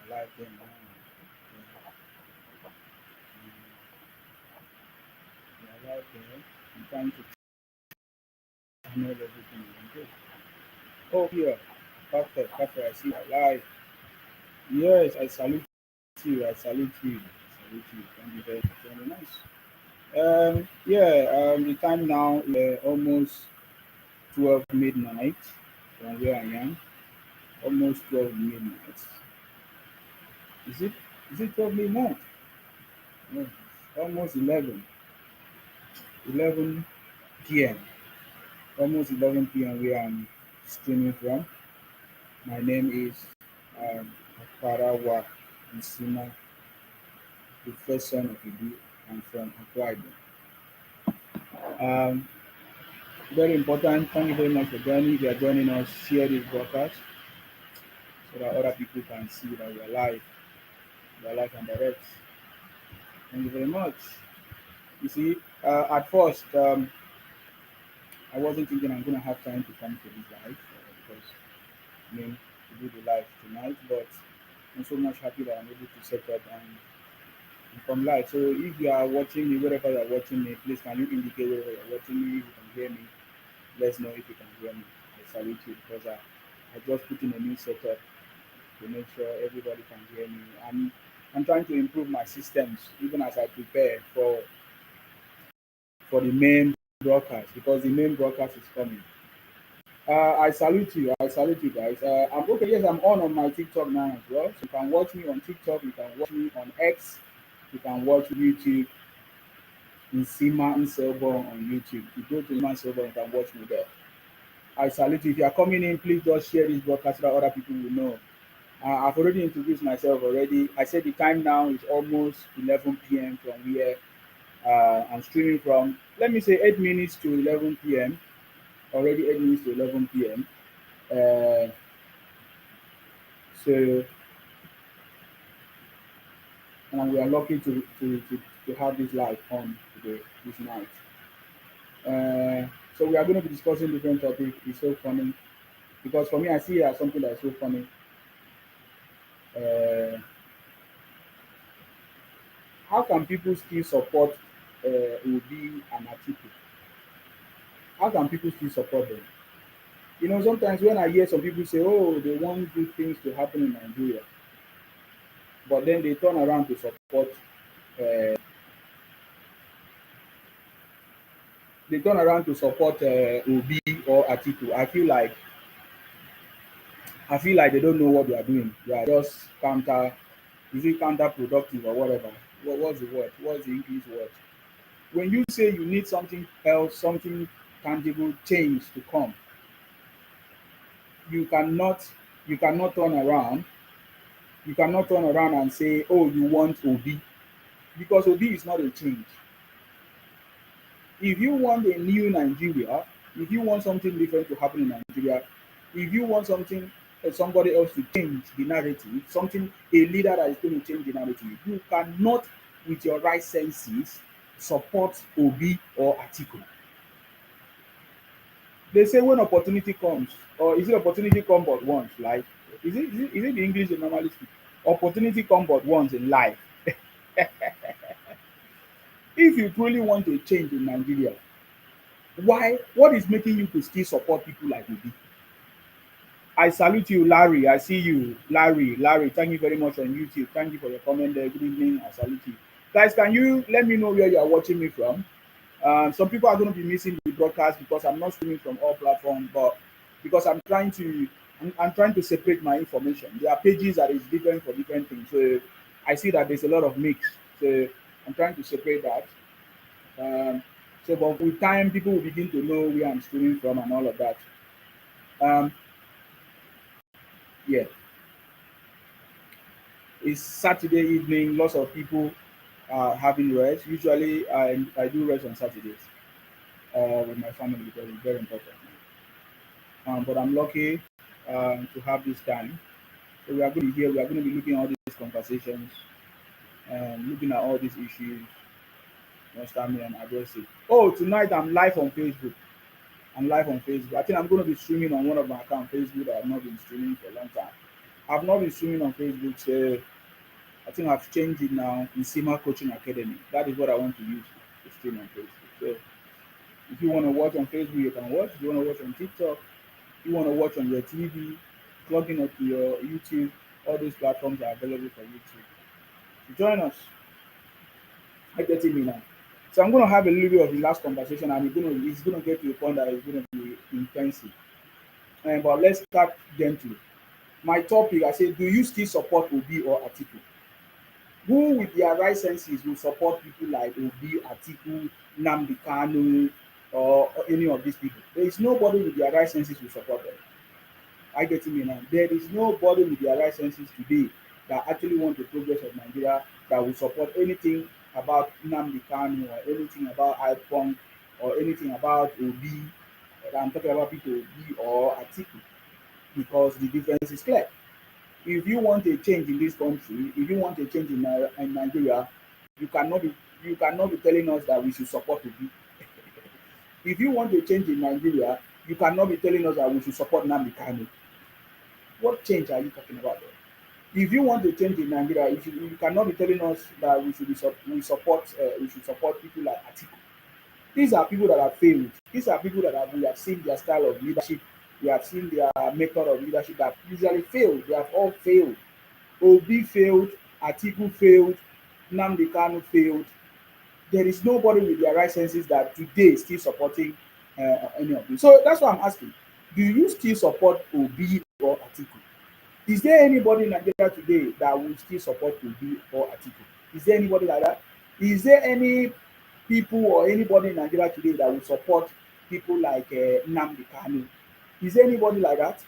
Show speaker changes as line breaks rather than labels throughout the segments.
live thing now. We are live there. I'm trying to channel everything we can do. Oh, here. Perfect, perfect. I see you live. Yes, I salute you. I salute you. I salute you. Thank you very much. Very nice. Yeah, the time now is almost 12 midnight from where I am. Almost 12 midnight. Is it? Is it 12 midnight? No, almost 11 p.m. Almost 11 p.m. where I'm streaming from. My name is um, Akarawa Nsima, the first son of Ibi. I'm from Akwa Ibom. Um, Very important. Thank you very much for joining. If you are joining us, share this broadcast so that other people can see that we are live and direct. Thank you very much. You see, at first, I wasn't thinking I'm going to have time to come to this live because I mean to do the live tonight, but I'm so much happy that I'm able to set up and come live. So if you are watching me, wherever you are watching me, please can you indicate wherever you are watching me? If you can hear me, let's know if you can hear me. I salute you because I just put in a new setup to make sure everybody can hear me. I'm trying to improve my systems even as I prepare for the main broadcast because the main broadcast is coming. I salute you. I salute you guys. I'm okay. Yes, I'm on my TikTok now as well. So you can watch me on TikTok. You can watch me on X. You can watch YouTube in Sima Inselborn on YouTube. If you go to Sima Inselborn, you can watch me there. I salute you. If you are coming in, please just share this broadcast so that other people will know. I've already introduced myself already. I said the time now is almost 11 p.m. from where I'm streaming from. Let me say 8 minutes to 11 p.m. Already 8 minutes to 11 p.m. Uh, so, and we are lucky to have this live on today, this night. So we are going to be discussing different topics. It's so funny because for me, I see it as something that is so funny. Uh, how can people still support Obi and Atiku? How can people still support them? Sometimes when I hear some people say, "Oh, they want good things to happen in Nigeria," but then they turn around to support, uh, Obi or Atiku. I feel like they don't know what they are doing. They are just is it counterproductive or whatever? What's the word? What's the English word? When you say you need something else, something tangible change to come, you cannot you cannot turn around you cannot turn around and say, oh, you want Obi, because Obi is not a change. If you want a new Nigeria, if you want something different to happen in Nigeria, if you want somebody else to change the narrative, a leader that is going to change the narrative, you cannot, with your right senses, support Obi or Atiku. They say when opportunity comes, or is it opportunity come but once? Like, is it the English they normally speak? Opportunity come but once in life. If you truly want a change in Nigeria, what is making you to still support people like Obi? I salute you, Larry. I see you, Larry. Larry, thank you very much on YouTube. Thank you for your comment there. Good evening. I salute you. Guys, can you let me know where you are watching me from? Some people are going to be missing the broadcast because I'm not streaming from all platforms, but because I'm trying to separate my information. There are pages that is different for different things. So I see that there's a lot of mix. So I'm trying to separate that. But with time, people will begin to know where I'm streaming from and all of that. Um, yeah, it's Saturday evening. Lots of people are having rest. Usually, I do rest on Saturdays with my family because it's very important. But I'm lucky to have this time. So we are going to be here. We are going to be looking at all these conversations, looking at all these issues, understand me and address it. Oh, tonight I'm live on Facebook. I'm live on Facebook. I think I'm going to be streaming on one of my accounts, Facebook, that I've not been streaming for a long time. I've not been streaming on Facebook. So I think I've changed it now in Sima Coaching Academy. That is what I want to use to stream on Facebook. So if you want to watch on Facebook, you can watch. If you want to watch on TikTok, if you want to watch on your TV, plug in onto your YouTube. All these platforms are available for you to join us. I get me now. So I'm going to have a little bit of the last conversation, and it's going to get to a point that it's going to be intensive. But let's start gently. My topic, I say, do you still support Obi or Atiku? Who with their right senses will support people like Obi, Atiku, Nnamdi Kanu, or any of these people? There is nobody with their right senses who support them. I get me now. There is nobody with their right senses today that actually want the progress of Nigeria that will support anything about Nnamdi Kanu or anything about iPhone or anything about Obi. I'm talking about Peter Obi or Atiku because the difference is clear. If you want a change in this country, if you want a change in Nigeria, you cannot be telling us that we should support Obi. If you want a change in Nigeria, you cannot be telling us that we should support Nnamdi Kanu. What change are you talking about there? If you want a change in Nigeria, you cannot be telling us that we should support people like Atiku. These are people that have failed. These are people that we have seen their style of leadership. We have seen their method of leadership that usually failed. They have all failed. Obi failed. Atiku failed. Nnamdi Kanu failed. There is nobody with their right senses that today is still supporting any of them. So that's why I'm asking. Do you still support Obi or Atiku? Is there anybody in Nigeria today that will still support Obi or Atiku? Is there anybody like that? Is there any people or anybody in Nigeria today that will support people like Nnamdi Kanu? Is there anybody like that?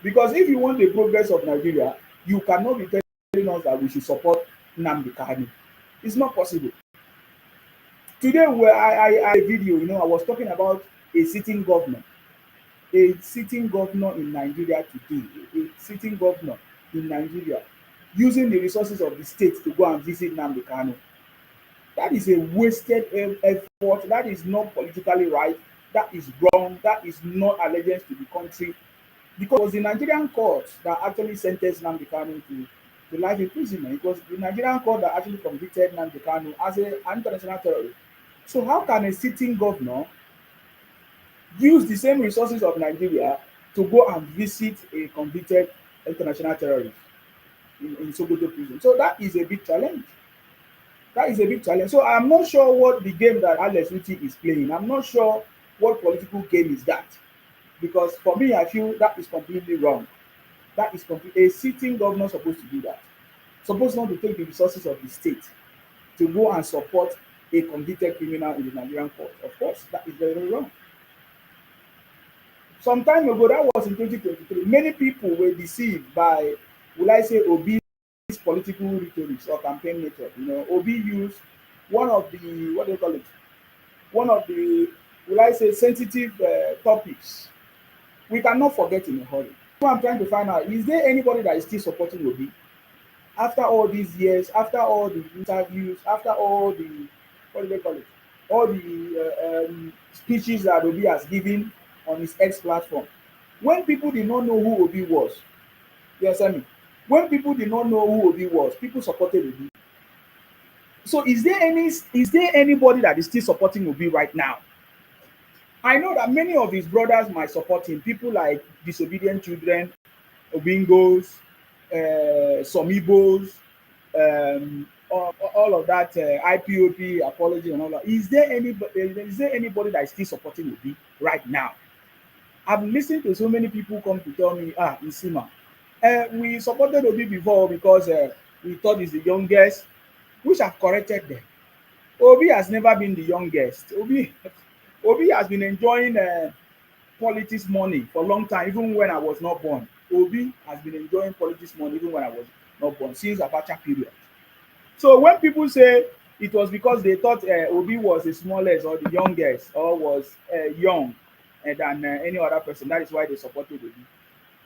Because if you want the progress of Nigeria, you cannot be telling us that we should support Nnamdi Kanu. It's not possible. Today, where I a video, I was talking about a sitting governor in Nigeria today, a sitting governor in Nigeria using the resources of the state to go and visit Nnamdi Kanu. That is a wasted effort. That is not politically right. That is wrong. That is not allegiance to the country. Because it was the Nigerian court that actually sentenced Nnamdi Kanu to life imprisonment. It was the Nigerian court that actually convicted Nnamdi Kanu as an international terrorist. So how can a sitting governor use the same resources of Nigeria to go and visit a convicted international terrorist in Sokoto prison? So that is a big challenge. That is a big challenge. So I'm not sure what the game that Alex Uti is playing. I'm not sure what political game is that. Because for me, I feel that is completely wrong. That is a sitting governor supposed to do that. Supposed not to take the resources of the state to go and support a convicted criminal in the Nigerian court. Of course, that is very, very wrong. Some time ago, that was in 2023, many people were deceived by, will I say, Obi's political rhetoric or campaign method. Obi used one of the, what do you call it? One of the, will I say, sensitive topics. We cannot forget in a hurry. So I'm trying to find out, is there anybody that is still supporting Obi? After all these years, after all the interviews, after all the, what do they call it? All the speeches that Obi has given on his X platform. When people did not know who Obi was, you understand me? When people did not know who Obi was, people supported Obi. So is there anybody that is still supporting Obi right now? I know that many of his brothers might support him. People like Disobedient Children, Obingos, some Igbos, all of that IPOP apology and all that. Is there anybody that is still supporting Obi right now? I've listened to so many people come to tell me, Nsima, we supported Obi before because we thought he's the youngest, which I've corrected them. Obi has never been the youngest. Obi has been enjoying politics money for a long time, even when I was not born. Obi has been enjoying politics money even when I was not born, since Abacha period. So when people say it was because they thought Obi was the smallest or the youngest or was young than any other person, that is why they supported Obi.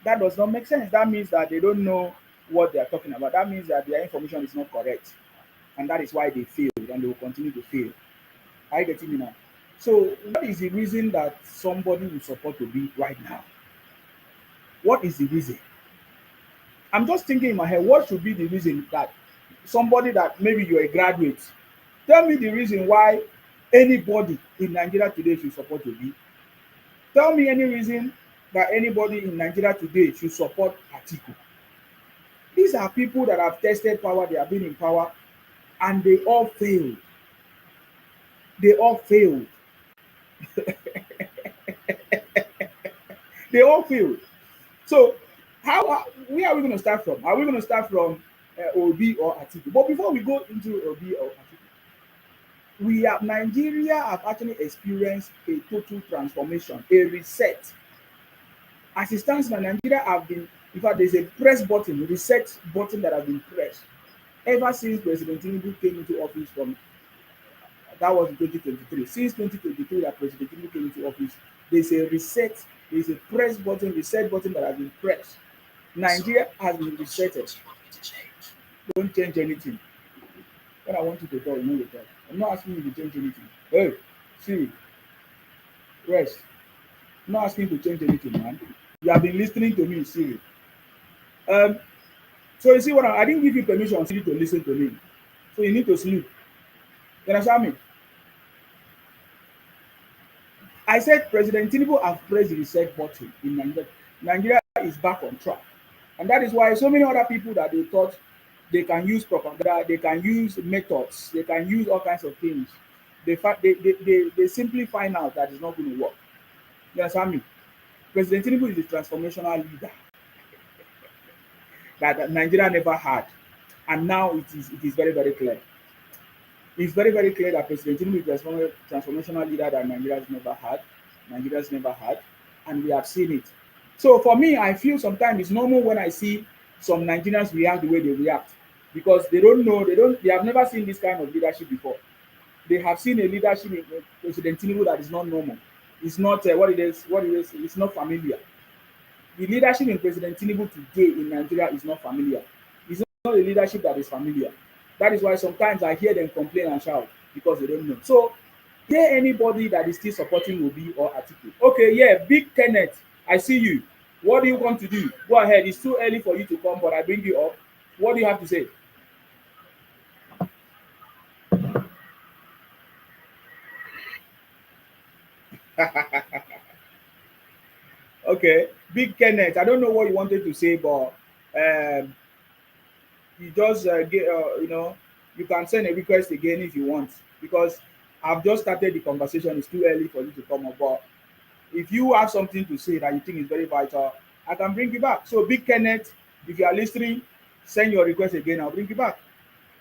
That does not make sense. That means that they don't know what they are talking about. That means that their information is not correct. And that is why they failed and they will continue to fail. Are you getting me now? So what is the reason that somebody will support Obi right now? What is the reason? I'm just thinking in my head, what should be the reason that somebody that maybe you're a graduate, tell me the reason why anybody in Nigeria today should support Obi. Tell me any reason that anybody in Nigeria today should support Atiku. These are people that have tested power, they have been in power, and they all failed. They all failed. They all failed. So, where are we going to start from? Are we going to start from Obi or Atiku? But before we go into Obi or Atiku, we have Nigeria have actually experienced a total transformation, a reset. As it stands now, Nigeria have been, in fact, there's a press button, a reset button that has been pressed ever since President Tinubu came into office from that was in 2023. Since 2023 that President Tinubu came into office, there's a reset, there's a press button, reset button that has been pressed. Nigeria has been resetted. Don't change anything. When I want you to talk, you know you talk. I'm not asking you to change anything. Hey, Siri, rest. I'm not asking you to change anything, man. You have been listening to me, Siri. Um, so you see what I didn't give you permission, Siri, to listen to me. So you need to sleep. You understand me? I said President Tinubu has pressed the reset button in Nigeria. Nigeria is back on track. And that is why so many other people that they thought they can use propaganda, they can use methods, they can use all kinds of things. They simply find out that it's not going to work. You understand me? President Tinubu is a transformational leader that Nigeria never had. And now it is very, very clear. It's very, very clear that President Tinubu is a transformational leader that Nigeria's never had, and we have seen it. So for me, I feel sometimes it's normal when I see some Nigerians react the way they react because they don't know, they have never seen this kind of leadership before. They have seen a leadership in President Tinubu that is not normal. It's not what it is. It's not familiar. The leadership in President Tinubu today in Nigeria is not familiar. It's not a leadership that is familiar. That is why sometimes I hear them complain and shout because they don't know. So, is there anybody that is still supporting Obi or Atiku? Okay, yeah, Big Kenneth, I see you. What do you want to do? Go ahead. It's too early for you to come, but I bring you up. What do you have to say? Okay, Big Kenneth, I don't know what you wanted to say, but um, you just get, you can send a request again if you want because I've just started the conversation. It's too early for you to come up, but if you have something to say that you think is very vital, I can bring you back. So, Big Kenneth, if you are listening, send your request again. I'll bring you back.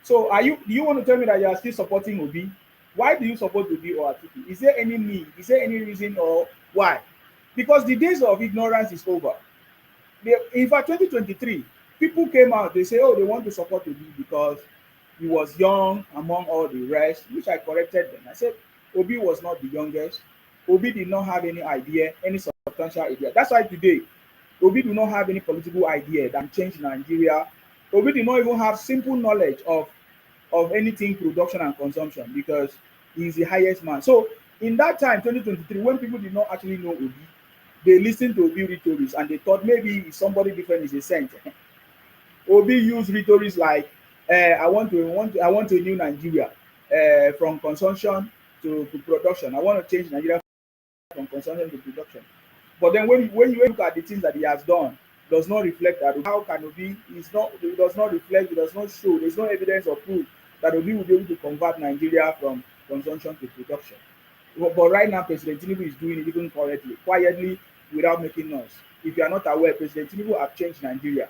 So, do you want to tell me that you are still supporting Obi? Why do you support Obi or Atiku? Is there any need? Is there any reason or why? Because the days of ignorance is over. In fact, 2023, people came out. They say, "Oh, they want to support Obi because he was young among all the rest," which I corrected them. I said, Obi was not the youngest. Obi did not have any idea, any substantial idea. That's why today, Obi do not have any political idea that can change Nigeria. Obi did not even have simple knowledge of anything production and consumption because he is the highest man. So in that time, 2023, when people did not actually know Obi, they listened to Obi rhetorics and they thought maybe somebody different is a saint. Obi used rhetorics like, I want a new Nigeria from consumption to production. I want to change Nigeria from consumption to production. But then when you look at the things that he has done, does not reflect that. How can Obi? It does not reflect. It does not show. There's no evidence or proof that Obi will be able to convert Nigeria from consumption to production. But right now, President Tinubu is doing it even quietly, without making noise. If you are not aware, President Tinubu have changed Nigeria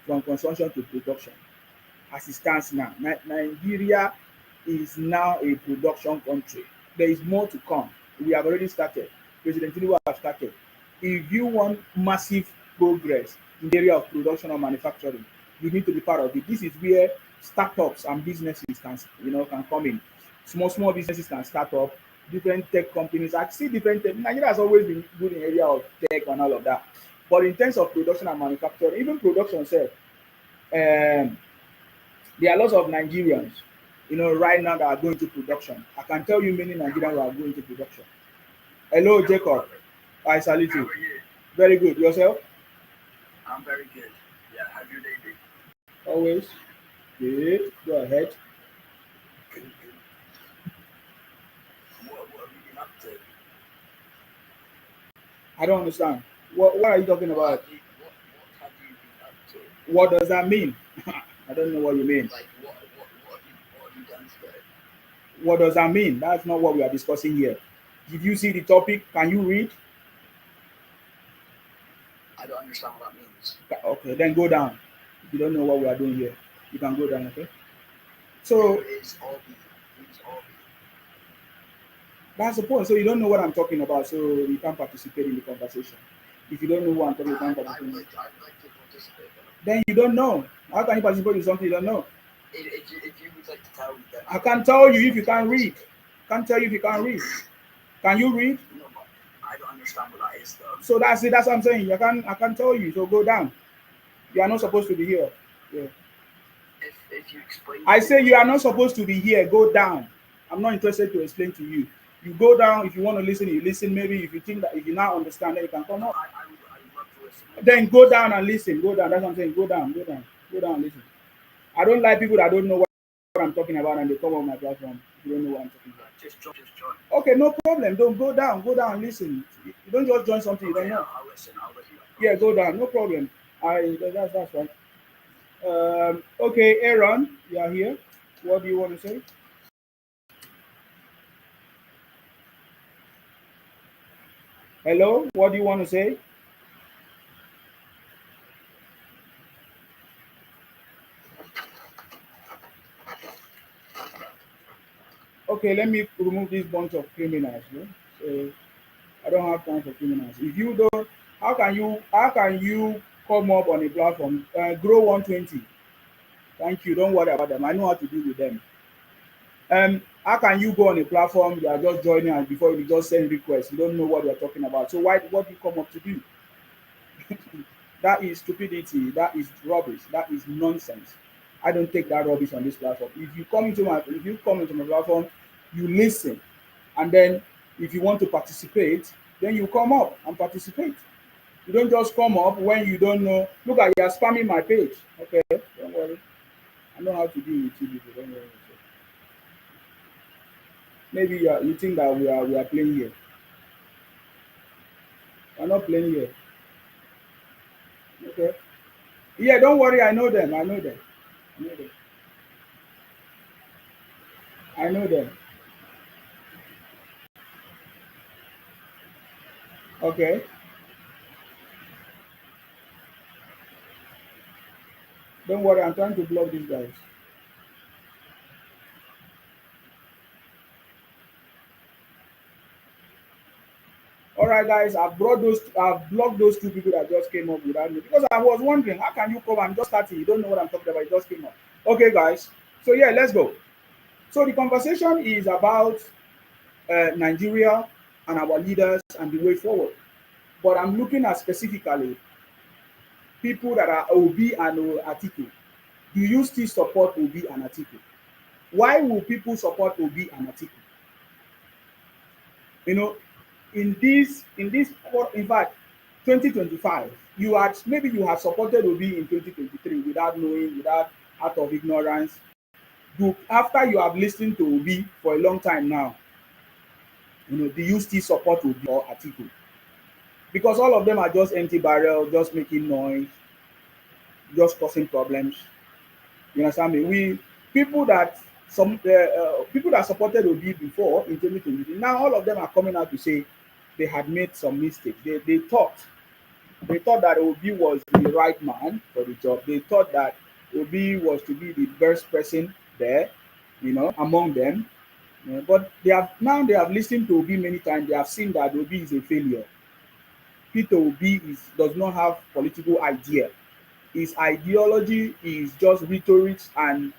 from consumption to production. As it stands now, Nigeria is now a production country. There is more to come. We have already started. President Tinubu have started. If you want massive progress in the area of production or manufacturing, you need to be part of it. This is where startups and businesses can come in. Small businesses can start up. Different tech companies. I see different tech. Nigeria has always been good in the area of tech and all of that. But in terms of production and manufacturing, even production itself, there are lots of Nigerians, right now that are going to production. I can tell you many Nigerians who are going to production. Hello, Jacob. I salute
How
you.
are you?
Very good. Yourself?
I'm very good. Yeah, how's your day been?
Always. Good. Go ahead.
Good, good. What have you been up to?
I don't understand. What are you talking about?
What have you been up to?
What does that mean? I don't know what you mean.
Like what have you done today?
What does that mean? That's not what we are discussing here. Did you see the topic? Can you read?
I don't understand what that means.
Okay, then go down. If you don't know what we are doing here, you can go down, okay?
Who
So
is Obi? Who's Obi?
that's the point. So you don't know what I'm talking about, so you can't participate in the conversation. If you don't know who I'm talking, you can't participate.
I'd like to participate though.
Then you don't know. How can you participate in something you don't know?
If you would like to tell me, then
I
I would
can tell you if
like
you
to
can't read.
participate.
Can't tell you if you can't read. Can you read?
No, but I don't understand what that is though.
So that's it. That's what I'm saying. I can tell you. So go down. You are not supposed to be here. Yeah.
If you explain
I
to me
say
what
you
it
are not
is, then
supposed to be here. Go down. I'm not interested to explain to you. You go down. If you want to listen, you listen. Maybe if you think that if you now understand, then you can come
no,
up.
I would love to listen. I would
Then
love to
go
listen.
down and listen. Go down. That's what I'm saying. Go down. Go down. Go down and listen. I don't like people that don't know what I'm talking about and they come on my platform. If you don't know what I'm talking about.
Just join.
Okay, no problem. Don't go down. Go down and listen. You don't just join something you don't
Okay,
know.
I'll listen. I'll listen. I
Yeah,
promise.
go down. No problem. That's fine. Okay, Aaron, you are here. What do you want to say? Hello. What do you want to say? Okay, let me remove this bunch of criminals. No? So I don't have time for criminals. If you don't, how can you come up on a platform? Grow 120. Thank you. Don't worry about them. I know how to deal with them. How can you go on a platform? You are just joining and before you just send requests, you don't know what they are talking about. So why what do you come up to do? That is stupidity. That is rubbish. That is nonsense. I don't take that rubbish on this platform. If you come into my platform, you listen, and then if you want to participate, then you come up and participate. You don't just come up when you don't know. Look at you are spamming my page. Okay, don't worry. I know how to deal with you people. Don't worry. Maybe you think that we are playing here. We're not playing here. Okay. Yeah, don't worry. I know them. I know them. I know them. I know them. Okay. Don't worry. I'm trying to block these guys. All right, guys. I've blocked those two people that just came up without me because I was wondering how can you come? I'm just starting. You don't know what I'm talking about. You just came up. Okay, guys. So yeah, let's go. So the conversation is about Nigeria and our leaders and the way forward. But I'm looking at specifically people that are Obi and Atiku. Do you still support Obi and Atiku? Why will people support Obi and Atiku? You know, in fact, 2025, you had supported Obi in 2023 without knowing, without out of ignorance. After you have listened to Obi for a long time now, do you still support Obi or Atiku? Because all of them are just empty barrel, just making noise, just causing problems. You understand me? We people that some people that supported Obi before in 2023, now all of them are coming out to say they had made some mistakes. They thought that Obi was the right man for the job. They thought that Obi was to be the best person there, among them. But they have listened to Obi many times. They have seen that Obi is a failure. Peter Obi does not have political idea. His ideology is just rhetoric and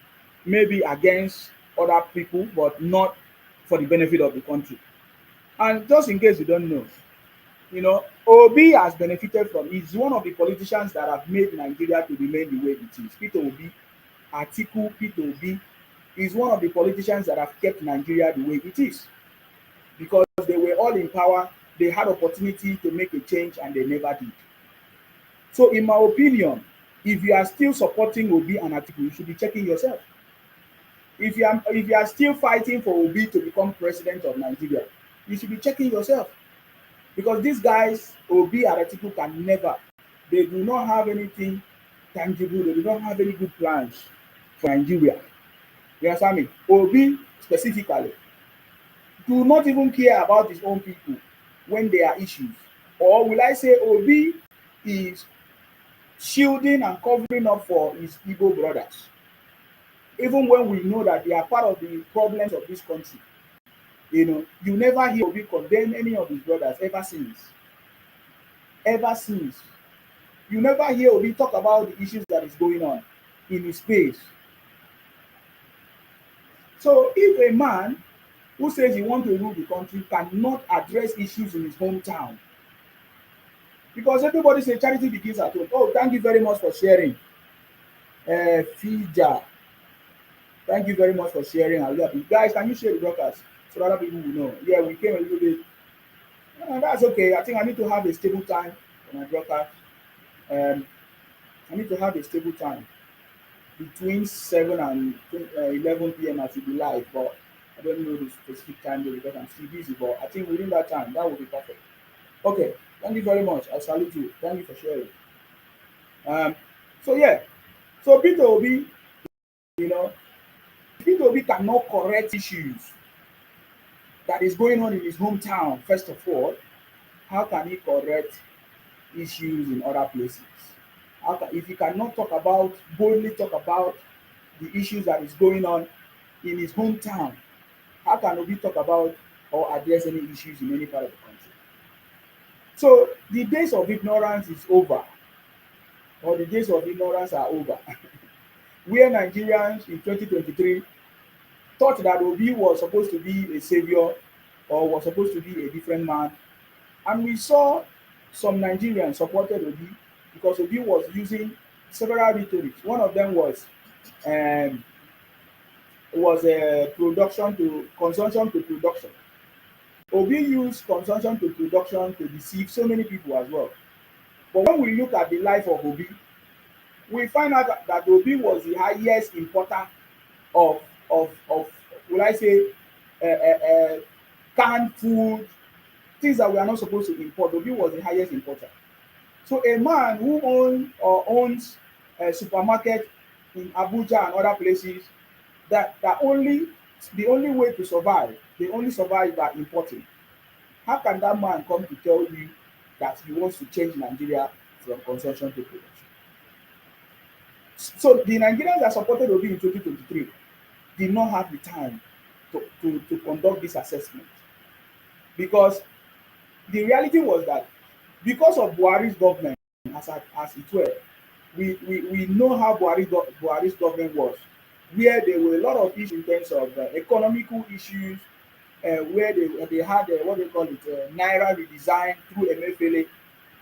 maybe against other people, but not for the benefit of the country. And just in case you don't know, Obi has benefited from. He's one of the politicians that have made Nigeria to remain the way it is. Peter Obi, Peter Obi is one of the politicians that have kept Nigeria the way it is because they were all in power they had opportunity to make a change and they never did. So in my opinion, if you are still supporting Obi and Atiku, you should be checking yourself. If you are still fighting for Obi to become president of Nigeria, you should be checking yourself. Because these guys, Obi and Atiku, can never, they do not have anything tangible, they do not have any good plans for Nigeria. You understand me? Obi specifically do not even care about his own people when there are issues. Or will I say Obi is shielding and covering up for his Igbo brothers, even when we know that they are part of the problems of this country. You know, you never hear Obi condemn any of his brothers ever since. Ever since. You never hear Obi talk about the issues that is going on in his space. So if a man who says he wants to rule the country cannot address issues in his hometown, because everybody say charity begins at home. Oh, thank you very much for sharing. Fija, thank you very much for sharing. I love you. Guys, can you share the broadcast so other people will know? Yeah, we came a little bit. That's okay. I think I need to have a stable time for my broadcast. I need to have a stable time between 7 and 11 p.m. I should be live, but I don't know the specific time because I'm still busy. But I think within that time, that would be perfect. Okay, thank you very much. I salute you. Thank you for sharing. So yeah, so Peter Obi, you know, Peter Obi cannot correct issues that is going on in his hometown. First of all, how can he correct issues in other places? If he cannot boldly talk about the issues that is going on in his hometown, how can Obi talk about or address any issues in any part of the country? So the days of ignorance is over, or the days of ignorance are over. Where Nigerians in 2023 thought that Obi was supposed to be a savior or was supposed to be a different man, and we saw some Nigerians supported Obi because Obi was using several rhetorics. One of them was production to consumption to production. Obi used consumption to production to deceive so many people as well. But when we look at the life of Obi, we find out that Obi was the highest importer of will I say canned food, things that we are not supposed to import. Obi was the highest importer. So a man who owns a supermarket in Abuja and other places, that the only way to survive, they only survive by importing. How can that man come to tell you that he wants to change Nigeria from consumption to production? So the Nigerians that supported Obi in 2023 did not have the time to conduct this assessment, because the reality was that because of Buhari's government, as it were, we know how Buhari's government was, where there were a lot of issues in terms of economical issues, where they had what they call it Naira redesign through Emefiele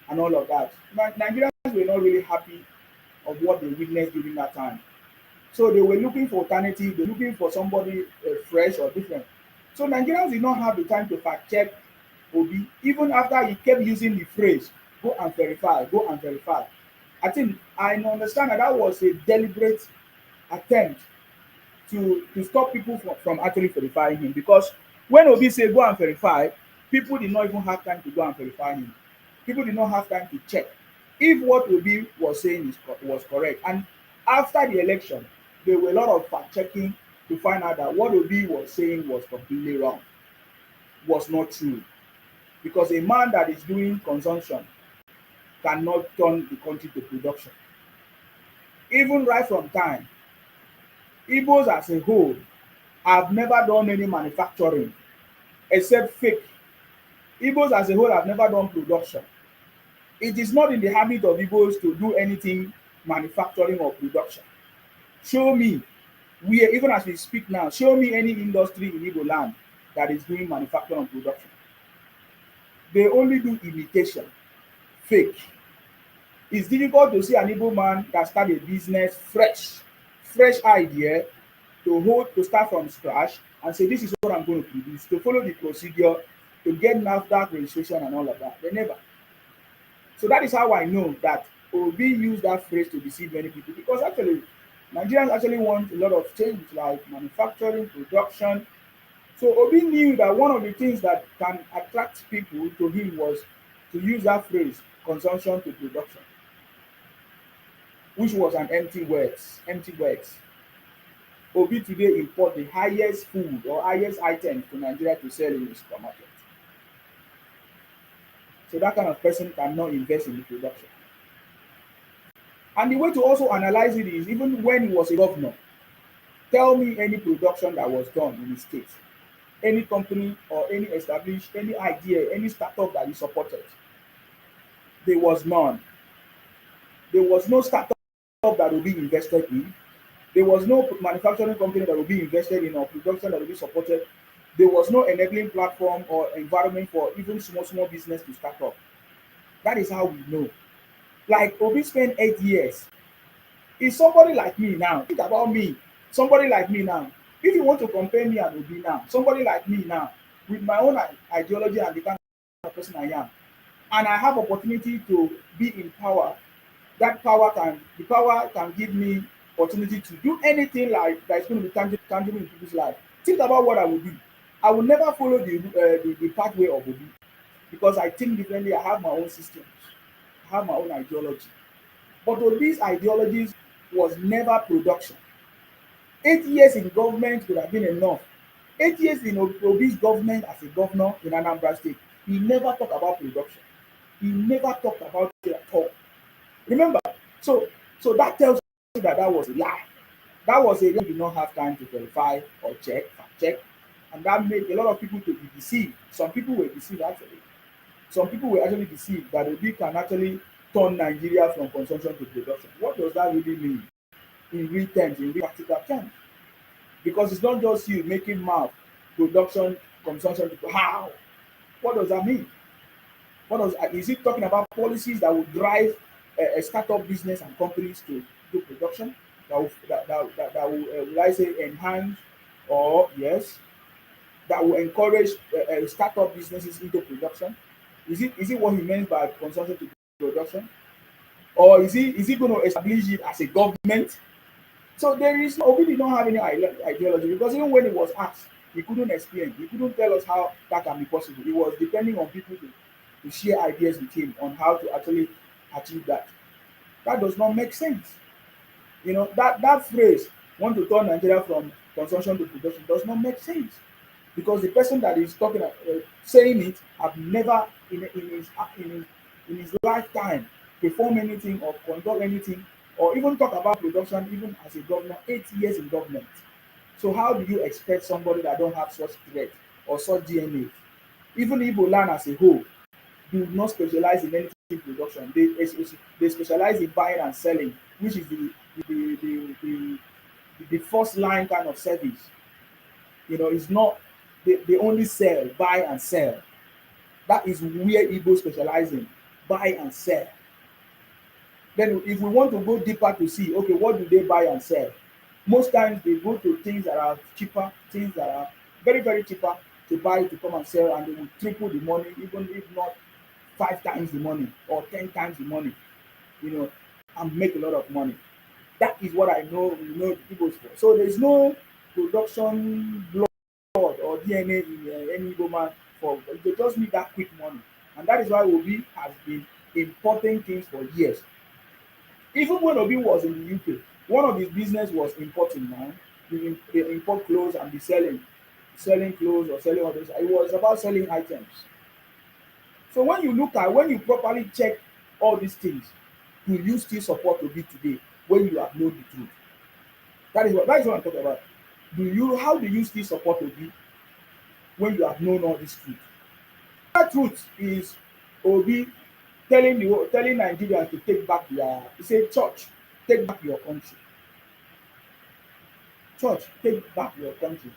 and all of that. Nigerians were not really happy of what they witnessed during that time. So they were looking for alternative, they were looking for somebody fresh or different. So Nigerians did not have the time to fact check Obi, even after he kept using the phrase, go and verify, go and verify. I think I understand that was a deliberate attempt to stop people from actually verifying him, because when Obi said go and verify, people did not even have time to go and verify him. People did not have time to check if what Obi was saying was correct. And after the election, there were a lot of fact checking to find out that what Obi was saying was completely wrong, was not true. Because a man that is doing consumption cannot turn the country to production. Even right from time, Igbos as a whole have never done any manufacturing except fake. Igbos as a whole have never done production. It is not in the habit of Igbos to do anything manufacturing or production. Show me, even as we speak now, show me any industry in Igbo land that is doing manufacturing and production. They only do imitation, fake. It's difficult to see an Igbo man that start a business fresh idea, to start from scratch and say this is what I'm going to produce, to follow the procedure, to get NAFDAC registration and all of that. They never. So that is how I know that Obi used that phrase to deceive many people, because actually Nigerians actually want a lot of change like manufacturing, production. So Obi knew that one of the things that can attract people to him was to use that phrase, consumption to production, which was an empty words. Empty words. Obi today import the highest food or highest items to Nigeria to sell in the supermarket. So that kind of person cannot invest in the production. And the way to also analyze it is, even when he was a governor, tell me any production that was done in the state, any company or any established, any idea, any startup that he supported. There was none. There was no startup that will be invested in. There was no manufacturing company that will be invested in or production that will be supported. There was no enabling platform or environment for even small business to start up. That is how we know. Like Obi spent 8 years. If somebody like me now, think about me, somebody like me now, if you want to compare me and Obi now, somebody like me now, with my own ideology and the kind of person I am, and I have opportunity to be in power, the power can give me opportunity to do anything like that is going to be tangible in people's life. Think about what I will do. I will never follow the pathway of Obi, because I think differently. I have my own systems. I have my own ideology. But Obi's ideologies was never production. 8 years in government could have been enough. 8 years in Obi's government as a governor in Anambra State, he never talked about production. He never talked about it at all. Remember, so that tells you that that was a lie. That was a lie. Did not have time to verify or fact check, and that made a lot of people to be deceived. Some people were deceived actually. Some people were actually deceived that Obi can actually turn Nigeria from consumption to production. What does that really mean in real terms, in real practical terms? Because it's not just you making math, production, consumption. How? What does that mean? Is it talking about policies that will drive a startup business and companies to do production? That will will I say enhance, or yes, that will encourage startup businesses into production? Is it what he meant by consumption to production? Or is he going to establish it as a government? So there is Obi did not have any ideology, because even when he was asked, he couldn't explain. He couldn't tell us how that can be possible. He was depending on people to share ideas with him on how to actually achieve that. That does not make sense. That phrase, want to turn Nigeria from consumption to production, does not make sense, because the person that is saying it have never in his lifetime perform anything or conduct anything or even talk about production, even as a governor, 8 years in government. So how do you expect somebody that don't have such threat or such DNA? Even Igbo land as a whole do not specialize in anything production. They specialize in buying and selling, which is the first line kind of service. It's not they only sell, buy and sell. That is where Igbo specialize in, buy and sell. Then if we want to go deeper to see, okay, what do they buy and sell? Most times they go to things that are cheaper, things that are very, very cheaper to buy, to come and sell, and they will triple the money, even if not 5 times the money or 10 times the money, and make a lot of money. That is what I know Igbos for. So there's no production blood or DNA in any Igbo man for. They just need that quick money, and that is why Obi has been importing things for years. Even when Obi was in the UK, one of his business was importing now. They import clothes and be selling clothes or selling others. It was about selling items. So when you properly check all these things, do you still support Obi today when you have known the truth? That is what I'm talking about. How do you still support Obi when you have known all this truth? That truth is Obi telling Nigerians to take back he said, church, take back your country. Church, take back your country.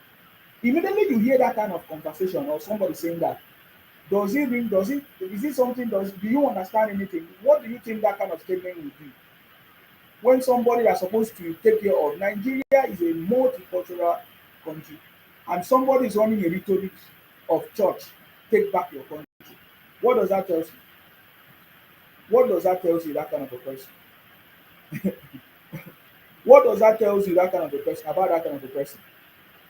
Immediately you hear that kind of conversation or somebody saying that, is it something, do you understand anything? What do you think that kind of statement will do? When somebody that's supposed to take care of Nigeria is a multicultural country, and somebody is running a rhetoric of church, take back your country. What does that tell you? What does that tell you, that kind of a person? What does that tell you, that kind of a person, about that kind of a person?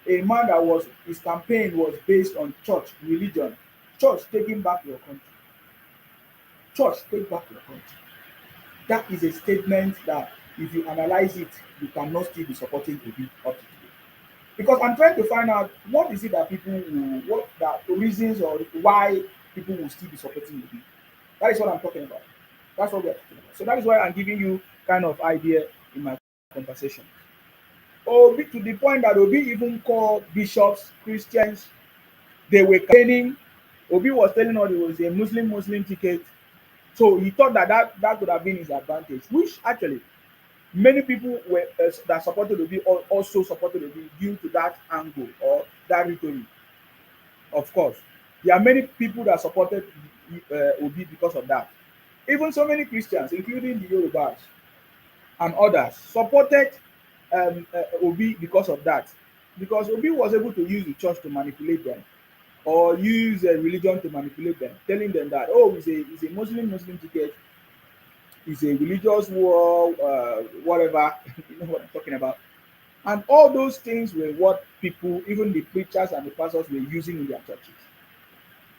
A man that was, his campaign was based on church, religion. Church taking back your country. Church take back your country. That is a statement that, if you analyze it, you cannot still be supporting Obi up to today. Because I'm trying to find out what is it that people will, what the reasons or why people will still be supporting Obi. That is what I'm talking about. That's what we are talking about. So that is why I'm giving you kind of idea in my conversation. Obi, to the point that Obi even called bishops Christians. They were campaigning. Obi was telling us it was a Muslim ticket. So he thought that that could have been his advantage, which actually many people were that supported Obi also supported Obi due to that angle or that rhetoric. Of course, there are many people that supported Obi because of that. Even so many Christians, including the Yorubas and others, supported Obi because of that. Because Obi was able to use the church to manipulate them, or use a religion to manipulate them, telling them that, oh, it's a Muslim ticket, it's a religious war, whatever. You know what I'm talking about. And all those things were what people, even the preachers and the pastors, were using in their churches.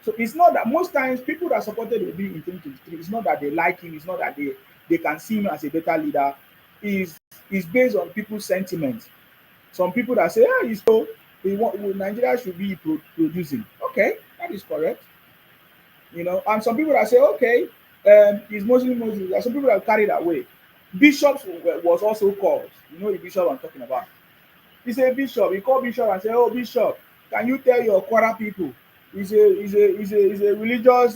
So it's not that most times people that supported Obi in 2023, it's not that they like him, it's not that they can see him as a better leader. Is based on people's sentiments. Some people that say, ah, he's so they want Nigeria should be producing. Okay, that is correct. You know, and some people that say, okay, he's mostly Muslim. There are some people that carry that way. Bishops was also called. You know the bishop I'm talking about. He said bishop. He called bishop and said, oh bishop, can you tell your Quara people? He's a religious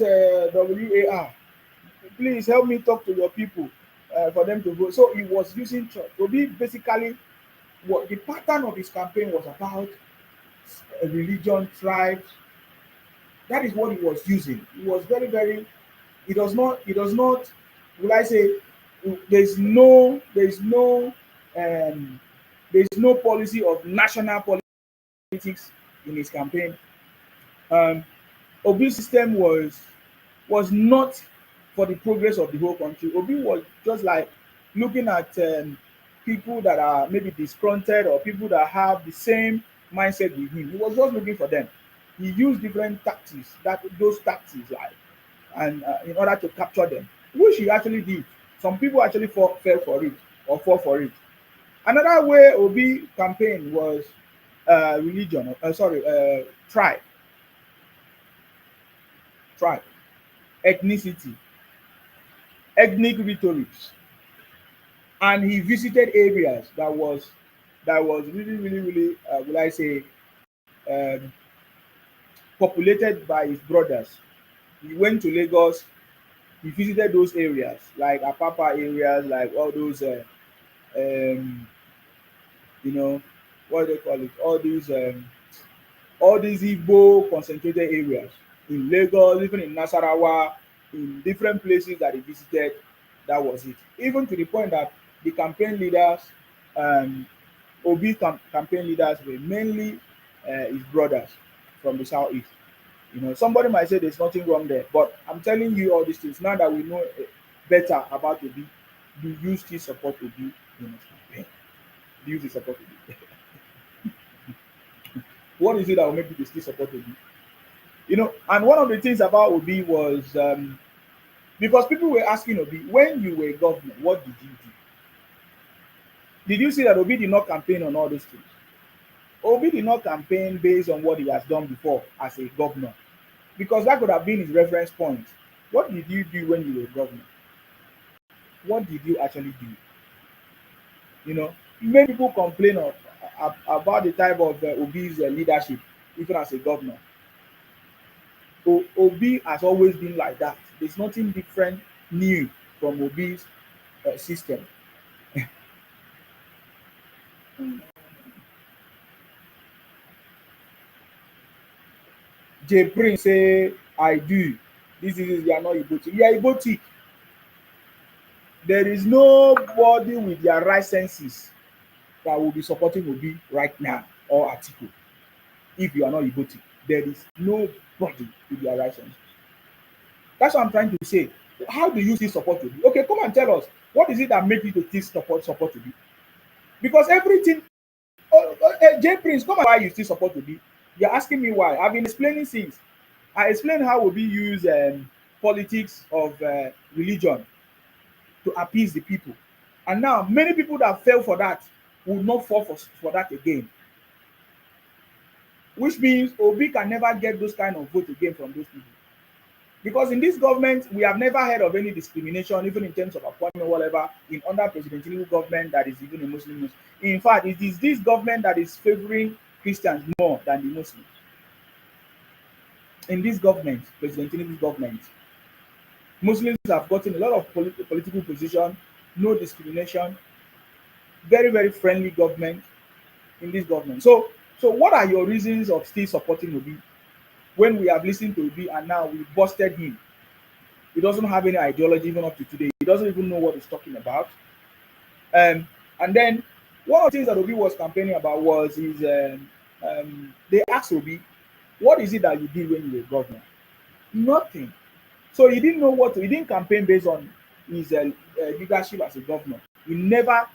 WAR. Please help me talk to your people for them to vote. So he was using church. So be basically what the pattern of his campaign was about, religion, tribes. That is what he was using. He was very, very. It does not. Will I say? There's no. Um, there's no policy of national politics in his campaign. Um, Obi's system was not for the progress of the whole country. Obi was just like looking at people that are maybe disgruntled or people that have the same mindset with him. He was just looking for them. He used different tactics, those tactics, like, and in order to capture them, which he actually did. Some people actually fell for it or fall for it. Another way Obi campaign was religion. Tribe, tribe, ethnicity, ethnic rhetorics, and he visited areas that was really, really, really, will I say, um, populated by his brothers. He went to Lagos. He visited those areas, like Apapa areas, like all those, um, you know, what do they call it? All these Igbo concentrated areas in Lagos, even in Nasarawa, in different places that he visited. That was it. Even to the point that the campaign leaders, um, campaign leaders, were mainly his brothers from the southeast. You know, somebody might say there's nothing wrong there, but I'm telling you all these things now that we know better about Obi. Do you still support Obi in his campaign? Do you still support Obi? What is it that will make you still support Obi? You know, and one of the things about Obi was, because people were asking Obi, when you were governor, what did you do? Did you see that Obi did not campaign on all these things? Obi did not campaign based on what he has done before as a governor, because that could have been his reference point. What did you do when you were governor? What did you actually do? You know, many people complain about the type of Obi's leadership, even as a governor. Obi has always been like that. There's nothing different, new from Obi's system. J Prince say, I do. This is, you are not Igbo. You are Igbo. There is nobody with their right senses that will be supporting Obi right now or Atiku if you are not Igbo. there is nobody to their right senses. That's what I'm trying to say. How do you still support Obi? Okay, come and tell us what is it that makes you to still support Obi? Because everything, J Prince, come and why you still support Obi? You're asking me why. I've been explaining things. I explained how Obi use politics of religion to appease the people, and now many people that fell for that will not fall for that again, which means Obi can never get those kind of vote again from those people. Because in this government, we have never heard of any discrimination, even in terms of appointment, whatever, in under President Tinubu government that is even a Muslim. In fact, it is this government that is favoring Christians more than the Muslims. In this government, President Tinubu's government, Muslims have gotten a lot of political position, no discrimination, very, very friendly government in this government. So what are your reasons of still supporting Obi when we have listened to Obi and now we busted him? He doesn't have any ideology even up to today. He doesn't even know what he's talking about. And then one of the things that Obi was campaigning about was his. They asked Obi, "What is it that you did when you were governor?" Nothing. So he didn't know what to. He didn't campaign based on his leadership as a governor. He never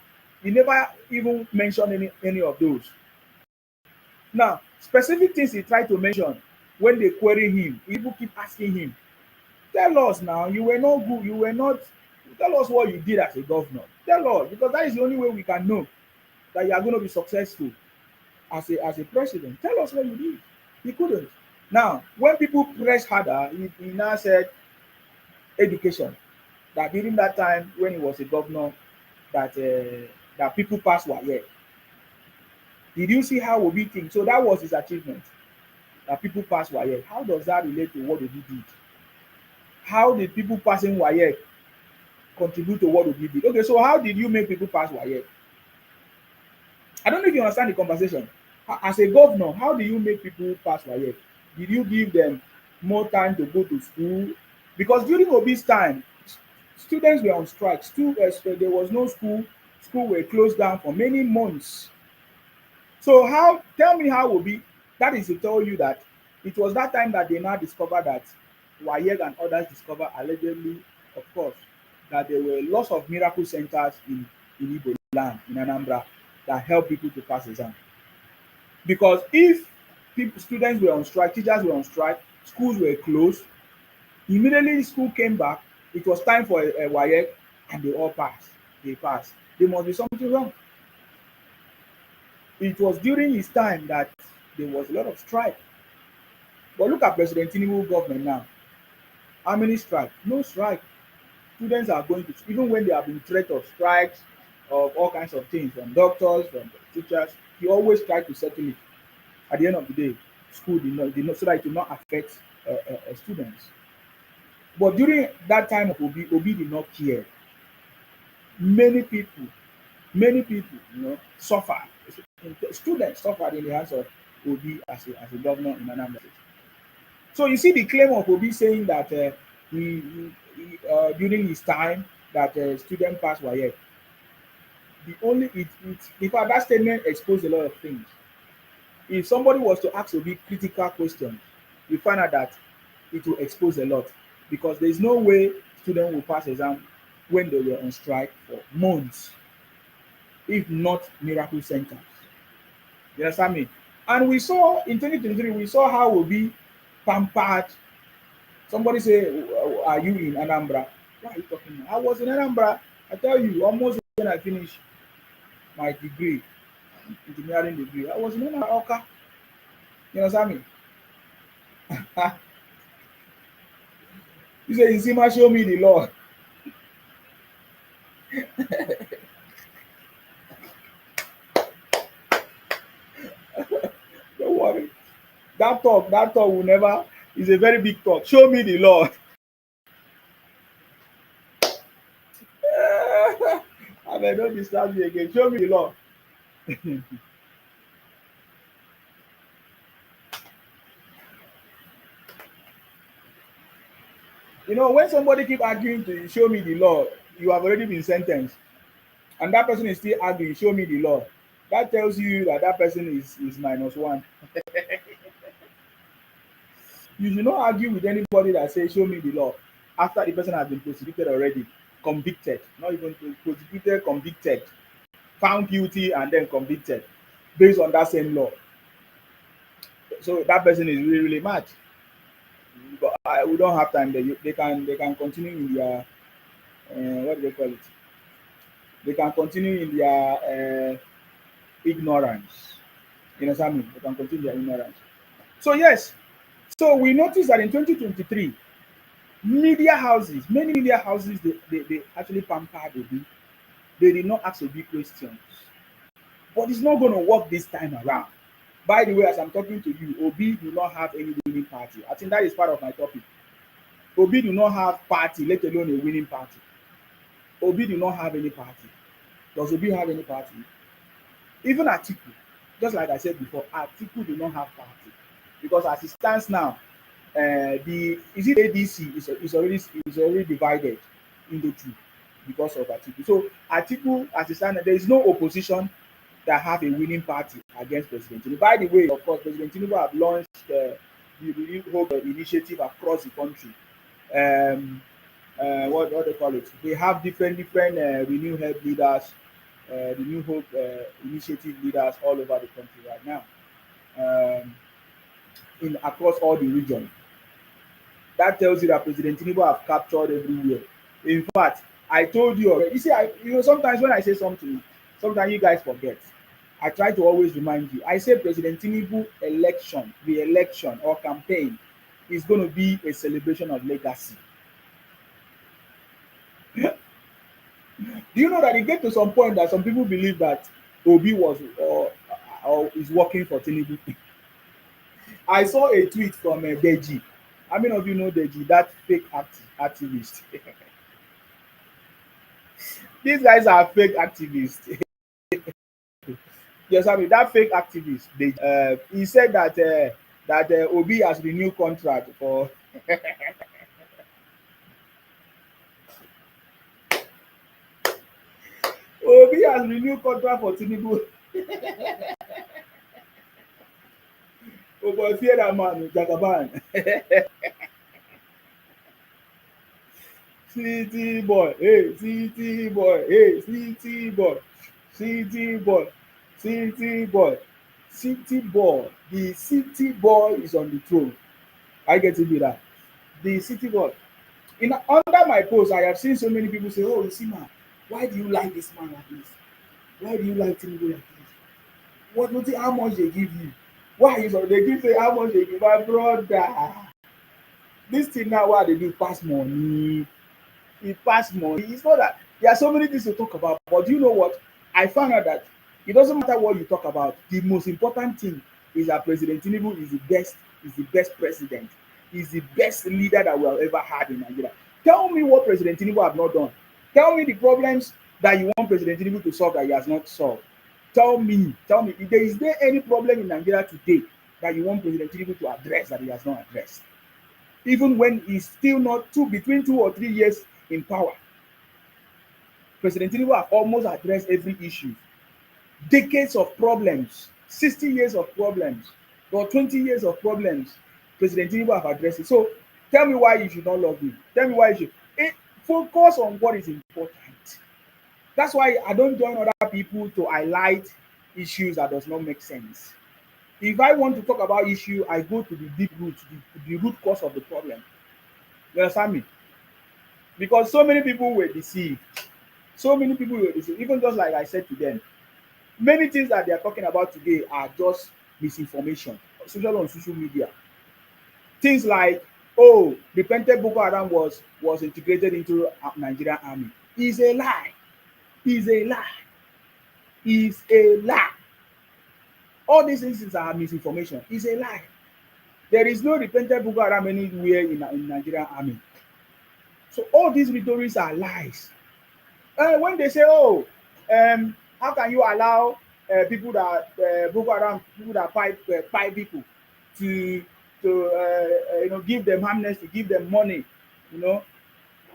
even mentioned any of those. Now, specific things he tried to mention when they query him, people keep asking him, "Tell us now, you were not good, you were not, tell us what you did as a governor. Tell us, because that is the only way we can know that you are going to be successful as a president. Tell us what you did." He couldn't. Now, when people press harder, he now said education. That during that time when he was a governor, that people passed WAEC. Did you see how Obi think? So that was his achievement. That people passed WAEC. How does that relate to what Obi did? How did people passing WAEC contribute to what Obi did? Okay, so how did you make people pass WAEC? I don't know if you understand the conversation. As a governor, how do you make people pass WAEC? Did you give them more time to go to school? Because during Obi's time, students were on strike. There was no school. School were closed down for many months. So tell me how Obi, that is to tell you that it was that time that they now discovered that WAEC and others discovered allegedly, of course, that there were lots of miracle centers in Igbo land, in Anambra, that help people to pass exam. Because if students were on strike, teachers were on strike, schools were closed, immediately school came back, it was time for a WAEC, and they all passed. They passed. There must be something wrong. It was during his time that there was a lot of strike. But look at President Tinubu government now. How many strikes? No strike. Students are going to, even when they have been threat of strikes, of all kinds of things, from doctors, from teachers, he always tried to settle it. At the end of the day, school did not so that it did not affect students. But during that time of Obi did not care. Many people, suffered. Students suffered in the hands of Obi as a governor in Anambra State. So you see the claim of Obi saying that during his time that student passed WAEC. In fact, that statement exposed a lot of things. If somebody was to ask Obi critical questions, you find out that it will expose a lot, because there is no way students will pass exam when they were on strike for months, if not miracle centers. You understand me? And we saw in 2023, we saw how Obi pampered. Somebody say, "Are you in Anambra?" What are you talking about? I was in Anambra. I tell you, almost when I finished my degree, engineering degree, I was in Anambra. Okay. You understand me? He said, "Nzima, show me the Lord." Don't worry. That talk will never, is a very big talk. Show me the Lord. I mean, don't disturb me again. Show me the Lord. When somebody keep arguing to show me the law, you have already been sentenced. And that person is still arguing, show me the law. That tells you that person is -1. You should not argue with anybody that says, show me the law, after the person has been prosecuted already, convicted, not even prosecuted, convicted, found guilty and then convicted based on that same law. So that person is really, really mad. But we don't have time. They can continue in their what do they call it? They can continue in their ignorance. You understand me? They can continue their ignorance. So yes, so we noticed that in 2023, media houses, many media houses, they actually pampered Obi. They did not ask Obi questions. But it's not going to work this time around. By the way, as I'm talking to you, Obi do not have any winning party. I think that is part of my topic. Obi do not have party, let alone a winning party. Obi do not have any party. Does Obi have any party? Even Atiku, just like I said before, Atiku do not have party. Because as it stands now, the is it ADC is already divided into two because of Atiku. So Atiku, as it stands, there is no opposition that have a winning party against President Tinubu. By the way, of course, President Tinubu have launched the Renewed Hope initiative across the country. What they call it? They have different Renew Hope leaders, the New Hope initiative leaders all over the country right now, in across all the region. That tells you that President Tinubu have captured everywhere. In fact, I told you already. You see, sometimes when I say something, sometimes you guys forget. I try to always remind you. I say President Tinubu election, re-election or campaign is going to be a celebration of legacy. Do you know that it get to some point that some people believe that Obi was or is working for Tinubu? I saw a tweet from Deji. How many of you know Deji, that fake activist? These guys are fake activists. Yes, I mean that fake activist. He said that Obi has renewed contract for. Obi has renewed contract for Tinubu. Oh boy, fear that man, Jagaban. City boy, hey, city boy, hey, city boy, city boy, city boy, city boy. The city boy is on the throne. I get to be that. The city boy. Under my post, I have seen so many people say, "Oh, you see, man, why do you like this man like this? Why do you like Tinubu like this? What do you how much they give you? Why is they give say how much they give my brother? This thing now what they do pass money. It pass money. It's not that there are so many things to talk about, but do you know what? I found out that it doesn't matter what you talk about. The most important thing is that President Tinubu is the best president, is the best leader that we have ever had in Nigeria. Tell me what President Tinubu have not done. Tell me the problems that you want President Tinubu to solve that he has not solved. Tell me, is there any problem in Nigeria today that you want President Tinubu to address that he has not addressed? Even when he's still not between 2 or 3 years in power, President Tinubu have almost addressed every issue. Decades of problems, 60 years of problems, or 20 years of problems, President Tinubu have addressed it. So tell me why you should not love him. Tell me why you should. Focus on what is important. That's why I don't join other people to highlight issues that does not make sense. If I want to talk about issue, I go to the deep root, the root cause of the problem. You understand me? Because so many people were deceived. So many people were deceived. Even just like I said to them, many things that they are talking about today are just misinformation, especially on social media. Things like, oh, the Pente Boko Haram was integrated into Nigerian army. Is a lie. Is a lie. Is a lie. All these things are misinformation. Is a lie. There is no repentant Boko Haram anywhere in Nigerian army. So all these rhetorics are lies. When they say, "Oh, how can you allow people that Boko Haram people that fight people to give them amnesty, give them money, all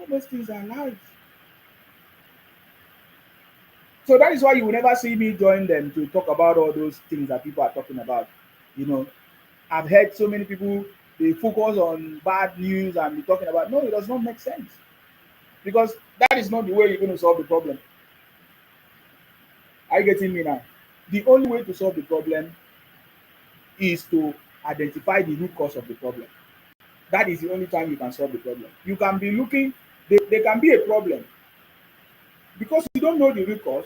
those things are lies." So that is why you will never see me join them to talk about all those things that people are talking about. I've heard so many people they focus on bad news and be talking about. No, it does not make sense because that is not the way you're going to solve the problem. Are you getting me now? The only way to solve the problem is to identify the root cause of the problem. That is the only time you can solve the problem. You can be looking, there can be a problem because you don't know the root cause.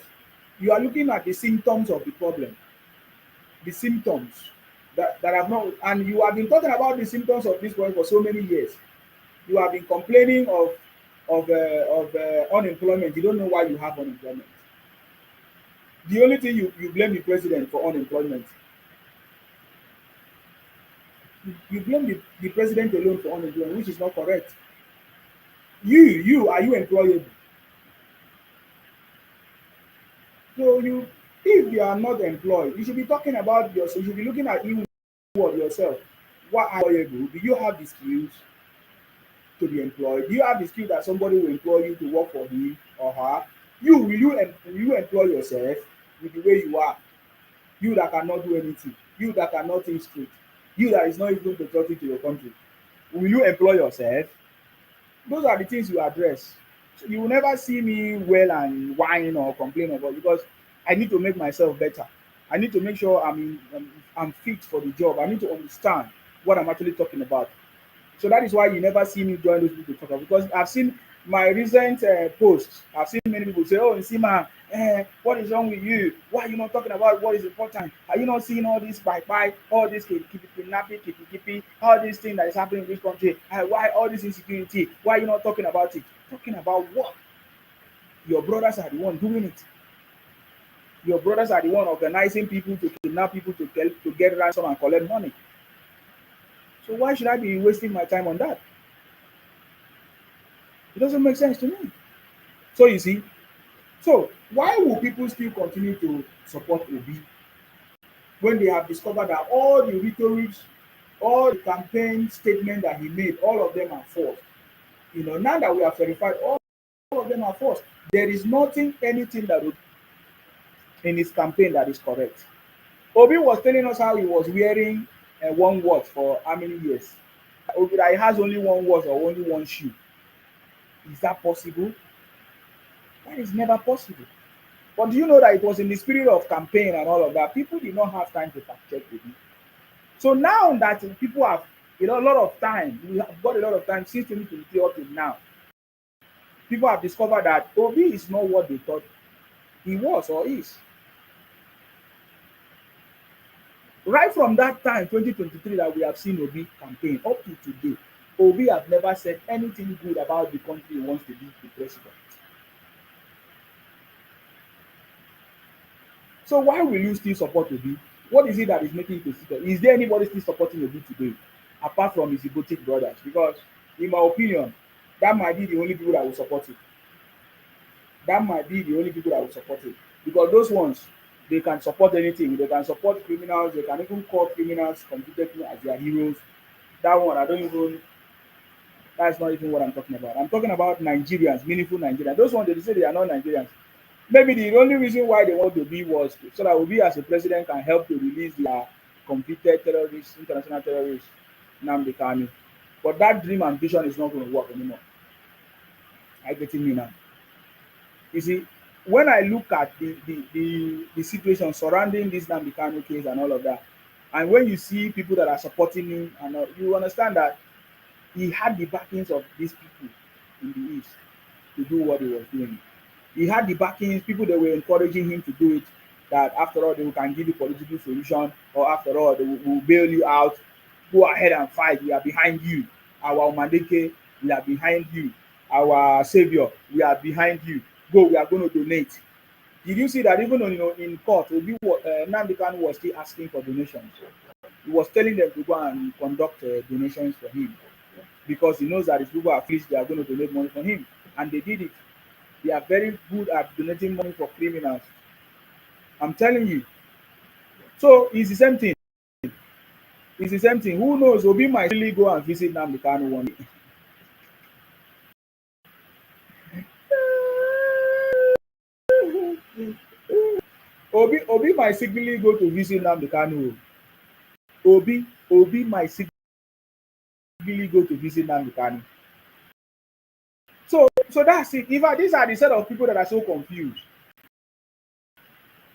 You are looking at the symptoms of the problem, the symptoms that have not, and you have been talking about the symptoms of this problem for so many years. You have been complaining of unemployment. You don't know why you have unemployment. The only thing you blame the president for unemployment. You blame the president alone for unemployment, which is not correct. You are you employable? So if you are not employed, you should be talking about yourself. You should be looking at you yourself. What are you employable? Do you have the skills to be employed? Do you have the skill that somebody will employ you to work for him or her? Will you employ yourself with the way you are? You that cannot do anything, you that cannot think straight, you that is not even patriotic to your country. Will you employ yourself? Those are the things you address. So you will never see me well and whine or complain about because I need to make myself better. I need to make sure I'm fit for the job. I need to understand what I'm actually talking about. So that is why you never see me join those people to talk about because I've seen my recent posts. I've seen many people say, "Oh, Nsima, what is wrong with you? Why are you not talking about what is important? Are you not seeing all this bye, all this kidnapping, all these things that is happening in this country? Why all this insecurity? Why are you not talking about it? Talking about what? Your brothers are the one doing it. Your brothers are the one organizing people to kidnap people to get ransom and collect money. So why should I be wasting my time on that? It doesn't make sense to me. So you see, so why will people still continue to support Obi when they have discovered that all the rhetoric, all the campaign statement that he made, all of them are false? Now that we have verified all of them are false. There is anything that would in his campaign that is correct. Obi was telling us how he was wearing one watch for how many years? Obi that he has only one watch or only one shoe. Is that possible? That is never possible. But do you know that it was in the spirit of campaign and all of that? People did not have time to fact check with it. So now that people have a lot of time, we have got a lot of time since 2023 up to now. People have discovered that Obi is not what they thought he was or is. Right from that time, 2023, that we have seen Obi campaign up to today, Obi have never said anything good about the country he wants to be the president. So why will you still support Obi? What is it that is making you to sit? Is there anybody still supporting Obi today, apart from his Igbotic brothers? Because, in my opinion, that might be the only people that will support it. That might be the only people that will support it. Because those ones, they can support anything. They can support criminals. They can even call criminals convicted as their heroes. That one, that's not even what I'm talking about. I'm talking about Nigerians, meaningful Nigerians. Those ones, they say they are not Nigerians. Maybe the only reason why they want to be was so that Obi as a president can help to release their convicted terrorists, international terrorists, Nnamdi Kanu. But that dream and vision is not going to work anymore. I getting me now. You see, when I look at the situation surrounding this Nnamdi Kanu case and all of that, and when you see people that are supporting him, and you understand that he had the backings of these people in the East to do what he was doing. He had the backings, people that were encouraging him to do it, that after all, they can give you political solution, or after all, they will bail you out. Go ahead and fight. We are behind you. Our Mandeke, we are behind you. Our Savior, we are behind you. Go, we are going to donate. Did you see that even in court, Nnamdi Kanu was still asking for donations? He was telling them to go and conduct donations for him because he knows that if people are pleased, they are going to donate money for him. And they did it. They are very good at donating money for criminals. I'm telling you. So it's the same thing. It's the same thing. Who knows? Obi might really go and visit Nnamdi Kanu one day. Obi might secretly go to visit Nnamdi Kanu. Obi might secretly really go to visit Namikani. So that's it. In fact, these are the set of people that are so confused.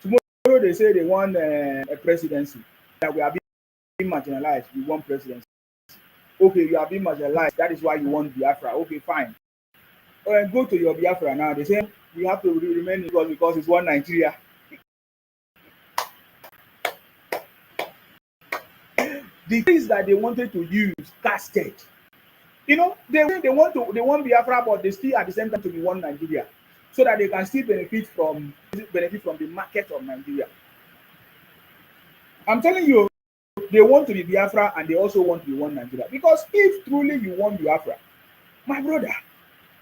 Tomorrow they say they want a presidency, that we are being marginalized. We want presidency. Okay, you are being marginalized. That is why you want Biafra. Okay, fine. Go to your Biafra now. They say we have to remain because it's one Nigeria. The things that they wanted to use casted. You know, they want Biafra, but they still at the same time to be one Nigeria, so that they can still benefit from the market of Nigeria. I'm telling you, they want to be Biafra and they also want to be one Nigeria. Because if truly you want Biafra, my brother,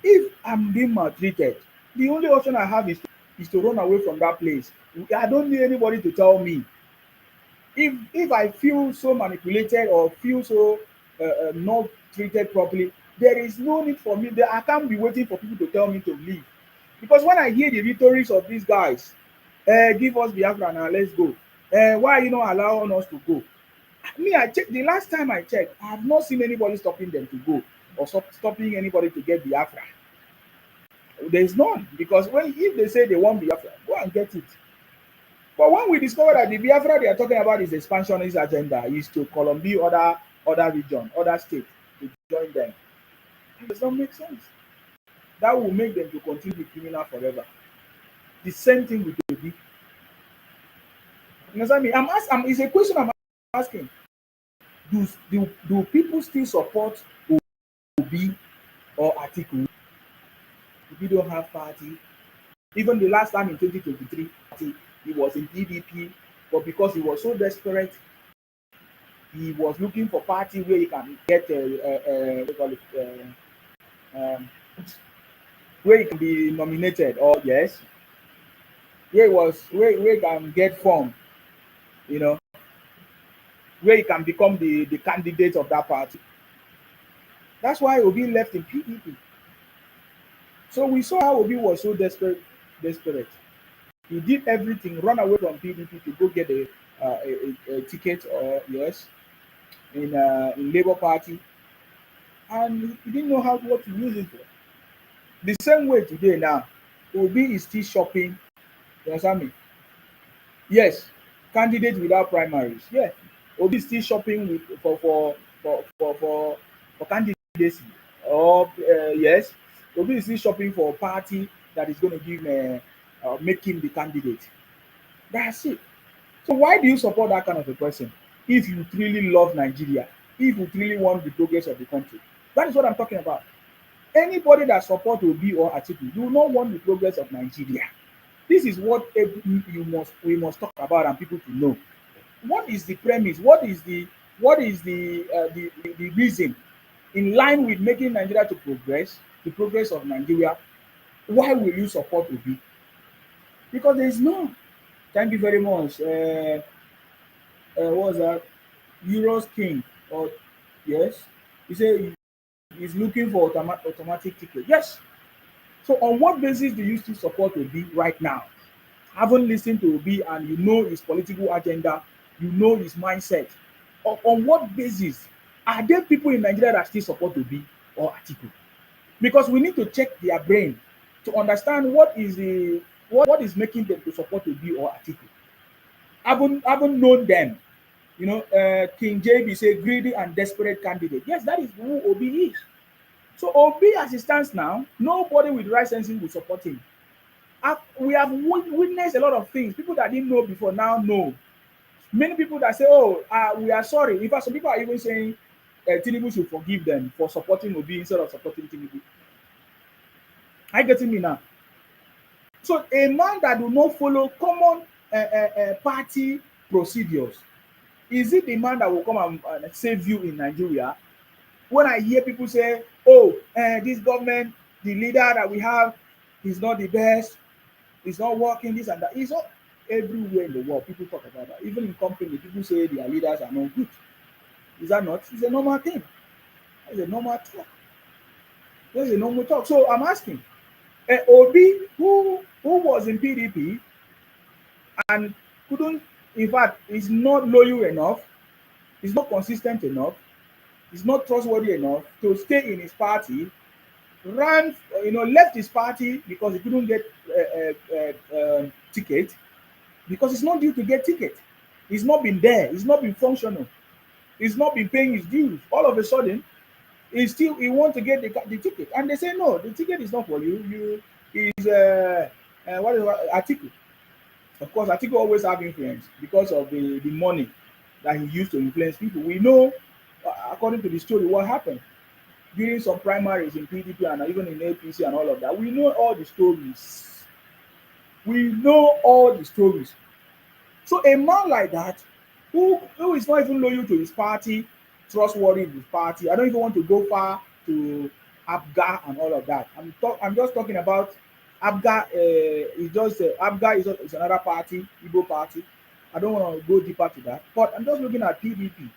if I'm being maltreated, the only option I have is to run away from that place. I don't need anybody to tell me. If I feel so manipulated or feel so not treated properly, there is no need for me. I can't be waiting for people to tell me to leave. Because when I hear the rhetorics of these guys, give us Biafra now, let's go. Why are you not allowing us to go? Me, I checked the last time I checked, I have not seen anybody stopping them to go or stopping anybody to get Biafra. There is none, because if they say they want Biafra, go and get it. But when we discover that the Biafra they are talking about is the expansionist agenda, is to Colombia, other region, other states to join them, it does not make sense. That will make them to continue to be criminal forever. The same thing with Obi. You understand me? It's a question I'm asking. Do people still support Obi or Atiku? Obi don't have party. Even the last time in 2023, he was in PDP, but because he was so desperate, he was looking for party where he can get where he can be nominated, or yes, where he can get form, you know, where he can become the candidate of that party. That's why Obi left in PDP. So we saw how Obi was so desperate. He did everything, run away from PDP to go get a ticket, or yes, in Labour Party, and he didn't know what to use it for. The same way today now, Obi is still shopping. You understand me? Yes, candidate without primaries. Yeah, Obi is still shopping for candidacy. Or yes, Obi is still shopping for a party that is going to make him the candidate. That's it. So why do you support that kind of a person? If you truly love Nigeria, if you truly want the progress of the country, that is what I'm talking about. Anybody that supports Obi or Atiku do not want the progress of Nigeria. This is what we must talk about and people to know. What is the premise? What is the reason in line with making Nigeria to progress, the progress of Nigeria? Why will you support Obi? Because there is none. Thank you very much. What was that? Euros King. Or yes, he said he's looking for automatic ticket. Yes. So on what basis do you still support Obi right now? Haven't listened to Obi and you know his political agenda, you know his mindset. On what basis are there people in Nigeria that still support Obi or Atiku? Because we need to check their brain to understand what is making them to support Obi or Atiku. Haven't known them. You know, King JB say greedy and desperate candidate. Yes, that is who Obi is. So Obi, as it stands now, nobody with right senses will support him. We have witnessed a lot of things. People that didn't know before now know. Many people that say, "Oh, we are sorry." In fact, some people are even saying Tinubu should forgive them for supporting Obi instead of supporting Tinubu. Are you getting me now? So a man that do not follow common party procedures, is it the man that will come and save you in Nigeria? When I hear people say, "Oh, this government, the leader that we have, is not the best, it's not working, this and that," it's not everywhere in the world. People talk about that. Even in company, people say their leaders are not good. Is that not? It's a normal thing. It's a normal talk. It's a normal talk. So I'm asking, Obi, who was in PDP and couldn't, in fact, is not loyal enough, is not consistent enough, is not trustworthy enough to stay in his party, ran, left his party because he couldn't get ticket, because it's not due to get ticket. He's not been there. He's not been functional. He's not been paying his dues. All of a sudden, he want to get the ticket, and they say no, the ticket is not for you. Is what is Atiku. Of course, Atiku always have influence because of the money that he used to influence people. We know, according to the story, what happened during some primaries in PDP and even in APC and all of that. We know all the stories. We know all the stories. So a man like that, who is not even loyal to his party, trustworthy in his party. I don't even want to go far to Abga and all of that. I'm just talking about Abga. Abga is another party, Igbo party. I don't want to go deeper to that. But I'm just looking at PDP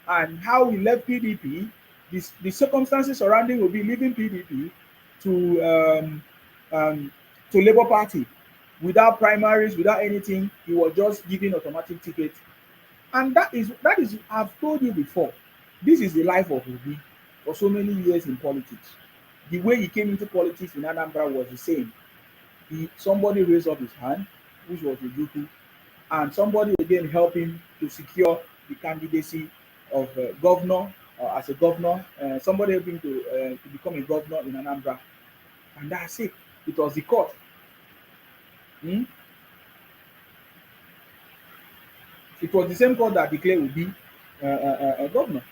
and how he left PDP. The circumstances surrounding will be leaving PDP to Labour Party without primaries, without anything. He was just giving automatic ticket, and that is I've told you before. This is the life of Obi for so many years in politics. The way he came into politics in Anambra was the same. Somebody raised up his hand, which was Ojukwu, and somebody again helped him to secure the candidacy of governor, as a governor. Somebody helped him to become a governor in Anambra, and that's it. It was the court. Hmm? It was the same court that declared Obi a governor.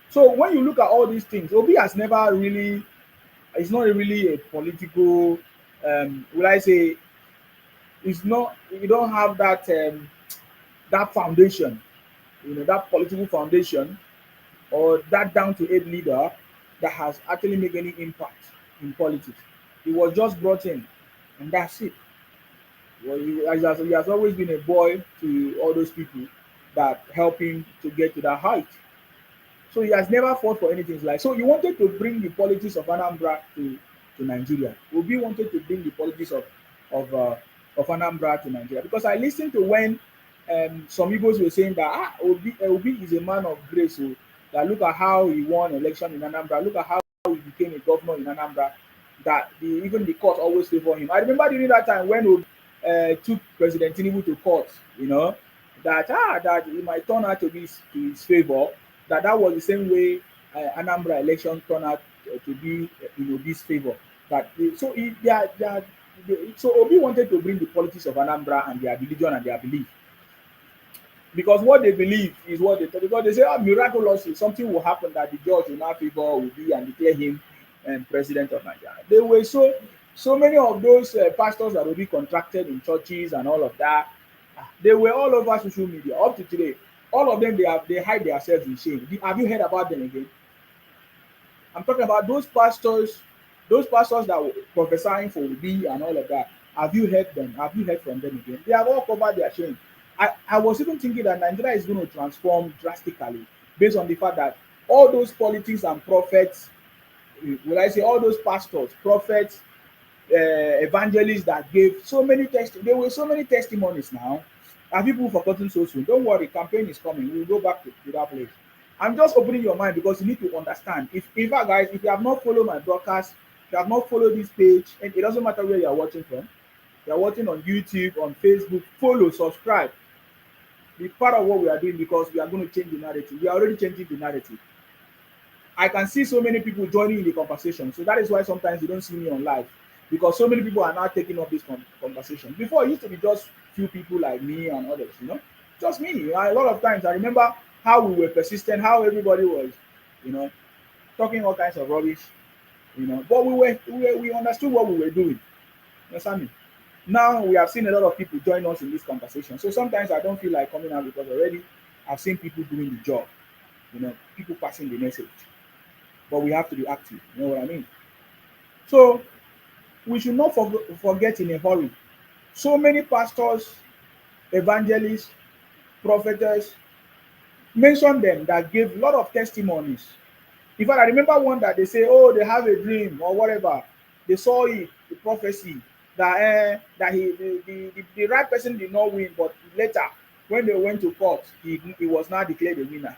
So when you look at all these things, Obi has never really, it's not really a political, will I say, it's not, you don't have that foundation, that political foundation or that down to earth leader that has actually made any impact in politics. He was just brought in, and that's it. Well, he has always been a boy to all those people that help him to get to that height. So he has never fought for anything like. So he wanted to bring the politics of Anambra to Nigeria. Obi wanted to bring the politics of uh, of Anambra to Nigeria, because I listened to when some Igbos were saying that Obi is a man of grace. So that look at how he won election in Anambra. Look at how he became a governor in Anambra. That even the court always favor him. I remember during that time when Obi took President Tinubu to court, that he might turn out to his favor. That was the same way Anambra election turned out to be in Obi's favor. So Obi wanted to bring the politics of Anambra and their religion and their belief, because what they believe is what they, because they say, miraculously something will happen that the judge will now favor Obi and declare him president of Nigeria. There were so many of those pastors that Obi contracted in churches and all of that. They were all over social media up to today. All of them, they hide themselves in shame. Have you heard about them again? I'm talking about those pastors that were prophesying for Obi and all of that. Have you heard them? Have you heard from them again? They have all covered their shame. I was even thinking that Nigeria is going to transform drastically based on the fact that all those politics and prophets, will I say, all those pastors, prophets, evangelists that gave so many there were so many testimonies now. Have people forgotten so soon? Don't worry, campaign is coming. We'll go back to that place. I'm just opening your mind because you need to understand. If in fact, guys, if you have not followed my broadcast, if you have not followed this page, and it doesn't matter where you are watching from, you are watching on YouTube, on Facebook, follow, subscribe. Be part of what we are doing, because we are going to change the narrative. We are already changing the narrative. I can see so many people joining in the conversation. So that is why sometimes you don't see me on live, because so many people are now taking up this conversation. Before, it used to be just few people like me and others, just me. A lot of times I remember how we were persistent, how everybody was, talking all kinds of rubbish, but we understood what we were doing. You understand me? Now we have seen a lot of people join us in this conversation. So sometimes I don't feel like coming out, because already I've seen people doing the job, people passing the message. But we have to be active. You know what I mean? So we should not forget in a hurry. So many pastors, evangelists, prophets, mention them that gave a lot of testimonies. In fact, I remember one that they say, oh, they have a dream or whatever. They saw it, the prophecy, that the right person did not win, but later, when they went to court, he was now declared a winner.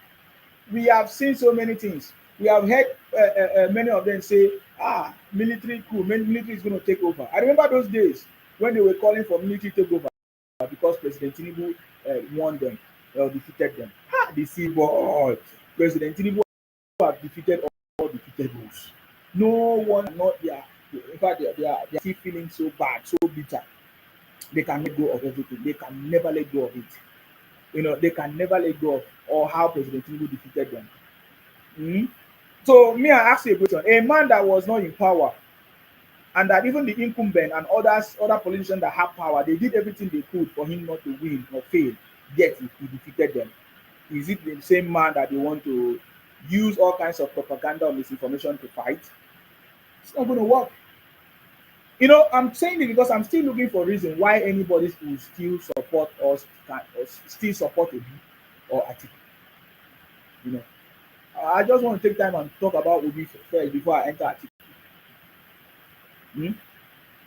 We have seen so many things. We have heard many of them say, military coup, military is going to take over. I remember those days when they were calling for military takeover because President Tinubu won them or defeated them. The see ball. President Tinubu have defeated all defeatables. No one, not their. In fact, they are still feeling so bad, so bitter. They can let go of everything. They can never let go of it. They can never let go of or how President Tinubu defeated them. Mhm. So me, I ask you a question: a man that was not in power, and that even the incumbent and other politicians that have power, they did everything they could for him not to win or fail, yet he defeated them. Is it the same man that they want to use all kinds of propaganda or misinformation to fight? It's not going to work. I'm saying it because I'm still looking for reason why anybody will still support us or still support Obi or Atiku. You know, I just want to take time and talk about Obi first before I enter Atiku. Hmm?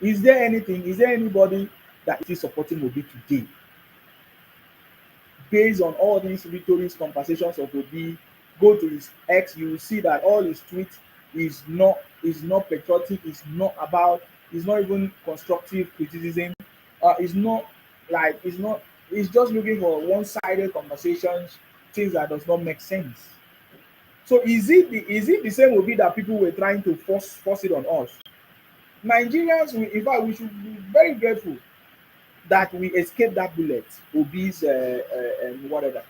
Is there anybody that is supporting Obi today based on all these rhetoric conversations of Obi? Go to his X, you will see that all his tweets is not patriotic, is not even constructive criticism, is not is not it's just looking for one-sided conversations, things that does not make sense. So is it the same Obi that people were trying to force it on us? Nigerians, in fact, we should be very grateful that we escaped that bullet, Obi's whatever.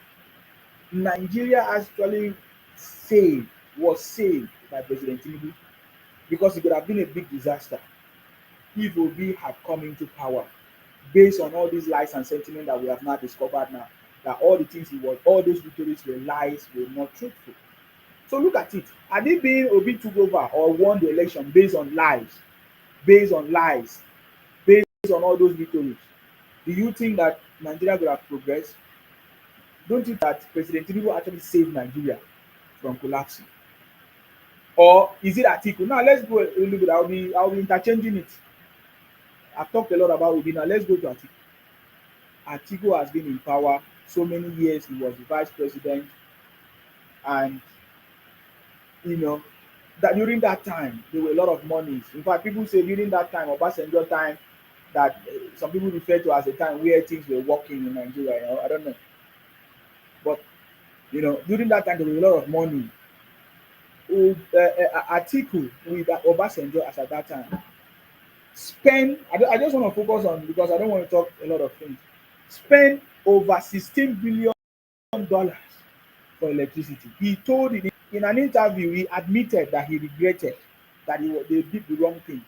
Nigeria actually saved was saved by President Tinubu because it could have been a big disaster if Obi had come into power based on all these lies and sentiment that we have now discovered now, that all the things he was, all those victories were lies, were not truthful. So look at it. Had it been Obi took over or won the election based on lies, based on all those victories, do you think that Nigeria would have progressed? Don't you think that President Tinubu actually saved Nigeria from collapsing? Or is it Atiku? Now let's go a little bit. I'll be interchanging it. I've talked a lot about Obi. Now let's go to Atiku. Atiku has been in power so many years. He was the vice president, and you know that during that time there were a lot of monies. In fact, people say during that time, Obasanjo time, that some people refer to as a time where things were working in Nigeria. I don't know, but during that time there was a lot of money. Atiku with Obasanjo as at that time spend. I just want to focus on because I don't want to talk a lot of things. Spend over $16 billion for electricity. He told it in an interview. He admitted that he regretted that they did the wrong thing.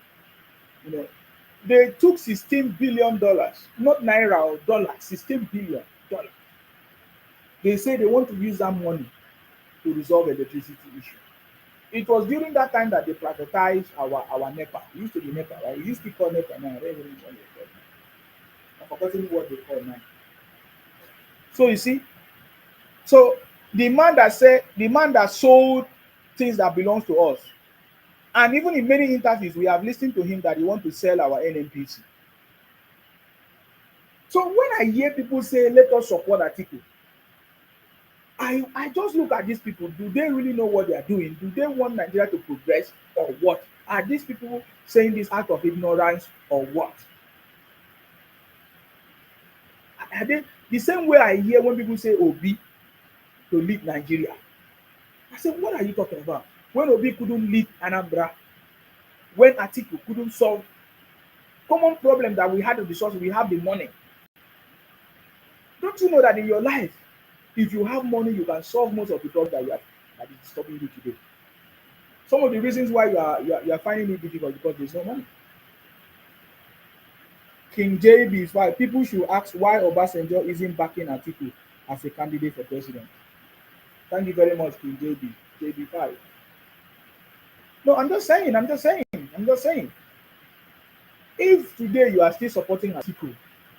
They took $16 billion, not naira or dollars, $16 billion. They say they want to use that money to resolve electricity issue. It was during that time that they privatized our NEPA. It used to be NEPA, right? It used to be called NEPA now. I don't even know what they call now. I've forgotten what they call now. So you see, so the man that sold things that belongs to us, and even in many interviews we have listened to him that he want to sell our NNPC. So when I hear people say let us support Atiku, I just look at these people. Do they really know what they are doing? Do they want Nigeria to progress or what? Are these people saying this out of ignorance or what? Are they the same way I hear when people say Obi to lead Nigeria? I say, what are you talking about? When Obi couldn't lead Anambra, when Atiku couldn't solve common problem that we had the resources, we have the money. Don't you know that in your life, if you have money, you can solve most of the problems that is disturbing you today. Some of the reasons why you are finding it difficult because there's no money. King JB is why people should ask why Obasanjo isn't backing Atiku as a candidate for president. Thank you very much, King JB. JB5. No, I'm just saying. If today you are still supporting Atiku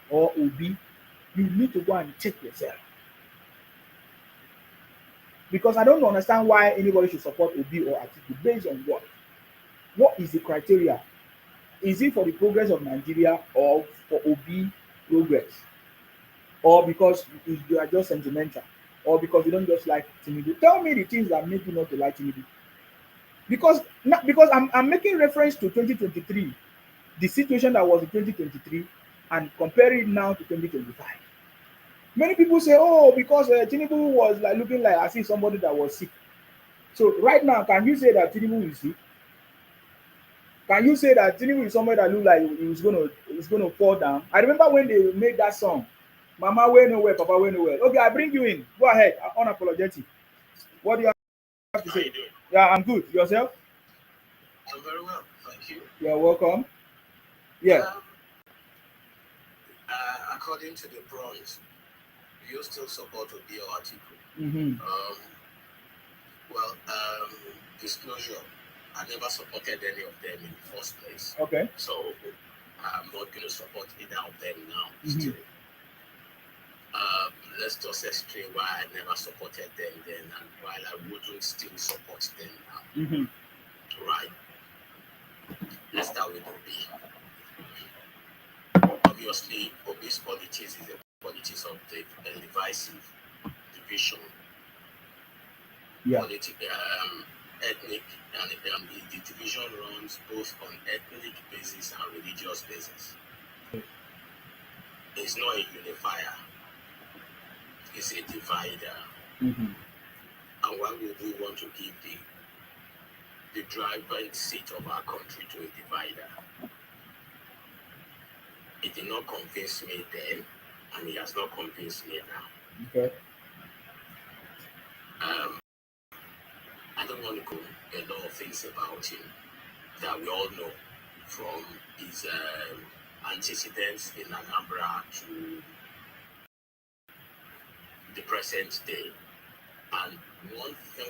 or Obi, you need to go and check yourself. Because I don't understand why anybody should support Obi or Atiku based on what? What is the criteria? Is it for the progress of Nigeria or for Obi progress? Or because you are just sentimental? or because you don't just like Tinubu? Tell me the things that make you not to like Tinubu. Because I'm making reference to 2023, the situation that was in 2023, and comparing it now to 2025. Many people say, oh, because Tinubu was like looking like I see somebody that was sick. So right now, can you say that Tinubu is sick? Can you say that Tinubu is somebody that look like he was gonna fall down? I remember when they made that song, Mama wey nowhere, Papa wey nowhere. Okay, I bring you in. Go ahead, unapologetic. What do you have to
How
say?
you doing?
Yeah, I'm good. Yourself?
I'm very well, thank you.
You're welcome. Yeah.
Um, according to the bronze, you still support Obi or Atiku?
Mm-hmm.
Well, disclosure, I never supported any of them in the first place.
Okay.
So I'm not going to support either of them now.
Mhm.
Still, let's just explain why I never supported them then, and while I wouldn't still support them now.
Mm-hmm.
Right. Let's start with Obi. Obviously, Obi's politics is a politics of the divisive division,
Yeah.
ethnic, and the division runs both on ethnic basis and religious basis. It's not a unifier, it's a divider.
Mm-hmm.
And why would we want to give the driving seat of our country to a divider? It did not convince me then, and it has not convinced me now.
Okay.
I don't want to go a lot of things about him that we all know, from his antecedents in Anambra to the present day. And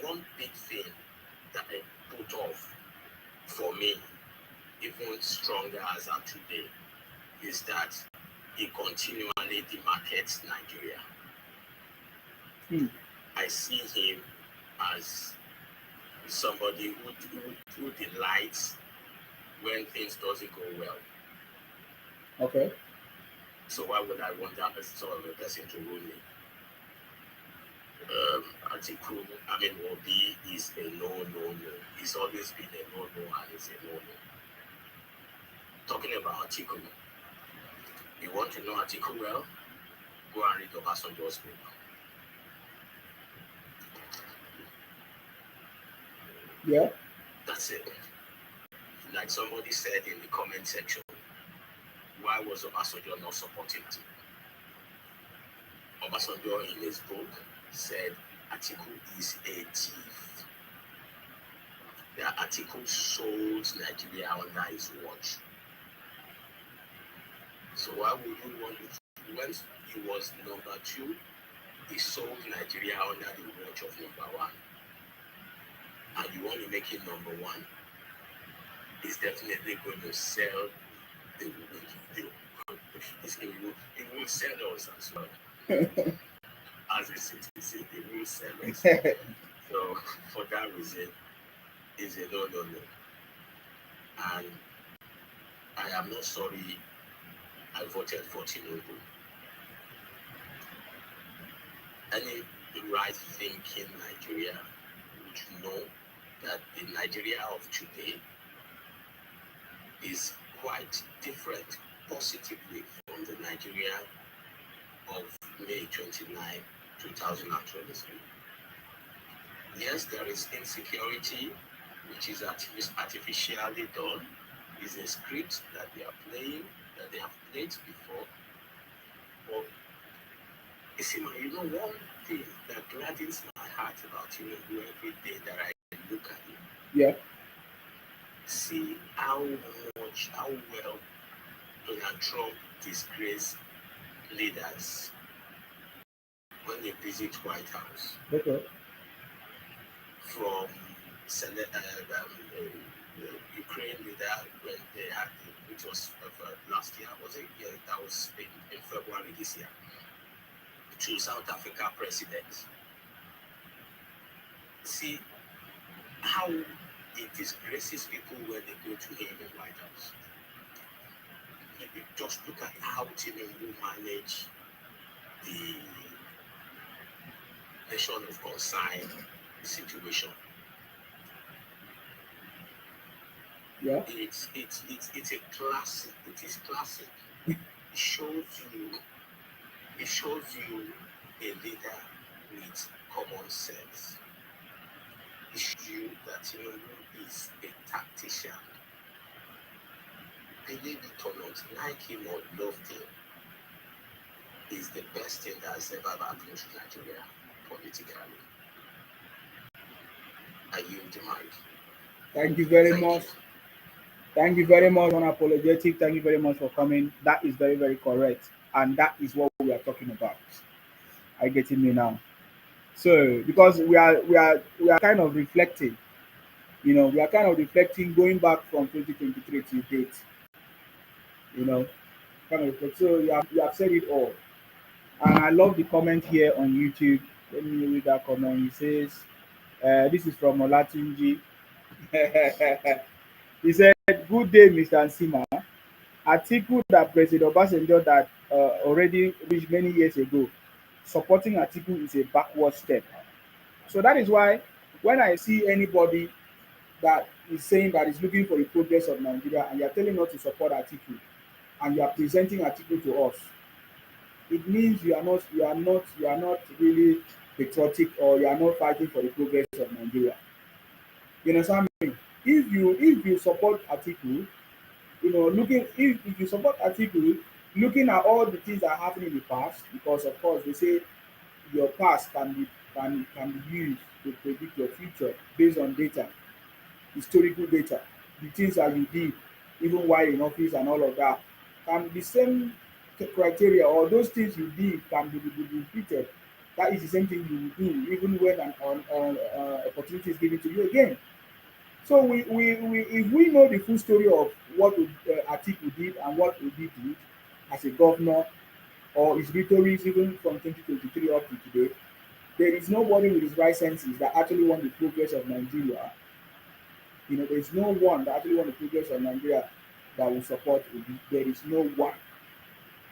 one big thing that I put off for me, even stronger as of today, is that he continually demarcates Nigeria.
Hmm.
I see him as somebody who delights when things doesn't go well.
Okay.
So why would I want that sort of a person to rule me? Atiku, Obi is a no. It's always been a no, and it's a no. Talking about Atiku, you want to know Atiku well? Go and read Obasanjo's book.
Yeah.
That's it. Like somebody said in the comment section, why was Obasanjo not supporting Atiku? Obasanjo in his book said Atiku is a thief. That Atiku sold Nigeria under his watch. So why would you want to, when he was number 2, he sold Nigeria under the watch of number 1. And you want to make it number 1, he's definitely going to sell the he will sell us as well. As a citizen, he will sell us. So for that reason, it's a no. And I am not sorry I voted for Tinubu. Any right-thinking Nigeria would know that the Nigeria of today is quite different positively from the Nigeria of May 29, 2023. Yes, there is insecurity, which is artificially done. It's a script that they are playing, that they have played before. But you know, one thing that gladdens my heart about Tinubu every day that I look at him,
Yeah.
see how well Donald Trump disgraces leaders when they visit White House.
Okay.
From Ukraine leader when they had, which was last year, was it? Yeah, that was in February this year. To South Africa president. See how it disgraces people when they go to him in White House. You just look at how Tinubu manage nation of concern situation.
Yeah.
It's a classic. It is classic. It shows you a leader with common sense. It shows you that Tinubu is a tactician. Believe it or not, like him or loved him, is the best thing that's ever happened to Nigeria politically. I yield the mic.
Thank you very
Thank you.
much. Thank you very much, unapologetic. Thank you very much for coming. That is very, very correct. And that is what we are talking about. Are you getting me now? So because we are kind of reflecting, we are kind of reflecting going back from 2023 to date, you know, kind of reflect. So you have said it all. And I love the comment here on YouTube. Let me read that comment. He says, this is from Olatunji. He said, "Good day, Mr. Nsima. Atiku that President Obasanjo that already reached many years ago. Supporting Atiku is a backward step." So that is why when I see anybody that is saying that is looking for the progress of Nigeria and you are telling us to support Atiku and you are presenting Atiku to us, it means you are not really patriotic or you are not fighting for the progress of Nigeria. You understand me? If you support Atiku, looking if you support Atiku, looking at all the things that happened in the past, because of course they say your past can be used to predict your future based on data, historical data, the things that you did even while in office and all of that. Can the same criteria or those things you did can be repeated. That is the same thing you will do even when an opportunity is given to you again. So if we know the full story of what Atiku did and what Obi did as a governor, or his victories even from 2023 up to today, there is nobody with his right senses that actually want the progress of Nigeria. There is no one that actually want the progress of Nigeria that will support Obi. There is no one.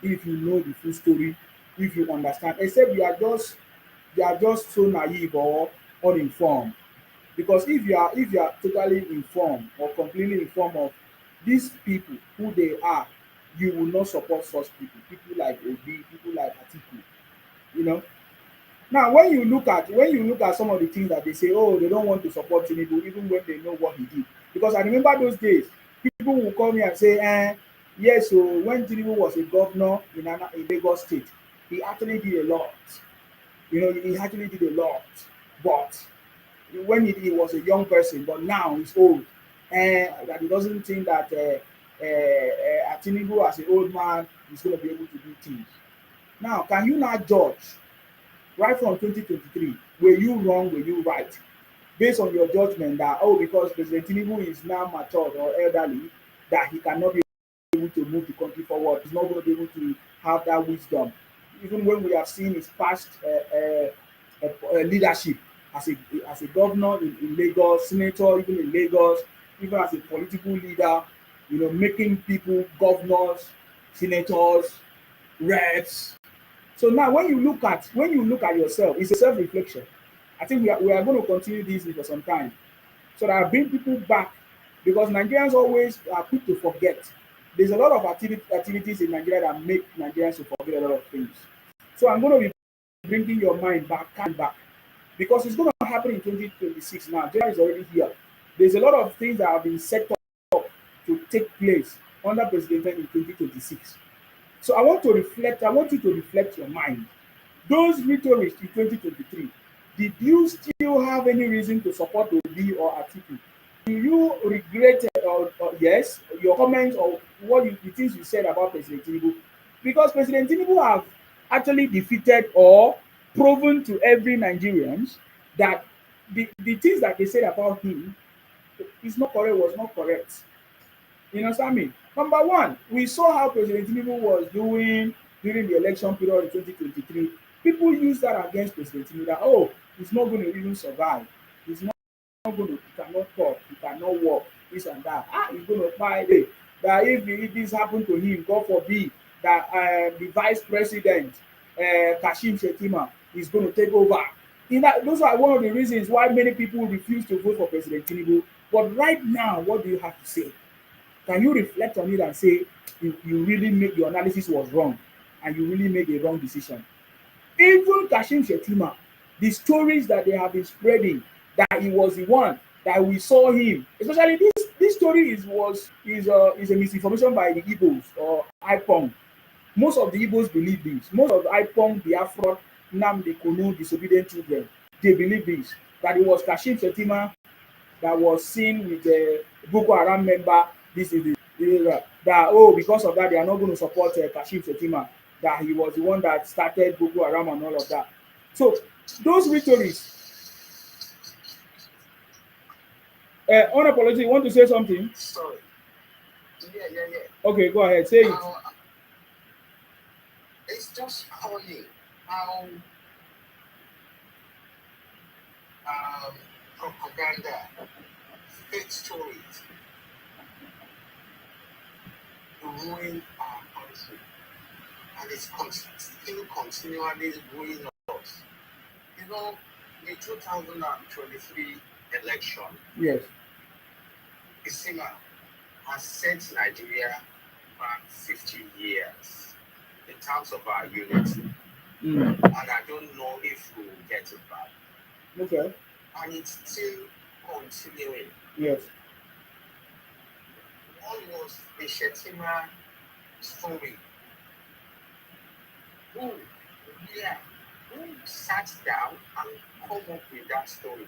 If you know the full story, if you understand, except you are just so naive or uninformed. Because if you are totally informed or completely informed of these people who they are, you will not support such people. People like Obi, people like Atiku. You know. Now when you look at some of the things that they say, oh, they don't want to support Tinubu even when they know what he did. Because I remember those days, people will call me and say, yes, so when Tinubu was a governor in Lagos State, he actually did a lot. He actually did a lot. But when he was a young person, but now he's old, and that he doesn't think that Tinubu as an old man is going to be able to do things. Now, can you not judge right from 2023? Were you wrong? Were you right? Based on your judgment that, oh, because President Tinubu is now matured or elderly, that he cannot be able to move the country forward. He's not going to be able to have that wisdom. Even when we have seen his past leadership as a governor in Lagos, senator even in Lagos, even as a political leader, making people governors, senators, reps. So now when you look at yourself, it's a self-reflection. I think we are going to continue this for some time so that I bring people back, because Nigerians always are quick to forget. There's a lot of activities in Nigeria that make Nigerians to forget a lot of things. So I'm going to be bringing your mind back, because it's going to happen in 2026 now. January is already here. There's a lot of things that have been set up to take place under President in 2026. So I want you to reflect your mind. Those victories in 2023, did you still have any reason to support Obi or Atiku? Do you regret or yes, your comments or the things you said about President Tinubu? Because President Tinubu have actually defeated or proven to every Nigerians that the things that they said about him was not correct. You understand me? Number one, we saw how President Tinubu was doing during the election period in 2023. People use that against President Tinubu that, oh, he's not going to even survive. He's not going to, he cannot talk, he cannot walk, this and that. He's going to fight it. That if this happened to him, God forbid, that the vice president, Kashim Shettima, is going to take over. Those are one of the reasons why many people refuse to vote for President Tinubu. But right now, what do you have to say? Can you reflect on it and say you really make your analysis was wrong and you really made a wrong decision? Even Kashim Shettima, the stories that they have been spreading that he was the one that we saw him, especially this story is a misinformation by the Igbos or IPOM. Most of the Igbos believe this. Most of the IPOM, Biafra, Nnamdi Kanu, disobedient children, they believe this. That it was Kashim Shettima that was seen with the Boko Haram member. This is that oh, because of that they are not going to support Kashim Shettima. That he was the one that started Boko Haram and all of that. So those victories. Unapologetic, you want to say something?
Sorry. Yeah.
Okay, go ahead. Say it.
It's just funny how propaganda, fake stories ruin our country, and it's still continually ruining us. You know, the 2023 election,
Yes,
Isima has set Nigeria back 50 years in terms of our unity. And I don't know if we will get it back.
okay.
And it's still continuing.
Yes.
What was the Shettima story? Who sat down and come up with that story?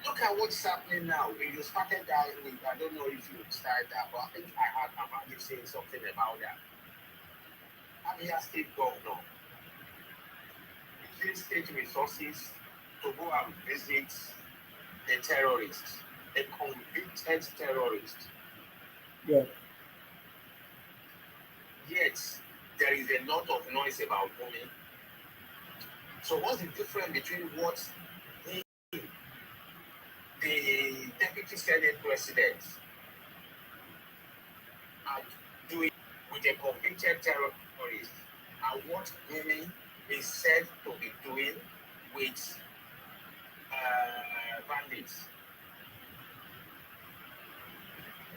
Look at what's happening now. You started that with, I don't know if you started that, but I think I heard Amadi saying something about that. Abia State Governor using state resources to go and visit the terrorists, a convicted terrorist.
Yeah.
Yet, there is a lot of noise about Obi. So what's the difference between what the Deputy Senate President are doing with a convicted terrorist and what Obi is said to be doing with bandits?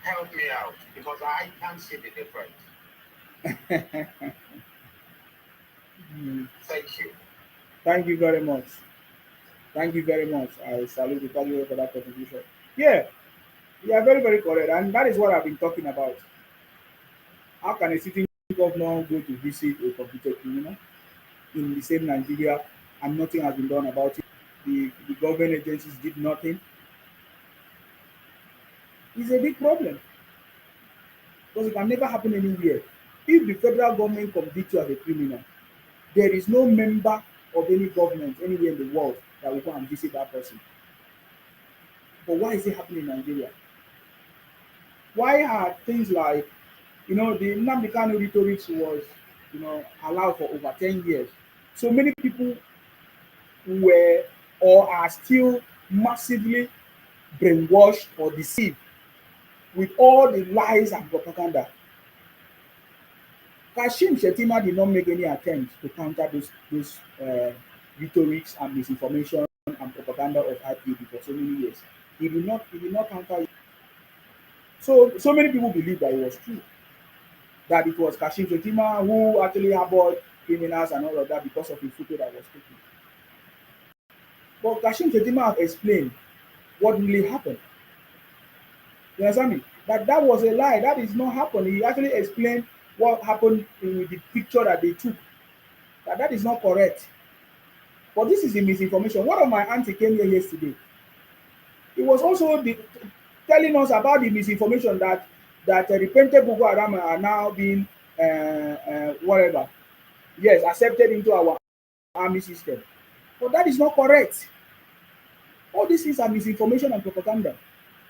Help me out, because I can't see the difference. Thank you.
Thank you very much. Thank you very much. I salute you. Thank you for that contribution. Yeah, you are very, very correct. And that is what I've been talking about. How can a sitting governor go to visit a convicted criminal in the same Nigeria and nothing has been done about it? The government agencies did nothing. It's a big problem because it can never happen anywhere. If the federal government convicts you as a criminal, there is no member of any government anywhere in the world that will go and visit that person. But why is it happening in Nigeria? Why are things like, the Nnamdi Kanu rhetoric was, allowed for over 10 years? So many people were or are still massively brainwashed or deceived with all the lies and propaganda. Kashim Shettima did not make any attempt to counter those rhetorics and misinformation and propaganda of IPOB for so many years. He did not counter it. So many people believe that it was true. That it was Kashim Shettima who actually harbored criminals and all of that because of the photo that was taken. But Kashim Shettima have explained what really happened. You understand me? That was a lie. That is not happening. He actually explained what happened with the picture that they took. That is not correct. But this is the misinformation. One of my auntie came here yesterday. It was also telling us about the misinformation that repented Boko Haram are now being whatever. Yes, accepted into our army system. But that is not correct. All these things are misinformation and propaganda.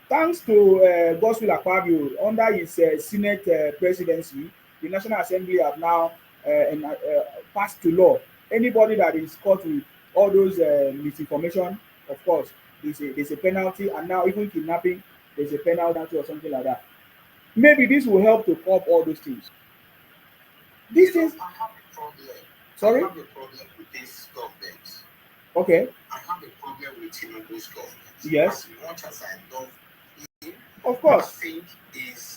Thanks to Godswill Akpabio, under his Senate presidency, the National Assembly have now passed to law. Anybody that is caught with all those misinformation, of course, there's a penalty, and now even kidnapping, there's a penalty or something like that. Maybe this will help to curb all those things. These things.
I have a problem.
Sorry?
I have a problem with this government.
Okay.
I have a problem with Tinubu's government.
Yes.
As much as I love him,
Of course.
I think his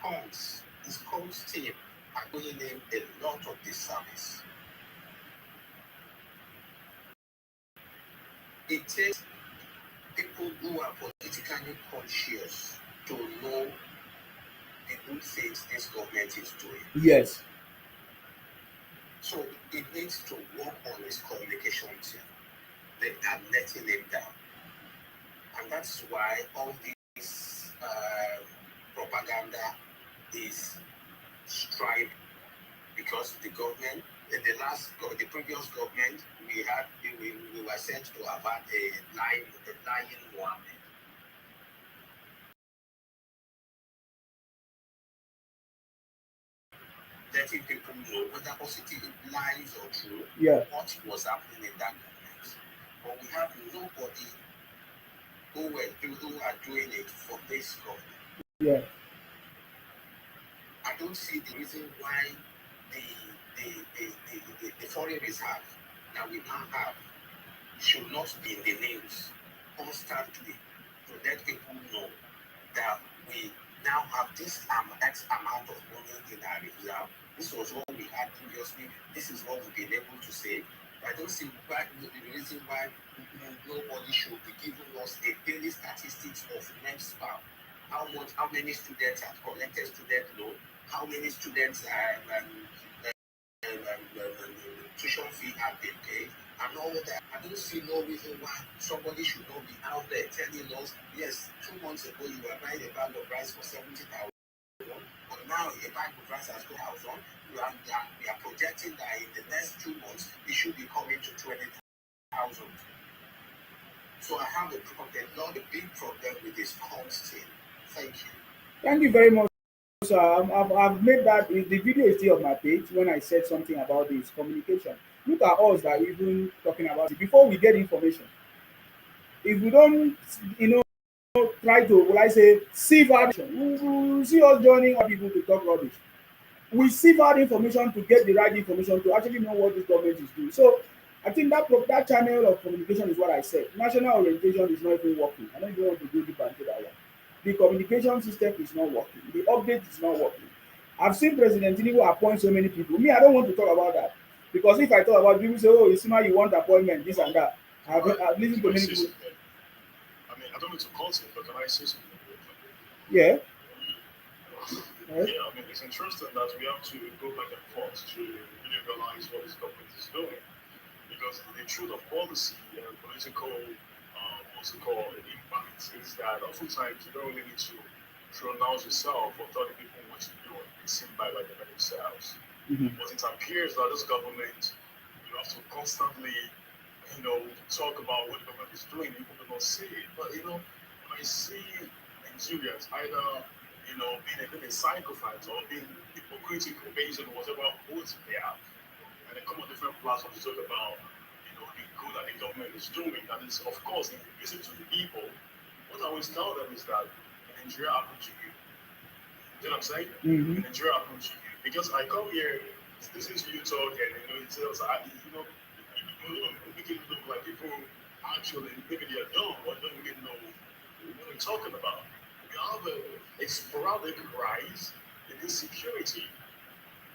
cons team are doing him a lot of disservice. It takes people who are politically conscious to know the good things this government is doing.
Yes.
So it needs to work on his communication team. They are letting him down. And that's why all this propaganda is striving, because the government, the previous government, we were sent to have had a lying Mohammed. Letting people know whether positive lies or true, what was happening in that government. But we have nobody who are doing it for this government.
Yeah.
I don't see the reason why the foreign reserve that we now have should not be in the news constantly to let people know that we now have this X amount of money in our reserve. This was what we had previously. This is what we've been able to save. I don't see the reason why nobody should be giving us a daily statistics of next spam. How many students have collected student loan? How many students tuition fee have been paid? And all that. I don't see no reason why somebody should not be out there telling us, yes, 2 months ago you were buying a bag of rice for 70,000, but now a bag of rice has gone out. We are projecting that in the next 2 months it should be coming to 20,000. So I have a big problem with this constant. Thank you.
Thank you very much. So I've made that the video is still on my page when I said something about this communication. Look at us that we've been talking about it before we get information. If we don't, try to, will I say, sieve out, we see us joining other people to talk rubbish. We sieve out information to get the right information to actually know what this government is doing. So I think that channel of communication is what I said. National orientation is not even working. I don't even want to go deep into that one. The communication system is not working. The update is not working. I've seen President Tinubu appoint so many people. Me, I don't want to talk about that. Because if I talk about people say, oh, Isima, you want appointment, this and that. I've listened to many people.
I mean, I don't need to call it, but can I say something?
Yeah.
Yeah, I mean, it's interesting that we have to go back and forth to really realize what this government is doing. Because the truth of policy and political, what's it called, impact is that oftentimes you don't really need to pronounce yourself or tell the people what to do. It's seen by them themselves.
Mm-hmm.
But it appears that this government, you have to constantly, talk about what the government is doing. People do not see it. But, when I see Nigerians either, being a bit of psychopaths or being hypocritical based on whatever votes they have, and they come on different platforms to talk about, the good that the government is doing. That is, of course, if you listen to the people, what I always tell them is that Nigeria happened to you. You know what I'm saying?
Mm-hmm.
Nigeria happened to you. Because I come here, listen to you talk, and it tells you make it look like people actually maybe they're dumb or don't even know what we're talking about. We have a sporadic rise in insecurity,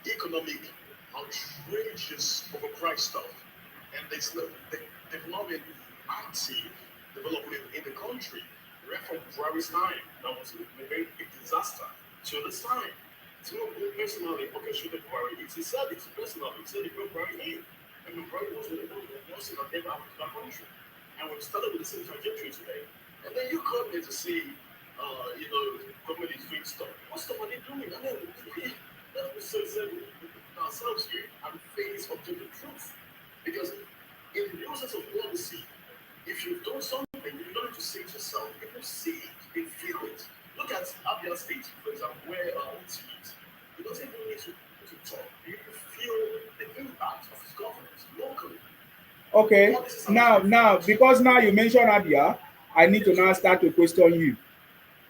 economic, outrageous, overpriced stuff, and they've not been active development in the country. Right from Buhari's time, that was a very big disaster. To this time, Tinubu personally orchestrated Buhari. He said it's personal. He said he brought Buhari in. And Buhari was one of the most in the country. And we've started with the same trajectory today. And then you come here to see, government is doing stuff. What stuff are they doing? I mean, let's say ourselves here and face objective truth. Because in the process of policy, if you've done something, you don't need to say it yourself. People see it, they feel it. Look at Abia State, for example, where Uti is. You don't even need to talk. You feel the impact of his government locally.
Okay. Now, because now you mentioned Abia, I need to now start to question you.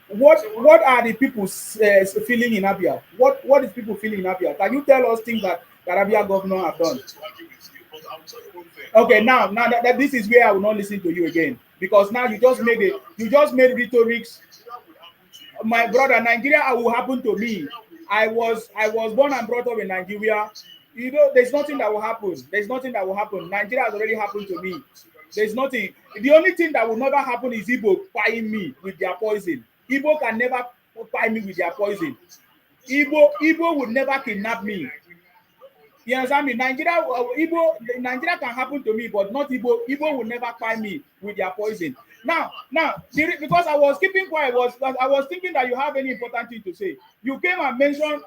What are the people feeling in Abia? What is people feeling in Abia? Can you tell us things that Abia governor have done?
To argue with you, but I'll tell you one thing.
Okay, now that this is where I will not listen to you again, because now you just made it. You just made rhetorics. My brother, Nigeria will happen to me. I was born and brought up in Nigeria. You know, there's nothing that will happen. There's nothing that will happen. Nigeria has already happened to me. There's nothing. The only thing that will never happen is Igbo buying me with their poison. Igbo can never buy me with their poison. Igbo would never kidnap me. You understand me? Nigeria can happen to me, but not Igbo. Igbo will never buy me with their poison. Now, because I was keeping quiet, I was thinking that you have any important thing to say. You came and mentioned.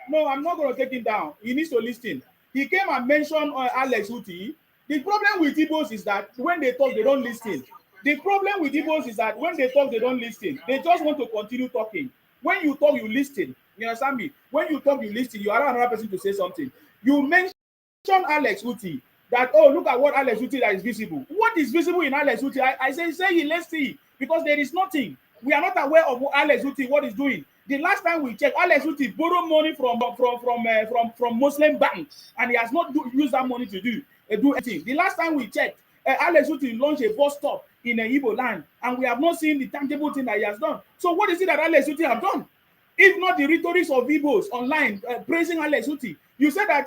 No, I'm not going to take him down. He needs to listen. He came and mentioned Alex Uti. The problem with Igbos is that when they talk, they don't listen. The problem with Igbos is that when they talk, they don't listen. They just want to continue talking. When you talk, you listen. You understand me? When you talk, you listen. You allow another person to say something. You mentioned Alex Uti. That, oh, look at what Alex Uti that is visible. What is visible in Alex Uti? I say it, let's see. Because there is nothing. We are not aware of what Alex Uti, what is doing. The last time we checked, Alex Uti borrowed money from Muslim banks, and he has not used that money to do anything. The last time we checked, Alex Uti launched a bus stop in Igbo land, and we have not seen the tangible thing that he has done. So what is it that Alex Uti have done? If not the rhetorics of Igbos online praising Alex Uti. You said that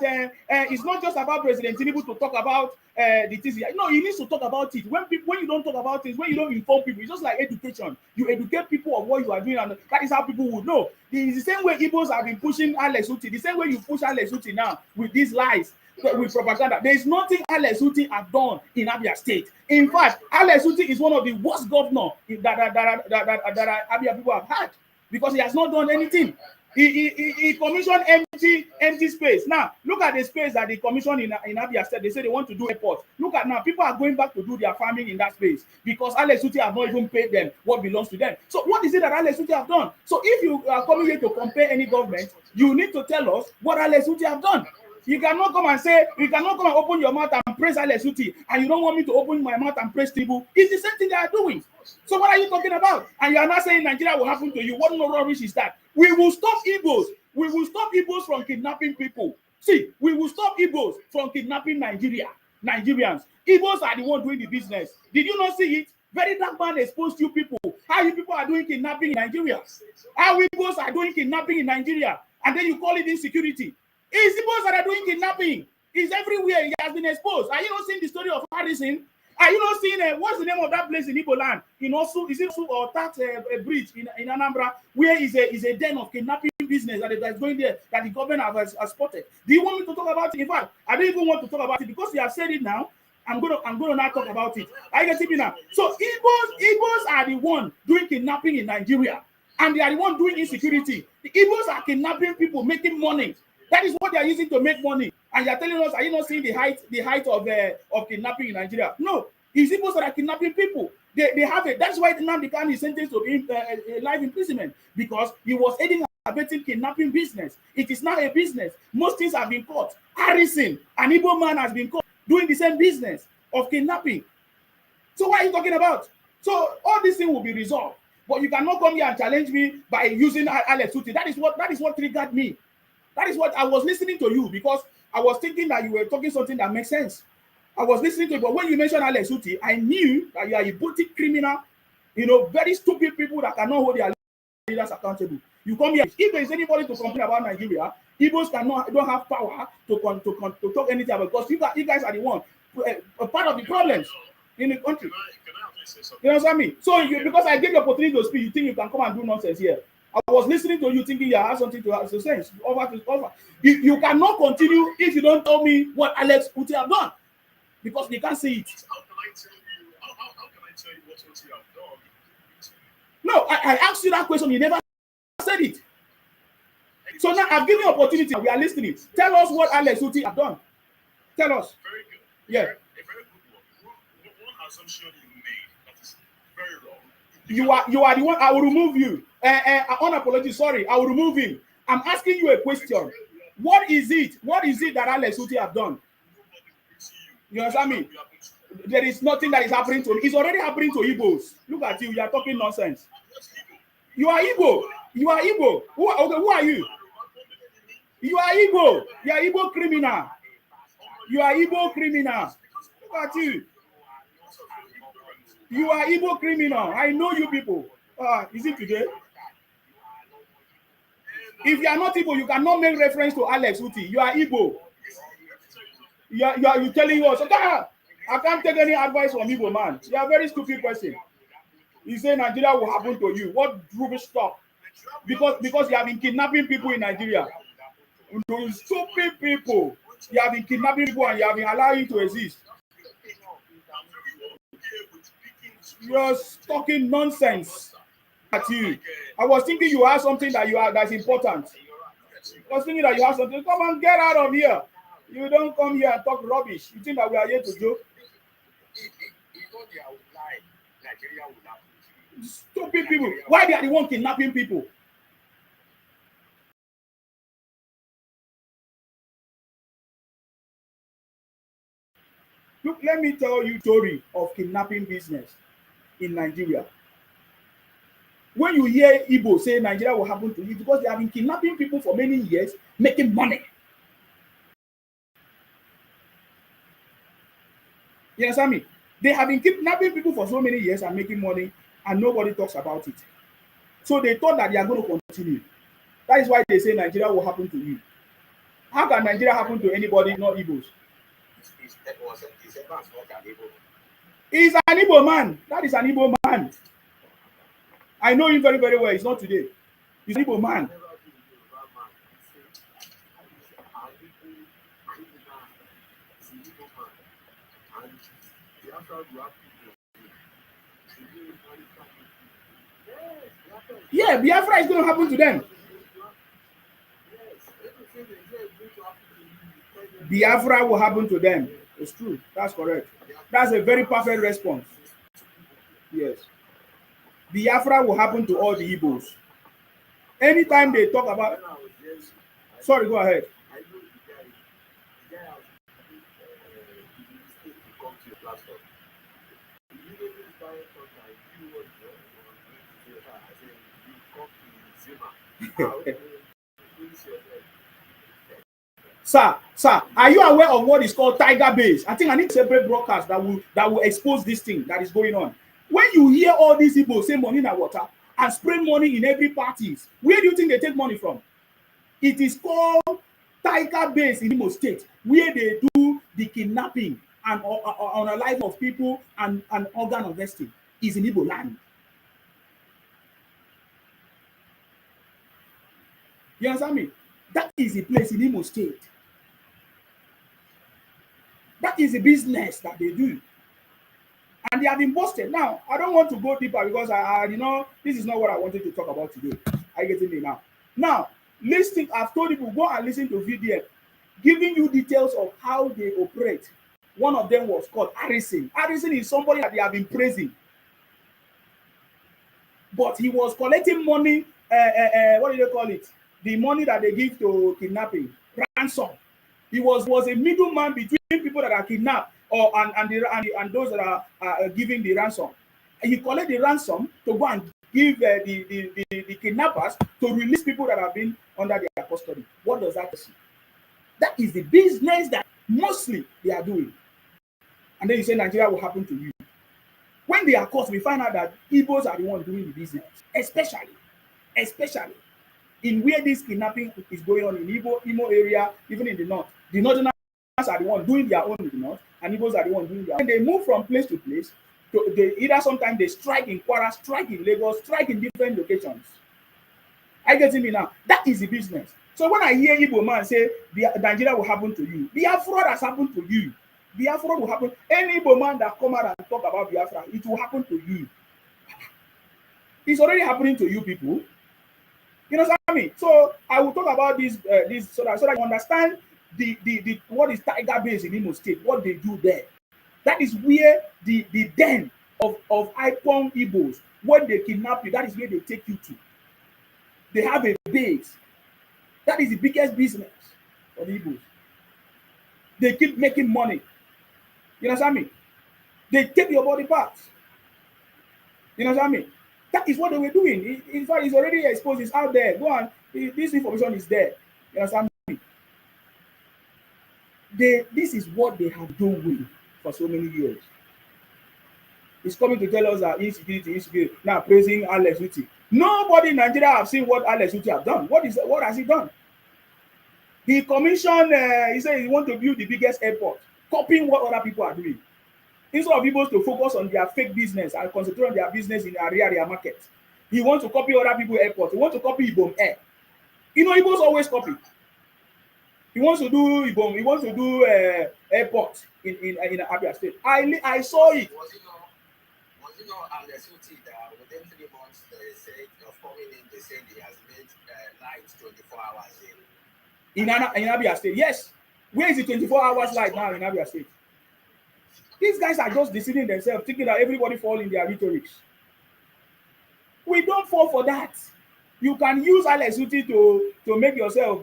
it's not just about President Tinubu to talk about the things. No, he needs to talk about it. When you don't talk about it, when you don't inform people, it's just like education. You educate people of what you are doing, and that is how people would know. It's the same way Igbos have been pushing Alex Uti, the same way you push Alex Uti now with these lies, with propaganda. There is nothing Alex Uti have done in Abia State. In fact, Alex Uti is one of the worst governors that Abia people have had, because he has not done anything. He commissioned empty space. Now, look at the space that they commissioned in Abia State. They say they want to do airport. Look at now, people are going back to do their farming in that space because Alex Uti have not even paid them what belongs to them. So what is it that Alex Uti have done? So if you are coming here to compare any government, you need to tell us what Alex Uti have done. You cannot come and say, you cannot come and open your mouth and praise Alex Uti, and you don't want me to open my mouth and praise Tinubu. It's the same thing they are doing. So what are you talking about? And you are not saying Nigeria will happen to you. What no rubbish is that? We will stop Igbos. We will stop Igbos from kidnapping people. See, we will stop Igbos from kidnapping Nigerians. Igbos are the one doing the business. Did you not see it? Very dark man exposed you people. How you people are doing kidnapping in Nigeria? How Igbos are doing kidnapping in Nigeria? And then you call it insecurity. It's Igbos that are doing kidnapping. It's everywhere. It has been exposed. Are you not seeing the story of Harrison? Are you not seeing what's the name of that place in Igbo land? In Osu, is it Osu or Tax Bridge in Anambra, where is a den of kidnapping business that is going there that the government has spotted? Do you want me to talk about it? In fact, I don't even want to talk about it because you have said it now. I'm gonna now talk about it. I get it now. So Igbos are the one doing kidnapping in Nigeria, and they are the one doing insecurity. The Igbos are kidnapping people, making money. That is what they are using to make money. And you are telling us, are you not seeing the height of kidnapping in Nigeria? No, it's Igbos that are kidnapping people. They have it. That's why Nnamdi Kanu is sentenced to life imprisonment, because he was aiding and abetting kidnapping business. It is not a business. Most things have been caught. Harrison, an Igbo man, has been caught doing the same business of kidnapping. So what are you talking about? So all these things will be resolved. But you cannot come here and challenge me by using Alex Uti. That is what triggered me. That is what I was listening to you, because I was thinking that you were talking something that makes sense. I was listening to it, but when you mentioned Alex Uti, I knew that you are a boutique criminal, very stupid people that cannot hold their leaders accountable. You come here. If there is anybody to complain about Nigeria, Igbos don't have power to talk anything about, because you guys are the one, a part of the problems in the country. You understand me? So because I gave you opportunity to speak, you think you can come and do nonsense here? I was listening to you thinking you have something to say. Over. You cannot continue if you don't tell me what Alex Uti have done, because they can't see it.
How can I tell you? How can I tell you what Uti have done?
No, I asked you that question. You never said it. So now I've given you opportunity. We are listening. Tell us what Alex Uti have done. Tell us.
Very good.
Yeah.
A very good one. One assumption you made that is very wrong.
You are the one. I will remove you. On apology, sorry. I will remove him. I'm asking you a question. What is it that Alex Uti have done? You understand me? There is nothing that is happening to him. It's already happening to Igbos. Look at you. You are talking nonsense. You are Igbo. You are Igbo. Who are you? You are Igbo. You are Igbo criminal. You are Igbo criminal. Look at you. You are Igbo criminal. I know you people. Is it today? If you are not Igbo, you cannot make reference to Alex Uti. You are Igbo. You telling us, I can't take any advice from Igbo man. You are a very stupid person. You say Nigeria will happen to you. What rubbish stuff? Because you have been kidnapping people in Nigeria. Those stupid people. You have been kidnapping people and you have been allowing it to exist. You're talking nonsense at you. I was thinking you have something that's important. I was thinking that you have something. Come on, get out of here. You don't come here and talk rubbish. You think that we are here to joke? Stupid people. Why they are the one kidnapping people? Look, let me tell you a story of kidnapping business in Nigeria. When you hear Igbo say Nigeria will happen to you, because they have been kidnapping people for many years, making money. You understand me? They have been kidnapping people for so many years and making money, and nobody talks about it. So they thought that they are going to continue. That is why they say Nigeria will happen to you. How can Nigeria happen to anybody, not Igbos? He's an Igbo man. That is an Igbo man. I know him very, very well. It's not today. He's an Igbo man. Yeah, Biafra is going to happen to them. Biafra will happen to them. It's true. That's correct. That's a very perfect response. Yes. Biafra will happen to all the Igbos. Anytime they talk about... Sorry, go ahead. Sir, are you aware of what is called Tiger Base? I think I need a separate broadcast that will expose this thing that is going on. When you hear all these people say money in water and spray money in every parties, where do you think they take money from? It is called Tiger Base in Imo State, where they do the kidnapping and on a life of people and organ harvesting. Is in Igbo land. You understand me? That is a place in Imo State. That is a business that they do. And they have been busted. Now, I don't want to go deeper because this is not what I wanted to talk about today. I get it now. Now, listen, I've told you to go and listen to VDF, giving you details of how they operate. One of them was called Harrison. Harrison is somebody that they have been praising. But he was collecting money, what do they call it? The money that they give to kidnapping, ransom. He was a middleman between people that are kidnapped and those that are giving the ransom. And he collect the ransom to go and give the kidnappers to release people that have been under their custody. What does that mean? That is the business that mostly they are doing. And then you say Nigeria will happen to you. When they are caught, we find out that Igbos are the ones doing the business, especially in where this kidnapping is going on in Imo area, even in the north. The northerners are the ones doing their own in the north, and Igbos are the ones doing their own. When they move from place to place, sometimes they strike in Kwara, strike in Lagos, strike in different locations. I get me now. That is the business. So when I hear Igbo man say Nigeria will happen to you, Biafra has happened to you. Biafra will happen. Any Igbo man that come out and talk about Biafra, it will happen to you. It's already happening to you people. You know what I mean? So I will talk about this so that you understand the what is Tiger Base in Imo State, what they do there. That is where the den of Ipon Igbos, when they kidnap you, that is where they take you to. They have a base. That is the biggest business for the Igbos. They keep making money. You know what I mean? They take your body parts. You know what I mean? That is what they were doing. In fact, it's already exposed. It's out there. Go on. This information is there. You understand me? This is what they have done with for so many years. He's coming to tell us that insecurity. Now praising Alex Uti. Nobody in Nigeria have seen what Alex Uti have done. What has he done? He commissioned, he said he want to build the biggest airport, copying what other people are doing. Instead of people to focus on their fake business and concentrate on their business in area market, he wants to copy other people's airports. He wants to copy Ibom Air. You know, Igbos always copy. He wants to do Ibom. He wants to do airport in Abia State. I saw it.
Was it not Alex Uti that within 3 months they said of coming in, they said he has made lights 24 hours
in Abia State? Yes. Where is the 24 hours light now in Abia State? These guys are just deceiving themselves, thinking that everybody fall in their rhetorics. We don't fall for that. You can use Alex Uti to make yourself,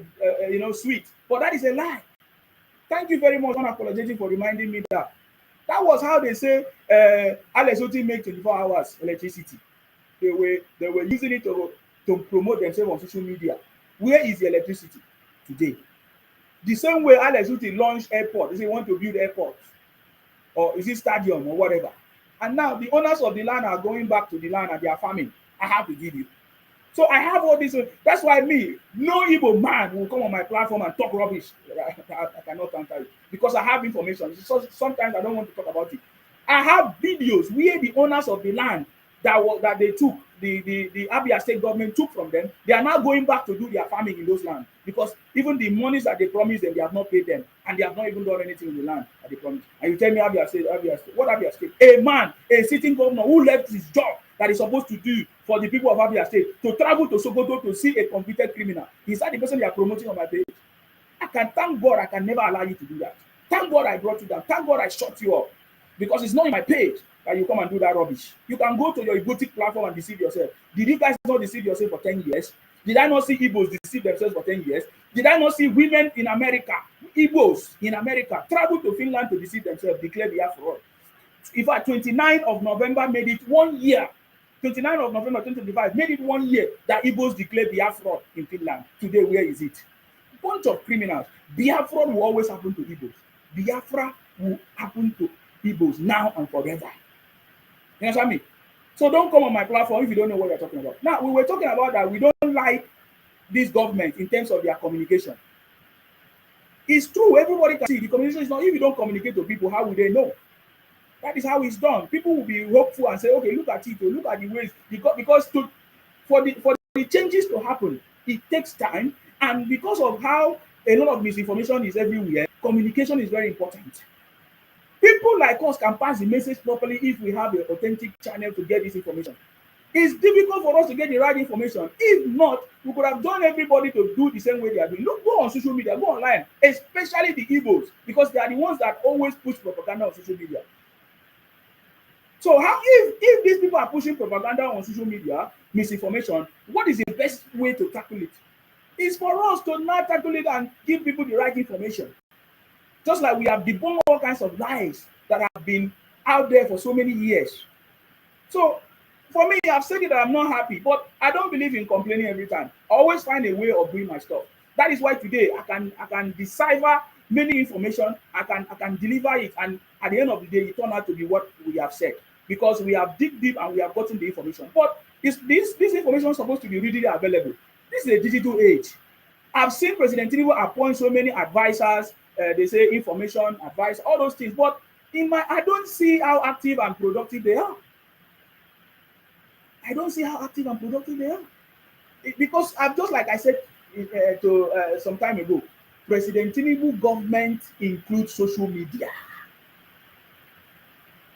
sweet, but that is a lie. Thank you very much, unapologetic, for reminding me that. That was how they say Alex Uti made 24 hours electricity. They were using it to promote themselves on social media. Where is the electricity today? The same way Alex Uti launched airport, they say want to build airports, or is it stadium or whatever. And now the owners of the land are going back to the land and they are farming. I have to give you. So I have all this. That's why no Igbo man will come on my platform and talk rubbish. I cannot counter it because I have information. So sometimes I don't want to talk about it. I have videos where the owners of the land that they took, the Abia State government took from them, they are now going back to do their farming in those lands because even the monies that they promised them, they have not paid them, and they have not even done anything in the land that they promised. And you tell me Abia State, what Abia State? A sitting governor who left his job that is supposed to do for the people of Abia State to travel to Sokoto to see a convicted criminal. Is that the person they are promoting on my page? I can thank God I can never allow you to do that. Thank God I brought you down. Thank God I shut you up. Because it's not in my page that you come and do that rubbish. You can go to your egotic platform and deceive yourself. Did you guys not deceive yourself for 10 years? Did I not see Igbos deceive themselves for 10 years? Did I not see women in America, Igbos in America, travel to Finland to deceive themselves, declare the year fraud? In fact, 29th of November made it 1 year. 29th of November 2025 made it 1 year that Igbos declared Biafra in Finland. Today, where is it? Bunch of criminals. Biafra will always happen to Igbos. Biafra will happen to Igbos now and forever. You understand me? So don't come on my platform if you don't know what you're talking about. Now, we were talking about that we don't like this government in terms of their communication. It's true, everybody can see the communication is not, if you don't communicate to people, how will they know? That is how it's done. People will be hopeful and say, okay, look at it, look at the ways, because for the changes to happen, it takes time, and because of how a lot of misinformation is everywhere, communication is very important. People like us can pass the message properly if we have an authentic channel to get this information. It's difficult for us to get the right information. If not, we could have done everybody to do the same way they are doing. Look, go on social media, go online, especially the Igbos, because they are the ones that always push propaganda on social media. So how if these people are pushing propaganda on social media, misinformation, what is the best way to tackle it? It's for us to not tackle it and give people the right information. Just like we have debunked all kinds of lies that have been out there for so many years. So for me, I've said it that I'm not happy, but I don't believe in complaining every time. I always find a way of doing my stuff. That is why today I can decipher many information, I can deliver it, and at the end of the day, it turned out to be what we have said. Because we have dig deep and we have gotten the information. But this information is supposed to be readily available. This is a digital age. I've seen President Tinubu appoint so many advisors, they say information, advice, all those things. But I don't see how active and productive they are. I don't see how active and productive they are. Because just like I said some time ago, President Tinubu government includes social media.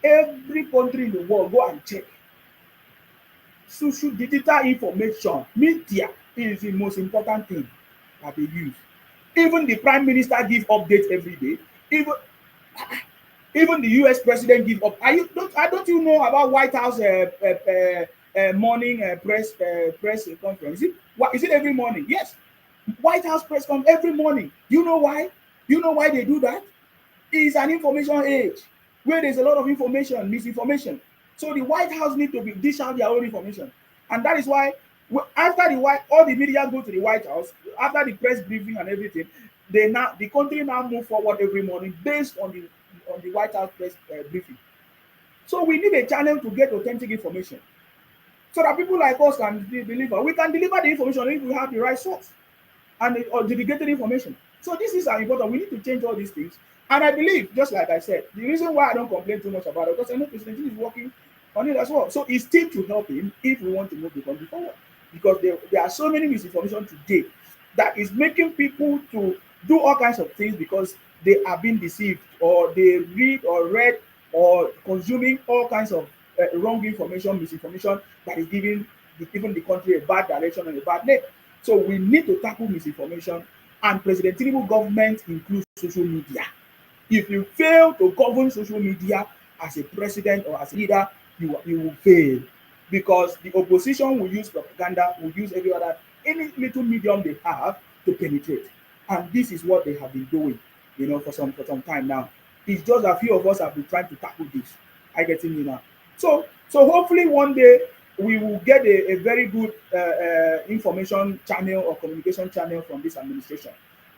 Every country in the world, go and check. Social digital information, media is the most important thing that they use. Even the Prime Minister gives updates every day. Even the US President gives up. Don't you know about White House morning press conference? Is it every morning? Yes. White House press conference every morning. You know why? You know why they do that? It's an information age where there's a lot of information, misinformation. So the White House need to dish out their own information. And that is why after all the media go to the White House, after the press briefing and everything, the country now move forward every morning based on the White House press briefing. So we need a channel to get authentic information so that people like us can deliver. We can deliver the information if we have the right source and the authenticated information. So this is important. We need to change all these things. And I believe, just like I said, the reason why I don't complain too much about it, because I know President Tinubu is working on it as well. So it's still to help him if we want to move the country forward. Because there are so many misinformation today that is making people to do all kinds of things because they are being deceived, or they read or read or consuming all kinds of wrong information, misinformation that is giving even the country a bad direction and a bad name. So we need to tackle misinformation, and President Tinubu government includes social media. If you fail to govern social media as a president or as a leader, you will fail, because the opposition will use propaganda, will use any little medium they have to penetrate, and this is what they have been doing, for some time now. It's just a few of us have been trying to tackle this. I get me now. So hopefully one day we will get a very good information channel or communication channel from this administration,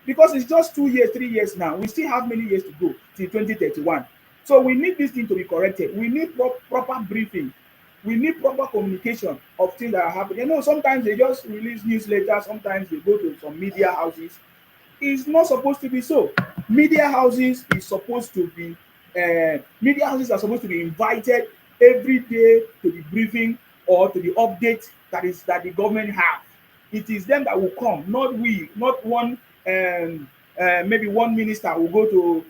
because it's just 2 years, 3 years now. We still have many years to go till 2031. So we need this thing to be corrected. We need proper briefing. We need proper communication of things that are happening. Sometimes they just release newsletters. Sometimes they go to some media houses. It's not supposed to be so. Media houses are supposed to be invited every day to the briefing or to the update that the government have. It is them that will come, not we, not one. Maybe one minister will go to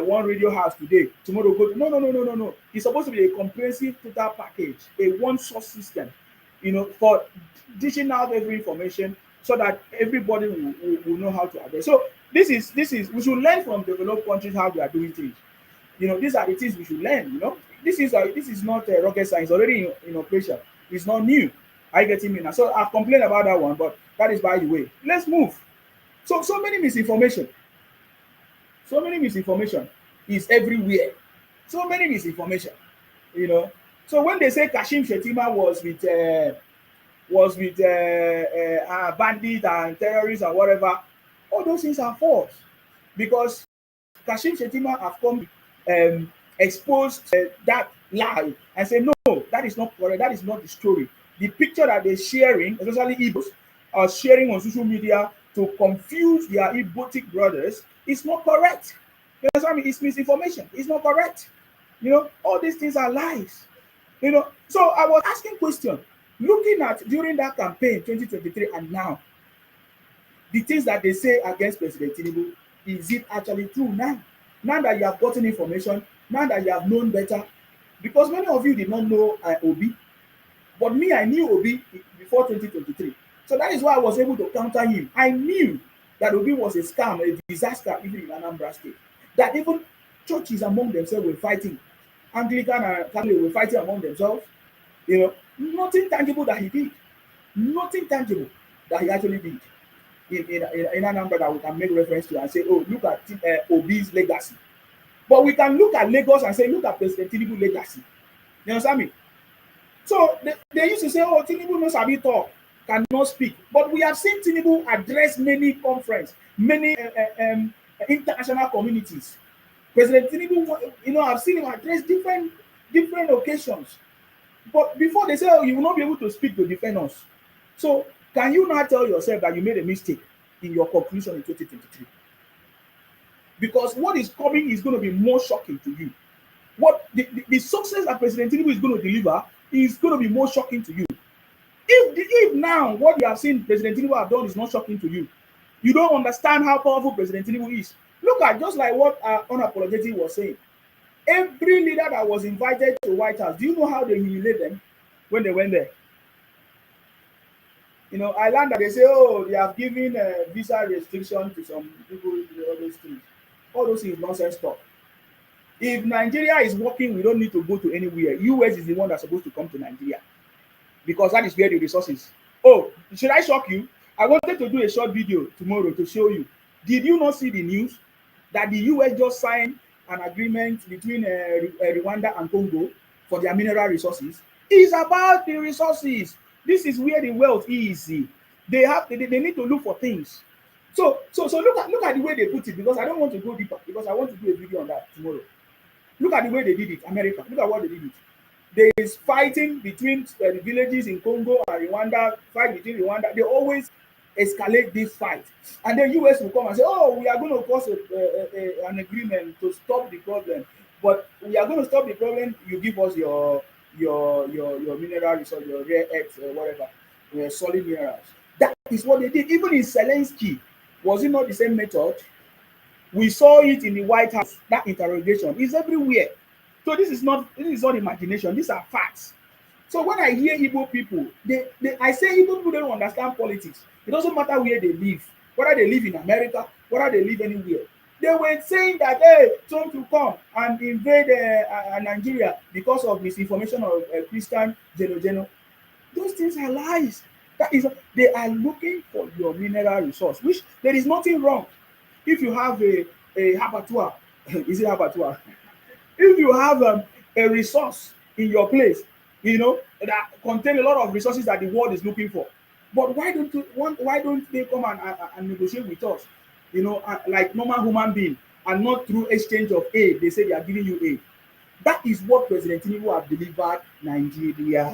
one radio house today, tomorrow go to no. It's supposed to be a comprehensive total package, a one source system, for dishing out every information so that everybody will know how to address. So this is we should learn from developed countries how they are doing things. These are the things we should learn. This is not rocket science, already in operation. It's not new. I get me now. So I've complained about that one, but that is by the way. Let's move. So many misinformation. So many misinformation is everywhere. So many misinformation. So when they say Kashim Shettima was with bandits and terrorists and whatever, all those things are false, because Kashim Shettima have come exposed that lie and say no, that is not correct. That is not the story. The picture that they're sharing, especially Igbos, are sharing on social media to confuse their Igbotic brothers, is not correct. You know what I mean? It's misinformation. It's not correct. All these things are lies. So I was asking question, looking at during that campaign 2023 and now, the things that they say against President Tinubu, is it actually true now? Now that you have gotten information, now that you have known better, because many of you did not know Obi, but me, I knew Obi before 2023. So that is why I was able to counter him. I knew that Obi was a scam, a disaster, even in Anambra State. That even churches among themselves were fighting. Anglican and Catholic were fighting among themselves. Nothing tangible that he did. Nothing tangible that he actually did in Anambra that we can make reference to and say, oh, look at Obi's legacy. But we can look at Lagos and say, look at President Tinubu's legacy. You understand me? So they used to say, oh, Tinubu knows how to talk, cannot speak. But we have seen Tinubu address many conferences, many international communities. President Tinubu, I've seen him address different occasions. But before they say, oh, you will not be able to speak to defend us. So can you not tell yourself that you made a mistake in your conclusion in 2023? Because what is coming is going to be more shocking to you. What the success that President Tinubu is going to deliver is going to be more shocking to you. If now what you have seen President Tinubu have done is not shocking to you, you don't understand how powerful President Tinubu is. Look at just like what Unapologetic was saying. Every leader that was invited to White House, do you know how they humiliate them when they went there? I learned that they say, oh, they have given visa restriction to some people, all those things nonsense talk. If Nigeria is working, we don't need to go to anywhere. US is the one that's supposed to come to Nigeria, because that is where the resources. Oh, should I shock you? I wanted to do a short video tomorrow to show you. Did you not see the news that the US just signed an agreement between Rwanda and Congo for their mineral resources? It's about the resources. This is where the wealth is. They need to look for things. So look at the way they put it, because I don't want to go deeper, because I want to do a video on that tomorrow. Look at the way they did it, America. Look at what they did it. There is fighting between the villages in Congo and Rwanda, fight between Rwanda. They always escalate this fight. And then US will come and say, oh, we are going to cause an agreement to stop the problem. But we are going to stop the problem, you give us your mineral resource, your rare earths or whatever, solid minerals. That is what they did. Even in Zelensky, was it not the same method? We saw it in the White House. That interrogation is everywhere. So this is not imagination. These are facts. So when I hear Igbo people, I say Igbo people don't understand politics. It doesn't matter where they live, whether they live in America, whether they live anywhere. They were saying that, hey, Trump will come and invade Nigeria because of misinformation of Christian Geno. Those things are lies. That is, they are looking for your mineral resource, which there is nothing wrong. If you have a abattoir, is it abattoir? If you have a resource in your place, that contain a lot of resources that the world is looking for, but why don't they come and negotiate with us, like normal human being, and not through exchange of aid? They say they are giving you aid. That is what President Tinubu have delivered Nigeria.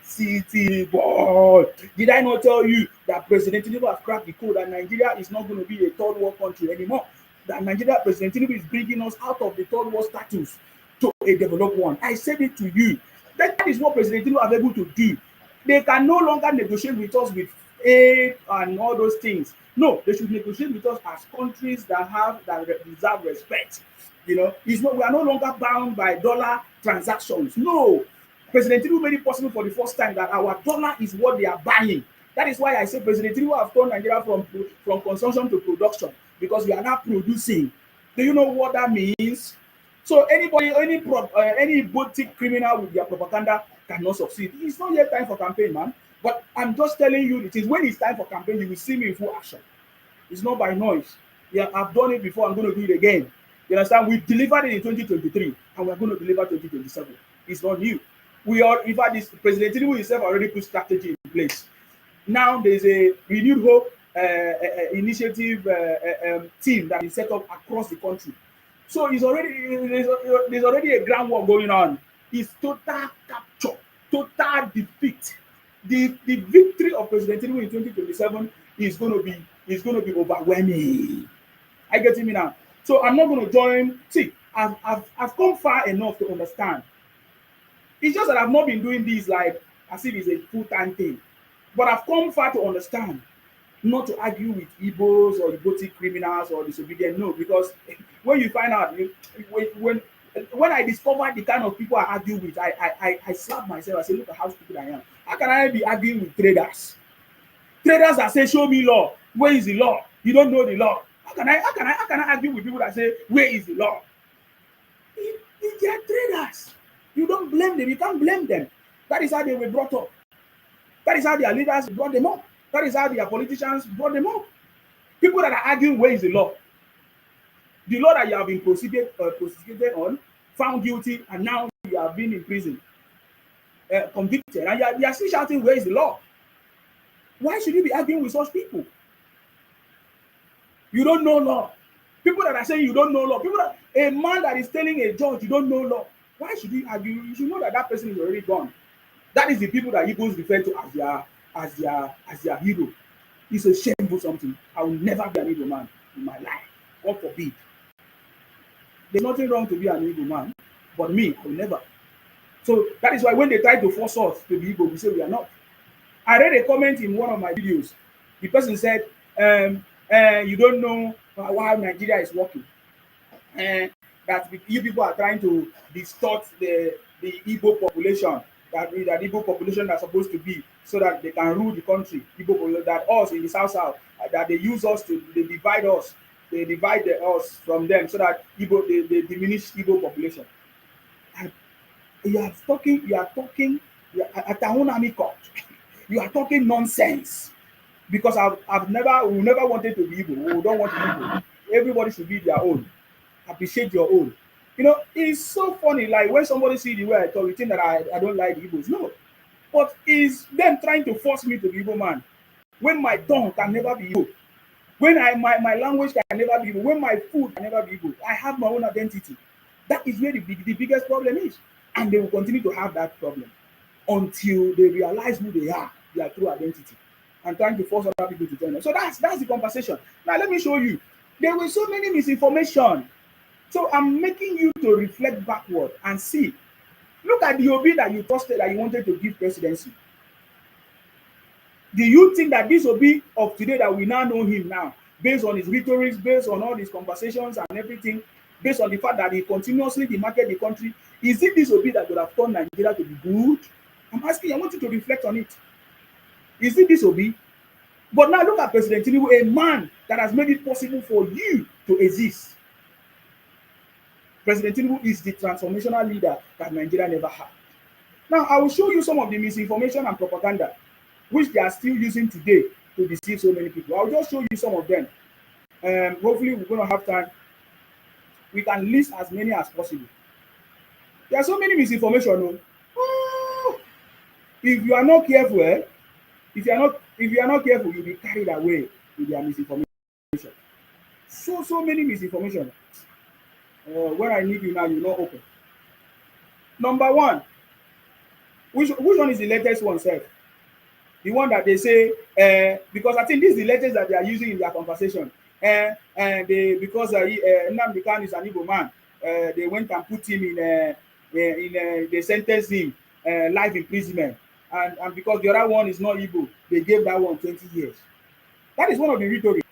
City boy. Did I not tell you that President Tinubu has cracked the code and Nigeria is not going to be a third world country anymore? That Nigeria, President Tinubu is bringing us out of the third world status to a developed one. I said it to you. That is what President Tinubu are able to do. They can no longer negotiate with us with aid and all those things. No, they should negotiate with us as countries that deserve respect. We are no longer bound by dollar transactions. No. President Tinubu made it possible for the first time that our dollar is what they are buying. That is why I say President Tinubu have turned Nigeria from consumption to production, because we are now producing. Do you know what that means? So any boutique criminal with their propaganda cannot succeed. It's not yet time for campaign, man. But I'm just telling you, it is when it's time for campaign, you will see me in full action. It's not by noise. Yeah, I've done it before. I'm going to do it again. You understand? We delivered it in 2023, and we're going to deliver 2027. It's not new. In fact, this President Tinubu himself already put strategy in place. Now there's a renewed hope initiative team that is set up across the country. So there's already a groundwork going on. It's total capture, total defeat. The victory of President Tinubu in 2027 is going to be overwhelming. I get me now. So I'm not going to join. See, I've come far enough to understand. It's just that I've not been doing this like as if it's a full-time thing. But I've come far to understand not to argue with Igbos or Igbo criminals or disobedient. No, because when you find out, when I discovered the kind of people I argue with, I slap myself. I say, look at how stupid I am. How can I be arguing with traders? Traders that say, show me law. Where is the law? You don't know the law. How can I argue with people that say, where is the law? They are traders. You don't blame them. You can't blame them. That is how they were brought up. That is how their leaders brought them up. That is how their politicians brought them up. People that are arguing, where is the law? The law that you have been prosecuted on, found guilty, and now you have been in prison, convicted, and you are still shouting, where is the law? Why should you be arguing with such people? You don't know law. People that are saying you don't know law. A man that is telling a judge you don't know law. Why should you argue? You should know that person is already gone. That is the people that Igbos refer to as their hero. It's a shameful something. I will never be an Igbo man in my life. God forbid. There's nothing wrong to be an Igbo man, but me, I will never. So that is why when they try to force us to be Igbo, we say we are not. I read a comment in one of my videos. The person said, you don't know how Nigeria is working. That you people are trying to distort the Igbo population, that Igbo population are supposed to be, so that they can rule the country. Igbo, that us in the south, that they use us they divide us, they divide us from them, so that they diminish Igbo population. And you are talking at our own army court. You are talking nonsense. Because we never wanted to be Igbo. We don't want to be Igbo. Everybody should be their own. Appreciate your own. It's so funny. Like when somebody see the way I talk, you think that I don't like the Igbos. No. But it's them trying to force me to be Igbo man. When my tongue can never be Igbo. When my language can never be Igbo, when my food can never be Igbo, I have my own identity. That is where the biggest problem is. And they will continue to have that problem until they realize who they are, their true identity, and trying to force other people to join them. So that's the conversation. Now let me show you. There were so many misinformation. So I'm making you to reflect backward and see. Look at the Obi that you trusted, that you wanted to give presidency. Do you think that this Obi of today, that we now know him now, based on his rhetoric, based on all these conversations and everything, based on the fact that he continuously demarketed the country, is it this Obi that would have turned Nigeria to be good? I'm asking, I want you to reflect on it. Is it this Obi? But now look at President Tinubu, a man that has made it possible for you to exist. President Tinubu is the transformational leader that Nigeria never had. Now, I will show you some of the misinformation and propaganda which they are still using today to deceive so many people. I'll just show you some of them. Hopefully, we're going to have time. We can list as many as possible. There are so many misinformation. Oh, if you are not careful, if you are not careful, you'll be carried away with their misinformation. So many misinformation. When I need you now, you're not open. Number one, which one is the latest one, sir? The one that they say, because I think this is the latest that they are using in their conversation. Because Nnamdi Kanu is an Igbo man, they went and put him they sentenced him life imprisonment. And because the other one is not Igbo, they gave that one 20 years. That is one of the rhetoric.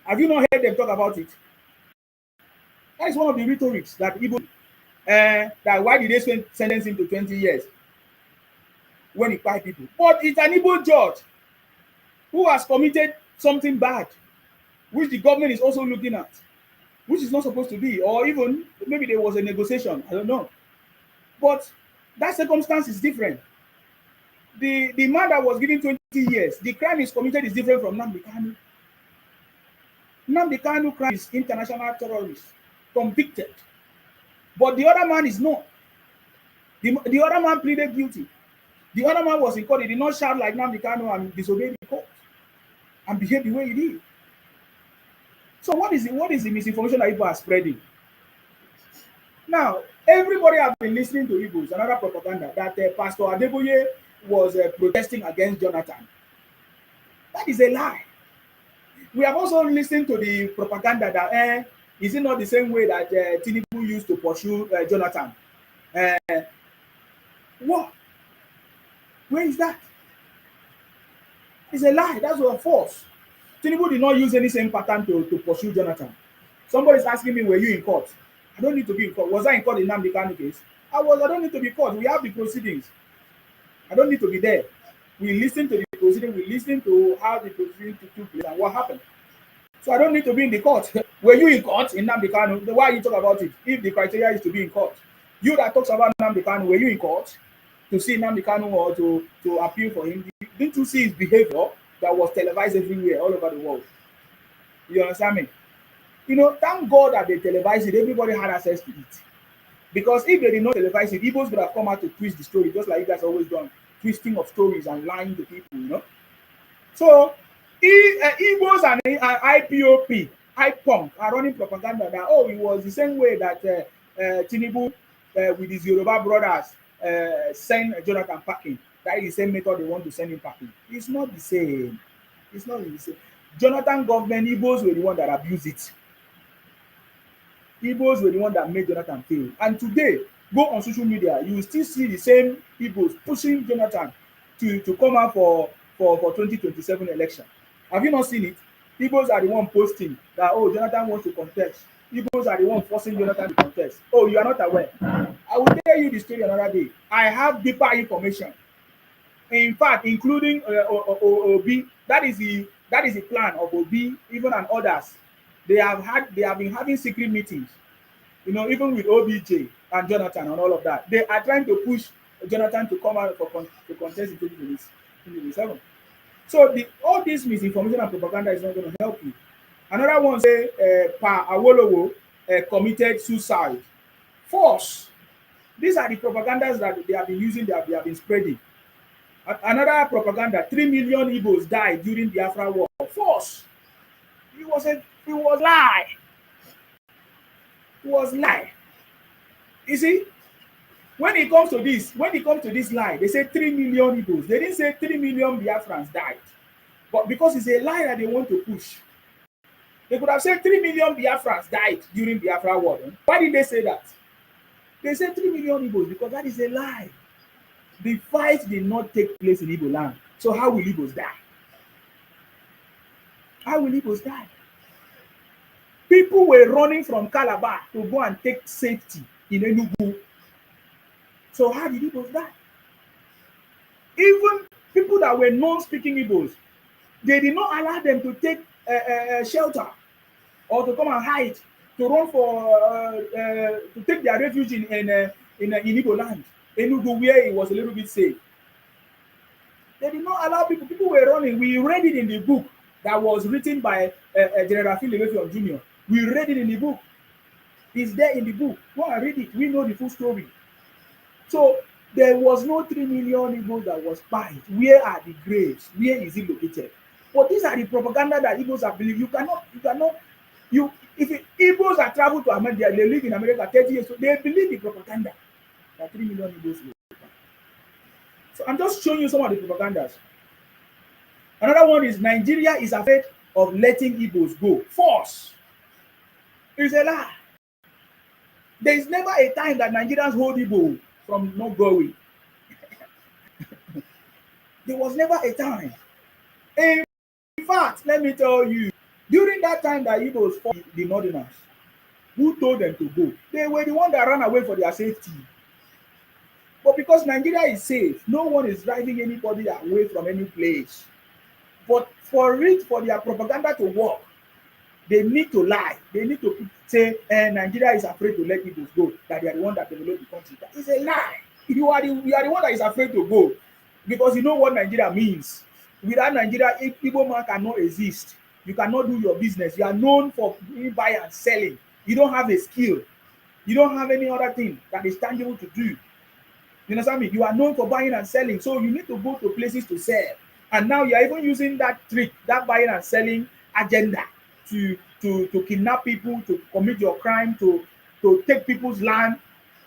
Have you not heard them talk about it? That is one of the rhetorics that Igbo, that why did they sentence him to 20 years when he killed people? But it's an Igbo judge who has committed something bad, which the government is also looking at, which is not supposed to be, or even maybe there was a negotiation, I don't know. But that circumstance is different. The man that was given 20 years, the crime is committed is different from Nnamdi Kanu. Nnamdi Kanu crime is international terrorist, convicted. But the other man is not. The other man pleaded guilty. The other man was in court. He did not shout like Nnamdi Kanu and disobey the court and behave the way he did. So what is the misinformation that people are spreading? Now, everybody has been listening to Igbos, another propaganda, that Pastor Adeboye was protesting against Jonathan. That is a lie. We have also listened to the propaganda that is it not the same way that Tinubu used to pursue Jonathan? What? Where is that? It's a lie. That's a false. Tinubu did not use any same pattern to pursue Jonathan. Somebody is asking me, were you in court? I don't need to be in court. Was I in court in Nnamdi Kanu case? I don't need to be in court. We have the proceedings. I don't need to be there. We listen to the proceeding. We listen to how the proceeding took place and what happened. So I don't need to be in the court. Were you in court in Nnamdi Kanu? Why you talk about it? If the criteria is to be in court, you that talks about Nnamdi Kanu, were you in court to see Nnamdi Kanu or to appeal for him? Didn't you see his behavior that was televised everywhere, all over the world? You understand me? You know, thank God that they televised it. Everybody had access to it. Because if they did not televise it, Igbos would have come out to twist the story, just like you guys always done, twisting of stories and lying to people, you know. So, Igbos and IPOP, IPOM are running propaganda that, oh, it was the same way that Tinubu with his Yoruba brothers send Jonathan packing. That is the same method they want to send him packing. It's not the same. It's not the same. Jonathan government, Igbos were the one that abused it. Igbos were the one that made Jonathan fail. And today, go on social media, you will still see the same Igbos pushing Jonathan to come out for 2027 election. Have you not seen it? Igbos are the one posting that, oh, Jonathan wants to contest. Igbos are the one forcing Jonathan to contest. Oh, you are not aware. I will tell you the story another day. I have deeper information. In fact, including Obi, that is the plan of Obi, even and others. They have been having secret meetings, you know, even with OBJ and Jonathan and all of that. They are trying to push Jonathan to come out to contest in 2027. So all this misinformation and propaganda is not going to help you. Another one say Pa Awolowo committed suicide. False. These are the propagandas that they have been using, that they have been spreading. Another propaganda, 3 million Igbos died during the Biafra war. False. It was lie. It was lie. You see, when it comes to this lie, they say 3 million Igbos. They didn't say 3 million Biafrans died. But because it's a lie that they want to push, they could have said 3 million Biafrans died during Biafra war. Why did they say that? They said 3 million Igbos because that is a lie. The fight did not take place in Igbo land. So how will Igbos die? How will Igbos die? People were running from Calabar to go and take safety in Enugu. So how did Igbos die? Even people that were non-speaking Igbos, they did not allow them to take shelter or to come and hide, to run for to take their refuge in Igbo land, Enugu, where it was a little bit safe. They did not allow people. People were running. We read it in the book that was written by General Philip Jr. We read it in the book. It's there in the book. Go and read it. We know the full story. So there was no 3 million Igbos that was buried. Where are the graves? Where is it located? But these are the propaganda that Igbos are believing. If Igbos are traveled to America, they live in America 30 years, so they believe the propaganda that 3 million Igbos will. So I'm just showing you some of the propagandas. Another one is Nigeria is afraid of letting Igbos go. False. It's a lie. There is never a time that Nigerians hold Igbo from not going. There was never a time. In fact, let me tell you, during that time that Igbos fought the Northerners, who told them to go? They were the ones that ran away for their safety. But because Nigeria is safe, no one is driving anybody away from any place. But for their propaganda to work, they need to lie. They need to say Nigeria is afraid to let Igbos go, that they are the one that developed the country. That is a lie. You are the one that is afraid to go because you know what Nigeria means. Without Nigeria, Igbo man cannot exist. You cannot do your business. You are known for buying and selling. You don't have a skill. You don't have any other thing that is tangible to do. You understand me? You are known for buying and selling, so you need to go to places to sell. And now you are even using that trick, that buying and selling agenda to kidnap people, to commit your crime, to take people's land,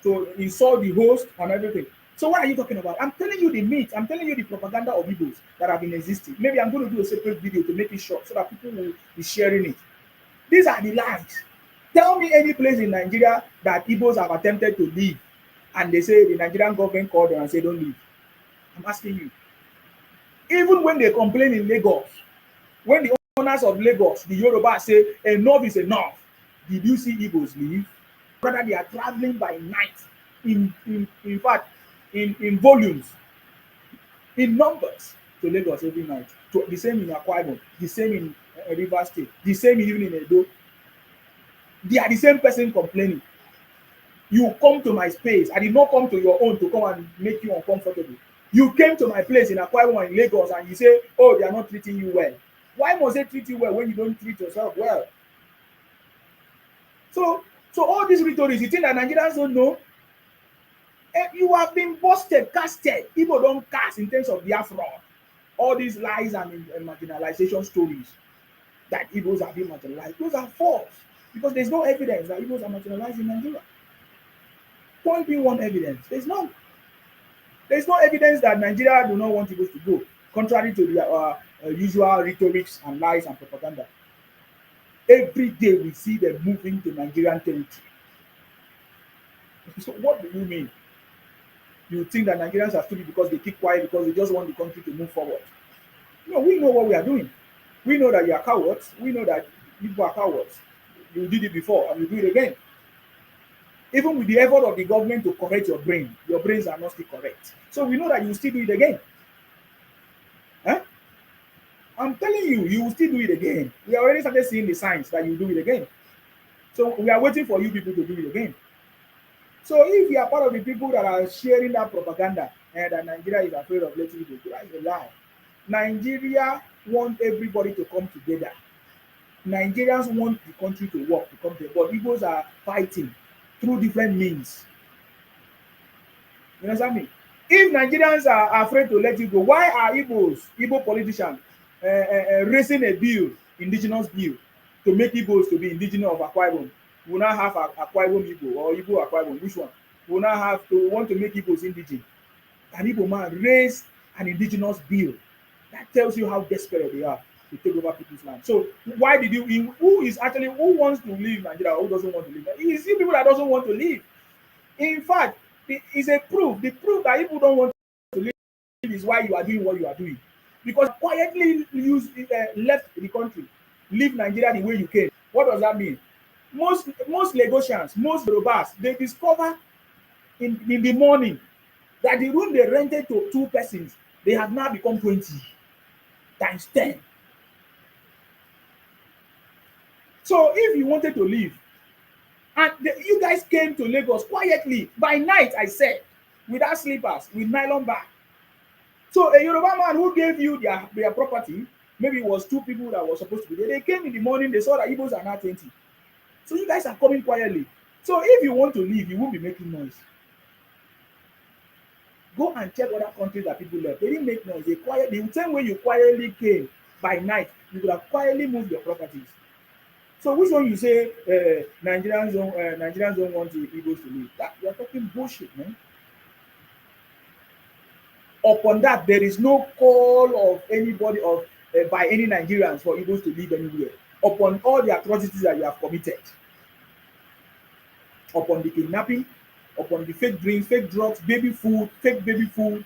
to insult the host and everything. So what are you talking about? I'm telling you the myth. I'm telling you the propaganda of Igbos that have been existing. Maybe I'm going to do a separate video to make it short so that people will be sharing it. These are the lies. Tell me any place in Nigeria that Igbos have attempted to leave and they say the Nigerian government called them and said don't leave. I'm asking you. Even when they complain in Lagos, when the owners of Lagos, the Yoruba, say enough is enough, did you see Igbos leave? Rather, they are traveling by night in fact, in volumes, in numbers to Lagos every night. The same in Akwa Ibom, the same in Rivers State, the same even in Edo. They are the same person complaining. You come to my space. I did not come to your own to come and make you uncomfortable. You came to my place in Akwa Ibom in Lagos and you say, oh, they are not treating you well. Why must they treat you well when you don't treat yourself well? So all these rhetorics, you think that Nigerians don't know? You have been busted, casted. People don't cast in terms of their fraud. All these lies and marginalization stories that Igbos are being marginalized, those are false because there's no evidence that Igbos are marginalized in Nigeria. Point being one evidence. There's no evidence that Nigeria do not want Igbos to go, contrary to their usual rhetorics and lies and propaganda. Every day we see them moving to Nigerian territory. So what do you mean? You think that Nigerians are stupid because they keep quiet because they just want the country to move forward? No, we know what we are doing. We know that you are cowards. We know that people are cowards. You did it before and you do it again. Even with the effort of the government to correct your brains are not still correct. So we know that you will still do it again. Huh? I'm telling you, you will still do it again. We already started seeing the signs that you do it again. So we are waiting for you people to do it again. So if you are part of the people that are sharing that propaganda and that Nigeria is afraid of letting you go, that is a lie. Nigeria wants everybody to come together. Nigerians want the country to work, to come together, but Igbos are fighting through different means. You understand me? If Nigerians are afraid to let you go, why are Igbo politicians raising a bill, indigenous bill, to make Igbos to be indigenous of Akwa Ibom. We now have Akwa Ibom Igbo or Igbo Akwa Ibom. Which one? We now have to want to make Igbos indigenous. An Igbo man raised an indigenous bill. That tells you how desperate they are to take over people's land. So why did you? Who wants to leave Nigeria? Who doesn't want to leave? You see people that doesn't want to leave. In fact, it is a proof. The proof that people don't want to leave is why you are doing what you are doing. Because quietly left the country, leave Nigeria the way you came. What does that mean? Most Lagosians, most Yorubas, they discover in the morning that the room they rented to 2 persons, they have now become 20 times 10. So if you wanted to leave, and you guys came to Lagos quietly by night, I said, without slippers, with nylon bag. So a Yoruba man who gave you their property, maybe it was 2 people that were supposed to be there. They came in the morning, they saw that Igbos are now 20. So you guys are coming quietly. So if you want to leave, you won't be making noise. Go and check other countries that people left. They didn't make noise. They quiet. The same way you quietly came by night, you could have quietly moved your properties. So which one you say Nigerians don't want the Igbos to leave? That you are talking bullshit, man. Upon that, there is no call of anybody by any Nigerians for Igbos to leave anywhere. Upon all the atrocities that you have committed, upon the kidnapping, upon the fake drinks, fake drugs, fake baby food,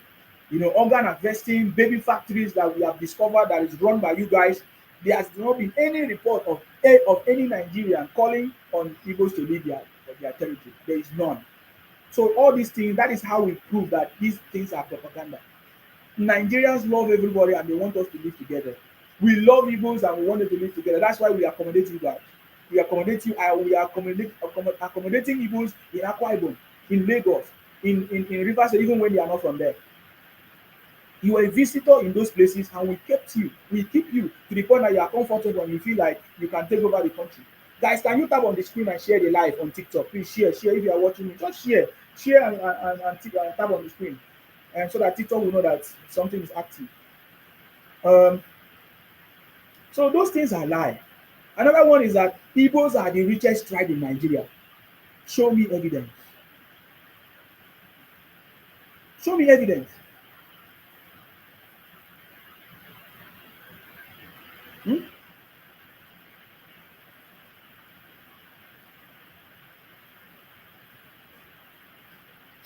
organ harvesting, baby factories that we have discovered that is run by you guys, there has not been any report of any Nigerian calling on Igbos to leave their territory. There is none. So all these things, that is how we prove that these things are propaganda. Nigerians love everybody and they want us to live together. We love Igbos and we want them to live together. That's why we accommodate you guys. We accommodate you. We are accommodating Igbos in Akwa Ibom, in Lagos, in Rivers State, even when they are not from there. You are a visitor in those places and we keep you to the point that you are comfortable and you feel like you can take over the country. Guys, can you tap on the screen and share the live on TikTok? Please share if you are watching me. Just share and tap on the screen, and so that TikTok will know that something is active. So those things are lie. Another one is that Igbos are the richest tribe in Nigeria. Show me evidence. Show me evidence.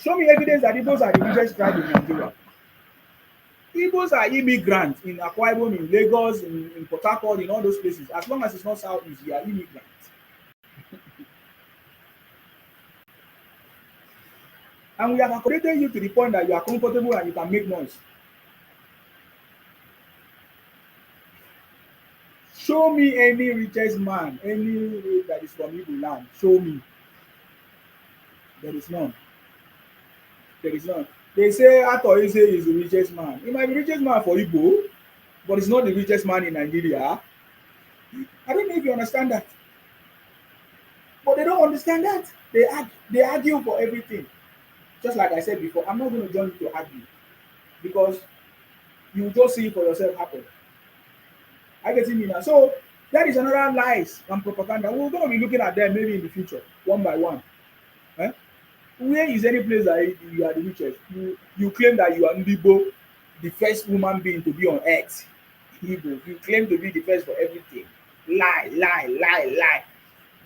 Show me evidence that Igbos are the richest tribe in Nigeria. Igbos are immigrants in Akwa Ibom, in Lagos, in Port Harcourt, in all those places. As long as it's not Southeast, you are immigrants. And we have accommodated you to the point that you are comfortable and you can make noise. Show me any richest man, any that is from Igbo land. Show me. There is none. There is none. They say Ato Eze is the richest man. He might be the richest man for Igbo, but he's not the richest man in Nigeria. I don't know if you understand that. But they don't understand that. They argue for everything. Just like I said before, I'm not going to join you to argue because you just see it for yourself happen. I get it now. So that is another lies and propaganda. We're going to be looking at them maybe in the future, one by one. Where is any place that you are the richest? You claim that you are Ndibo, the first human being to be on earth. Igbo. You claim to be the first for everything. Lie.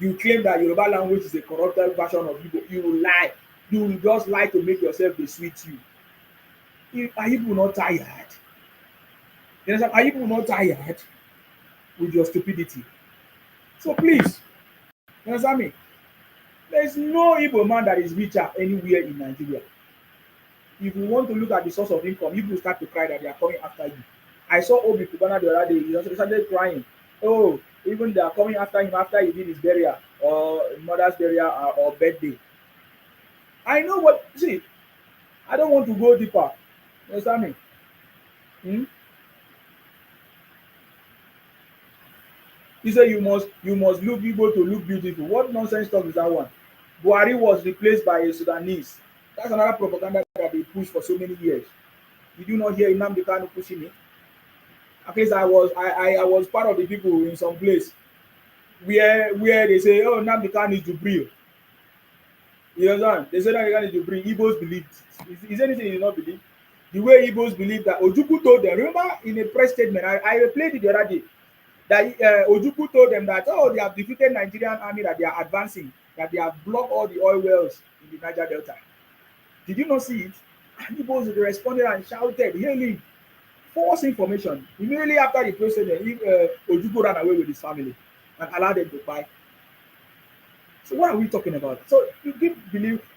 You claim that Yoruba language is a corrupted version of Igbo. You lie. You just lie to make yourself the sweet you. Are Igbo not tired? You understand? Are Igbo not tired with your stupidity? So please, you understand me? There is no Igbo man that is richer anywhere in Nigeria. If you want to look at the source of income, Igbo start to cry that they are coming after you. I saw Obi Kubana the other day. He started crying. Oh, even they are coming after him after he did his burial or mother's burial or birthday. I know what. See, I don't want to go deeper. You understand me? He said you must look Igbo to look beautiful. What nonsense talk is that one? Buhari was replaced by a Sudanese. That's another propaganda that they pushed for so many years. Did you not hear Nnamdi Kanu pushing it? At least I was part of the people in some place where they say, oh, Nnamdi Kanu is Jubril. You understand? They say Nnamdi Kanu is Jubril. Igbos believed it. Is anything you not believe? The way Igbos believe that Ojukwu told them. Remember in a press statement, I played it the other day, that Ojukwu told them that, oh, they have defeated Nigerian army, that they are advancing, that they have blocked all the oil wells in the Niger Delta. Did you not see it? And Igbos responded and shouted, hailing false information. Immediately after the press statement, Ojukwu ran away with his family and allowed them to buy. So what are we talking about? So you keep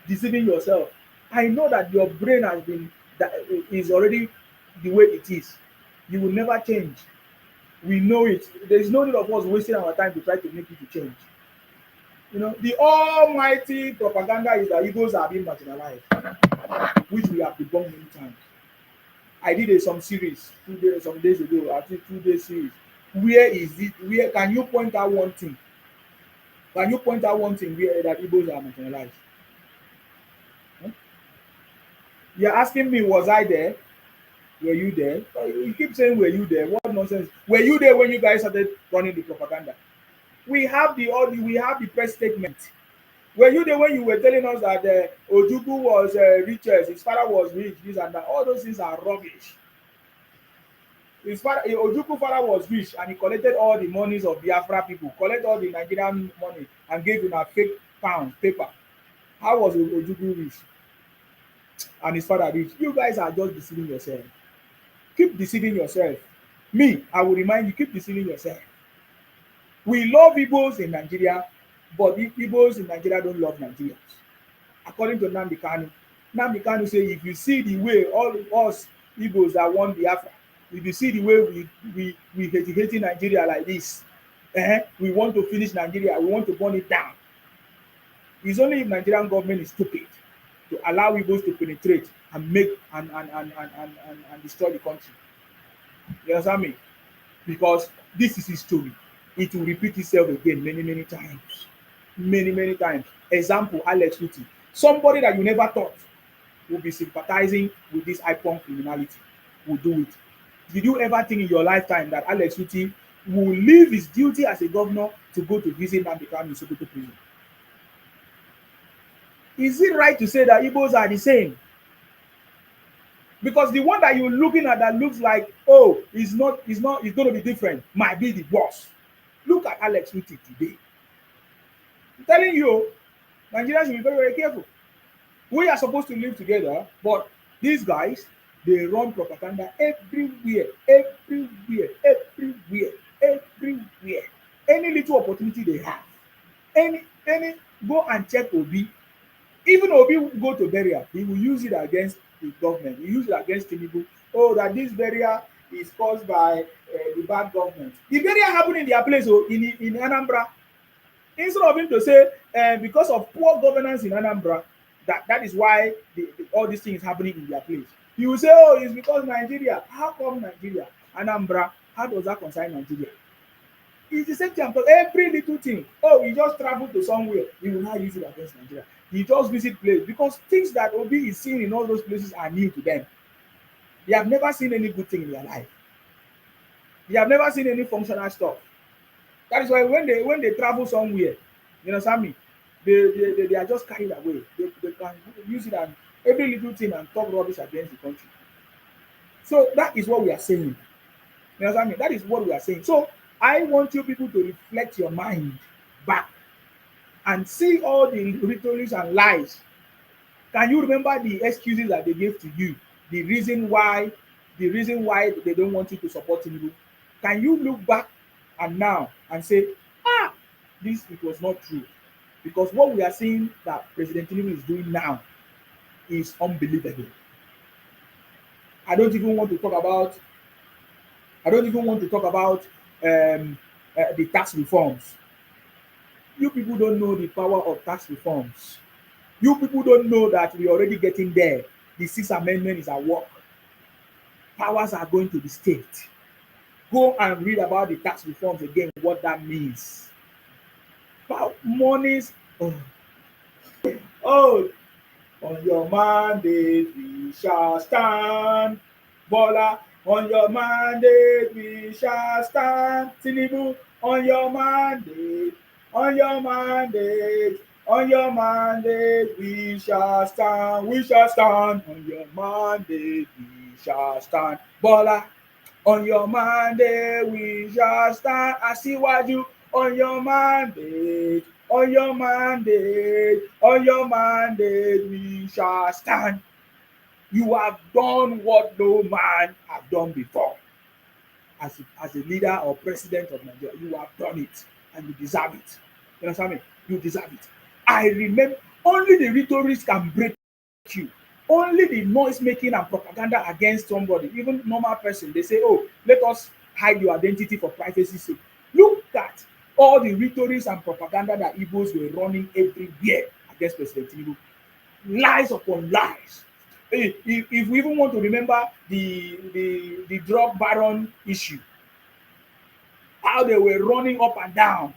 deceiving yourself. I know that your brain has been, that is already the way it is. You will never change. We know it. There is no need of us wasting our time to try to make it to change. You know, the almighty propaganda is that Igbos are being marginalized, which we have debunked many times. I did some series some days ago, I think 2 days series. Where is it? Where can you point out one thing? Can you point out one thing where that Igbos are marginalized? You're asking me, was I there? Were you there? You keep saying, were you there? What nonsense? Were you there when you guys started running the propaganda? We have the audio, we have the press statement. Were you there when you were telling us that Ojukwu was richest, his father was rich, this and that? All those things are rubbish. His father, Ojukwu father was rich, and he collected all the monies of Biafra people, collected all the Nigerian money and gave him a fake pound paper. How was Ojukwu rich? And his father rich? You guys are just deceiving yourself. Keep deceiving yourself. Me, I will remind you, keep deceiving yourself. We love Igbos in Nigeria, but the Igbos in Nigeria don't love Nigerians. According to Nnamdi Kanu say, if you see the way all us Igbos that want Biafra, if you see the way we hate Nigeria like this, we want to finish Nigeria, we want to burn it down. It's only if Nigerian government is stupid to allow Igbos to penetrate and make and destroy the country. You understand me? Because this is history. It will repeat itself again many times. Many times. Example, Alex Uti. Somebody that you never thought would be sympathizing with this IPON criminality will do it. Did you ever think in your lifetime that Alex Uti will leave his duty as a governor to go to visit Nnamdi Kanu in Sokoto prison? Is it right to say that Igbos are the same? Because the one that you're looking at that looks like, oh, it's going to be different, might be the boss. Look at Alex Uti today. I'm telling you, Nigerians should be very careful. We are supposed to live together, but these guys, they run propaganda everywhere. Any little opportunity they have. Any go and check Obi. Even Obi will go to burial, he will use it against the government. He use it against Tinubu. Oh, that this burial is caused by the bad government. The burial happened in their place, in Anambra. Instead of him to say, because of poor governance in Anambra, that is why all these things happening in their place. He will say, oh, it's because Nigeria. How come Nigeria? Anambra, how does that concern Nigeria? It's the same thing. Every little thing. Oh, he just traveled to somewhere. He will not use it against Nigeria. He just visit place because things that Obi is seeing in all those places are new to them. They have never seen any good thing in their life. They have never seen any functional stuff. That is why when they travel somewhere, you understand me? They are just carried away. They can use it and every little thing and talk rubbish against the country. So that is what we are saying. You understand me? That is what we are saying. So I want you people to reflect your mind back and see all the rhetorics and lies. Can you remember the excuses that they gave to you? The reason why they don't want you to support Tinubu. Can you look back and now and say, it was not true? Because what we are seeing that President Tinubu is doing now is unbelievable. I don't even want to talk about the tax reforms. You people don't know the power of tax reforms. You people don't know that we're already getting there. The 6th Amendment is at work. Powers are going to the state. Go and read about the tax reforms again, what that means. Monies. Oh, on your mandate we shall stand. Bola, on your mandate we shall stand. Tinubu, on your mandate On your mandate, we shall stand. We shall stand. On your mandate, we shall stand. Bola, on your mandate, we shall stand. Asiwaju, on your mandate. On your mandate. On your mandate, we shall stand. You have done what no man have done before. As a leader or president of Nigeria, you have done it and you deserve it. You understand me? You deserve it. I remember only the rhetorics can break you. Only the noise making and propaganda against somebody, even normal person, they say, oh, let us hide your identity for privacy's sake. Look at all the rhetorics and propaganda that Igbos were running everywhere against President Tinubu. Lies upon lies. If we even want to remember the drug baron issue, how they were running up and down,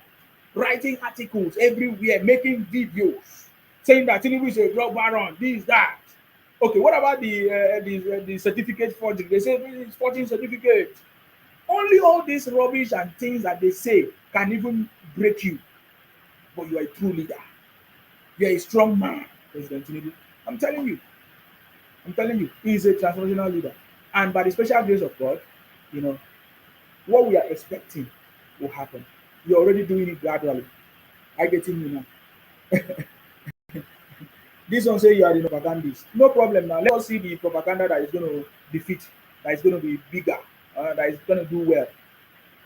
writing articles everywhere, making videos, saying that Tinubu is a drug baron, this, that. Okay, what about the certificate forgery? They say it's forging certificate. Only all this rubbish and things that they say can even break you. But you are a true leader. You are a strong man, President Tinubu. I'm telling you. I'm telling you, he is a transformational leader. And by the special grace of God, you know, what we are expecting will happen. You're already doing it gradually. I getting you now. This one say you are the propagandist. No problem now. Let us see the propaganda that is going to defeat, that is going to be bigger, that is going to do well.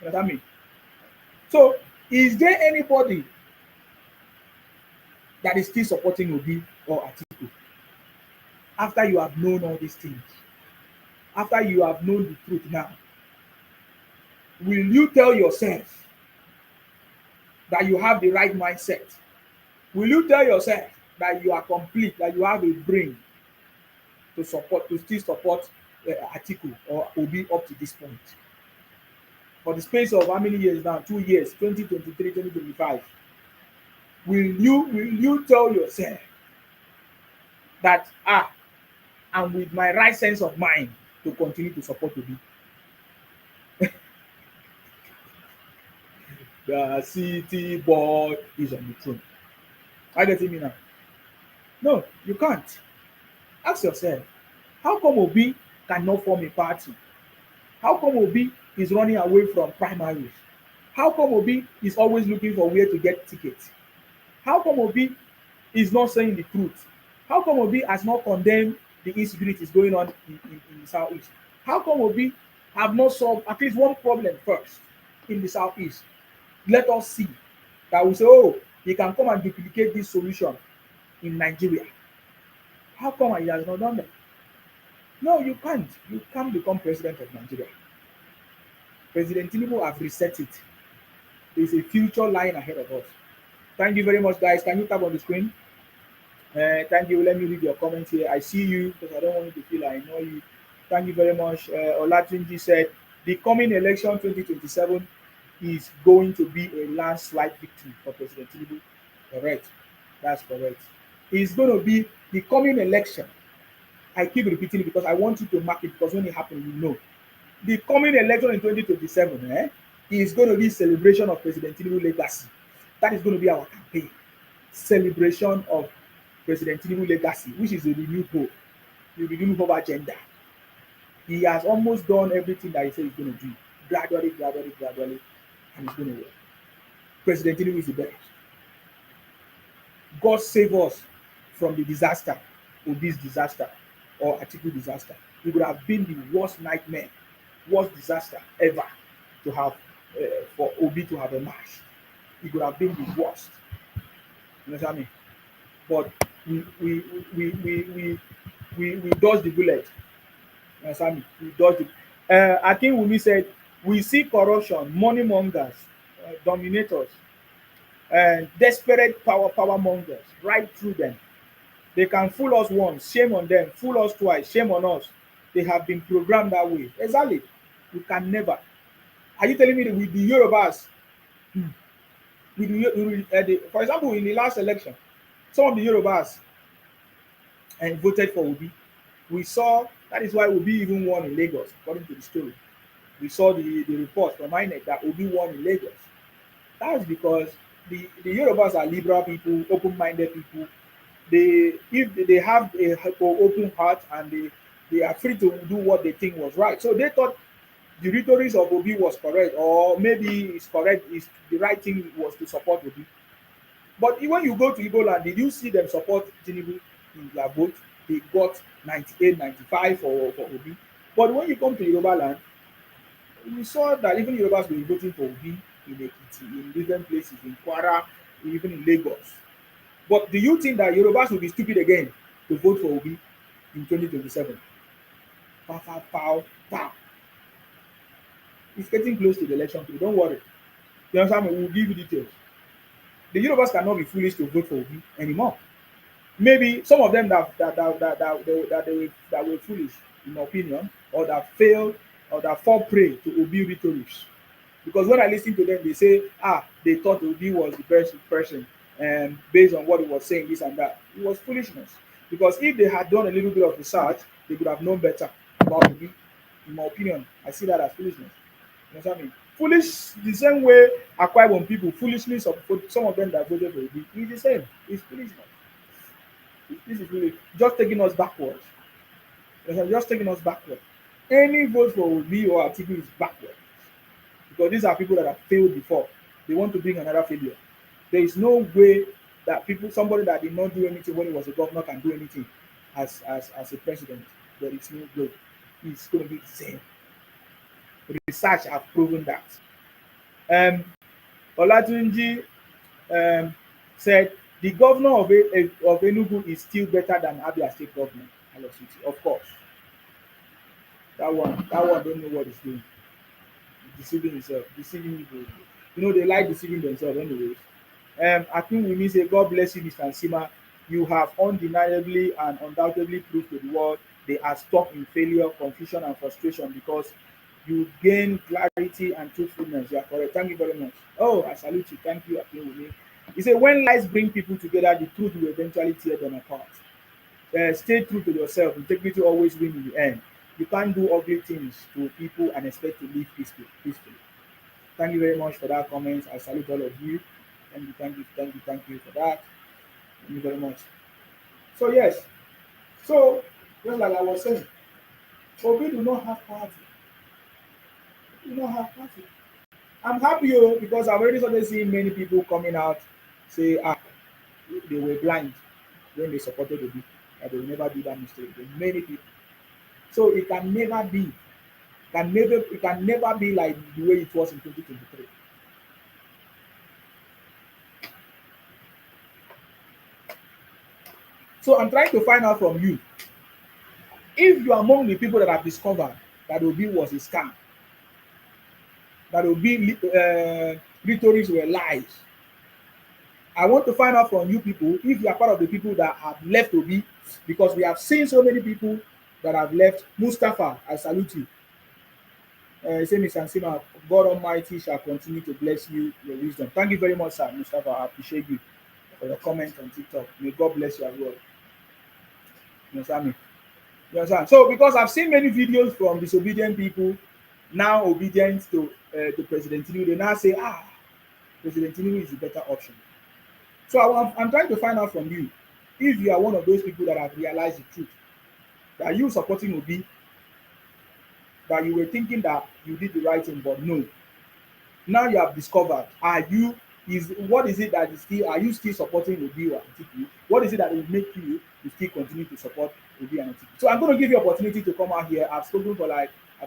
You understand me? So, is there anybody that is still supporting Obi or Atiku after you have known all these things? After you have known the truth now, will you tell yourself that you have the right mindset? Will you tell yourself that you are complete, that you have a brain to still support Atiku or Obi up to this point? For the space of how many years now? 2 years, 2023, 2025. Will you tell yourself that I'm with my right sense of mind to continue to support Obi? The city boy is on the throne. Are you getting me now? No, you can't. Ask yourself, how come Obi cannot form a party? How come Obi is running away from primaries? How come Obi is always looking for where to get tickets? How come Obi is not saying the truth? How come Obi has not condemned the insecurities going on in the southeast? How come Obi have not solved at least one problem first in the southeast? Let us see that we say, oh, he can come and duplicate this solution in Nigeria. How come he has not done that? No, you can't. You can't become president of Nigeria. President Tinubu have reset it. There is a future lying ahead of us. Thank you very much, guys. Can you tap on the screen? Thank you. Let me read your comments here. I see you because I don't want you to feel I know you. Thank you very much. Olatunji said the coming election 2027 is going to be a landslide victory for President Tinubu. Correct. That's correct. It's going to be the coming election. I keep repeating it because I want you to mark it because when it happens, you know. The coming election in 2027 is going to be celebration of President Tinubu legacy. That is going to be our campaign. Celebration of President Tinubu legacy, which is a renewed hope, the renewed hope agenda. He has almost done everything that he said he's going to do. Gradually, and it's going to work. President Tinubu is the best. God save us from the disaster, Obi's disaster, or Atiku disaster. It would have been the worst nightmare, worst disaster ever to have for Obi to have emerged. It would have been the worst. You understand me? But we dodged the bullet. You understand me? We dodged it. Akin Wumi said, we see corruption, money mongers, dominators, and desperate power mongers right through them. They can fool us once, shame on them. Fool us twice, shame on us. They have been programmed that way. Exactly. We can never. Are you telling me that with the Yorubas, for example, in the last election, some of the Yorubas voted for Obi. We saw that is why Obi even won in Lagos, according to the story. We saw the report from INEC that Obi won in Lagos. That is because the Yorubas are liberal people, open-minded people. They if they have a open heart and they are free to do what they think was right. So they thought the rhetoric of Obi was correct, or maybe it's correct. Is the right thing was to support Obi. But when you go to Igbo land, did you see them support Tinubu in their vote? They got 98, 95 for Obi. But when you come to Yoruba land, we saw that even Yorubas were voting for Obi in Ekiti, in different places, in Kwara, even in Lagos. But do you think that Yorubas will be stupid again to vote for Obi in 2027? Pow, pow, pow, pow. It's getting close to the election period. Don't worry. You understand me? We'll give you details. The Yorubas cannot be foolish to vote for Obi anymore. Maybe some of them that were foolish, in my opinion, or that failed or that fall prey to Obi rhetorics. Because when I listen to them, they say, they thought Obi was the best person, and based on what he was saying, this and that. It was foolishness. Because if they had done a little bit of research, they would have known better about Obi. In my opinion, I see that as foolishness. You know what I mean? Foolish, the same way Akwa Ibom people foolishly support some of them that voted for Obi. It's the same. It's foolishness. This is really just taking us backwards. Just taking us backwards. Any vote for Obi or Atiku is backward. Because these are people that have failed before. They want to bring another failure. There is no way that somebody that did not do anything when he was a governor can do anything as a president. There is no way. It's going to be the same. Research have proven that. Olatunji said the governor of Enugu is still better than Abia State governor. Of course. That one don't know what he's doing. Deceiving himself, deceiving people. You know, they like deceiving themselves anyways. I think we need to say, God bless you, Mr. Nsima. You have undeniably and undoubtedly proved to the world they are stuck in failure, confusion, and frustration because you gain clarity and truthfulness. You are correct. Thank you very much. Oh, I salute you. Thank you. He said, when lies bring people together, the truth will eventually tear them apart. Stay true to yourself. Integrity always wins in the end. You can't do ugly things to people and expect to live peacefully. Thank you very much for that comment. I salute all of you. Thank you for that. Thank you very much. So yes. So just like I was saying, Obi do not have party. I'm happy because I've already started seeing many people coming out say they were blind when they supported Obi, that they will never do that mistake. Many people. So it can never be. It can never be like the way it was in 2023. So I'm trying to find out from you, if you are among the people that have discovered that Obi was a scam, that Obi rhetorics were lies. I want to find out from you people if you are part of the people that have left Obi, because we have seen so many people that have left. Mustafa, I salute you. Say, Mr. Nsima, God Almighty shall continue to bless you, your wisdom. Thank you very much, sir. Mustafa, I appreciate you for your comment on TikTok. May God bless you as well. You understand me? You understand? So, because I've seen many videos from disobedient people now obedient to President Tinubu, they now say, President Tinubu is the better option. So I'm trying to find out from you if you are one of those people that have realized the truth, that you supporting Obi, that you were thinking that you did the right thing, but no. Now you have discovered, what is it that is still, are you still supporting Obi or Atiku? What is it that will make you to still continue to support Obi and Atiku? So I'm going to give you opportunity to come out here. I've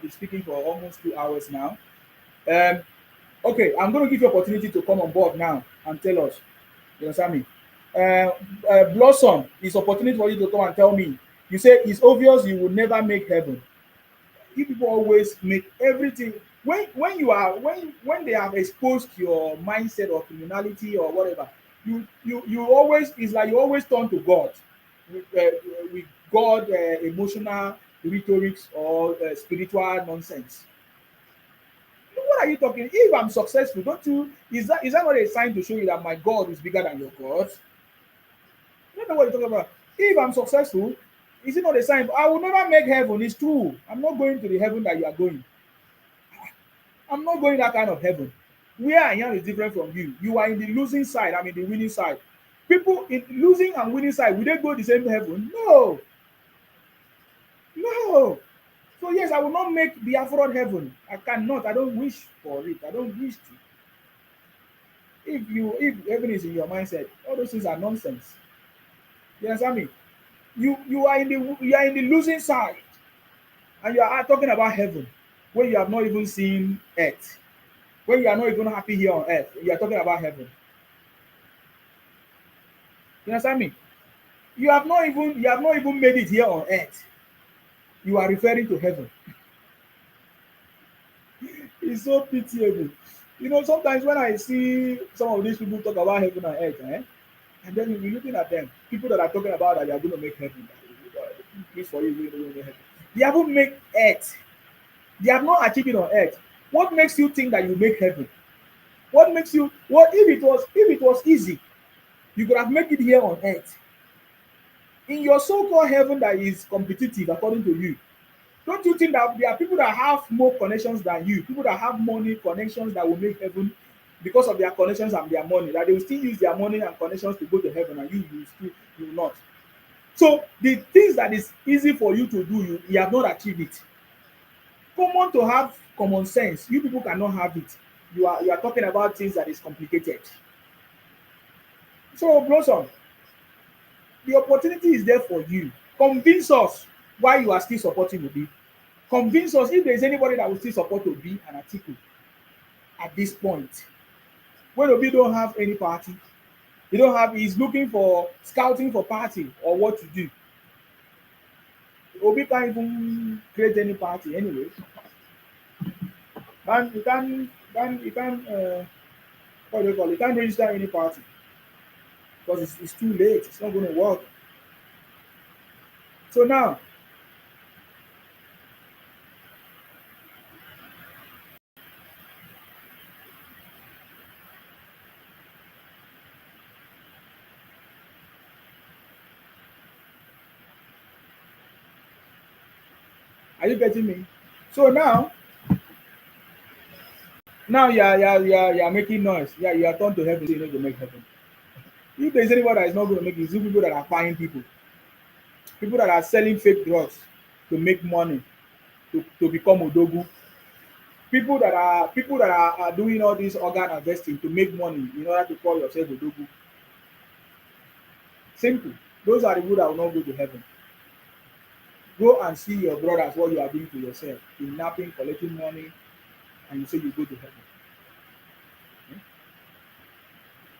been speaking for almost 2 hours now. Okay, I'm going to give you opportunity to come on board now and tell us. You understand me? Blossom, it's opportunity for you to come and tell me. You say it's obvious you will never make heaven. You people always make everything when they have exposed your mindset or criminality or whatever. You always, it's like you always turn to God with God emotional rhetorics or spiritual nonsense. What are you talking? If I'm successful, don't you? Is that not a sign to show you that my God is bigger than your God? I don't know what you're talking about. If I'm successful, is it not a sign? I will never make heaven. It's true. I'm not going to the heaven that you are going. I'm not going that kind of heaven. Where I am is different from you. You are in the losing side. I'm in the winning side. People in losing and winning side, will they go the same heaven? No, no. So yes, I will not make Biafra heaven. I cannot. I don't wish for it. I don't wish to. If heaven is in your mindset, all those things are nonsense. You understand me? You are in the losing side, and you are talking about heaven when you have not even seen earth. When you are not even happy here on earth, you are talking about heaven. You understand me? You have not even made it here on earth. You are referring to heaven. It's so pitiable. Sometimes when I see some of these people talk about heaven and earth, and then you'll be looking at them, people that are talking about that they are going to make heaven. Please for you, they will make heaven. They haven't made earth. They have not achieved it on earth. What makes you think that you make heaven? What makes you what if it was easy, you could have made it here on earth. In your so-called heaven that is competitive according to you, don't you think that there are people that have more connections than you, people that have money connections that will make heaven because of their connections and their money, that they will still use their money and connections to go to heaven, and you will not. So the things that is easy for you to do, you have not achieved it. Common to have common sense. You people cannot have it. You are talking about things that is complicated. So Blossom, the opportunity is there for you. Convince us why you are still supporting Obi. Convince us if there is anybody that will still support Obi and Atiku at this point. When Obi don't have any party, he's looking for scouting for party or what to do. Obi can't even create any party anyway. And you can what do you call it? You can't register any party because it's too late. It's not going to work. So now, are you getting me? So now you are making noise. Yeah, you are turned to heaven. So you know to make heaven. If there is anybody that is not going to make it, it's you people that are buying people that are selling fake drugs to make money, to become odogu, people that are doing all this organ harvesting to make money in order to call yourself odogu. Simple. Those are the people that will not go to heaven. Go and see your brothers what you are doing to yourself, kidnapping, collecting money, and you say you go to heaven. Hmm?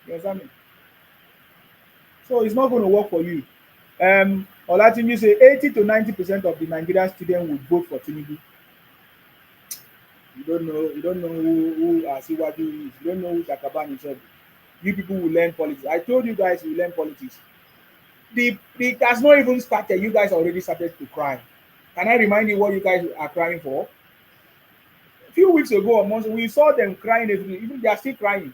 You understand me? So it's not going to work for you. Olatimi say 80 to 90% of the Nigerian students would vote for Tinubu. You don't know who Asiwaju is. You don't know who Jakaban is. You people will learn politics. I told you guys you learn politics. The has not even started. You guys already started to cry. Can I remind you what you guys are crying for? A few weeks ago or months, we saw them crying. Even they are still crying.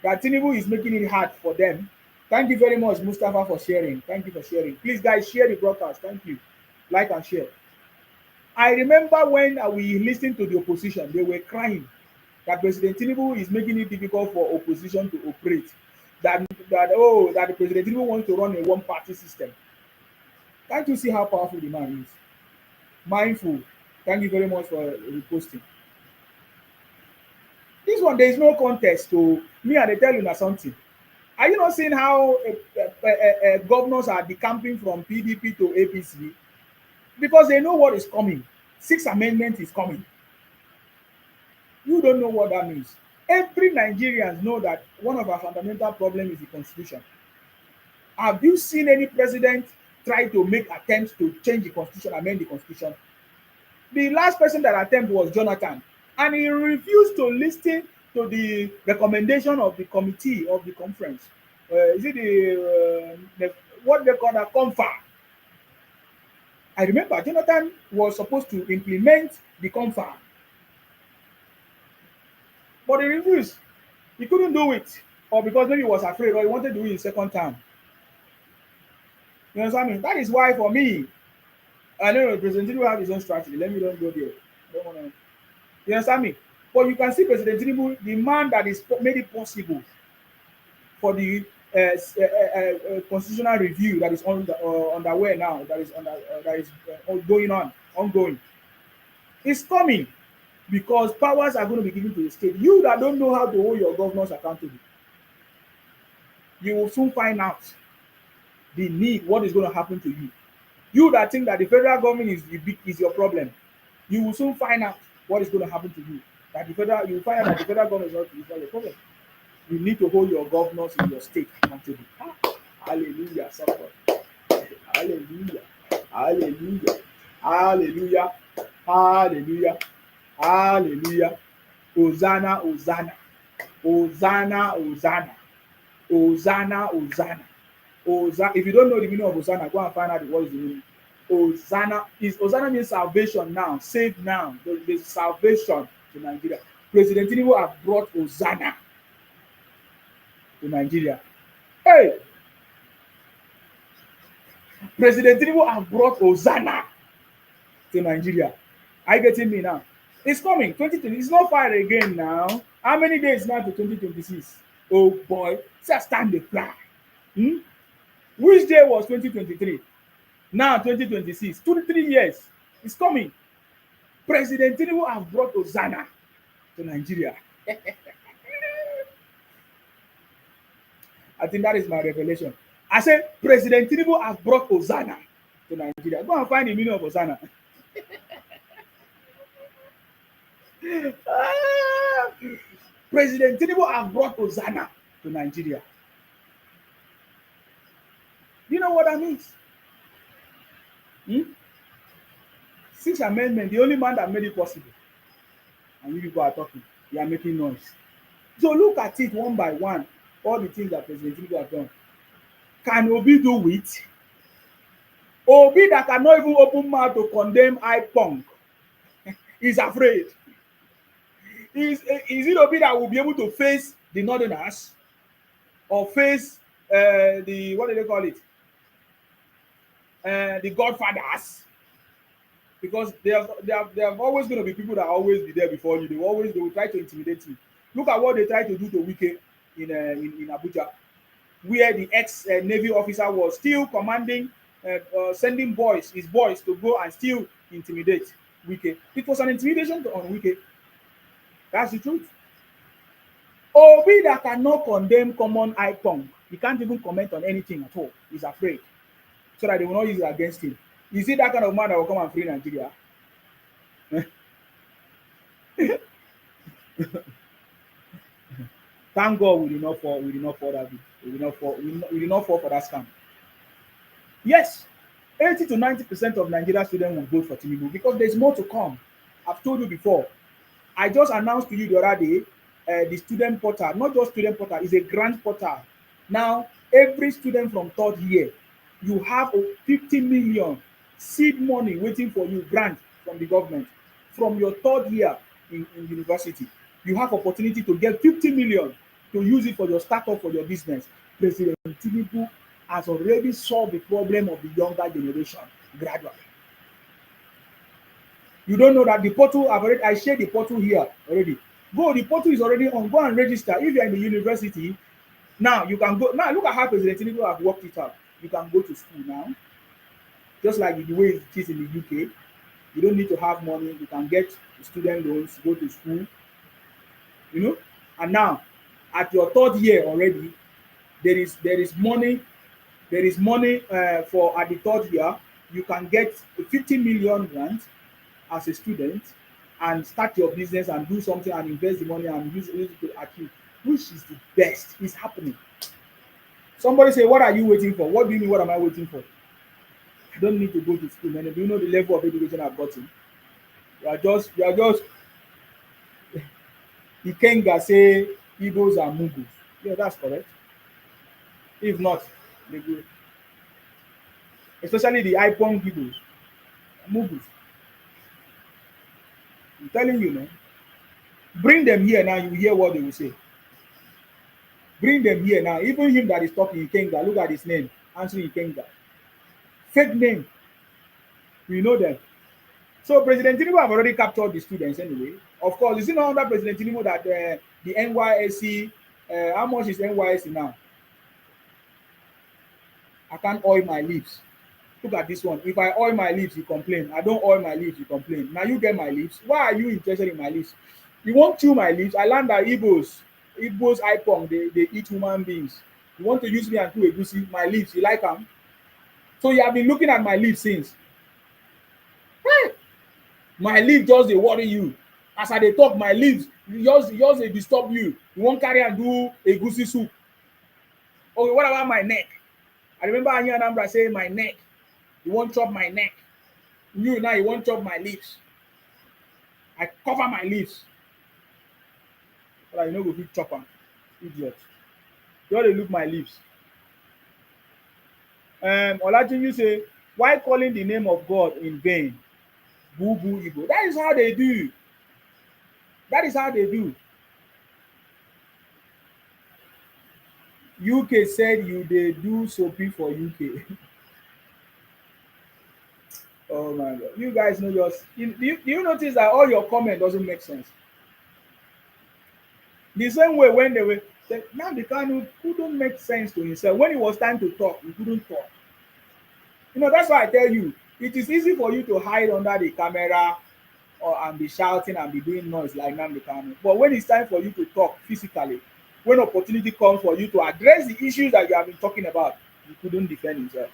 That Tinubu is making it hard for them. Thank you very much, Mustafa, for sharing. Thank you for sharing. Please, guys, share the broadcast. Thank you. Like and share. I remember when we listened to the opposition, they were crying that President Tinubu is making it difficult for opposition to operate. That the President Tinubu wants to run a one-party system. Can't you see how powerful the man is? Mindful. Thank you very much for reposting. This one, there is no contest. To me, and they tell you now something. Are you not seeing how governors are decamping from PDP to APC? Because they know what is coming. Sixth Amendment is coming. You don't know what that means. Every Nigerians know that one of our fundamental problems is the constitution. Have you seen any president try to make attempts to change the constitution, amend the constitution? The last person that attempted was Jonathan, and he refused to listen to the recommendation of the committee of the conference. Is it what they call that confer? I remember Jonathan was supposed to implement the confer, but he refused. He couldn't do it, or because maybe he was afraid, or he wanted to do it in second term. You understand me? That is why for me, I know the president will have his own strategy. Let me don't go there. I don't wanna. You understand me? But you can see President Tinubu, the man that is made it possible for the constitutional review that is underway now, that is going on, ongoing, is coming because powers are going to be given to the state. You that don't know how to hold your governors accountable, you will soon find out the need, what is going to happen to you. You that think that the federal government is your problem, you will soon find out what is going to happen to you. That the federal, you will find out that the federal government is not your problem. You need to hold your governors in your state accountable. Hallelujah, somebody. Hallelujah. Hallelujah. Hallelujah. Hallelujah. Hallelujah. Hosanna, Hosanna. Hosanna, Hosanna. Hosanna, Hosanna. Hosanna. If you don't know the meaning of Hosanna, go and find out what is the meaning. Hosanna means salvation now, saved now. There's salvation to Nigeria. President Tinubu have brought Hosanna to Nigeria. Hey! President Tinubu have brought Hosanna to Nigeria. Are you getting me now? It's coming. 2020. It's not far again now. How many days now to 2026? Oh boy. Just stand the fly. Which day was 2023? Now 2026. 2 to 3 years. It's coming. President Tinubu have brought Hosanna to Nigeria. I think that is my revelation. I said President Tinubu have brought Hosanna to Nigeria. Go and find the meaning of Hosanna. President Tinubu have brought Hosanna to Nigeria. You know what that means? Sixth Amendment, the only man that made it possible. And you people are talking. You are making noise. So look at it one by one. All the things that President Tinubu have done. Can Obi do it? Obi that cannot even open mouth to condemn IPONG is afraid. Is it Obi that will be able to face the Northerners or face the, what do they call it? The Godfathers? Because there are always going to be people that always be there before you. They will try to intimidate you. Look at what they tried to do to Wike in Abuja, where the ex-Navy officer was still commanding, sending his boys to go and still intimidate Wike. It was an intimidation on Wike. That's the truth. Obi that cannot condemn common IPONG, he can't even comment on anything at all. He's afraid, so that they will not use it against him. Is he that kind of man that will come and free Nigeria? Thank God we did not fall. We did not fall that. We did not fall for that scam. Yes, 80 to 90% of Nigerian students will vote for Tinubu because there's more to come. I've told you before. I just announced to you the other day the student portal, not just student portal, is a grant portal. Now, every student from third year, you have 50 million seed money waiting for you, grant from the government. From your third year in university, you have opportunity to get 50 million to use it for your startup, for your business. President Tinubu has already solved the problem of the younger generation gradually. You don't know that the portal, I shared the portal here already. The portal is already on. Go and register. If you're in the university, now you can go. Now look at how President Tinubu have worked it out. You can go to school now. Just like the way it is in the UK. You don't need to have money. You can get student loans, go to school. You know? And now, at your third year already, there is money. There is money for at the third year. You can get a 50 million grant as a student and start your business and do something and invest the money and use it to achieve, which is the best. It's happening. Somebody say, what are you waiting for? What do you mean, what am I waiting for? I don't need to go to school, man. Do you know the level of education I've gotten? You are just Ikenga say Igbos are Mugus. Yeah, that's correct. If not, they go. Especially the IPONG Igbos. Mugus. I'm telling you, man. Bring them here now, you hear what they will say. Bring them here now. Even him that is talking Ikenga, look at his name. Answering Ikenga. Fake name. We know them. So President Tinubu have already captured the students anyway. Of course, is it not under President Tinubu that the NYSC, how much is NYSC now? I can't oil my lips. Look at this one. If I oil my lips, you complain. I don't oil my lips, you complain. Now you get my lips. Why are you interested in my lips? You want chew my lips? I learned that Igbos ipong, they eat human beings. You want to use me and do egusi, my lips, you like them? So you have been looking at my lips since. Hey! My lips just dey worry you. As I dey talk, my lips yours dey disturb you. You wan carry am do egusi soup. Okay, what about my neck? I remember Anyi Anambra say my neck. You wan chop my neck. You now you wan chop my lips. I cover my lips. So that you no go fit chop am. Idiot. Just dey look my lips. Olatunji say, why calling the name of God in vain? Boo boo Igbo. That is how they do. That is how they do. UK said you dey do soapy for UK. Oh my God. You guys know yours. Do you notice that all your comment doesn't make sense? The same way when they were saying, Nnamdi Kanu couldn't make sense to himself. When it was time to talk, he couldn't talk. You know, that's why I tell you, it is easy for you to hide under the camera and be shouting and be doing noise like Nnamdi Kanu. But when it's time for you to talk physically, when opportunity comes for you to address the issues that you have been talking about, he couldn't defend himself.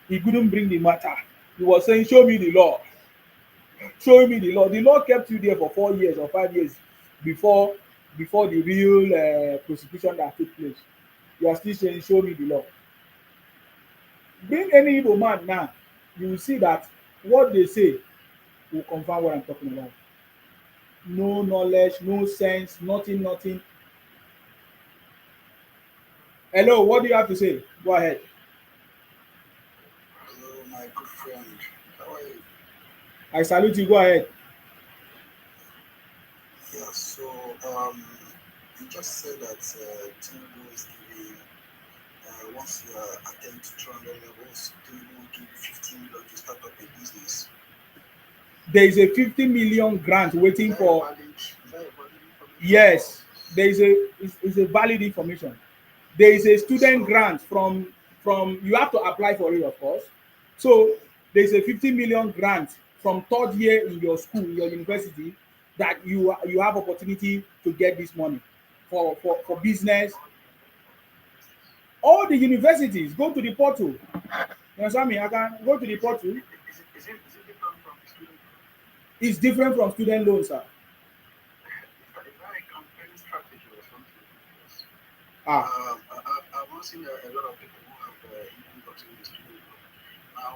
He couldn't bring the matter. He was saying, show me the law. Show me the law. The law kept you there for 4 years or 5 years before the real prosecution that took place. You are still saying, show me the law. Bring any Igbo man now, you will see that what they say will confirm what I'm talking about. No knowledge, no sense, nothing. Hello, what do you have to say? Go ahead.
Hello, my good friend. How are you?
I salute you. Go ahead.
Yeah, so you just said that Tinubu is giving, once you attempt to 200 levels, Tinubu will give you 15 million to start up a business.
There is a 50 million grant waiting for. Yes, there is a valid information. There is a student grant from you have to apply for it, of course. So there is a 50 million grant from third year in your school, in your university, that you have opportunity to get this money for business. All the universities, go to the portal. You understand me? I can go to the portal.
Is it different from the student?
It's different from student loans, sir.
Is that a campaign strategy or something? I've not seen a lot of people who have even gotten the student loan. Now,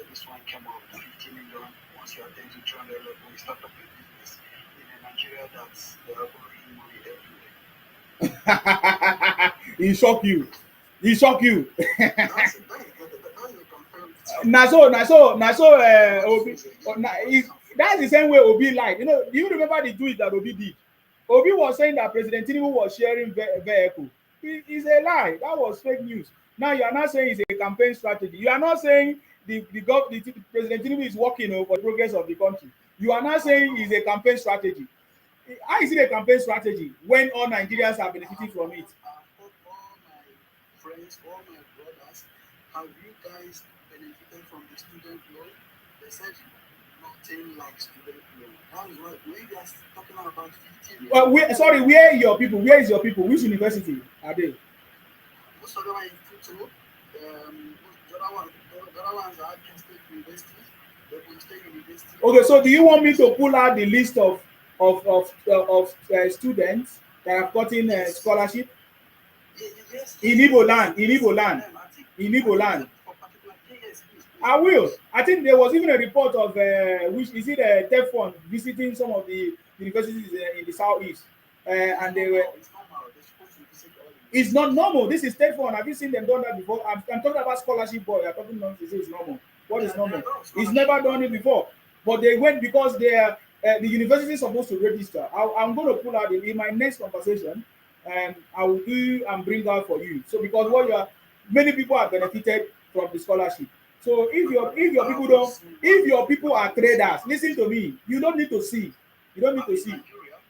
this one came up 50 million. Once you attend to 200 level, you start up a business in Nigeria that's they are borrowing money everywhere.
He shock you. He shock you.
That's a campaign.
Na so Obi. That's the same way Obi lied. You know, do you remember the tweet that Obi did? Obi was saying that President Tinubu was sharing vehicle. It's a lie. That was fake news. Now you are not saying it's a campaign strategy. You are not saying the President Tinubu is working for the progress of the country. You are not saying it's a campaign strategy. How is it a campaign strategy when all Nigerians are benefiting from it?
All my friends, all my brothers, have you guys benefited from the student loan? They said nothing like student loan. That is why we guys talking about 15.
Where are your people? Where is your people? Which university are they?
Most of them are in Futo. The other ones are Kent State University.
Okay, so do you want me to pull out the list of students that have gotten scholarship in Igbo land? I will. I think there was even a report of which is it a TEF fund visiting some of the universities in the southeast, and they were. It's not normal. This is TEF fund. Have you seen them done that before? I'm talking about scholarship boy. I'm talking nonsense. It's normal. What is normal? It's never done it before. But they went because they are the university is supposed to register. I'm going to pull out in my next conversation, and I will do and bring out for you. So because many people have benefited from the scholarship. So if your people are traders, listen to me. You don't need to see. You don't need to see.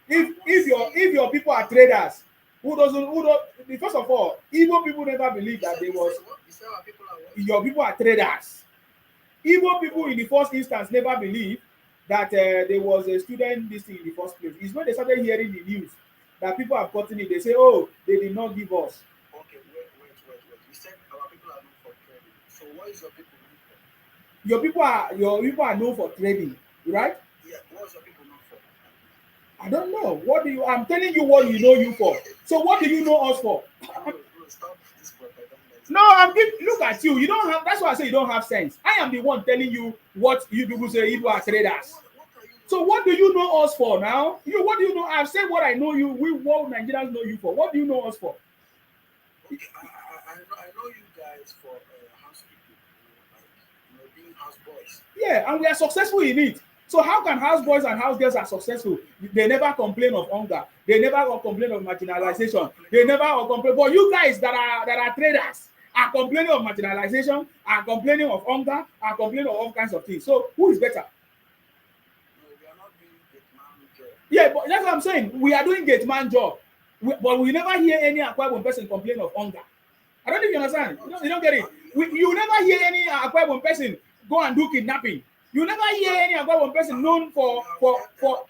If your people are traders, who don't first of all, Igbo people never believed that there was your people are traders. Igbo people in the first instance never believed that there was a student this thing in the first place. It's when they started hearing the news that people have gotten it. They say, oh, they did not give us.
Okay, wait. You said our people are known for trading. So what is your people known for?
Your people are known for trading, right?
Yeah, what is your people known for?
I don't know. I'm telling you what you know you for. So what do you know us for?
Bro, stop this propaganda.
No, look at you. You don't have. That's why I say you don't have sense. I am the one telling you what you people say you are traders. So what do you know us for now? What do you know? I've said what I know you. What Nigerians know you for. What do you know us for?
Okay, I know you guys for housekeeping, like being houseboys.
Yeah, and we are successful in it. So how can houseboys and housegirls are successful? They never complain of hunger. They never complain of marginalization. They never complain. But you guys that are traders are complaining of marginalization, are complaining of hunger, are complaining of all kinds of things. So who is better?
No, we are not doing gate man job.
Yeah, but that's what I'm saying. We are doing gate man job. But we never hear any Akwa Ibom person complain of hunger. I don't think you understand. You don't get it. You never hear any Akwa Ibom person go and do kidnapping. You never hear any Akwa Ibom person known for drug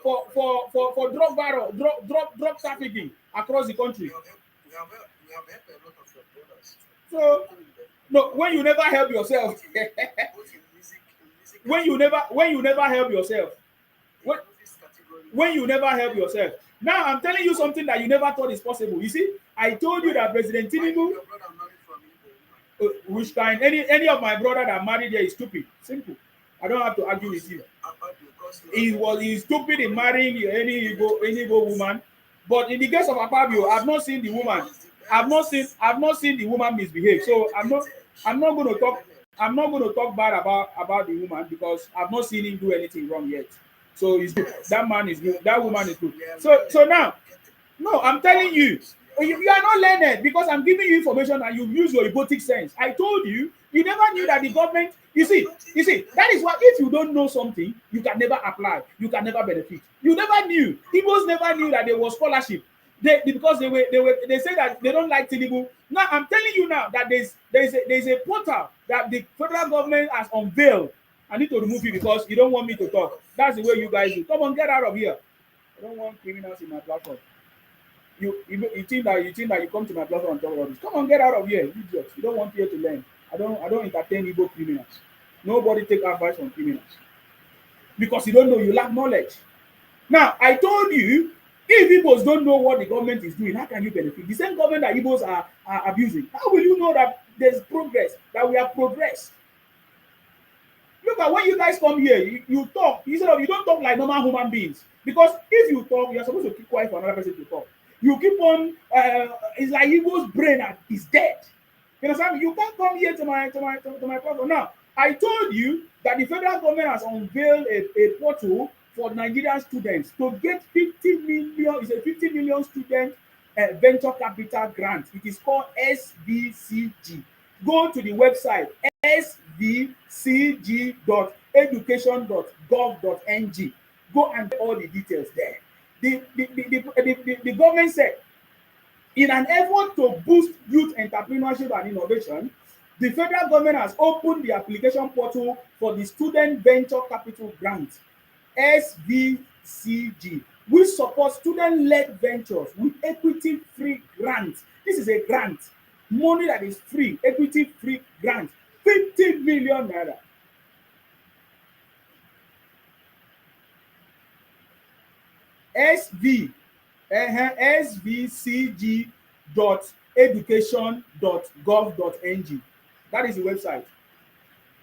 trafficking across the country.
We have helped a lot of your brothers.
So no, when you never help yourself, when you never help yourself, when you never help yourself. Now I'm telling you something that you never thought is possible. You see, I told you that President Tinubu, which kind any of my brother that married here is stupid. Simple. I don't have to argue with you. He's stupid in marrying any Igbo woman. But in the case of Akpabio, I've not seen the woman. I've not seen the woman misbehave. So I'm not going to talk bad about the woman because I've not seen him do anything wrong yet. So he's good. That man is good. That woman is good. So now, no, I'm telling you, you are not learned because I'm giving you information and you use your egotic sense. I told you, you never knew that the government. You see, that is why if you don't know something, you can never apply. You can never benefit. You never knew. Igbos never knew that there was scholarship. Because they say that they don't like Tinubu. Now I'm telling you now that there's a portal that the federal government has unveiled. I need to remove you because you don't want me to talk. That's the way you guys do. Come on, get out of here. I don't want criminals in my platform. You think that you come to my platform and talk about this. Come on, get out of here, idiots. You don't want here to learn. I don't entertain Igbo criminals. Nobody take advice from criminals. Because you don't know, you lack knowledge. Now, I told you, if Igbos don't know what the government is doing, how can you benefit? The same government that Igbos are abusing. How will you know that there's progress, that we have progressed? Look at when you guys come here, you talk. You don't talk like normal human beings. Because if you talk, you're supposed to keep quiet for another person to talk. You keep on, it's like Igbo's brain is dead. You understand? You can't come here to my platform. Now, I told you that the federal government has unveiled a portal for Nigerian students to get 50 million. It's a 50 million student venture capital grant. It is called SVCG. Go to the website svcg.education.gov.ng. Go and get all the details there. The government said, in an effort to boost youth entrepreneurship and innovation, the federal government has opened the application portal for the Student Venture Capital Grant, SVCG, which supports student-led ventures with equity-free grants. This is a grant, money that is free, equity-free grant, 50 million naira. svcg.education.gov.ng. That is the website.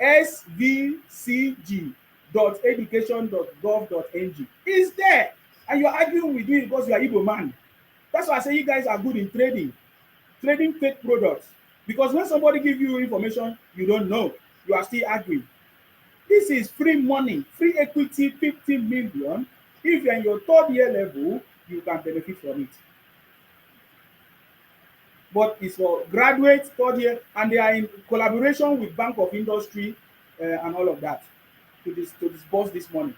svcg.education.gov.ng. It's there. And you're arguing with me because you are Igbo man. That's why I say you guys are good in trading fake products. Because when somebody gives you information you don't know, you are still arguing. This is free money, free equity, 50 million. If you're in your third year level, you can benefit from it. But it's for graduates, third year, and they are in collaboration with Bank of Industry and all of that to disburse this money.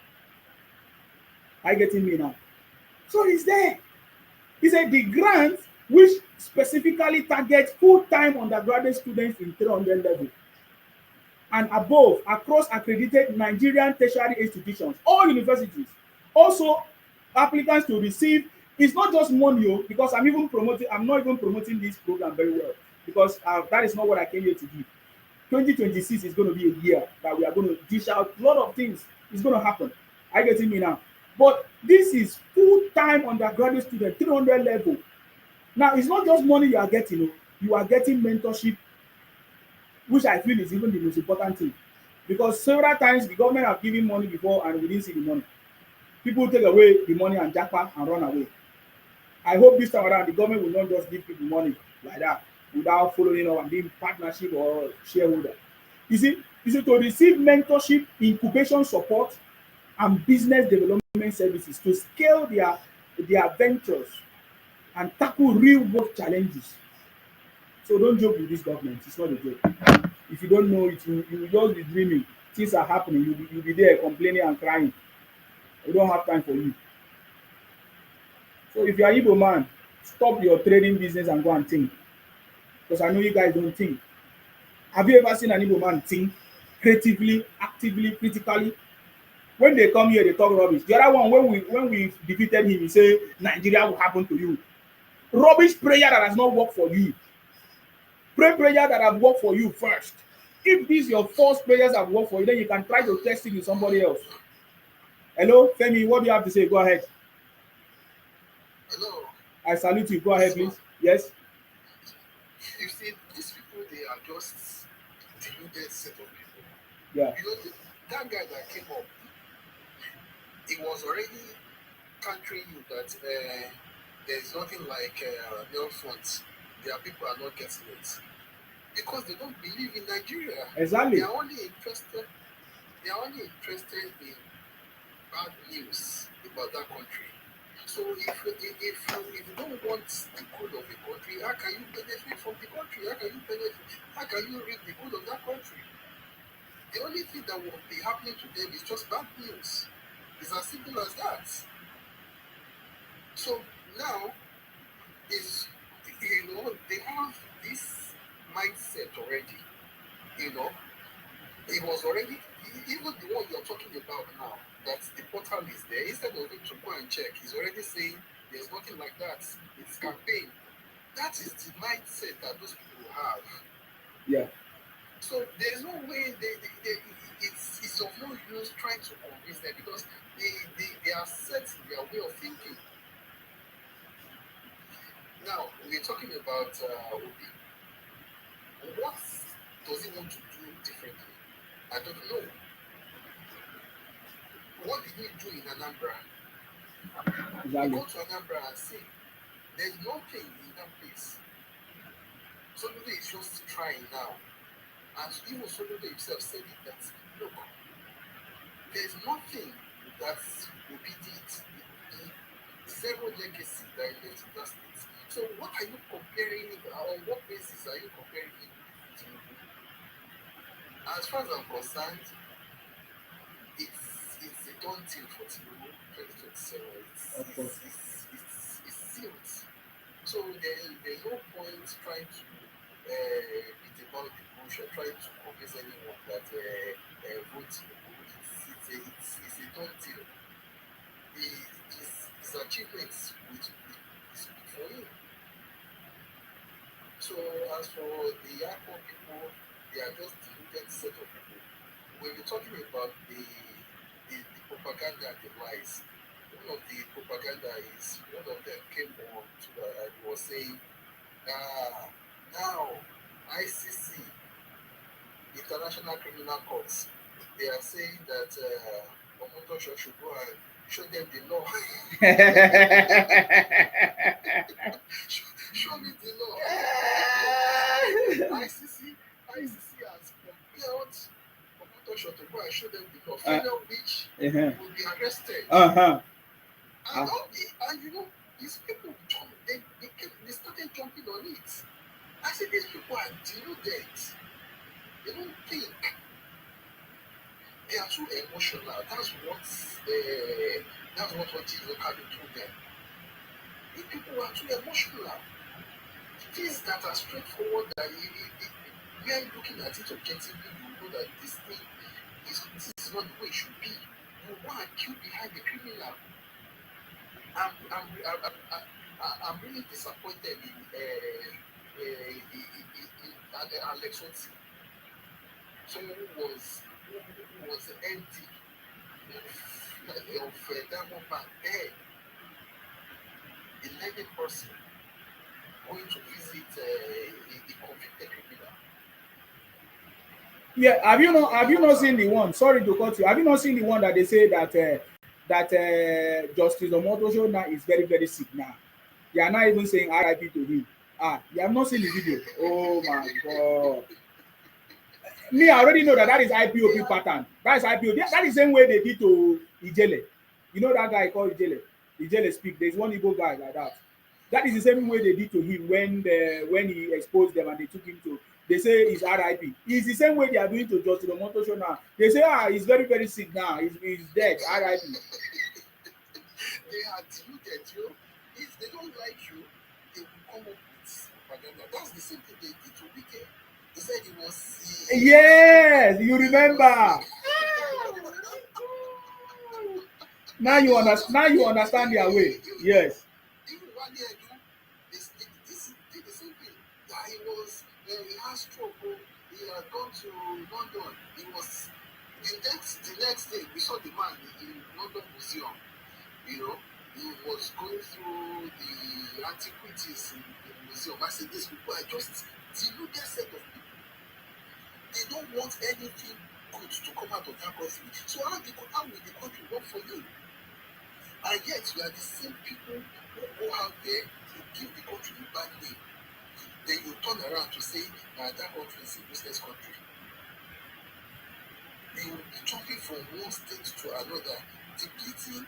Are you getting me now? So it's there. He said the grant which specifically targets full-time undergraduate students in 300 level and above across accredited Nigerian tertiary institutions, all universities. Also, applicants to receive it's not just money because I'm not even promoting this program very well because that is not what I came here to do. 2026 is going to be a year that we are going to dish out a lot of things. It's going to happen. Are you getting me now? But this is full-time undergraduate student, 300 level. Now, it's not just money you are getting. You are getting mentorship, which I feel is even the most important thing. Because several times the government have given money before and we didn't see the money. People take away the money and jackpot and run away. I hope this time around the government will not just give people money like that without following up and being partnership or shareholder. You see, to receive mentorship, incubation support, and business development services to scale their ventures and tackle real world challenges. So don't joke with this government. It's not a joke. If you don't know it, you will just be dreaming. Things are happening. You'll be there complaining and crying. We don't have time for you. So if you are Igbo man, stop your trading business and go and think. Because I know you guys don't think. Have you ever seen an Igbo man think creatively, actively, critically? When they come here, they talk rubbish. The other one, when we defeated him, he say Nigeria will happen to you. Rubbish prayer that has not worked for you. Pray prayer that have worked for you first. If these your false prayers have worked for you, then you can try to test it with somebody else. Hello, Femi, what do you have to say? Go ahead.
Hello.
I salute you. Go ahead, please. Yes.
You see, these people, they are just deluded set of people.
Yeah.
You know, that guy that came up, he was already countering you that there's nothing like male funds. Their people are not getting it because they don't believe in Nigeria.
Exactly.
They are only interested in bad news about that country. So if you don't want the good of the country, how can you benefit from the country? How can you reap the good of that country? The only thing that will be happening to them is just bad news. It's as simple as that. So now is they have this mindset already. It was already even the one you're talking about now, that the portal is there. Instead of him to go and check, he's already saying there's nothing like that. It's campaign. That is the mindset that those people have.
Yeah.
So there's no way it's of no use trying to convince them because they are set in their way of thinking. Now we're talking about Obi. What does he want to do differently? I don't know. What did he do in Anambra?
Exactly.
Go to Anambra and see. There's nothing in that place. Soludo is just trying now. And even Soludo himself said it that, look, there's nothing that Obi did. Zero legacy that he left in that state. So what are you comparing it? On what basis are you comparing it with Tinubu? As far as I'm concerned, it's a done deal for Tinubu 2027. It's sealed. So there's no point trying to beat about the bush or trying to convince anyone that vote Tinubu. It's a done deal. His achievements will speak for him. So as for the Akko people, they are just deluded set of people. When we're talking about the propaganda and the lies, one of the propaganda is one of them came on to and was saying, now ICC, International Criminal Courts, they are saying that Omotosho should go and show them the law. Show me the law. ICC has compelled Omotosho to go and show them the law, failure which will be arrested. And you know, these people jump, they started jumping on it. I said, these people are deluded. They don't think.
They are too emotional. That's what Atiku told them. The people are too emotional. Things that are straightforward, that we are looking at it objectively, you know that this thing this is not the way it should be. You go and kill behind the criminal. I'm really disappointed in Alex Oti. Someone who was the MD of Diamond Bank there, 11 person going to visit a convicted criminal.
Yeah, have you not seen the one? Sorry to cut you. Have you not seen the one that they say that Justice Omotosho now is very very sick now? They are not even saying RIP to him. You have not seen the video. Oh my god. Me, I already know that is IPOP pattern. That is IPOP. That is the same way they did to Ijele. You know that guy called Ijele. Ijele speak. There's one Igbo guy like that. That is the same way they did to him when he exposed them and they took him to. They say he's RIP. It's the same way they are doing to Justice Omotosho now. They say he's very very sick now. He's dead. RIP.
They are deluded, you. If they don't like you, they will come up with propaganda. That's the same thing they did to Wike. They said he was sick.
Yes, you remember. Now you understand their way. Yes.
Even one year ago, this did the same thing. That he had stroke. He had gone to London. He was the next day we saw the man in London Museum. You know, he was going through the antiquities in the museum. I said, these people are just deluded set of people. They don't want anything good to come out of that country. So how will the country work for you? And yet you are the same people who go out there to give the country a bad name. Then you turn around to say that country is a business country. They will be jumping from one state to another, depleting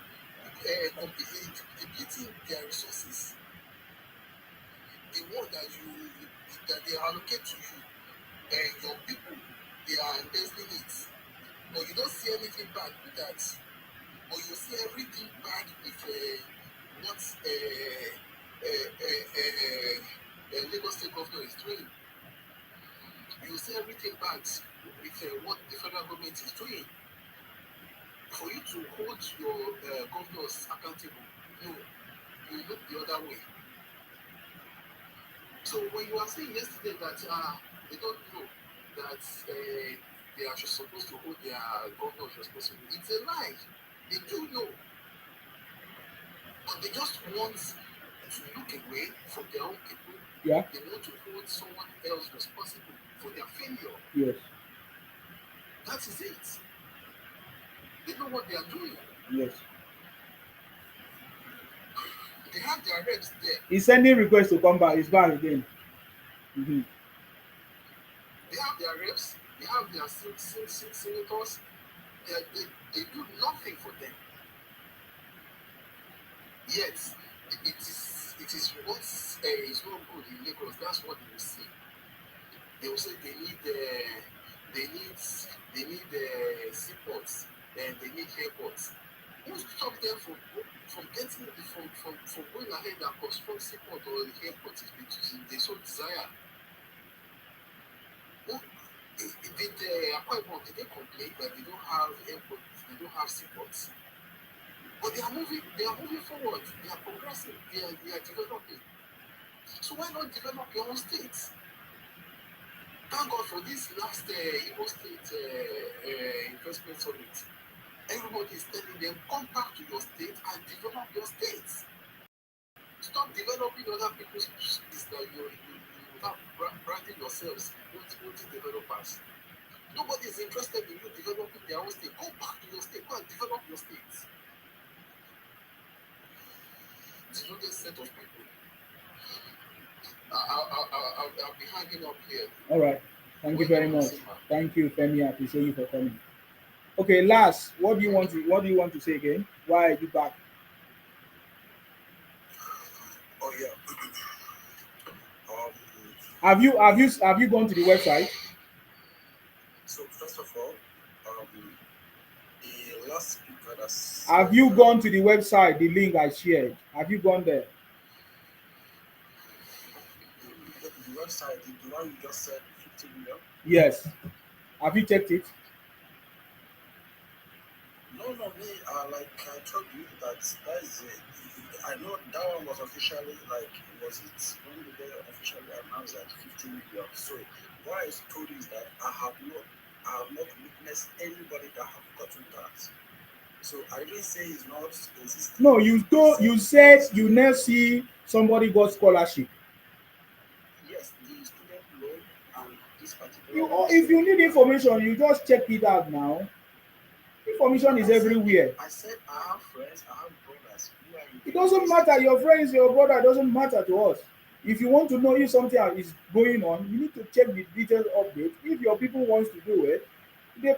their resources. The one that they allocate to you, your people, they are investing it. But you don't see anything bad with that. But you see everything bad with what Lagos State governor is doing. You see everything bad with what the federal government is doing. For you to hold your governors accountable, no, you look the other way. So when you are saying yesterday that they don't know that they are supposed to hold their governors responsible, it's a lie. They do know, but they just want to look away from their own people.
Yeah.
They want to hold someone else responsible for their failure.
Yes.
That is it. They know what they are doing.
Yes.
They have their reps there.
He's sending requests to come back. He's back again. Mm-hmm.
They have their reps. They have their senators. They do nothing for them. Yet it is what is not good in Lagos. That's what they will say. They will say they need seaports and they need airports. Who stop them from getting from going ahead and construct seaport or the airport if they so desire? Did they complain that they don't have airports, they don't have seaports? But they are moving forward, they are progressing, they are developing. So why not develop your own states? Thank God for this last Igbo State investment summit. Everybody is telling them, come back to your state and develop your states. Stop developing other people's states that you have branding yourselves multi-developers. Nobody is interested in you developing their own state. Go back to your state. Go and develop your states. Deluded set of people. I'll be hanging up here.
All right. Thank you very much. Thank you, Femi. I appreciate you for coming. Okay, last, what do you want to say again? Why are you back?
Oh yeah.
Have you gone to the website?
So first of all,
last speaker that's
Have you gone to the website, the link I shared? Have you gone there?
the website, the one you just said 50 million?
Yes. Have you checked it?
No, me, like I told you that is it. I know that one was officially like, was it when did they officially announced that 50 million? So what I told you is that I have not witnessed anybody that have gotten that. So I didn't say it's not existing.
No, you said you never see somebody got scholarship.
Yes, the student loan and this particular
You
one.
if you need information, you just check it out now. Information is everywhere.
I said I have friends, I have brothers who are in
It doesn't matter. Your friends, your brother, it doesn't matter to us. If you want to know if something is going on, you need to check the details update. If your people wants to do it, they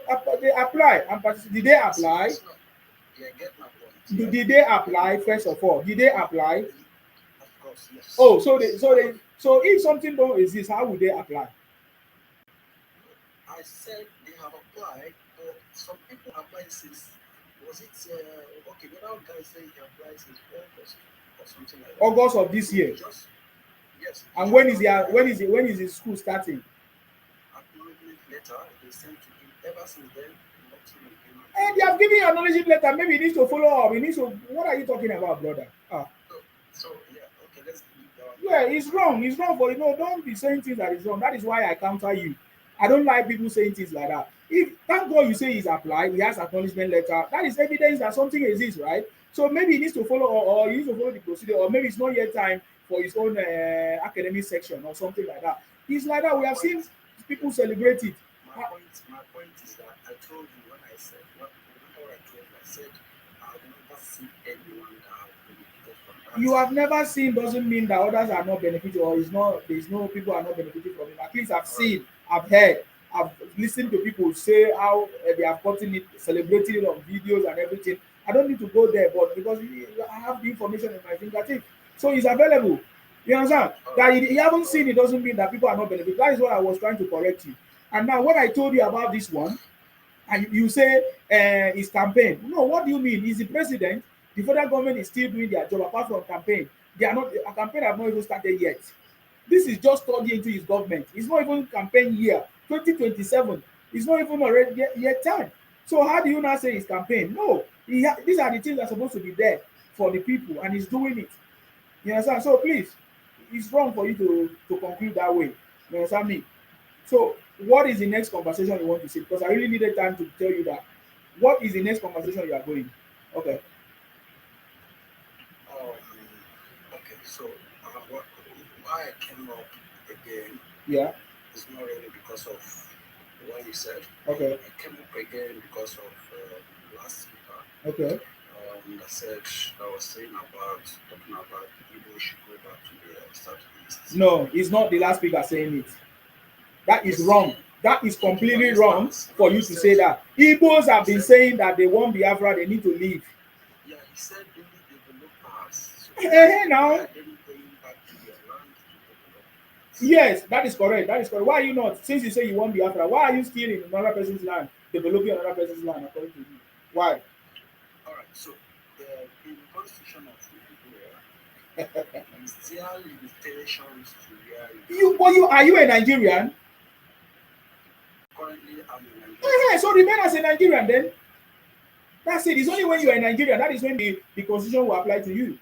apply and participate. Did they apply?
Yeah, get my point.
Did they apply first of all? Did they apply?
Of course, yes.
Oh, so if something don't exist, how would they apply?
I said they have applied, but some people applied since, was it okay? The other guy said he applied since August or something like that.
August of this year.
Yes.
And when is the school starting?
Acknowledgement letter they sent to him. Ever since then, nothing again.
And they have given you acknowledgement letter. Maybe he needs to follow up. He needs to. What are you talking about, brother?
So yeah, okay, let's leave that one.
Yeah, it's wrong. It's wrong for don't be saying things that is wrong. That is why I counter you. I don't like people saying things like that. If thank God you say he's applied, he has acknowledgement letter. That is evidence that something exists, right? So maybe he needs to follow, or he needs to follow the procedure, or maybe it's not yet time for his own academic section or something like that. It's like that. We have seen people celebrate it.
My point is that I told you when I said what I told you, I said I've never seen anyone that have benefited from that.
You have never seen doesn't mean that others are not benefiting, or there's no people are not benefiting from it. At least I've seen, I've heard, I've listened to people say how they have gotten it, celebrating it on videos and everything. I don't need to go there, but because I have the information in my fingertip, so it's available. You understand? That you haven't seen it doesn't mean that people are not benefiting. That is what I was trying to correct you. And now when I told you about this one, and you say it's campaign. No, what do you mean? Is the president? The federal government is still doing their job apart from campaign. They are not. A campaign have not even started yet. This is just studying into his government. It's not even campaign year 2027. It's not even already yet time. So how do you now say it's campaign? No, these are the things that are supposed to be there for the people, and he's doing it. You understand? So please, it's wrong for you to conclude that way. You understand me? So what is the next conversation you want to see? Because I really needed time to tell you that. What is the next conversation you are going? Okay.
Okay, so why I came up again,
yeah,
is not really because of what you said.
Okay.
I came up again because of last speaker.
Okay.
That said, I was talking about people should go back to the southeast.
No, it's not the last speaker saying it. That is wrong. That is completely wrong for you to say that. Igbos have been saying that they want Biafra, they need to leave.
Yeah, he said they need developers.
Now. Yes, that is correct. That is correct. Why are you not? Since you say you want Biafra, why are you still in another person's land, developing another person's land according to you? Why?
All right. So in the constitution of Nigeria, there are limitations to where
are you a Nigerian?
Currently, I'm a Nigerian.
So remain as a Nigerian then. That's it. It's only when you are a Nigerian that is when the constitution will apply to you.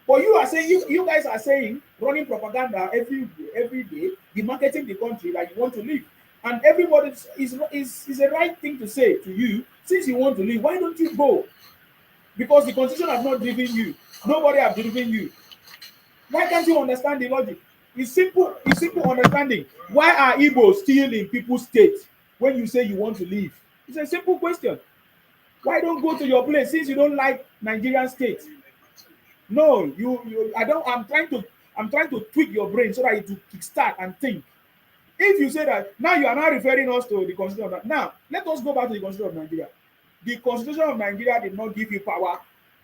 But you are saying you guys are saying running propaganda every day, demarketing the country that you want to leave, and everybody is a right thing to say to you. Since you want to leave, why don't you go? Because the constitution has not driven you. Nobody has driven you. Why can't you understand the logic? It's simple. It's simple understanding. Why are Igbos still in people's state when you say you want to leave? It's a simple question. Why don't go to your place since you don't like Nigerian state? No, I'm trying to tweak your brain so that it will kickstart and think. If you say that, now you are not referring us to the constitution of now, let us go back to the constitution of Nigeria. The constitution of Nigeria did not give you power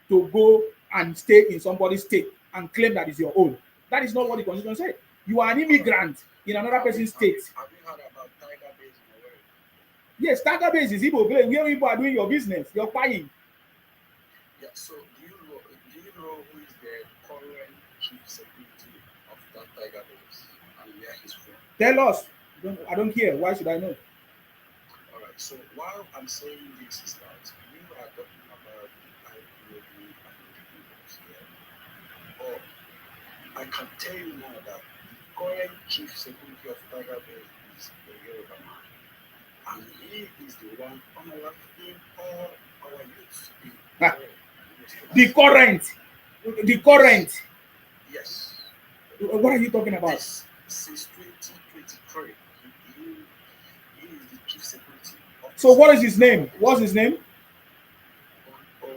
to go and stay in somebody's state and claim that is your own. That is not what the constitution said. You are an immigrant in another person's state.
Have you heard about Tiger Base in Owerri?
Yes, Tiger Base is Igbo place where people are doing your business. You're buying.
Yeah, so do you know who is the current chief security of that Tiger Base and where he's from?
Tell us. I don't care. Why should I know?
All right. So while I'm saying this is that you are talking about the IPOB and the people here. Or I can tell you now that the current chief security of Tiger Base is the Yoruba man, and he is the one unlocking all our youths in
Ah,
the
the current.
Yes.
What are you talking about?
This since 2023, he is the chief security of
So what is his name? What's his name?
or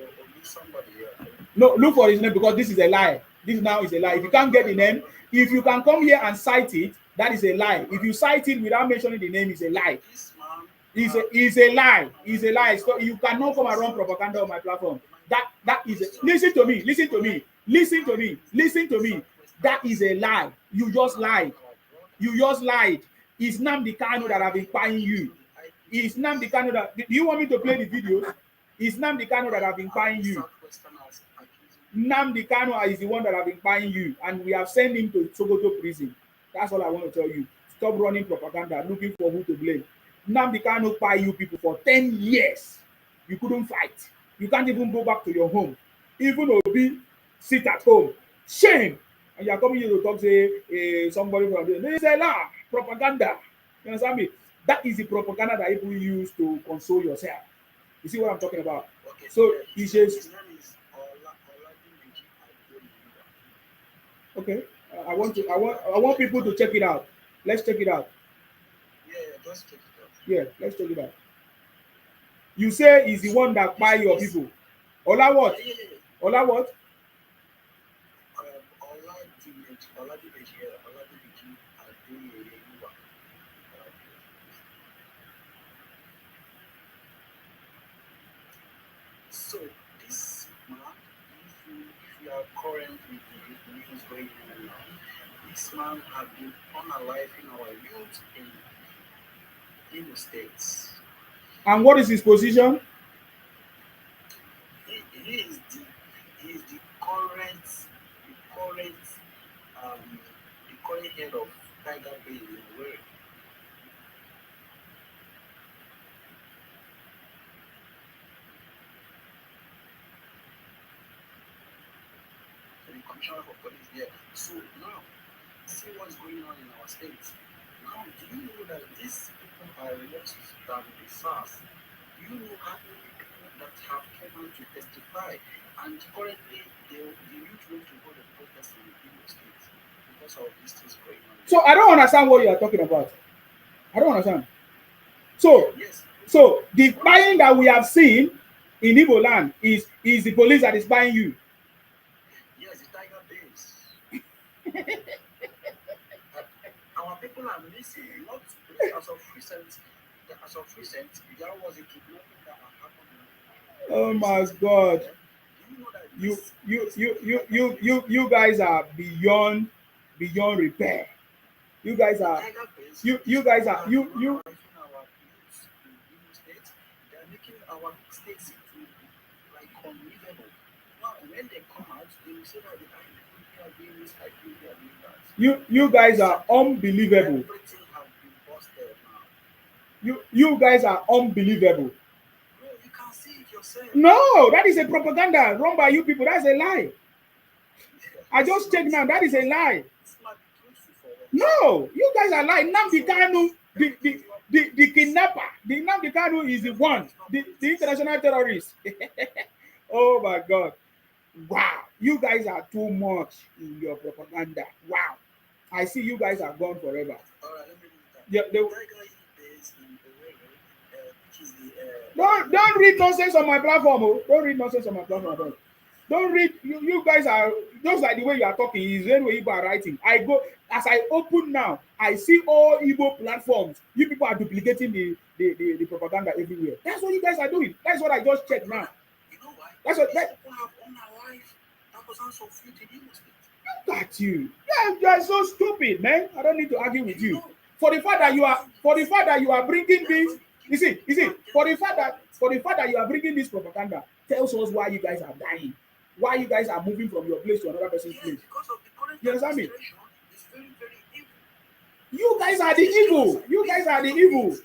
somebody here.
No, look for his name because this is a lie. This now is a lie. If you can't get the name, if you can come here and cite it, that is a lie. If you cite it without mentioning the name, it's a lie.
This man
Is a lie. Is a lie. So you cannot come and run propaganda on my platform. That is a, listen to me. Listen to me. Listen to me. Listen to me. That is a lie. You just lied. You just lied. It's Nnamdi Kanu that have been buying you. It's Nnamdi Kanu that. Do you want me to play the videos? It's Nnamdi Kanu that have been buying you. Nnamdi Kanu is the one that have been buying you, and we have sent him to Sokoto prison. That's all I want to tell you. Stop running propaganda, looking for who to blame. Nnamdi Kanu buy you people for 10 years. You couldn't fight. You can't even go back to your home. Even Obi sit at home. Shame. And you are coming here to talk, say, somebody from there. They say, nah, propaganda. You understand me? That is the propaganda that people use to console yourself. You see what I'm talking about?
Okay.
So
Yeah,
he says,
his name is
okay. I want people to check it out. Let's check it out.
Yeah, just check it out.
Yeah, let's check it out. You say he's the one that buy your people. Ola what?
Yeah.
Ola what?
So this man, if you are current with the news going on now, this man has been unaliving our youth in the states.
And what is his position?
He is the current head of Tiger Bay in the world. The commissioner of police there. So now, see what's going on in our states. Now, do you know that these people are worse than the SARS? Do you know how many people that have come out to testify? And currently, the youth want to go to protest in the states because of these things going on.
So I don't understand what you are talking about. I don't understand. So,
Yes.
So the buying that we have seen in Igbo land is the police that is buying you.
Yes, the Tiger Base. Our people are missing. Not as of recent. As of recent, there was a kidnapping that happened.
Oh my God! You guys are beyond repair. You guys are you guys are you.
They are making our states to like unlivable. Now, when they come out, they will say that they are doing this, they are doing that.
You guys are unbelievable.
Everything has been busted now.
You guys are unbelievable.
No, you can see it yourself.
No, that is a propaganda run by you people. That's a lie. I just checked now. That is a lie.
It's not truthful for us.
No, you guys are lying. Nnamdi Kanu, the kidnapper. The Nnamdi Kanu is the one, the international terrorist. Oh my God! Wow, you guys are too much in your propaganda. Wow, I see you guys are gone forever.
All right, let me read that.
Yeah, don't read nonsense on my platform. Oh. Don't read nonsense on my platform. Don't read. You guys are just like the way you are talking. Is the way you are writing. I go as I open now. I see all Igbo platforms. You people are duplicating the propaganda everywhere. That's what you guys are doing. That's what I just checked now.
You know why?
That's what
people have on our life. That was also free to be
Look at you. Yeah, you are so stupid, man. I don't need to argue with you. For the fact that you are bringing this. You see, for the fact that you are bringing this propaganda tells us why you guys are dying, why you guys are moving from your place to another person's place.
Because of the current
You understand me?
administration, it's very, very evil.
You guys are the evil. You guys are the evil.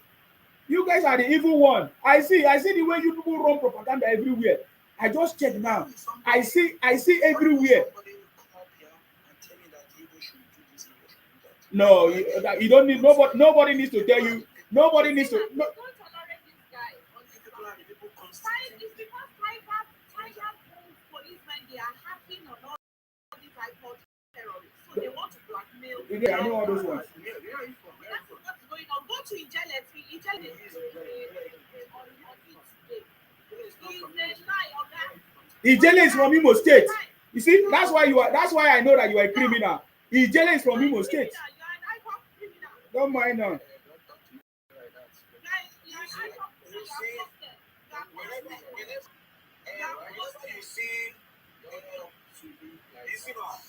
You guys are the evil one. I see the way you people run propaganda everywhere. I just check now. I see everywhere.
Somebody will come up here and tell me that Igbo should do this, Igbo should do that.
No, you don't need nobody needs to tell you. Nobody needs to. No,
Don't tolerate this guy.
People are the people
It's
constantly.
because tiger policemen, they are hacking on all these iPod terrorists. So they want to blackmail.
yeah, I know all those ones.
Where are you from? Where are
That's
you from?
what's going on. Go to Ijele. Ijele is on it today. It's a lie of that.
Ijele is from Imo State. You see, that's why I know that you are a criminal. Ijele is from Imo State.
You are an iPod criminal.
Don't mind her.
Don't talk to me like that.
Guys, you are an iPod criminal.
Whenever you see,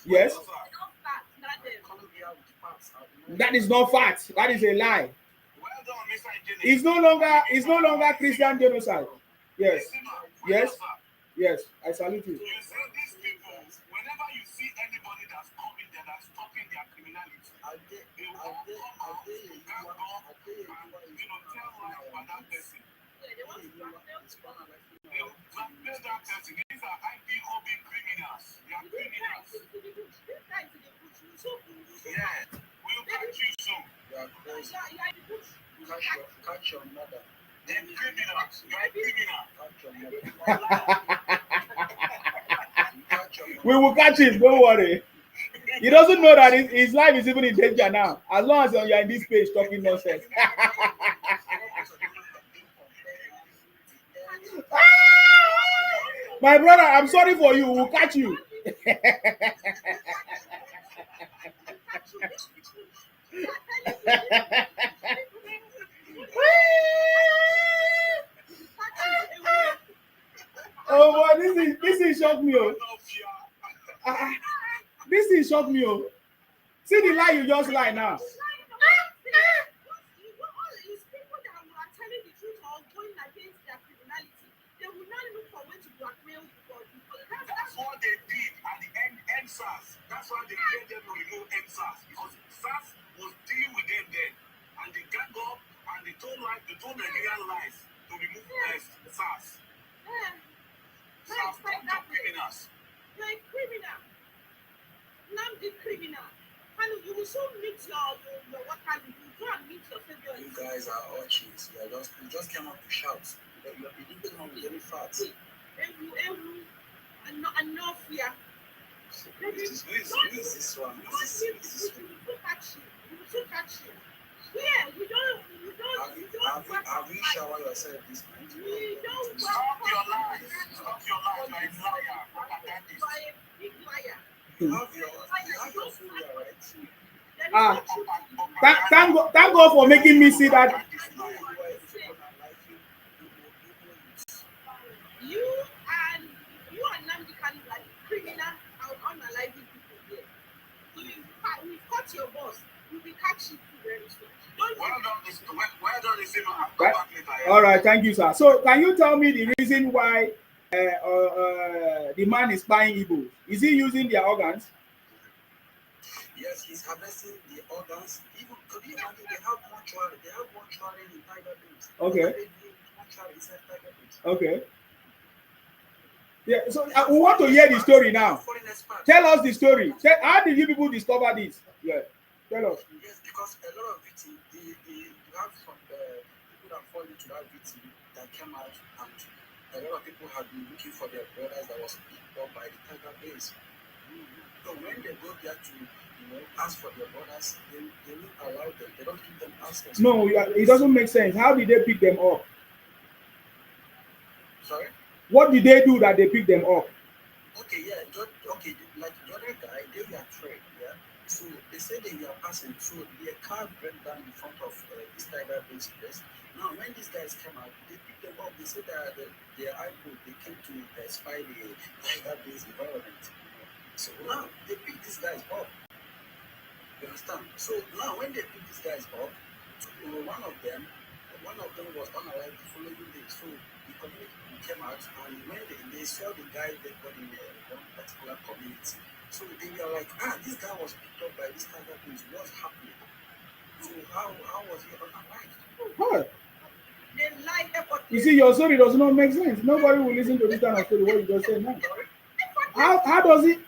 Yes.
Colombia with the parts,
That is not fact. That is a lie.
well done, Mr. Ijele.
It's no longer Christian genocide. Yes. Yes. Yes. I salute you.
You see these people, whenever you see anybody that's coming there, that's stopping their criminality, they will all come out, gang up, and tell lies about that person.
They want to blackmail
They will blackmail that person. These are IPOB criminals. They are criminals. Yeah, we'll catch you soon.
You are crazy. Catch your mother.
They're criminals. You're a criminal.
Catch your mother. Catch your mother.
We will catch him. Don't worry. He doesn't know that his life is even in danger now. As long as you're in this page talking nonsense. My brother, I'm sorry for you. We'll catch you. Oh boy, this is shock me. Oh. This is shock me. Oh. See the lie you just lie now.
That's what they did at the end SARS. That's why they made them to remove SARS, because SARS was dealing with them then, and they gang up and they told Nigerian lies to remove SARS. SARS are criminals.
You're a criminal. Not the criminal. And you will soon meet your what can you go and meet your savior.
You guys are urchins. You just came out to shout. You didn't come with any facts.
And no fear.
Who is this one? Who is this one?
We will catch you. Yeah, you don't.
Have you showered yourself this night?
We don't.
Stop your lies. Stop your lies. You're a liar. Propagandist.
You are a big liar.
You have your failure, right?
Ah, thank God for making me see that.
You and Nnamdi Kanu like criminal and unalive people here. So we've caught your boss. We will catch you very soon.
Well done, this evening. I'll come back later.
All right, thank you, sir. So, can you tell me the reason why the man is buying Igbo? Is he using their organs?
Yes, he's harvesting the organs. Even could you imagine they have mortuary? They have mortuary in Tiger Base.
Okay.
Mortuary inside Tiger Base.
Okay. Yeah. So we want to hear the story now.
Foreign experts.
Tell us the story. How did you people discover this? Yeah. Tell us.
Yes, because a lot of it, you have some people that fall into that victim that came out, and a lot of people have been looking for their brothers that was picked up by the Tiger Base. So when they go there to ask for their brothers, they don't allow them. They don't give them access.
No, it doesn't make sense. How did they pick them up?
Sorry?
What did they do that they picked them up?
Okay, yeah. Like the other guy, they were trained, yeah. So they said they were passing, so their car broke down in front of this Tiger Base place. Now, when these guys came out, they picked them up. They said that their iPod, they came to spy the Tiger Base environment. So now they pick these guys up. You understand? So now when they pick these guys up, one
one of them was unalive the following day. So the community people came out, and when they saw the guy dead body in one particular community, so they were like, this guy was picked up by this kind of things. What's happening? So how was he unalive?
What?
They lie about
You see, your story does not make sense. Nobody will listen to this kind of story. What you just said now? How does it?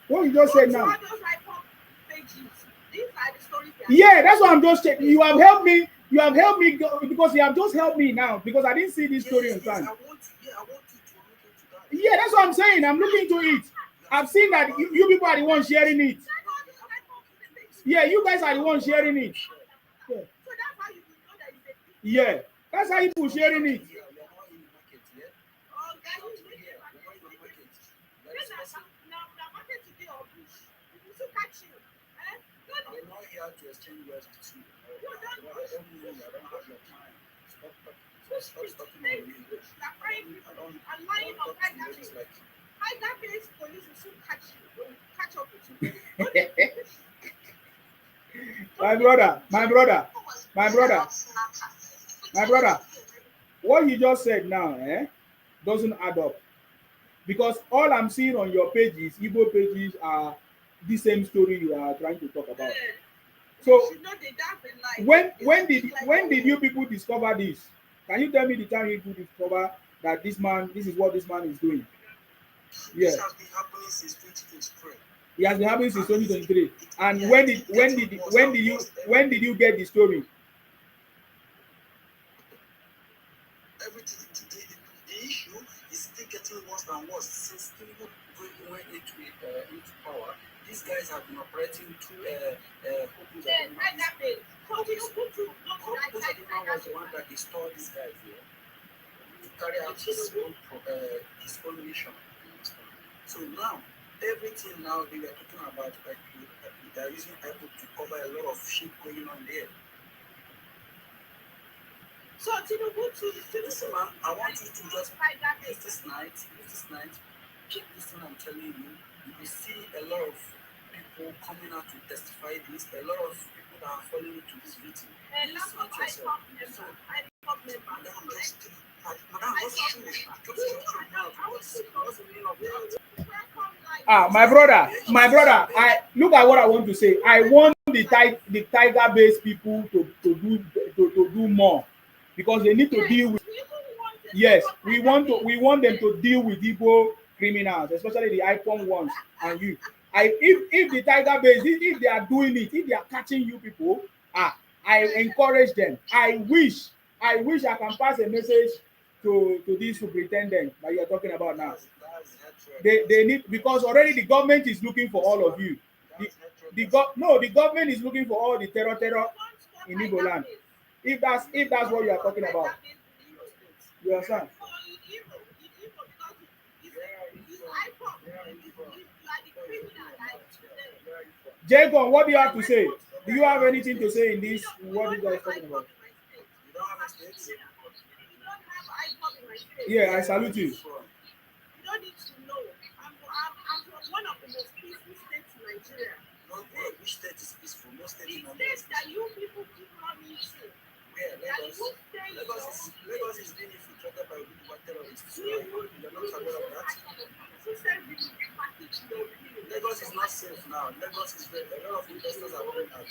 What you just said now? Yeah, that's what I'm just checking. You have helped me. You have helped me because you have just helped me now because I didn't see this story on time.
I want you to look into that.
Yeah, that's what I'm saying. I'm looking into it. I've seen that you people are the ones sharing it. Yeah, you guys are the ones sharing it. Yeah.
So that's how you know that it's a
Yeah, that's how people sharing it.
We are not in the market yet.
oh, guys,
Not
you
here. We're not in the market. That is possible.
now market today or bush. We will catch you.
I'm not here to exchange words with you. I don't know you. I don't have your time. Stop talking on me. I don't talk to ladies like you.
That place police will soon catch you. Catch up with you.
My brother, what you just said now, doesn't add up. Because all I'm seeing on your pages, Igbo pages, are the same story you are trying to talk about. So when did you people discover this? Can you tell me the time you people discover that this is what this man is doing? Yeah.
This has been happening since 2023.
It has been happening since 2023. And when did you get the story?
Everything the issue is still getting worse and worse since Tinubu went into power. These guys have been operating through Hope was the one that installed these guys here to carry out his own mission. So now everything now they were talking about, they are using Apple to cover a lot of shit going on there.
So
listen, man, I want you to just use this night, keep listening. I'm telling you, you will see a lot of people coming out to testify this, a lot of people that are following into this video.
My brother, I look at what I want to say. I want the tiger-based people to do more because they need to deal with. Yes, we want them to deal with Igbo criminals, especially the iPhone ones and you. If the tiger base, if they are doing it, if they are catching you people, I encourage them. I wish I can pass a message to this superintendent that you are talking about now. They need, because already the government is looking for all of you. The government is looking for all the terror in Igbo land. If that's what you are talking about, you understand? Jacob, what do you have to say? Do you have anything to say in this? What you guys talking about? Yeah, I salute you.
You don't need to know. I'm from one of the most peaceful states in Nigeria.
Which state is peaceful? No state in
Nigeria. The state that you people keep running to.
Where? Lagos is being infiltrated by terrorists. So you're not aware of that? Lagos is not safe now. Lagos is very, a lot of investors are going out.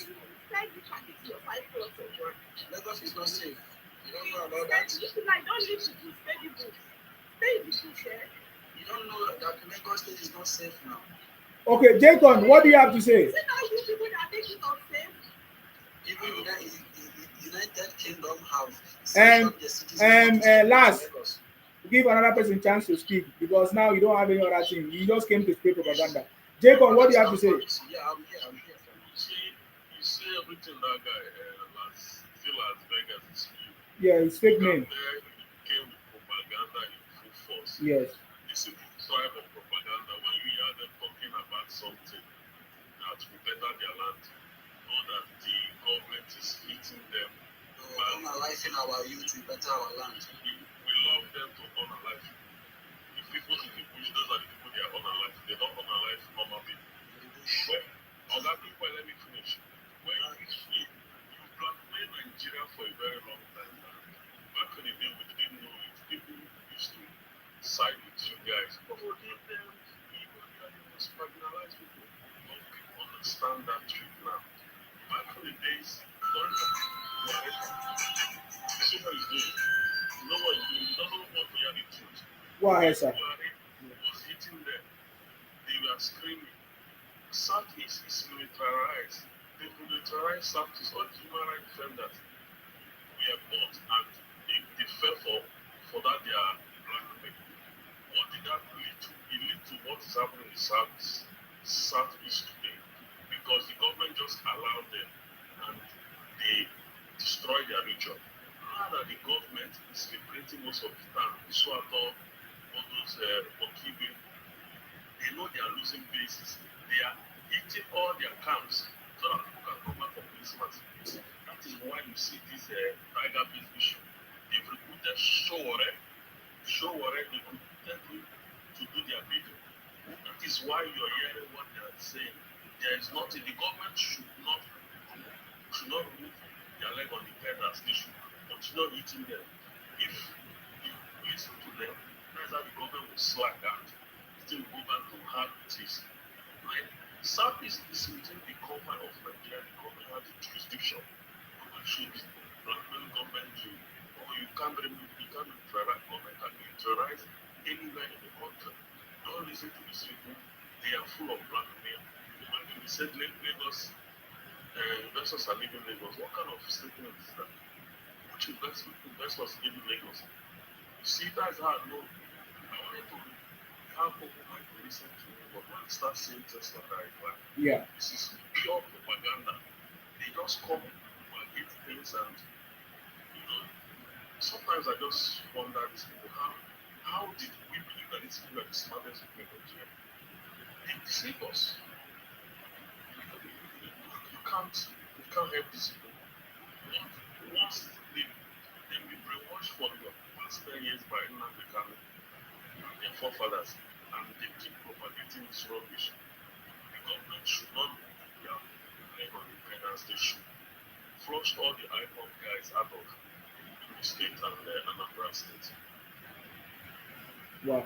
Lagos is not safe. You don't know about that?
I don't need to do steady books. Stay in the future.
You don't know that Lagos state is not safe now.
Okay, Jacob, what do you have to say?
Is it not you people that make it unsafe?
Even United Kingdom have
last, give another person chance to speak because now you don't have any other thing. You just came to speak propaganda. Jacob, what do you have to say?
Yeah, I'm here. You see everything that guy Las Vegas is you.
Yeah, it's fake name.
There came with propaganda in full force.
Yes.
This is the type of propaganda when you hear them talking about something that will better their land, or that the government is hitting them.
Unalizing our youth to better our land.
We love them to unalive. The people in the bush, those are the people they are unalive. They don't unalive normal people. Other people, let me finish. When you see, you blackmail Nigeria for a very long time now. in the day we didn't know it. People used to side with you guys. But forgive them, even they are the most marginalized people. But people understand that truth now. Back in the days, don't see what he's doing. You know what he's doing. He doesn't want to hear the truth.
Go ahead, sir.
Buhari was hitting them. They were screaming. South is militarized. They militarized South is all human rights defenders. We are bought and they fell for that they are black people. What did that lead to? It led to what is happening in Southeast today. Because the government just allowed them and they destroy their region. Now that the government is liberating most of the time, Iswato, all those Okibe, they know they are losing bases. They are hitting all their camps so that people can come back for Christmas. That is why you see this tiger based issue. They've recruited Showore, they recruited him to do their bidding. That is why you're hearing what they are saying. There is nothing, the government should not remove their leg on the pedals. They should continue eating them. If you listen to them, that's how the government will slack out. Still go back to how it is. Like, Southeast is within the confine of Nigeria. The government has the jurisdiction. Government should blackmail government to, or you can't neutralize government can neutralize anywhere in the country. Don't listen to these people. They are full of blackmail. Imagine we said Lagos, investors are leaving Lagos. What kind of statement is that? Which investors leaving Lagos? You see, that's how I know. I wanted to have open mind to listen to me, but when I start saying just like that, like,
Yeah.
this is pure propaganda. They just come and hit things, and you know, sometimes I just wonder these people, how did we believe that these people are the smartest people in Nigeria? They deceive us. You can't help these people. Once they've been brainwashed for the past 10 years by Nnamdi Kanu and their forefathers, and they keep propagating this rubbish. The government should not put their leg on the pedals. They should flush all the IPOP guys out of the state and Anambra state.
Wow.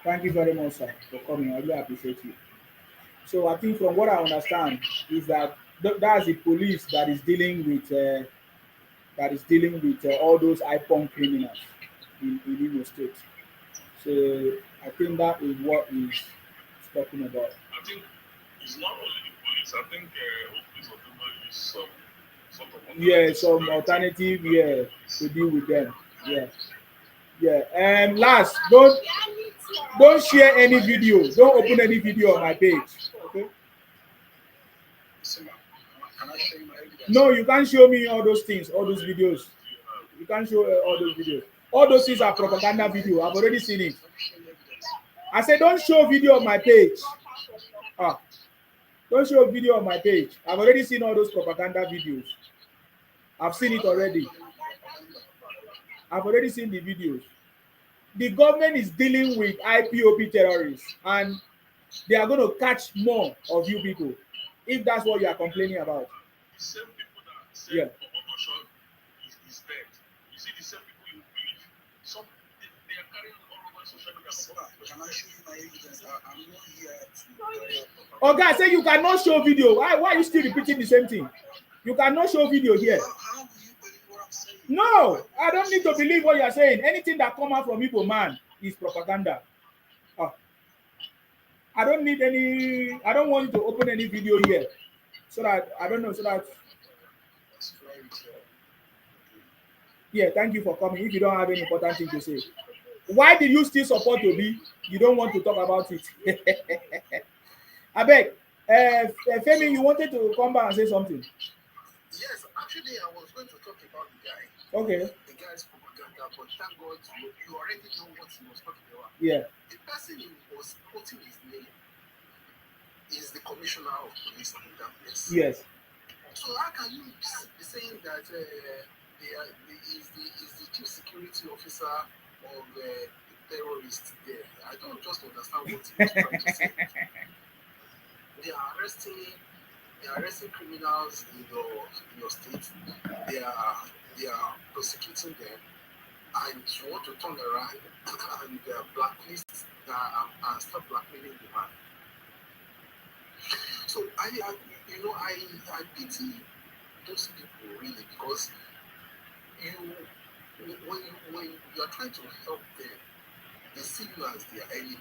Thank you very much, sir, for coming. I really appreciate you. So I think from what I understand is that that's the police that is dealing with all those IPON criminals in Imo State. So I think that is what he's talking about.
I think it's not only the police. I think police of the use some
Alternative, to deal with them. Yeah. And last, don't share any video. Don't open any video on my page. Okay.
Can I show you my evidence?
No, you can't show me all those things, all those videos. You can't show all those videos. All those things are propaganda video. I've already seen it. I said, don't show video on my page. Don't show video on my page. I've already seen all those propaganda videos. I've seen it already. I've already seen the videos. The government is dealing with IPOP terrorists, and they are going to catch more of you people, if that's what you are complaining about.
The same people that said Obomoshon is dead. You see the same people you believe. They are carrying all over social media. Can I show you my evidence? I'm not here to.
Oh, guys, say you cannot show video. Why are you still repeating the same thing? You cannot show video here.
How will you believe what I'm saying?
No, I don't need to believe what you are saying. Anything that come out from Igbo man is propaganda. I don't need any. I don't want you to open any video here, so that I don't know. So that. Yeah, thank you for coming. If you don't have any important thing to say, why did you still support Obi? You don't want to talk about it. I beg. Femi, you wanted to come back and say something.
Yes, actually, I was going to talk about the guy.
Okay.
The guy's propaganda, but thank God you already know what he was talking about.
Yeah.
The person who was quoting his name is the commissioner of police in that place.
Yes.
So how can you be saying that is the chief security officer of the terrorists there? I don't just understand what he was trying to say. They are arresting criminals in your state. They are prosecuting them. and you want to turn around and blacklist and start blackmailing the man. So I pity those people really, because you when you are trying to help them, they see you as their enemy.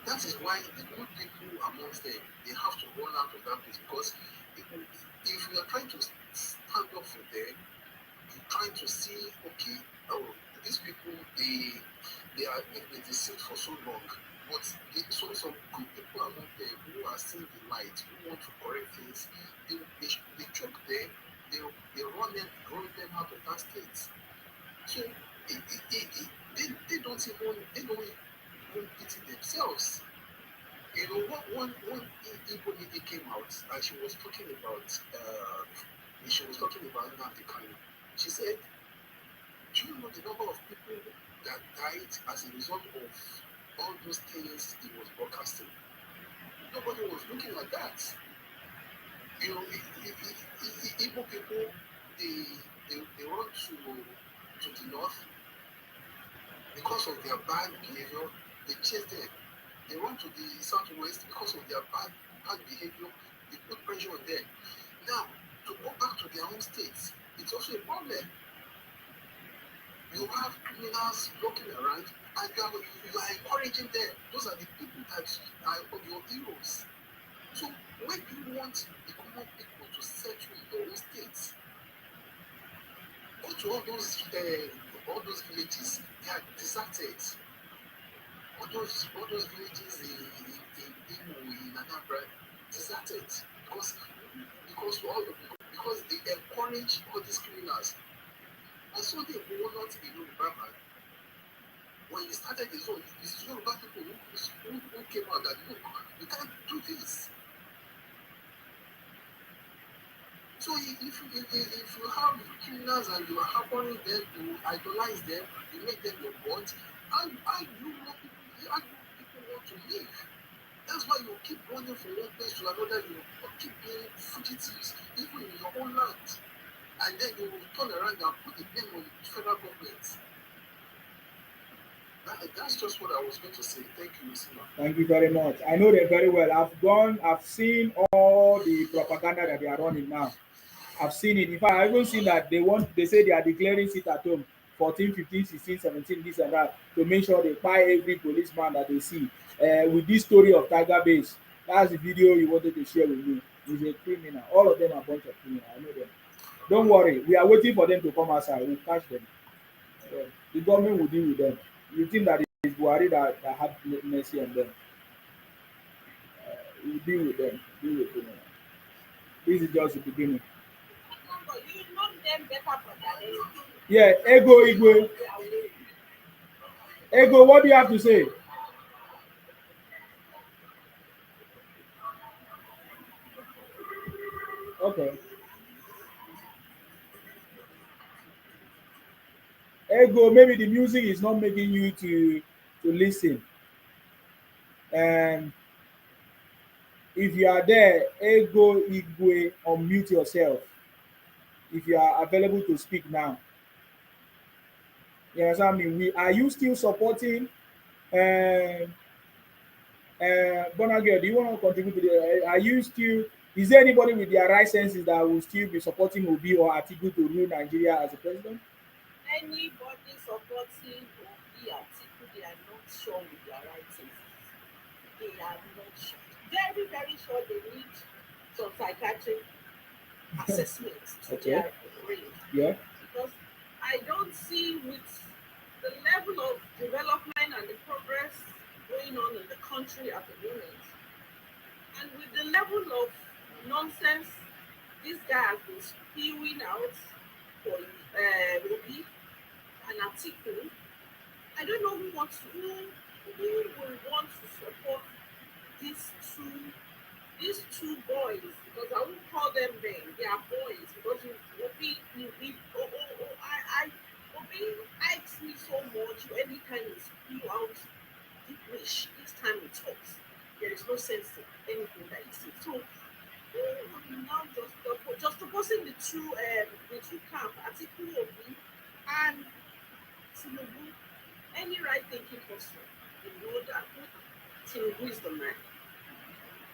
That is why the good people amongst them, they have to run out of that place, because if you are trying to stand up for them, you're trying to see, okay, oh, these people they deceived for so long, but some good people among them who are seeing the light, who want to correct things, they choke them, they run them out of that state. So they don't even pity themselves. You know, one Igbo lady came out and she was talking about Nnamdi Kanu. She said, "Do you know the number of people that died as a result of all those things he was broadcasting?" Nobody was looking at that. You know, Igbo people, they run to the north because of their bad behavior. They chase them. They run to the southwest because of their bad behavior. They put pressure on them. Now, to go back to their own states, it's also a problem. You have criminals walking around and you are encouraging them. Those are the people that are your heroes. So when do you want the common people to settle in your own states? Go to all those villages, they are deserted. All those villages in Imo, in Anambra, deserted because they encourage all these criminals. And so they were not a Yoruba man. When he started his own, it's Yoruba people who came out that, look, you can't do this. So if you have criminals and you are harboring them, you idolize them, you make them your gods, how you want to live? That's why you keep running from one place to another, you keep being fugitives, even in your own land. And then you will turn around and put the blame on the federal government. That's just what I was going to say. Thank you, Mr.
Thank you very much. I know them very well. I've seen all the propaganda that they are running now. I've seen it. In fact, I've even seen that they say they are declaring sit at home 14, 15, 16, 17, this and that, to make sure they buy every policeman that they see. With this story of Tiger Base, that's the video you wanted to share with me. He's a criminal. All of them are a bunch of criminals. I know them. Don't worry. We are waiting for them to come outside. We'll catch them. The government will deal with them. You think that it's Buhari that had mercy on them? We'll deal with them. Deal with them. This is just the beginning.
You know them better than them.
Yeah, Ego Igwe. Ego, what do you have to say? Okay. Ego, maybe the music is not making you to listen. And if you are there, Ego Igwe, unmute yourself. If you are available to speak now. You understand me? Are you still supporting Bonagel? Do you want to contribute to the? Are you still? Is there anybody with their right senses that will still be supporting Obi or Atiku to rule Nigeria as a president?
Anybody supporting Obi and Atiku, they are not sure with their right senses. They are not sure. Very, very sure they need some psychiatric assessments to their brain.
Yeah.
Because I don't see with the level of development and the progress going on in the country at the moment, and with the level of nonsense this guy has been spewing out for Obi and Atiku, I don't know who will want to support these two boys, because I won't call them men, they are boys, because Obi likes me so much. Anytime he spew out deep wish, each time he talks, there is no sense in anything that he says. So now just opposing the two camp, Atiku Obi and Tinubu, any right-thinking person, you know that Tinubu is the man.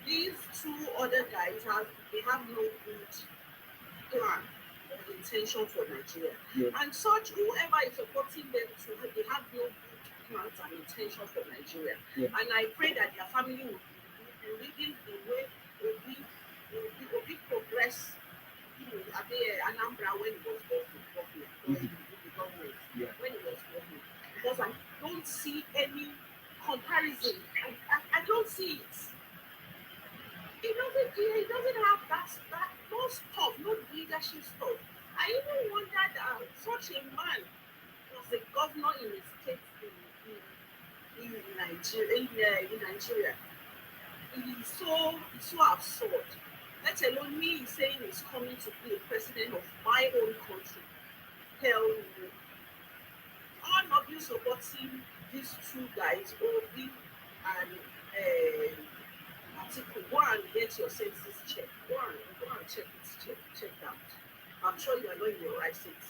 These two other guys have no good plan or intention for Nigeria.
Yeah.
And such whoever is supporting them to they have no good plans and intention for Nigeria.
Yeah.
And I pray that their family will be leading the way Obi progress. Anambra when he was government,
Yeah.
when he was government, because I don't see any comparison. I don't see it. He doesn't have that no stuff, no leadership stuff. I even wonder that such a man was a governor in a state in Nigeria. In Nigeria, it's so absurd. Let alone me saying he's coming to be a president of my own country. Hell no. All of you supporting these two guys, Obi and Atiku, go and get your senses checked. Go and check out. I'm sure you are not in your right state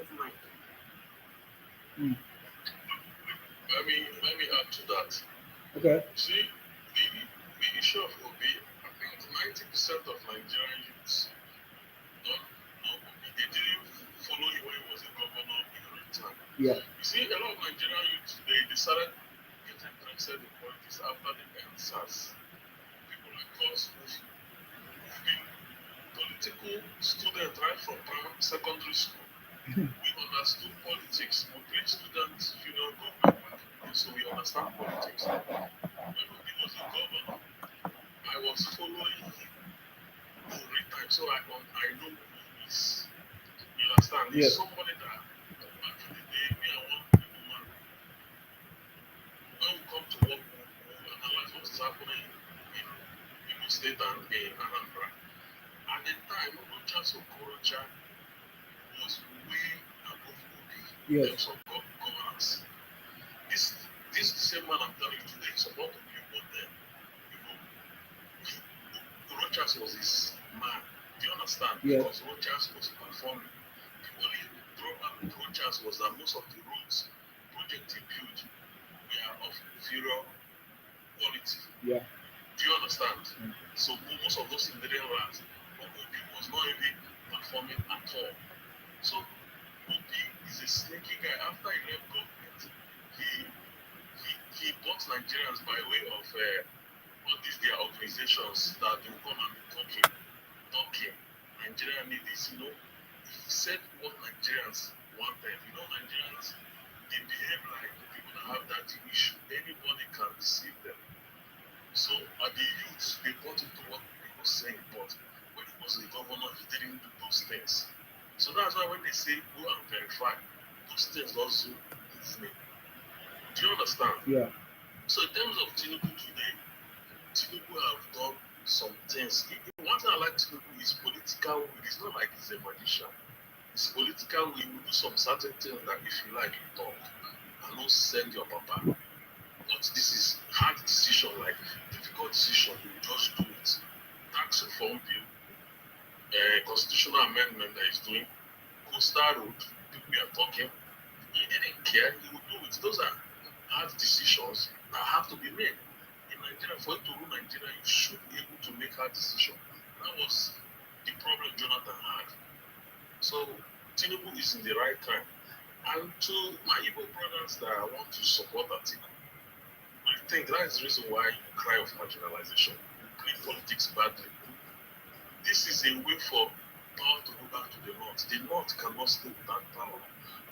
of mind.
Let me add to that.
Okay.
See, the issue of Obi, I think 90% of Nigerian youths don't know Obi. They didn't follow him when he was a governor in the time.
Yeah.
You see, a lot of Nigerian youths, they decided to get interested in politics after the NSAS. People like us who've been political students right from secondary school. We understood politics. We played students, government, so we understand politics. When Obi was a governor, I was following him every time, so I know who he is. You understand? He's somebody that back in the day, me and one woman, when we come to work, we analyze what is happening in Imo State and in Anambra. At the time, Rochas Okorocha was way above Obi in terms of governance. This same man I'm telling you today is about Obi, but then, Rochas was his man. Do you understand?
Yeah.
Because Rochas was performing. The only drawback with Rochas was that most of the roads project he built were of inferior quality.
Yeah.
Do you understand? So most of those Indian lands, Obi was not even performing at all. So Obi is a sneaky guy. After he left government, he bought Nigerians by way of all these their organizations that will come and be talking. Nigeria need this, He said what Nigerians wanted. Nigerians, they behave like people that have that issue. Anybody can deceive them. So at the youth, they bought into what he was saying, but when he was the governor, he didn't do those things. So that's why when they say go and verify, those things also move me. Do you understand?
Yeah.
So in terms of Tinubu today, Tinubu have done some things. One thing I like Tinubu is political will. It's not like he's a magician. It's political will. He will do some certain things that if you like, you talk. And not send your papa. But this is hard decision, like difficult decision. You just do it. Tax reform bill, constitutional amendment that he's doing, coastal road, people are talking. He didn't care. He would do it. Those are hard decisions that have to be made. In Nigeria, for you to rule Nigeria, you should be able to make hard decisions. That was the problem Jonathan had. So Tinubu is in the right time. And to my Igbo brothers that I want to support Atiku, I think that is the reason why you cry of marginalization. You play politics badly. This is a way for power to go back to the North. The North cannot stay without power.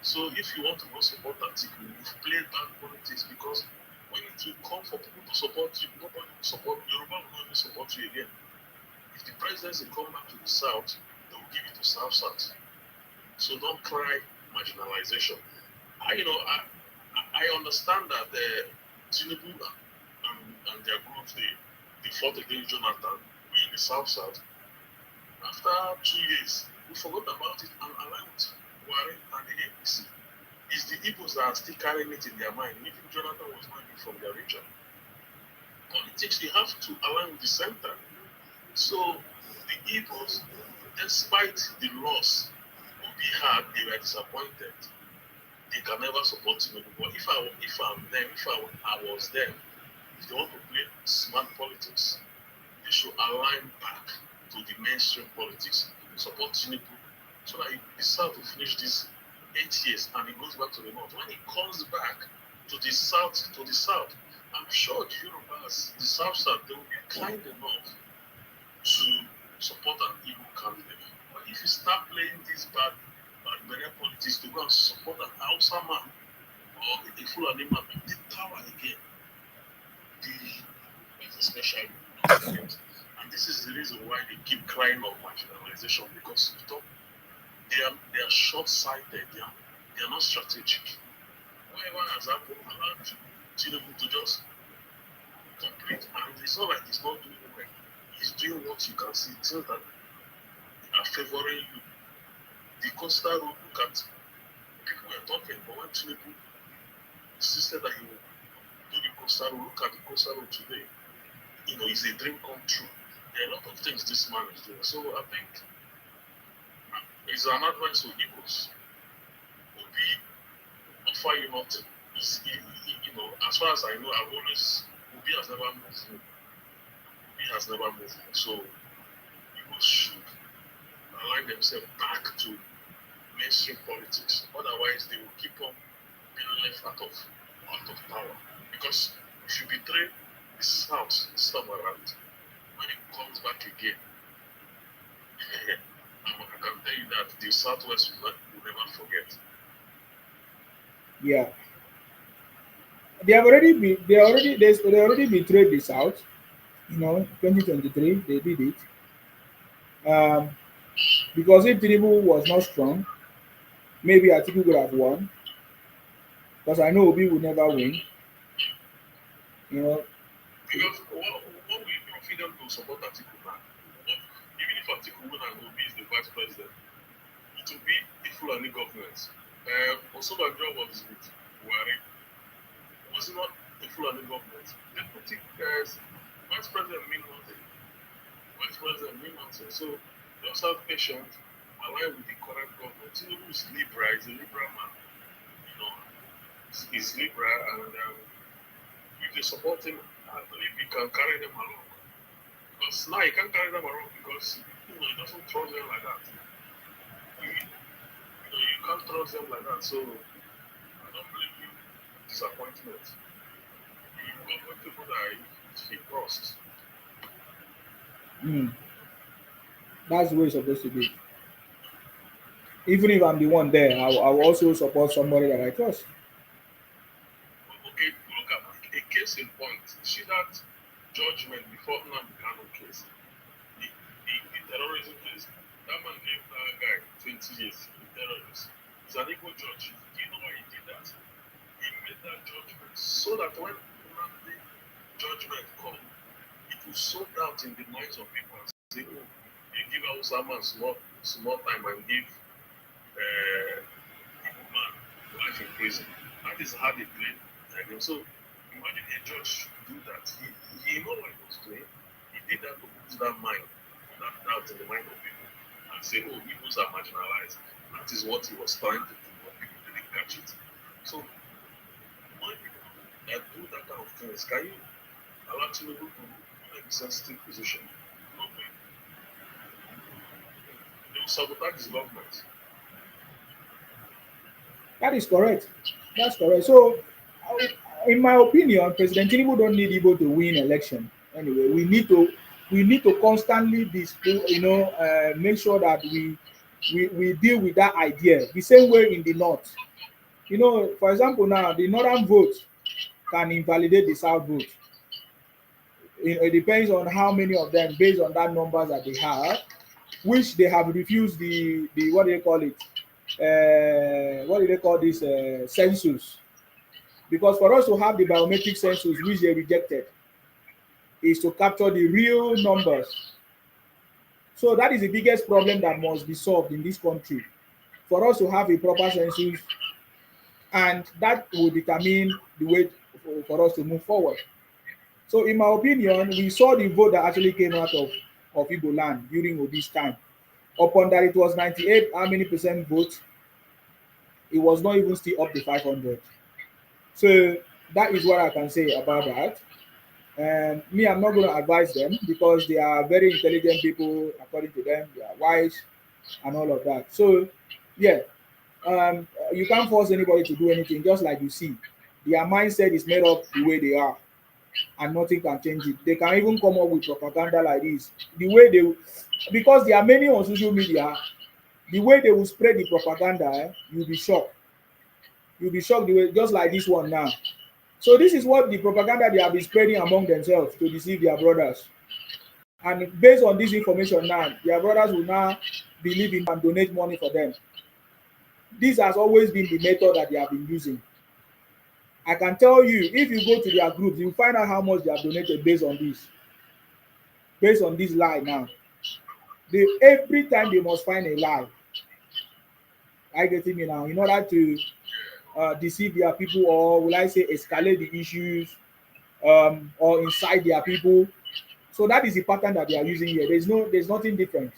So if you want to go support Atiku, you've played bad politics because when it will come for people to support you, nobody will support you. Yoruba will not even support you again. If the presidency come back to the South, they will give it to South. So don't cry marginalization. I understand that Tinubu and their group, they fought against Jonathan in the South. After 2 years, we forgot about it and aligned with Buhari and the APC. It's the Igbos that are still carrying it in their mind. Even Jonathan was not even from their region. Politics, you have to align with the center. So the Igbos, despite the loss Obi had, they were disappointed. they can never support Tinubu. But if I was them, if they want to play smart politics, they should align back to the mainstream politics, support Tinubu, so that he deserves to finish this 8 years and he goes back to the north. When he comes back to the south, I'm sure the Yorubas, the South, they will be kind enough to support an evil candidate. But if you start playing this bad politics to go and support an Hausa man or a Fulani man in the tower again, the especially and this is the reason why they keep crying of marginalization, because they are short-sighted, they are not strategic. Whatever has happened allowed Tinubu to just complete, and it's not like he's not doing well. He's doing what you can see, things that are favoring you. The Coastal Road, look at people were talking, but when Tinubu insisted that he would do the Coastal Road, look at the Coastal Road today. It's a dream come true. There are a lot of things this man is doing. So I think it's an advice to Igbos. Obi offer you nothing. As far as I know, Obi has never moved. Obi has never moved. So Igbos should align themselves back to mainstream politics. Otherwise, they will keep on being left out of power. Because if you betray the South this time around, when it comes back again, I can tell you that the Southwest will never forget.
Yeah. They already betrayed the South. 2023 they did it. Because if Tinubu was not strong, maybe Atiku could have won. Because I know Obi would never win.
Because what will profit them to support Atiku now? Even if Atiku win and Obi is the vice president, it will be a Fulani government. Osinbajo was with Buhari. Was it not a Fulani government? Deputy vice president mean nothing. Vice president mean nothing. So just have patience, align with the current government. Tinubu is liberal, he's a liberal man. He's liberal, and if they support him, I believe he can carry them along. Because now he can't carry them along because he doesn't trust them like that. You can't trust them like that. So I don't believe in disappointment. You've got people that he trusts.
That's the way it's supposed to be. Even if I'm the one there, I will also support somebody that I trust.
Okay, look at a case in point. See that judgment before Nnamdi Kanu case, the terrorism case. That man gave that guy 20 years in terrorism. He's an equal judge. Do you know why he did that? He made that judgment so that when Nnamdi judgment comes, it will soak out in the minds of people and say, oh, you give Osama small time and give Igbo man life in prison. That is how they play. So imagine a judge do that. He know what he was doing. He did that to put that doubt in the mind of people and say, oh, Igbos are marginalized. That is what he was trying to do, but people didn't catch it. So when people that do that kind of things, can you allow Tinubu to make a sensitive position? No way. They will sabotage his government.
That is correct. That's correct. So, in my opinion, President Tinubu don't need Igbo to win election. Anyway, we need to constantly make sure that we deal with that idea the same way in the north. For example, now the northern vote can invalidate the south vote. It depends on how many of them, based on that numbers that they have, which they have refused the what do they call it? What do they call this census? Because for us to have the biometric census, which they rejected, is to capture the real numbers. So that is the biggest problem that must be solved in this country. For us to have a proper census, and that will determine the way for us to move forward. So in my opinion, we saw the vote that actually came out of Igbo land during Obi's time. Upon that, it was 98, how many percent vote? it was not even still up to 500. So that is what I can say about that. And me, I'm not going to advise them because they are very intelligent people, according to them. They are wise and all of that. So, yeah, you can't force anybody to do anything. Just like you see, their mindset is made up the way they are, and nothing can change it. They can even come up with propaganda like this. The way they, because there are many on social media, the way they will spread the propaganda, you'll be shocked. You'll be shocked the way, just like this one now. So this is what the propaganda they have been spreading among themselves to deceive their brothers. And based on this information now, their brothers will now believe in and donate money for them. This has always been the method that they have been using. I can tell you, if you go to their groups, you'll find out how much they have donated based on this lie now. They every time they must find a lie. I get me now in order to deceive their people, or will I say escalate the issues, or incite their people. So that is the pattern that they are using here. There's nothing different.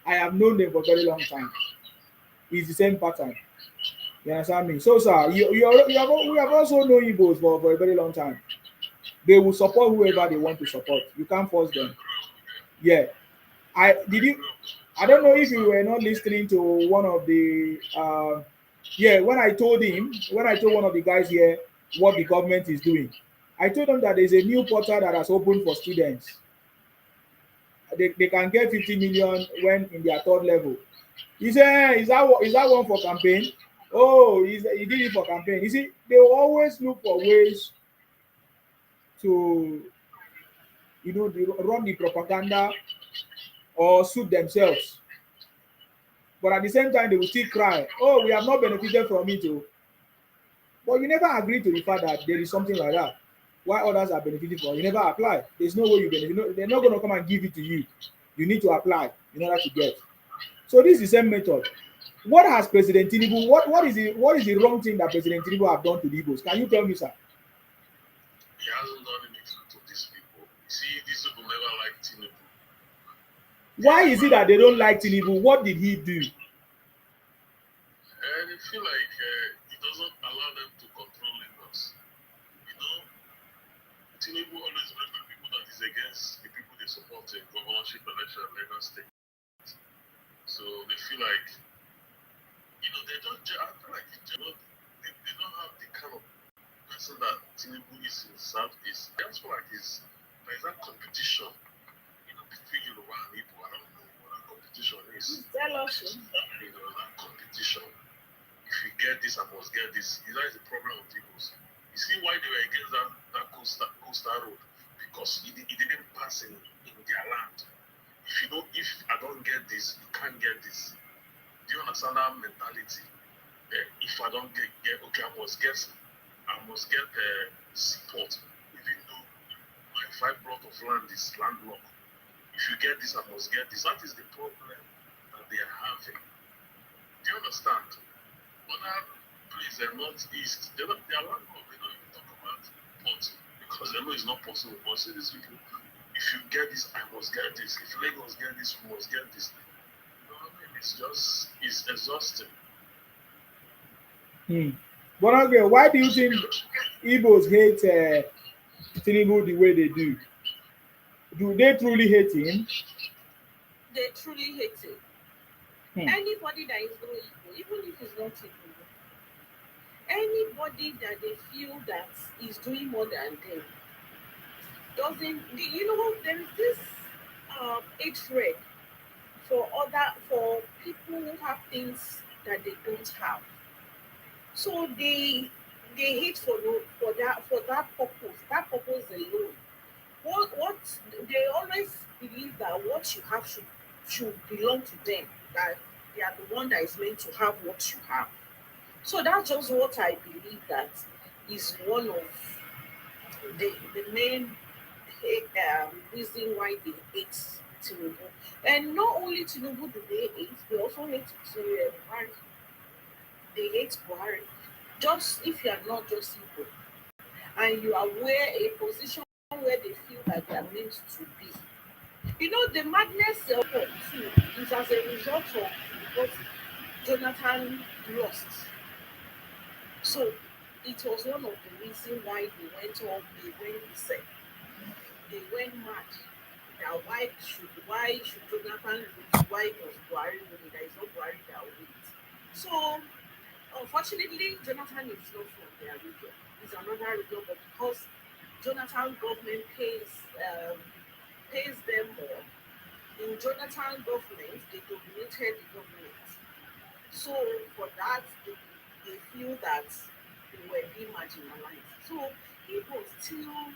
I have known them for a very long time. It's the same pattern. You understand me? So, sir, we have also known Igbos for a very long time. They will support whoever they want to support. You can't force them. Yeah. I did you. I don't know if you were not listening to one of the. Yeah, when I told one of the guys here what the government is doing, I told them that there's a new portal that has opened for students. They can get 50 million when in their third level. He said, is that one for campaign? Oh, he did it for campaign. You see, they will always look for ways to, run the propaganda or suit themselves. But at the same time, they will still cry, oh, we have not benefited from it. Oh. But you never agree to the fact that there is something like that. Why others are benefiting from it, you never apply. There's no way you benefit. No, they're not going to come and give it to you. You need to apply in order to get. So this is the same method. What has President Tinubu, what is the wrong thing that President Tinubu have done to the Igbos? Can you tell me, sir?
He hasn't done anything to these people. You see, these people never like Tinubu.
Why is it that they don't like Tinubu? What did he do?
They feel like he doesn't allow them to control Lagos. You know, Tinubu always brings the people that is against the people they support in governorship election in Lagos State. So they feel like, they don't act like they don't have the kind of person that Tinubu is in Southeast. They also like there's that competition, between Yoruba and Igbo. I don't know what that competition is.
Jealousy.
That competition. If you get this, I must get this. That is the problem with Igbos. You see why they were against that coastal road? Because it didn't pass in their land. If I don't get this, you can't get this. Do you understand that mentality? If I don't get okay, I must get support, even though my 5 plot of land is landlocked. If you get this, I must get this. That is the problem that they are having. Do you understand? Other places, the northeast, they are landlocked. They don't even talk about port because they know it's not possible. But see these people, if you get this, I must get this. If Lagos get this, we must get this. It's exhausting.
But again, why do you think Igbos hate Tinubu the way they do? Do they truly hate him?
They truly hate him. Anybody that is not Igbo, even if it's not Igbo, anybody that they feel that is doing more than them, there is this hatred for people who have things that they don't have. So they hate for that purpose. That purpose alone. What they always believe that what you have should belong to them. That they are the one that is meant to have what you have. So that's just what I believe that is one of the main reason why they hate Tinubu. And not only Tinubu do they hate, they also hate Buhari. They hate Buhari. Just if you are not just Igbo and you are a position where they feel that they are meant to be. The madness too is as a result of what Jonathan lost. So it was one of the reasons why they went mad. That why should Jonathan lose? Why was Buhari winning? There is no Buhari that will win. So unfortunately, Jonathan is not from their region. It's another region, but because Jonathan government pays them more, in Jonathan government they dominated the government. So for that, they feel that they were being marginalized. So people till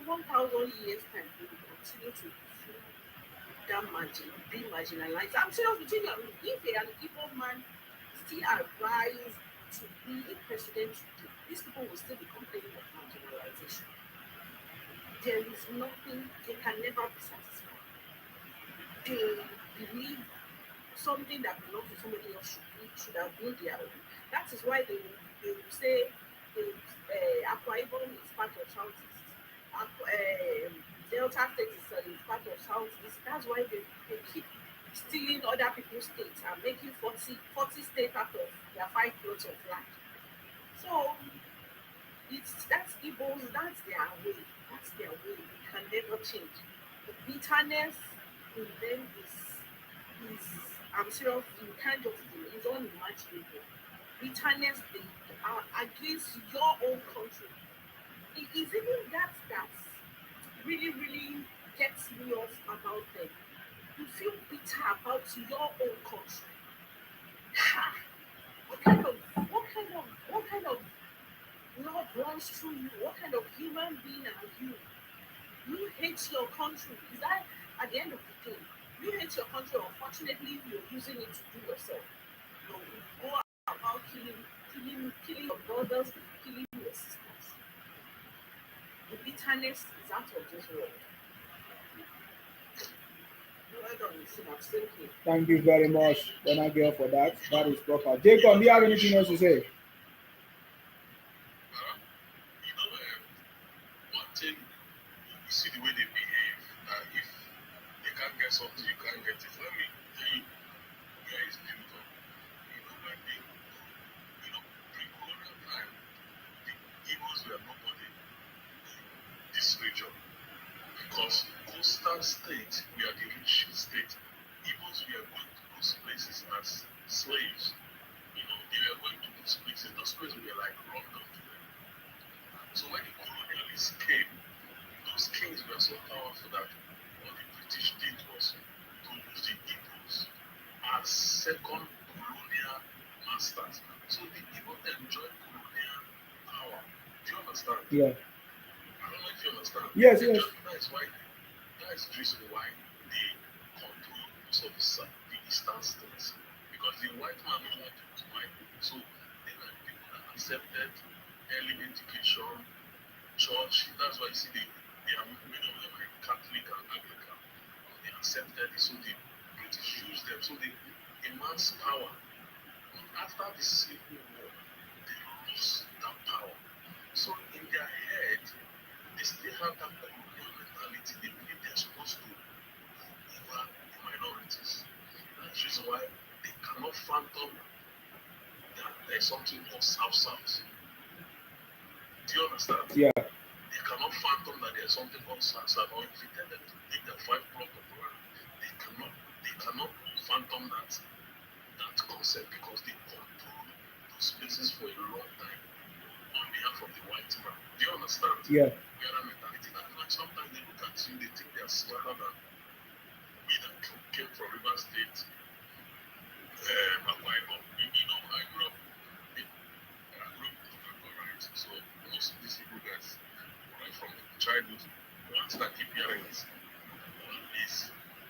1,000 years time, they will continue to feel be marginalized. I'm serious with you. If an Igbo man still arise to be a president today, these people will still be complaining of marginalization. There is nothing, they can never be satisfied. They believe something that belongs to somebody else should have been their own. That is why they will say Akwa Ibom is part of Southeast. Delta State is part of Southeast. That's why they keep stealing other people's states and making 40 states out of their 5 plots of land. So that's Igbos, that's their way. That's their way. It can never change. The bitterness in them is I'm serious, you can't just do it. It's unimaginable. Bitterness they are against your own country. It is even that really, really gets me off about them. You feel bitter about your own country. Ha! What kind of love runs through you? What kind of human being are you? You hate your country. Is that at the end of the day? You hate your country. Unfortunately, you're using it to do yourself. You go about killing your brothers, killing your sisters. The bitterness is out of this world.
Thank you very much, Donna Girl, for that. That is proper. Jacob, do you have anything else to say?
One thing, you see the way they behave. If they can't get something, you can't get it. Let me tell you, guys, built up. When they, pre-colonial time, the Igbos were nobody in this region because coastal states were the rich state. Igbos were going to those places as slaves. They were going to those places. Those places were like London to them. So when the colonialists came, those kings were so powerful that what the British did was to use the Igbos as second colonial masters. So the Igbo enjoyed colonial power. Do you understand?
Yeah.
I don't know if you understand.
Yes.
That is the reason why they control most of the eastern states. Because the white man don't want to use white. So they are people that accepted early education, church. That's why you see they are many of them are Catholic and Anglican. They accepted it, so the British used them. So they amassed power. But after the Civil War, they lost that power. So in their head, they still have that colonial mentality. They believe they're supposed to rule over the minorities. That's the reason why they cannot fathom that there's something called South. Do you understand?
Yeah.
They cannot fathom that there's something called South. Or if you tell them to take the 5 block of land, they cannot fathom that concept because they control those places for a long time on behalf of the white man. Do you understand?
Yeah.
We are a mentality that like sometimes they look at you, they think they are smarter than we that came from River State, Akwa Ibom. I grew up in Africa, right? So most of these people guys, right from childhood, one thing I keep hearing is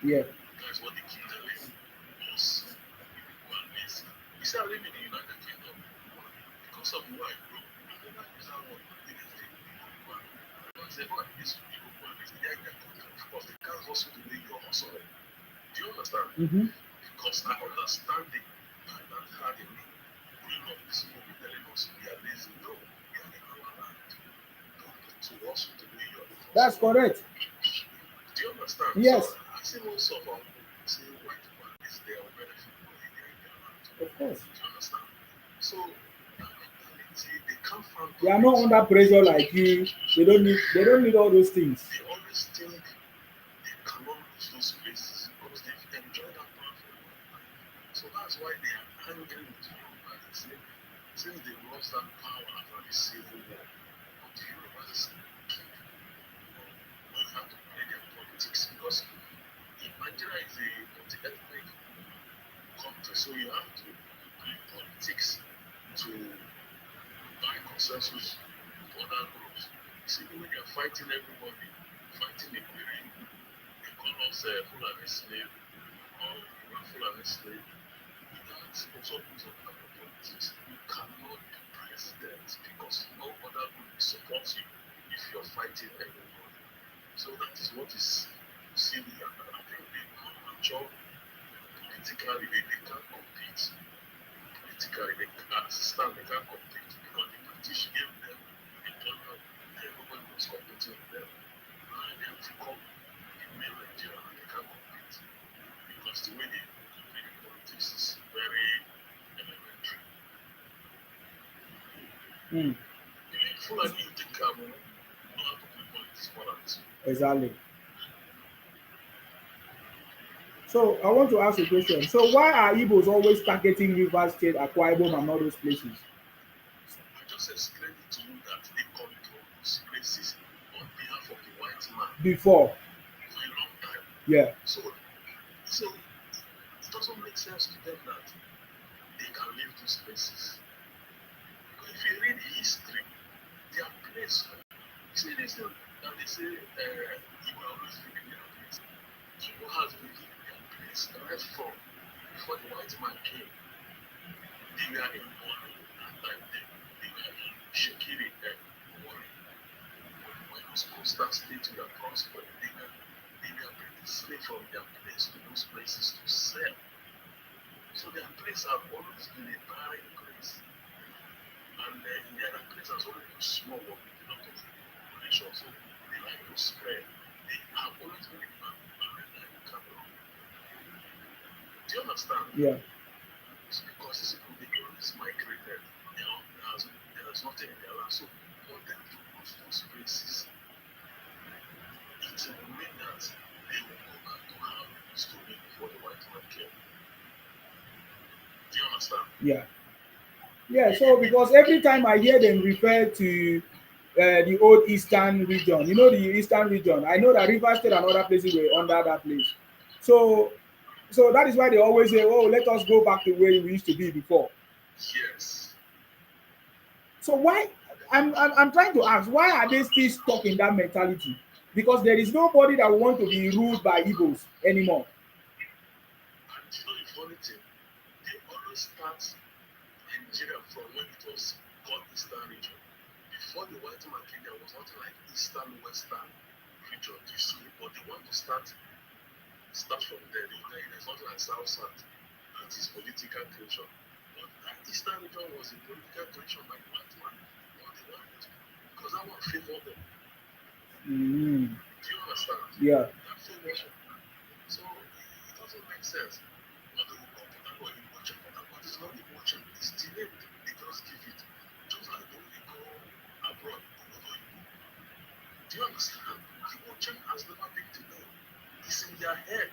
yeah.
Guys, what they keep telling us is we say I live in the United Kingdom because of who I grew up. I never use that word. I say, oh, this people who are living there in their country, of course they can't hustle the way you're hustling. Do you understand?
Mm-hmm.
Because I understand it. And that had a growing up, this people be telling us we are lazy. No, we are in our land. Don't need to hustle the way you're hustling.
That's correct.
Do you understand?
Yes.
So I see most of them say white man is there will benefit more in their land.
Of course.
Do you understand? So that mentality can't find
They are not under pressure like you. They don't need all those things.
They always think they cannot lose those places because they've enjoyed that power for a long time. So that's why they are angry with Yoruba. They say, since they lost that power after the civil war, what the Yorubas keep, don't have to play their politics because Nigeria is a multi-ethnic country, so you have to play politics to buy consensus with other groups. You see, when you're fighting everybody, fighting the Queen, they call us Fulani slave or Fulani slave. That's also kind of politics. You cannot be president because no other group supports you if you're fighting everybody. So that is what is seen here. I think the mature politically they can't compete. Politically they can't stand, they can't compete because the British gave them employment, everybody was competing with them. Now they have to come in main Nigeria and they can't compete because the way they compete in politics is very elementary. Fulani you think know how to play politics more than this.
Exactly. So I want to ask a question. So why are Igbos always targeting Rivers State, Akwa Ibom, and all those places?
I just explained it to you that they control those places on behalf of the white man
Before?
for a long time.
Yeah.
So it doesn't make sense to them that they can leave those places. Because if you read history, their place, you see this thing that they say you will always live in their place. Igbo has been living their place right from before the white man came. They were in Warri that time. They were in Shekiri and Warri. When those coastal states were prospering, they were bringing slaves from their place to those places to sell. So their place have always been a barren place. And the other place has always been small but with a lot of population. So they like to spread. They have always been a barren capital. Do you understand?
Yeah.
It's because these people they always migrated. There's nothing in their land. So for them to lose those places, it will mean that they will go back to how they used to live before the white man came. Do you understand?
Yeah. Yeah, so because every time I hear them refer to the old eastern region, the eastern region, I know that Rivers State and other places were under that place. So that is why they always say, "Oh, let us go back to where we used to be before."
Yes.
So why? I'm trying to ask, why are they still stuck in that mentality? Because there is nobody that want to be ruled by Igbos anymore.
And you know the funny thing, they always start Nigeria from when it was called Eastern region. Before the white man came, there was nothing like Eastern, Western region. But they want to start from there. There's nothing like South South. That is political creation. But that Eastern region was a political creation by the white man. But they want it because that one favored them.
Mm-hmm.
Do you understand?
Yeah.
That favors them. So it doesn't make sense. But they will go Port Harcourt is not the watching. It's the name they just give it. Just like when they go abroad, do you understand? The watching has never been to them. It's in their head.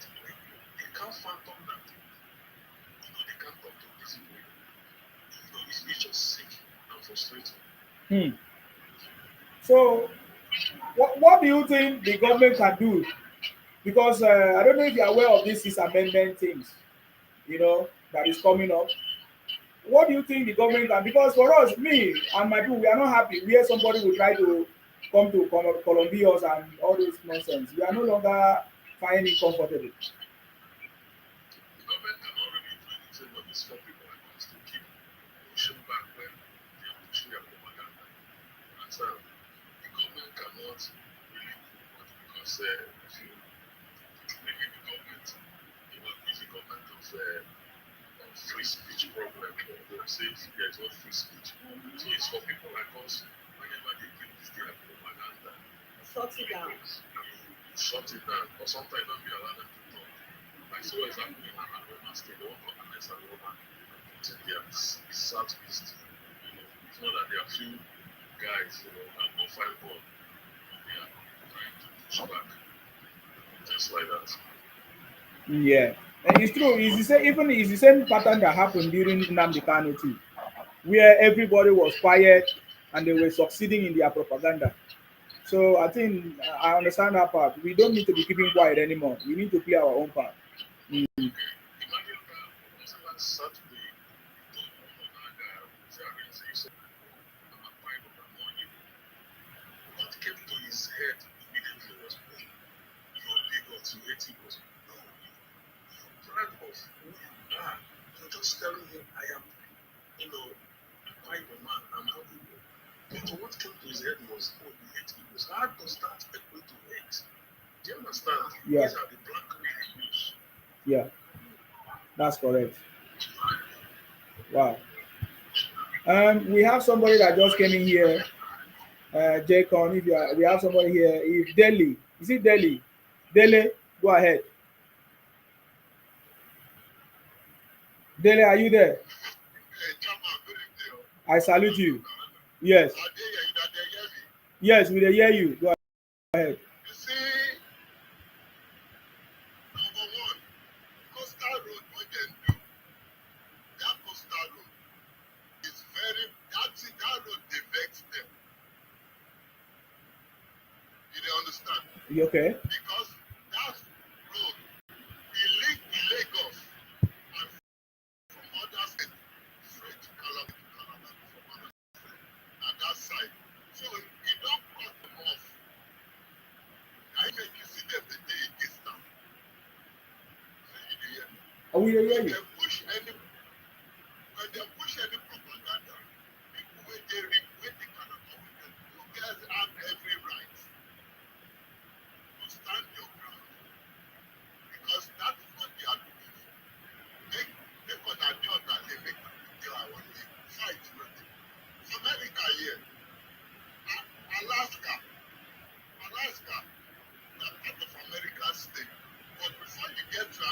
They can't fathom that. They can't talk to this way. It's just sick and frustrating.
So what do you think the government can do? Because I don't know if you're aware of this Sixth Amendment things, that is coming up. What do you think the government can? Because for us, me and my people, we are not happy where somebody will try to come to Columbia us and all those nonsense. We are no longer finding it comfortable.
The government cannot really do anything but these four people like us to keep pushing back when they are pushing their propaganda. And so the government cannot really do much because if you maybe the government, is the government of free speech problem, they will say there is no free speech. So it's for people like us, whenever they bring this their propaganda,
Shut it down.
you shut it down, or sometimes don't be allowed them to talk. Like so what's happening in Roma State, they won't organize a Roma in their southeast. It's not that they are few guys, I'm not fine ball. Yeah, trying to push back. Just like that.
Yeah. And it's true. It's the same pattern that happened during Nnamdi Kanu too, where everybody was quiet and they were succeeding in their propaganda. So I think I understand that part. We don't need to be keeping quiet anymore. We need to play our own part.
Okay. Imagine that was last Saturday, told one of that guy, he said, I'm a five of the morning. What came to his head immediately was, Lagos, you hate Lagos. No, you're proud of who you are. You're just telling him, I am, a five of man, I'm not Igbo. But what came to his head was, you hate Igbos. How does that equate to hate? Do you understand?
Yeah.
These are the black men English.
Yeah, that's correct. Wow. We have somebody that just came in here. Jaycon, if you are, we have somebody here. If Delhi, is it Delhi? Delhi, go ahead. Delhi, are you there? I salute you. Yes. Yes, we hear you. Go ahead.
You see, number one, coastal road, what they do, that coastal road is that road, they vex them. You don't understand?
You okay?
Because that road, we link Lagos and from other states straight to Calabar from other states and that side. So you don't cut them off. I make you see them the day it gets down. So you do hear me?
Oh, we hear
When
you.
they push any propaganda, people when they cannot come with them, you guys have every right to stand your ground because that is what they are looking for. They could adjust and they make they are on the fight with it. America here, Alaska, that part of American state. But before you get to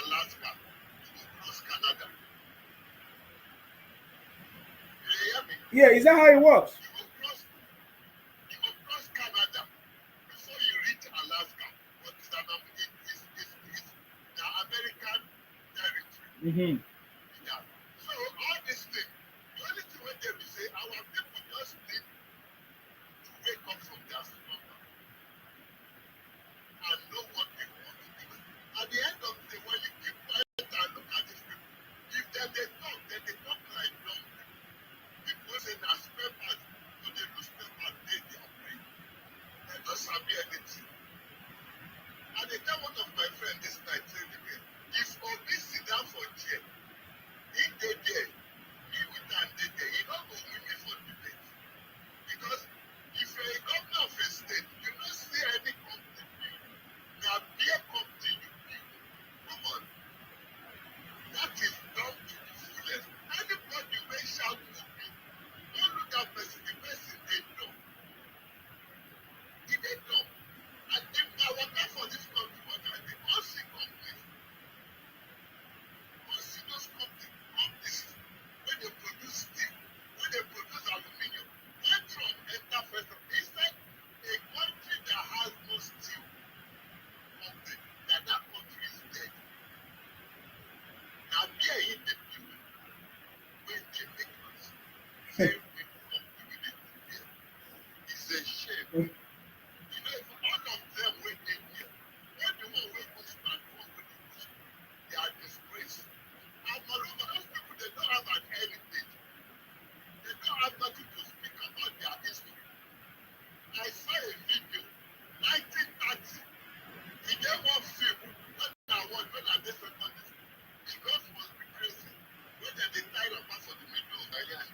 Alaska, you will cross Canada. You hear me?
Yeah, is that how it works?
You will cross Canada before you reach Alaska. But it's the American territory.
Mm-hmm.
Yeah. So all this thing, the only thing when they will say, our people just need to wake up from their slumber and know what they want to do. At the end of the day, when you keep quiet and look at these people, if they talk like dumb people say na spare part, so they lose spare part, they are brain. They don't sabi anything. And they tell one of my friends this night, say again, if Obi sit down for chair, he dey there, he with am dey there, he don't go win me for debate. Because if you're a governor of a state, you don't see any company build. Now, beer company you build. Come on. That is done to the fullest. Anybody will shout to me. Don't look at person, the person they know. He they know. And if I work for this country, what are they? All see companies. All see those companies when they produce steel, when they produce aluminium. When Trump enter first, he said a country that has no steel company, that country is dead. Now there he the people when they make us. Same people come to with it here. It's a shame. If all of them were in here, when the one will go stand for with the bush, they are disgraced. And moreover, those people, they don't have an heritage. They don't have nothing to speak about their history. I saw a video, 1930. He gave one film, when I did secondary school. The girls must be crazy. When they tie up for the middle of the year.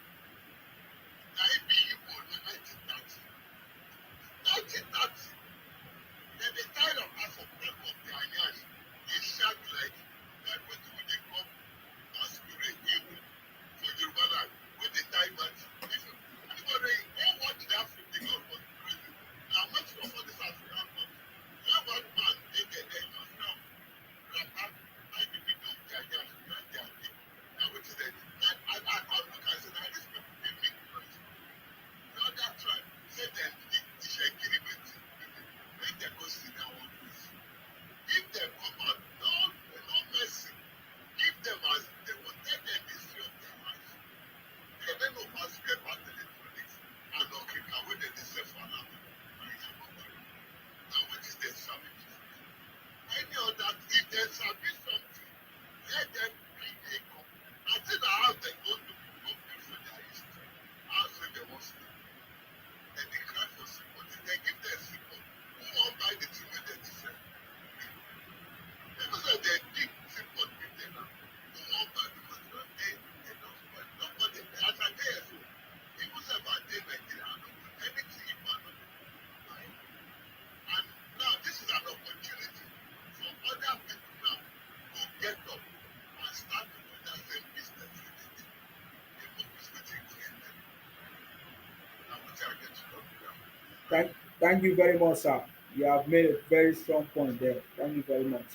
Thank, thank you very much, sir. You have made a very strong point there. Thank you very much.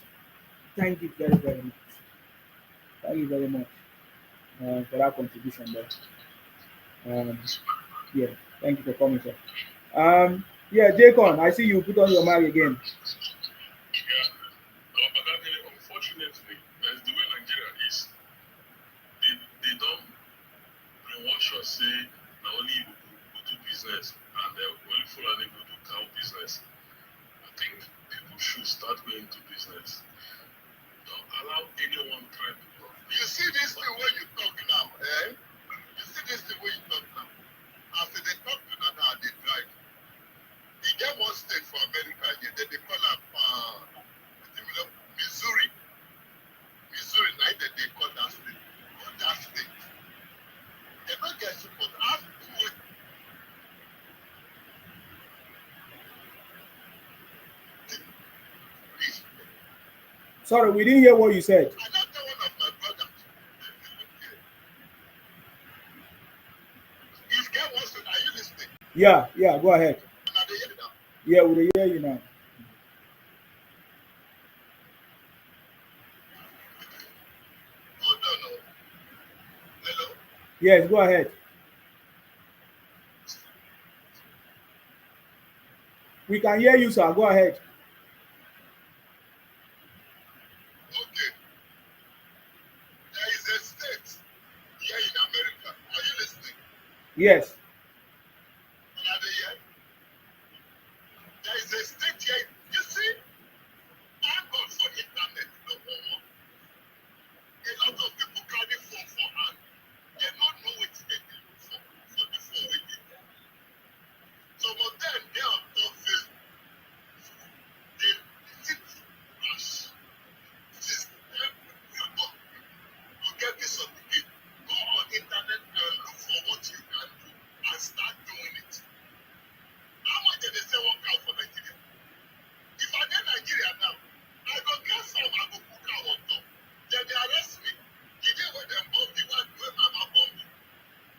Thank you very, very much. Thank you very much for that contribution there. Um, yeah, thank you for coming, sir. Yeah, Jacon, I see you put on your mic again.
Yeah. But that, unfortunately, that's the way Nigeria is. They don't brainwash us, say, now only you go do business and only Fulani go do cow business. I think people should start going to business. Don't allow anyone try to talk. You see this thing where you talk now, eh? You see this thing where you talk now. After they talk to Nana, they drive. You get one state for America here, then they call them Missouri. Missouri, now they call that state. What that state? They don't get support. Ask to
Sorry, we didn't hear what you said.
another one of my brothers. If get one state, are you listening?
Yeah, yeah, go ahead.
Now they hear now.
Yeah, we hear you now.
Hold on, no. Hello?
Yes, go ahead. We can hear you, sir. Go ahead.
Okay. There is a state here in America. Are you listening?
Yes.
Now they hear. There is a state here. You see, thank God for internet, number one. A lot of people carry phone for hand. They don't know what they look for the phone with it. Some of them, they are on Facebook. They sit rush. System, you get this certificate. Go on internet and look for what you can do and start doing it. How much did they say work out for Nigeria? If I get Nigeria now, I go get some, I go cook out on top. Then they arrest me. The day when they bomb the one where Mama bomb me,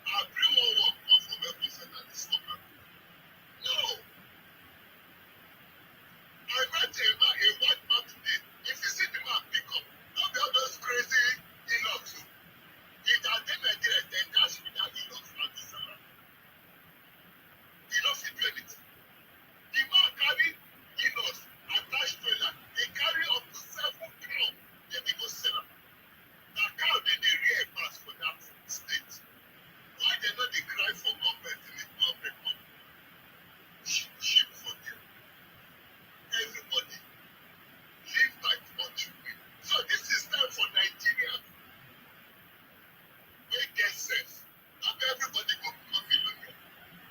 I bring more work come from every center this summer. No. I met a white man today. If you see the man pick up, don't be all those crazy in-laws too. If I get Nigeria, then dash me that in-laws from the salary. He don't fit do anything. The man carry in-laws attached trailer. They carry up to 7 cows. Then they go sell them. The cow then they rear pass for that state. Why they not they cry for government in the public company? Sheep for them. Everybody live like what you will. So this is time for Nigeria. We get sense. Not everybody go become millionaire.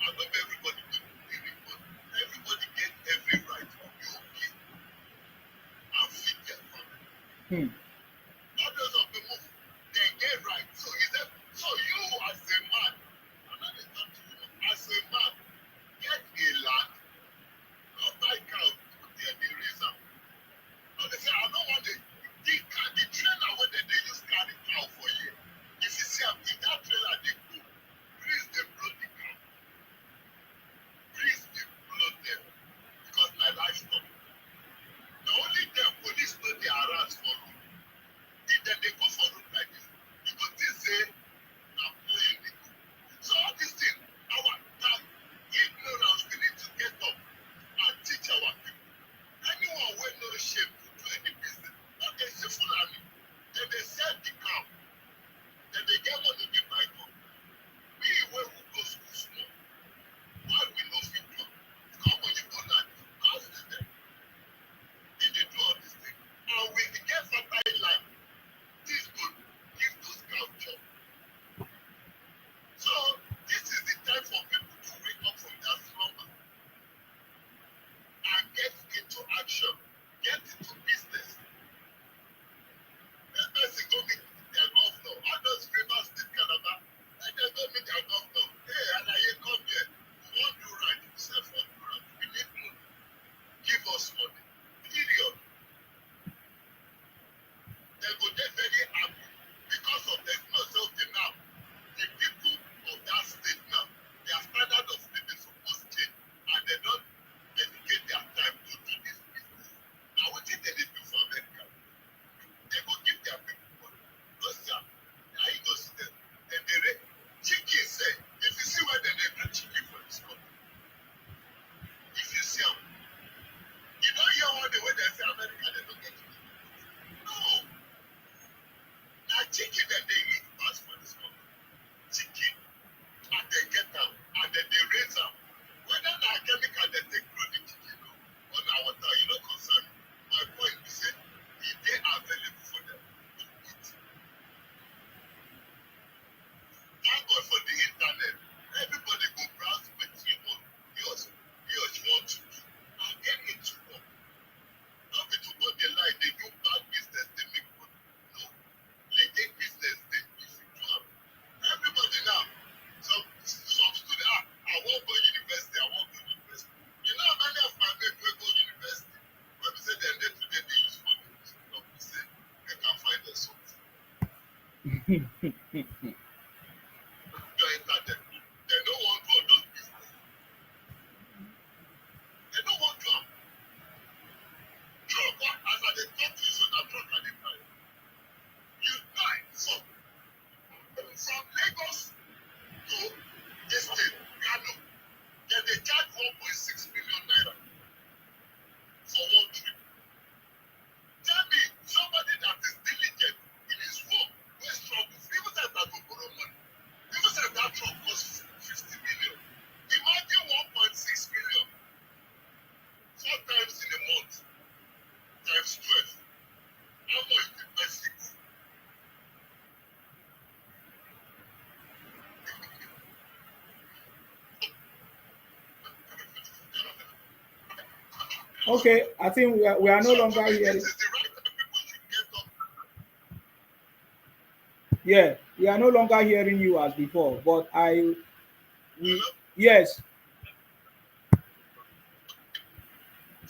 And not everybody go be rich. Everybody get every right to be okay and feed their family. Others of the move, they get right. So he said, so you as a man, and that is not to you, as a man, get a land, not buy cow, there they raise up. And they say, I don't want the trailer where they use carry cow for you. If you see in that trailer they go, please they blow the cow. Please they blow them. Because my livestock. The only them police know they are around for you. You enter them. They don't want to do all those business. They don't want to. Drug, as I dey talk to you, so that drug at the time. You die. So, from Lagos to this state, Kano, then they charge 1.6 million naira for one trip. Tell me, somebody that is diligent in his work, who struggles, even said that to borrow money, even said that truck costs 50 million. Imagine 1.6 million, 4 times in a month, times 12. How much the basic?
Okay, I think we are no longer hearing.
This is the right time people should get up.
Yeah, we are no longer hearing you as before. But we
Hello?
yes,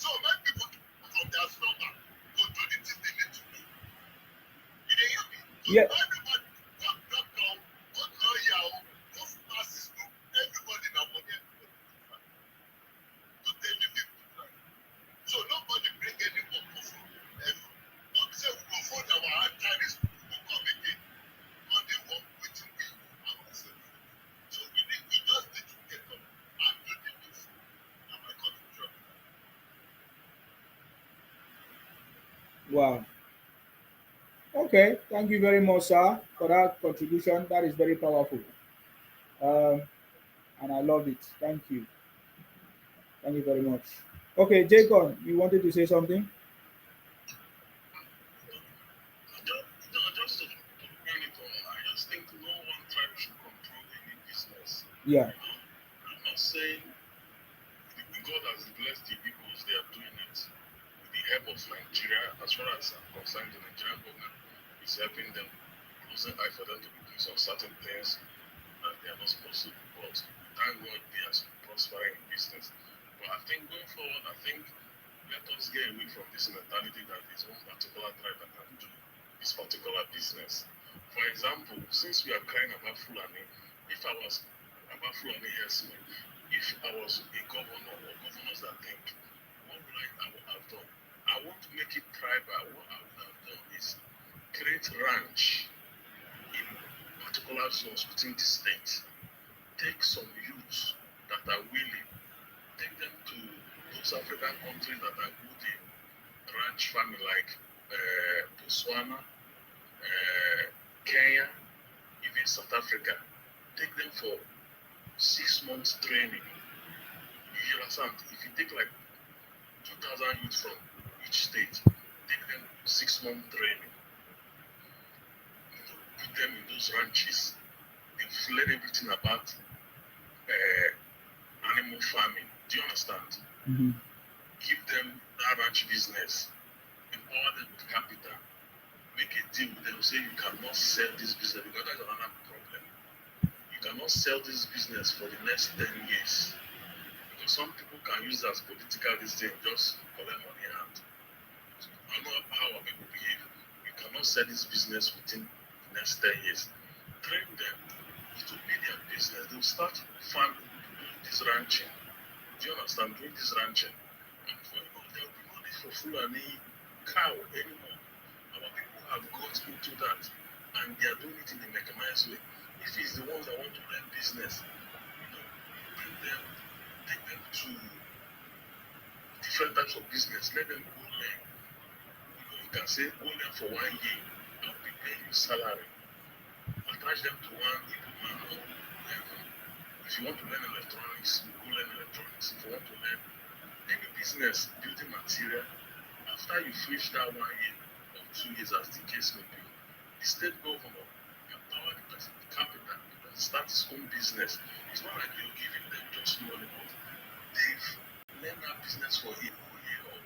So make people from their stomach to do the things they need to do. You dey hear me? So
yeah,
everybody, go doctor, go lawyer, go pharmacist, everybody na money to tell you people right. So nobody bring any work for food ever. Not say we go fold our hand carries, we go come again. But they work wetin we and ourselves. So we just need to get up and do the things. Na my contribution.
wow. Okay, thank you very much, sir, for that contribution. That is very powerful, um, and I love it. Thank you very much. Okay, Jacob, you wanted to say something?
Just to bring it on, I just think no one tribe should control any business.
Yeah,
I'm not saying God has blessed the peoples, they are doing it with the help of Nigeria. As far as I'm concerned, the Nigerian government is helping them, closing eye for them to be doing some certain things that they are not supposed to do. But thank God they are prospering in business. But I think going forward, let us get away from this mentality that is one particular tribe that can do this particular business. For example, since we are crying about Fulani, if I was about Fulani herdsmen, if I was a governor or governors that think, what would I have done? I want to make it tribal. What I would have done is create ranch in particular zones within the state. Take some youths that are willing, take them to those African countries that are good in ranch farming like Botswana, Kenya, even South Africa. Take them for 6 months training. You understand? If you take like 2,000 youth from each state, take them 6 month training. Put them in those ranches. They've learned everything about animal farming. Do you understand?
mm-hmm.
Give them that ranch business. Empower them with capital. Make a deal with them. Say you cannot sell this business because that's another problem. You cannot sell this business for the next 10 years. Because some people can use as political this thing, just collect money and I know how our people behave. You cannot sell this business within the next 10 years. Train them. It will be their business. They will start farming, doing this ranching. Do you understand? Doing this ranching. And for there will be no need for Fulani cow anymore. Our people have got into that and they are doing it in a mechanized way. If it's the ones that want to learn business, bring them, take them to different types of business, let them go learn. You can say go learn for 1 year, I'll be paying you salary. Attach them to one man. If you want to learn electronics, go learn electronics. If you want to learn any business, building material, after you finish that 1 year or 2 years, as the case may be, the state governor empower the person with capital to start his own business. It's not like you're giving them just money, but they've learned that business for a year or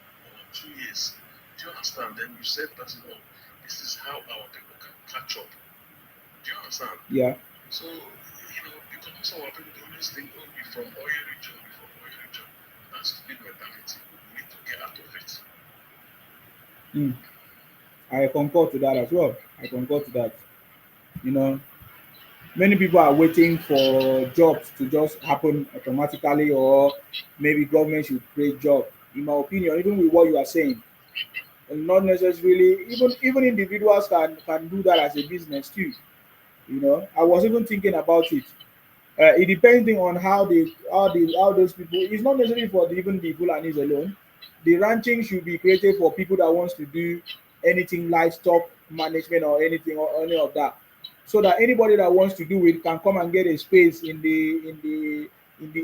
2 years. Do you understand? Then you set person up. This is how our people can catch up. Do you understand?
Yeah.
So, because some of our people always think, oh, we're from oil region, That's stupid mentality. We need to get out of it.
I concur to that as well. I concur to that. You know, Many people are waiting for jobs to just happen automatically, or maybe government should create job. In my opinion, even with what you are saying, and not necessarily even individuals can do that as a business too. You know, I was even thinking about it. It depending on how those people. It's not necessarily for even the Fulanis alone. The ranching should be created for people that wants to do anything livestock management or anything or any of that, so that anybody that wants to do it can come and get a space in the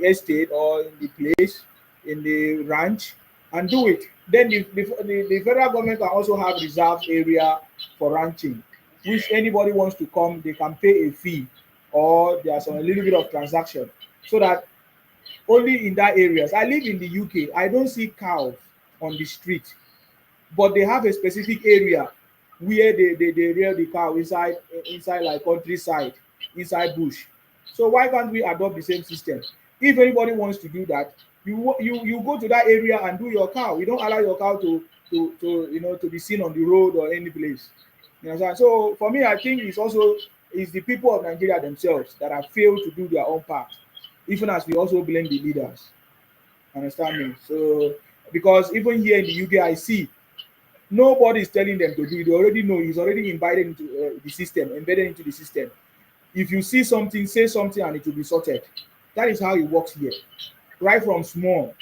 estate or in the place in the ranch and do it. Then the federal government can also have reserved area for ranching, which anybody wants to come, they can pay a fee or there's a little bit of transaction, so that only in that areas. I live in the UK. I don't see cows on the street, but they have a specific area where they rear the cow inside like countryside, inside bush. So why can't we adopt the same system? If anybody wants to do that, you go to that area and do your cow. You don't allow your cow to be seen on the road or any place. You understand? So for me, I think it's the people of Nigeria themselves that have failed to do their own part, even as we also blame the leaders. Understand me? So because even here in the UK, I see nobody is telling them to do it. They already know. It's already embedded into the system, embedded into the system. If you see something, say something, and it will be sorted. That is how it works here. Right from small.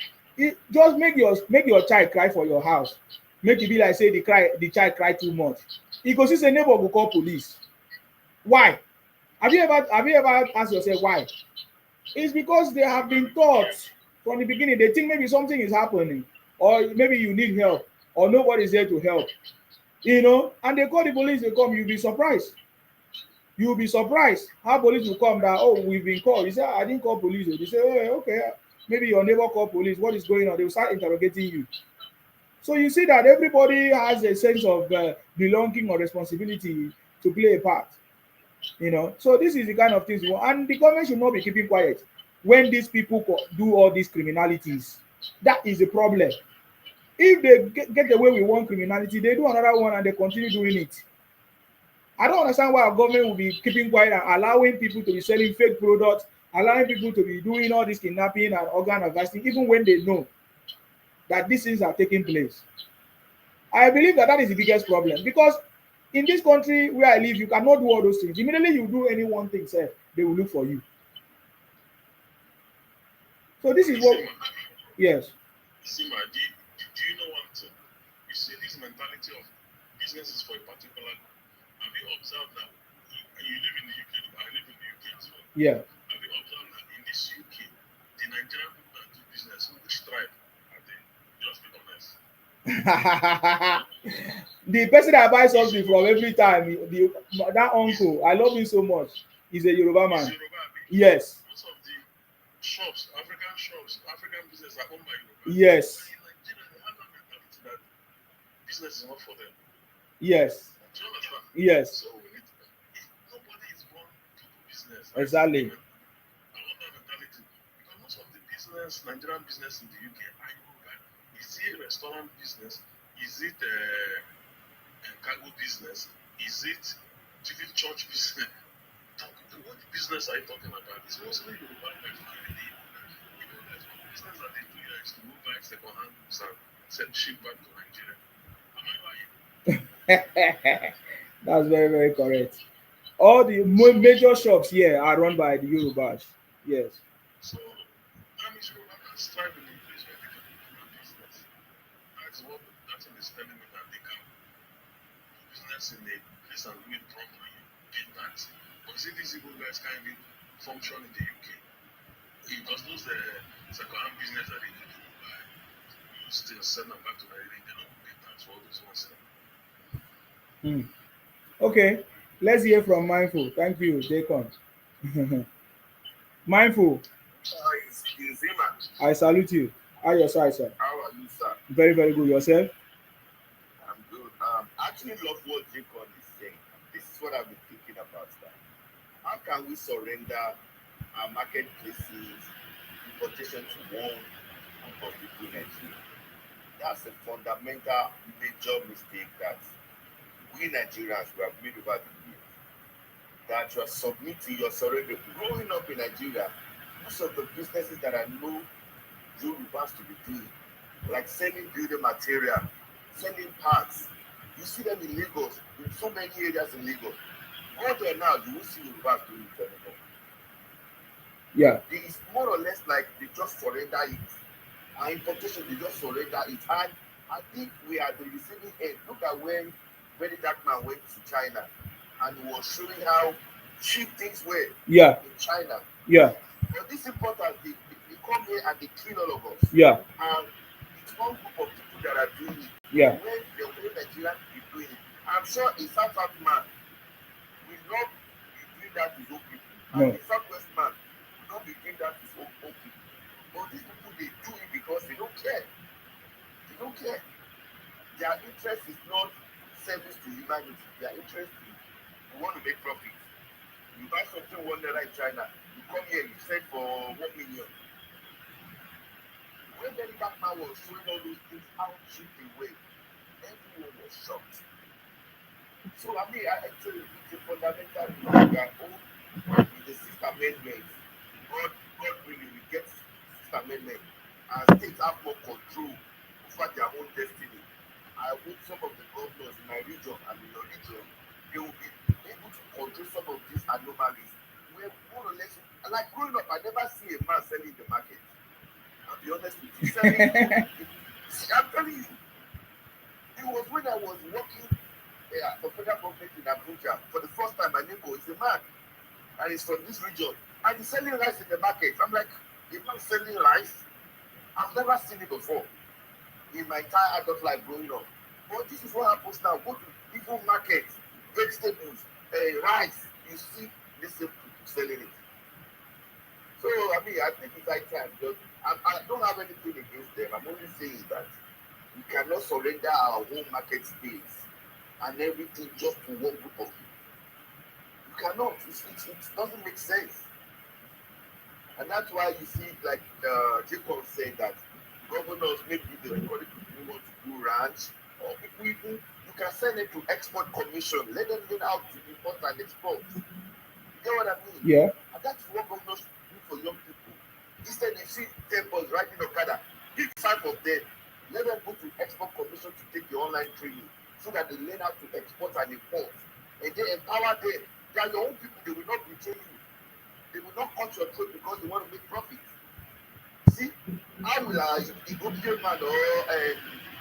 Just make your child cry for your house. Make it be like say the child cry too much. E go see say neighbor go call police. Why? Have you ever asked yourself why? It's because they have been taught from the beginning. They think maybe something is happening, or maybe you need help, or nobody's there to help. And they call the police, they come, you'll be surprised. You'll be surprised how police will come that, oh, we've been called. You say, I didn't call police. They say, oh, okay, maybe your neighbor called police. What is going on? They will start interrogating you. So you see that everybody has a sense of belonging or responsibility to play a part. So this is the kind of things we want, and the government should not be keeping quiet when these people do all these criminalities. That is the problem. If they get away with one criminality, they do another one and they continue doing it. I don't understand why our government will be keeping quiet and allowing people to be selling fake products, allowing people to be doing all this kidnapping and organ harvesting, even when they know that these things are taking place. I believe that is the biggest problem, because in this country where I live, you cannot do all those things. Immediately you do any one thing, sir, they will look for you. So this is what, yes.
Sima, do you know one thing? You see this mentality of business is for a particular. Have you observed that you live in the UK? I live in the UK as well.
Yeah.
Have you observed that in this UK, the Nigerian people that do business, which tribe are they? Just be honest.
The person that buys something from every time, that uncle, I love him so much. He's a Yoruba man. Yes.
Most of the shops, African business are owned by Yoruba.
Yes.
In Nigeria, they have that mentality that business is not for them.
Yes.
Do you understand?
Yes.
So nobody is born to do business.
Exactly.
I want that mentality, because most of the Nigerian business in the UK are Yoruba. Is it restaurant business? Is it cargo business? Is it even church business? What business are you talking about? It's mostly Yoruba. There's one business that they do here is to move back second-hand goods and send ship back to Nigeria. Am I right?
That's very, very correct. All the major shops here are run by the Yorubas. Yes.
So that means Yoruba can strive in a place where they can do their business. That's what is telling me, that they can do business in a place and do it properly, pay tax. But you see, these Igbo guys can't even function in the UK. Because those second-hand business that they do, you still send them back to Nigeria, they don't pay tax for all those ones.
Okay, let's hear from Mindful. Thank you, Deacon. Mindful, I salute you. How are your side, sir?
How are you, sir?
Very, very good. Yourself?
I'm good. I actually love what Jacob is saying. This is what I've been thinking about, sir. How can we surrender our marketplaces, importation to one of people in Nigeria? That's a fundamental major mistake that we Nigerians we have made over the years. that you are submitting, you're surrendering. Growing up in Nigeria, most of the businesses that I know Yorubas to be doing, like selling building material, selling parts, you see them in Lagos, in so many areas in Lagos. Go there now, you will see Yorubas doing it anymore.
Yeah.
It's more or less like they just surrender it. Our importation, they just surrender it. And I think we are the receiving end. Look at when that man went to China and he was showing how cheap things were
Yeah.
in China.
Yeah.
But these importers, they come here and they kill all of us.
Yeah.
And it's one group of people that are doing it.
Yeah.
When the way Nigerians be doing it, I'm sure a South African man will not be doing that to his own people.
No.
And a Southwest man will not be doing that to his own people. But these people, they do it because they don't care. They don't care. Their interest is not service to humanity. Their interest is we want to make profit. You buy something $1 in China, you come here, you sell for 1 million. When that man was showing all those things, how cheap they were, everyone was shocked. So I mean, it's a fundamental thing that with the Sixth Amendment, God really will get Sixth Amendment, and states have more control over their own destiny. I hope some of the governors in my region and in your region, they will be able to control some of these anomalies. Where more or less, like growing up, I never see a man selling in the market. I'll be honest with you. See, I'm telling you, it was when I was working for federal government in Abuja. For the first time, my neighbor is a man, and he's from this region, and he's selling rice in the market. I'm like, a man selling rice? I've never seen it before in my entire adult life growing up. But this is what happens now. Go to even market, vegetables, rice, you see the same people selling it. So, I mean, I think it's high time. Because I don't have anything against them. I'm only saying that we cannot surrender our home market space and everything just to one group of people. You cannot. It doesn't make sense. And that's why you see, like Jacob said, that governors, maybe the people who want to do ranch, or people even, you can send it to export commission. Let them learn how to import and export. You get what I mean?
Yeah.
And that's what governors do for young people. Instead, they see 10 boys riding Okada, pick 5 of them. Let them go to export commission to take the online training so that they learn how to export and import. And they empower them. They are your own people. They will not betray you. They will not cut your throat because they want to make profit. See, how will the Obi man or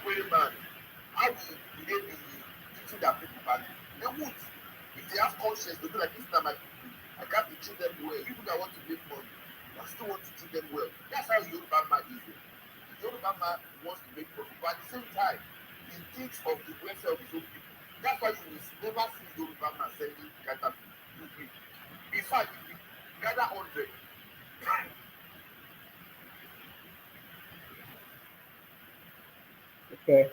Query man, how will they be teaching their people back? They won't. If they have conscience, they'll be like, this time I got to treat them well. People that want to make money, I still want to treat them well. That's how Yoruba man is. Yoruba man wants to make profit, but at the same time, he thinks of the welfare of his own people. That's why you will never see Yoruba man selling caterpillar. In fact, if you gather 100,
Okay.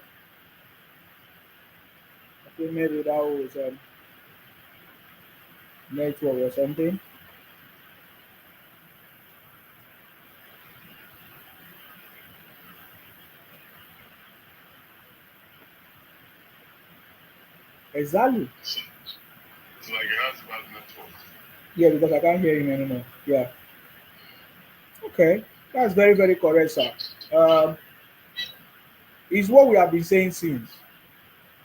I think maybe that was network or something. Exactly.
It's like it has bad network.
Yeah, because I can't hear him anymore. Yeah. Okay. That's very, very correct, sir. Um, it's what we have been saying since.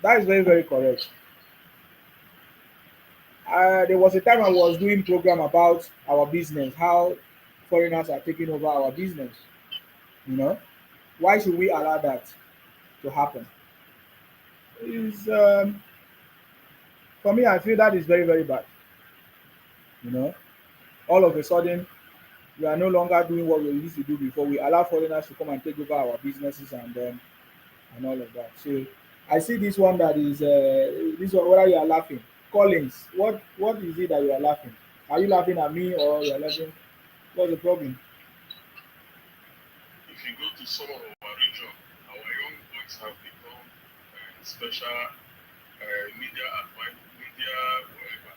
That is very, very correct. There was a time I was doing program about our business, how foreigners are taking over our business. You know, why should we allow that to happen? Is For me, I feel that is very, very bad. You know, all of a sudden we are no longer doing what we used to do before. We allow foreigners to come and take over our businesses and all of that. So I see this one that is this one. Whether you are laughing, Collins, what is it that you are laughing? Are you laughing at me or you are laughing? What's the problem?
If you go to some of our region, our young boys have become special media whatever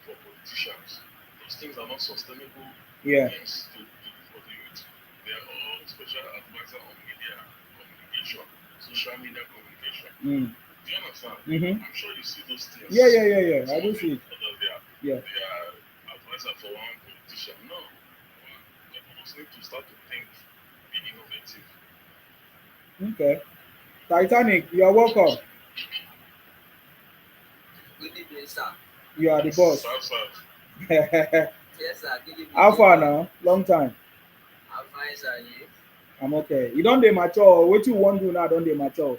for politicians. Those things are not sustainable
Yeah.
things to do for the youth. They are all special advisor on media communication, social media communication.
Mm.
Do you understand?
Mm-hmm.
I'm sure you see those things.
Yeah. I
Some
do
of
see
the
it.
others,
Yeah.
they are advisor for one politician. No. Governors need to start to think, be innovative.
Okay. Titanic, you are welcome.
Good evening, sir.
You are the boss.
South.
Yes, sir. Good evening,
How far
Jacob.
now? Long time.
I'm fine, sir. And you?
I'm okay. You don't dey mature. What you want to do now? Don't dey mature.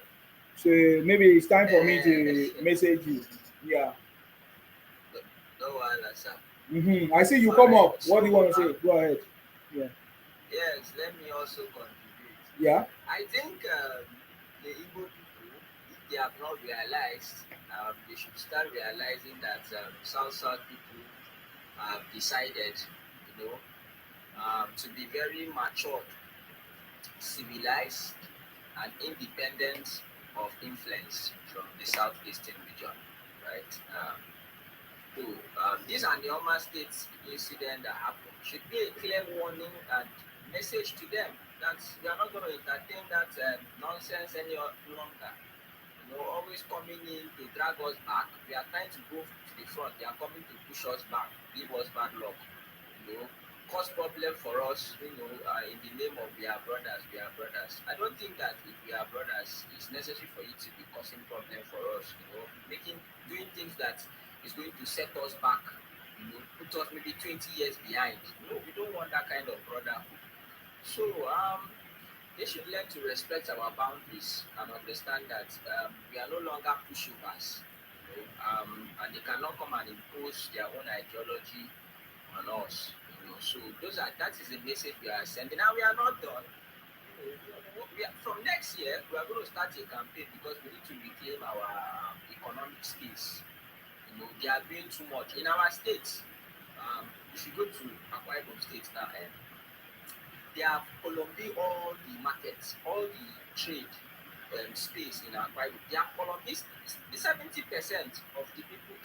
So maybe it's time for me to message you. Yeah.
no, no wahala, sir.
I see you
All
come
right.
up. What do you
So,
want to say? Go ahead. Yeah.
yes, let me also contribute.
Yeah.
I think the Igbo people, if they have not realized, they should start realizing that South people have decided, to be very matured, civilized, and independent of influence from the southeastern region, right? So this Anioma State incident that happened should be a clear warning and message to them that we are not going to entertain that nonsense any longer. Always coming in to drag us back. We are trying to go to the front. They are coming to push us back, give us bad luck. Cause problem for us. In the name of we are brothers, we are brothers. I don't think that if we are brothers, it's necessary for you to be causing problem for us. Doing things that is going to set us back. Put us maybe 20 years behind. No, we don't want that kind of brotherhood. So they should learn to respect our boundaries and understand that we are no longer pushovers, and they cannot come and impose their own ideology on us. So that is the message we are sending. Now we are not done. From next year, we are going to start a campaign because we need to reclaim our economic space. They are doing too much in our states. If you go to Akwa Ibom State now, they have Colombia all the markets, all the trade space in Akwa Ibom. They have Colombia. The 70% of the people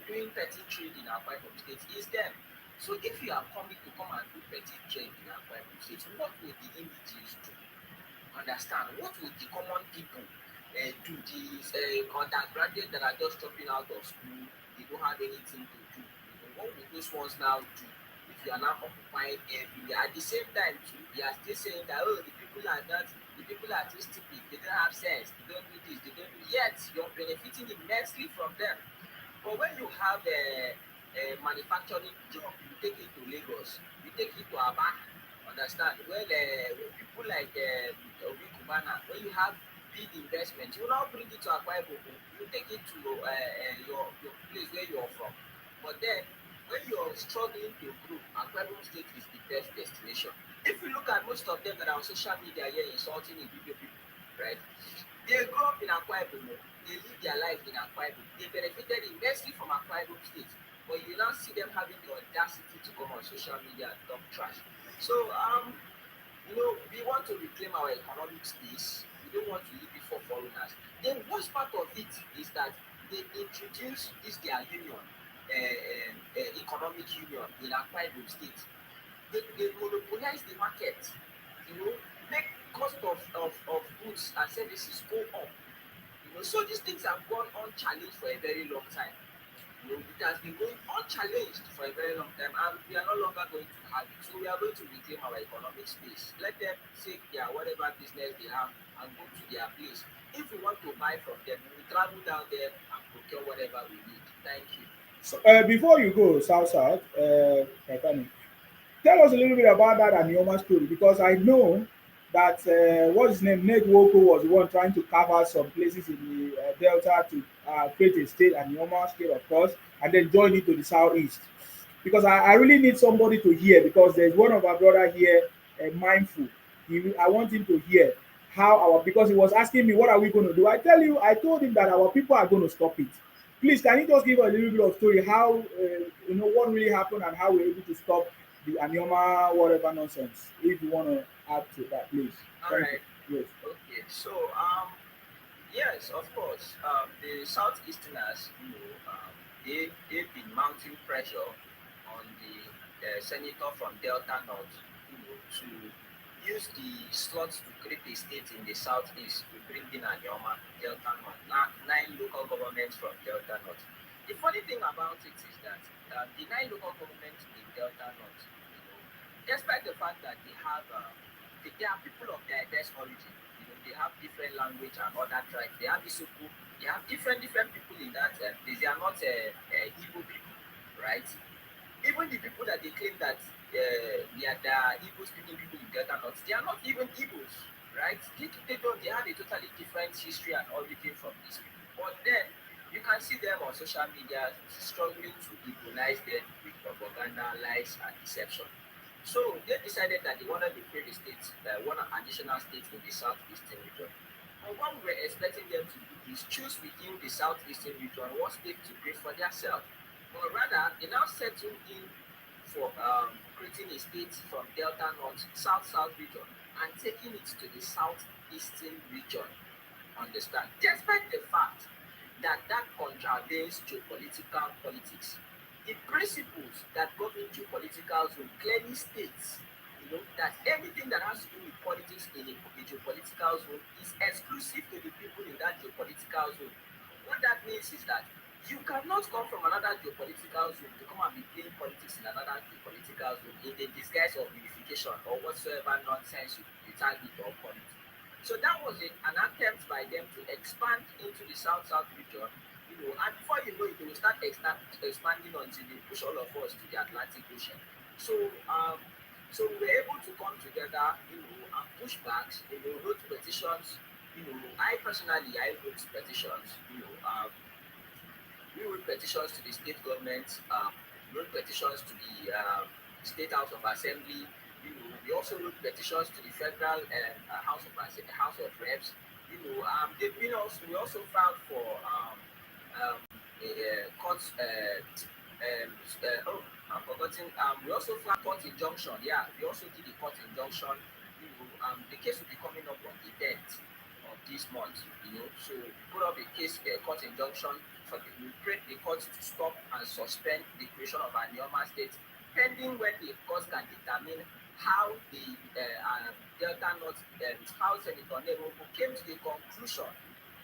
doing petty trade in Akwa Ibom State is them. So if you are coming to come and do petty trade in Akwa Ibom State, what will the indigenous do? Understand? What will the common people do? These undergraduates that are just dropping out of school, they don't have anything to do. What will those ones now do? If you are now occupying everywhere, at the same time too, they are still saying that the people are too stupid, they don't have sense, they don't do this, they don't do yet you're benefiting immensely from them. But when you have a manufacturing job, you take it to Lagos, you take it to Aba, understand? When people like Obi when you have big investment, you will not bring it to Akwa Ibom, you take it to your place where you are from. But then when you're struggling to grow, Akwa Ibom State is the best destination. If you look at most of them that are on social media here insulting the video people, right? They grew up in Akwa Ibom, they live their life in Akwa Ibom, they benefited immensely from Akwa Ibom State, but you now see them having the audacity to come on social media and talk trash. So we want to reclaim our economic space. We don't want to leave it for foreigners. Then worst part of it is that they introduce this their union, economic union in Akwa Ibom State. They monopolize the market, make cost of goods and services go up. So these things have gone unchallenged for a very long time. It has been going unchallenged for a very long time, and we are no longer going to have it. So we are going to reclaim our economic space. Let them take their whatever business they have and go to their place. If we want to buy from them, we will travel down there and procure whatever we need. Thank you.
So before you go, South, Titanic, tell us a little bit about that Anioma story because I know that what's his name, Ned Woko was the one trying to cover some places in the Delta to create a state, Anioma state, of course, and then join it to the southeast. Because I really need somebody to hear because there's one of our brother here, mindful. I want him to hear how because he was asking me what are we going to do. I told him that our people are going to stop it. Please, can you just give a little bit of story how what really happened and how we're able to stop the Anioma whatever nonsense? If you want to add to that, please.
All right.
Yes.
Okay. So yes, of course. The Southeasterners, they've been mounting pressure on the senator from Delta North, to use the slots to create a state in the southeast to bring in Anioma, Delta North. Now, 9 local governments from Delta North. The funny thing about it is that the nine local governments in Delta North, despite the fact that they are people of diverse origin, they have different language and other tribes. They have Isuku, they have different people in that place. They are not Igbo people, right? Even the people that they claim that they are the Igbo speaking people in Delta North, they are not even Igbos, right? They have a totally different history and origin from these people. But then you can see them on social media struggling to Igbonize them with propaganda, lies, and deception. So they decided that they wanted to create a state, one additional state in the southeastern region. And what we were expecting them to do is choose within the southeastern region what state to create for themselves. But rather, they now settled in for creating a state from Delta North, South region, and taking it to the southeastern region. Understand? Despite the fact that contravenes geopolitical politics, the principles that govern geopolitical zone clearly states, that anything that has to do with politics in a geopolitical zone is exclusive to the people in that geopolitical zone. What that means is that you cannot come from another geopolitical zone to come and be playing politics in another geopolitical zone in the disguise of unification or whatsoever nonsense you target or call it. So that was an attempt by them to expand into the south region, and before you know it, they will start expanding until they push all of us to the Atlantic Ocean. So we were able to come together, and push back, wrote petitions. I personally, wrote petitions, we wrote petitions to the state government, wrote petitions to the State House of Assembly. We also wrote petitions to the Federal House of Reps. We also filed for a court. I'm forgetting. We also filed court injunction. Yeah, we also did a court injunction. The case will be coming up on the 10th of this month. So we put up a case, court injunction. We prayed the court to stop and suspend the creation of an Neoma state, pending when the court can determine how the Delta North, how Senator Nebo came to the conclusion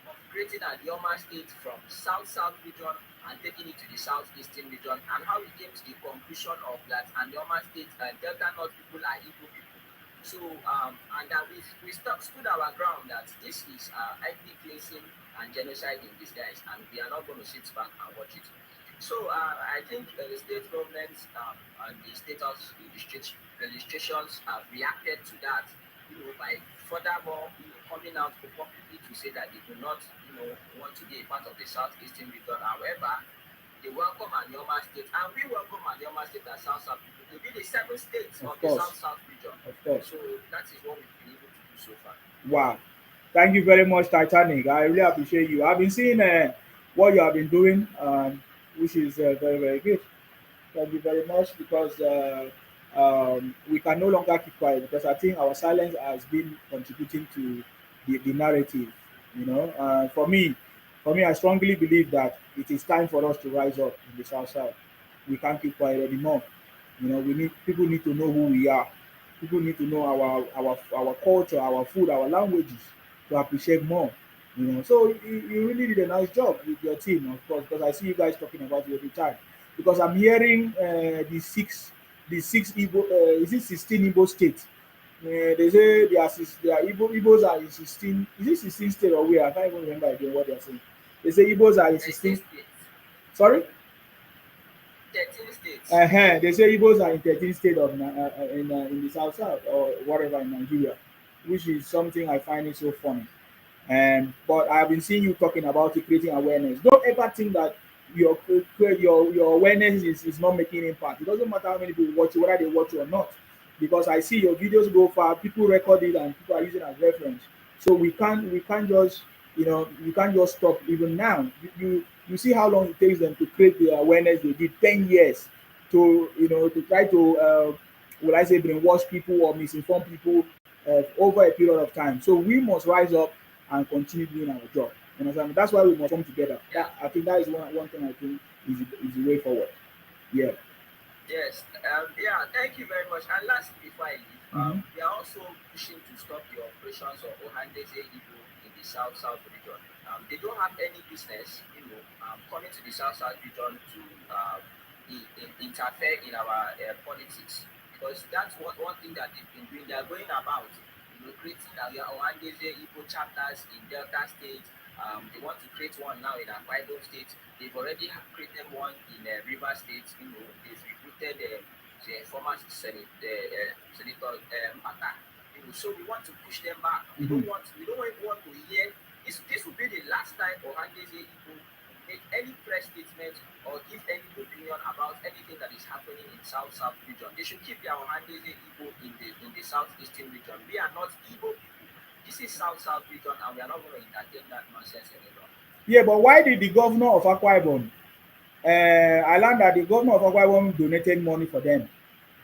of creating a Neoma state from South region and taking it to the southeastern region, and how we came to the conclusion of that and Neoma state Delta North people are Igbo people. So and that we stood our ground that this is ethnic cleansing and genocide in disguise, and we are not going to sit back and watch it. So I think the state governments and the state house registrations have reacted to that, by furthermore, coming out publicly to say that they do not, want to be a part of the southeastern region. However, they welcome Anioma State, and we welcome Anioma State as South people to be the 7 states of the South region.
Of course.
So that is what we've been able to do so far.
Wow. Thank you very much, Titanic. I really appreciate you. I've been seeing what you have been doing, which is very, very good. Thank you very much, because we can no longer keep quiet, because I think our silence has been contributing to the narrative. For me, I strongly believe that it is time for us to rise up in the South Side. We can't keep quiet anymore. People need to know who we are. People need to know our culture, our food, our languages, to appreciate more. So you really did a nice job with your team, of course, because I see you guys talking about it every time. Because I'm hearing the six Igbo, is it 16 Igbo states? They say they are Igbos are in 16. Is it 16 states or where? I can't even remember again what they are saying. They say Igbos are in 16. Sorry?
13 states.
They say Igbos are in 13 states in the South or whatever in Nigeria, which is something I find it so funny. But I've been seeing you talking about it, creating awareness. Don't ever think that your awareness is not making impact. It doesn't matter how many people watch you, whether they watch you or not, because I see your videos go far, people record it, and people are using it as reference. So we can't just you can't just stop even now. You see how long it takes them to create the awareness. They did 10 years to try to would I say brainwash people or misinform people over a period of time. So we must rise up and continue doing our job. You understand? That's why we must come together. I think that is one thing I think is the way forward. Yeah.
Yes. Thank you very much. And lastly, before I leave, we are also pushing to stop the operations of Ohandese Igbo in the the South region. They don't have any business, coming to the South region to interfere in our politics, because that's one thing that they've been doing. They are going about, creating our Ohandeze Igbo chapters in Delta State. They want to create one now in Akwa Ibom State. They've already created one in River State. They've recruited the former Senator Mata. So we want to push them back. We don't even want to hear. This will be the last time Ohandeze Igbo make any press statement or give any opinion about anything that is happening in South region. They should keep their Ohandeze Igbo in the southeastern region. We are not Igbo people. This is South region, and we are not going to entertain that nonsense anymore.
Yeah, but why did the governor of Akwa Ibom, I learned that the governor of Akwa Ibom donated money for them,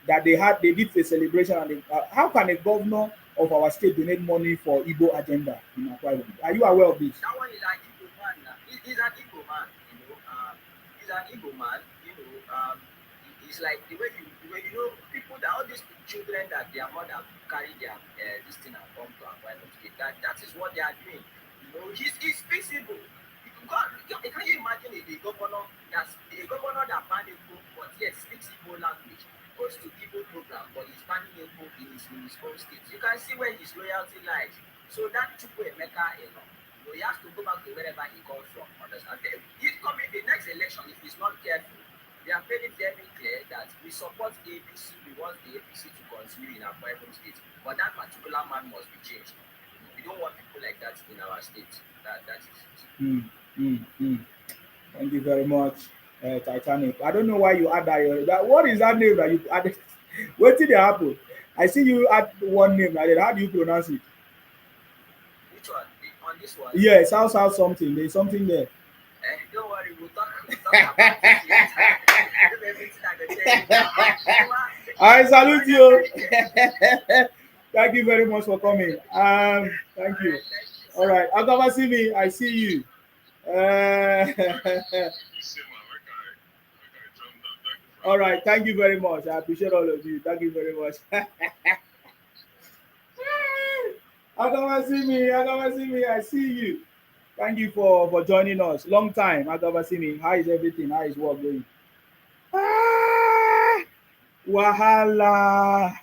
that they did a celebration, and how can a governor of our state donate money for Igbo agenda in Akwa Ibom? Are you aware of this?
That one is an Igbo man. He's an Igbo man. He's an Igbo man. It's like the way people that all these children that their mother carry their this thing and come to Akwa Ibom State. That is what they are doing. He speaks Igbo. Can you imagine a governor that banned Igbo but yet speaks Igbo language, goes to Igbo program but he's banning Igbo in his own state? You can see where his loyalty lies. So that Chukwu Emeka, he has to go back to wherever he comes from. Understand? He's coming the next election if he's not careful. They are very, very clear that we support APC. We want the APC to continue in our Ibom State, but that particular man must be changed. We don't want people like that in our state. That is it.
Thank you very much, Titanic. I don't know why you add that. What is that name that you added? What did happen? I see you add one name. How do you pronounce it?
Which one? On this one?
Yeah, South something. There's something there.
Don't worry, we'll talk about it.
I salute you. Thank you very much for coming. Thank you. All right, Agabasimi, I see you. All right, thank you very much. I appreciate all of you. Thank you very much. Agabasimi, I see you. Thank you for joining us. Long time, Agabasimi. How is everything? How is work going? Wahala.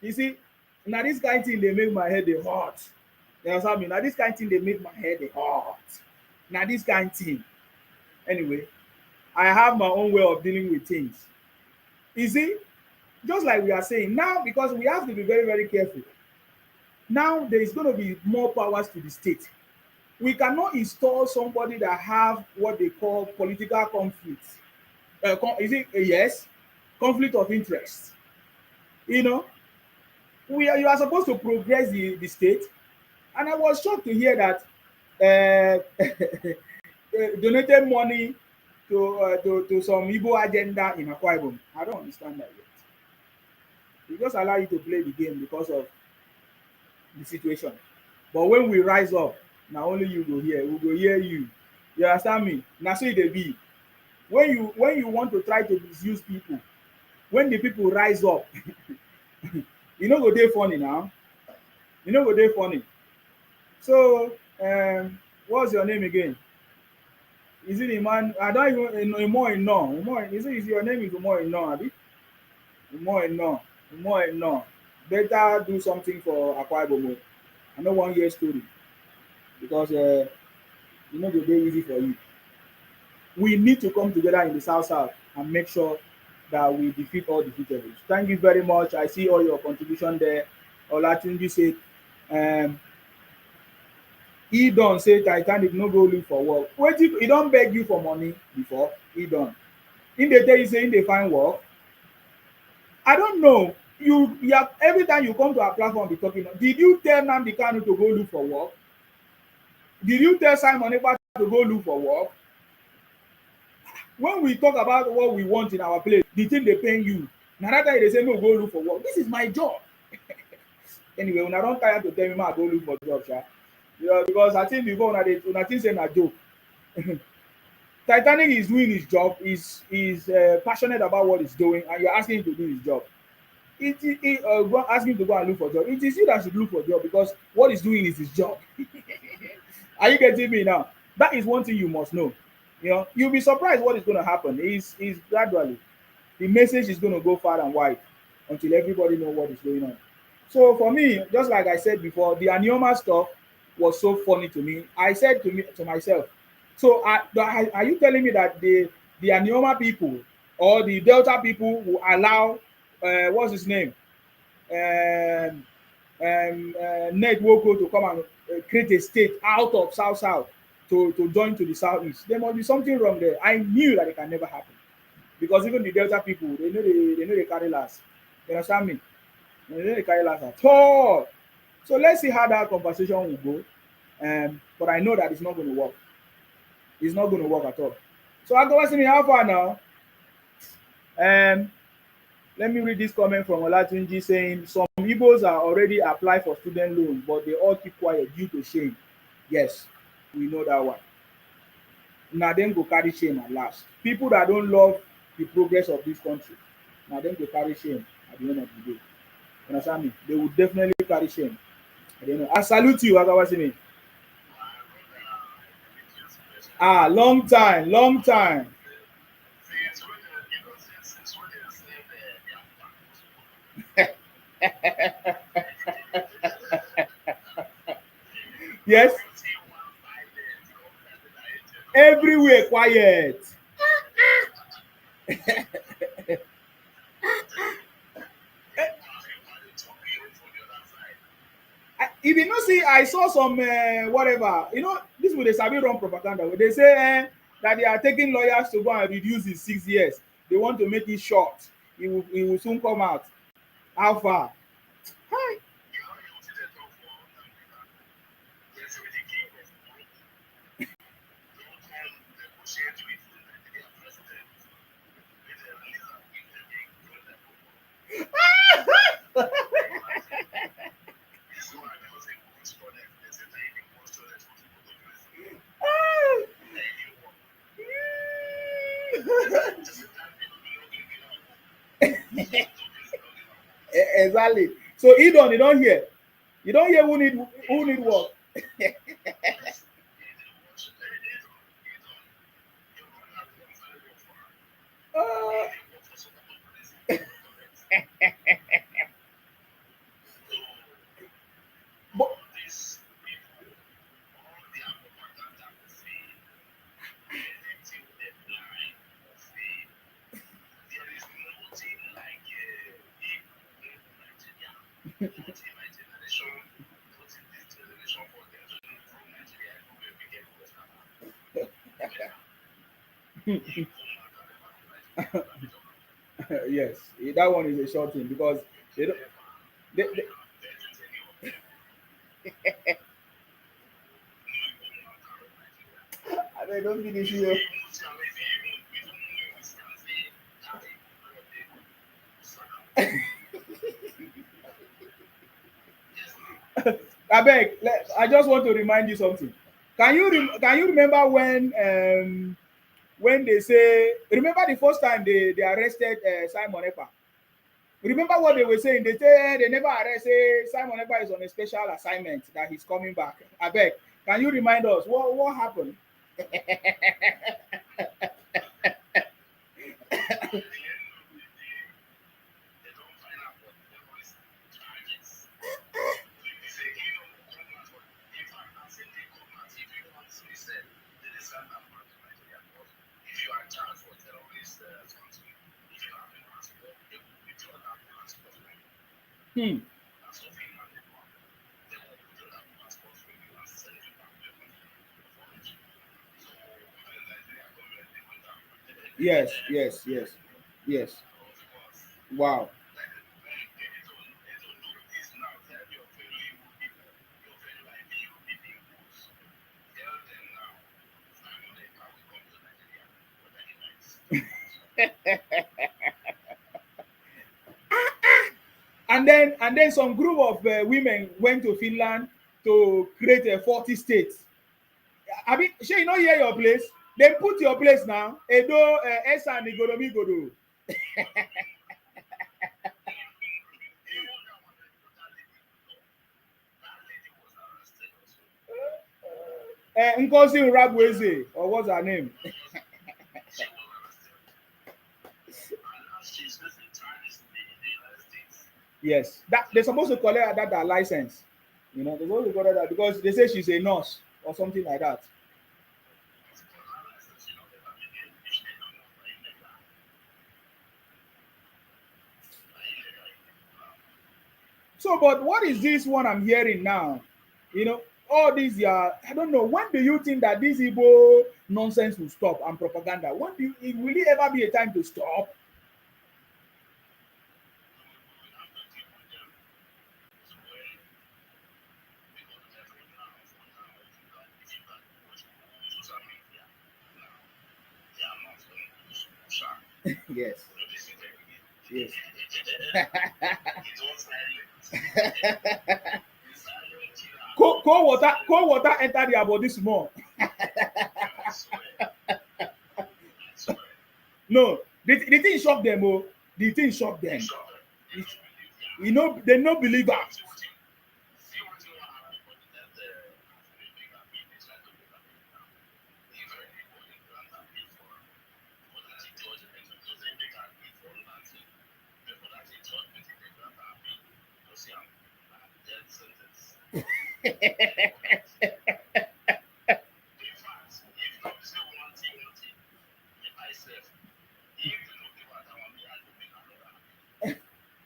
You see, now this kind of thing they make my head hot. You understand me? Now this kind of thing they make my head hot. Now this kind of thing. Anyway, I have my own way of dealing with things. You see, just like we are saying now, because we have to be very, very careful. Now there is going to be more powers to the state. We cannot install somebody that have what they call political conflict. Yes, conflict of interest. You are supposed to progress the state, and I was shocked to hear that donated money to some Igbo agenda in Akwa Ibom. I don't understand that yet. We just allow you to play the game because of the situation. But when we rise up, now only you go hear. We go hear you. You understand me? Now so it be. When you want to try to misuse people, when the people rise up, you know go dey funny now. You know go dey funny. So what's your name again? Is it Iman? I don't even know. Is your name is Umo Abi? Umo. Better do something for Akwa Ibom. I know 1 year story because the day easy for you. We need to come together in the South and make sure that we defeat all defeatables. Thank you very much. I see all your contribution there. Olatunji said, he don't say Titanic no go look for work. Wait, he don't beg you for money before. He don't. In the day you say they find work. I don't know. You have every time you come to our platform be talking. Did you tell Nnamdi Kanu to go look for work? Did you tell Simon Ekpa to go look for work? When we talk about what we want in our place, the thing they paying you. Now that time they say no, go look for work. This is my job. Anyway, when I don't tire to tell me I go look for job, because I think before una think say na joke. Titanic is doing his job. Is passionate about what he's doing, and you're asking him to do his job. Go ask him to go and look for job. It is you that should look for job because what he's doing is his job. Are you getting me now? That is one thing you must know. You know, you'll be surprised what is going to happen. Is gradually the message is going to go far and wide until everybody know what is going on. So for me, just like I said before, the Anioma stuff was so funny to me. I said to myself, so are you telling me that the Anioma people or the Delta people will allow what's his name, um, Ned Woko to come and create a state out of South to join to the Southeast? There must be something wrong there. I knew that it can never happen because even the Delta people, they know they carry last. You understand me? They know they carry last at all. So let's see how that conversation will go. But I know that it's not going to work. It's not going to work at all. So I go ask me how far now. Um, Let me read this comment from Olatunji saying some Igbos are already applied for student loan, but they all keep quiet due to shame. Yes, we know that one. Now then go carry shame at last. People that don't love the progress of this country, now then go carry shame at the end of the day. You understand me? They will definitely carry shame. I don't know. I salute you, Agawasimi. Ah, long time, long time. Yes, everywhere quiet. If you know, see, I saw some whatever. You know, this will they sabi run propaganda. Where they say that they are taking lawyers to go and reduce it 6 years. They want to make it short. It will soon come out. How far? Hi. Exactly. So he don't hear. You don't hear who need work. Uh, but yes, that one is a short thing because they don't. They, they don't finish you. I beg. I just want to remind you something. Can you remember when they say remember the first time they arrested Simon Ekpa? Remember what they were saying? They say they never arrested Simon Ekpa is on a special assignment that he's coming back. I beg. Can you remind us what happened? Hmm. Yes, yes, yes, yes. Wow. And then some group of women went to Finland to create a 40 states. I mean, sure you know hear your place. They put your place now. Edo, Esa, and Igoromi Godo. Ngozi Uragweze, or what's her name?
She was arrested. And she's just entirely in the United States.
Yes, that they're supposed to collect that license. You know, they're supposed to collect that because they say she's a nurse or something like that. So, but what is this one I'm hearing now? You know, all these, I don't know. When do you think that this Igbo nonsense will stop and propaganda? When do you, will it ever be a time to stop? Yes. Yes. Cold water enter their body small. No, the thing shock them. Oh, the thing shock them. You know, they no believer.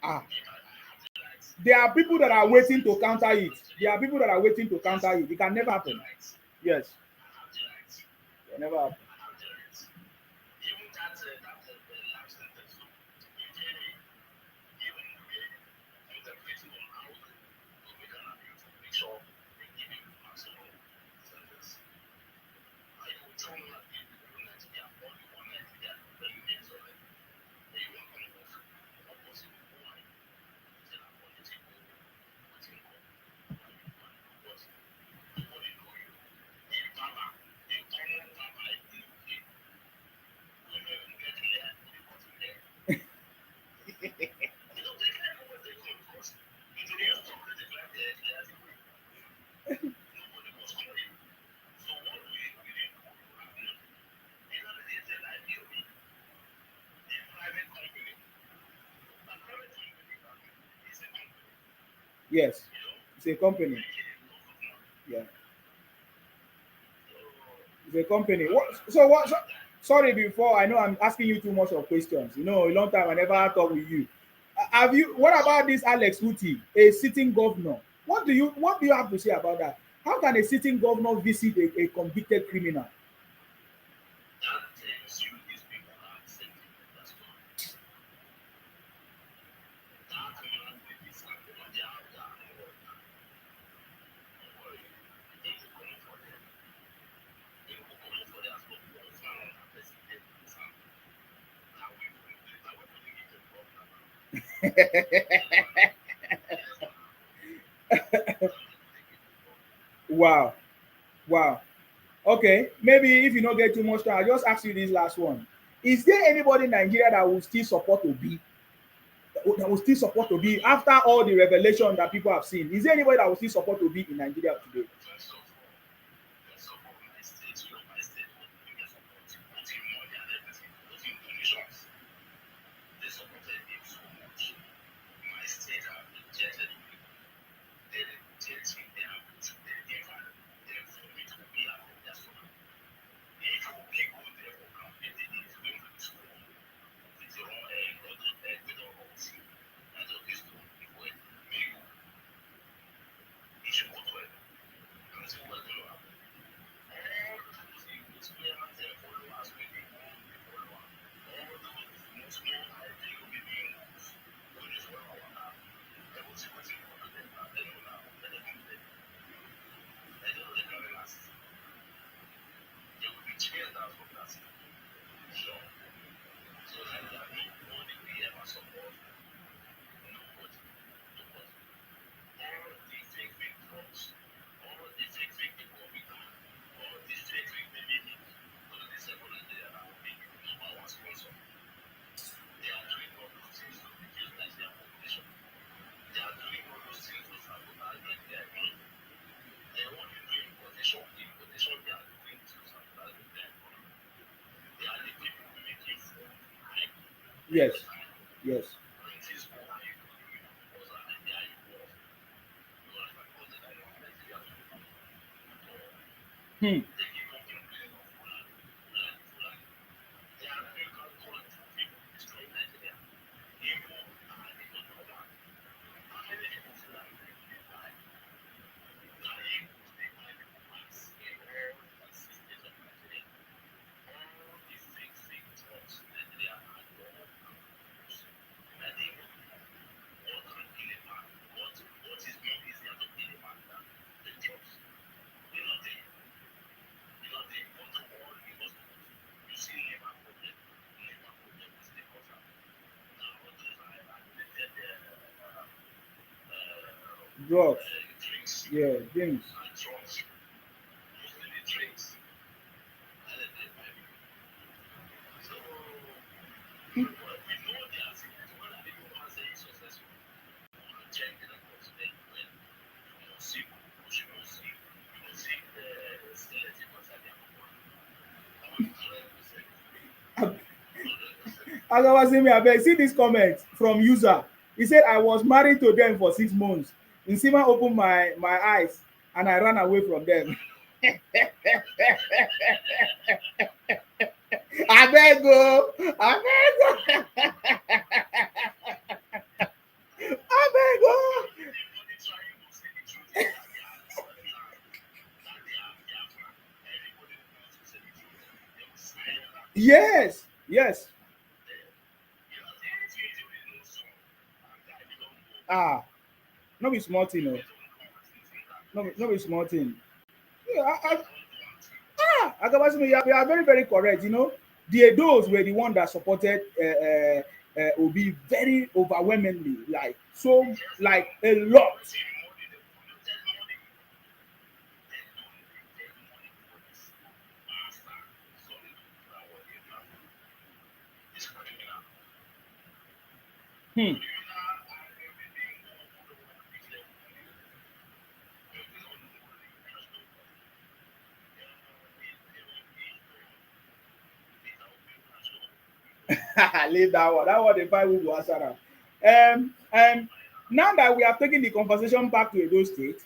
Ah, there are people that are waiting to counter it. There are people that are waiting to counter it. It can never happen. Yes. It can never happen. Yes, it's a company. Yeah, it's a company. What? So what? So, sorry, before I know I'm asking you too much of questions. You know, a long time I never talk with you. Have you? What about this Alex Uti, a sitting governor? What do you have to say about that? How can a sitting governor visit a convicted criminal? Wow, wow. Okay, maybe if you don't get too much time, I'll just ask you this last one. Is there anybody in Nigeria that will still support Obi? That will still support Obi after all the revelation that people have seen? Is there anybody that will still support Obi in Nigeria today? Yes. Yes. Hmm. Drugs. Yeah, drinks. As I was saying, I beg, see this comment from user. He said, I was married to them for 6 months. Nsima opened my eyes and I ran away from them. I beg go. I beg go. I beg go. Yes. Yes. Ah, no be small thing, no. No be small thing. Yeah, Agabasimi, you are very, very correct. You know, the Edos were the one that supported Obi very overwhelmingly, like so, like a lot. Hmm. Leave that one. That one the fight with Wasara. Now that we have taken the conversation back to Edo State,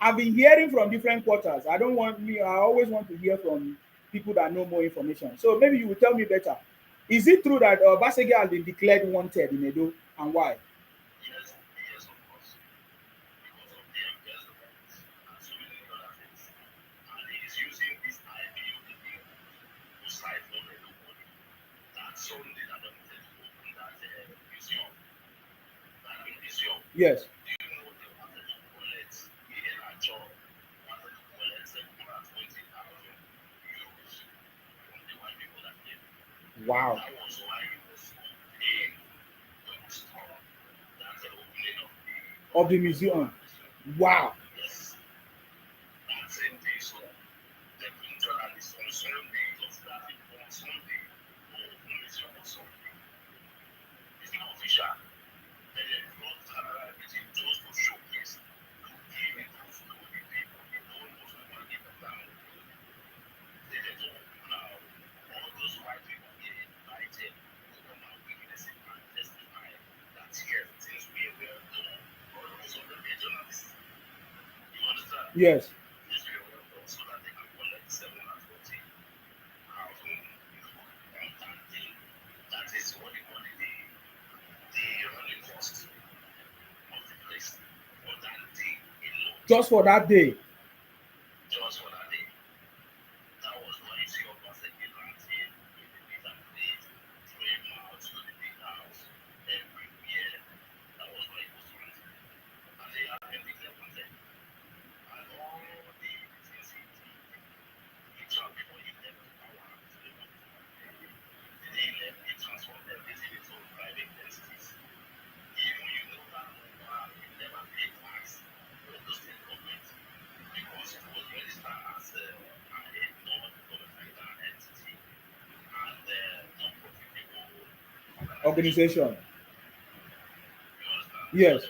I've been hearing from different quarters. I don't want me. I always want to hear from people that know more information. So maybe you will tell me better. Is it true that Basege has been declared wanted in Edo, and why? Yes. Wow. Of the museum. Wow. Yes. Just for that day. Organization. Yes.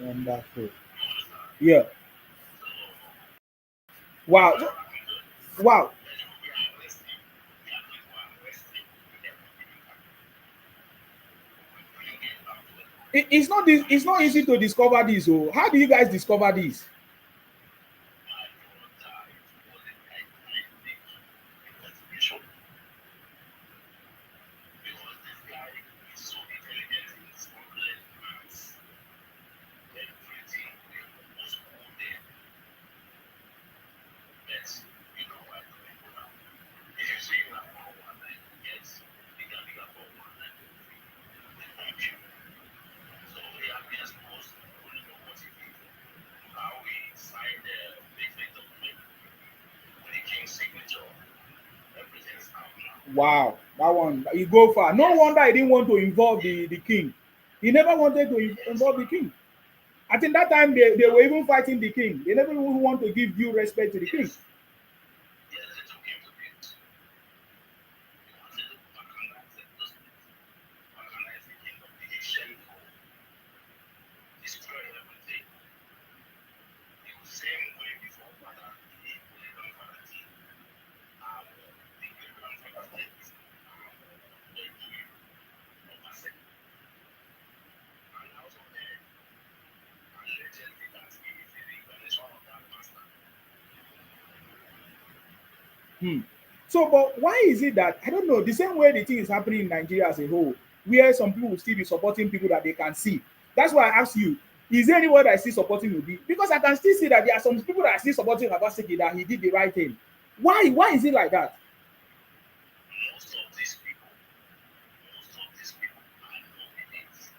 Wonderful.
You understand?
Yeah.
So
Wow.
whatever happened to it,
Wow.
there's people we are arresting. We are people are arresting. We are bringing back. We bring it back to it.
It's not this. It's not easy to discover this. Oh, how do you guys discover this?
My brother, it was a tight investigation. Because this guy is so intelligent in smuggling hands. Everything was all there. Yes, you know why the people now. If you say you have 419, yes, bigger 419, they want you. So he has been exposed. Only know what he did. How he signed the big document with the king's signature. Everything is out now.
Wow, that one you go far. No
Yes.
wonder he didn't want to involve the king. He never wanted to involve the king. I think that time they were even fighting the king. They never even want to give due respect to the king.
Yes. Yes, they took him to bed. They wanted to balkanize those people. Balkanize the kingdom. The ancient people. Destroy everything. The same way before Father, the great grandfather did. The great grandfather did. They do it. Overset. And out of there, allegedly that he is the reincarnation of that master.
Hmm. So, but why is it that I don't know the same way the thing is happening in Nigeria as a whole, where some people will still be supporting people that they can see? That's why I asked you, is there anyone that is still supporting Obi? Because I can still see that there are some people that are still supporting Abaseki that he did the right thing. Why? Why is it like that?
Most of these people are not idiots.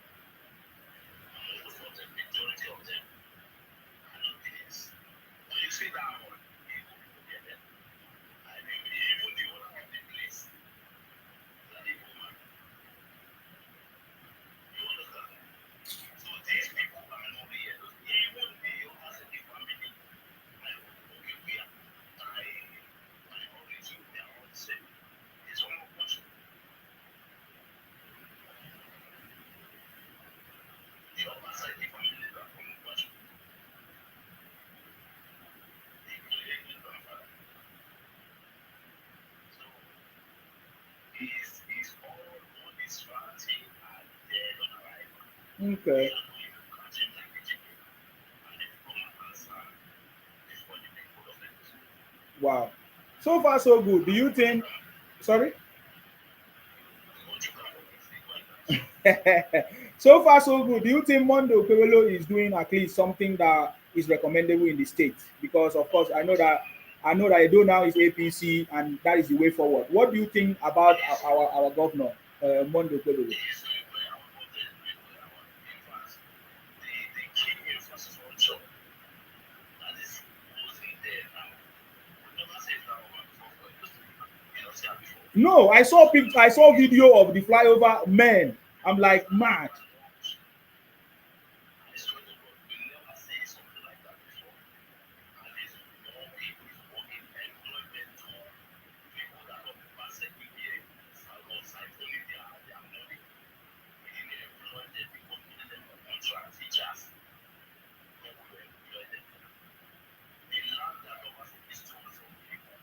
Most of the majority of them are not idiots. When you see that one, people get them. I mean, even the owner of the place, that evil man. You understand? So these people are not here. Even the owners of the family, I know, okay, we are by origin, we are all the same. It's one of us. The owners of the family are from us. Including the grandfather. So is all these fancy are dead on arrival.
Okay.
They are going to catch him like a chicken. And they come and answer before the people of it.
Wow. So far, so good. Do you think? Sorry.
What you can obviously like that.
So far, so good. Do you think Mondo Pewelo is doing at least something that is recommendable in the state? Because of course, I know that Edo now is APC, and that is the way forward. What do you think about our governor, Mondo Pewelo?
He's doing well, but they're doing well. In fact, the key infrastructure that is wasn't there now. We never said that over before for industry. You know, see that before.
No, I saw video of the flyover. Man, I'm like mad.
I swear to God, we never say something like that before. And there's more people is working employment to people that are basically here alongside only their money. We didn't employ them because we didn't have contract teachers. We will employ them. The land that Obaseki stole from people,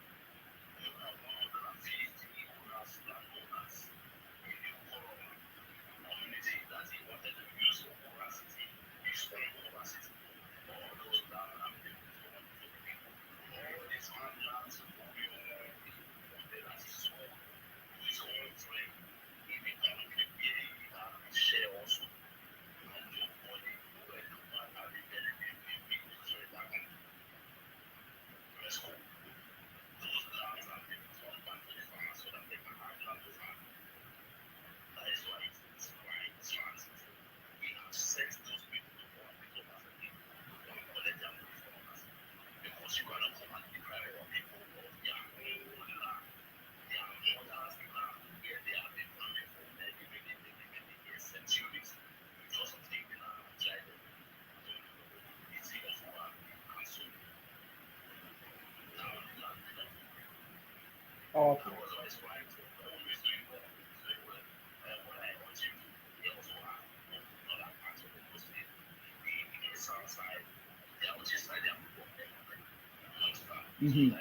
we have 150 owners, landowners in the Okoro community that he wanted to use for Obaseki, use for Obaseki. All those land have been given to the people. All these farmlands, we wanted that he sold to his own friend. He became a share also. And nobody who had the man had the benefit in people to trade that one. Let's go. Those lands have been turned back to the farmers so that they can have land to farm. That is why it's right transit. We have sent those people to go and pick up as a team and collect their money from us. Because you cannot come and deprive our people of their own land, their mother's land, where they have been farming for many years, centuries. You just take the land and drive them. It's enough for our council. Now the land is enough.
Okay.
That was always right. Always doing well. Doing well. What I want you to also have another part of the Muslim, the
Mm-hmm.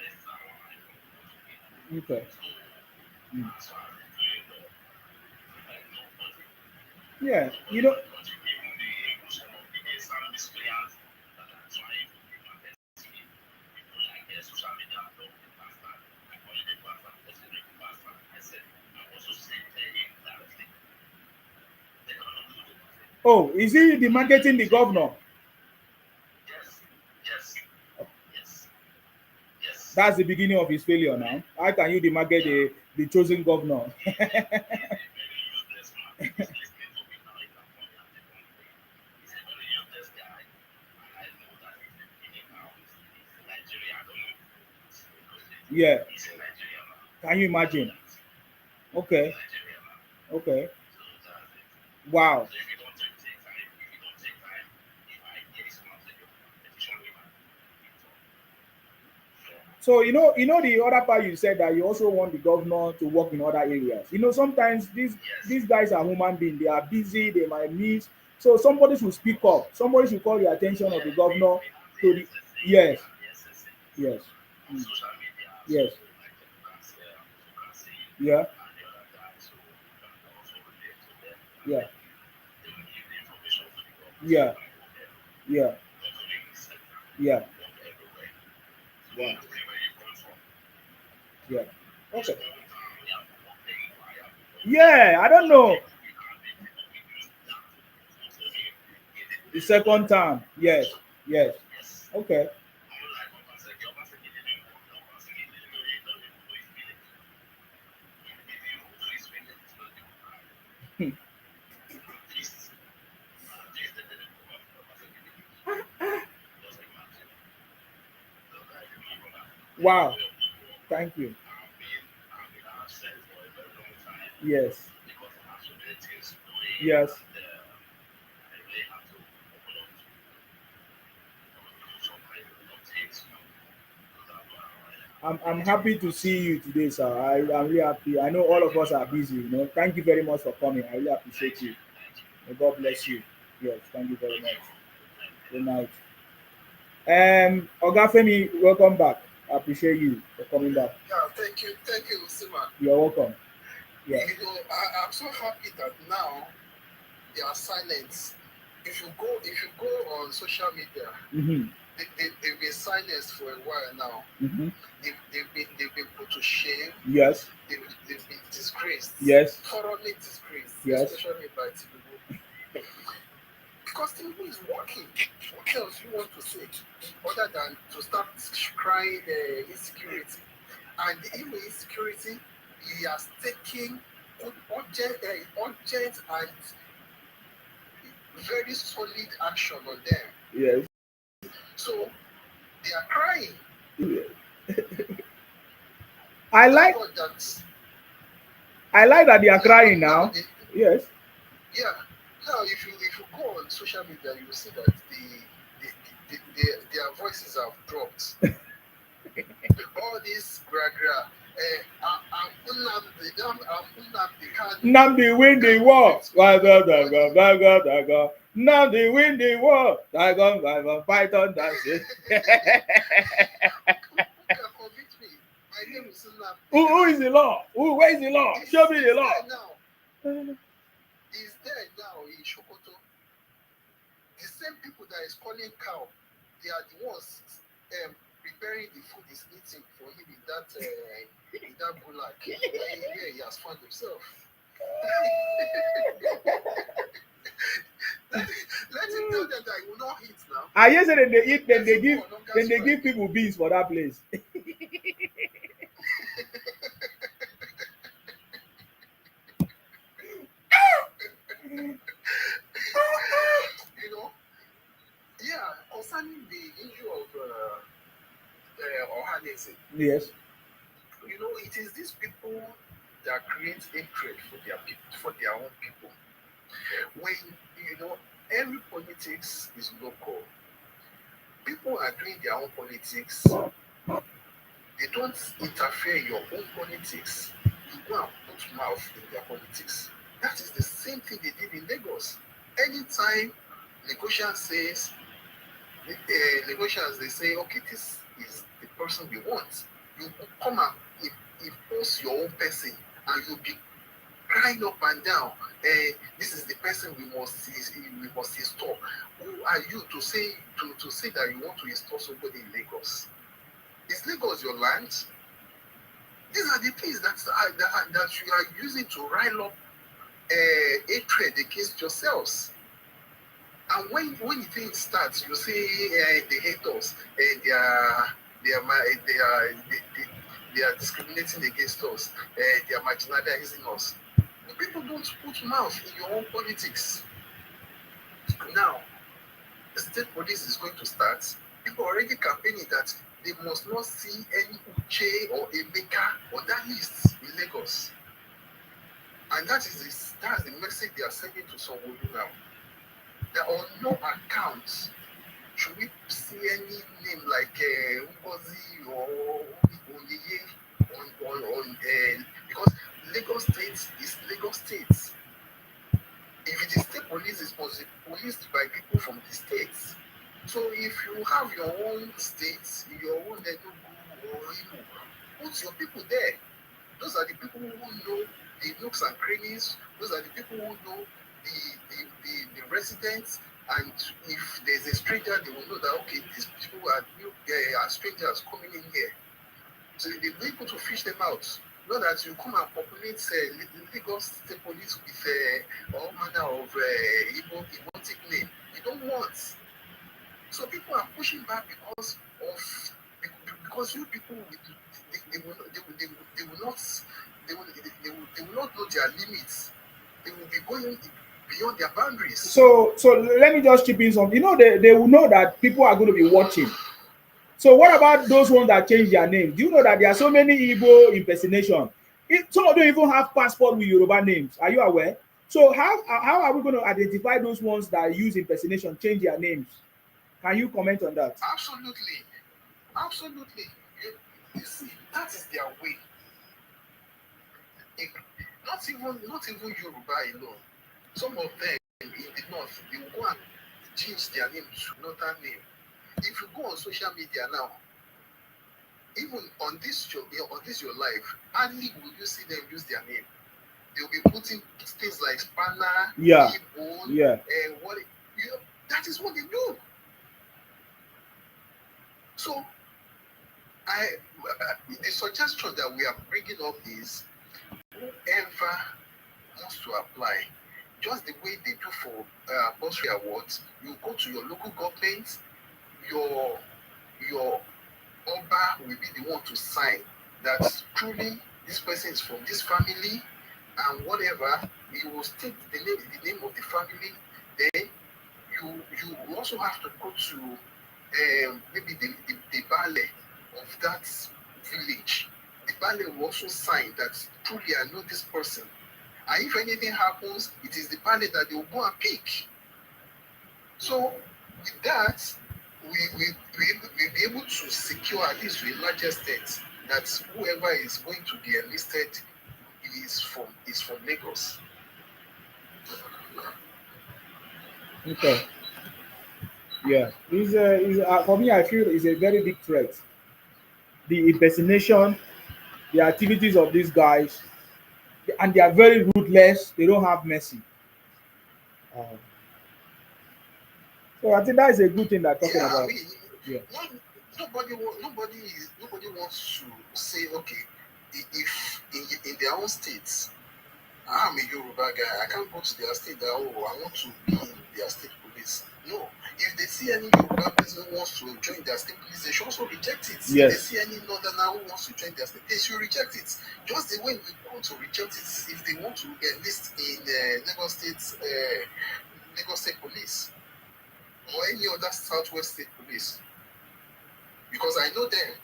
Okay. Mm. Yeah, you know. Oh, is he the marketing the governor? That's the beginning of his failure now. How can you demarket the chosen governor? Yeah. Can you imagine? Okay. Okay. Wow. So the other part you said that you also want the governor to work in other areas. Sometimes these guys are human beings. They are busy. They might miss. So somebody should speak up. Somebody should call the attention of the governor to the. Yes. Yes. Mm. Yes. Yeah. Yeah. Yeah. Yeah. Yeah. Yeah. Yeah. Okay. Yeah. I don't know. The second time. Yes. Yes. Okay. Hmm. Wow. Thank you. Yes. Yes. I'm happy to see you today, sir. I'm really happy. I know all of us are busy. Thank you very much for coming. I really appreciate you. May God bless you. Yes, thank you very much. Good night. Oga Femi, welcome back. I appreciate you for coming back.
Yeah, thank you, Sima.
You're welcome. Yeah.
I'm so happy that now they are silent. If you go on social media,
Mm-hmm.
they've been silenced for a while now.
Mm-hmm.
They've been put to shame.
Yes.
They've been disgraced.
Yes.
Thoroughly disgraced.
Yes.
Especially by Tinubu. Because Tinubu is working. What else you want to say other than to start crying insecurity? And even insecurity, he has taken urgent and very solid action on them.
Yes.
So they are crying.
I like that they are crying now. Yes.
Yeah. Now, if you go on social media, you will see that their voices have dropped. All this gra.
Nnamdi win the war. Nnamdi win the war. Python dancing.
Convict me. My name is Nnamdi.
Who is the law? Where is the law? Show me the law.
He's there now in Sokoto. The same people that is calling cow, they are the ones preparing the food he's eating for him in that gulag where he has found himself. Let him tell them that he will not eat now.
I hear say they eat, then they give people beans for that place.
Concerning the issue of Ohanese,
Yes.
It is these people that create hatred for their own people. When every politics is local, people are doing their own politics. They don't interfere in your own politics. You go and put mouth in their politics. That is the same thing they did in Lagos. Anytime negotiation says, they say, okay, this is the person we want. You come and impose your own person, and you'll be crying up and down. This is the person we must install. Who are you to say that you want to install somebody in Lagos? Is Lagos your land? These are the things that you are using to rile up hatred against yourselves. And when the thing starts, you say they hate us, and they are discriminating against us, they are marginalizing us. The people don't put mouth in your own politics. Now, the state police is going to start. People are already campaigning that they must not see any Uche or Emeka on that list in Lagos. And that's the message they are sending to Sanwo-Olu now. That on no account should we see any name like Ngozi or Onyeye on because Lagos State is Lagos State. If it is state police, it's policed by people from the states. So if you have your own states, your own Enugu or Imo, put your people there. Those are the people who know the nooks and crannies. Those are the people who know the residents. And if there's a stranger, they will know that, okay, these people are strangers coming in here. So they'll be able to fish them out. Not that you come and populate Lagos State Police with all manner of emotic name. You don't want. So people are pushing back because you people they will not know their limits. They will be going beyond their boundaries.
So let me just chip in some. You know, they will know that people are going to be watching. So what about those ones that change their name? Do you know that there are so many Igbo impersonation? Some of them even have passport with Yoruba names. Are you aware? So how are we going to identify those ones that use impersonation, change their names? Can you comment on that?
Absolutely. You see, that is their way. Not even Yoruba alone. Some of them in the north, they will go and change their name to another name. If you go on social media now, even on this your life, hardly will you see them use their name. They'll be putting things like spanner,
Igbo,
that is what they do. So, the suggestion that we are bringing up is whoever wants to apply, just the way they do for bursary awards, you go to your local government, your Oba will be the one to sign that truly this person is from this family and whatever. You will state the name of the family. Then you also have to go to maybe the Bale of that village. The Bale will also sign that truly I know this person. And if anything happens, it is the Bale that they will go and pick. So with that, we'll be able to secure at least to a larger extent that whoever is going to be enlisted is from Lagos.
Okay. Yeah, for me, I feel it's a very big threat. The impersonation, the activities of these guys, and they are very ruthless. They don't have mercy. So I think that is a good thing they're talking about.
Nobody wants to say, okay, if in their own states, I'm a Yoruba guy, I can't go to their state that, I want to be in their state police. No. If they see any Yoruba person who wants to join their state police, they should also reject it.
Yes.
If they see any Northerner who wants to join their state, they should reject it. Just the way we want to reject it if they want to enlist in Lagos State Police or any other Southwest State Police. Because I know them.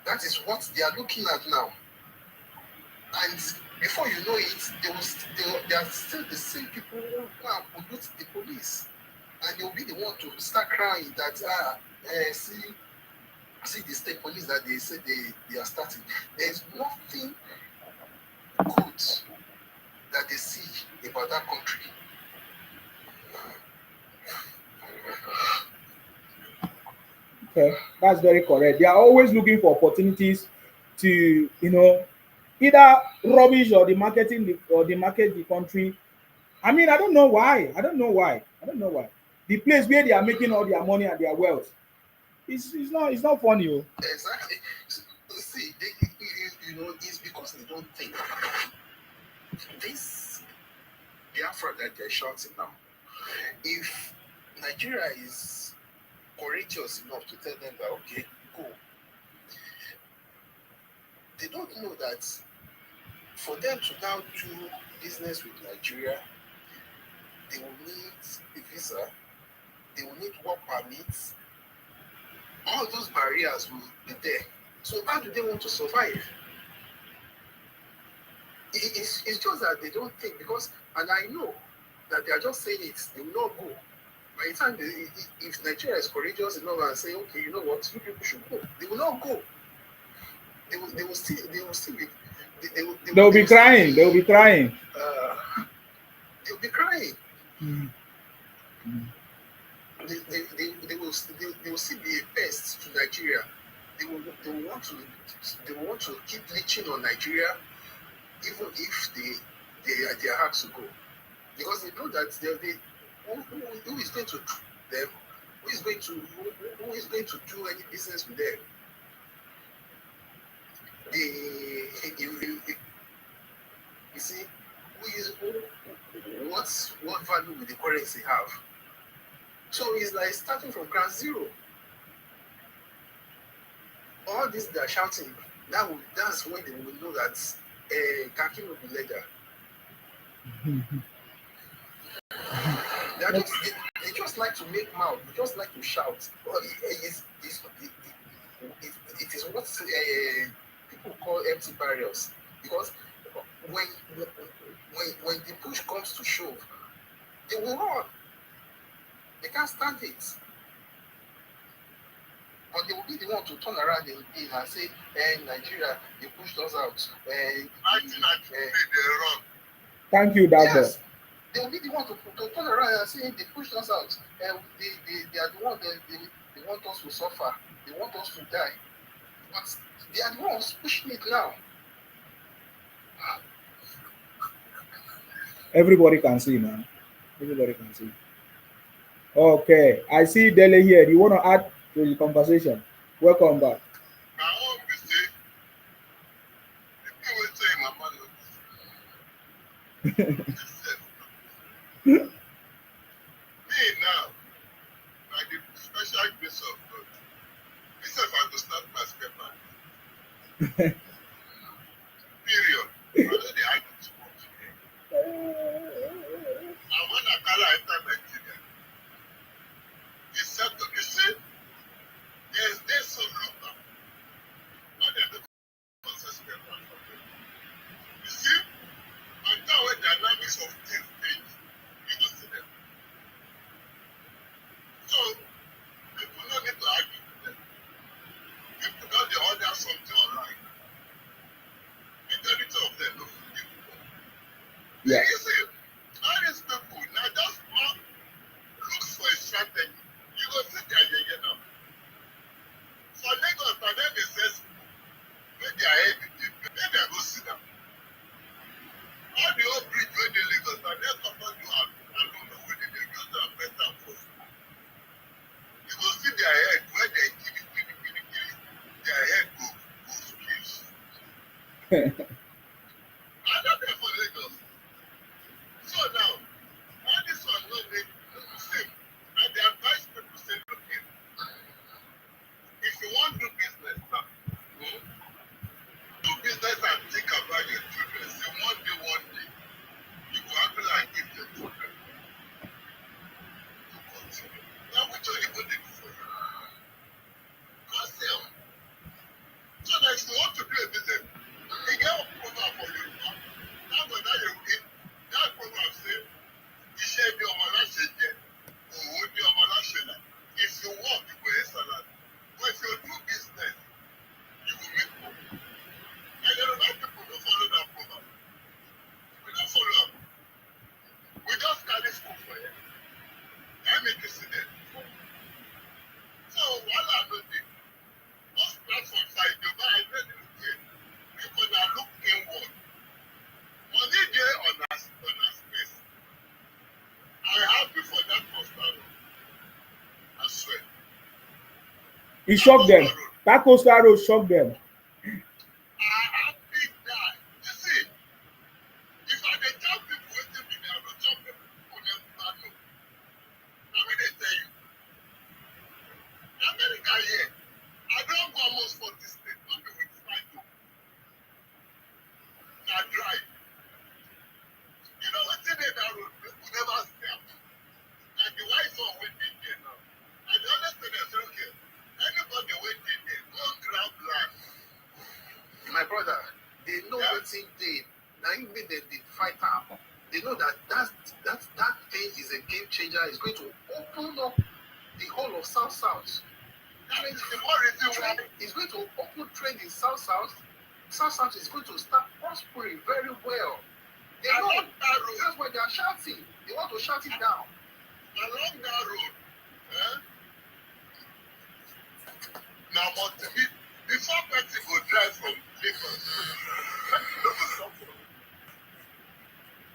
That is what they are looking at now. And before you know it, they are still the same people who are pollute the police. And they'll be the one to start crying that, see the state police that they say they are starting. There's nothing good that they see about that country.
Okay, that's very correct. They are always looking for opportunities to, either rubbish or the marketing or the market the country. I mean, I don't know why. I don't know why. I don't know why. The place where they are making all their money and their wealth, it's not funny. Oh.
Exactly. See, it's because they don't think. This Biafra that they're shouting now, if Nigeria is courageous enough to tell them that, okay, go, they don't know that for them to now do business with Nigeria, they will need a visa, they will need work permits, all those barriers will be there. So how do they want to survive? It's just that they don't think, because, and I know that they are just saying it, they will not go. By the time if Nigeria is courageous enough and say, okay, you know what, you people should go, they will not go. They will still be.
They'll be crying. They'll be crying.
They'll be crying.
Mm.
They will still be a pest to Nigeria. They will want to keep leeching on Nigeria, even if they are hard to go, because they know that who is going to them, who is going to do any business with them. You see, what value will the currency have? So it's like starting from ground zero. All this they're shouting, that's when they will know that khaki will be leather. They just like to make mouth, they just like to shout. Well, it is what people call empty barriers, because when the push comes to shove, they will run. They can't stand it. But they will be the one to turn around and say, Nigeria, they pushed us out.
1993, they run.
Thank you, Dabo.
Yes, they will be the one to turn around and say they pushed us out. They are the one they want us to suffer. They want us to die. But they are the ones pushing it now.
Everybody can see, man. Everybody can see. Okay, I see Dele here. Do you want to add to the conversation? Welcome back.
I hope you say, people will say, Mama, me now, by the special grace of God, myself, I will start my paper. Period. I know they argue too much. And when Akala entered Nigeria, he said to me, see, there's so local. When they do process paper, you see, and now when the dynamics of things change, you don't see them. So, people don't need to argue with them. People know they order something online. Majority of them don't forgive people.
Yeah.
You see, all these people, now just one looks for a strategy. You go see their yeye now. For Lagos, and then they say, when they are head in the then they go sit down. All the old bridge when they Lagos, and then someone you have, I don't know when they use them better for. You go see their head, when they give it, their head go squish. I don't care for Lagos. So now, all this one no make the same. And they advise people say, look here, if you want to do business now, do business and think about your children. Say one day, you go happy and give your children to continue. Now which one you go do for you? Cause them. So that if you want to do a business, you get
It shocked them. That coastal road shocked them.
I big that. You see, if I dey tell people wetin be there, I go tell people who never know. Na me dey tell you. America here, I don go almost 40 states, no be with flight o. Na drive. You know wetin dey that road? People never see am. Like the white one wey dey there now. And the other thing is, okay, anybody wey dey there, go grab land.
My brother, they know
Yeah.
wetin dey. Now you made them the fighter. They know that that thing is a game changer. It's going to open up the whole of South.
That is the more reason why.
It's going to open trade in South. South is going to start prospering very well. They know.
Along that road,
That's why they are shouting. They want to shout it down.
along that road, now before person go drive from Lagos, you no go stop for,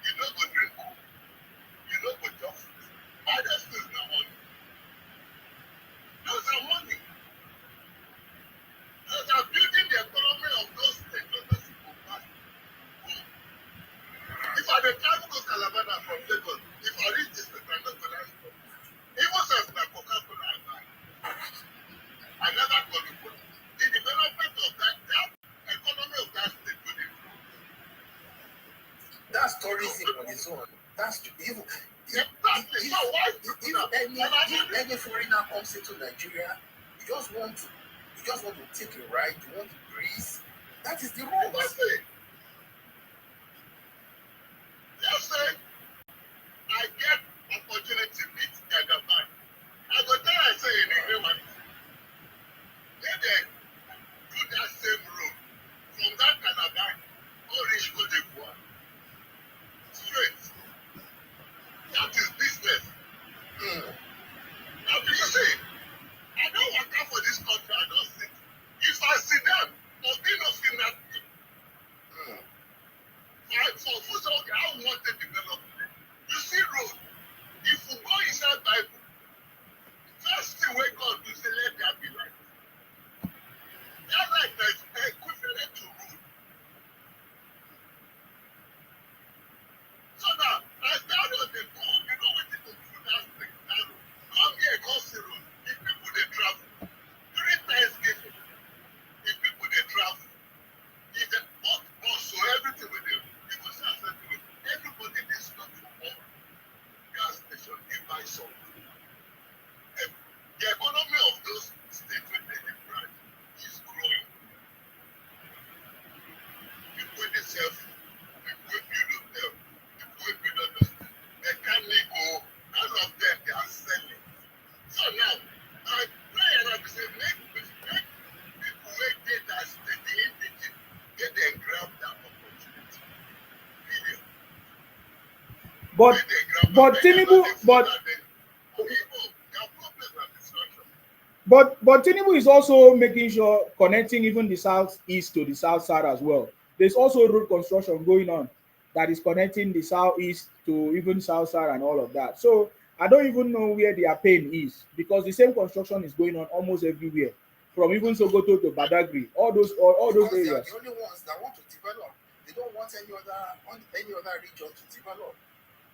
you no go drink coke, you no go chop food. All those things na money. Those are money. Those are building the economy of those states. Those people pass. If I dey travel go Calabar from Lagos, if I reach this place, I no go like stop. Even if na Coca-Cola I buy, I never go to put. The development of that economy of that state go dey grow.
That's tourism on its own. That's even
Exactly. So why
if any foreigner comes into Nigeria, you just want to take a ride, you want to breeze. That is the road.
That's it. Just say I get opportunity meet Jagaban. I go tell I say in England, let them do that same road from that Calabar, go reach Cote d'Ivoire. Straight. That is business. Now you see, I don't work out for this country, I don't sit. If I sit down, Obi no fit knack me. For so I want to develop. You see road, if you go inside Bible, first thing we God do say let there be light. That light is equivalent to road. So now, as that road dey go, you know what to do that thing, that road. Come here, go see road. If people dey travel, during Thanksgiving, if people dey travel, if the bus so everything with them, you go see as everybody dey stop for all gas station, dey buy something. The economy of those states wey dey branch is growing. People wey dey sell food, people wey build hotel, people wey build other stuff, mechanic all of them they are selling. So now, I pray and I say make people wey dey that state, the indigene, make dem grab that opportunity. Period.
But Tinubu, but Tinubu is also making sure connecting even the southeast to the south side as well. There's also road construction going on that is connecting the southeast to even south side and all of that. So I don't even know where their pain is because the same construction is going on almost everywhere, from even Sokoto to Badagry, all those
Because
areas.
they are the only ones that want to develop. They don't want any other region to develop.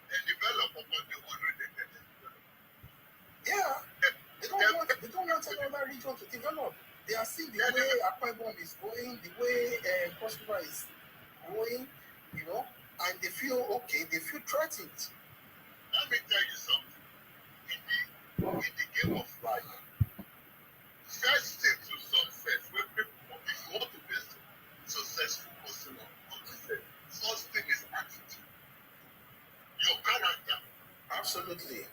They develop upon the one wey they get develop.
Yeah. They don't want any other region to develop. They are seeing the way Akwa Ibom is going, the way Cross River is going, and they feel okay, they feel threatened.
Let me tell you something. In the game of life, first thing to success, when people, if you want to be a successful person or success, first thing is attitude. Your character.
Absolutely.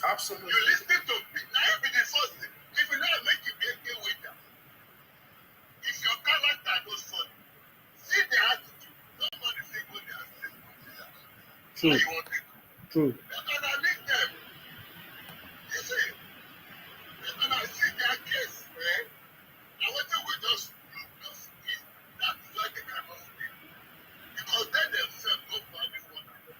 You listen to me. Now you be the first thing. If you not make you be a good waiter, if your character goes funny, see the attitude. Nobody say go there and say consider.
True.
How you want to do.
True.
They're gonna leave them. You see, they're gonna see their case, man. Now what they will just look, just see. That's why they cannot stay. Because they themselves don't value one another.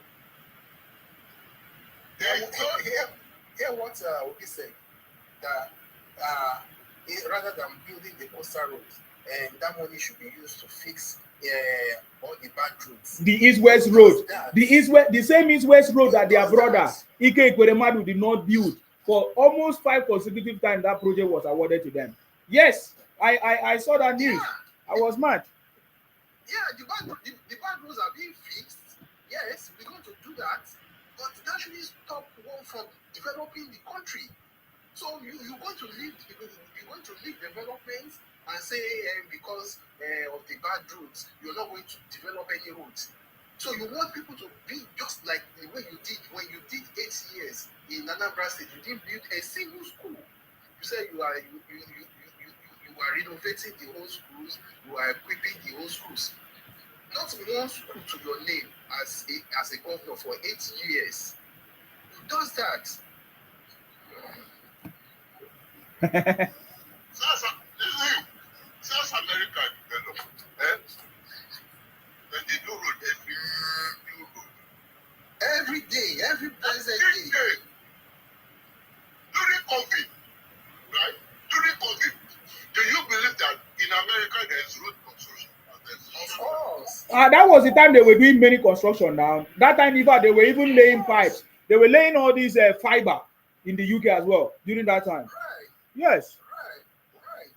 Hear what Obi said, that rather than building the coastal roads, and that money should be used to fix all the bad roads.
The East-West road, the same East-West road that their brother Ike Ekweremadu did not build for almost 5 consecutive times. That project was awarded to them. Yes, I saw that news.
Yeah.
I was mad.
Yeah, the bad roads are being fixed. Yes, we're going to do that, but that shouldn't stop one from developing the country. So you're going to leave development and say because of the bad roads, you're not going to develop any roads. So you want people to be just like the way you did when you did 8 years in Anambra State. You didn't build a single school. You said you are renovating the whole schools. You are equipping the whole schools. Not one school to your name as a governor for 8 years. Who does that?
South America developed. When they do road,
every day, every blessed day.
During COVID, right? During COVID, do you believe that in America there's road construction?
Of course.
That was the time they were doing many construction now. That time, in fact, they were even laying pipes. They were laying all these fiber in the UK as well during that time.
Right.
Yes.
Right.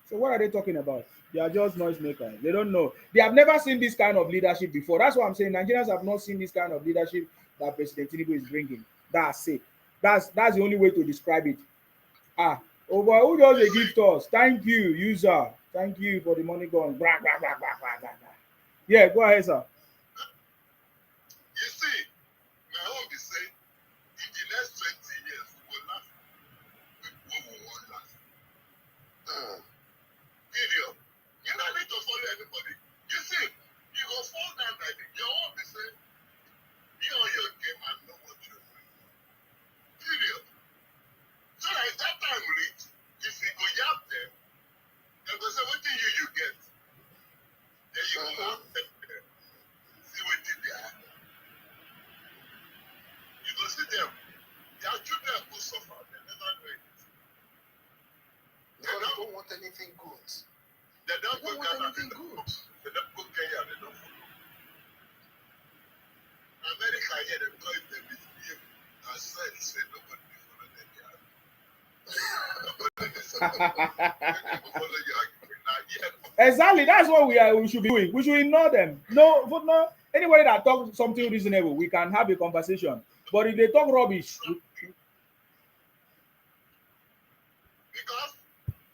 So what are they talking about? They are just noisemakers. They don't know. They have never seen this kind of leadership before. That's what I'm saying. Nigerians have not seen this kind of leadership that President Tinubu is bringing. That's it. That's the only way to describe it. Over who does a gift us? Thank you, user. Thank you for the money gone. Blah, blah, blah, blah, blah, blah. Yeah, go ahead, sir.
You see, my home is saying in the next 20 years, we will last. We will last. Period. You don't need to follow anybody. You see, you go fall down like this. Your home is saying, be on your game and know what you're doing. Period. So like that time reach, if you go yap them, they go say, what do you get? Then you go yap them there. See what did they have. You go see them. Their children go suffer. They never know it.
They don't want anything good.
They don't go Ghana.
anything good.
They don't go Kenya. They don't follow. America here, they call it the misbehave. I said, say nobody follow them.
Exactly, that's what we should be doing. We should ignore them. No, anybody that talks something reasonable, we can have a conversation. But if they talk rubbish,
because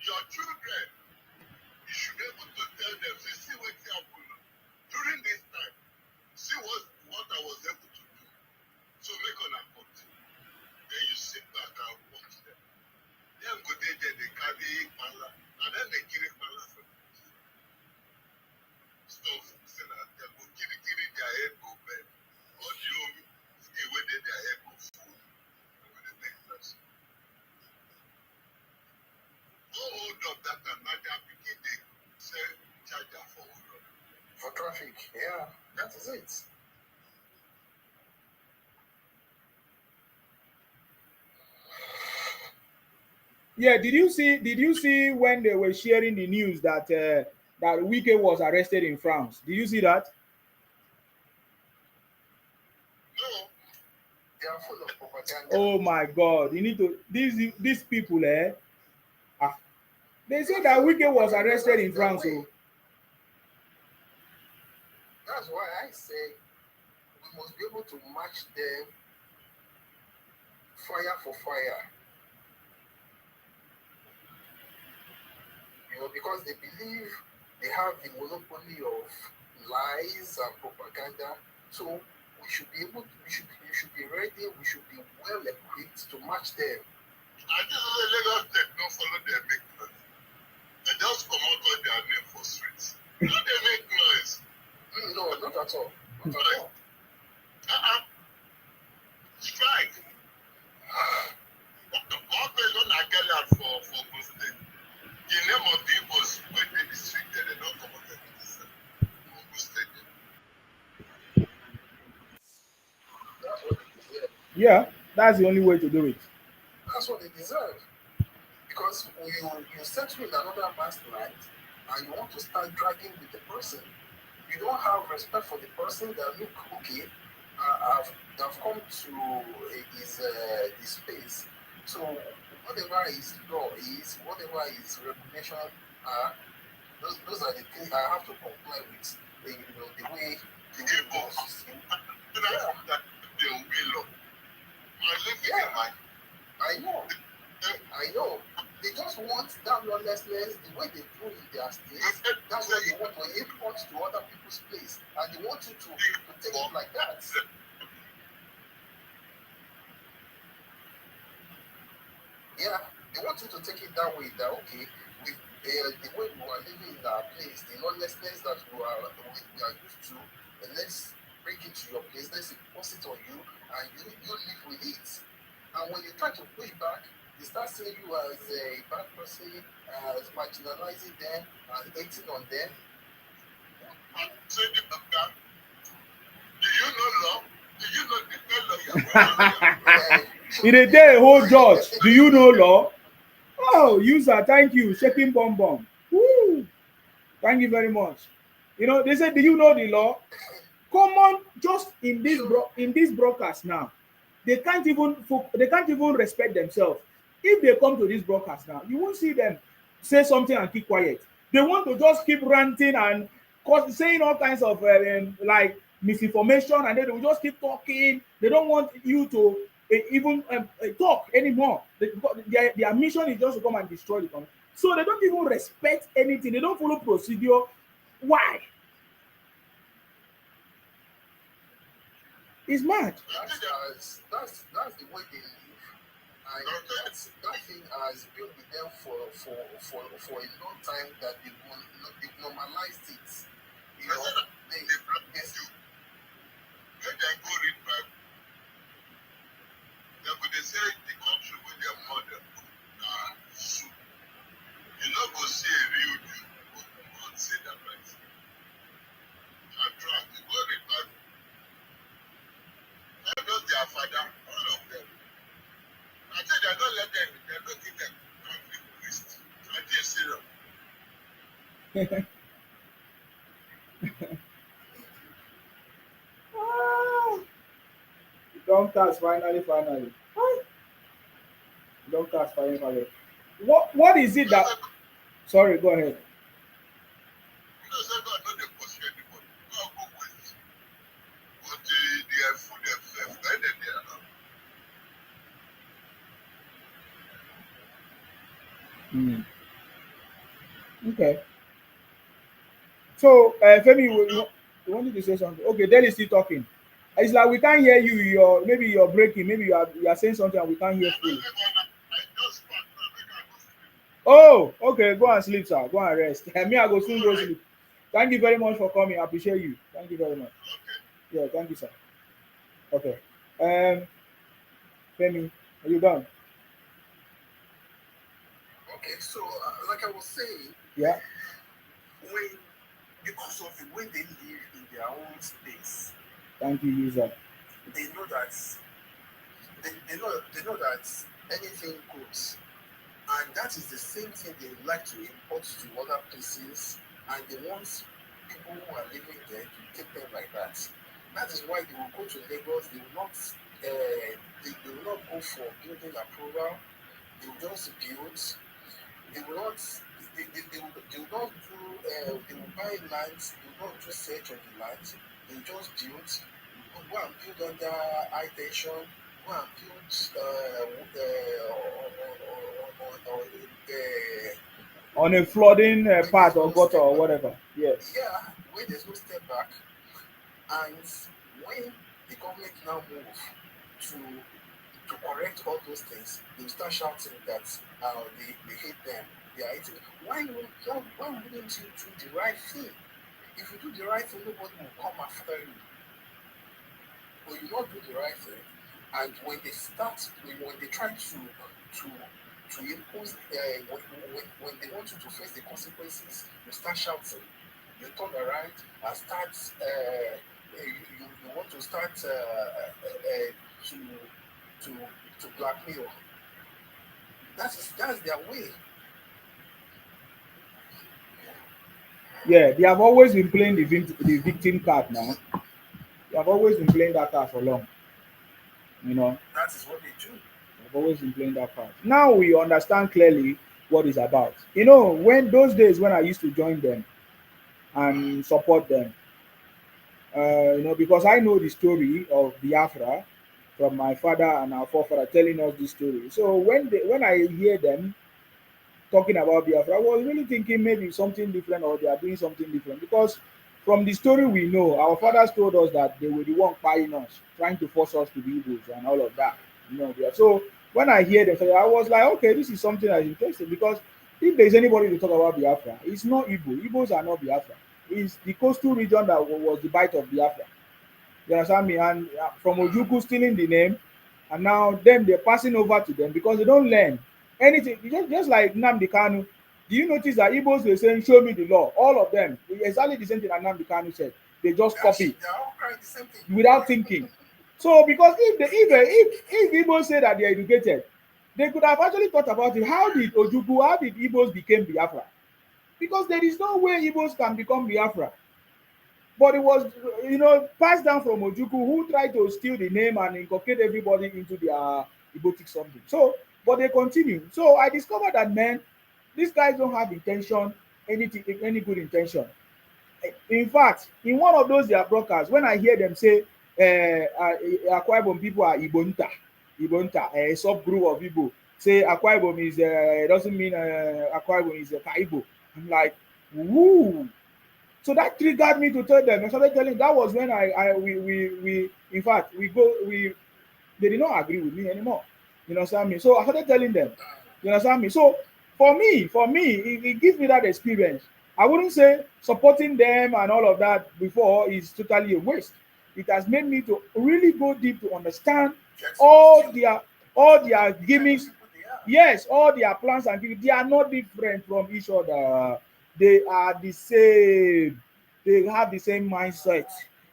your children, you should be able to tell them, see what happened during this time. See what I was able to do. So make an approach. Then you sit back and watch them. Then go there, they carry pala, and then they carry pala from stuff. So that they go carry their head go bed. Or you stay where their head go full. When they make press. No hold up that time. Now they are picking the sell charger for hold up.
For traffic, yeah, that is it.
yeah. Did you see when they were sharing the news that that Wike was arrested in France? Did you see that?
No.
They are full of propaganda.
Oh my God! You need to these people, They say that Wike was arrested in France. So.
That's why I say we must be able to match them fire for fire. Because they believe they have the monopoly of lies and propaganda. So we should be ready, we should be well equipped to match them.
I just Lagos State don't follow their make noise. They just come out with their name for streets. Now they make noise.
No, not at all. Not at all.
Strike. What person I get out for Ogun State? The name of the Igbos when they restricted, they don't come out with Ogun State.
Yeah, that's the only way to do it.
That's what they deserve. Because you settle in another man's land and you want to start dragging with the person. You don't have respect for the person that look okay. I've come to his space. So whatever his law is, whatever his regulation are, those are the things I have to comply with. The way he wants to see. Yeah.
They will be low.
Yeah. I know. They just want that lawlessness, the way they do in their states. That's what they want to import to other people's place. And they want you to take it like that. Yeah, they want you to take it that way. That, okay, the way we are living in our place, the lawlessness that we are used to, and let's bring it to your place, let's impose it on you, and you live with it. And when you try to push back, they start seeing you as a bad person, as marginalizing them, and hating on them.
I'm saying that. Do you know law? Do you know the law?
In a day, whole judge. Do you know law? Oh, user, thank you. Shaking bomb bomb. Woo! Thank you very much. They said, do you know the law? Common, just in this broadcast now, they can't even respect themselves. If they come to this broadcast now, you won't see them say something and keep quiet. They want to just keep ranting and saying all kinds of like misinformation, and then they will just keep talking. They don't want you to even talk anymore. Their mission is just to come and destroy the country. So they don't even respect anything. They don't follow procedure. Why? It's mad.
That's the way they live. And that thing has been with them for a long time, that they've normalized it. You know, they
go read Bible. They say the country with their mother soup. You know, go see a real Jew, go say that right. I try to go read Bible. I know their father, all of them. I said I don't let them, they don't give them Catholic priest. I just say them.
Don't cast finally. Don't cast finally. What is it that? Sorry, go ahead. Okay. So, Femi, you wanted to say something? Okay, Del is still talking. It's like we can't hear you. Maybe you're breaking. Maybe you are saying something and we can't hear fully. Oh, okay. Go and sleep, sir. Go and rest. Me, I go soon go sleep. Thank you very much for coming. I appreciate you. Thank you very much. Yeah, thank you, sir. Okay. Femi, are you done?
Okay, so like I was saying,
Yeah.
Because of the way they live in their own space,
Thank you, user.
they know that they know that anything goes, and that is the same thing they would like to import to other places, and they want people who are living there to take them like that. That is why they will go to Lagos. They will not go for building approval. They will just build. They will not. They will not do. They will buy lands. They will not do search of the land. They will just build. Go and build under high tension. Go and build
On a flooding part or gutter or whatever. Yes.
Yeah, when there's no step back, and when the government now move to correct all those things, they will start shouting that they hate them. They are hating. Why wouldn't you do the right thing? If you do the right thing, nobody will come after you. But you not do the right thing, and when they try to impose, when they want you to face the consequences, you start shouting. You turn around and start. You want to start to blackmail. That's their way.
Yeah, they have always been playing the victim card now. They have always been playing that card for long. You know,
That is what they do.
they've always been playing that card. Now we understand clearly what it's about. You know, when those days when I used to join them and support them, you know, because I know the story of Biafra from my father and our forefather telling us this story. So when I hear them talking about Biafra, I was really thinking maybe something different or they are doing something different because from the story we know, our fathers told us that they were the one buying us, trying to force us to be Igbos and all of that. You know, so when I hear them, so I was like, okay, this is something that is interesting because if there's anybody to talk about Biafra, it's not Igbo. Igbos are not Biafra. It's the coastal region that was the bite of Biafra. You understand me? And from Ojuku stealing the name, and now them they're passing over to them because they don't learn anything. Just like Nnamdi Kanu. Do you notice that Igbos were saying, "Show me the law"? All of them, exactly the same thing that Nnamdi Kanu said. They just copy
They're all crying the same thing.
without thinking. So because if Igbos say that they're educated, they could have actually thought about it. How did Igbos became Biafra? Because there is no way Igbos can become Biafra. But it was, you know, passed down from Ojuku, who tried to steal the name and inculcate everybody into their Igbotic something. So, but they continue. So I discovered that, man, these guys don't have intention, any good intention. In fact, in one of those their broadcasts, when I hear them say, Akwa Ibom people are Ibonta, a subgroup of Igbo, say Akwa Ibom is, doesn't mean Akwa Ibom is Kaibo. I'm like, woo. So that triggered me to tell them. I started telling. That was when we in fact we they did not agree with me anymore. You understand me? So I started telling them. You understand me? So for me, it gives me that experience. I wouldn't say supporting them and all of that before is totally a waste. It has made me to really go deep to understand all their gimmicks. Yes, all their plans and gimmicks. They are not different from each other. They are the same. They have the same mindset.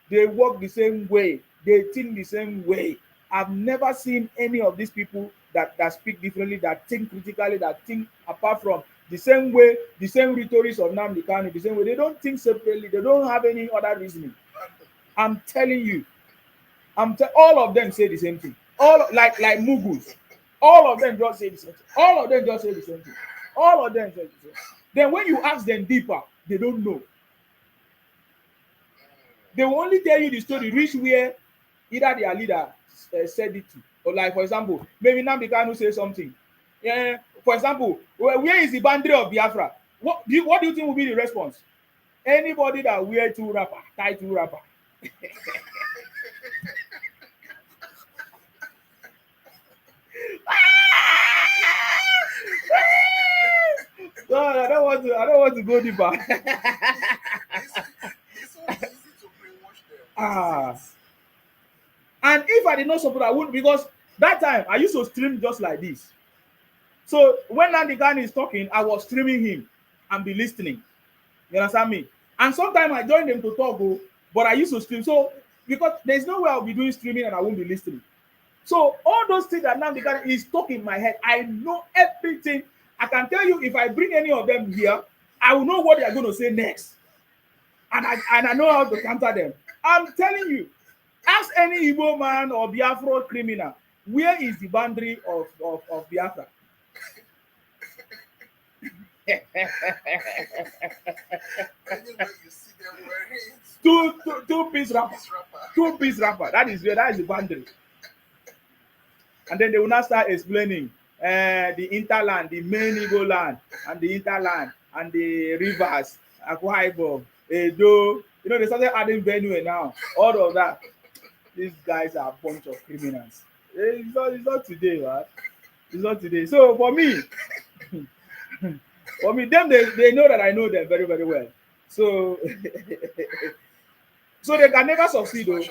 They work the same way. They think the same way. I've never seen any of these people that speak differently, that think critically, that think apart from the same way, the same rhetorics of Nnamdi Kanu, the same way. They don't think separately. They don't have any other reasoning. I'm telling you. All of them say the same thing. All like Mughals. All of them just say the same thing. All of them just say the same thing. All of them say the same thing. Then when you ask them deeper, they don't know. They will only tell you the story, reach where either their leader said it to. Or like, for example, maybe Nnamdi Kanu say something. For example, where is the boundary of Biafra? What do you think will be the response? Anybody that wear two wrapper, tie two wrapper. No, I don't want to go deeper.
It's so easy to brainwash them.
Ah. And if I did not support, I wouldn't, because that time I used to stream just like this. So when Nnamdi Kanu is talking, I was streaming him and be listening. You understand me? And sometimes I join them to talk, but I used to stream. So because there's no way I'll be doing streaming and I won't be listening. So all those things that Nnamdi Kanu is stuck in my head. I know everything. I can tell you if I bring any of them here, I will know what they are going to say next. And I know how to counter them. I'm telling you, ask any Igbo man or Biafra criminal, where is the boundary of Biafra?
Anyway, you see them wearing
two-piece wrapper. Two-piece wrapper. That is the boundary. And then they will not start explaining the interland, the main Igbo land, and the interland, and the rivers, Akwa Ibom, Edo. You know, they started adding Benue now. All of that. These guys are a bunch of criminals. It's not today, right? It's not today. So for me, them they know that I know them very, very well. So so they can never succeed, though.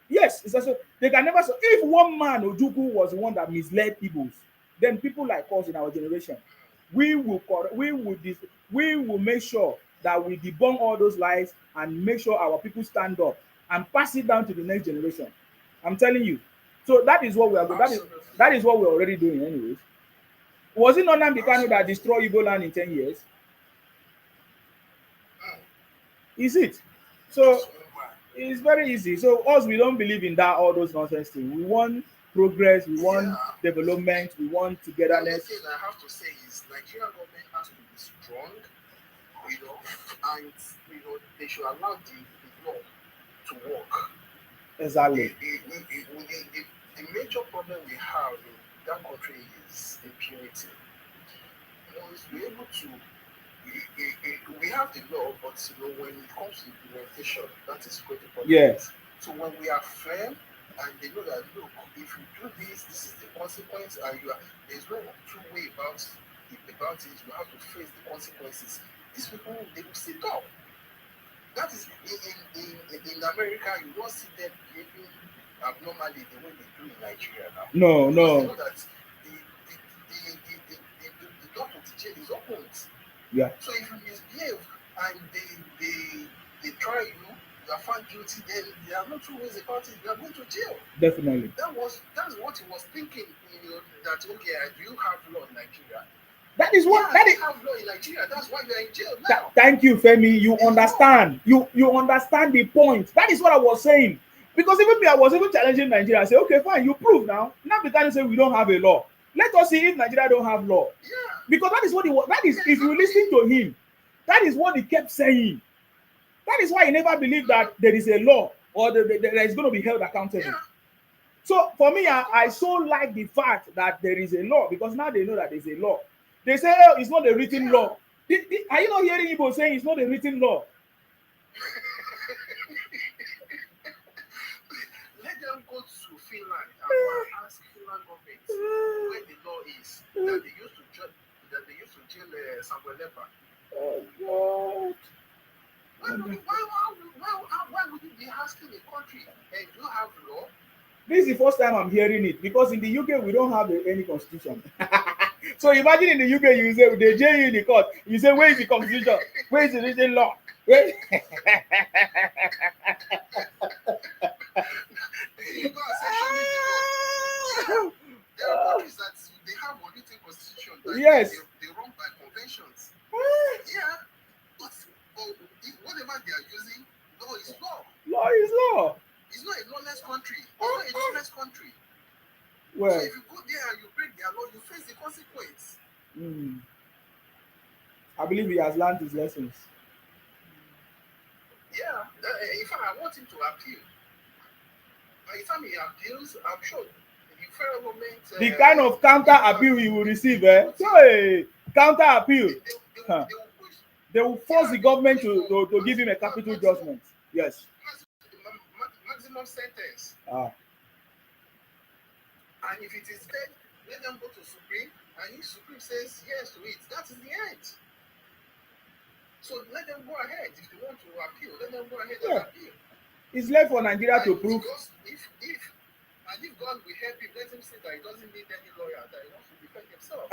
Yes, it's also, they can never. If one man, Ojukwu, was the one that misled Igbos, then people like us in our generation, we will make sure that we debunk all those lies and make sure our people stand up and pass it down to the next generation. I'm telling you. So that is what we are doing. That is what we're already doing, anyways. Was it not Nnamdi Kanu that destroyed Igbo land in 10 years? Is it? So it's very easy. So us, we don't believe in that, all those nonsense things. We want progress, we want development, we want togetherness.
The thing I have to say is Nigerian government has to be strong, and they should allow the law to work.
Exactly.
The major problem we have in that country is impunity. We're able to. We have the law, but when it comes to implementation, that is quite the problem.
Yes.
So when we are firm and they know that, look, if you do this, this is the consequence, and there's no two way about it. You have to face the consequences. These people, they will sit up. That is in America, you don't see them behaving abnormally the way they do in Nigeria now.
No.
You know that the door to the jail is opened.
Yeah.
So if you misbehave and they try you are found guilty, then there are no two ways about it. You are going to jail.
Definitely.
That's what he was thinking. That okay, do you have law in Nigeria?
That is what
you have law in Nigeria. That's why you are in jail now.
Thank you, Femi. You understand. You understand the point. That is what I was saying. Because even me, I was even challenging Nigeria. I say, okay, fine, you prove now. Now the time say we don't have a law. Let us see if Nigeria don't have law.
Yeah.
Because that is what he was. That is, if you listen to him, that is what he kept saying. That is why he never believed that there is a law or there is going to be held accountable. Yeah. So for me, I so like the fact that there is a law, because now they know that there is a law. They say, oh, it's not a written law. Are you not hearing people saying it's not a written law?
Let them go to Finland and ask Finland government where the law is that they used to jail Samuel Lepa.
Oh God.
Why would you be asking the country, hey, do you have law?
This is the first time I'm hearing it, because in the UK we don't have any constitution. So imagine in the UK you say they jail you in the court. You say, where is the constitution? Where is the written law? Where?
You go and say, show me the law. There are countries that they have a written constitution that
yes.
they run by conventions. Yeah. But whatever they are using, law is law.
Law is law.
It's not a lawless country. It's not a lawless country.
Well,
so if you go there and you break their law, you face the consequence.
I believe he has learned his lessons.
Yeah. In fact, I want him to appeal. By the time he appeals, I'm sure the federal government...
the kind of counter appeal he will receive, So, counter appeal. They will force the government to give him a capital judgment. Yes.
Maximum sentence. And if it is said, let them go to Supreme, and if Supreme says yes to it, that is the end. So let them go ahead. If they want to appeal, let them go ahead and appeal.
It's left for Nigeria to prove.
Because if God will help him, let him say that he doesn't need any lawyer, that he wants to defend himself.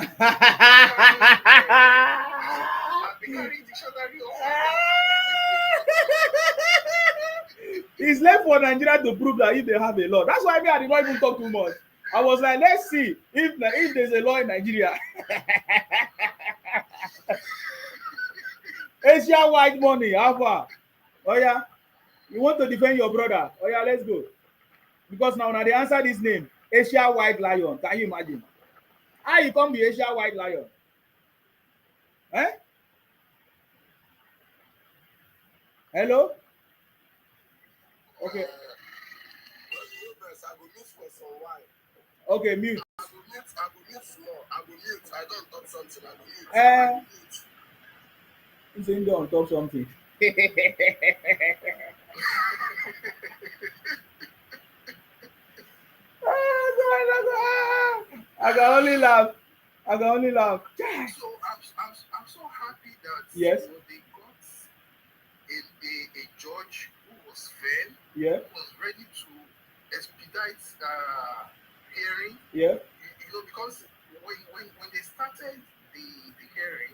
It's left for Nigeria to prove that if they have a law. That's why I did not even talk too much. I was like, let's see if there's a law in Nigeria. Asia white money, how far? Oh yeah, you want to defend your brother? Oh yeah, let's go. Because now they answer this name, Asia white lion. Can you imagine? How you come be Asia white lion? Eh? Hello? Okay. Okay, mute.
I will mute small. I will mute. I don't talk something. I will mute.
He's in there on top something. I can only laugh.
So I'm so happy that
yes.
They got a judge who was fair,
who
was ready to expedite hearing.
Yeah.
Because when they started the hearing,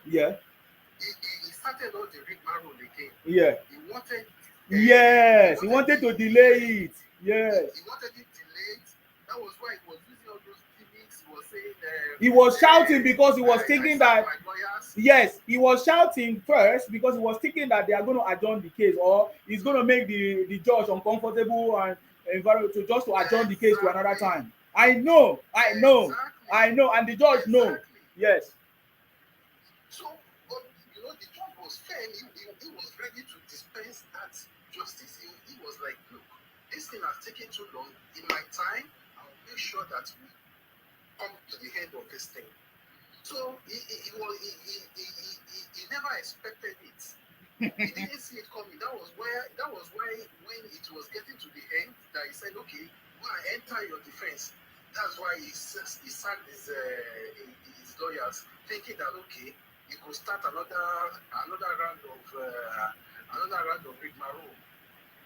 he started all the rigmarole again.
Yeah.
He wanted.
He wanted to delay it. Yes.
He wanted it delayed. That was why he was using all those gimmicks. was saying.
He was shouting because he was thinking that.
My lawyers.
Yes, he was shouting first because he was thinking that they are going to adjourn the case, or he's going to make the judge uncomfortable and environment to just to adjourn the case to another time. I know, and the judge know. Yes.
So, but you know, the judge was fair. He was ready to dispense that justice. He was like, look, this thing has taken too long. In my time, I'll make sure that we come to the end of this thing. So he never expected it. He didn't see it coming. That was why when it was getting to the end, that he said, okay, well, enter your defense. That's why he sacked his lawyers, thinking that okay, he could start another round of rigmarole.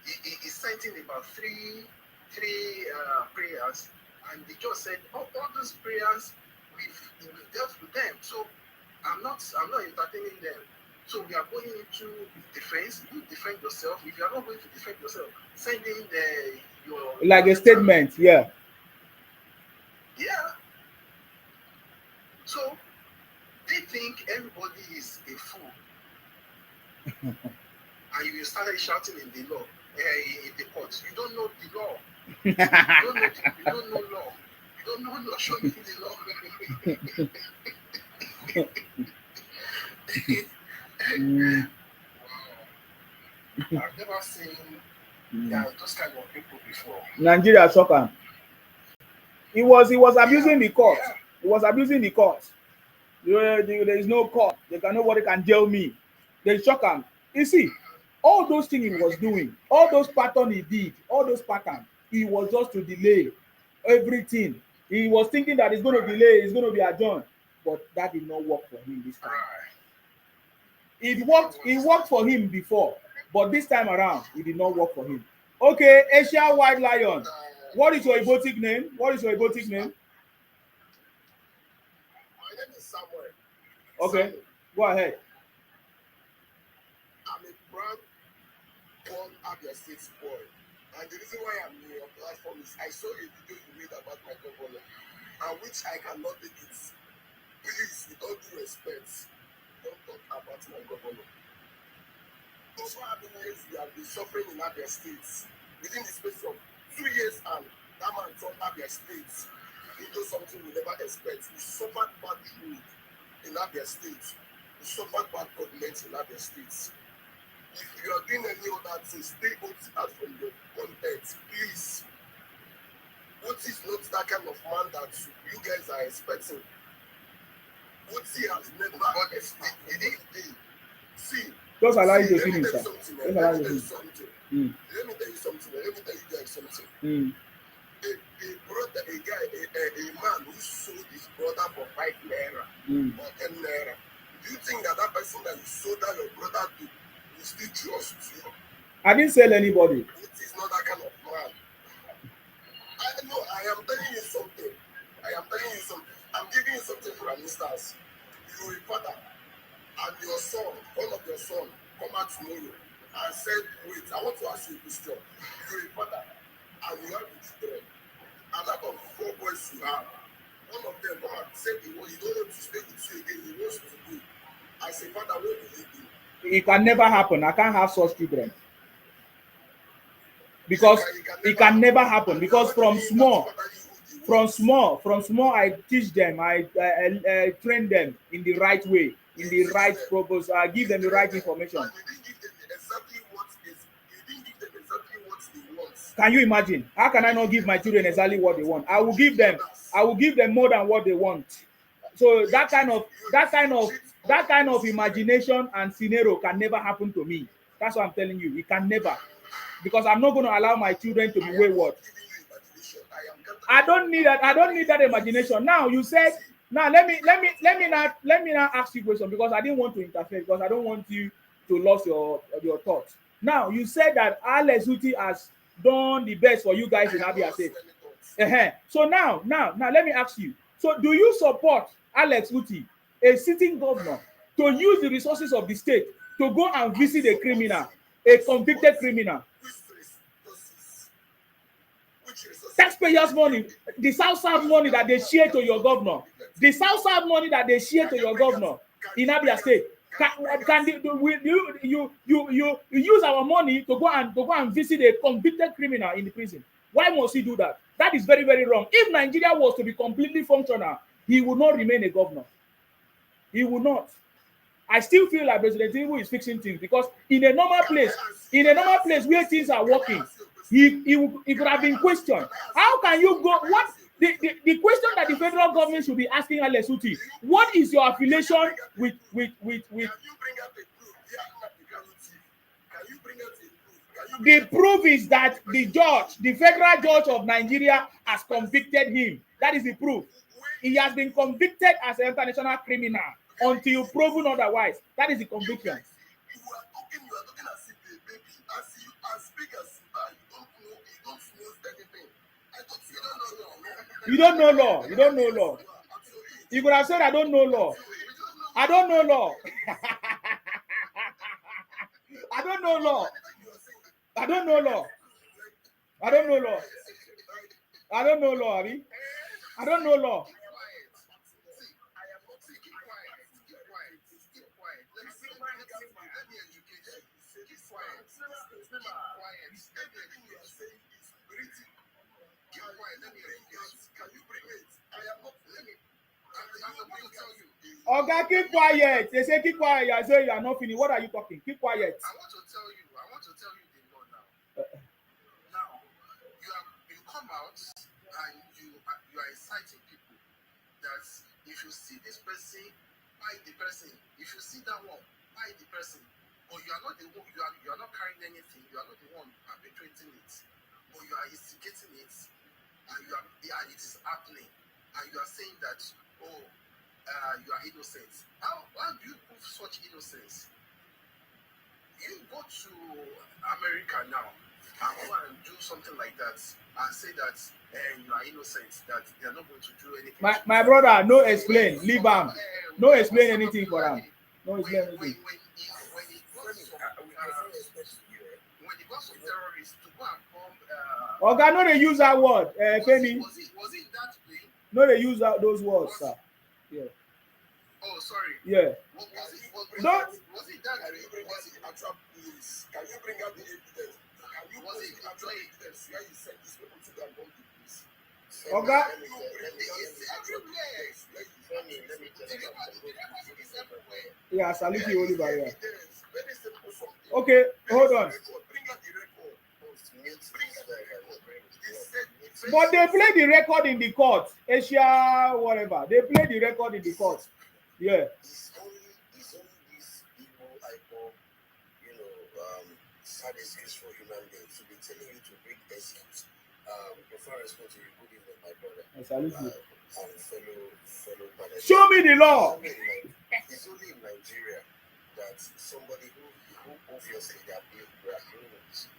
He sent in about three prayers, and the judge said, all those prayers we've dealt with them, so I'm not entertaining them. So we are going into defense. You defend yourself. If you are not going to defend yourself, send in your
like a statement, yeah.
Yeah. So they think everybody is a fool, and you started shouting in the law, in the court. You don't know the law. You don't know law. You don't know law. Show me the law. Wow. I've never seen those kind of people before.
Nigeria shocker. He was abusing the court.
Yeah.
He was abusing the court. There is no court. Nobody can jail me. They shock him. You see, all those things he was doing, all those patterns he did, all those patterns, he was just to delay everything. He was thinking that it's going to delay, it's going to be adjourned, but that did not work for him this time. It worked for him before, but this time around, it did not work for him. Okay, Asia White Lion. What is your Ibotic name?
My name is Samuel.
Okay, go ahead.
I'm a proud born Abia State boy. And the reason why I'm here on the platform is I saw a video you made about my governor, and which I cannot take it. Please, with all due respect, don't talk about my governor. Those 4 years we have been suffering in Abia State, within the space of 2 years, and that man turned Abia State into something we never expect. We suffered bad food in Abia State. We suffered bad government in Abia State. If you are doing any other thing, stay out from your content, please. Oti is not that kind of man that you guys are expecting. Oti has never expected. See,
just allow you to
let me
finish.
tell you something. Let me tell you something. Let me tell you guys something. A man who sold his brother for 5 naira or 10 naira. Do you think that person that you sold that your brother to will still trust you?
I didn't sell anybody.
It is not that kind of man. I am telling you something. I'm giving you something for an instance. You are a father, and your son, one of your son, come out tomorrow and said, wait, I want to ask you a question. You are a father, and you have children. And out of 4 boys you have, one of them come out and said he don't want to stay with you again, he wants to go. As a father, what will you do?
It can never happen. I can't have such children. Because it can never happen. Because from small, I teach them, I train them in the right way, in the right purpose. I give them the right information.
And you didn't give them exactly what they want.
Can you imagine? How can I not give my children exactly what they want? I will give them more than what they want. So that kind of imagination and scenario can never happen to me. That's what I'm telling you. It can never. Because I'm not going to allow my children to be wayward. I don't need that imagination. Now you said, now let me not ask you a question, because I didn't want to interfere, because I don't want you to lose your thoughts. Now you said that Alex Uti has done the best for you guys in Abia State. So now let me ask you. So do you support Alex Uti, a sitting governor, to use the resources of the state to go and visit a criminal, a convicted criminal? Taxpayers' money, the South money that they share to your governor, the South money that they share to your governor in Abia State. Can you use our money to go and visit a convicted criminal in the prison? Why must he do that? That is very, very wrong. If Nigeria was to be completely functional, he would not remain a governor. He would not. I still feel like President Tinubu is fixing things, because in a normal place where things are working, he could have been questioned. How can you go? What the question that the federal government should be asking Alex Uti, what is your affiliation with the proof is that the federal judge of Nigeria has convicted him. That is the proof. He has been convicted as an international criminal until proven otherwise. That is the conviction.
You are talking as if a baby, as big as you don't know anything. I thought you don't know law.
You don't know law. You could have said, I don't know law. I don't know law. I don't know law. I don't know law. I don't know law. I don't know law, Abi. I don't know law. Oga, keep quiet. They say keep quiet. I say you are not finished. What are you talking? Keep quiet.
I want to tell you the law now. Now, you come out and you are inciting people that if you see this person, buy the person. If you see that one, buy the person. But you are not the one. You are not carrying anything. You are not the one perpetrating it. But you are instigating it, and it is happening. And you are saying that, you are innocent. How do you prove such innocence? You go to America now and go and do something like that and say that you are innocent, that they are not going to do anything.
My brother, no explain. Leave him. No explain anything for him. No explain anything.
When it goes to terrorists to go and bomb.
Oga, no, they use that word. Penny.
Was it that way?
No, they use those words, sir. Yeah.
Oh, sorry.
Yeah.
Was it that way?
Was it actual police? Can you bring out the evidence? Can you
Was it
actual evidence where you said these people to go and bomb the police?
Oga.
Let me tell you.
Yeah, salute you, Oliver. Yeah.
Very simple something.
Okay, hold on.
Bring out the record.
But they play the record in the court. Asia, whatever. They play the record in the court. Yeah.
It's only this evil icon, sad excuse for human beings to be telling you to bring excuse. Before I respond to you, good evening, my brother.
I salute you.
And fellow brothers.
Show me the law.
It's only in Nigeria that somebody who obviously they are criminals.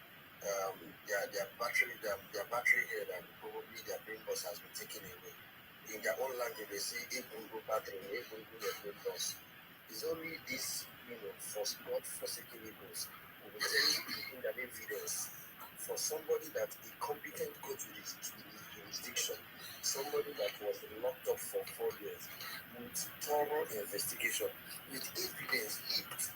Their battery head and probably their brain box has been taken away. In their own language, they say Ebungo battery, Ebungo their brain box. It's only this, forsaken Igbos who will tell you in an evidence for somebody that a competent court with his jurisdiction, somebody that was locked up for 4 years, with thorough investigation, with evidence heaped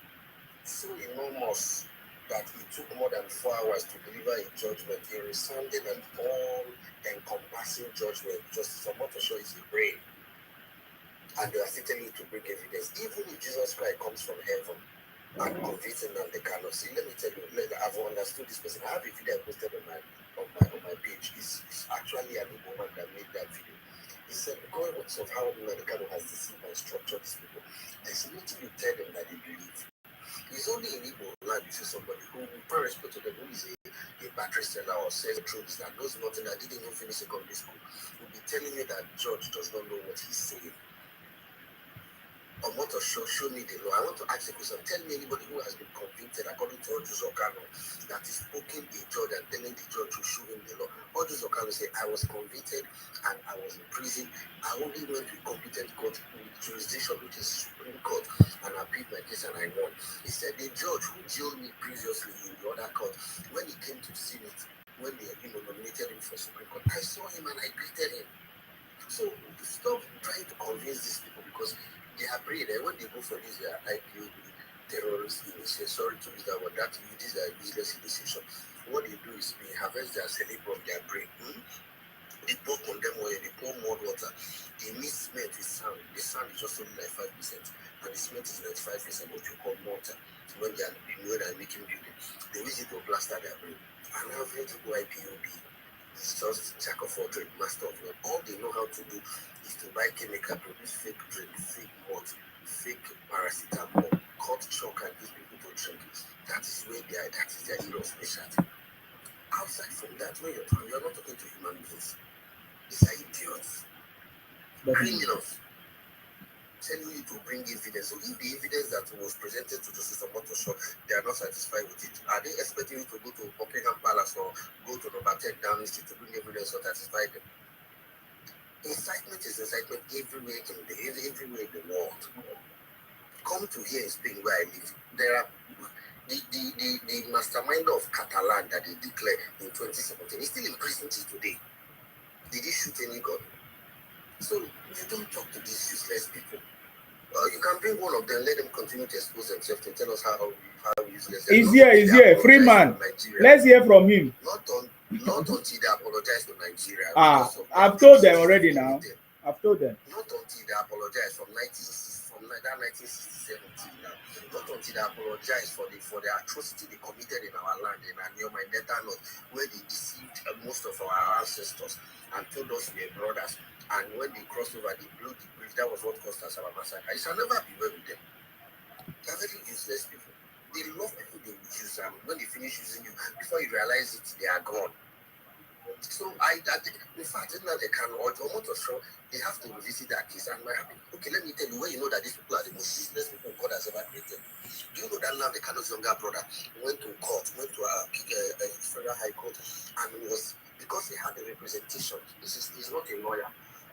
so enormous that it took more than 4 hours to deliver a judgment, a resounding and all-encompassing judgment. Justice Omotosho is a brain, and they are still telling you to bring evidence. Even if Jesus Christ comes from heaven and convicts him and they cannot see, let me tell you, I've understood this person. I have a video I posted on my page. It's actually an Igbo man that made that video. He said, because of how Nnamdi has deceived and structured these people, there's nothing you tell them that they believe. It's only in Igbo land you see somebody who, per respect to them, who is a battery seller or sells truths that knows nothing, that didn't even finish secondary school, will be telling me that judge does not know what he's saying. I want to show me the law. I want to ask a question. Tell me anybody who has been convicted according to Odus Okano that is poking a judge and telling the judge to show him the law. Odus Okano said, I was convicted and I was in prison. I only went to a competent court with jurisdiction, which is Supreme Court, and I appealed my case and I won. He said the judge who jailed me previously in the other court, when he came to see it, when they nominated him for Supreme Court. I saw him and I greeted him. So stop trying to convince these people because they are brain. And when they go for this IPOB terrorist initiation, sorry to use that word, these are useless initiation. What they do is they harvest their cerebrum from their brain. They pour condemn oil, they pour more water. They mix cement with sand. The sand is just only like 5%, and the cement is 95% what you call mortar. When they are making building, they use it to plaster their brain. An average IPOB is just jack of all trades, master of none. All they know how to do is to buy chemical, produce fake drink, fake malt, fake paracetamol, cut chalk and give people to drink. That is where they are. That is their area of specialty. Outside from that, when you're talking, you're not talking to human beings. These are idiots, criminals, telling you to bring evidence. So if the evidence that was presented to Justice Omotosho, they are not satisfied with it, are they expecting you to go to Buckingham Palace or go to number 10 Downing Street to bring evidence or satisfy them? Incitement is incitement everywhere in the world. Come to here in Spain where I live. There are the mastermind of Catalan that they declared in 2017 is still in prison till today. Did he shoot any gun? So you don't talk to these useless people. You can bring one of them, let them continue to expose themselves to tell us how useless they are.
He's here, free man. Let's hear from him.
Not until they apologize to Nigeria.
I've told them already now. I've told them.
Not until they apologize from that 1967 till now. Not until they apologize for the atrocity they committed in our land, in our near my Delta North, where they deceived most of our ancestors and told us we are brothers. And when they crossed over, they blew the bridge. That was what caused us our massacre. You shall never be well with them. They are very useless people. They love people they will use them. When they finish using you, before you realize it, they are gone. So in fact, now they can or Omotosho, they have to revisit that case. And okay, let me tell you where you know that these people are the most useless people God has ever created. Do you know that now the Kano's younger brother went to court, went to a federal high court, and was because he had a representation. He's not a lawyer.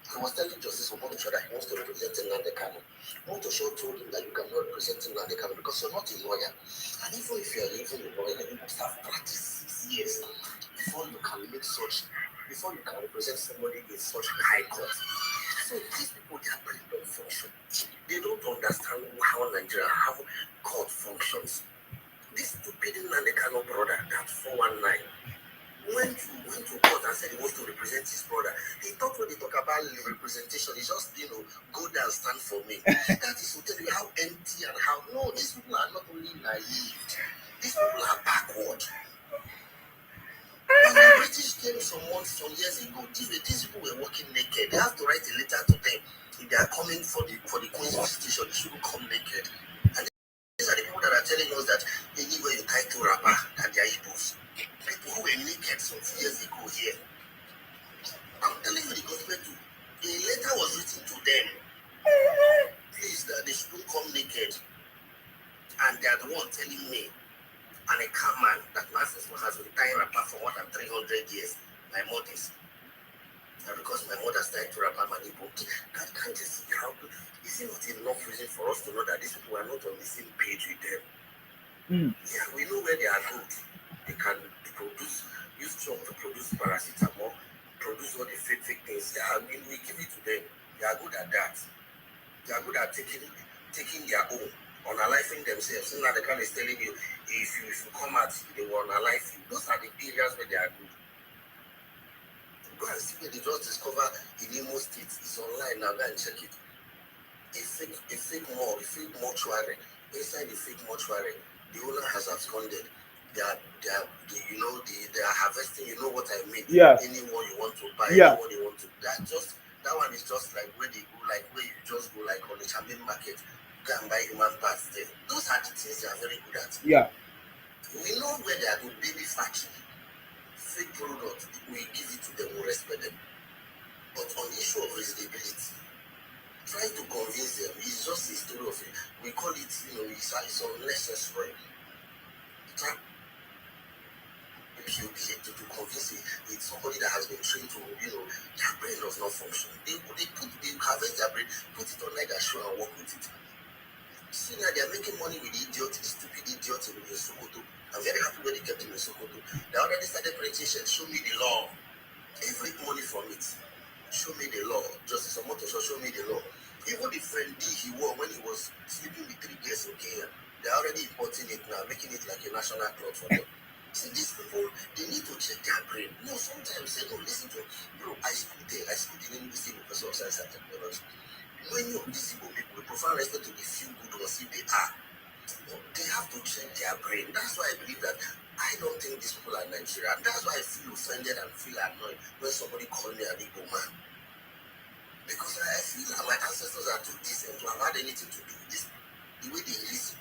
He was telling Justice Omotosho that he wants to represent Nnamdi Kanu. Omotosho told him that you cannot represent Nnamdi Kanu because you're not a lawyer. And even if you're even a lawyer, you must have practiced 6 years before you can represent somebody in such high court. So these people, their brain don't function. They don't understand how Nigeria, how court functions. This stupid Nnamdi Kanu brother, that 419, went to court and said he wants to represent his brother. He thought when they talk about representation, it's just, go there and stand for me. That is to tell you how empty and how, no, these people are not only naive, these people are backward. When the British came some years ago, these people were walking naked. They have to write a letter to them. If they are coming for the Queen's visitation, they shouldn't come naked. And these are the people that are telling us that anywhere you tie to rapper, that they are Igbos. People who were naked some years ago here. I'm telling you the government too. A letter was written to them. Please, that they shouldn't come naked. And they are the one telling me, and a calm man, that my ancestor has been tying rapper for more than 300 years. My mother's. And because my mother's tied to rapper Manipo, can't you see how is it not enough reason for us to know that these people are not on the same page with them? Yeah, we know where they are good. They can use chalk to produce paracetamol, produce all the fake things. Yeah, I mean, we give it to them. They are good at that. They are good at taking their own, unaliving themselves. Now the kind is telling you, if you come out, they will unalive you. Those are the areas where they are good. Go and see where they just discover in Imo State. It's online now. Go and check it. A fake mortuary. Inside the fake mortuary, the owner has absconded. They are harvesting. You know what I mean?
Yeah.
Anyone you want to buy,
Yeah.
anyone you want to. That one is just like where they go, like where you just go, like on the Champion Market, go and buy human parts there. Those are the things they are very good at.
Yeah.
We know where they are good. Baby factory, fake product. We give it to them, we respect them. But on the issue of reasonability, trying to convince them is just a story of it. We call it, it's unnecessary. To convince it's somebody that has been trained to, their brain does not function. They harvest their brain, put it on like a show and work with it. See now they are making money with the idiot, the stupid idiot in Sokoto. I'm very happy when they kept him in Sokoto. They already started presentation, show me the law. Every money from it. Show me the law. Justice Omoto show me the law. Even the friend D he wore when he was sleeping with 3 girls in Kenya, they're already importing it now, making it like a national cloth for them. See, these people, they need to check their brain. No, sometimes they don't listen to, bro, I schooled there. I schooled in University of Science and Technology. Many of these people, with profound respect to the few good ones, if they are, they have to check their brain. That's why I believe that I don't think these people are Nigerian. That's why I feel offended and feel annoyed when somebody call me an Igbo man. Because I feel like my ancestors are too decent to have had anything to do with this. The way they listen,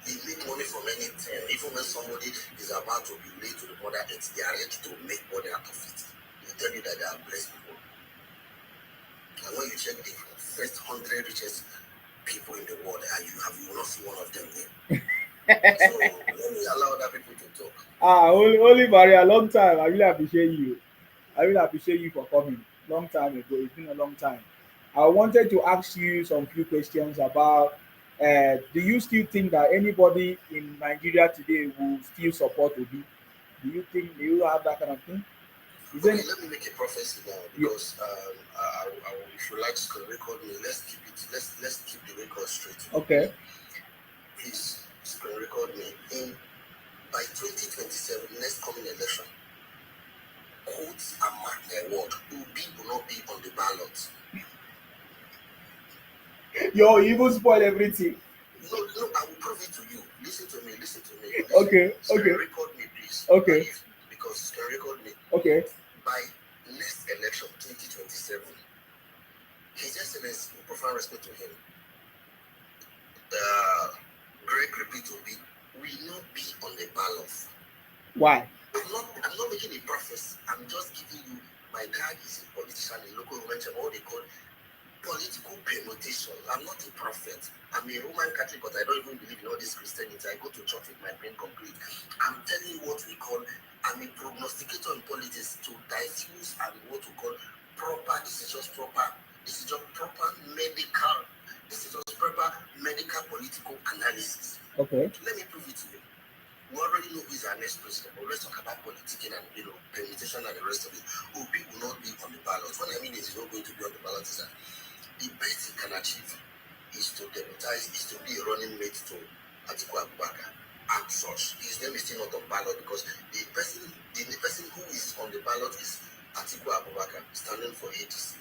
they make money from anything. Even when somebody is about to be laid to the mother earth, they are ready to make money out of it. They tell you that they are blessed people. And when you check the first 100 richest people in the world, and you will not see one of them there. So let me allow other people to talk.
Only Maria, long time. I really appreciate you. I really appreciate you for coming. Long time ago. It's been a long time. I wanted to ask you some few questions about do you still think that anybody in Nigeria today will still support Obi? Do you have that kind of thing?
Okay, let me make a prophecy now because if you like to record me, let's keep it. Let's keep the record straight.
Okay.
Please screen record me. By 2027, next coming election, quotes and mark my word, Obi will not be on the ballot.
Yo, you even spoil everything.
No, I will prove it to you. Listen to me.
Okay.
Record me, please.
Okay.
Because you can record me.
Okay.
By next election, 2027, His Excellency, with profound respect to him, Greg Repeat Obi will not be on the ballot.
Why?
I'm not making a prophecy. I'm just giving you, my dad is a politician, a local government, what they call political permutation. I'm not a prophet. I'm a Roman Catholic, but I don't even believe in all this Christianity. I go to church with my brain complete. I'm telling you what we call, I'm a prognosticator in politics to diffuse and what we call proper, this is just proper medical, political analysis.
Okay.
Let me prove it to you. We already know who is our next president, but let's talk about politicking and permutation and the rest of it. Obi will not be on the ballot. What I mean is he's not going to be on the ballot is that the best he can achieve is to deputize, is to be a running mate to Atiku Abubakar and such. His name is still not on ballot because the person who is on the ballot is Atiku Abubakar, standing for ADC.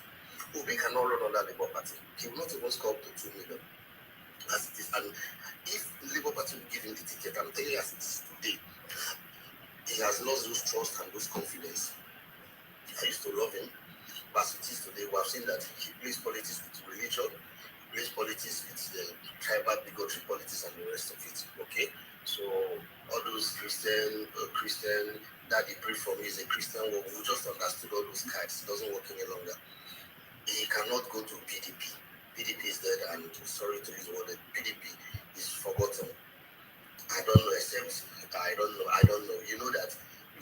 Obi cannot run under the Labour Party. He will not even score up to 2 million. As it is, and if Labour Party will give him the ticket, I'm telling you as it is today, he has lost those trust and those confidence. I used to love him, but as it is today, we have seen that he plays politics with religion, he plays politics with the tribal bigotry politics and the rest of it. Okay, so all those Christian, daddy pray for me is a Christian. Well, we just understood all those cards. It doesn't work any longer. He cannot go to PDP. PDP is dead, and sorry to use the word, PDP is forgotten. I don't know, except I don't know. You know that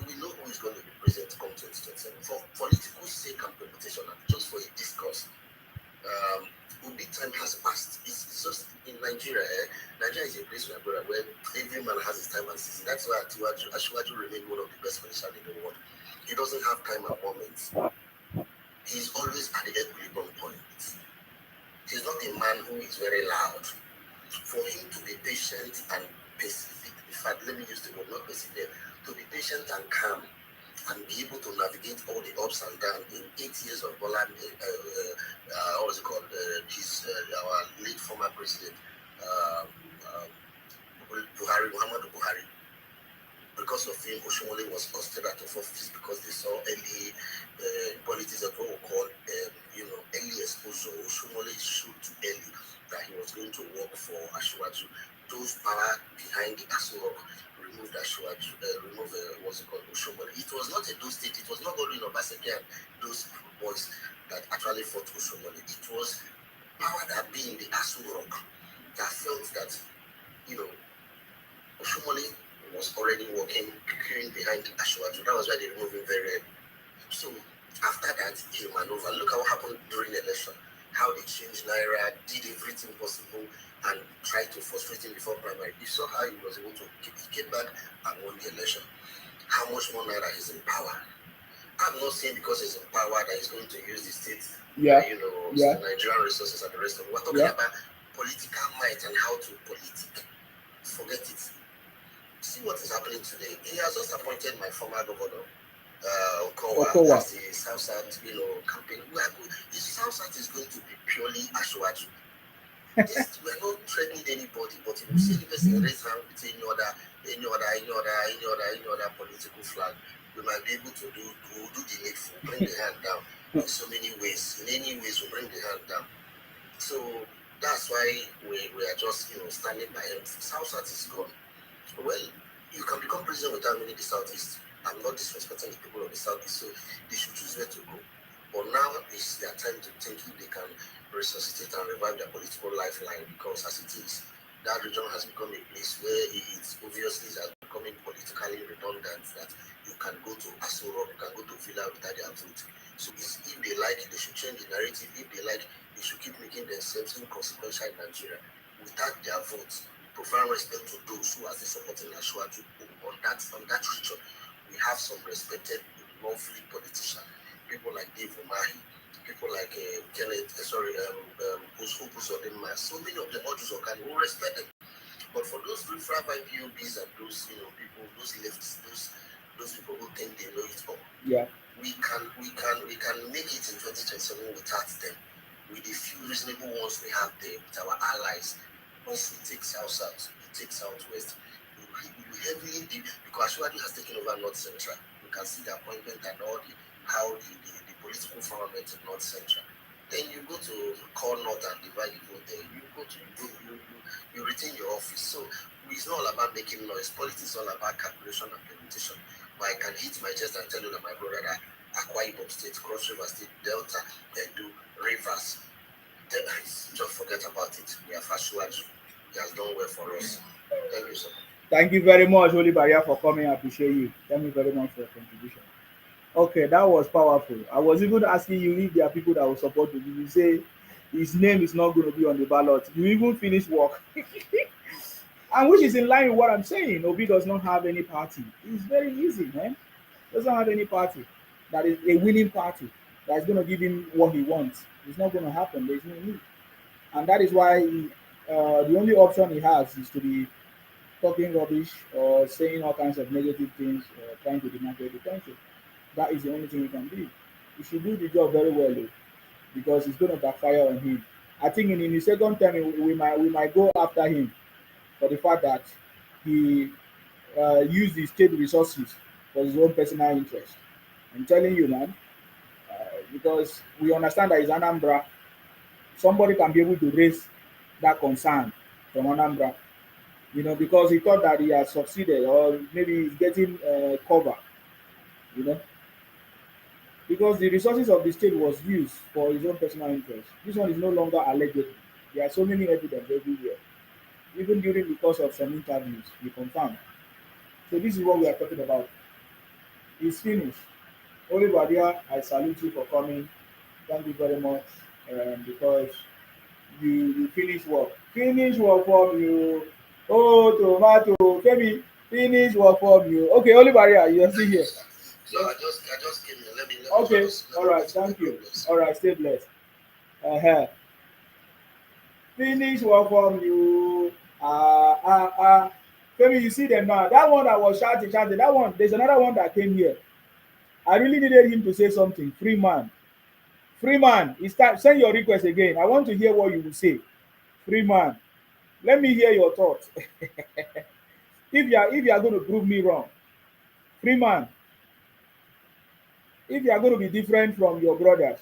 we know who is going to be president come 2027. For political sake and permutation, and just for a discourse, Obi time has passed. It's just in Nigeria. Nigeria is a place where every man has his time and season. That's why Ashwaju remained one of the best politicians in the world. He doesn't have time and moments. He's always at the equilibrium point. He's not a man who is very loud. For him to be patient and persevere, in fact, let me use the word not persevere, to be patient and calm and be able to navigate all the ups and downs in 8 years of Bola, what was it called? Our late former president, Muhammadu Buhari. Because of him, Oshomole was ousted out of office because they saw early politics of what we call, early exposure. Oshomole showed too early that he was going to work for Ashwaju. Those power behind the Asurok removed Ashwaju, Oshomole. It was not a those state, it was not only Obaseki and those boys that actually fought Oshomole. It was power that being the Asurok that felt that, Oshomole was already working behind Ashwaju. That was why they removed him very early. So after that, he maneuvered. Look at what happened during the election. how they changed Naira, did everything possible, and tried to frustrate him before primary. You saw how he was able to he came back and won the election. How much more Naira is in power? I'm not saying because he's in power that he's going to use the state,
Yeah. Yeah.
Nigerian resources and the rest of it. We're talking
Yeah.
about political might and how to politic. Forget it. See what is happening today. He has just appointed my former governor, Okowa, as the South South, campaign. We are good. The South South is going to be purely Ashwaju. We're not threatening anybody, but if you see the person raise hand with any other political flag, we might be able to do the needful, bring the hand down in so many ways. In any ways, we bring the hand down. So that's why we are just standing by him. South South is gone. Well, you can become president without winning the Southeast. I'm not disrespecting the people of the Southeast, so they should choose where to go. But now is their time to think if they can resuscitate and revive their political lifeline, because as it is, that region has become a place where it's obviously has becoming politically redundant, that you can go to Aso Rock, you can go to Villa without their vote. So if they like it, they should change the narrative. If they like, they should keep making themselves inconsequential in Nigeria without their votes. Profound respect to those who are supporting Ashwaju on that region. We have some respected lovely politicians, people like Dave Umahi, people like Kenneth, Usodema. So many of them, Odus Okan, we respect them. But for those riffraff IPOBs and those people, those lefts, those people who think they know it all,
yeah,
we can make it in 2027 without them. With the few reasonable ones we have there, with our allies. Once we take South, we take Southwest, we heavily deep, because Ashwadi has taken over North Central. You can see the appointment and all how the political firmament in North Central. Then you go to Core North and divide the vote there. You retain your office. So it's not all about making noise. Politics is all about calculation and permutation. But I can hit my chest and tell you that my brother that Akwa Ibom State, Cross River State, Delta, Edo, Rivers. Just forget about it. We are Ashwaju. He has done well for us. Thank you, sir.
Thank you very much, Holy Barrier, for coming. I appreciate you. Thank you very much for your contribution. Okay, that was powerful. I was even asking you if there are people that will support you. You say his name is not going to be on the ballot. You even finish work. And which is in line with what I'm saying. Obi does not have any party. It's very easy, man. Doesn't have any party that is a winning party that is going to give him what he wants. It's not going to happen. There's no need. And that is why the only option he has is to be talking rubbish or saying all kinds of negative things, trying to demarcate the country. That is the only thing he can do. He should do the job very well, though, because it's going to backfire on him. I think in the second term, we might go after him for the fact that he used the state resources for his own personal interest. I'm telling you, man, because we understand that it's Anambra. Somebody can be able to raise that concern from Anambra, because he thought that he has succeeded, or maybe he's getting cover, you know, because the resources of the state was used for his own personal interest. This one is no longer alleged. There are so many evidence everywhere, even during the course of some interviews, we confirm. So this is what we are talking about. It's finished. Holy Badia, I salute you for coming. Thank you very much, because you finish work. Finish work for you. Oh, tomato, Femi, finish work for you. Okay, Holy Barrier, you're still here.
No, I just came here. Let me
Okay,
just,
all right, thank you. All right, stay blessed. Finish work for you. Femi, you see them now. That one that was shouting, that one, there's another one that came here. I really needed him to say something. Freeman, it's time. Send your request again. I want to hear what you will say. Freeman, let me hear your thoughts. If you are going to prove me wrong, Freeman, if you are going to be different from your brothers,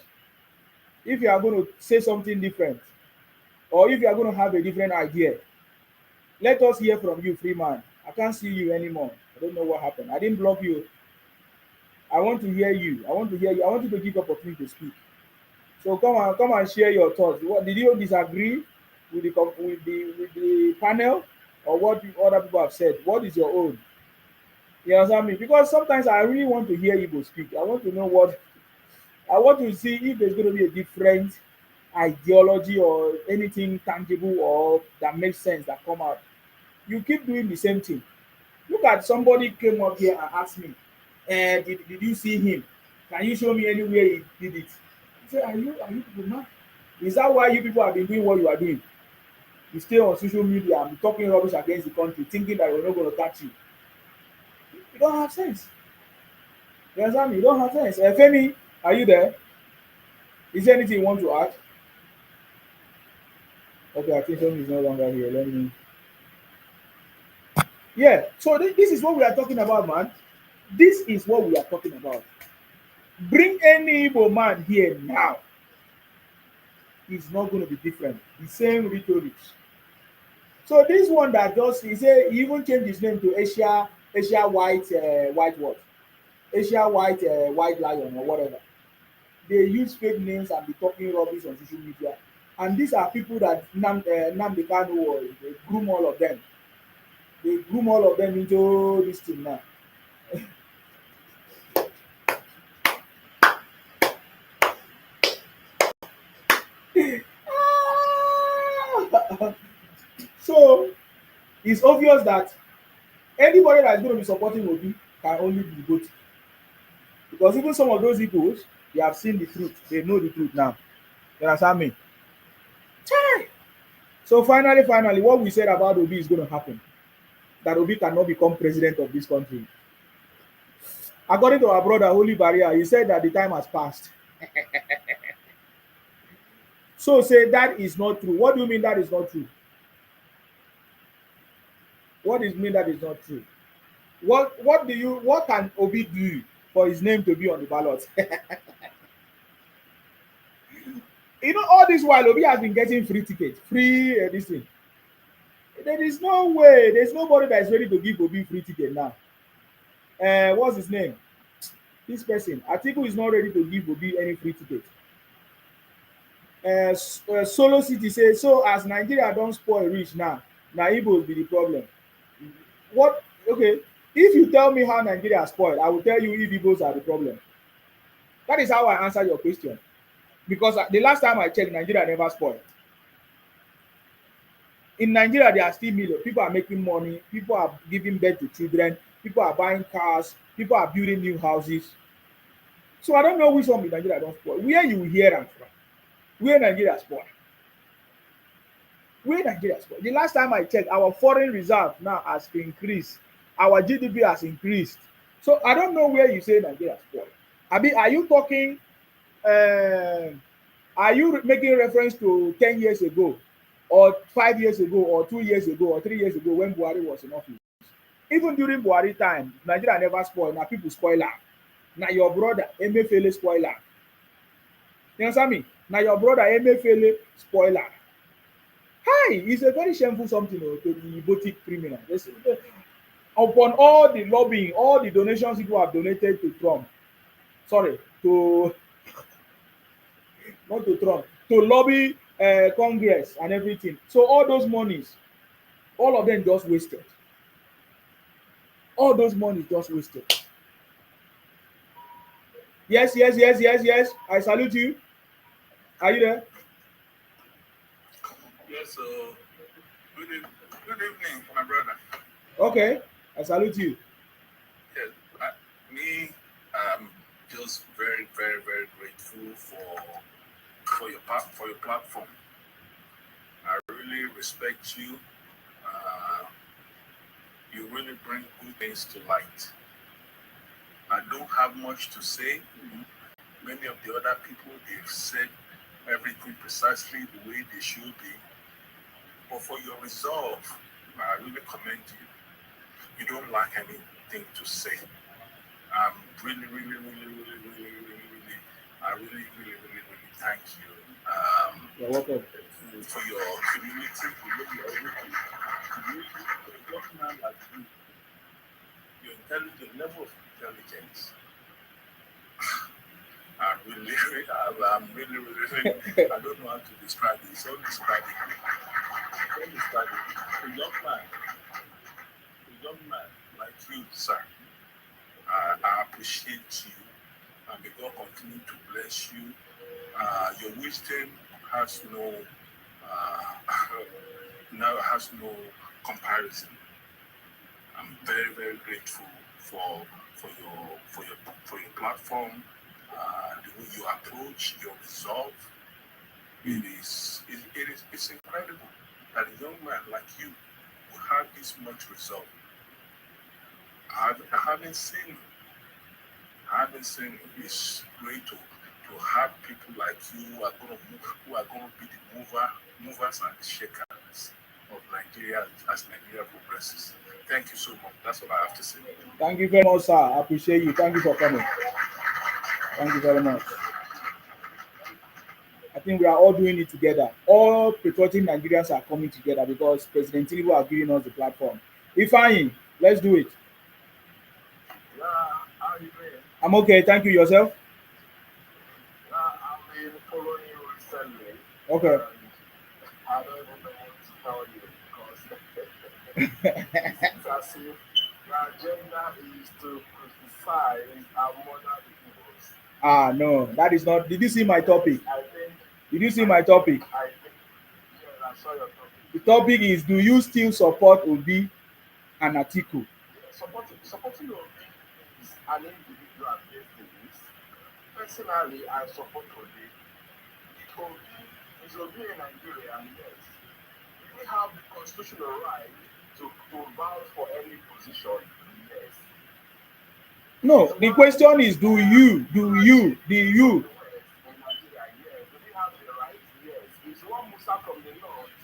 if you are going to say something different, or if you are going to have a different idea, let us hear from you, Freeman. I can't see you anymore. I don't know what happened. I didn't block you. I want to hear you. I want you to give opportunity to speak. So come and share your thoughts. What did you disagree with the panel, or what other people have said? What is your own? You understand me? Because sometimes I really want to hear Igbo speak. I want to know I want to see if there's going to be a different ideology or anything tangible or that makes sense that come out. You keep doing the same thing. Look at somebody came up here and asked me, did you see him? Can you show me anywhere he did it? I said, are you people mad? Is that why you people have been doing what you are doing? You stay on social media and be talking rubbish against the country, thinking that we're not going to catch you. You don't have sense. You understand me? You don't have sense. Femi, are you there? Is there anything you want to add? Okay, I think Femi is no longer here. Let me. Yeah, so this is what we are talking about, man. This is what we are talking about. Bring any Igbo man here now. It's not going to be different. The same rhetoric. So this one that just he say he even changed his name to Asia White White what? Asia White White Lion or whatever. They use fake names and be talking rubbish on social media. And these are people that Nnamdi Kanu they groom all of them. They groom all of them into this thing now. So it's obvious that anybody that is going to be supporting Obi can only be good. Because even some of those Igbos, they have seen the truth. They know the truth now. You understand me? Chai! So finally, what we said about Obi is going to happen. That Obi cannot become president of this country. According to our brother Holy Barrier, he said that the time has passed. So say that is not true. What do you mean that is not true? What does it mean that is not true? What can Obi do for his name to be on the ballot? You know, all this while Obi has been getting free tickets, free this thing. There is no way. There's nobody that is ready to give Obi free ticket now. What's his name? This person. Atiku is not ready to give Obi any free ticket. Solo City says, so as Nigeria don't spoil rich now, Igbo will be the problem. What? Okay. If you tell me how Nigeria is spoiled, I will tell you if Igbos are the problem. That is how I answer your question. Because the last time I checked, Nigeria never spoiled. In Nigeria, there are still millions. People are making money. People are giving birth to children. People are buying cars. People are building new houses. So I don't know which one in Nigeria don't spoil. Where you hear them from? Where Nigeria spoiled? Where Nigeria spoiled? The last time I checked, our foreign reserve now has increased. Our GDP has increased. So I don't know where you say Nigeria spoiled. Are you talking? Are you making reference to 10 years ago, or 5 years ago, or 2 years ago, or 3 years ago when Buhari was in office? Even during Buhari time, Nigeria never spoiled. Now people spoiler. Now your brother Emefiele spoiler. You understand me? Now your brother Emefiele spoiler. Hi, it's a very shameful something to the Igbo criminal. Upon all the lobbying, all the donations people have donated to Trump, sorry, to not to Trump, to lobby Congress and everything. So all those monies, all of them just wasted. All those monies just wasted. Yes. I salute you. Are you there?
Yes, so good evening, my brother.
Okay, I salute you.
Yes, I'm just very, very, very grateful for your platform. I really respect you. You really bring good things to light. I don't have much to say. Many of the other people, they've said everything precisely the way they should be. But for your resolve, I really commend you. You don't lack anything to say. I'm really, I really thank you.
You're welcome.
For your humility, for your young man like you, your intelligent level of intelligence. I'm really, I don't know how to describe it. It's undescribable. A young man like you, sir. I appreciate you, and may God continue to bless you. Your wisdom
has no now has no comparison. I'm very, very grateful for your platform, the way you approach your resolve. It's incredible that a young man like you will have this much resolve. I haven't seen it's great to have people like you who are gonna be the movers and the shakers of Nigeria as Nigeria progresses. Thank you so much. That's all I have to say.
Thank you very much, sir. I appreciate you. Thank you for coming. Thank you very much. I think we are all doing it together. All patriotic Nigerians are coming together because President Tinubu are giving us the platform. Ifeanyi, let's do it.
Yeah, how are you doing?
I'm okay. Thank you. Yourself?
Yeah, I've been following you recently.
Okay.
And I don't even know what to tell you because it seems as if your agenda is to criticize and murder the Igbos.
Ah, no, that is not. Did you see my topic?
I think.
Did you see my topic?
I think. Yeah, I saw your topic.
The topic is: do you still support Obi and Atiku?
Supporting Obi is an individual basis. Personally, I support Obi. Obi in Nigeria, and yes, we have the constitutional right to vouch for any position. Yes.
No, the question is: do you?
In Nigeria, yes. Do we have the right? Yes. Is one Musa from the north?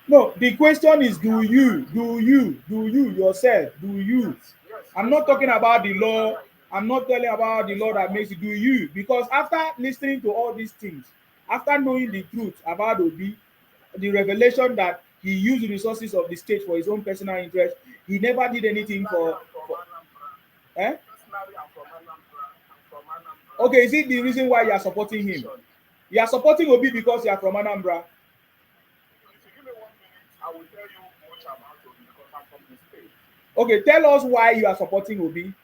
No, the question is: do you? Do you yourself? Do you?
Yes.
I'm not talking about the law. I'm not telling about the law that makes it. Do you? Because after listening to all these things, after knowing the truth about Obi, the revelation that he used the resources of the state for his own personal interest, he never did anything for eh? Okay, is it the reason why you are supporting him? You are supporting Obi because you are from Anambra.
If you give me 1 minute, I will tell you much about Obi because I'm from the state.
Okay, tell us why you are supporting Obi.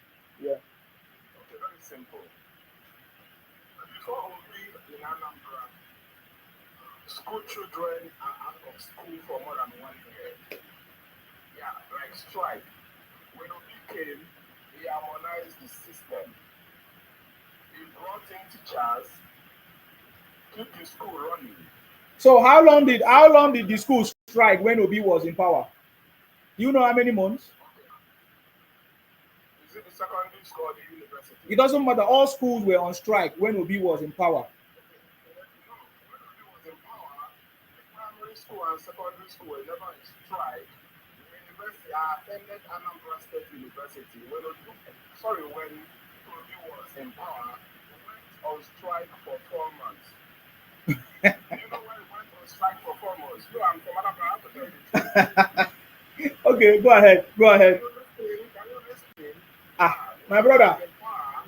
Yeah.
Okay, very simple. Before Obi in Anambra, school children are out of school for more than 1 year. Yeah, like strike. When Obi came, he harmonized the system. He brought in teachers, keep the school running.
So how long did the school strike when Obi was in power? Do you know how many months?
Is it the secondary school or the university?
It doesn't matter. All schools were on strike when Obi was in power.
No, when Obi was in power, the primary school and secondary school were never in strike. The university, I attended Anambra State University. When Obi was in power, we went on strike for 4 months. You know when we went on strike for 4 months? No, I'm from Anambra. I have to tell you the truth.
Okay, go ahead.
Can you listen?
My brother,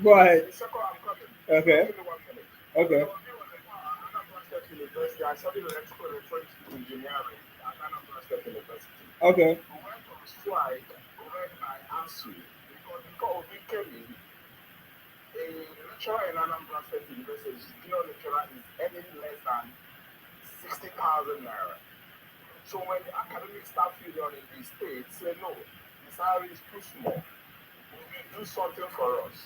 go ahead.
The second I'm coming.
Okay.
Give me 1 minute.
Okay.
When Obi was in power, Anambra State University, I studied electrical electronics engineering at Anambra State University.
Okay.
We went on strike when I asked you because before Obi came in, a lecturer in Anambra State University, junior lecturer, is earning less than 60,000 naira. So when the academic staff union in the state said no, the salary is too small, we will do something for us.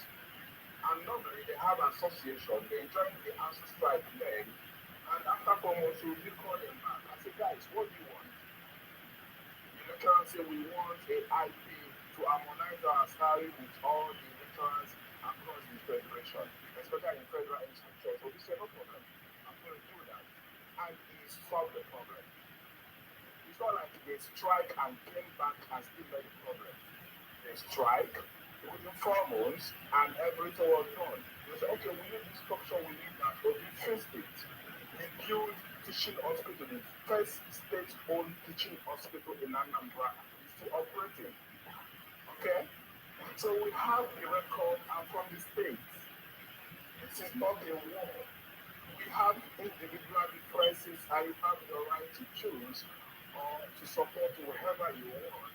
And normally they have an association, they join the ASU strike then, and after 4 months we will call them back. I said, guys, what do you want? The lecturer said we want a IP to harmonize our salary with all the lecturers across the federation, especially in federal institutions. So we said, no problem, I'm going to do that. And he solved the problem. It's not like they strike and came back and still made the problem. They strike within 4 months and everything was done. They said, okay, we need this structure, we need that. But we fixed it. We built teaching hospital, the first state-owned teaching hospital in Anambra is still operating. Okay? So we have the record and from the states. This is not a war. We have individual differences and you have the right to choose or to support whoever you want.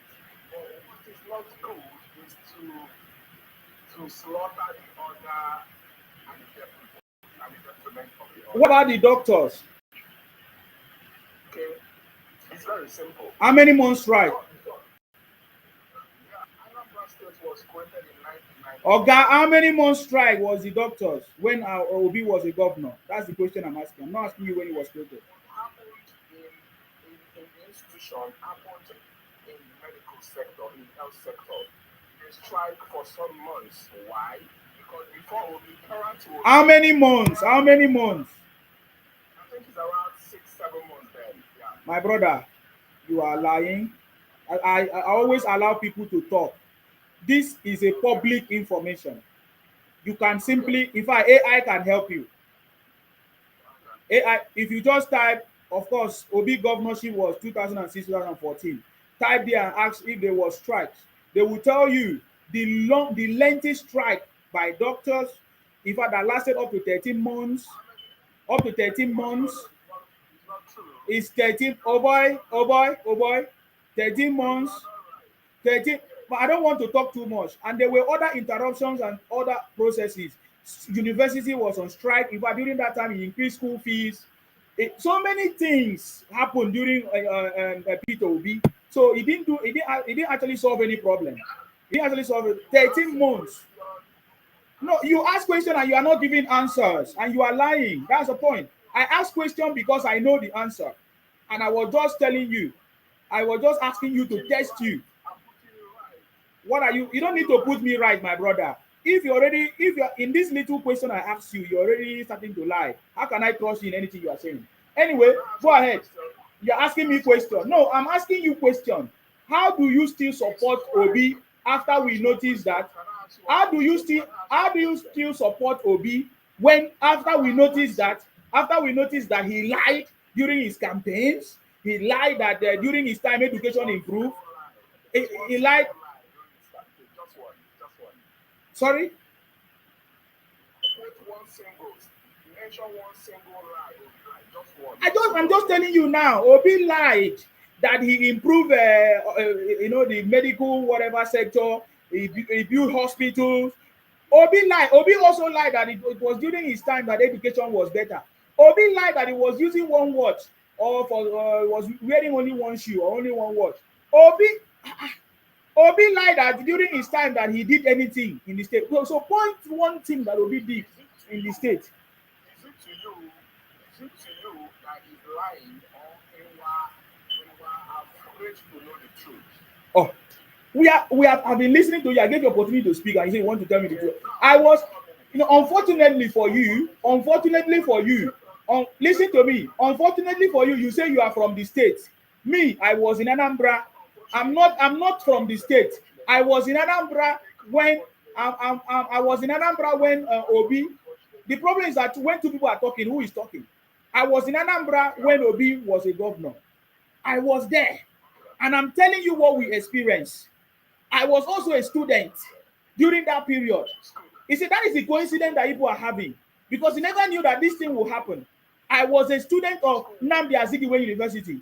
But what is not good is to slaughter the other and the detriment of the other.
What about the doctors?
It's very simple.
How many months strike?
Anambra State was created in 1990.
Oga, how many months strike was the doctors when Obi was a governor? That's the question I'm asking. I'm not asking you when he was created.
What happened in the institution happened in the medical sector, in the health sector. They strike for some months. Why? Because before Obi, prior to Obi,
How many months? How many months?
I think it's around 6-7 months then. Yeah.
My brother, you are lying. I always allow people to talk. This is a public information. You can simply, in fact, AI can help you. AI, if you just type, of course, Obi governorship was 2006, 2014. Type there and ask if there was strikes. They will tell you the lengthy strike by doctors, in fact, that lasted up to 13 months. Up to 13 months. Is 13, oh boy, 13 months, 13, but I don't want to talk too much. And there were other interruptions and other processes. University was on strike. In fact, during that time, he increased school fees. So many things happened during Peter Obi. So he didn't actually solve any problem. He didn't actually solve it. 13 months. No, you ask questions and you are not giving answers, and you are lying. That's the point. I ask questions because I know the answer, and I was just telling you. I was just asking you to test you. What are you? You don't need to put me right, my brother. If you're in this little question I asked you, you're already starting to lie. How can I trust you in anything you are saying? Anyway, go ahead. You're asking me question. No, I'm asking you question. How do you still support Obi after we notice that? How do you still support Obi when after we notice that he lied during his campaigns? He lied that during his time education improved. He lied. Sorry? I'm just telling you now. Obi lied that he improved, the medical whatever sector. He built hospitals. Obi lied. Obi also lied that it was during his time that education was better. Obi lied that he was using one watch or was wearing only one shoe or only one watch. Obi lied that during his time that he did anything in the state. So point one thing that Obi did in the state.
Is it to you that he's lying or you are afraid to know the truth?
Oh, I've been listening to you. I gave you opportunity to speak, and you say you want to tell me the truth. I was, unfortunately for you, listen to me. Unfortunately for you, you say you are from the state. Me, I was in Anambra. I'm not from the state. I was in Anambra when I was in Anambra when Obi. The problem is that when two people are talking, who is talking? I was in Anambra when Obi was a governor. I was there, and I'm telling you what we experienced. I was also a student during that period. You see, that is the coincidence that people are having, because you never knew that this thing will happen. I was a student of Nnamdi Azikiwe University.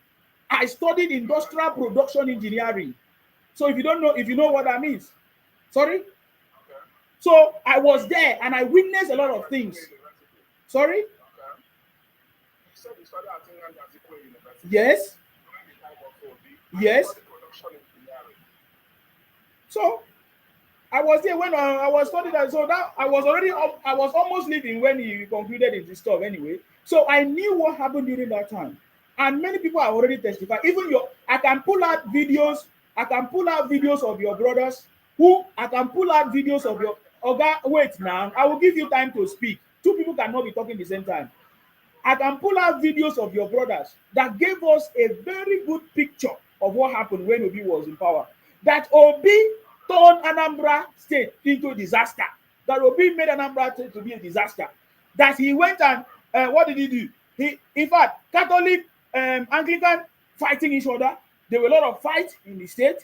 I studied industrial production engineering. So if you know what that means. Sorry? So I was there and I witnessed a lot of things. Sorry? Yes. Yes. So I was there when I was studying that. So that I was almost leaving when he concluded his stuff anyway. So I knew what happened during that time. And many people have already testified. Even I can pull out videos of your brothers. I can pull out videos of your Oga. Wait now. I will give you time to speak. Two people cannot be talking at the same time. I can pull out videos of your brothers that gave us a very good picture of what happened when Obi was in power. That Obi turned Anambra State into a disaster. That Obi made Anambra State to be a disaster. That he went and what did he do? In fact, Catholic, Anglican fighting each other. There were a lot of fights in the state.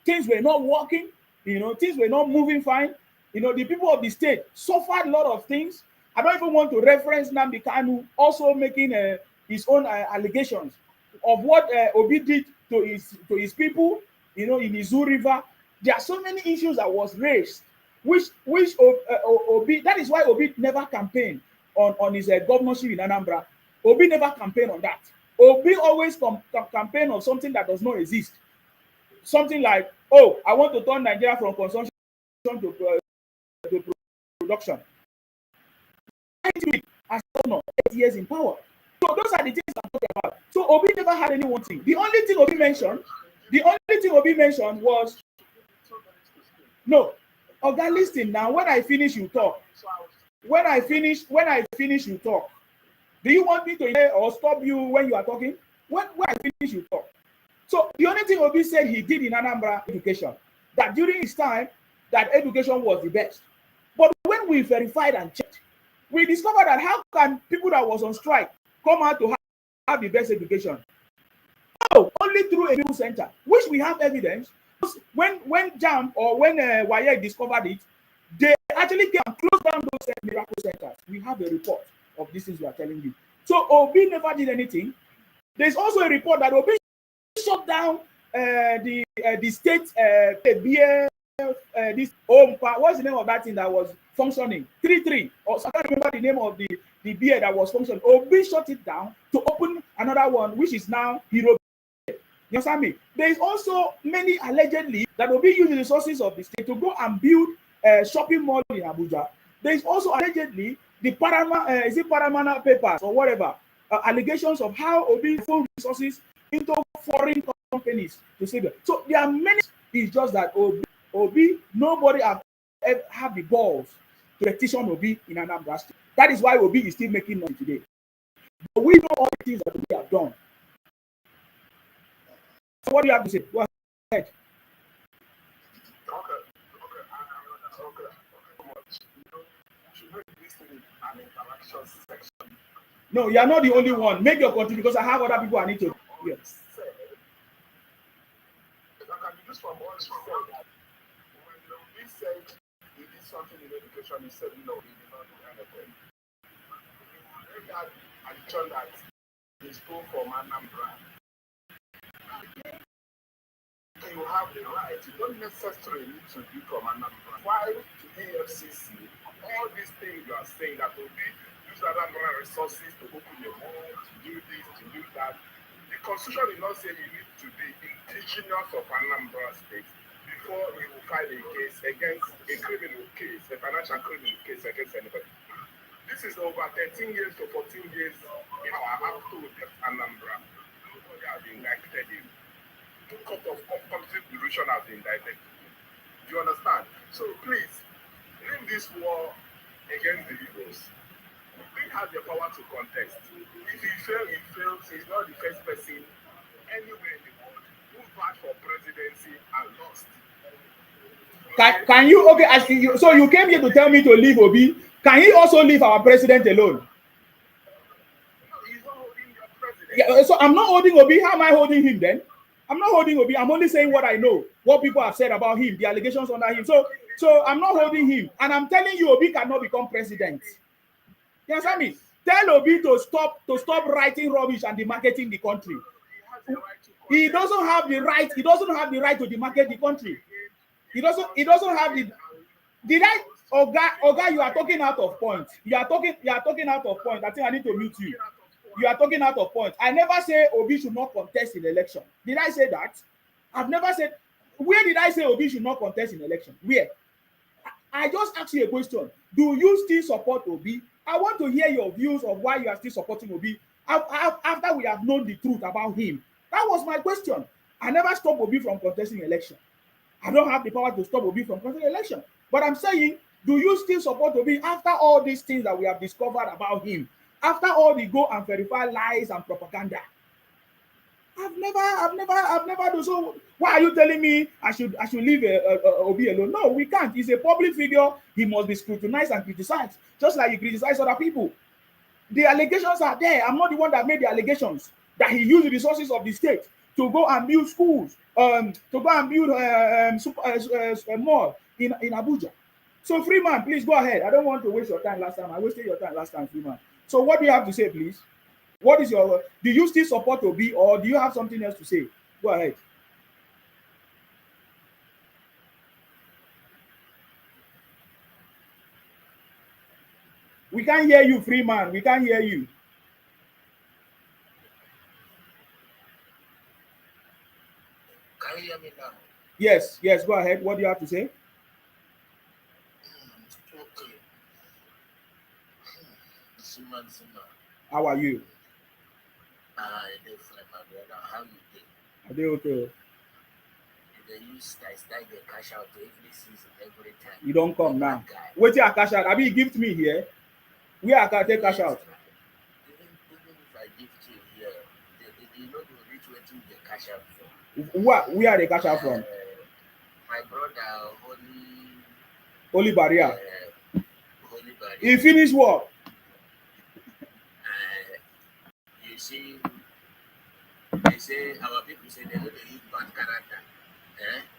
Things were not working. Things were not moving fine. The people of the state suffered a lot of things. I don't even want to reference Nnamdi Kanu also making his own allegations of what Obi did to his people. In Izu River, there are so many issues that was raised, which Obi. That is why Obi never campaigned on his governorship in Anambra. Obi never campaigned on that. Obi always campaign on something that does not exist. Something like, oh, I want to turn Nigeria from consumption to production. As governor, 8 years in power. So those are the things I'm talking about. So Obi never had any one thing. The only thing Obi mentioned was no. Oga, listen now. When I finish, you talk. When I finish, you talk. Do you want me to hear or stop you when you are talking? When I finish, you talk. So the only thing Obi said he did in Anambra education, that during his time, that education was the best. But when we verified and checked, we discovered that how can people that was on strike come out to have the best education? No, only through a miracle center, which we have evidence. When JAM or when WAEC discovered it, they actually came and closed down those miracle centers. We have a report of these things we are telling you. So Obi never did anything. There's also a report that Obi shut down the state this home part. What's the name of that thing that was functioning? 3-3. Or I can't remember the name of the beer that was functioning. Obi shut it down to open another one, which is now Hero. You understand me? There is also many allegedly that Obi used the resources of the state to go and build a shopping mall in Abuja. There is also allegedly the Paramana papers or whatever allegations of how Obi found resources into foreign companies to save them. So there are many. It's just that Obi nobody have the balls to petition Obi in Anambra State. That is why Obi is still making money today. But we know all the things that Obi have done. So what do you have to say? Go ahead. No, you are not the only one. Make your contribution because I have other people I need to. Yes.
He said he did something in education. He said no, he did not do anything. That addition that he stole from Anambra. You have the right. You don't necessarily need to be from Anambra. Why to EFCC? All these things you are saying that will be use Anambra resources to open the mall, to do this, to do that. The Constitution did not say you need to be indigenous of Anambra State before you will file a case against a criminal case, a financial criminal case against anybody. This is over 13 years to 14 years in our household of Anambra. Nobody has been indicted in. 2 court of complete division has been indicted. Do you understand? So please, in this war against the Igbos, we have the power to contest. If he fails, he's not the first person anywhere in the world who fought for presidency and lost.
Can you okay? So you came here to tell me to leave Obi. Can he also leave our president alone?
No, he's not holding your president.
Yeah, so I'm not holding Obi. How am I holding him then? I'm not holding Obi. I'm only saying what I know, what people have said about him, the allegations under him. So I'm not holding him, and I'm telling you, Obi cannot become president. You understand me? Tell Obi to stop writing rubbish and demarketing the country. He doesn't have the right. He doesn't have the right to demarket the country. He doesn't have the. Did I? Oga, you are talking out of point. You are talking out of point. I think I need to mute you. You are talking out of point. I never say Obi should not contest in election. Did I say that? I've never said. Where did I say Obi should not contest in election? Where? I just asked you a question. Do you still support Obi? I want to hear your views of why you are still supporting Obi after we have known the truth about him. That was my question. I never stopped Obi from contesting election. I don't have the power to stop Obi from contesting election. But I'm saying, do you still support Obi after all these things that we have discovered about him? After all the go and verify lies and propaganda? I've never done so. Why are you telling me I should leave Obi alone? No, we can't. He's a public figure. He must be scrutinized and criticized, just like you criticize other people. The allegations are there. I'm not the one that made the allegations that he used the resources of the state to go and build schools, to go and build a mall in Abuja. So Freeman, please go ahead. I don't want to waste your time last time. I wasted your time last time, Freeman. So what do you have to say, please? What is your, do you still support Obi or do you have something else to say? Go ahead. We can't hear you, Freeman. We can't hear you.
Can you hear me now?
Yes, go ahead. What do you have to say?
Okay. Sima.
How are you?
I dey fine, my brother. How you dey?
Are they okay?
They use style the cash out every season, every time.
You don't come now. Wait till I cash out. Abi, gift me here. Where I can take cash out?
Even if I give to you here, you know the reach wetin you dey cash out for.
Where are they cash out from?
My brother,
Holy Barrier.
Holy Barrier.
He finish work.
You see, they say our people say they know they use bad character,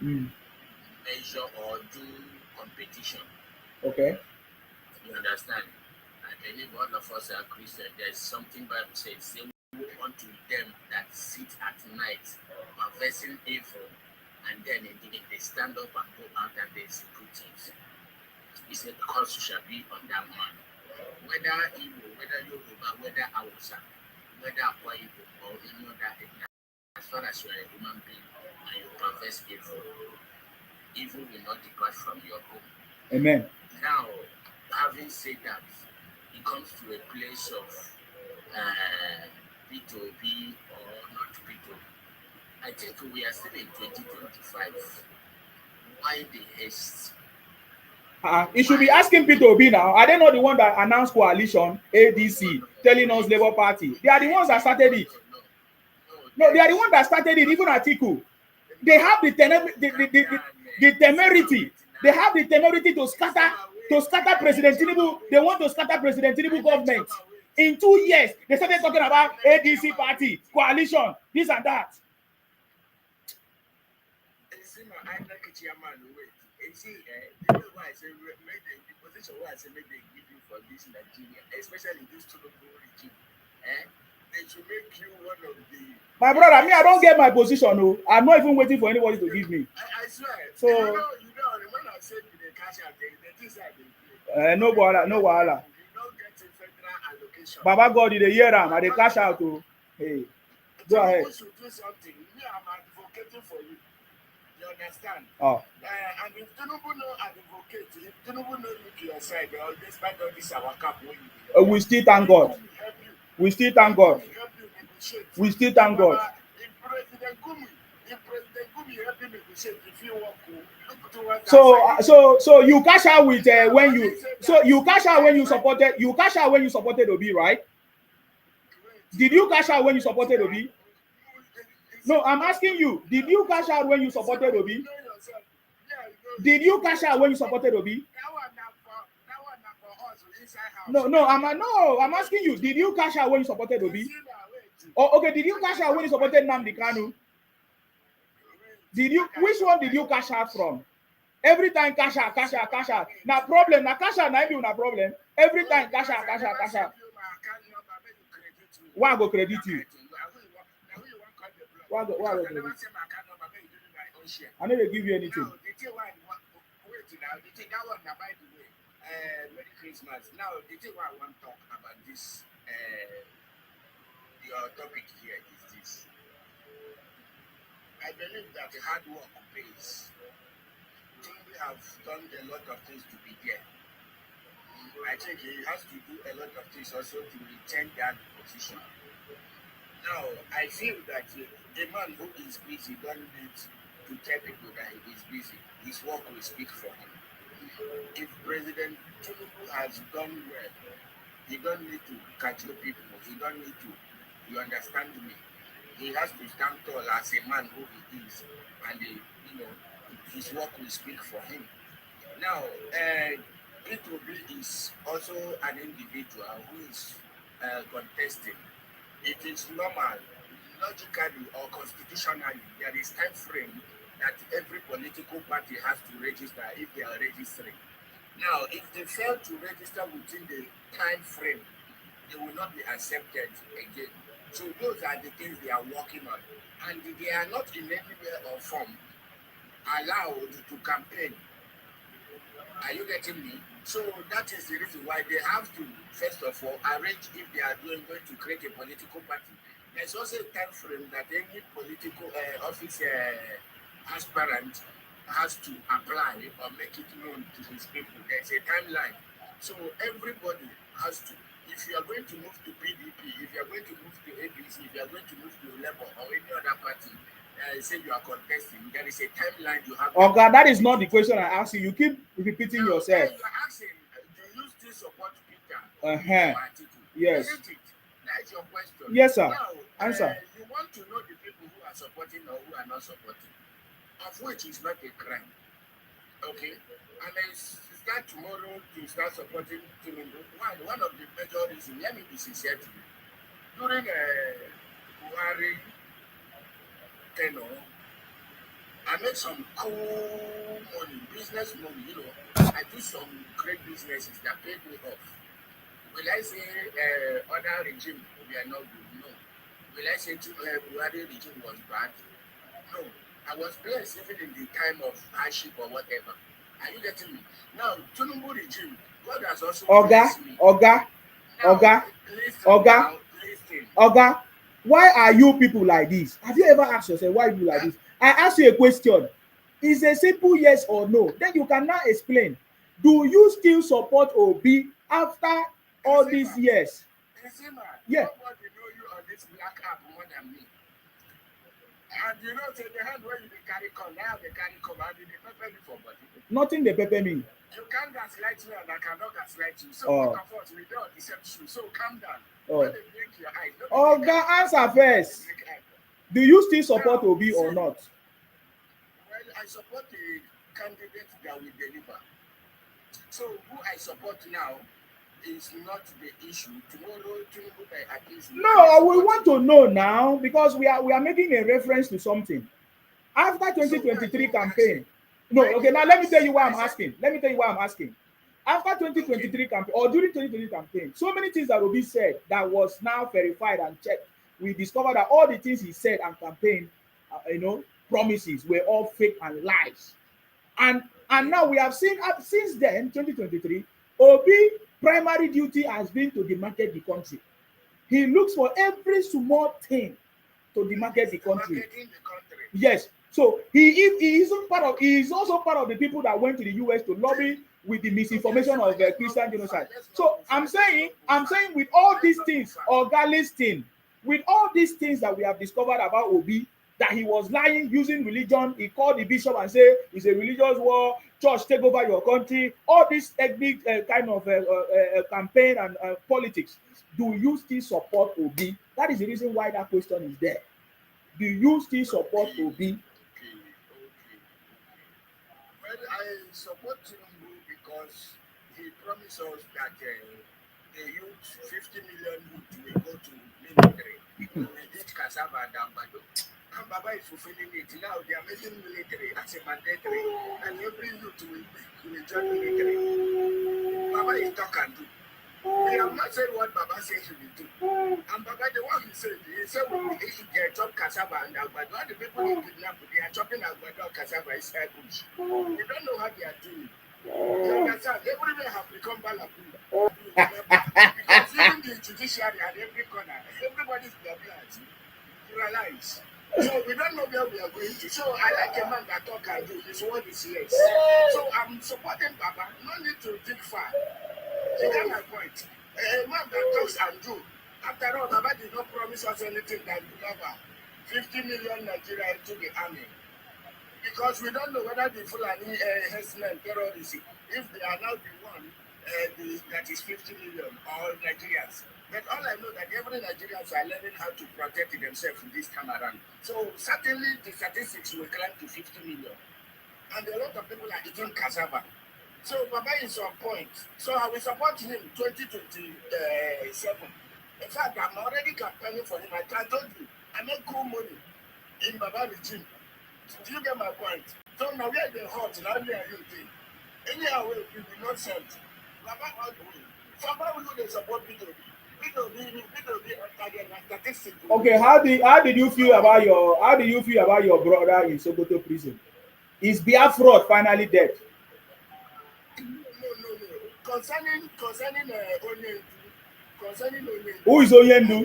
measure or do competition.
Okay.
You understand? I believe all of us are Christian. There's something Bible says, say unto them that sit at night, confessing evil, and then indeed they stand up and go out and they execute things. He said, because you shall be on that man. Whether Igbo, whether Yoruba, whether Hausa, whether Akwa Ibom or any other ethnic, as far as you are a human being and you confess evil, evil will not depart from your home.
Amen.
Now, having said that, it comes to a place of Peter Obi or not Peter Obi. I think we are still in 2025. Why the haste?
You should be asking Peter Obi now. Are they not the one that announced coalition, ADC, telling us Labour Party? They are the ones that started it. No, they are the ones that started it, even Atiku. They have the temerity. They have the temerity to scatter President Tinubu. They want to scatter President Tinubu government. In 2 years, they started talking about ADC party, coalition, this and that.
The position why I say maybe they give you for this Nigeria, especially this Tinubu regime, they should make you one of the.
My brother, me, I don't get my position. No, I'm not even waiting for anybody to give me.
I swear.
So
you know, when I said the cash out, they decide
no wahala, no wahala.
You don't get a federal allocation.
Baba God, in the year, I dey cash out. Oh, hey, go ahead.
You should do something. Me, I'm advocating for you. You understand?
Oh.
And if Tinubu no advocate, if Tinubu no look your side, or despite all this our cap,
we still thank God. We still thank God. We still thank God.
If President Gumi help you negotiate, if you want to look towards
so you cash out with when you cash out when you supported Obi, right? Did you cash out when you supported Obi? No, I'm asking you. Did you cash out when you supported Obi? Did you cash out when you supported Obi? No, I'm asking you. Did you cash out when you supported Obi? Oh, okay. Did you cash out when you supported Nnamdi Kanu? Which one did you cash out from? Every time cash out. Now problem. Now cash out. Now na problem. Every time cash out. Why I go credit you? Why go credit you? I never give you anything.
Merry Christmas. Now, the thing I want to talk about this, your topic here is this. I believe that hard work pays. Tinubu have done a lot of things to be there. I think he has to do a lot of things also to retain that position. Now, I feel that a man who is busy don't need to tell people that he is busy. His work will speak for him. If President Tinubu has done well, he don't need to catch the people. He don't need to. You understand me? He has to stand tall as a man who he is, and his work will speak for him. Now, Peter Obi is also an individual who is contesting. It is normal, logically or constitutionally, there is time frame that every political party has to register if they are registering. Now, if they fail to register within the time frame, they will not be accepted again. So those are the things they are working on. And they are not in any way or form allowed to campaign. Are you getting me? So that is the reason why they have to, first of all, arrange if they are going to create a political party. There's also a time frame that any political office
aspirant has to apply or make it known to his people. There's a timeline. So everybody has to, if you are going to move to PDP, if you are going to move to ABC, if you are going to move to Labour or any other party, say you are contesting, there is a timeline you have.
Oh God, that is not the question I asked you. You keep repeating
now,
yourself.
You are asking, do you still support Peter
Uh-huh.
or Atiku?
Yes.
Isn't it? That's your question.
Yes, sir.
Now,
answer.
You want to know the people who are supporting or who are not supporting, of which is not a crime. Okay? And then start tomorrow to start supporting Tinubu. One of the major reasons, let me be sincere to you. During Buhari tenure, I made some cool money, business money, you know. I do some great businesses that paid me off. Will I say other regime we are not good? No. Will I say Buhari regime was bad? No. I was blessed even in the time of hardship or whatever. Are you getting me? Now, Tinubu regime, God has also blessed me.
Oga, why are you people like this? Have you ever asked yourself why you like this? I ask you a question. It's a simple yes or no. Then you can now explain. Do you still support Obi after all these years?
Yeah. Nobody know you on this black app more than me. And you know, say the hand where you carry come, now they carry come, and they pepper me for body.
Nothing they pepper me.
You can't gaslight me and I cannot gaslight you. So we don't accept you. So calm down. When they blink your eyes.
God, answer first. Do you still support Obi or not?
Well, I support the candidate that will deliver. So who I support now is not the issue. Tomorrow, at least.
No, we want to know now because we are making a reference to something. After 2023 campaign. No, okay, now let me tell you why I'm asking. After 2023 campaign or during 2023 campaign, so many things that will be said that was now verified and checked. We discovered that all the things he said and campaign, promises were all fake and lies. And now we have seen since then, 2023, Obi primary duty has been to demarket the country. He looks for every small thing to demarket the country. Yes. So he is also part of the people that went to the US to lobby with the misinformation of Christian genocide. So I'm saying with all these things, with all these things that we have discovered about Obi, that he was lying, using religion, he called the bishop and say it's a religious war, church take over your country, all this ethnic kind of campaign and politics. Do you still support Obi? That is the reason why that question is there. Do you still support Obi?
Well, I support Tinubu because he promised us that the youth, 50 million youth will go to military. We will eat cassava and ambado. And Baba is fulfilling it. Now they are making military as a mandatory. And every youth will join military. Baba is talk and do. We have not said what Baba says he will do. And Baba, the one he said we will eat chop cassava and ambado. And the people who kidnap, they are chopping ambado and cassava inside bush. We don't know how they are doing. You understand? Everywhere have become balaboo. Because even the judiciary at every corner, everybody's their blood. You realize? So we don't know where we are going to. So I like a man that talk and do. His word is yes. So I'm supporting Baba. No need to dig far. You get my point. A man that talks and do. After all, Baba did not promise us anything that we never. 50 million Nigerians into the army. Because we don't know whether the Fulani herdsmen terrorism, if they are now the one that is 50 million or Nigerians. But all I know that every Nigerians are learning how to protect themselves this time around. So certainly the statistics will climb to 50 million. And a lot of people are eating cassava. So Baba is on point. So I will support him 2027. In fact, I'm already campaigning for him. I told you, I make cool money in Baba regime. Do you get my point? So now we are the hot, now we are using. Anyhow, we will not send. Baba all the way. Baba will not support Peter Obi.
Okay, how did you feel about your brother in Sokoto prison? Is Biafra finally dead?
No. Concerning Onyendu.
Who is Onyendu?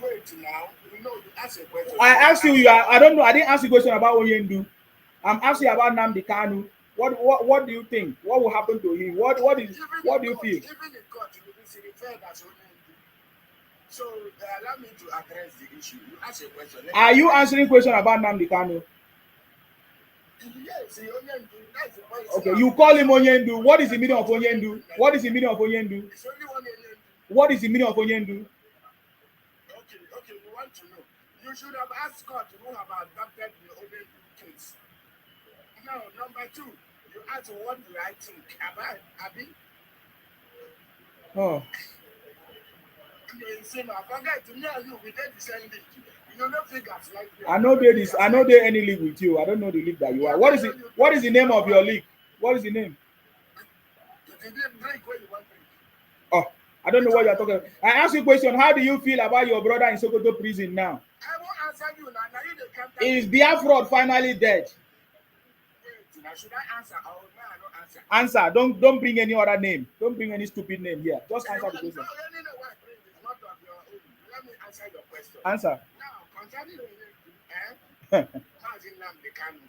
Wait now.
No, you ask a question.
I asked you. I don't know. I didn't ask you a question about Onyendu. I'm asking about Nnamdi Kanu. What do you think? What will happen to him? What do you feel?
Even in court, you will be referred as Onyendu. So allow me to address the issue. You ask a question.
Are you answering question about Nnamdi Kanu?
Yes, Onyendu. That's the point.
Okay, you call him Onyendu. What is the meaning of Onyendu? What is the meaning of Onyendu?
It's only one Onyendu.
What is the meaning of Onyendu?
Okay, you want to know. You should have asked God who have adopted the Onyendu case. Now, number 2, you ask what do I think about Abi?
Oh.
You see, I forget to know you, we did the same thing. You know figures like that.
I know there is. I know there any league with you. I don't know the league that you are. What is it? What is the name of your league? What is the name?
You didn't drink what you want to drink.
Oh, I don't know what you are talking about. I ask you a question. How do you feel about your brother in Sokoto prison now?
I won't answer you now. Now you the captain.
Is Biafra finally dead?
Now should I answer or no? I don't answer.
Answer. Don't bring any other name. Don't bring any stupid name here. Just answer the question.
No, what I bring is not of your own. Let me answer your question.
Answer.
Now, concerning Hazin Nnamdi Kanu,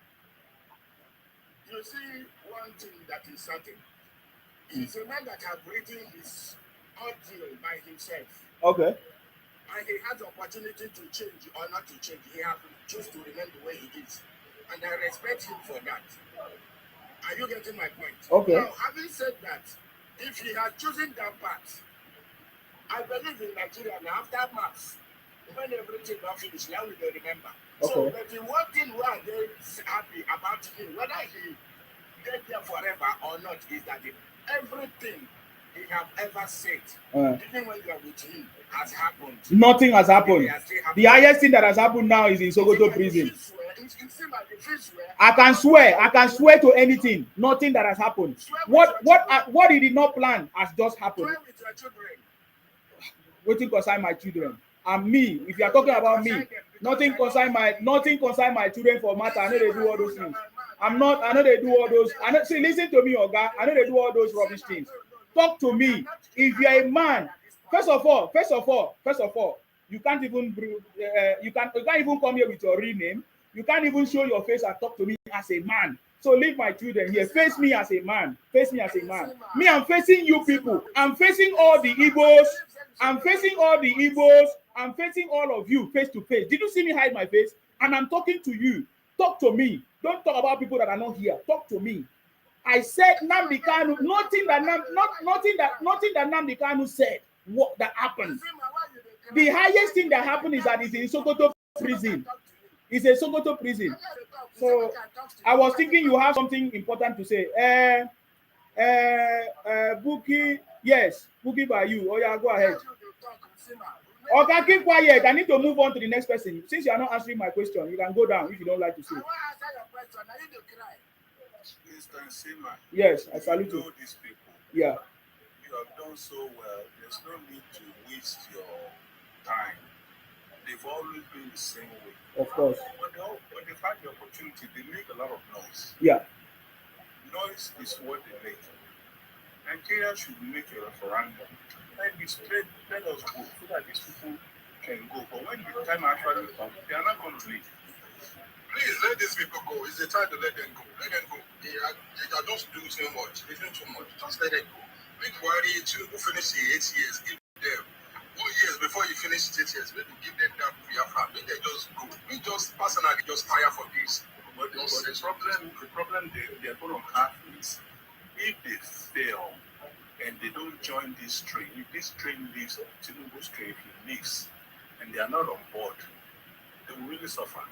you see one thing that is certain. He's a man that has written his ordeal by himself.
Okay.
And he has the opportunity to change or not to change. He has to choose to remain the way he is. And I respect him for that. Are you getting my point?
Okay.
Now, having said that, if he had chosen that path, I believe in Nigeria now, after March, when everything not finished, now we will remember.
Okay.
So, but the one thing we are very happy about him, whether he get there forever or not, is that everything he have ever said, even when you are with him, has happened.
Nothing has happened. The highest thing that has happened now is in Sokoto prison. I can swear to anything. Nothing that has happened. What he did not plan has just happened. Waiting concern my children. And me, if you are talking about me, nothing concern my children for matter. I know they do all those things. I know they do all those. See, listen to me, Oga. I know they do all those rubbish things. Talk to me. If you are a man, first of all, you can't even you can't even come here with your real name. You can't even show your face and talk to me as a man. So leave my children here. Face me as a man. Face me as a man. Me, I'm facing you people. I'm facing all the Igbos. I'm facing all the Igbos. I'm facing all of you face to face. Did you see me hide my face? And I'm talking to you. Talk to me. Don't talk about people that are not here. Talk to me. I said Nnamdi Kanu. Nothing that Nnamdi Kanu said. What that happened? The highest thing that happened is that it's in Sokoto prison. It's a Sokoto prison. So I was thinking you have something important to say. Buki, yes, Buki by you. Oh yeah, go ahead. Okay, keep quiet. I need to move on to the next person. Since you are not answering my question, you can go down if you don't like to say.
Mr. Nsima,
yes, I salute you.
Know these people.
Yeah.
You have done so well. There's no need to waste your time. They've always been the same way.
Of course.
When they find the opportunity, they make a lot of noise.
Yeah.
Noise is what they make. Nigeria should make a referendum. Let us go so that these people can go. But when the time actually comes, they are not going to leave.
Please let these people go. It's the time to let them go. Let them go. They are just doing too much. They're doing too much. Just let them go. Make worry to finish the 8 years. Give them 4 years before you finish 8 years. Maybe give them that for your family. They just go. We just personally just fire for this.
But the problem they're going to have is if they fail and they don't join this train, if this train leaves, Tinubu's train, if it leaves, and they are not on board, they will really suffer.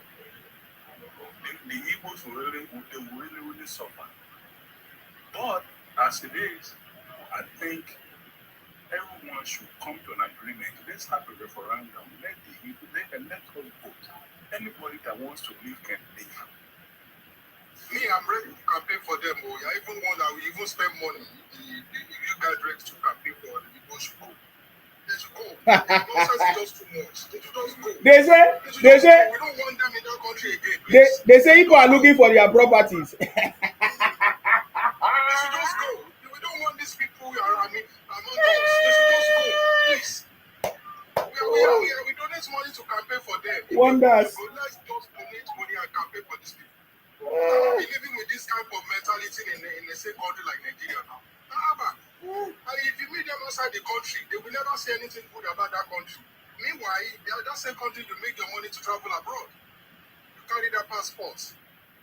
The Igbos will really suffer. But as it is, I think everyone should come to an agreement. Let's have a referendum. Let us vote. Anybody that wants to leave can leave.
Me, I'm ready to campaign for them. Oh, I even one that will even spend money. You guys ready to campaign for the people should go. They should go. Nonsense is just too much. They should just go.
They say
we don't want them in that country again.
They say people are looking for their properties.
They should just go. We don't want these people among us. They should just go, please. We donate money to campaign for them.
Wonders.
So let's just donate money and campaign for these people. Are we living with this kind of mentality in the same country like Nigeria now? And if you meet them outside the country, they will never say anything good about that country. Meanwhile, they are that same country to make your money to travel abroad. You carry that passport.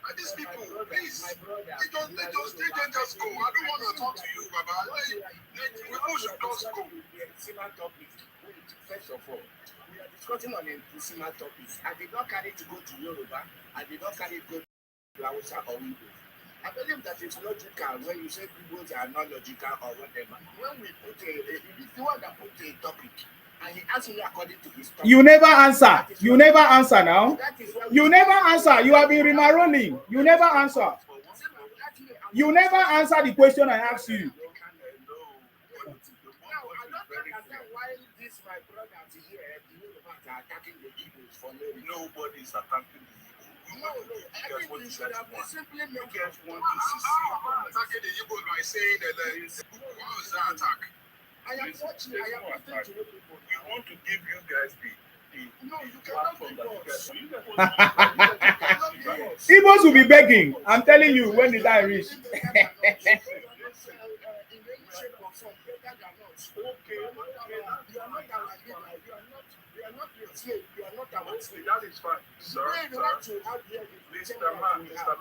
And these people, please, they just go. I don't want to talk to you, Baba. People should just go.
First of all, we are discussing on a similar topic. I did not carry to go to Yoruba. I did not carry to go to Hausa or Igbo. I believe that it's logical when you say people are not logical or whatever. When we put if you want to put a topic and he asks me according to his topic.
You never answer. You never answer now. You never answer. You have been remarrolling. You never answer. You never answer the question I asked you.
My brothers here, the Yorubas are attacking the Igbos for no reason.
Nobody's attacking the Igbos.
No, I think we should have simply make
just want to
attacking the Igbos by saying that how is that attack?
I am watching. I am listening to you people.
We want to give you guys the
no, you cannot give us.
Igbos will be begging. I'm telling you when the time reach.
You are not our slave.
That is fine. Sir,
Mr.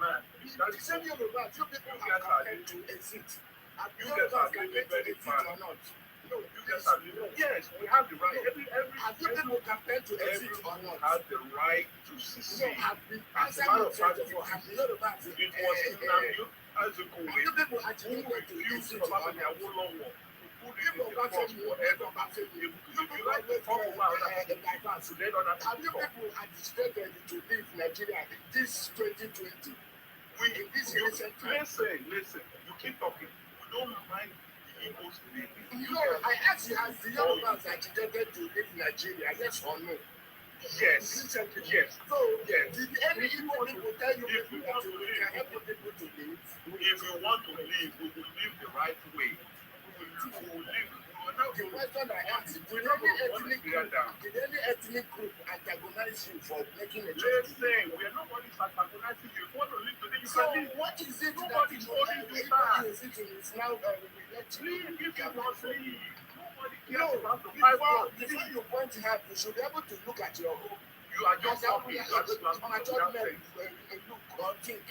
Man. The same Yoruba, few people have campaigned to exit. And you guys are campaigning to exit or not? No, you guys are.
Yes, we have the right.
Have you people campaigned to exit or not?
Have the right to secede.
No, have been answered your have the Yoruba.
It was Nnamdi Azikiwe.
You people actually went to exit or not? Have you people anticipated to leave Nigeria this 2020?
Listen, you keep talking. We don't mind the Igbos leaving.
No, I asked you, has the Yorubas agitated to leave Nigeria, yes or no?
Yes.
So, did any Igbo people tell you people that you can help people to leave?
If you want to leave, we will leave the right way.
The question I asked, did any ethnic group antagonize you for making a choice?
Listen, we are nobody's antagonizing you. If you want to leave today, you
so
can leave.
What is it
Nobody's holding you back. Leave
now
if you cannot leave. Nobody
no,
cares about the fight.
Before you point out, you should be able to look at your own.
You are just talking.
Look or think.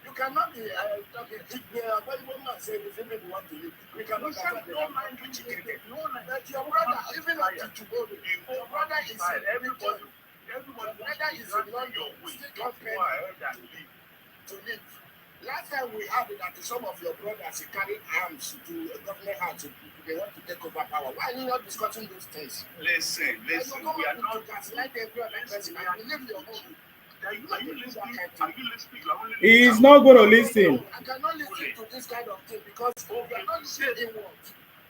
You cannot be talking. If the available man says the same people want to leave, we cannot have no mind to chicken. That your brother, even up to tomorrow, your brother is everybody. Your brother is in London, still compared to leave. Last time we had it that some of your brothers carrying arms to government house, they want to take over power. Why are you not discussing those things?
Listen, we are not
gaslight every other person and leave your home.
Are you listening?
He is not going to listen.
I cannot listen to this kind of thing because we are not saying what.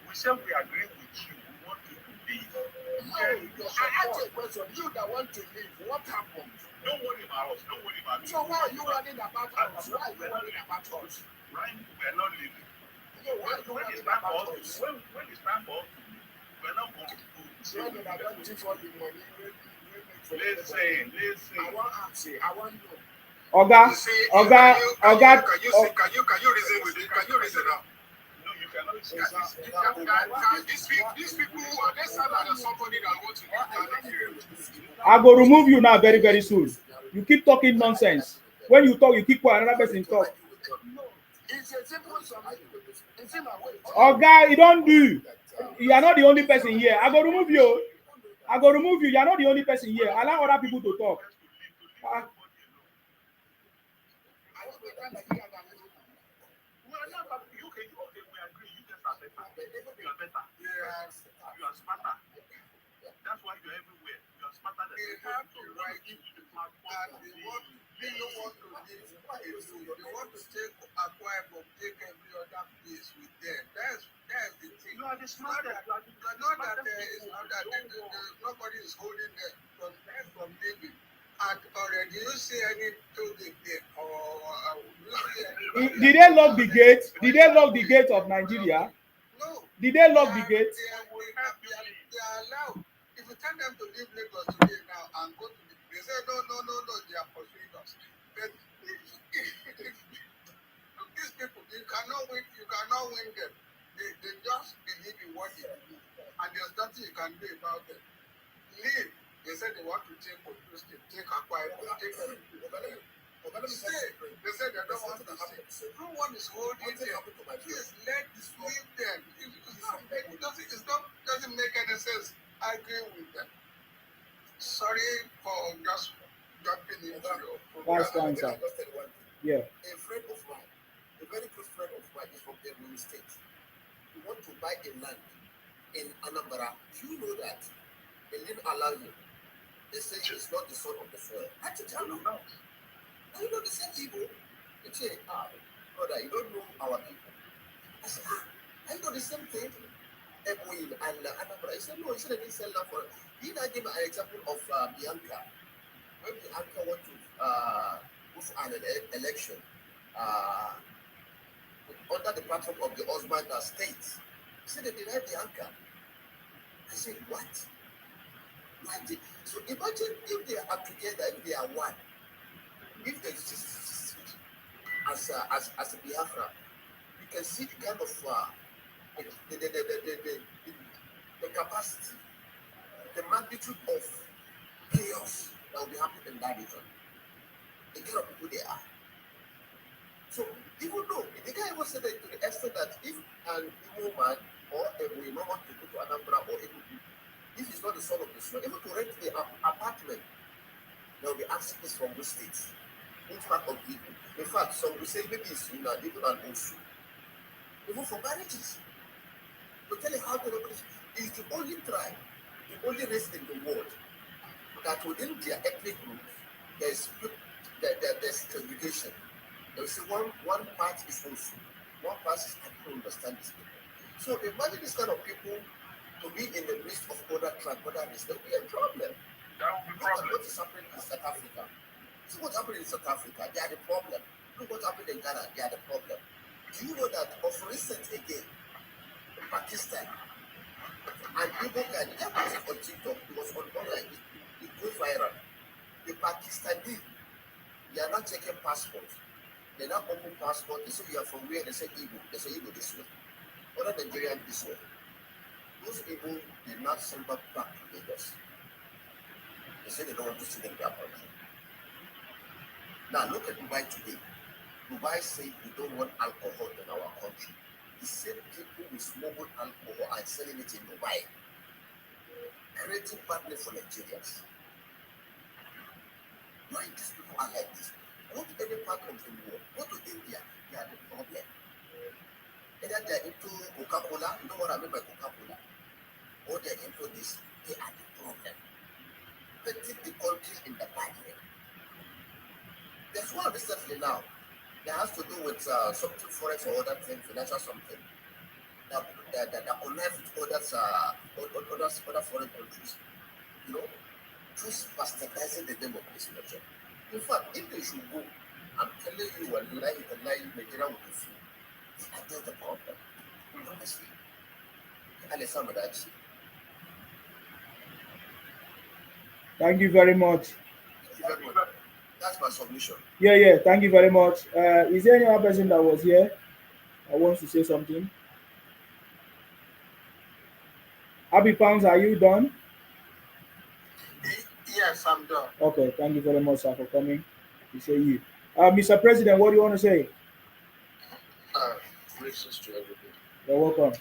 We said we agree with you. We want you to leave.
No, I asked you a question. You that want to leave, what happened?
Don't worry about us. Don't worry about us.
So why are you worrying about us? Why are you worrying about us?
Right? We are not leaving.
No, why are you worrying about us?
When it's time for us to leave, we are not going to do it.
So I don't give for the money.
Listen.
I want answer. I want know.
Oga.
Can you reason with it? Can you reason now?
No, you cannot.
These people are they sound like somebody that wants to leave.
I go remove you now very, very soon. You keep talking nonsense. When you talk, you keep quiet, another person talk.
It's a simple solution.
Oga, you don't do. You are not the only person here. I go remove you. You are not the only person here. Allow other people to talk.
You are smarter. That's why you're everywhere. You are smarter than
they have the right and they don't want to leave. They want to take acquire but take every other place with them. That's the thing.
You are the smartest.
Not that nobody is holding them from leaving. And already you see any building there or
did they lock the gate? Did they lock the gate of Nigeria?
No.
Did they lock the gate?
They are allowed. If you tell them to leave Lagos today now and go to the place say, no, no, no, no, they are pursuing us. But these people, you cannot win them. They just believe in what they believe. And there's nothing you can do about them. Leave. They said they want to take Oyo State, take Akwa Ibom, take stay. They said they don't want to stay. No one is holding them. Please leave them. It doesn't make any sense arguing with them. Sorry for just jumping into your program.
That's fine, sir. Yeah.
A friend of mine, a very close friend of mine is from Ebonyi State. You want to buy a land in Anambra, do you know that they didn't allow you? They say it's not the son of the soil. I tell you now. Now you know the same people. They say, brother, you don't know our people. I said, I know the same thing. Ebonyi and Anambra. He said, no, he said they didn't sell land for it. He now gave an example of Bianca. When Bianca went to go for an election, under the platform of the husband state, he said they denied Bianca. I said, what? So imagine if they are together, if they are one, if they exist as a Biafra, you can see the kind of the capacity, the magnitude of chaos that will be happening in that region. The kind of people they are. So even though the guy even said that to the extent that if an Igbo man or a woman want to go to Anambra or Igbo, if he's not the son of the son, even to rent the apartment, they will be asking this from which state, which part of Igbo. In fact, some will say maybe it's even an Osu. Even for marriages. To tell you how to look at it is the only tribe, the only race in the world that within their ethnic group there's segregation. They say one part is Osu, one part is I don't understand these people. So imagine this kind of people to be in the midst of other tribes, other race, there will be a problem.
That will be
Look at
problem.
what is happening in South Africa. See what's happening in South Africa, they are the problem. Look what's happening in Ghana, they are the problem. Do you know that of recent again, Pakistan and Igbo guy, that was on TikTok, it was on online, it goes viral. The Pakistani, they are not checking passport. They now open passport, they say you are from where, they say Igbo, this way. Other Nigerian this way. Those people did not send back to Lagos. They say they don't want to see them in their country. Now look at Dubai today. Dubai say we don't want alcohol in our country. The same people will smuggle alcohol and selling it in Dubai, creating partners for Nigerians. Why these people are like this? Go to any part of the world, go to India, they are the problem. Either they are into Coca-Cola, you know what I mean by Coca-Cola, or they are into this, they are the problem. They take the country in the bad way. There's one recently now that has to do with something forex or other thing, financial something, that connect with other foreign countries, you know, just bastardizing the name of this nation. In fact, if they should go, I'm telling you, Nigeria will be free. I think the problem, honestly. Alessandro, that's
Thank you very much.
That's my submission.
Yeah. Thank you very much. Is there any other person that was here that wants to say something? Abby Pounds, are you done?
Yes, I'm done.
Okay, thank you very much, sir, for coming. We say you. Mr. President, what do you want to say?
Greetings to everybody.
You're welcome.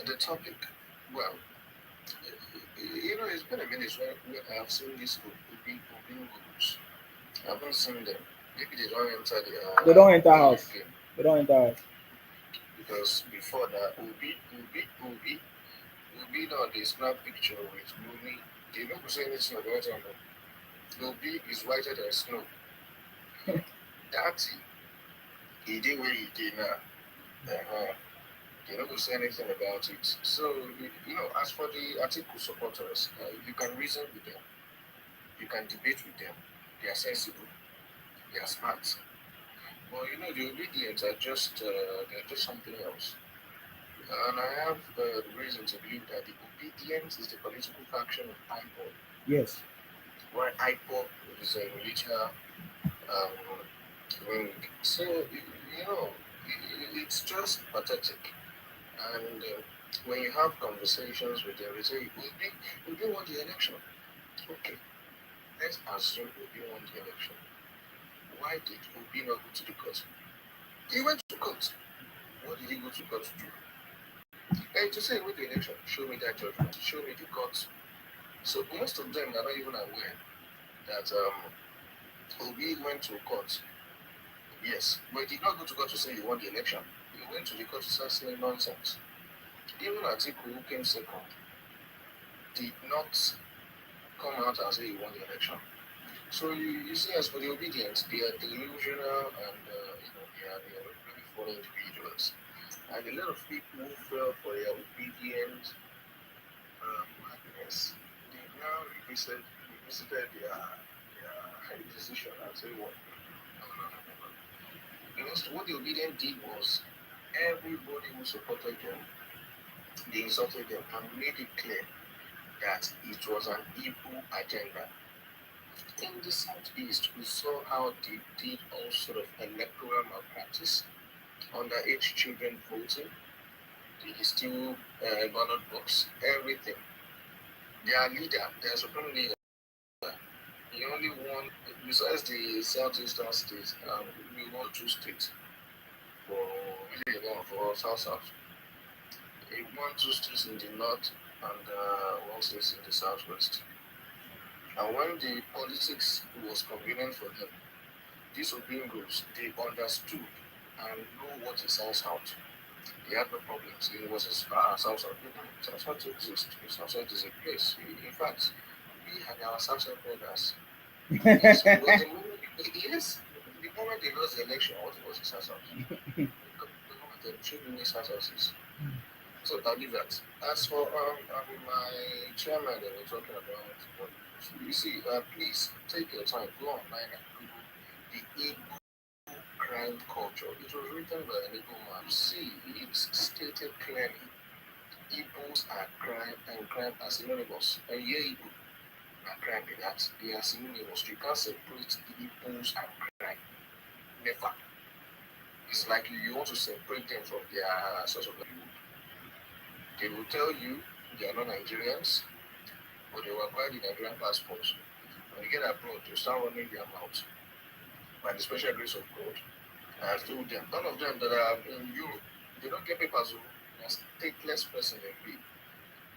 The topic, well, you know, it's been a minute when I've seen these Obi groups. I haven't seen them. Maybe they don't enter the.
They don't enter house. Game. They don't enter house.
Because before that, Obi, now they snap picture with Mumi. They don't say anything about him. Obi is whiter than snow. That's it. He did where he did now. They don't say anything about it. So, you know, as for the Atiku supporters, you can reason with them. You can debate with them. They are sensible. They are smart. But, you know, the obedience are just, they're just something else. And I have reason to believe that the obedience is the political faction of IPOD.
Yes.
why IPOP is a military wing. So, it's just pathetic. And when you have conversations with them, they say, we want the election. Okay, let's assume Obi won the election. Why did Obi not go to the court? He went to court. What did he go to court to do? And to say with the election, show me that judgment, show me the court. So most of them are not even aware that Obi went to court. Yes, but he did not go to court to say he won the election. He went to the court to start saying nonsense. Even Atiku, who came second, did not come out and say he won the election. So you see, as for the obedience, they are delusional and they are really fallen individuals. And a lot of people who fell for their obedient happiness, they now revisited their decision and say, what? No. Because what the obedient did was everybody who supported them, they insulted them and made it clear that it was an evil agenda. In the Southeast, we saw how they did all sort of electoral malpractice, underage children voting, the still ballot box, everything. Their leader, their supreme leader, he only won, besides the Southeastern states, we won 2 states for South. He won 2 states in the north and 1 state in the southwest. And when the politics was convenient for them, these obeying groups, they understood and know what is South South. They had no problems. It was as far as South South. South South exists. South South is a place. In fact, we had our South South brothers. Yes, the moment they lost the election, what was the South South? The moment they showed me South South. So I'll leave that. As for my chairman that we're talking about, you see, please take your time, go online and Google the Igbo crime culture. It was written by an Igbo man. See, it's stated clearly. Igbos are crime and crime are synonymous. And yeah, Igbo are crime in that. They are synonymous. You can't separate Igbos and crime. Never. It's like you want to separate them from their source of livelihood. They will tell you they are not Nigerians, but they will acquire the Nigerian passports. When they get abroad, they start running their mouth. By the special grace of God, I have told them, none of them that are in Europe, they don't get papers. They are stateless person they be.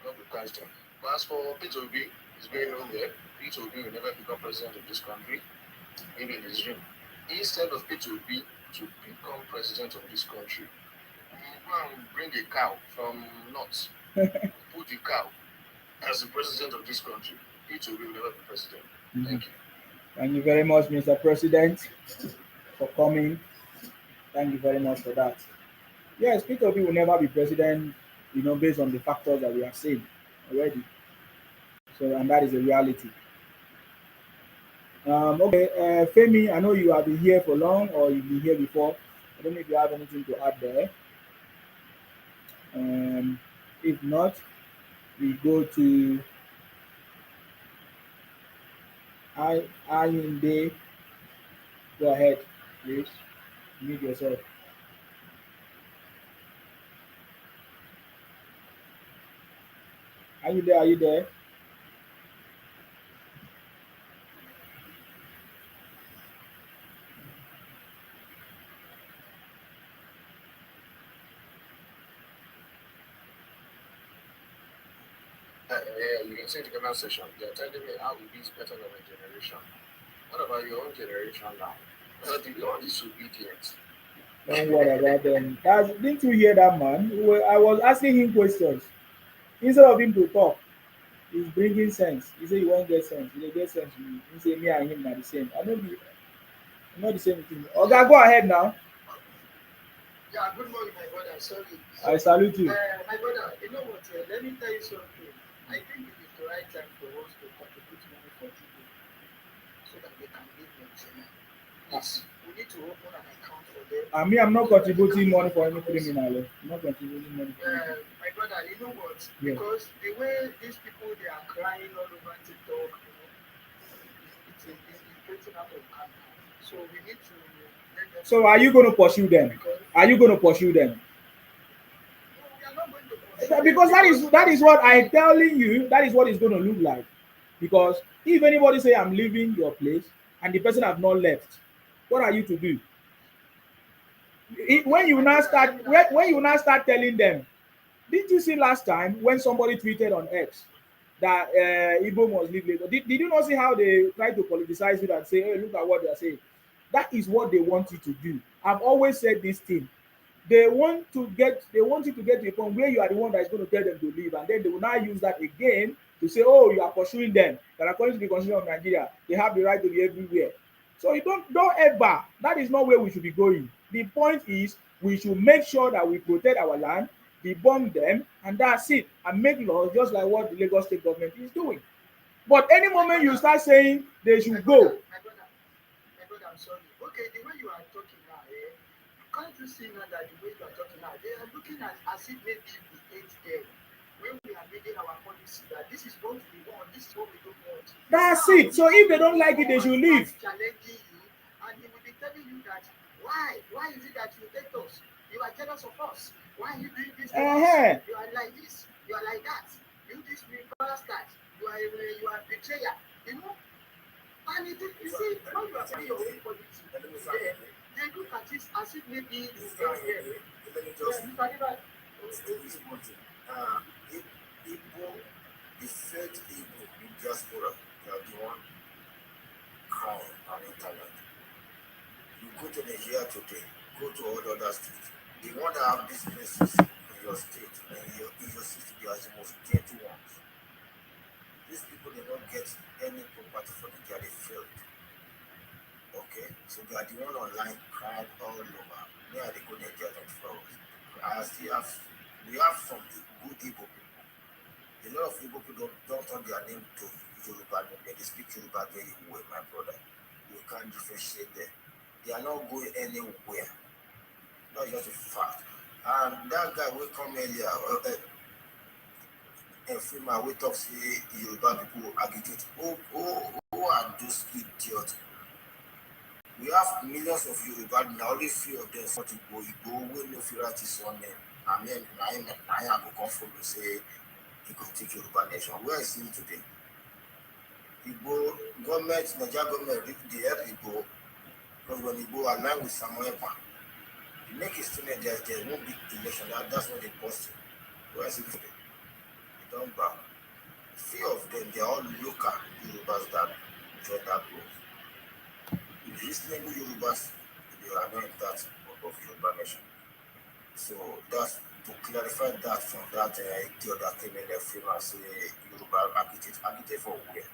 God will catch them. But as for Peter Obi, it's very nowhere. Peter Obi will never become president of this country, maybe in his dream. Instead of Peter Obi to become president of this country, go and bring a cow from north, put the cow as the president of this country. Peter Obi will never be president. Thank you.
Thank you very much, Mr. President, for coming. Thank you very much for that. Yes, Peter Obi will never be president, based on the factors that we have seen already. So, and that is a reality. Okay, Femi, I know you have been here for long, or you've been here before. I don't know if you have anything to add there. If not, we go to Ayinde. Go ahead, please. Mute yourself. Are you there? Are you there?
Yeah, you can say the comment section. They're telling me how it is better than my generation. What about your own generation now? But the Lord is obedient.
Don't worry about them. Didn't you hear that man? I was asking him questions. Instead of him to talk, he's bringing sense. He said he won't get sense. He get sense. He say me and him are the same. I'm not the same thing. Okay, go ahead now.
Yeah, good morning, my brother. Sorry.
I salute you.
My brother, you know what? Let me tell you something. I think it is the right time for us to contribute money for people so that they can live Nigeria. Yes, we need to open an account for them.
I'm not contributing money for any criminal. I'm not contributing money for
my brother, you know what?
Yeah.
Because the way these people, they are crying all over TikTok,
getting out of hand. So we need to let them.
So are you going to pursue them?
Because
Are you going to pursue them?
no, we are not going to pursue them
Because that is what I'm telling you. That is what it's going to look like. Because if anybody say I'm leaving your place and the person have not left, what are you to do? When you now start telling them, did you see last time when somebody tweeted on X that Igbo must leave Lagos? Did you not see how they try to politicize it and say, hey, look at what they are saying? That is what they want you to do. I've always said this thing. They want you to get to a point where you are the one that is going to tell them to leave, and then they will now use that again to say, oh, you are pursuing them. That according to the Constitution of Nigeria, they have the right to be everywhere. So you don't ever. That is not where we should be going. The point is we should make sure that we protect our land, debunk them, and that's it. And make laws just like what the Lagos State government is doing. But any moment you start saying they should go,
My brother, I'm sorry. Okay, the way you are talking now, can't you see now that the way you are talking now, they are looking at as if maybe we hate them. When we are making our policy that this is what we want, this is what we don't want.
that's
Now,
it. So if they don't like it, they should leave.
challenging you, and he will be telling you that why is it that you hate us? You are jealous of us. Why are you doing this to us? You are like this, you are like that. You this bastard. You are a betrayer. You know. And you see, when you are saying your own politics, they look at it as if maybe you are here.
Let me just say this one thing. Igbo, the fake Igbo in diaspora, they are the one crying on internet. You go to Nigeria today, go to all other states. The one that have businesses in your state, in your city, they are the most dirty ones. These people, they don't get any property for the year, they failed. Okay, so they are the one online crying all over. Me and they go there get 24 hours. We have some good Igbo people. A lot of Igbo people don't turn their name to Yoruba name. They speak Yoruba very well, my brother. You can't differentiate them. They are not going anywhere. That's just a fact. And that guy will come earlier. And Freeman, we talk say Yoruba people agitate. Who are those idiots? We have millions of Yoruba now, only few of them want to go Igbo, we no feel that is on them. I mean, I have to come from say he could take Yoruba nation. Where is him today? Igbo government, Nigeria government, they help Igbo, because when Igbo align with Samuel Pan, they make it still there won't be election. That's not the possible. Where is it today? They don't bow. Few of them, they are all local Yorubas that join that group. Reasonable Yorubas, they are not that of Yoruba nation. So that's to clarify that from that idiot that came in the film and say Yoruba agitate for where?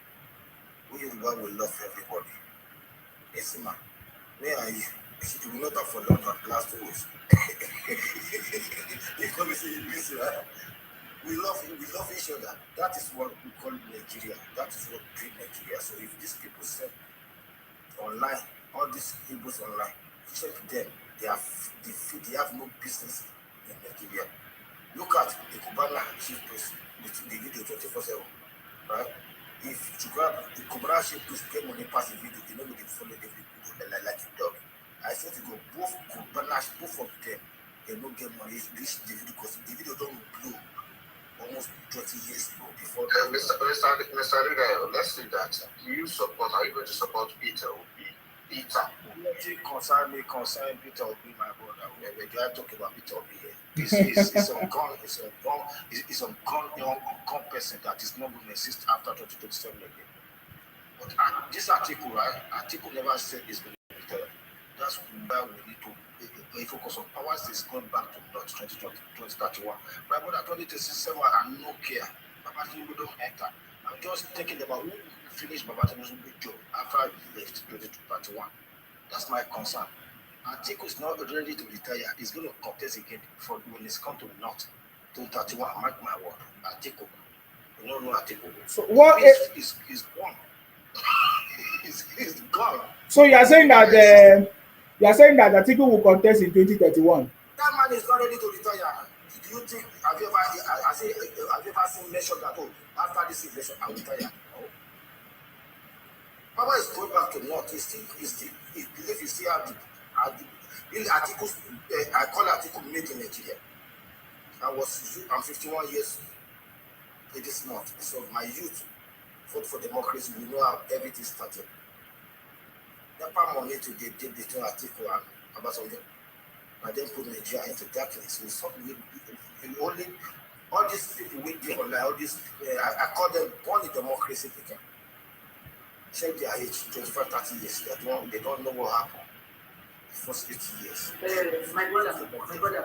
We Yoruba will love everybody. Yes, man. Where are you? You will not have for London last 2 weeks. You come say you busy, right? We love each other. That is what we call Nigeria. That is what create Nigeria. So if these people say online, all these Igbos online, check them. They have no business in Nigeria. Look at the Cubana chief priest with the video 24/7, right? If you grab the Cubana chief priest get money pass the video, they know they follow the video like a dog. I said to go both of them, they don't get money. This the video because the video don't blow almost 20 years ago before.
Mr. Rigayo, let's see that. Are you going to support Peter Obi? Peter.
Nothing concern Peter Obi, my brother. We are talking about Peter Obi here. This is a gun person that is not going to exist after 2027 again. But this article, right? Article never said it's going to be there. That's why we need to focus on power states going back to 2031. My brother 2027 and no care. Baba Tinubu don't enter. I'm just thinking about who finished Baba Tinubu's big job after he left 2031. That's my concern. Atiku is not ready to retire. He's going to contest again for when it's come to North 2031. Mark my word. Atiku. You don't know Atiku.
So what?
He's gone. he's gone.
So you are saying that Atiku will contest in 2031.
That man is not ready to retire. Do you think have you ever seen mention that after this election I will retire? No. Power is going back to north. He believe you still have the really articles. I call article made in Nigeria. I'm 51 years this month. So my youth fought for democracy. We know how everything started. NEPA money today did between Atiku and Abasondo. And then put Nigeria into darkness. We only all these people with the online, all these I call them born in democracy people. Check their age, 25, 30 years. They don't know what happened. First 80 years.
My brother, Mr. Dida,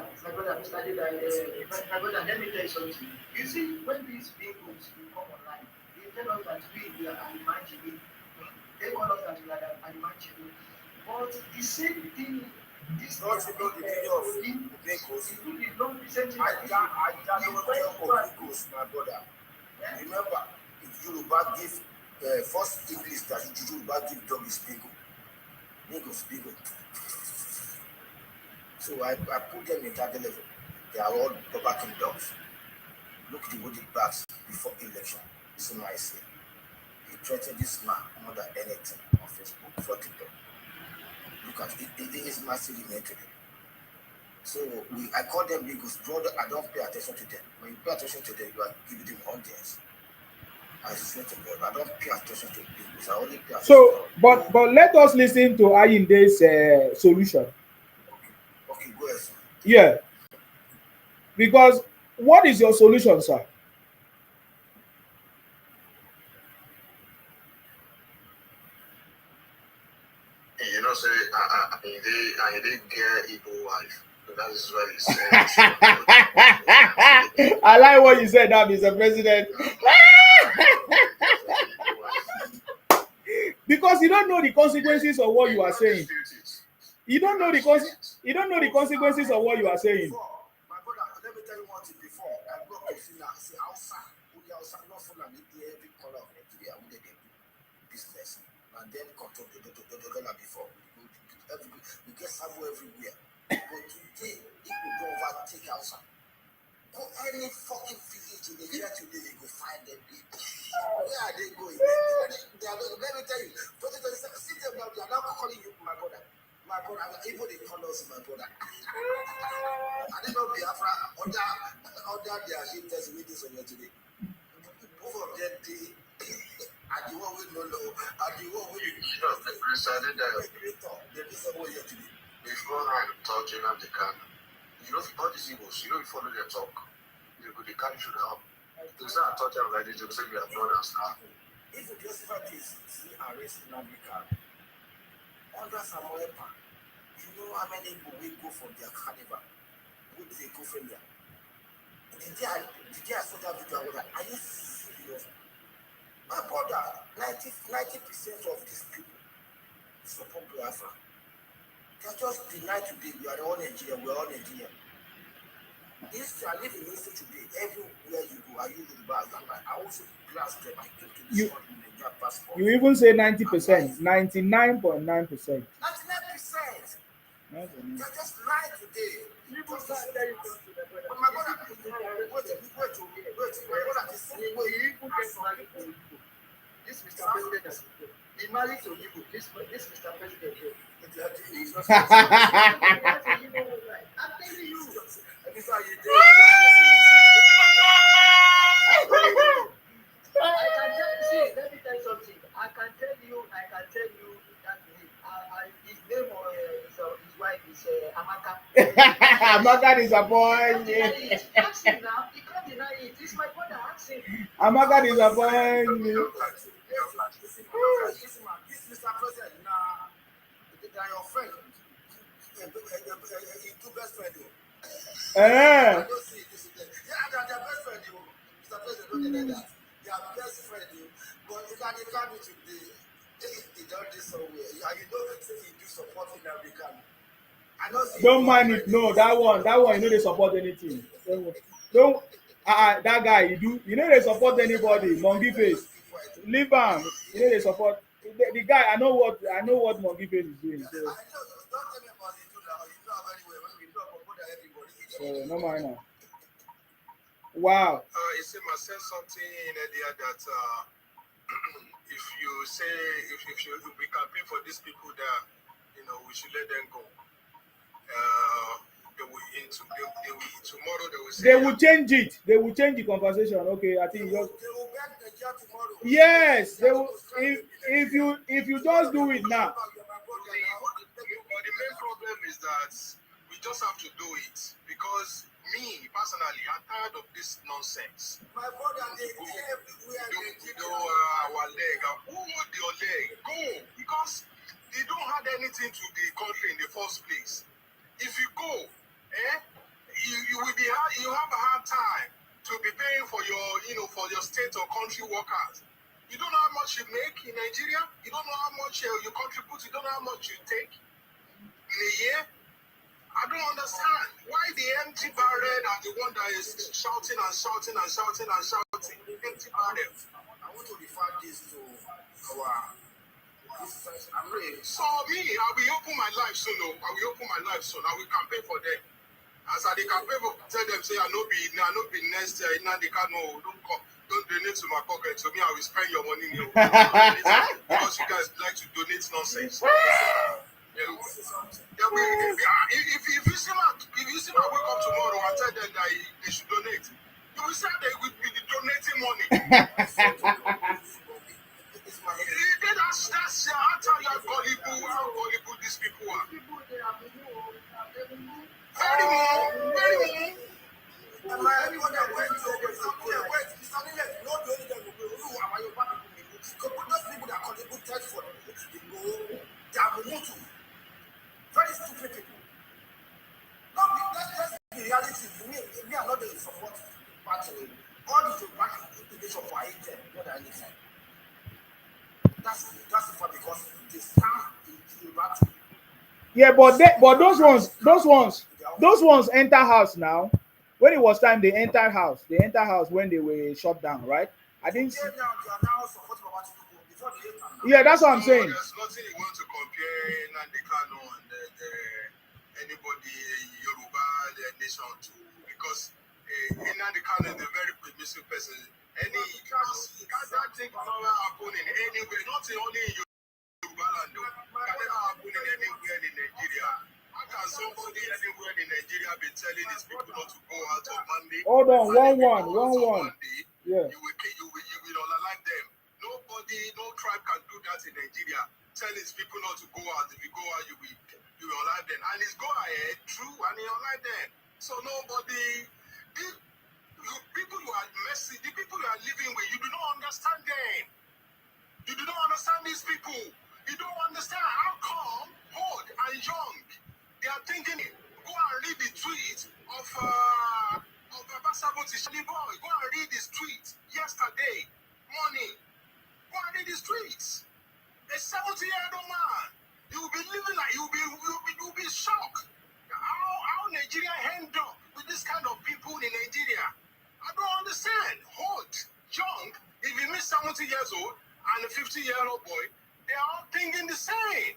my brother, let me tell you something. You see, when these vehicles will come online, they tell us that we are imagining. They call us that we are imagining. But the same thing, this
Not to know the video of vehicles.
you did not listen to
I don't know vehicles, my brother. Remember, if Yoruba give first English that Yoruba give dog is bingo. Bingo. So I put them in that level. They are all backing dogs. Look at the woody backs before election. This is my say. He threatened this man more than anything on Facebook before TikTok. Look at it. It is massively mentally. So I call them Lagos, brother. I don't pay attention to them. When you pay attention to them, you are giving them audience. I swear to God, I don't pay attention to Lagos. I only pay attention
So, but let us listen to Ayinde's solution.
Okay, go ahead, sir.
Yeah. Because what is your solution, sir?
You know, say, I didn't get evil wife. So that is what he said.
I like what you said, that Mr. President. Because you don't know the consequences of what you are saying. You don't know the consequences of what you are saying.
My brother, let me tell you one thing before. I go to see now, say outside, not full of every corner of Nigeria, we did business. And then control the dollar before. We get Savo everywhere. But today, if we go overtake outside, go any fucking village in Nigeria today, they go find them people. Where are they going? Let me tell you, 2027, see them now, they are now calling you my brother. My brother, even they call us my brother. I didn't know Biafra under their haters with this on today. Both of them, they are the one we don't know, are the one we
decided that
the reason why you're today.
Before I'm touching on the can, you know, all these Igbos, you know, you follow their talk. They can't should help. They say I touch them like this, they say we are brothers now.
If you just have this, see, arrest in America, under Samuel Park, you know how many people will go for their carnival? Would they go from there? Did I saw that video? I was like, are you serious? My brother, 90% of these people support Biafra. They are just denied today. We are all Nigerian. We are all Nigerian. This I live in Houston today. Everywhere you go, are you Yoruba? I also glass them. I came to this country with Nigerian passport.
You even say 90%, 99.9%.
99%. They're just lying today. But my brother, wait. My brother, the same way.
This Mr. President, he married to you. This Mr. President. I'm telling you. Let me tell you something. I can tell you that his name or his wife is Amaka.
Amaka disappointed.
Ask him now. He can't deny it. It's my brother. Ask him.
Amaka disappointed.
This Mr. President, they are your friend. He do best friend. I don't see this. Yeah, they are their best friend. Mr. President, don't deny that. They are best friend. But they can't do today. They don't do somewhere. And you don't say he do supporting American.
Don't mind it. No, that one, you know they support anything. Don't that guy, you know they support anybody. Monkey face. Leave him. You know they support the guy. I know what Monkey face is doing. So.
I know. Don't tell me about it now. You know very well. When we talk about everybody.
No mind now. Wow.
You see, I said something in there that
if you say if we campaign for these people that we should let them go. They will tomorrow they will say
They will change it. They will change the conversation. Okay, I think
They
just
will beg Nigeria tomorrow.
yes.
They
They
are
will.
going to strike
If you just do it now.
But the main problem is that we just have to do it because me personally, I'm tired of this nonsense.
My brother, they say everywhere.
Our leg. Who want your leg? Go because they don't add anything to the country in the first place. If you go, you will be you have a hard time to be paying for your state or country workers. You don't know how much you make in Nigeria. You don't know how much you contribute. You don't know how much you take in a year. I don't understand why the empty barrel are the one that is shouting and shouting and shouting and shouting. Empty barrel.
I want to refer this to our.
So me, I will open my life soon. I will open my life soon. I will campaign for them. As I campaign for tell them say I no be next year. Now they can't don't donate to my pocket. To me, I will spend your money. Because you guys like to donate nonsense. If you see my wake up tomorrow and tell them that they should donate, you will say they will be donating money. That's how gullible these people are. Very well.
Very stupid people. That's the reality. Me, I'm not going to support party. All this will back implication for them more than anything. That's the fact because they stand in battle.
Yeah, but those ones enter house now. When it was time, they entered house. They entered house when they were shut down, right? I didn't see. Yeah, that's what I'm saying.
There's nothing you want to compare Nandekano and anybody Yoruba nation to because Nandekano is a very permissive person. That thing can never happen in anywhere, not only in Yoruba land. Can never happen in anywhere in Nigeria. How can somebody anywhere in Nigeria be telling these people not to go out on Monday?
Hold on, one. Yeah.
You will unlike them. Nobody, no tribe can do that in Nigeria. Tell his people not to go out. If you go out, you will unlike them. And it's go ahead, true, and you unlike them. So nobody, people you are messy, the people you are living with, you do not understand them. You do not understand these people. You don't understand how come old and young they are thinking. Go and read the tweet of Babasaboti Shali Boy. Go and read his tweet yesterday morning. Go and read his tweets. A 70-year-old man. You will be living like you will be shocked. How Nigeria end up with this kind of people in Nigeria. I don't understand. Old, young, if you miss 70 years old and a 50-year-old boy, they are all thinking the same.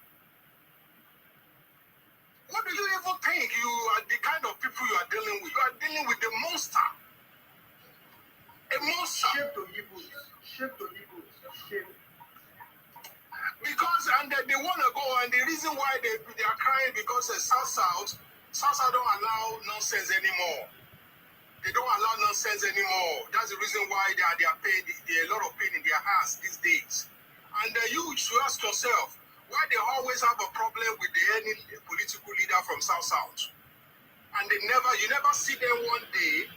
What do you even think you are the kind of people you are dealing with? You are dealing with a monster. A monster.
Shape to evil.
Because they want to go, and the reason why they are crying because South don't allow nonsense anymore. They don't allow nonsense anymore. That's the reason why they are pain. There a lot of pain in their hands these days. And you should ask yourself why they always have a problem with any political leader from South. And you never see them one day.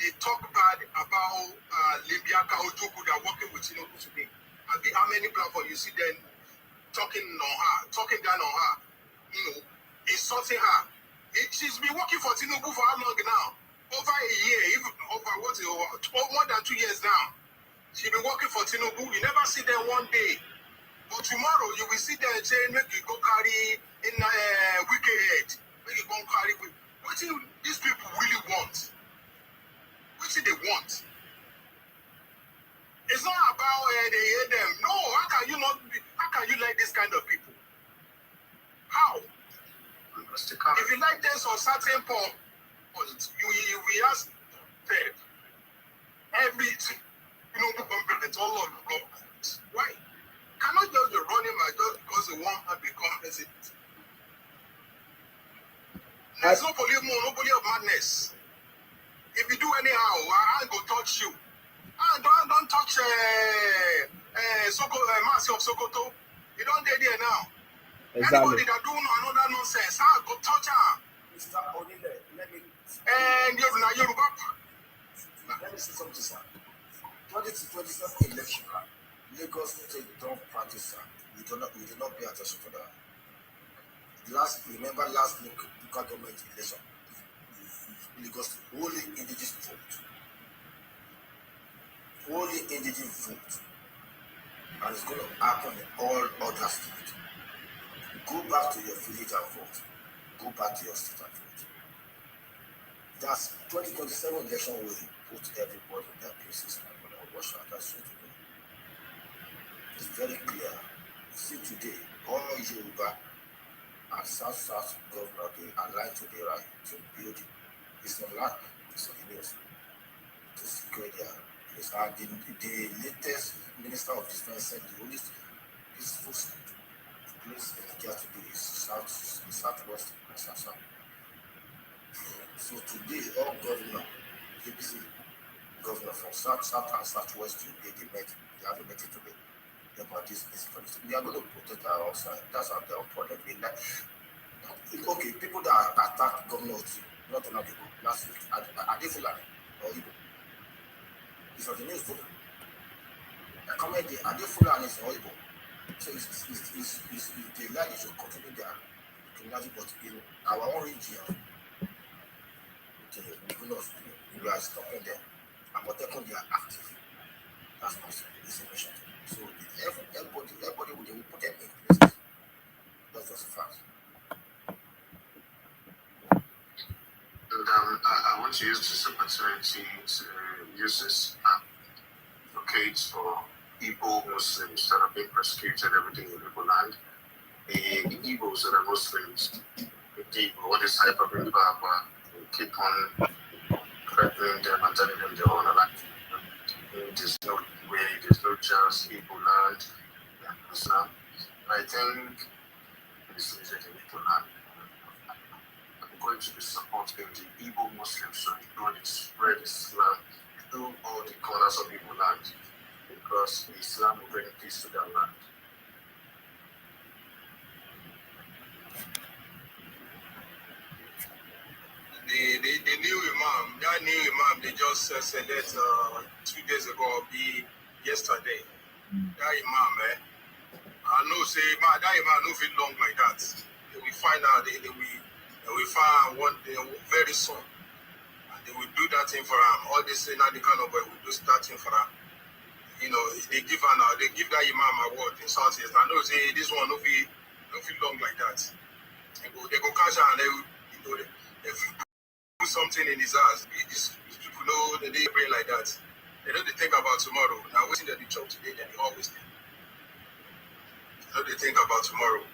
They talk bad about Limbiaka Ojuku that are working with Tinubu today. How many platforms you see them talking down on her, insulting her. She's been working for Tinubu for how long now? Over a year, even more than 2 years now. She's been working for Tinubu. You never see them one day. But tomorrow you will see them saying, make you go carry in wicked head. Make you go carry with. What do these people really want? What do they want? It's not about they hate them. No, how can you like this kind of people? How? If you like them on certain point, you will ask them everything. Competent, all of God.
you want to become president. There's nobody of madness. If you do anyhow, I ain't go touch you. Don't touch Mercy of Sokoto. You don't get there now.
Exactly.
Anybody that do another nonsense, I go touch her.
Mr. Odile, let me
And Yoruba.
let me say something, sir. 2027 election, Lagos State don't practice, sir. We do not pay attention to that. Remember last local government election, Lagos only indigenous vote. Only indigenous vote. And it's going to happen in all other states. Go back to your village and vote. Go back to your state and vote. That's 2027 election will put everybody in their places and going to wash out. That's what we do. It's very clear. You see today, all Yoruba and South governor, they aligned today, right, to build it's on land, it's on the news, to secure their place. And the latest Minister of Defense said the only peaceful place in Nigeria to be is southwest and south. So today, all governor, ABC governor from south and southwest today, they have a meeting today about this policy. We are going to protect our outside. That's our problem. Okay, people that attacked governors, not only people last week, are they Fulani or Igbo? It's on the news too. I comment there, are they Fulani or Igbo? So it's the line is to continue their criminality, but in our own region, the governors, we are stopping them, and whatever they are active. That's not information. So everybody will put them in places. That's just a fact.
And I want to use this opportunity to use this advocate for Igbo Muslims that are being persecuted everything in Igbo land. The Igbos that are Muslims, what is happening, keep on threatening them and telling them they're on a life. There's no way, there's no chance, Igbo land, Islam. I think this is a Igbo land. I'm going to be supporting the Igbo Muslims so they go and spread Islam through all the corners of Igbo land because Islam will bring peace to that land.
The new imam, that new imam, they just said that 2 days ago, yesterday. That imam, I know say, man, that imam no feel long like that. They will find out, they will find one day very soon. And they will do that thing for him. All they say now, the kind of boy will do that thing for him. You know, they give that imam award in Southeast. I know say this one no feel long like that. They go cash out and they put something in his ass. These people know that they brain like that. They don't think about tomorrow. Now waiting that they chop today, then they always think. They don't think about tomorrow.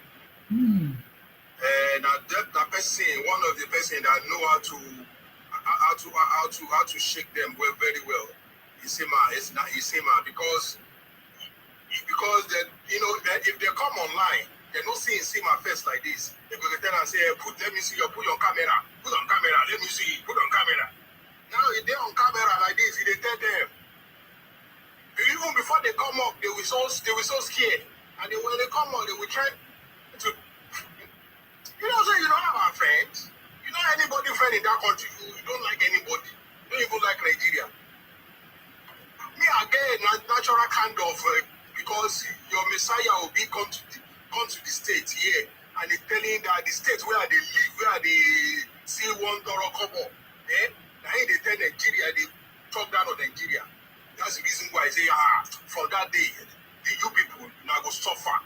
And that person, one of the person that know how to shake them well, very well. It's not Isema because that if they come online, they don't see Isema face like this. They go tell and say, put on camera, let me see, put on camera. Now if they're on camera like this, they tell them. Even before they come up, they were so scared. And when they come up, they will try to you don't have a friend. You don't have anybody friend in that country. You don't like anybody. You don't even like Nigeria. Me again, natural kind of because your Messiah will be come to the state here, and he's telling that the state where they live, where they see $1 couple, now they tell Nigeria, they talk down on Nigeria. That's the reason why I say, for that day, you people now go suffer.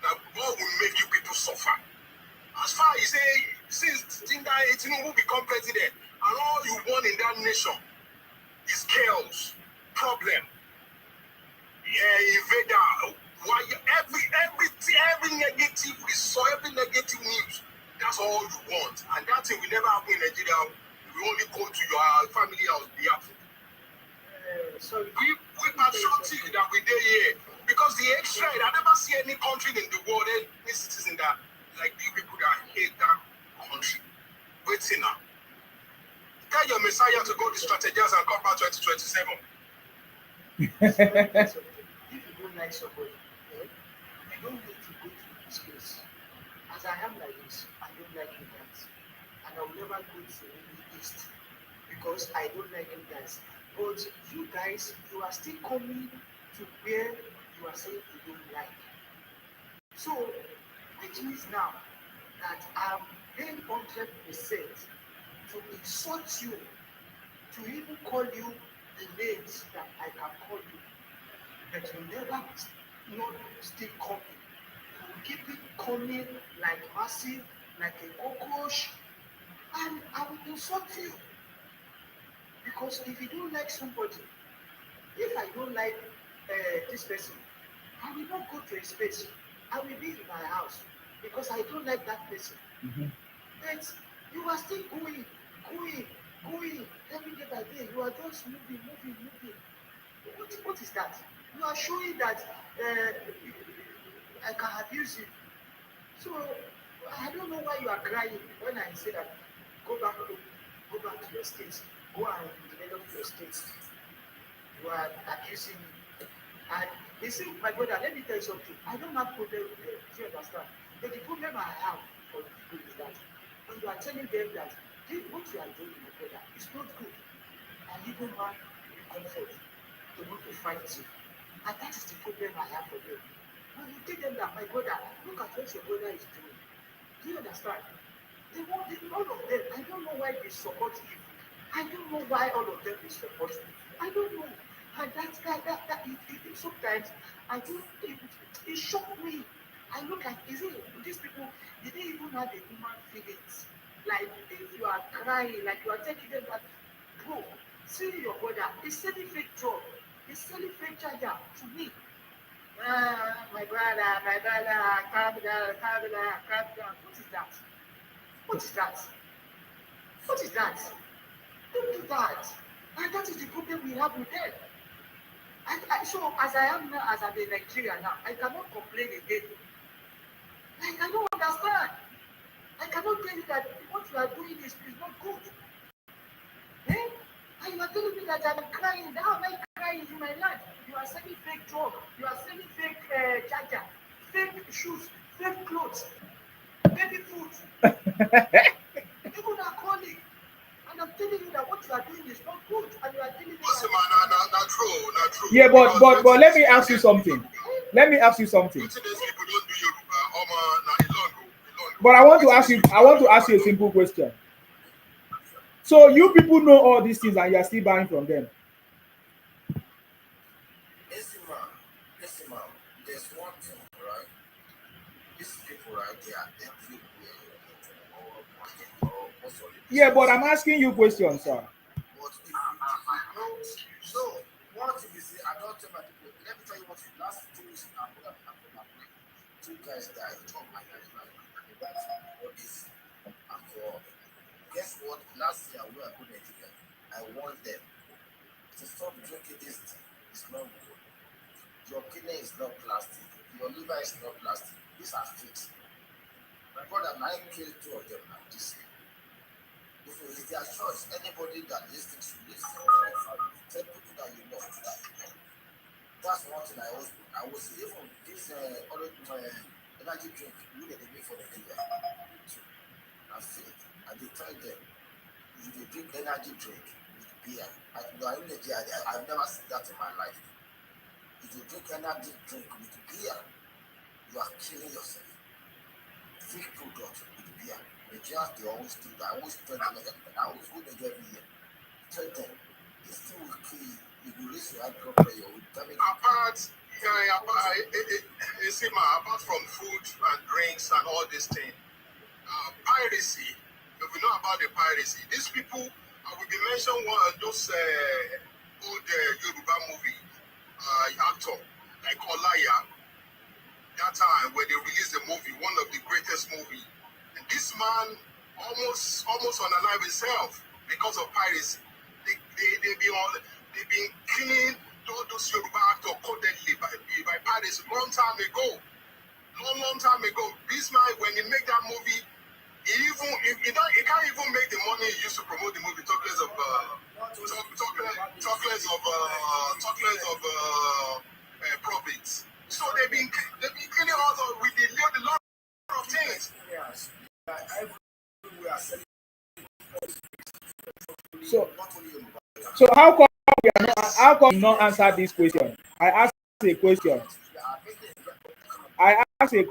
Now God will make you people suffer. As far as say, since Tinubu become president, and all you want in that nation is chaos, problem, invader. Why every negative result, every negative news, that's all you want. And that thing will never happen in Nigeria. We only go to your family house, be happy.
So
we patriotic that we did here. Because
Because the extra, I never see any country in the world, any citizen that, like the people that hate that country. Waiting now. Tell your Messiah to go to strategize and come back 2027.
If you don't like somebody, you don't need to go to this place. As I am like this, I don't like you guys. And I will never go to the East because I don't like you guys. But you guys, you are still coming to where you are saying you don't like. So, which means now that I'm paying 100% to insult you, to even call you the names that I can call you, but you never not still coming. You keep it coming like massive, like a cockroach, and I will insult you. Because if you don't like somebody, if I don't like this person, I will not go to a space. I will be in my house because I don't like that person.
Mm-hmm.
But you are still going. Every day by day, you are just moving. What is that? You are showing that I can abuse you. So I don't know why you are crying when I say that go back home, go back to your states, go and develop your states. You are accusing me. And you see, my brother, let me tell you something. I don't have problem with them. Do you understand? But the problem I have for people is that when you are telling them that what you are doing, my brother, is not good. And even man will come forth to want to fight you. And that is the problem I have for them. When you tell them that, my brother, look at what your brother is doing. Do you understand? All of them, I don't know why they support evil. I don't know why all of them they support evil. I don't know. And that sometimes I do it shocked me. I look at these people, they didn't even have the human feelings. Like if you are crying, like you are taking them back, bro, see your brother, he's selling fake job, he's selling fake charger to me. My brother, calm down. What is that? What is that? Don't do that. And that is the problem we have with them. So as I am now, as I'm in Nigeria now, I cannot complain again. Like I don't understand. I cannot tell you that what you are doing is not good. And you are telling me that I'm crying. How am I crying in my life? You are selling fake job. You are selling fake charger, fake shoes, fake clothes, baby food. People are calling. And I'm telling you that what you are doing is not good. And you are telling me that...
Not true.
Yeah, but let me ask you something. But I want to ask you a simple question. So you people know all these things and you are still buying from them.
Listen, man. There's one thing, right? These people right there, everywhere.
Yeah, but I'm asking you questions, sir.
But if you don't, so what if you say, I don't tell my people, let me tell you what the last 2 weeks I'm going to happen. 2 guys died. Oh my God, what is and for guess what? Last year we were good Nigeria. I want them to stop drinking this thing. It's not good. Your kidney is not plastic. Your liver is not plastic. These are fixed. My brother, I killed 2 of them now this year. If it is their choice, anybody that listens to this, tell people that you love to that. That's one thing I was even this energy drink, we did it for the Nigeria. I feel it. And they tell them, if you drink energy drink with beer, I've never seen that in my life. If you drink energy drink with beer, you are killing yourself. Fake product with beer. Nigerians, they always do that. I always tell them, I always go to every year. Tell them, this thing will kill you. You will raise your high blood pressure.
Apart from food and drinks and all this thing, piracy, if we know about the piracy, these people, I will be mentioning one of those old Yoruba movie actor like Olaya. That time when they released the movie, one of the greatest movie, and this man almost unalive himself because of piracy. They've been killing all those Yoruba actors codedly by piracy. this long time ago. Long time ago. This man, when he made that movie, he can't even make the money he used to promote the movie. Chocolates of profits. So they've been killing us with a lot of things.
So how come you not answer this question? I asked a question. I asked a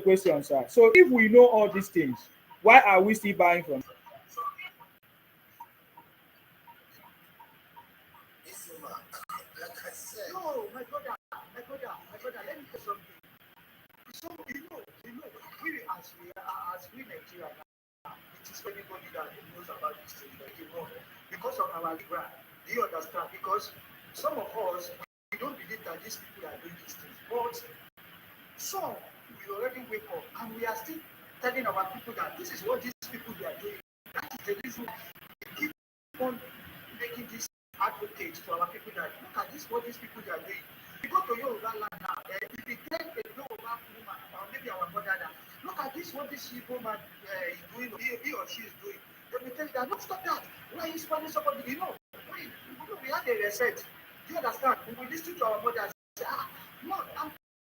question, sir. So if we know all these things, why are we still buying from?
No, my brother, let me tell something. So we as we Nigeria now, it is anybody that knows about this thing that you know because of our brand. Do you understand? Because some of us we don't believe that these people are doing these things, but some we already wake up and we are still telling our people that this is what these people they are doing. That is the reason we keep on making this advocate to our people that look at this what these people they are doing. We go to Yoruba land now, if we get a Yoruba woman or maybe our mother now, look at this what this woman is doing, he or she is doing. Then we tell them, no, stop that. Why are you spoiling somebody? We have a respect. Do you understand? We will listen to our mother and say, no, I'm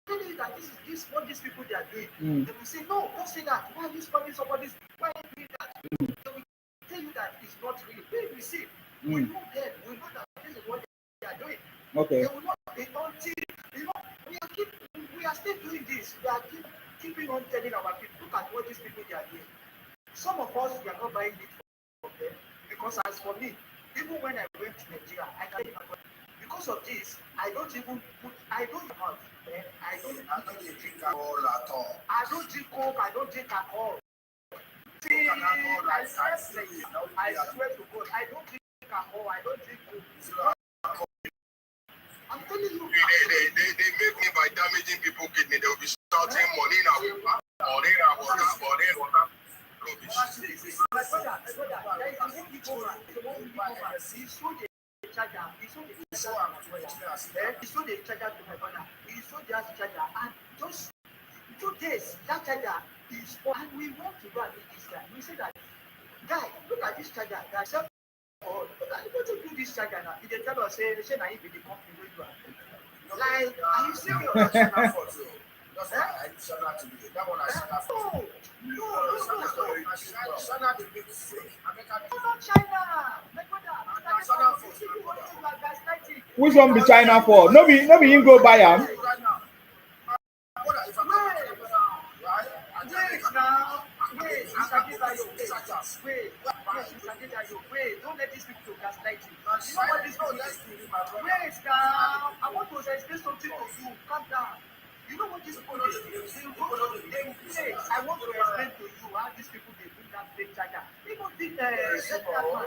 telling you that this what these people they are doing. Then we say, no, don't say that. Why are you spoiling somebody's? Why are you doing that? Then we tell you that it's not real. We see. We know them. We know that this is what they are doing.
Okay.
They will not be until we are still doing this. We are keeping on telling our people, look at what these people they are doing. Some of us we are not buying it from them because as for me, even when I went to Nigeria, I can because of this, I don't even put I don't drink alcohol at all. I don't drink coke, I don't drink alcohol. See, I swear to God, I don't drink alcohol, I don't drink coke. I'm telling you. They make me by damaging people's kidney. They will be shouting money now. Rubbish. My brother, there is a one big woman. He sold the charger. He sold the charger to my brother. He sold the charger. And just 2 days, that charger is for. And we want to go and meet this guy. We say that, guy, look at this charger. That self. Oh, look at what you do this charger now. He tell us, say, now you be the company where you are. Like, are you serious? That's why I shut out to you. That one I shut out for. No. China the big fake. Not China.
Which one be China for? No be him go buy am.
Wait, don't let these people gaslight you. You know what this people do? Wait now. I want to explain something to you. Calm down. You know what these people do? I want to explain to you how these people they bring that fake charger. People did that man say the other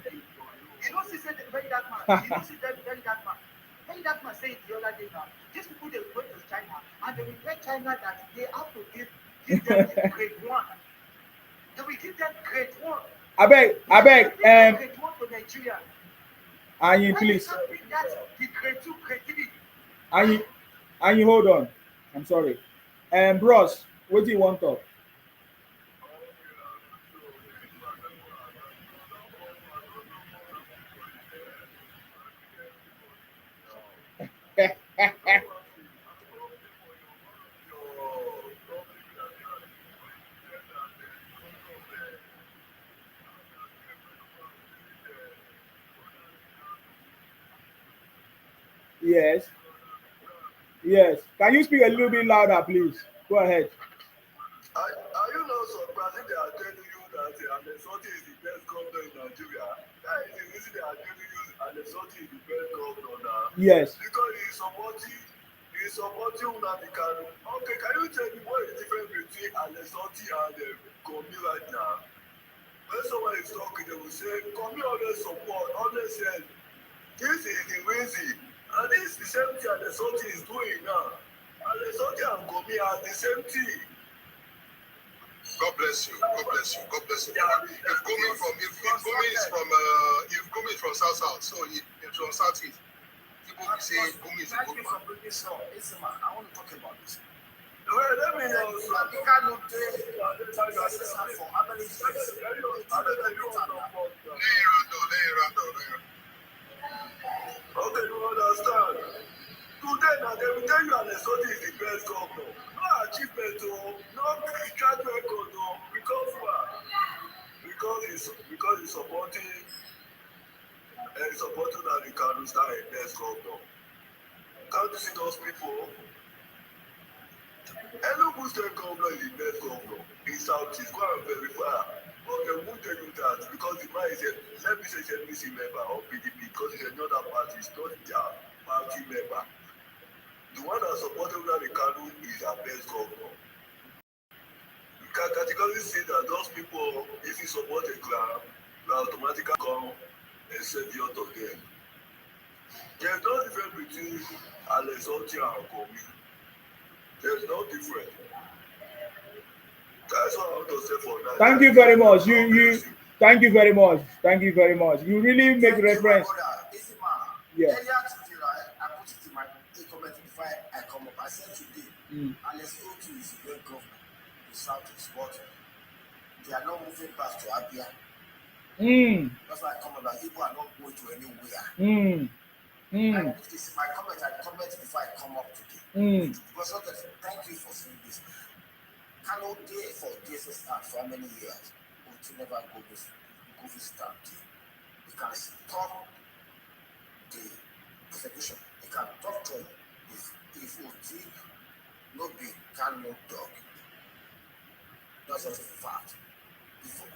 day. You don't see very that man. You don't see very that man. Very that man say the other day now. These people they go to China and they will tell China that they have to give them grade 1. They will give them grade 1.
I beg.
Grade 1 to Nigeria.
And please.
The grade 2, grade 3.
And you hold on. I'm sorry. Bros, what do you want to? Yes. Can you speak a little bit louder, please? Go ahead.
Are you not surprised if they are telling you that Alessandro is the best governor in Nigeria? That is the reason they are telling you Alessandro is the best governor now.
Yes.
Because he's supporting Nnamdi Kanu. Okay, can you tell me what is the difference between Alessandro and Komi right now? When someone is talking, they will say, Komi always support, always says, this is the reason. And this is the same thing Alessandro is doing now. Alessandro and Komi are the same thing.
God bless you. If Gumi is from South, so it's from Southeast.
People will say Gumi is a
Thank
good
you
man.
for bringing this up. Listen, man, I want to talk about this. Well, let me know. You cannot for how many years? Okay, you understand. Today, now they will tell you Alessandro is the best governor. No achievement, no track record, because what? Because he's supporting that the Kanu star a best governor. Can't you see those people? Enugu State governor is the best governor in Southeast. Go and verify. But they won't tell you that because the man is a, let me say, he's a NBC member of PDP because he's another party, it's not their party member. The one that supported the Kanu is our best governor. You can categorically say that those people, if you support a clan, you automatically come and send the out of them. There's no difference between Alessandro and Komi. There's no difference. That's what I want to say for that.
Thank you very much. Thank you very much. Thank you very much. You really make reference. Yeah.
Earlier today, right, I put it in my comment before I come up. I said today, Alessandro is a great governor in Southeast, but they are not moving back to Abia. That's why I come up that people are not going to anywhere. I put this in my comment. I comment before I come up today. Because thank you for saying this. Cannot day for this start for how many years? But to never go to start. You can stop the persecution. You can talk to him if OT no be cannot talk. That's just a fact.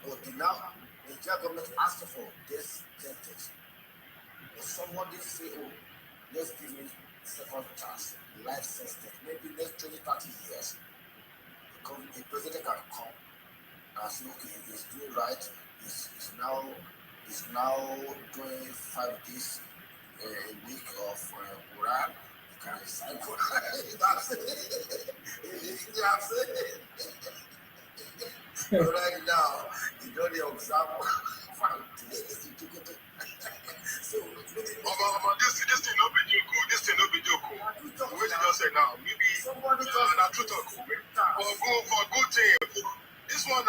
But now the government asking for this sentence. If somebody say, oh, let's give me second chance, life sentence, maybe next 20, 30 years, the president can come and say, okay, he's doing right, he's now doing 5 days a week of Quran, he can recite Quran. That's it. You know what I'm saying? Right now, you know the example. So,
this thing no be joke. This thing no be joke. What you just say now? Maybe
somebody
na true talk. For good thing. This one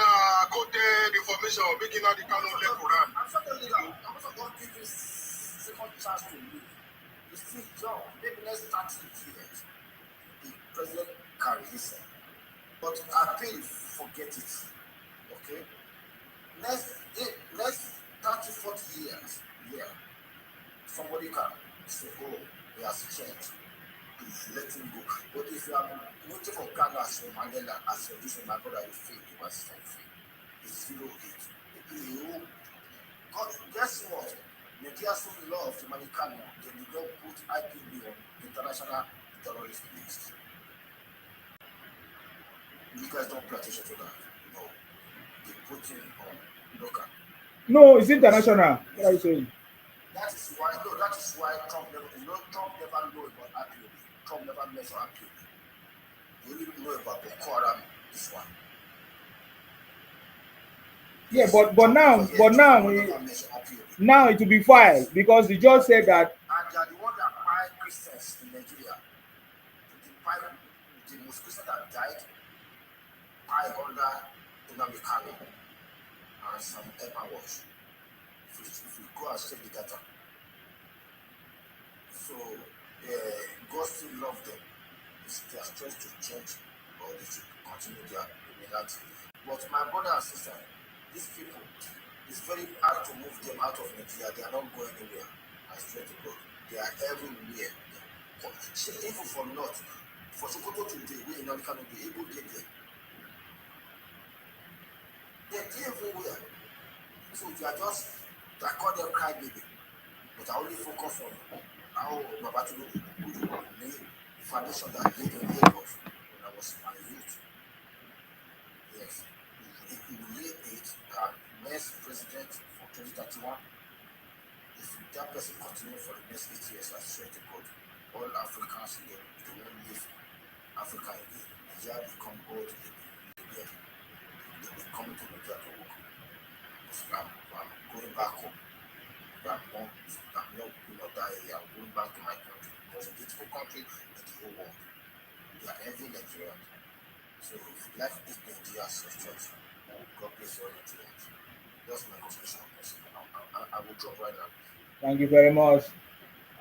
coded information making out the canon left Quran.
I'm telling you that. I'm also going to give you second chance to live. You still young. Maybe next 30 years, the president can listen. But I think forget it. Okay? Next 30, 40 years, yeah. Somebody can say, oh, he has changed. Please let him go. But if you are waiting for Ghana as your Mandela, as your this, my brother, you fail, you must fail. It's 0-8. God, guess what? Nigeria so love to Manikano, then you don't put IPB on international terrorist list. You guys don't pay attention to that. No. They put him on local.
No, it's international. What are you saying?
That is why Trump never know about IPOB. Trump never measure IPOB. You only know about Boko Haram, this one.
Yeah, but now it will be filed because the judge said that.
And they are the one that buy Christians in Nigeria. The most Christians that died buy under Nnamdi Kanu and some Emma Wash. If you go and check the data. So God still love them. It's their strength to change or they should continue their criminality. But my brother and sister, these people, it's very hard to move them out of Nigeria. They are not going anywhere. I swear to God. They are everywhere. Even from north, for Sokoto today, we in Nnamdi Kanu be able to get there. They're everywhere. So they are just, I call them cry baby. But I only focus on how Babatulu laid the foundation that laid in Lagos when I was my youth. Yes. He laid it, next president for 2031. If that person continues for the next 8 years, I swear to God, all Africans, they won't leave Africa again. Nigeria become old, they will come to Nigeria to work. I'm going back home. I'm not that area. I'm going back to my country.
country with the whole world. You are every Nigerian. So life is Nigeria as such. God bless all Nigerians. That's my contribution.
I will drop right now.
Thank you very much.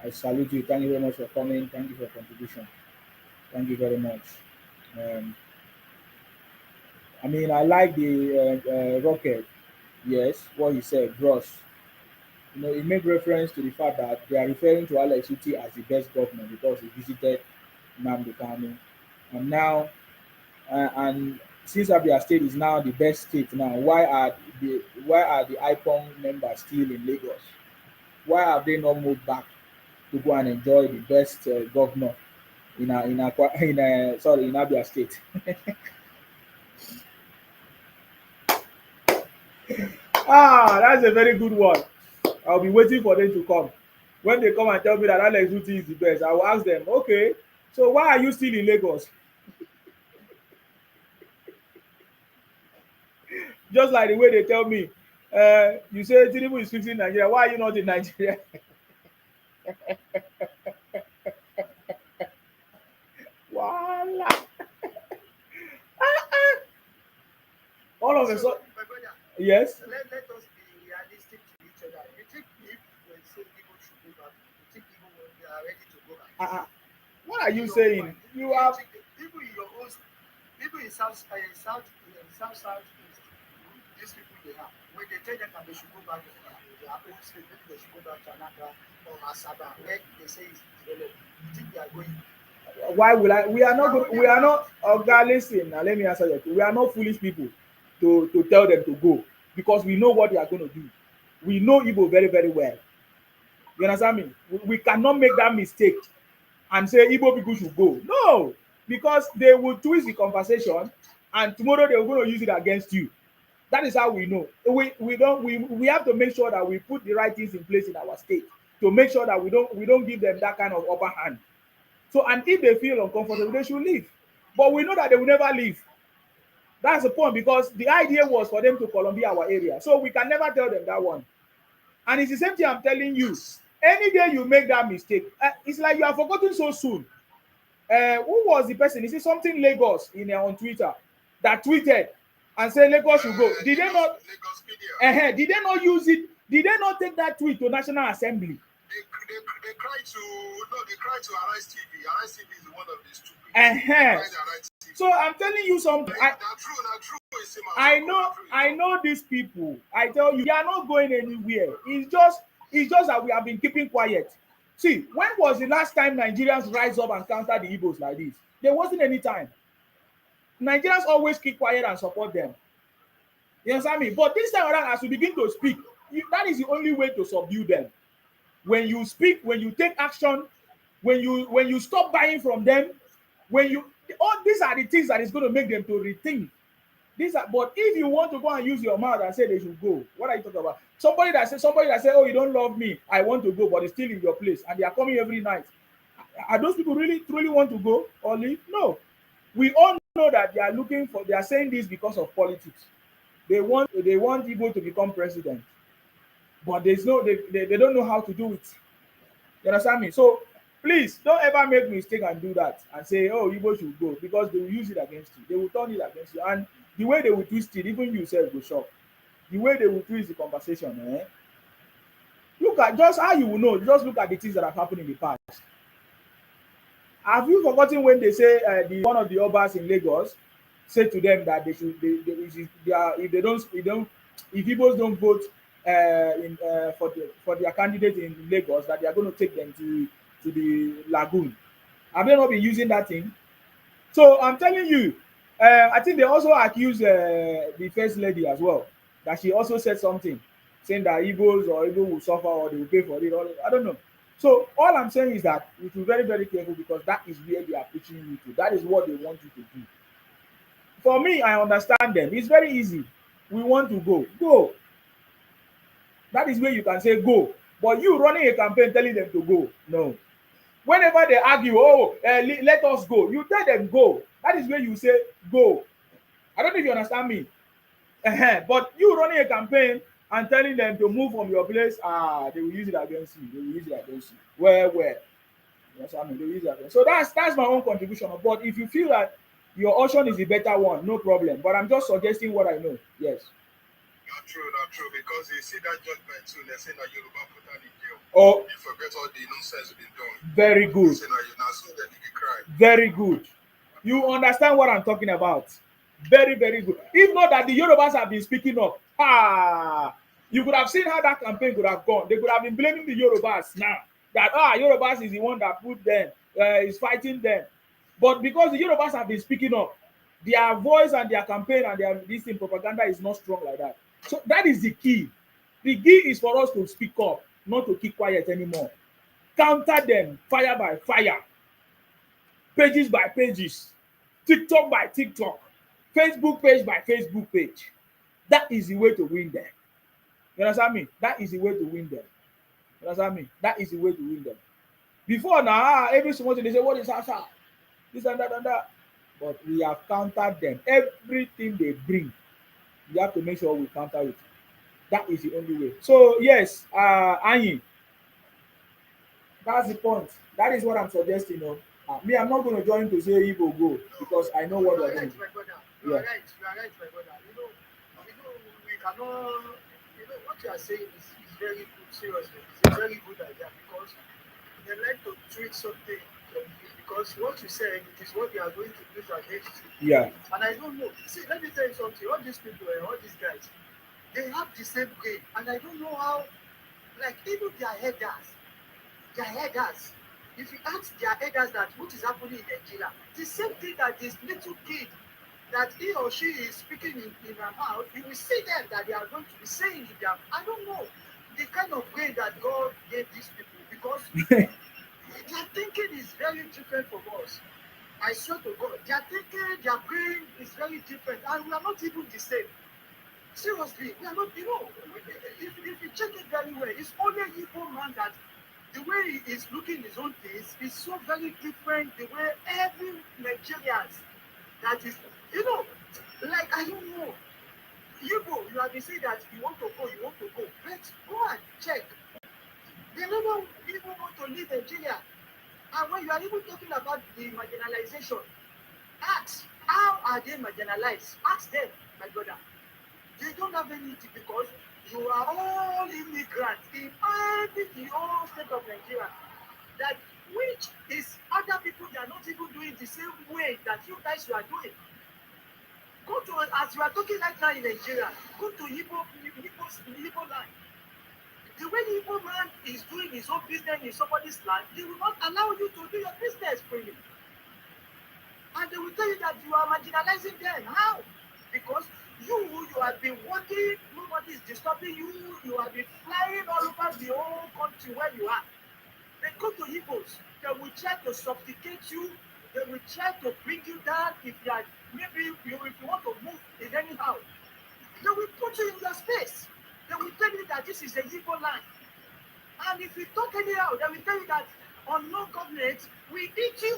I salute you. Thank you very much for coming. Thank you for your contribution. Thank you very much. Um, I mean, I like the rocket. Yes, what he said, Gross. You know, he made reference to the fact that they are referring to Alex Uti as the best governor because he visited Nnamdi Kanu, and now, and since Abia State is now the best state now, why are the IPON members still in Lagos? Why have they not moved back to go and enjoy the best governor in Abia State? That's a very good one. I'll be waiting for them to come. When they come and tell me that Alex Uti is the best, I will ask them, okay, so why are you still in Lagos? Just like the way they tell me, you say Tinubu is fixing Nigeria, why are you not in Nigeria? Voila. All of a sudden,
My brother,
yes.
let us be realistic to each other. You think if we say people should go back, you think people will be ready to go back?
What are you saying? You have
people in your own, people in south southeast. These people they have when they tell them that they should go back to their own state, maybe they should go back to Anambra or Asaba, where they say it's developed. You think they are going?
why will I? We are not good. We are not. Oh God, listen. Now let me answer you. We are not foolish people to tell them to go because we know what they are going to do. We know Igbo very very well. You understand me? We cannot make that mistake and say Igbo people should go. No, because they will twist the conversation, and tomorrow they are going to use it against you. That is how we know. We have to make sure that we put the right things in place in our state to make sure that we don't give them that kind of upper hand. So, and if they feel uncomfortable, they should leave. But we know that they will never leave. That's the point because the idea was for them to Columbia our area. So we can never tell them that one. And it's the same thing I'm telling you. Any day you make that mistake, it's like you are forgotten so soon. Who was the person? Is it something Lagos on Twitter that tweeted and said Lagos should go? Did they not? Did they not use it? Did they not take that tweet to National Assembly?
They cry to Arise TV. Arise TV is one of these stupid.
So I'm telling you something. I know these people. I tell you, they are not going anywhere. It's just that we have been keeping quiet. See, when was the last time Nigerians rise up and counter the Igbos like this? There wasn't any time. Nigerians always keep quiet and support them. You understand me? But this time around, as we begin to speak, that is the only way to subdue them. When you speak, when you take action, when you stop buying from them, all these are the things that is going to make them to rethink. But if you want to go and use your mouth and say they should go, what are you talking about? Somebody that say, oh, you don't love me, I want to go, but it's still in your place, and they are coming every night. Are those people really truly want to go or leave? No. We all know that they are saying this because of politics. They want Igbo to become president, but they don't know how to do it. You understand me? So please don't ever make mistake and do that and say, oh, Igbo should go, because they will use it against you. They will turn it against you, and the way they will twist it, even you yourself will shock. The way they will twist the conversation, Look at just how you will know. Just look at the things that have happened in the past. Have you forgotten when they say one of the Obas in Lagos said to them that if Igbos don't vote for their candidate in Lagos, that they are going to take them to the lagoon? Have they not been using that thing? So I'm telling you, I think they also accused the first lady as well, that she also said something saying that Igbos will suffer or they will pay for it. I don't know. So all I'm saying is that we should be very, very careful, because that is where they are pushing you to. That is what they want you to do. For me, I understand them. It's very easy. We want to go. Go. That is where you can say go. But you running a campaign telling them to go, no. Whenever they argue, let us go, you tell them go. That is where you say go. I don't know if you understand me. But you running a campaign and telling them to move from your place, they will use it against you. They will use it against you. Where? understand me? They use that. So that's my own contribution. But if you feel that your option is the better one, no problem. But I'm just suggesting what I know. Yes.
Not true, because you see that judgment too, they say that Yoruba put that in jail.
Oh,
You forget all the nonsense you've been doing.
very good.
Say now you now so that you cry.
Very good. You understand what I'm talking about. Very, very good. If not that the Yorubas have been speaking up, you could have seen how that campaign could have gone. They could have been blaming the Yorubas now. That Yorubas is the one that put them, is fighting them. But because the Yorubas have been speaking up, their voice and their campaign and their this thing, propaganda is not strong like that. So that is the key. The key is for us to speak up, not to keep quiet anymore. Counter them, fire by fire, pages by pages, TikTok by TikTok, Facebook page by Facebook page. That is the way to win them. You understand me? That is the way to win them. You understand me? That is the way to win them. Before now, every small thing they say, what is Asa? This and that and that. But we have countered them. Everything they bring, we have to make sure we counter it. That is the only way. So yes, Anyi, that's the point. That is what I'm suggesting. Me, I'm not going to join to say Igbo go because I know what
you
we're
are
doing.
right, my brother. You are right, my brother. We cannot. What you are saying is very good. Seriously, it's a very good idea because they like to tweet something from you because what you said it is what they are going to use against you.
Yeah.
And I don't know. See, let me tell you something. All these people and all these guys, they have the same brain, and I don't know how. Like even their headers. If you ask their headers that what is happening in Nigeria, the same thing that this little kid that he or she is speaking in her mouth, you will see them that they are going to be saying it. I don't know the kind of way that God gave these people because their thinking is very different from us. I swear to God, their thinking, their brain is very different, and we are not even the same. Seriously, we are not. If you check it very well, it's only Igbo man that the way he is looking his own things is so very different. The way every Nigerians that is, like I don't know. Igbo, you have been saying that you want to go. Let's go and check. They never even want to leave Nigeria. And when you are even talking about the marginalization, ask how are they marginalized? Ask them, my brother. They don't have anything because you are all immigrants in the whole state of Nigeria. That which is other people they are not even doing the same way that you guys are doing. Go to as you are talking right now in Nigeria, go to Igbo land. The way the Igbo man is doing his own business in somebody's land, they will not allow you to do your business freely. And they will tell you that you are marginalizing them. How? Because you have been working, nobody is disturbing you, you have been flying all over the whole country where you are. They go to Igbos, they will try to supplicate you, they will try to bring you down if you are, maybe if you want to move in any house. They will put you in your space. They will tell you that this is a Igbo land. And if you talk anyhow, they will tell you that unknown government will eat you.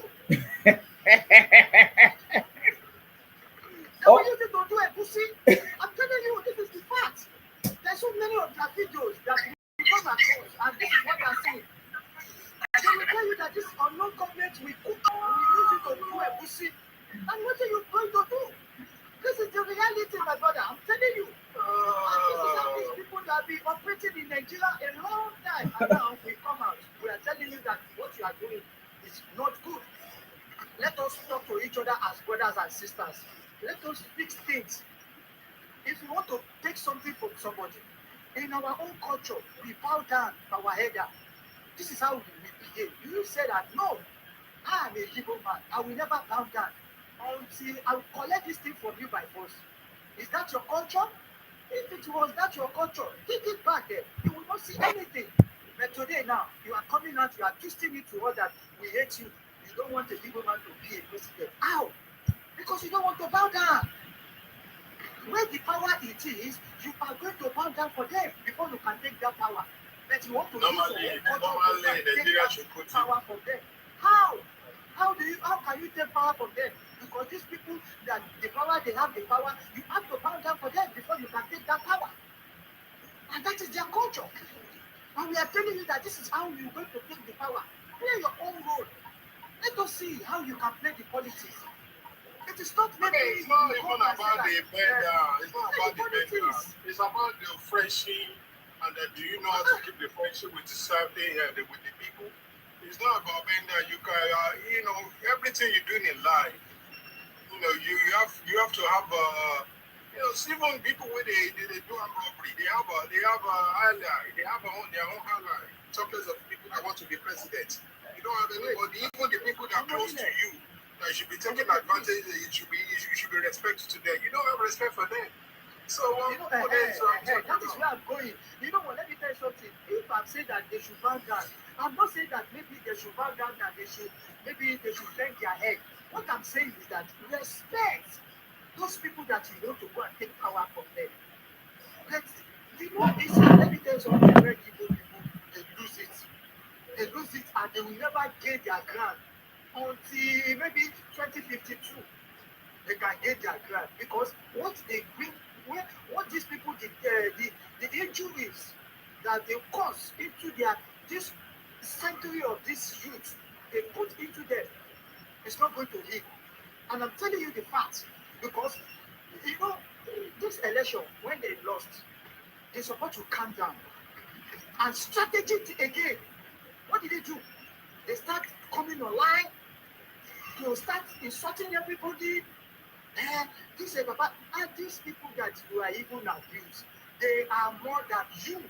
They will use it to do a pussy. I'm telling you, this is the fact. There's so many of their videos that we come across, and this is what they are saying. They will tell you that this unknown government will cook, will use it to do a pussy. And what are you going to do? This is the reality, my brother. I'm telling you. And this is how these people that have been operating in Nigeria a long time. And now we come out. We are telling you that what you are doing is not good. Let us talk to each other as brothers and sisters. Let us fix things. If you want to take something from somebody, in our own culture, we bow down our head down. This is how we behave. You say that, no, I am a Igbo man. I will never bow down until I will collect this thing from you by force. Is that your culture? If it was that your culture, take it back there. You will not see anything. But today now, you are coming out, you are twisting it to all that we hate you. You don't want a Igbo man to be a president. How? Because you don't want to bow down. Where the power it is, you are going to bow down for them before you can take that power. But you want to
Normally, Nigeria should put
power from them. How? How can you take power from them? Because these people that the power, they have the power, you have to bow down for them before you can take that power. And that is their culture. And we are telling you that this is how you're going to take the power. Play your own role. see how you can play the politics. It is not maybe
it's not even about the bender. It's not about the bender. It's about the friendship and do you know how to keep the friendship with the family and with the people. It's not about bender. You can, everything you're doing in life. You have to have even people when they do armed robbery, they have a ally, they have their own ally. Chocolates of people that want to be president. You don't have anybody, even the people that are close to you, that should be taking advantage. You should be respected to them. You don't have respect for them. So
that is where I'm going. You know what? Let me tell you something. If I'm saying that they should bow down, I'm not saying that maybe they should bow down, that they should bend their head. What I'm saying is that respect those people that you want to go and take power from them. Let me tell you something. Very people, they lose it. They lose it and they will never gain their ground until maybe 2052. They can gain their ground because what they bring, what these people did, the injuries that they cause into this century of this youth, they put into them. It's not going to heal. And I'm telling you the facts because, this election, when they lost, they're supposed to calm down. And strategy again, what did they do? They start coming online, to start insulting everybody. And these people that you are even abused, they are more than you.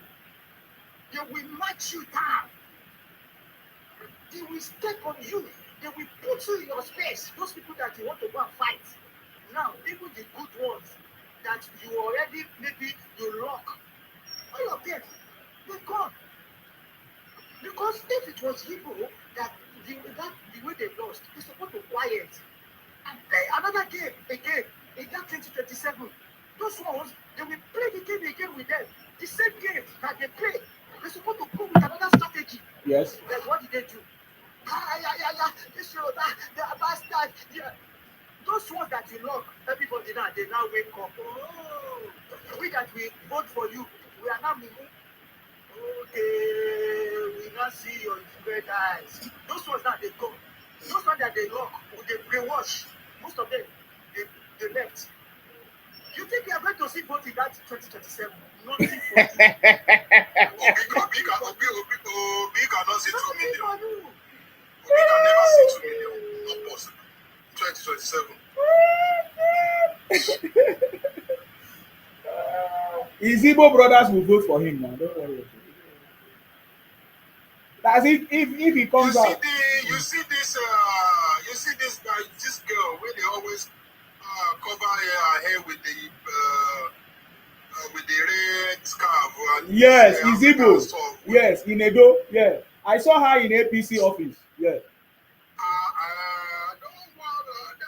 They will match you down. They will step on you. They will put you in your space. Those people that you want to go and fight. Now, even the good ones that you already maybe you lock, all of them, they're gone. Because if it was Igbo that the way they lost, they're supposed to quiet and play another game again in that 2027. Those ones, they will play the game again with them. The same game that they play. They're supposed to come with another strategy.
Yes.
Like what did they do? This show that they are bastard. Yeah. Those ones that you lock, everybody now, they now wake up. Oh, we that we vote for you, we are now moving. Okay, we now see your red eyes. Those ones that they go, those ones that they lock, they brainwash. Most of them, they left. You think we are going to see vote in that 2027? Nothing for you.
Obi cannot see 2 million. Obi can never see 2 million. Not possible. 2027.
His Igbo brothers will vote for him now. Don't worry. That's it. If he comes out.
You see this guy, this girl, where they always cover her hair with the red scarf.
Yes, his Igbo. Yes, in Edo. Yeah, I saw her in APC office. Yeah.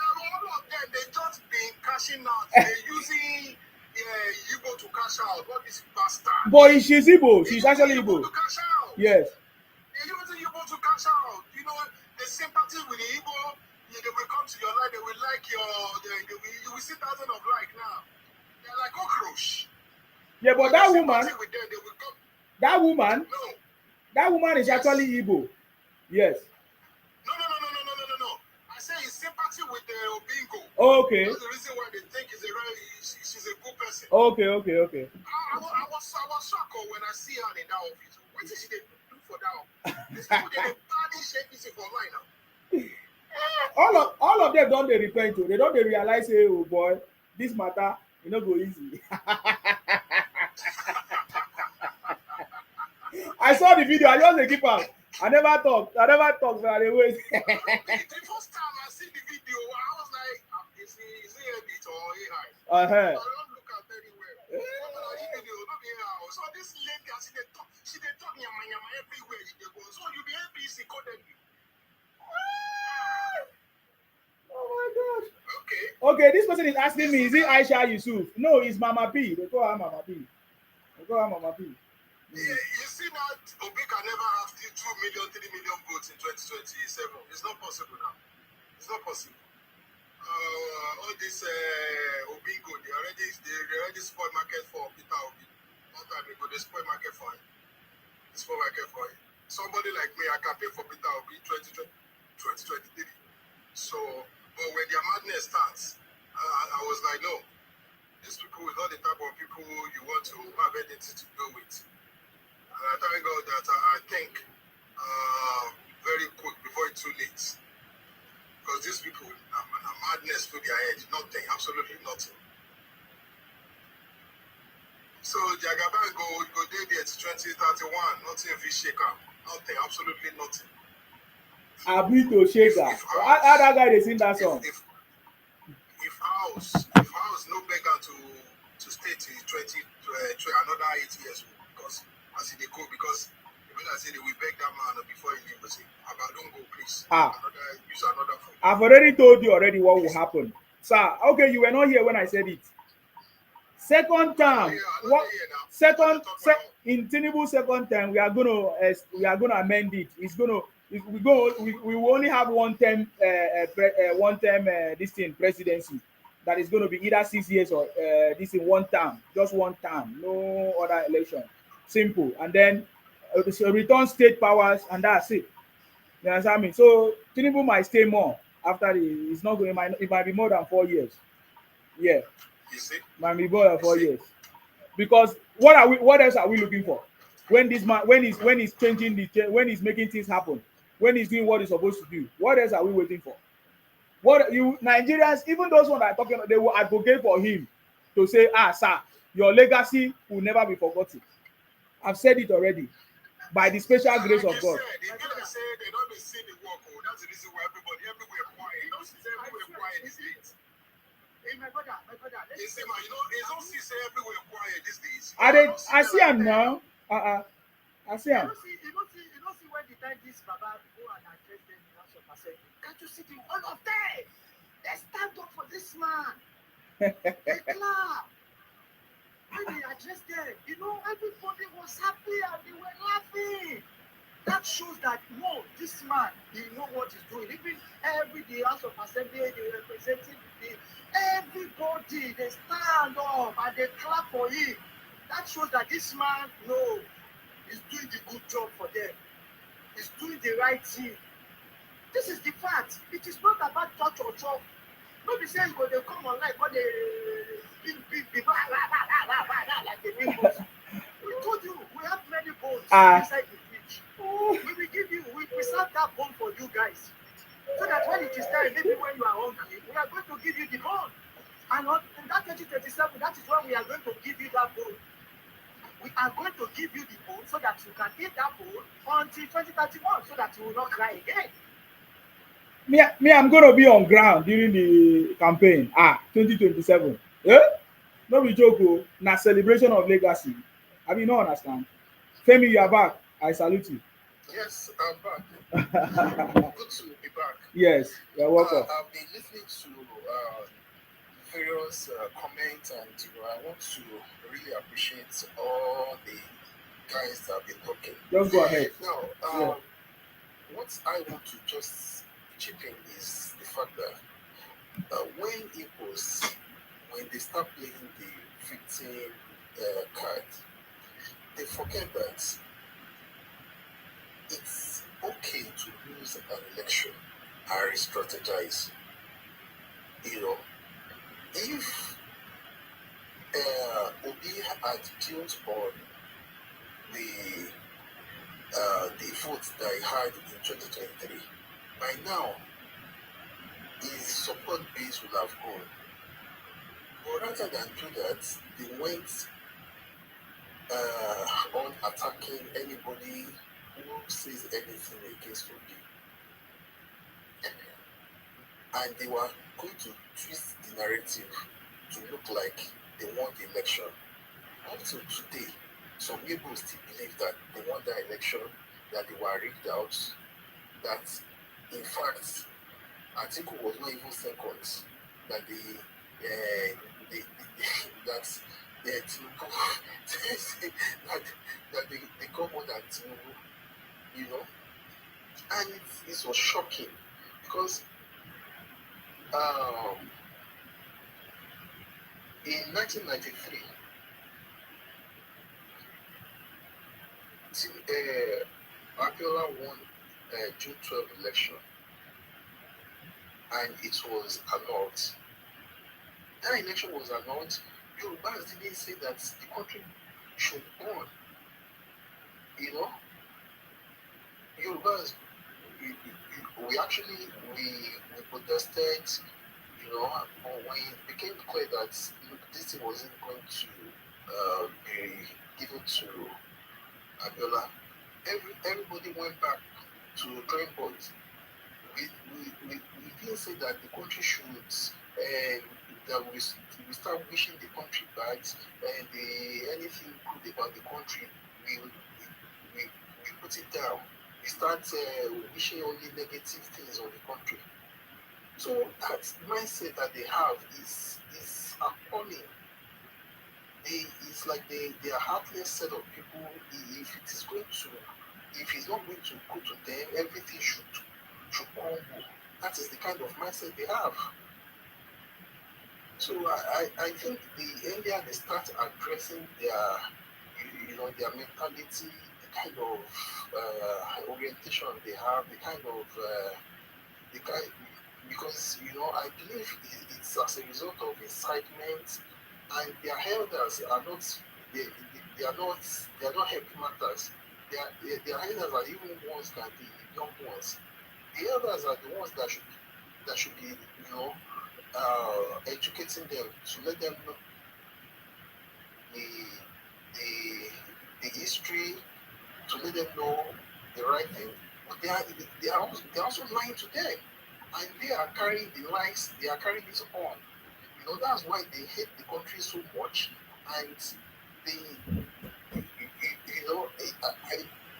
All of them, they just been cashing out. They're using Igbo to cash out. What is bastard?
But she's Igbo. She's actually Igbo.
To cash out.
Yes.
They're using Igbo to cash out. The sympathy with the Igbo, they will come to your life. They will like you will see thousands of like now. They're like cockroach.
Yeah, but that woman.
With them, they will come.
That woman.
No.
That woman is actually Igbo. Yes.
No. I say it's sympathy with the Obingo.
Okay.
That's the reason why they think she's a good person.
Okay.
I was shocked when I see her in that office. What did she do for that? These people they badly shape for mine now.
All of them don't they repent to. They don't they realize, hey, oh boy, this matter, go easy. I saw the video. I just keep out. I never talk. But I wait.
The first time I see the video, I was like, is he a bit or a high? I don't look at very well. So this lady, she they talk yama everywhere she go. So you be APC coded you.
Oh my gosh.
Okay,
this person is asking me, is it Aisha Yusuf? No, it's Mama P. They call her Mama P.
Yeah, you see that Obi can never have 2 million, 3 million votes in 2027. It's not possible now. It's not possible. All this Obingo, they already spoil market for Peter Obi. One time ago, they spoil market for him. Somebody like me, I can pay for Peter Obi 2023. have anything to do with. And I thank God that I think very quick before it's too late. Because these people, madness to their head, nothing, absolutely nothing. So Jagaban go there to 2031, nothing if he shake up. Nothing, absolutely nothing.
Abito Shaker. How that guy they sing that song?
If house no beggar to stay till 20 another 8 years because as they go because when I say they will beg that man before he leave, say, don't go please. Use another phone.
I've already told you already what will happen. Sir, okay, you were not here when I said it. Second time, in Tinubu's second time, we are gonna amend it. We will only have one term this thing presidency. That is going to be either 6 years or this in one term, just one term, no other election. Simple, and then so return state powers, and that's it. You understand me? So Tinubu might stay more after it's not going. It might be more than 4 years. Yeah, might be more than 4 years. Because what else are we looking for? When this man, when he's changing when he's making things happen, when he's doing what he's supposed to do, what else are we waiting for? What you Nigerians, even those ones that are talking, they will advocate for him to say, sir, your legacy will never be forgotten. I've said it already. By the special grace of God.
They don't see the work. That's the reason why everywhere quiet. You don't see everywhere quiet these days.
Hey, my brother.
They say, man, they don't see everywhere quiet these days.
I see him now. I see him.
You don't see when the time this Baba go and address them in House of Assembly. Can't you see them? All of them. They stand up for this man. They clap. When they addressed them, everybody was happy and they were laughing. That shows that no, this man, he know what he's doing. Even the House of Assembly, the representative, everybody, they stand up and they clap for him. That shows that this man, no, is doing the good job for them. He's doing the right thing. This is the fact. It is not about touch or chop. Nobody says when they come online, when they big like the big bones. We told you we have many bones inside the fridge. We will give you, we preserve that bone for you guys. So that when it is time, maybe when you are hungry, we are going to give you the bone. And in that 2027, that is when we are going to give you that bone. We are going to give you the bone so that you can eat that bone until 2031 so that you will not cry again.
Me, I'm going to be on ground during the campaign. 2027. Yeah? No be joke. Na celebration of legacy. I mean, no understand. Femi, you are back. I salute you.
Yes, I'm back. Good to be back.
Yes, you're welcome.
I've been listening to various comments, and I want to really appreciate all the guys that have been talking.
Just go ahead.
Now, what I want to just chip in is the fact that when they start playing the victim card, they forget that it's okay to lose an election and re-strategize. If Obi had built on the votes that he had in 2023, by now his support base would have grown. But rather than do that, they went on attacking anybody who says anything against Obi. And they were going to twist the narrative to look like they won the election. Up to today, some people still believe that they won the election, that they were rigged out, that in fact Atiku was not even second, that they got more than Tinubu, and it was shocking because in 1993, Abiola won June 12 election, and it was annulled. That election was annulled. Yorubas didn't say that the country should own. You know, Yorubas, we actually we protested, but when it became clear that look, this thing wasn't going to be given to Abiola, everybody went back to drawing boards. We didn't say that the country should that we start wishing the country bad and anything good about the country we put it down. We start wishing only negative things on the country. So that mindset that they have is appalling. It's like they are heartless set of people. If it is going to, if it's not going to go to them, everything should crumble. That is the kind of mindset they have. So I think the earlier they start addressing their mentality, the kind of orientation they have, the kind because I believe it's as a result of incitement, and their elders are not they are not helping matters. Their elders are even worse than the young ones. The elders are the ones that should be educating them to let them know the the history, to let them know the right thing. But they are also lying to them, and they are carrying the lies. They are carrying this on. That's why they hate the country so much, and they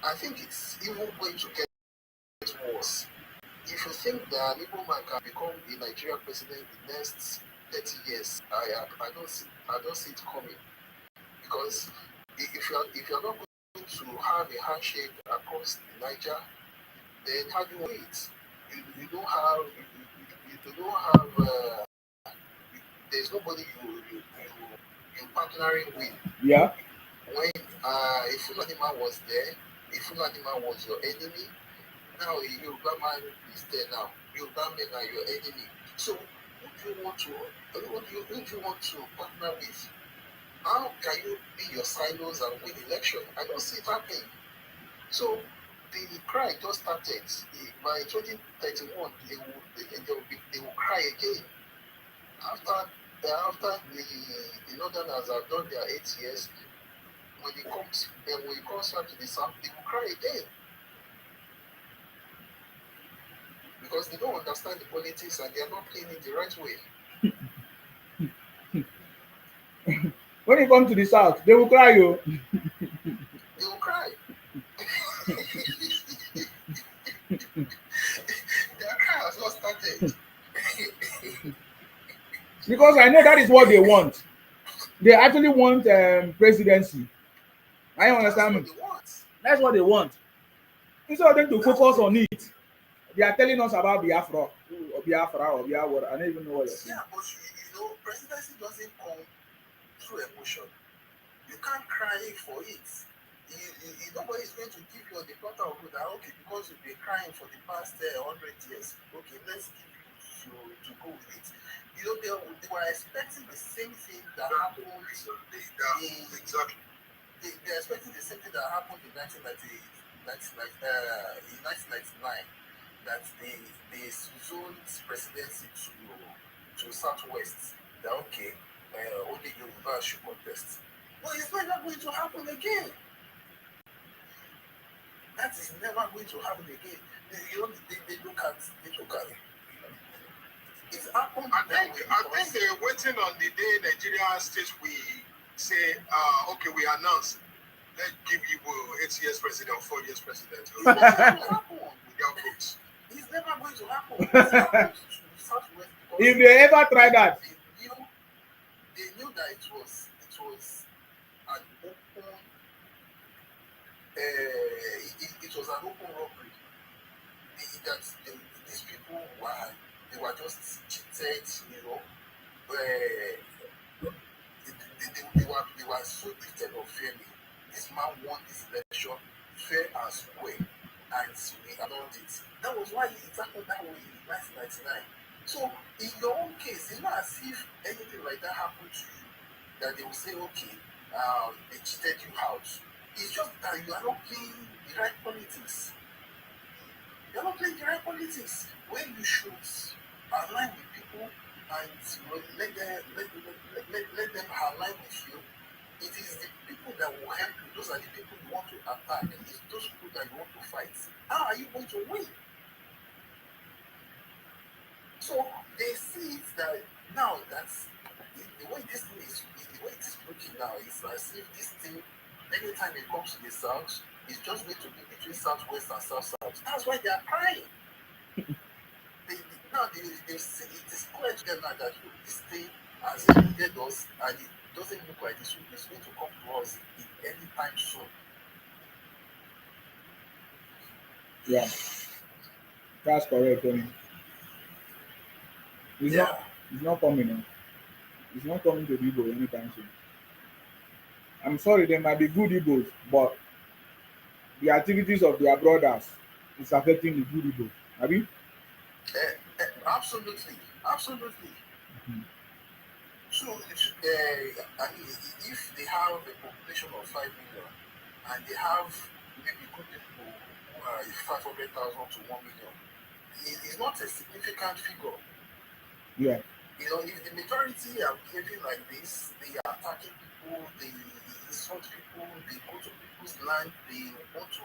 I think it's even going to get worse. If you think that an Igbo man can become a Nigerian president in the next 30 years, I don't see it coming. Because if you're not going to have a handshake across the Niger, then how do you do it? You don't have there's nobody you partnering with.
Yeah.
When a Fulani man was there, a Fulani man was your enemy. Now a Yoruba man is there now. Yoruba men are your enemy. So who do you want to partner with? How can you be your silos and win election? I don't see it happening. So the cry just started. By 2031, they will cry again. After the Northerners have done their 8 years, when it comes back to the South, they will cry again. Because they don't understand the politics and they are not playing it the right way.
When you come to the South, they will cry you.
They will cry. Their cry has not started.
Because I know that is what they want. They actually want presidency. I understand. That's what they want. Instead of them to focus on it, they are telling us about Biafra or Biafra. I don't even know what you're saying.
Yeah, but presidency doesn't come through emotion. You can't cry for it. Nobody is going to give you on the platter of food that okay, because you've been crying for the past 100 years. Okay, let's give you to go with it. They were expecting the same thing that happened.
Exactly.
They're expecting the same thing that happened in 1999, that they zoned presidency to Southwest. That okay, only Yoruba should contest. But it's never going to happen again. That is never going to happen again. They look at it. It's happened.
I think they're waiting on the day Nigeria state we say, okay, we announce, let's give you 8 years president or 4 years president.
It's never going to happen.
Without votes.
It's never going to happen. It's happened to Southwest.
If they ever try that,
they knew that it was an open. It was an open robbery. These people were just cheated, they were so treated unfairly. This man won this election fair and square, and we allowed it. That was why it happened that way in 1999. So in your own case, it's not as if anything like that happened to you, that they will say, okay, they cheated you out. It's just that you are not playing the right politics. You are not playing the right politics. When you should align with people and let them align with you, it is the people that will help you. Those are the people you want to attack. It's those people that you want to fight. How are you going to win? So they see it that now that's the way this thing is, the way it is looking now, it's as if this thing, anytime it comes to the south, it's just going to be between southwest and south. That's why they are crying. Now they see it is clear to them now that look, this thing has eluded us and it doesn't look like it's going to come to us any time soon.
Yeah, that's correct. Tony. It's not coming. No. It's not coming to the Igbo anytime soon. I'm sorry, there might be good Igbos, but the activities of their brothers is affecting the good Igbos. Have you?
Absolutely.
Mhm.
So, I mean, if they have a population of 5 million and they have maybe good people who are 500,000 to 1 million, it is not a significant figure.
Yeah.
You know, if the majority are behaving like this, they are attacking people, they insult people, they go to people's land, they want to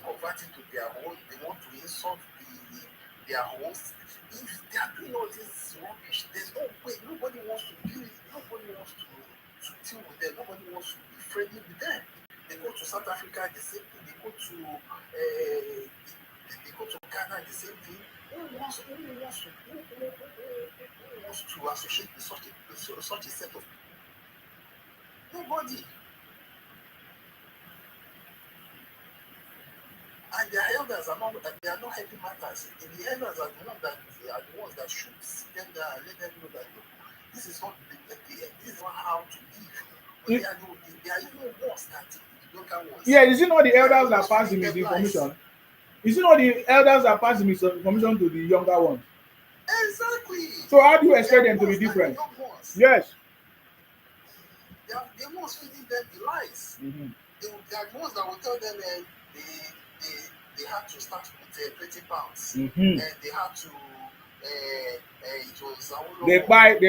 convert it to their own, they want to insult their host. If they are doing all this rubbish, there's no way, nobody wants to deal with it, nobody wants to deal with them, nobody wants to be friendly with them. They go to South Africa, the same thing, they go to Ghana, the same thing. Who wants to associate with such a set of people? Nobody. And their elders are not helping matters. And the elders are the ones that should sit them down and let them know that look, this is not how to live. But they are even worse than the younger ones.
Yeah, is it not the elders that pass the misinformation? Is it not the elders that pass the misinformation to the younger ones?
Exactly.
So how do you expect them to be different? Yes.
They are the ones feeding them the lies.
Mm-hmm.
They are the ones that will tell them they had to start with 20 pounds.
Mm-hmm.
And they had to it was
they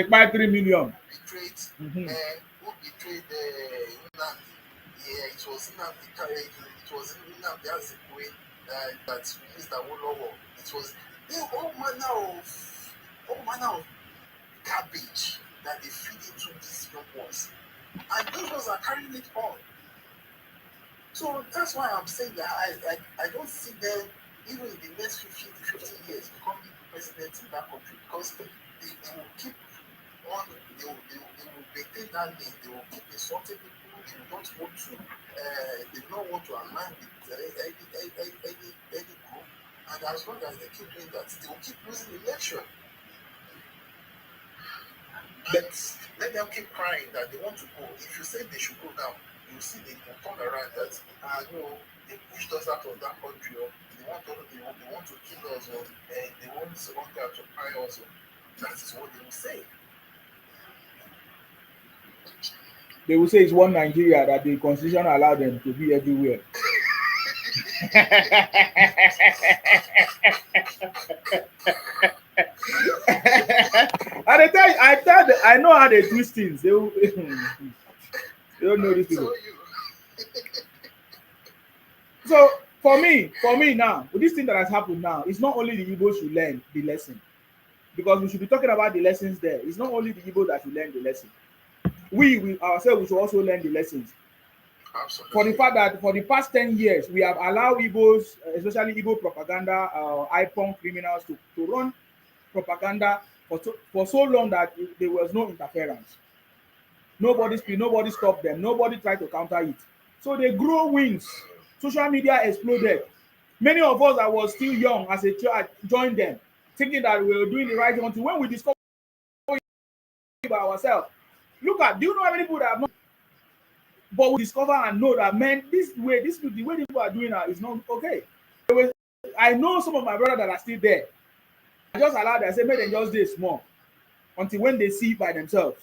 buy 3 million.
Betrayed
mm-hmm.
Who betrayed Nnamdi? Yeah, it was Nnamdi. It was Nnamdi Azikiwe that released Awolowo. It was all manner of garbage that they feed into these young ones. And those ones are carrying it on. So that's why I'm saying that I don't see them, even in the next 50 years, becoming president in that country, because they will keep on, they will maintain that lane, they will keep insulting people, they don't want to align with any group. And as long as they keep doing that, they will keep losing the election. Let them keep crying that they want to go. If you say they should go now, you see they can turn around that no, they pushed us out of that country, or they want to kill us, or they want someone to occupy us. That is what they will say.
They will say it's one Nigeria, that the constitution allows them to be everywhere. And I know how they twist things. They don't know these people. So for me now, with this thing that has happened now, it's not only the Igbos should learn the lesson, because we should be talking about the lessons there. It's not only the Igbos that should learn the lesson. We ourselves, we should also learn the lessons.
Absolutely.
For the fact that for the past 10 years, we have allowed Igbos, especially Igbo propaganda, IPON criminals to run propaganda for so long that there was no interference. Nobody stopped them. Nobody tried to counter it. So they grow wings. Social media exploded. Many of us that was still young as a child joined them, thinking that we were doing the right thing until when we discovered it by ourselves. Do you know how many people that have not? But we discover and know that, man, the way people are doing now is not okay. I know some of my brothers that are still there. I just allow them, I say, make them just stay small until when they see it by themselves.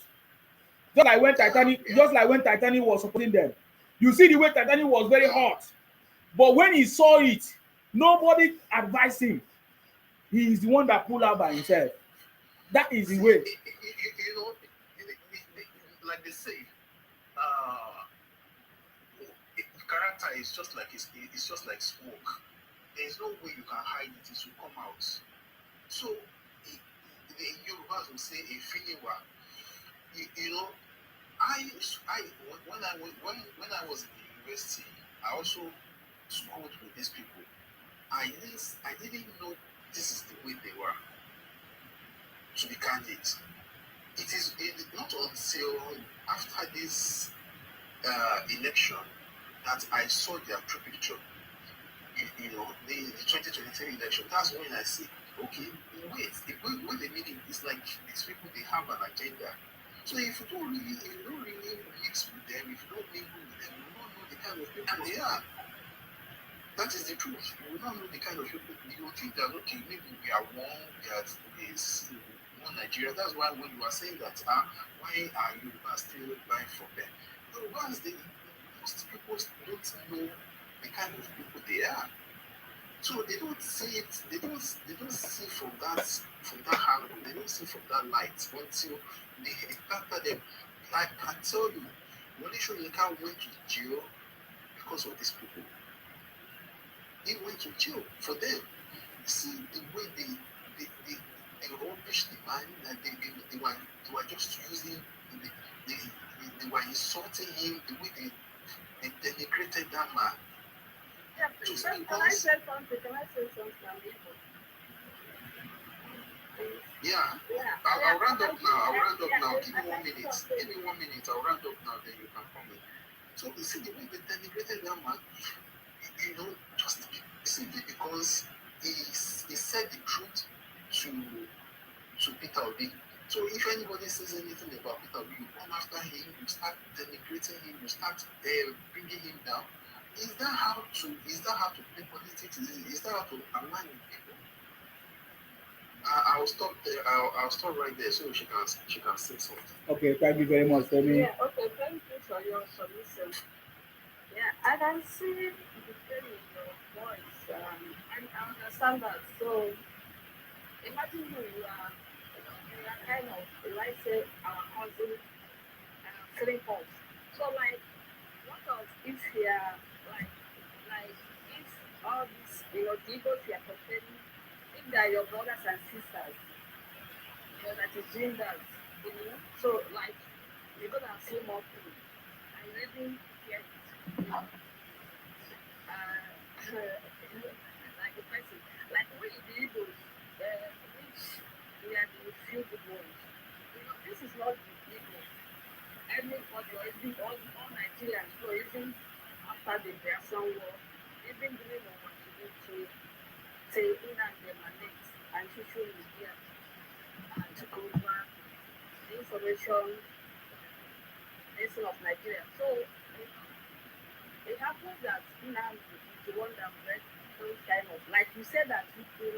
Just like when Titanic was supporting them. You see the way Titanic was very hot. But when he saw it, nobody advised him. He is the one that pulled out by himself. That is the way.
You know, like they say, uh, character is just like it's just like smoke. There's no way you can hide it; it will come out. So, the Yorubas will say a finiwa. You know, when I was in the university, I also schooled with these people. I didn't know this is the way they were. To be candid, it is not until after this election that I saw their true picture. You know, the 2023 election. That's when I see, okay, wait, the way they mean it is like these people, they have an agenda. So if you don't really mix with them, if you don't mingle with them, you don't know the kind of people they are. That is the truth. You will not know the kind of people. You will think that, okay, maybe we are one, one Nigeria. That's why when you are saying that, why are you still buying from them? No, once most people don't know the kind of people they are. So they don't see it, they don't see from that angle, they don't see from that light until they encounter them. Like I tell you, Wole Soyinka went to jail because of these people. He went to jail for them. See the way they rubbish the man, and they were just using, they were insulting him, the way they denigrated that man.
Yeah, please, can I say something?
Yeah. I'll round up now. Give me 1 minute. Give me 1 minute. I'll round up now, then you can come in. So you see the way they denigrated that man, you know, just simply because he said the truth to Peter Obi. So if anybody says anything about Peter Obi, you come after him, you start denigrating him, you start bringing him down. Is that how to play politics? Is that how to align with people? I'll stop there. I'll stop right there so she can say something.
Okay, thank you very much, Femi.
Yeah, okay, thank you for your submission. Yeah, I can see the pain in your voice, and I understand that. So imagine you are kind of, like say, our cousin, three points. So like, what of if you are like if all these, the Igbos you are complaining, if they are your brothers and sisters, that is doing that, so like you're gonna feel more pain. I really get it, like a person, like we the Igbos, which we are the few good ones. This is not the Igbo. Everybody, or even all Nigerians, or even after the Biafran war, even during the war, to say Nnamdi Manate and social media took over the information nation of Nigeria. So it happens that Nnamdi is the one that read those kind of, like you said that in school,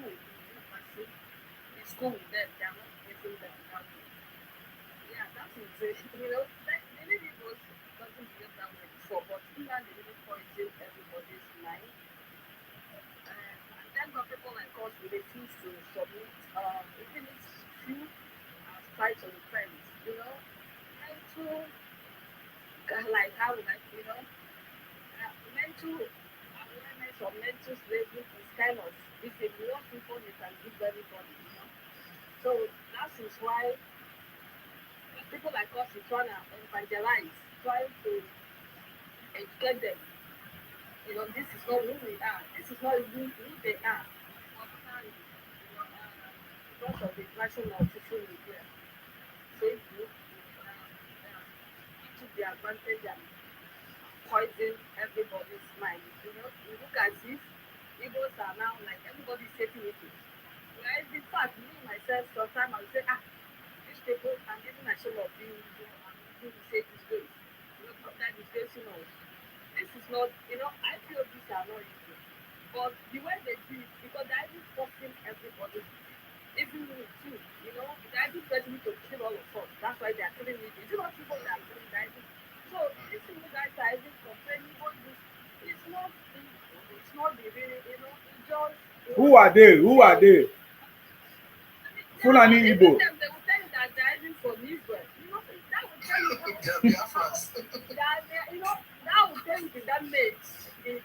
in school with them, they are not getting them that way. Yeah, that is many people doesn't believe that way before, but Nnamdi really poisoned everybody's mind. And then got people like us we refuse to submit, even if few have tried to repent, mental, like how like mental awareness or mental slavery is kind of, if you want people you can give everybody. So that is why people like us is trying to evangelize, trying to educate them. This is not who we are. This is not who they are. But now, because of the passion of social media, Facebook, took the advantage and poison everybody's mind. You look as if Igbos are now like everybody's taking it. Right? In fact, me myself, sometimes I will say, these people, I'm getting ashamed of being Igbo, I'm going to say this way. That is facing us. This is not, I feel these are not easy. But the way they do it, because they're even forcing everybody, even it too. You know, the IB threatening to kill all of us. That's why they are killing me. It's not people that are killing the IB. So these people guys are even complaining about this. It's not the really, you know, it's just
Who are they? Who are they? Fulani
even
Igbo.
them, they will tell you that they're even from Israel. You know, that will tell you how
They are fast.
you know, that will tell you that makes the thing is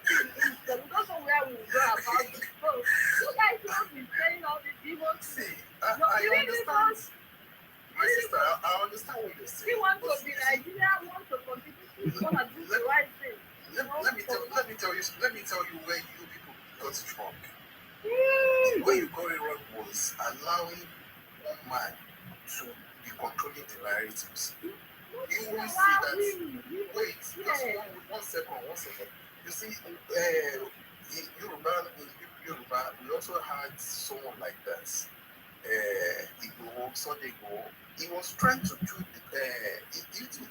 we don't know where we will go about it. So you guys don't be saying all these evil
See,
things.
I understand.
Because
My sister, I understand what you're saying.
we want to
but
be
you see,
Nigeria, want to continue to want to do the right thing. You know,
let me tell you where you people got it wrong.
Mm.
Where you got it wrong was allowing one man to be controlling the narratives. You will see that. Wait, just one second. You see, Yoruba, we also had someone like that. Sunday Igbo. He was trying to do.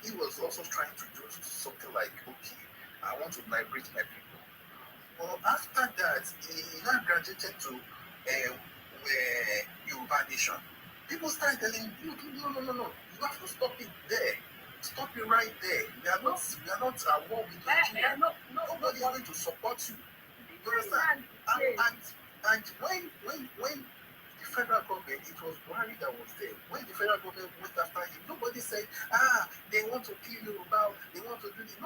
He was also trying to do something like, okay, I want to liberate my people. Well, after that, he now graduated to Yoruba Nation. People started telling him, no. You have to stop it there. Stop it right there. We are not at war with Nigeria. Nobody is going to support you. You understand? And when the federal government, it was Buhari that was there. When the federal government went after him, nobody said, they want to kill Yoruba, they want to do this.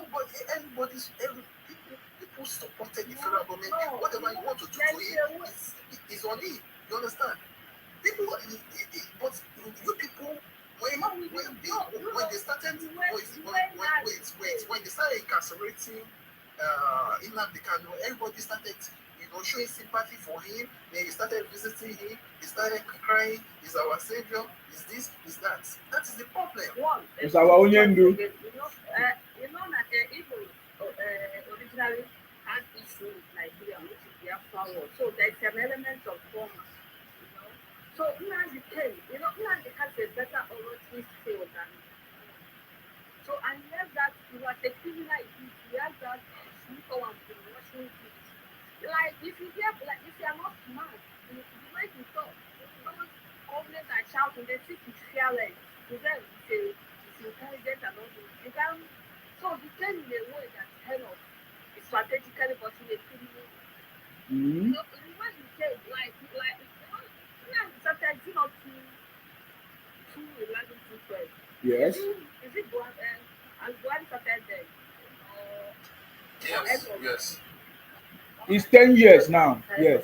People supported the federal government. Whatever you want to do to him is on him. You understand? People, but you people, when they started, when they started incarcerating Nnamdi Kanu, everybody started, showing sympathy for him. They started visiting him. They started crying. He's our savior. Is this? Is that? That is the problem.
It's our Onyendu.
You know that the Igbo originally had issue with Nigeria, which is their power. So there's an element of trauma. You know. So Nnamdi came. Nnamdi has a better oratory skill than. So and he has that. He was a criminal. He has that sneaker and Russian gift. Like if you are not smart, the way you talk, those government are shouting, they think it's fearless. To them, it's intelligent and all this. You can so he came in a way that kind of strategically but in a criminal way.
Mm-hmm.
So the way he came, sometimes it's not too 11 to 12.
Yes.
Is it Buhari? And Buhari started then?
Yes.
It's 10 years now. Yes.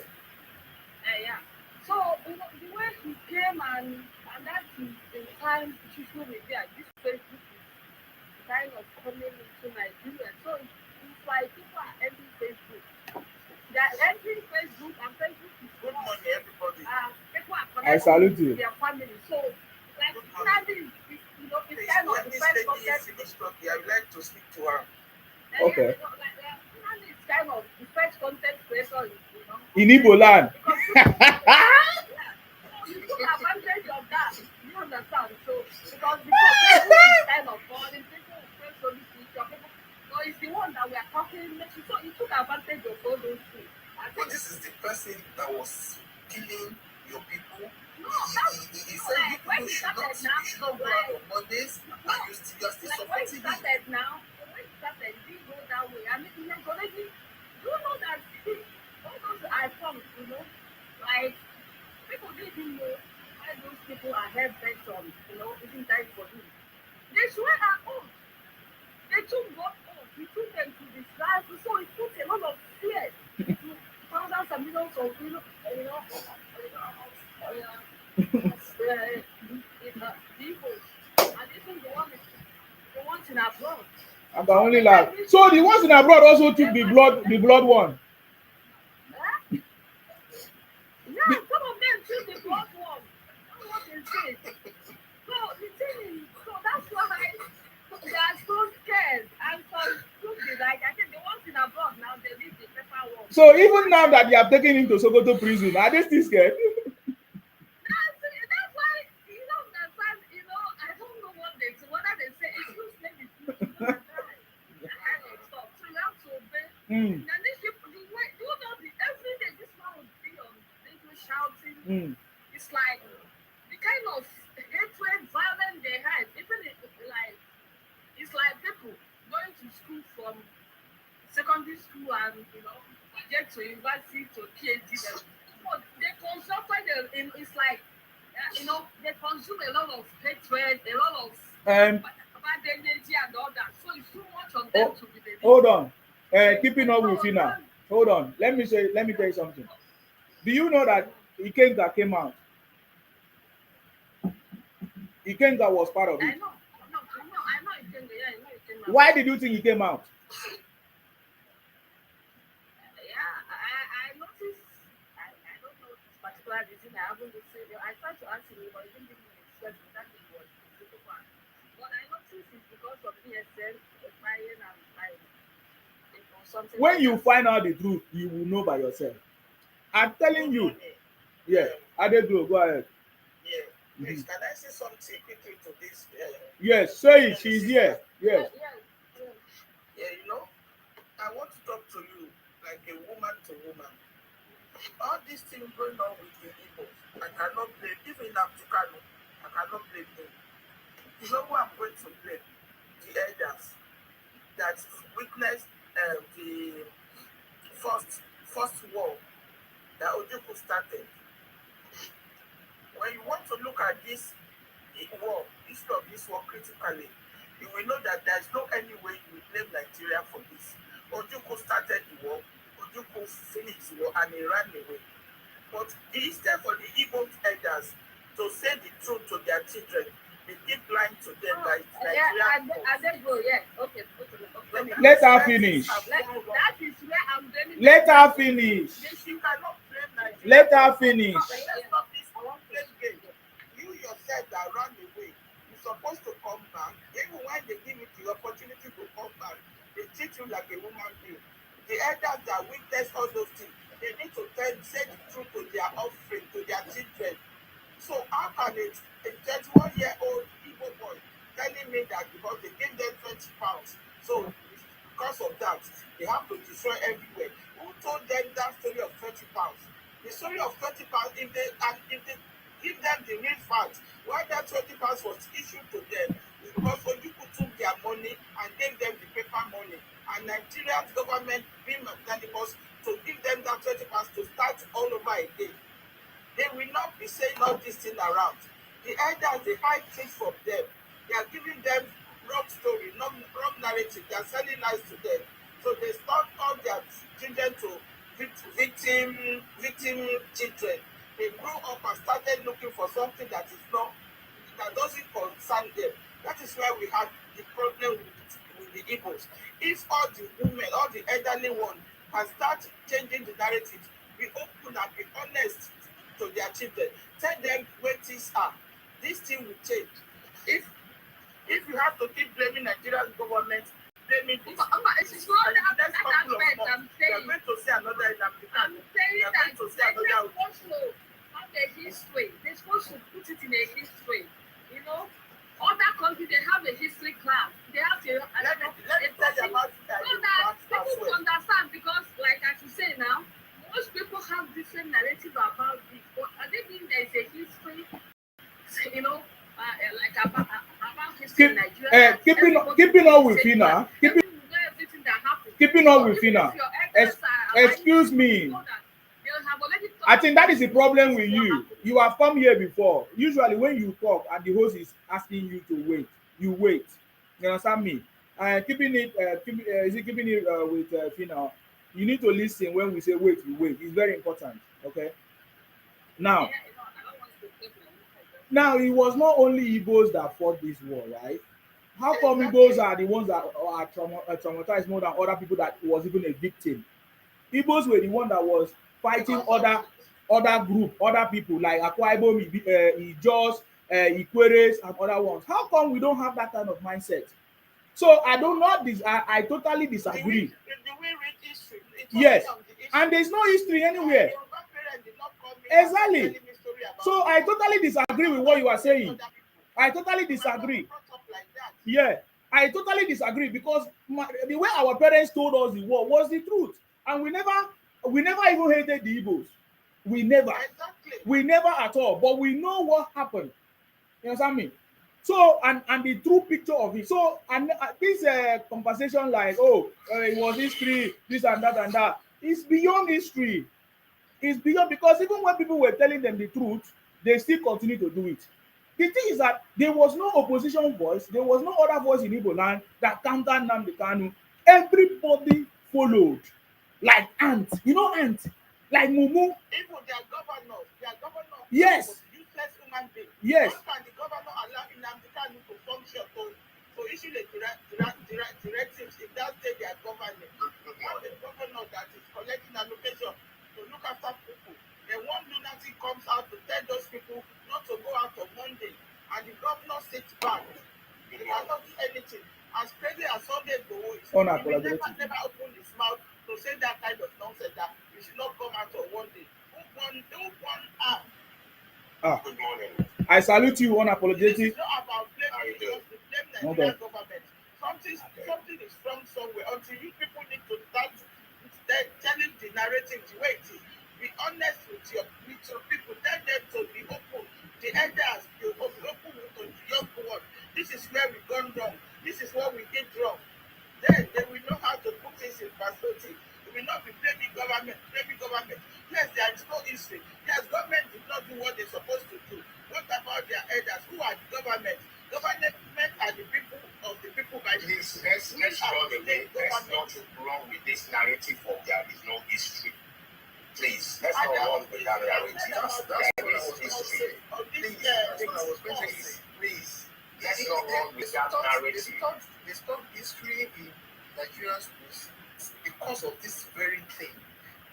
Yeah. So the way he came and that is the time social media, this Facebook is kind of coming into Nigeria. So it's like people are entering Facebook. They are entering Facebook and Facebook is
Good morning, everybody.
People are
I salute you.
connecting with their family. So like Nnamdi is it's kind of the first concept.
I would like to speak to her.
Okay.
Nnamdi is kind of the first content creator,
In Igbo land.
You took advantage of that. You understand? So because before Facebook is kind of boring, people press on this picture, people. So it's the one that we are talking. So you took advantage of all those things.
But this is the person that was killing your people.
No,
he said you people should not go out on Mondays, and you are still supporting him.
Started now. When it started, it didn't go that way. I mean, it's already. Do you know that all those icons, like people didn't know why those people are hell bent on, isn't dying for him. They swear at oath. They took God oath. He took them to this life. So it put a lot of fear to thousands and millions of people, people. And even the ones in abroad.
I can only laugh. So the ones in abroad also took the blood one.
Yeah, some of them took the blood one. That's what they say. So the thing is, so that's why they are so scared. And some took I think the ones in abroad now they leave the paper one.
So even now that they have taken him to Sokoto prison, are they still scared?
That's why I don't know what they say. Whether they say if you slay the people, you're gonna die. That kind of stuff. So you have to obey. And these people, every day this man would be on radio shouting. It's like kind of hatred, violence they had, even if, like, it's like people going to school from secondary school and, get to university to PhD. They consulted, it's like, they consume a lot of hatred, a lot of bad energy and all that. So it's too much of them to be the
hold on. Keeping up with you now. Hold on. Let me tell you something. Do you know that Ikenga came out? Ikenga was part of it.
I know Ikenga. Yeah, I know Ikenga.
Why did you think he came out?
I noticed. I don't know this particular reason. I haven't listened. I tried to ask him, but he didn't give me an excuse that he was the one. But I noticed it's because of ESL buying and buying. Something
When
like
you
that.
find out the truth, you will know by yourself. I'm telling you. Yeah. Adeglo, go ahead.
Yeah. Please, can I say something quickly to this?
Yes, say it. She's here. Yes.
Yeah, I want to talk to you like a woman to woman. All these things going on with the people, I cannot blame. Even Africano, I cannot blame them. You know who I'm going to blame? The elders that witnessed the first war that Ojukwu started. When you want to look at this war, history of this war critically, you will know that there is no any way you will blame Nigeria for this. Ojukwu started the war, Ojukwu finished the war, and he ran away. But instead for the Igbo elders to say the truth to their children, they keep lying to them that Nigeria.
Okay.
Let her finish.
That is where I'm blaming.
Let her finish.
You cannot blame Nigeria.
Let her finish.
Let's stop this one game. You yourself that ran away, you're supposed to come back. Even when they give you the opportunity to come back, they treat you like a woman being. The elders that witness all those things, they need to say the truth to their offspring, to their children. So how can a 31-year-old Igbo boy telling me that because they gave them 20 pounds, so because of that, they have to destroy everywhere? Who told them that story of 20 pounds? The story of 20 pounds, if they give them the real facts, why that 20 pounds was issued to them is because Ojukwu took their money and gave them the paper money. And Nigerian government being magnanimous to give them that 20 pounds to start all over again. They will not be saying all this thing around. The elders, they hide things from them. They are giving them wrong story, wrong narrative. They are selling lies to them. So they start all their children to victim children. They grow up and started looking for something that doesn't concern them. That is why we have the problem with the Igbos. If all the women, all the elderly ones can start changing the narrative, be open and be honest to their children, tell them where things are, this thing will change. If you have to keep blaming Nigerian government, blaming this,
it's not
and in the next couple of months,
I'm
we are going to see another African. We are going to see another.
Have a history. They're supposed to put it in a history. Other countries, they have a history class. They have to.
Let me tell you about it.
So that people understand, because, like I should say now, most people have different narrative about this. But I think there is a history, like about history in Nigeria.
Keeping on with Fina. Keeping on with Fina. Excuse me. I think that is the problem with you. You have come here before. Usually when you talk and the host is asking you to wait, you wait. You understand me? Keeping it with Fina. You need to listen when we say wait, you wait. It's very important. Okay. Now, it was not only Igbos that fought this war, right? How come Igbos are the ones that are traumatized more than other people that was even a victim? Igbos were the one that was fighting other group, other people like Akwa Ibom, Ijos, Ikweres, and other ones. How come we don't have that kind of mindset? So I totally disagree. Yes, and there's no history anywhere. Exactly. So I totally disagree with what you are saying. I totally disagree. Yeah, I totally disagree because the way our parents told us the war was the truth, and we never even hated the Igbos. We never.
Exactly.
We never at all. But we know what happened. You understand me? So, and the true picture of it. So, and this conversation like, oh, it was history, this and that, it's beyond history. It's beyond, because even when people were telling them the truth, they still continue to do it. The thing is that there was no opposition voice, there was no other voice in Igbo land that countered Nnamdi Kanu. Everybody followed like ants. You know ants? Like Mumu.
Even their governor
Yes.
was useless human being.
Yes.
How can the governor allow Nnamdi Kanu to function to issue the directives if that's their government? And the governor that is collecting allocation to look after people. Then one lunatic comes out to tell those people not to go out on Monday, and the governor sits back. He cannot do anything. As crazy as Sunday Igboho is, he will never open his mouth to say that kind of nonsense that you should not come out on one day. One arm.
Good morning.
I salute you unapologetic.
It's not about blaming just the blame Nigerian government. Something is wrong somewhere. Until you people need to start telling the narrative the way it is. Be honest with your people. Tell them to be open. The elders be open to the young ones. This is where we gone wrong. This is what we did wrong. Then they will know how to put things in perspective. We will not be blaming government. Yes, there is no history. Yes, government did not do what they're supposed to do. What about their elders? Who are the government? Government are the people of the people by the
Please, let's run away. Let's not run with this narrative of there is no history. Please, let's not run with that narrative. There is history. Please, let's not run with that narrative.
They stopped history in Nigerian schools because of this very thing,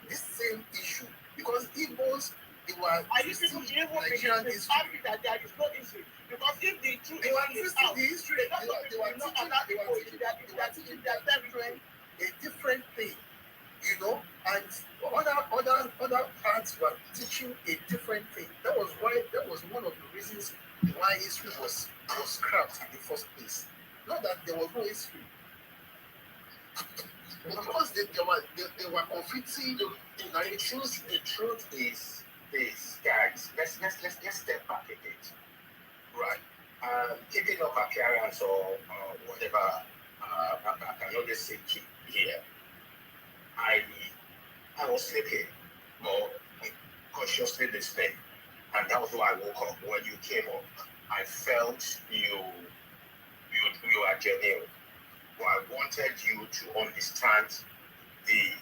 this same issue. Because Igbos, they were
are you people Nigerian history that there is no history? Because if the truth is out,
the history, they were teaching their children a different thing, you know, and other parts were teaching a different thing. That was one of the reasons why history was scrapped in the first place. Not that there was no history, because they were conflicting.
The truth is this, guys. Let's step back a bit, right? Keeping up appearance or whatever. I can only say keep here. I was sleeping, but consciously listening, and that was why I woke up. When you came up, I felt you are genuine. But I wanted you to understand the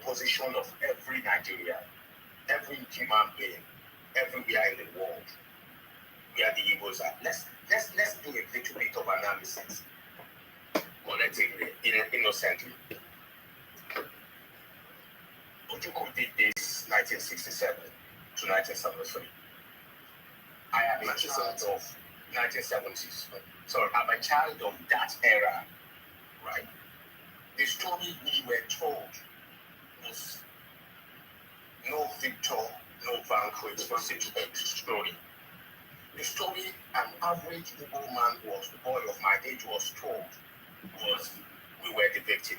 position of every Nigerian, every human being, everywhere in the world where the Igbos are. Let's do a little bit of analysis collectively, innocently. Ojukwu did this 1967 to 1973. I am a child of 1970s. So I'm a child of that era, right? The story we were told was no victor, no vanquish story. The story an average Igbo man was, the boy of my age was told, was we were the victim.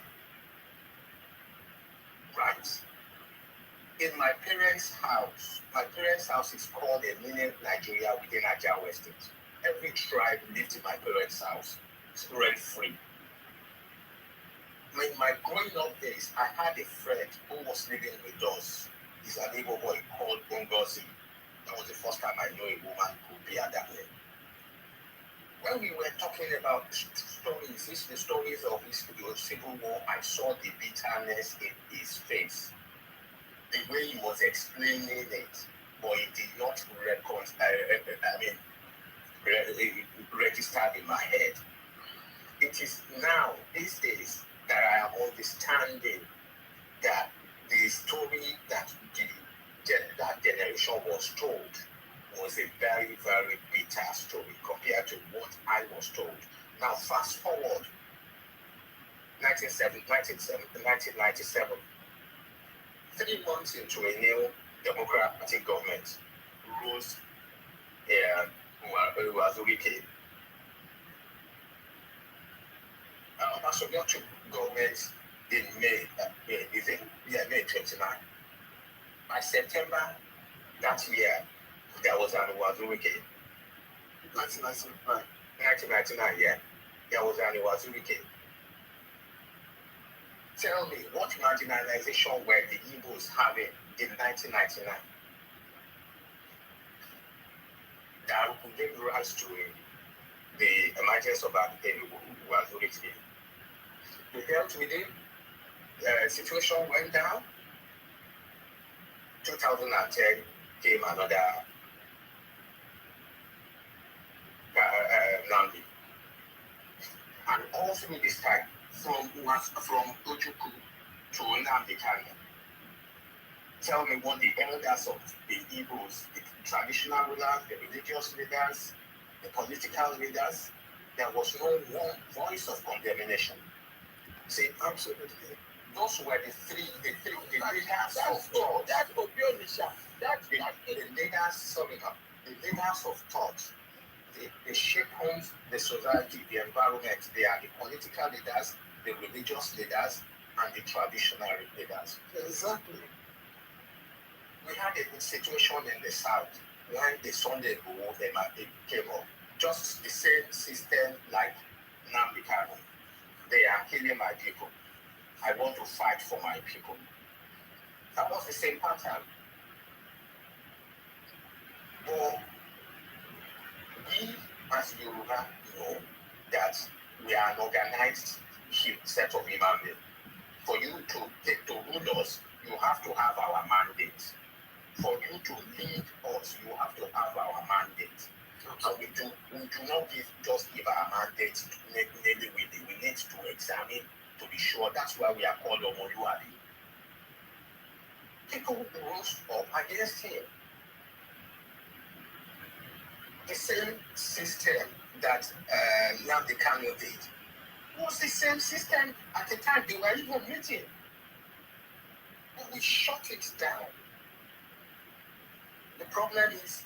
Right? In my parents' house is called a mini Nigeria within Ajawa State. Every tribe lived in my parents' house, rent free. In my growing up days, I had a friend who was living with us. He's a neighbor boy called Bongozi. That was the first time I knew a woman could be at that name. When we were talking about stories, the stories of his civil war, I saw the bitterness in his face. The way he was explaining it, but it did not registered in my head. It is now, these days, that I am understanding that the story that that generation was told was a very, very bitter story compared to what I was told. Now, fast forward, 1997, 3 months into a new democratic government, rose Wazurike. Obasanjo took government in May 29. By September that year, there was an Wazurike. 1999, yeah, there was an Wazurike. Tell me, what marginalization were the Igbos having in 1999 that gave rise to the emergence of Wazurike? They dealt with it. The situation went down. 2010 came another Nandi. And also this time, from Ojuku to Nnamdi Kanu. Tell me what the elders of the Igbos, the traditional rulers, the religious leaders, the political leaders, there was no one voice of condemnation. See, absolutely. Those were the leaders of thought.
That's Obionisha.
The leaders of thought. They shape the society, the environment. They are the political leaders, the religious leaders, and the traditional leaders.
Exactly.
We had a situation in the south when the Sunday Igboho came up. Just the same system like Nnamdi Kanu. They are killing my people. I want to fight for my people. That was the same pattern. But we as Yoruba know that we are an organized set of human beings. For you to rule us, you have to have our mandate. For you to lead us, you have to have our mandate. And we do not just give our mandate nilly-willy. We need to examine to be sure. That's why we are called Omoluabi. People rose up against him. The same system that Nnamdi Kanu did was the same system at the time they were even meeting. But we shut it down. The problem is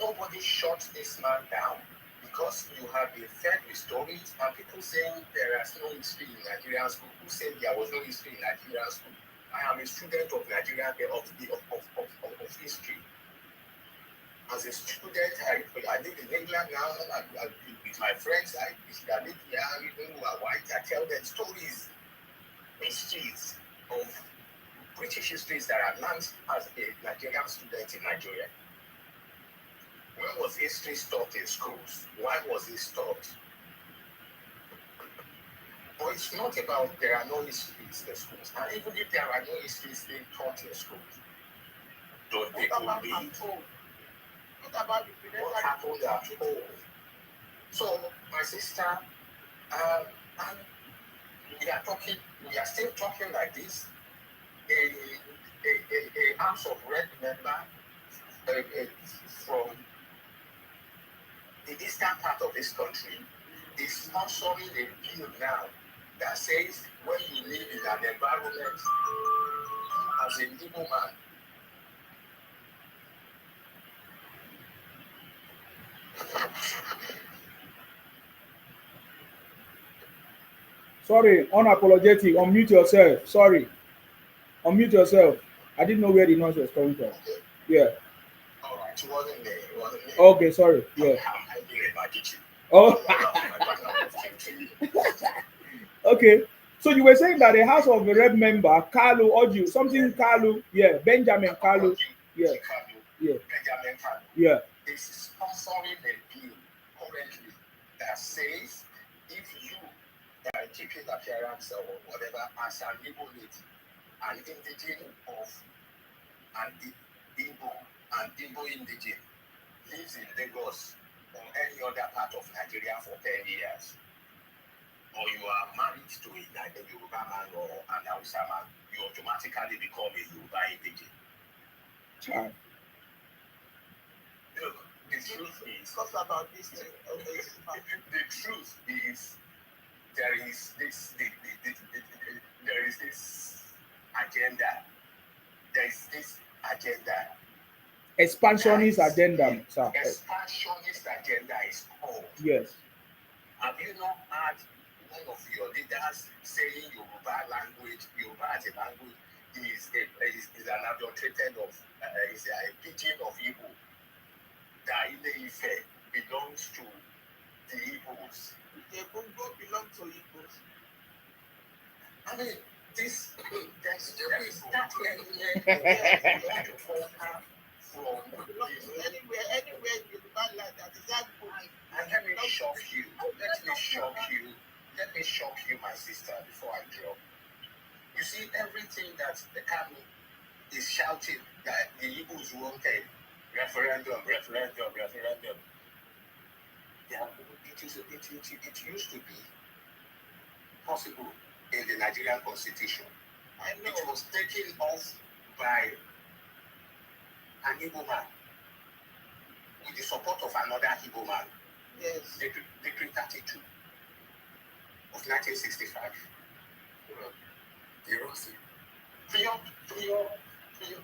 nobody shut this man down because you have been fed with stories and people saying there is no history in Nigerian school. Who said there was no history in Nigerian school? I am a student of Nigerian of history. As a student, I live in England now. With my friends, I live here, even who are white. I tell them stories, histories of British histories that I learned as a Nigerian student in Nigeria. When was history taught in schools? Why was it taught? But it's not about there are no histories in schools. And even if there are no histories being taught in schools, don't they could be? What happened at home? So, my sister, and we are still talking like this. A House of Red member from the eastern part of this country is sponsoring a bill now that says when you live in an environment as a Igbo man,
Sorry, unapologetic. Unmute yourself. Sorry. Unmute yourself. I didn't know where the noise was coming from.
okay.
Yeah.
All right, it wasn't there. It wasn't there.
Okay, sorry. Yeah.
I'm doing a magic.
Oh, okay. So you were saying that the House of the Rep member, Kalu, Oju, something Kalu, yeah, Benjamin Kalu, yeah, yeah,
Benjamin Kanu
yeah,
is sponsoring a bill currently that says if you are keeping appearance or whatever as an Igbo lady, an indigene of an Igbo, an Igbo indigene lives in Lagos or any other part of Nigeria for 10 years, or you are married to a Yoruba man or an Hausa man, you automatically become a Yoruba indigene.
child.
Look, the truth is,
Talk about this thing. Okay.
the truth is, there is this agenda. There is this agenda.
Expansionist agenda, sir.
Expansionist agenda is called.
Yes.
Have you not heard one of your leaders saying Yoruba language, Yoruba as a language is an adulterated of is a pidgin of Igbo. That Ile-Ife belongs to the Igbos.
The Bongo belong to Igbos.
I mean, this there is that anywhere from
anywhere you find like that is that good.
and let me shock you, my sister, before I drop. You see, everything that the Kanu is shouting that the Igbos wanted, referendum. Yeah, it used to be possible in the Nigerian constitution.
I know.
It was taken off by an Igbo man with the support of another Igbo man.
Yes.
Decree 32 of 1965.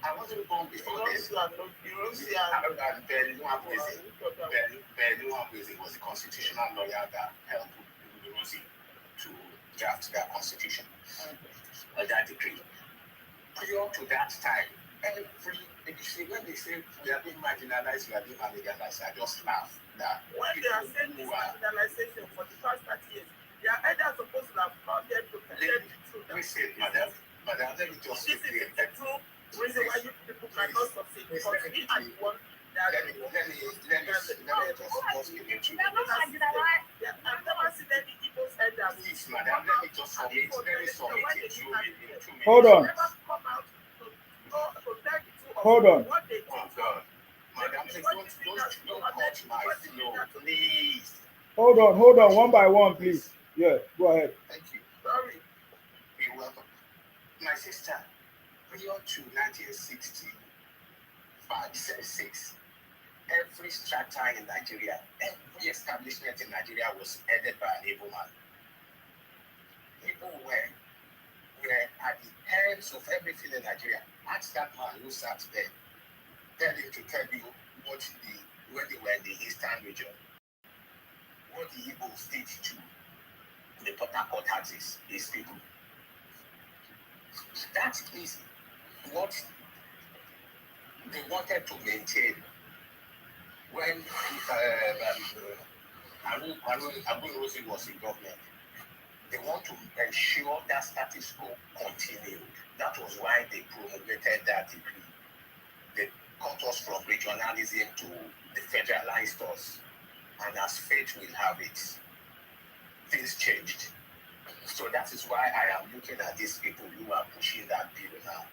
I wasn't born before this. Bernie was the constitutional lawyer that helped Rosie to draft that constitution, that decree. Prior to that time, when they say we are being marginalized, I just laugh. That
when they are saying this marginalization for the past 30 years, they are either supposed to have found them to tell the truth.
Listen, madam, let me just
this is the true reason why you people cannot succeed. Because we are the one that
let me just give you two
I've never seen any Igbo said that.
Please, madam, let me just submit it to you.
Hold on.
Never come out to tell the truth of
Hold on.
what they
Oh,
think.
God. Madam, please don't touch my flow, please.
Hold on, one by one, please. Yeah, go ahead.
Thank you.
Sorry.
You're welcome. My sister, prior to 1965-66, every strata in Nigeria, every establishment in Nigeria was headed by an Igbo man. People were at the heads of everything in Nigeria. Ask that man who sat there, tell him to tell you when they were in the eastern region, what the Igbos did to the Port Harcourt axis, these people. That is what they wanted to maintain when Abu Rosi was in government. They want to ensure that status quo continued. That was why they promulgated that decree. They cut us from regionalism to the federalized us. And as fate will have it, things changed. So that is why I am looking at these people who are pushing that bill now.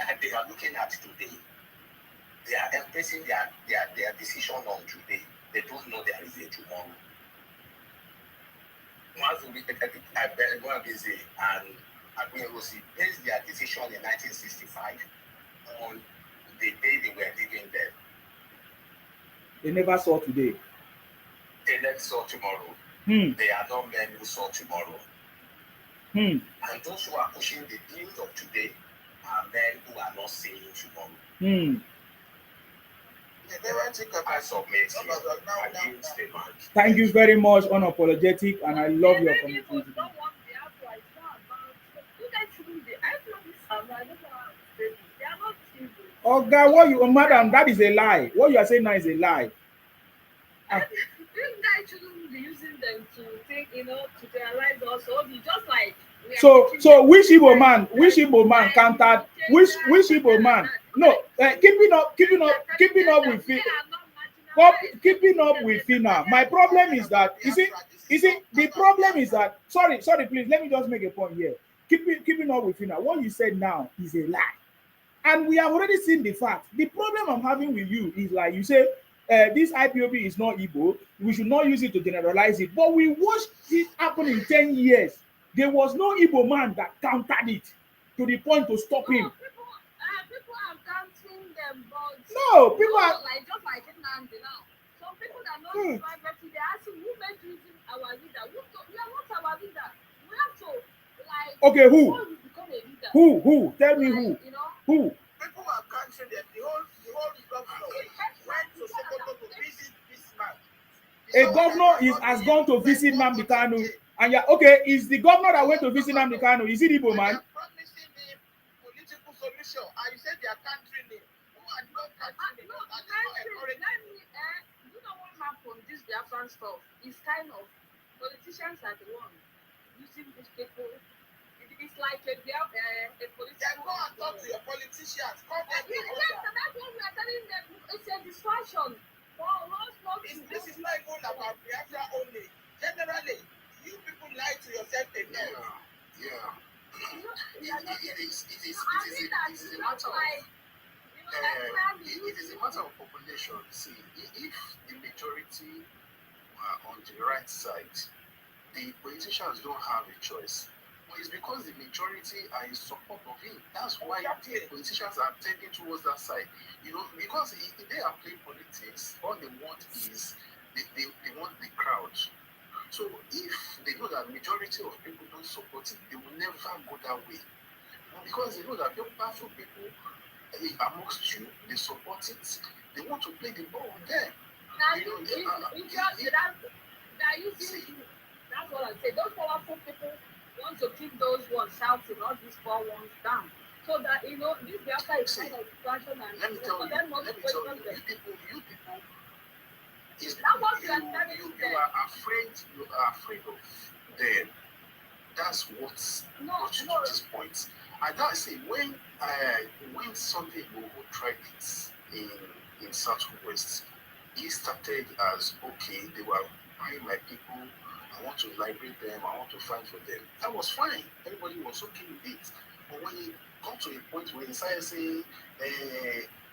And they are looking at today. They are embracing their decision on today. They don't know there is a tomorrow. Mwazuli and Agberosi based their decision in 1965 on the day they were living there.
They never saw today.
They never saw tomorrow. They are not men who saw tomorrow. And those who are pushing the bills of today are men who are not seeing tomorrow. I submit to you. I yield the mic.
Thank you very much, unapologetic, and I love your commitment. Oh God, what you, madam, that is a lie. What you are saying now is a lie.
This guy shouldn't be using them to think, to terrorize us. So he just like
so which Igbo man countered which Igbo man? No, keeping up with Fina. My problem is that you see the problem is that sorry, please let me just make a point here. Keeping up with Fina. What you said now is a lie, and we have already seen the fact. The problem I'm having with you is like you say. This IPOB is not Igbo. We should not use it to generalize it. But we watched this happen in 10 years. There was no Igbo man that countered it to the point to stop him.
People are counting them, but
people are
like just like in Nandi now. Some people that know privately, they ask who made using our leader. We are not our leader. We have to like.
Okay, who?
Before you become a leader.
Who? Tell me who? Who?
People are counting them. The whole governor went to Sokoto to visit this man.
A governor has gone to visit Nnamdi Kanu. And is the governor that went to visit Nnamdi Kanu, is it Igbo man?
You know what happened? This Biafran stuff is kind of politicians are the one using these people. It's like a politician.
Then go and talk to your politicians. Call them to
Yes,
order.
and that's what we are telling them. It's a distraction.
This is not even about Biafra only. Generally, you people lie to yourself enough.
Yeah. It is a matter of it is a matter of population. See, if the majority are on the right side, the politicians don't have a choice. But it's because the majority are in support of him. That's why the politicians are tending towards that side. Because if they are playing politics, all they want is they want the crowd. So if they know that majority of people don't support it, they will never go that way. Because they know that powerful people amongst you, they support it. They want to play the ball with them.
That's what I say. Those powerful people want to keep those ones shouting, all these poor ones down. So that this Biafra is kind of distraction and
let me tell you, you people you are afraid of them. That's what's brought you to this point. And I say when Sunday Igboho tried it in Southwest, he started as okay, they were buying my people, I want to liberate them, I want to fight for them. That was fine. Everybody was okay with it. But when it got to a point where he started saying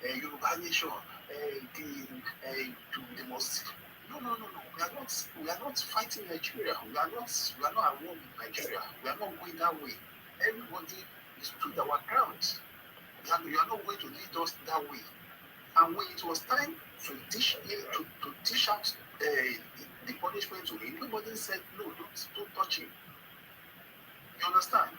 Yoruba nation, they must. No. We are not fighting Nigeria. We are not at war with Nigeria. We are not going that way. Everybody is stood our ground. We are not going to lead us that way. And when it was time to dish out the punishment to him, nobody said no. Don't touch him. You understand?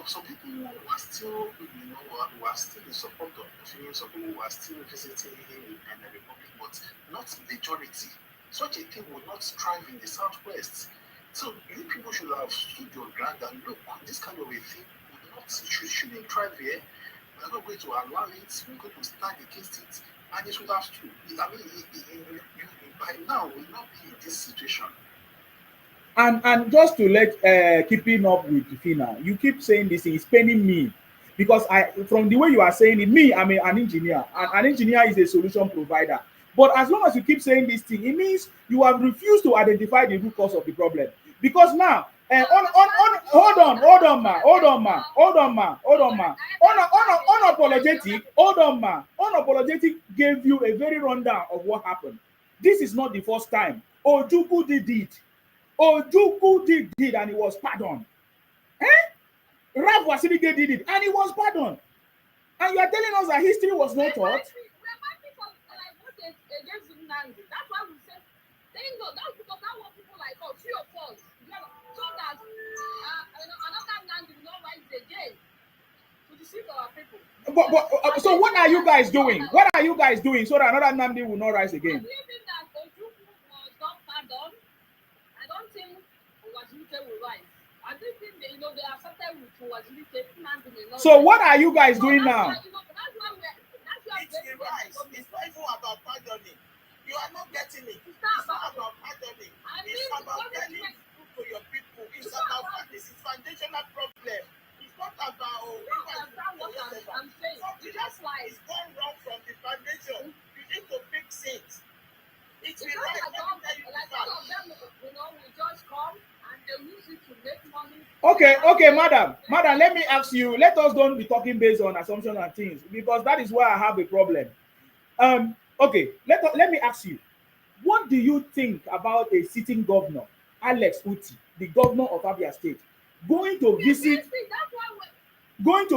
Some people who are still, who are still in support of him, some people who are still visiting him in the Republic, but not the majority. Such a thing would not thrive in the Southwest. So you people should have stood your ground and look, this kind of a thing shouldn't thrive here. We are not going to allow it. We're going to stand against it, and it should have to. I mean, by now we will not be in this situation.
And just to let keeping up with Fina, you keep saying this thing, it's paining me because from the way you are saying it, I'm an engineer, and an engineer is a solution provider. But as long as you keep saying this thing, it means you have refused to identify the root cause of the problem. Because now, hold on, unapologetic gave you a very rundown of what happened. This is not the first time. Ojukwu did it. Ojukwu did it and he was pardoned. Rav Wasilike did it and he was pardoned. And you are telling us that history was not taught?
That's why we say, thank God, that's because that was people like us, few of us, so that another man will not rise again to deceive our people.
So what are you guys doing? What are you guys doing so that another Nandi will not rise again?
Do you think that Ojukwu was not pardoned? I don't think Wazirike will rise. I don't think they accepted with Wazirike.
So what are you guys doing now?
It's the rise. It's not even about pardoning. You are not getting it. It's not about pardoning. It's about telling truth to your people. It's about this is foundational problem. It's not about
I'm saying.
It's gone wrong from the foundation. You need to fix it. It's the right.
Like all of them, we just come and they use it to make money.
Okay, madam, let me ask you. Let us don't be talking based on assumptions and things because that is where I have a problem. Okay, let me ask you. What do you think about a sitting governor, Alex Uti, the governor of Abia State, going to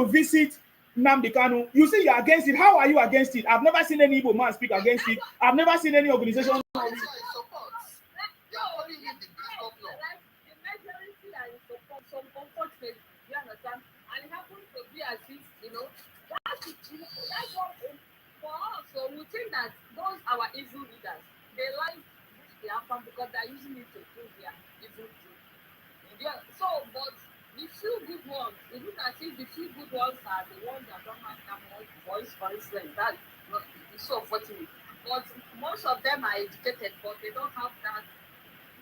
visit Nnamdi Kanu? You say you're against it. How are you against it? I've never seen any Igbo man speak against it. I've never seen any organization.
And it happens to be as if, that's what for us. So we think that those our evil leaders, they like this Biafra because they're using it to prove their evil truth. So, but the few good ones, it looks as if the few good ones are the ones that don't have that much voice, for instance. That not, it's so unfortunate. But most of them are educated, but they don't have that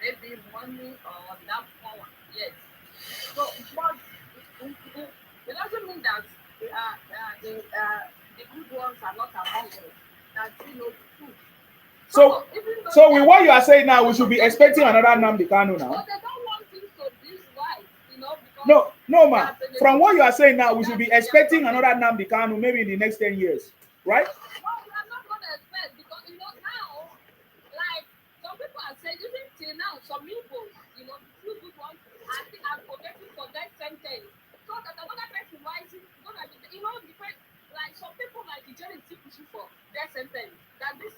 maybe money or that power yet. So, but it doesn't mean that the good ones are not among us. That the truth.
So, so with what you are saying now, we should be expecting another Nnamdi Kanu now.
But they don't want things to this right, because
no, no, ma. From what you are saying now, we should be expecting another Nnamdi Kanu maybe in the next 10 years, right?
No, we are not going to expect because now, like some people are saying, even till now, some people, few good ones, I think I'm forgetting for that sentence. So that another person rising, depend. Like some people like the Jerry still pushing for that sentence. That this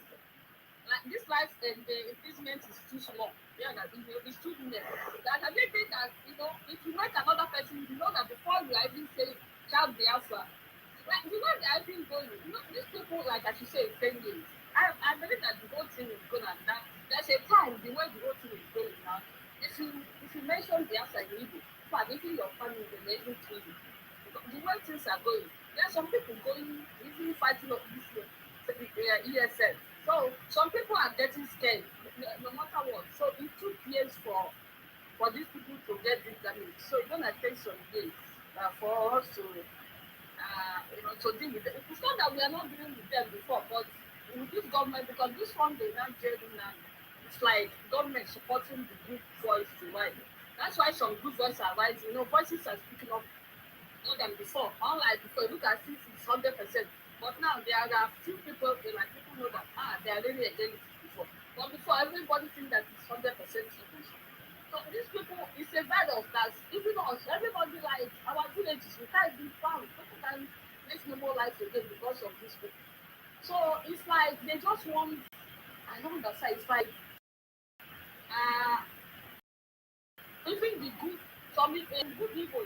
life and the imprisonment is too small. Yeah, that it's too near. That I think that if you make another person, that before you even say child the alpha, like they are even going. These people like I should say 10 years. I believe that the whole thing is gonna now. There's a time the way the whole thing is going now. If you mention the alpha in Igbo, even your family will never kill you. The way things are going, there are some people going even fighting up this year, ESL. So some people are getting scared, no matter what. So it took years for these people to get this damage. So it's gonna take some years for us to deal with them. It's not that we are not dealing with them before, but with this government, because this one they now jailed now, it's like government supporting the good voice to rise. That's why some good voices are rising. Voices are speaking up more than before. Unlike before, look at this, it's 100%. But now there are few people, people know that they are really against it before. But before, everybody thinks that it's 100% people. So these people, it's a virus that even us, everybody like our villages, we can't be found. People can make no more life again because of these people. So it's like they just want, I don't understand, it's like even the good, good people,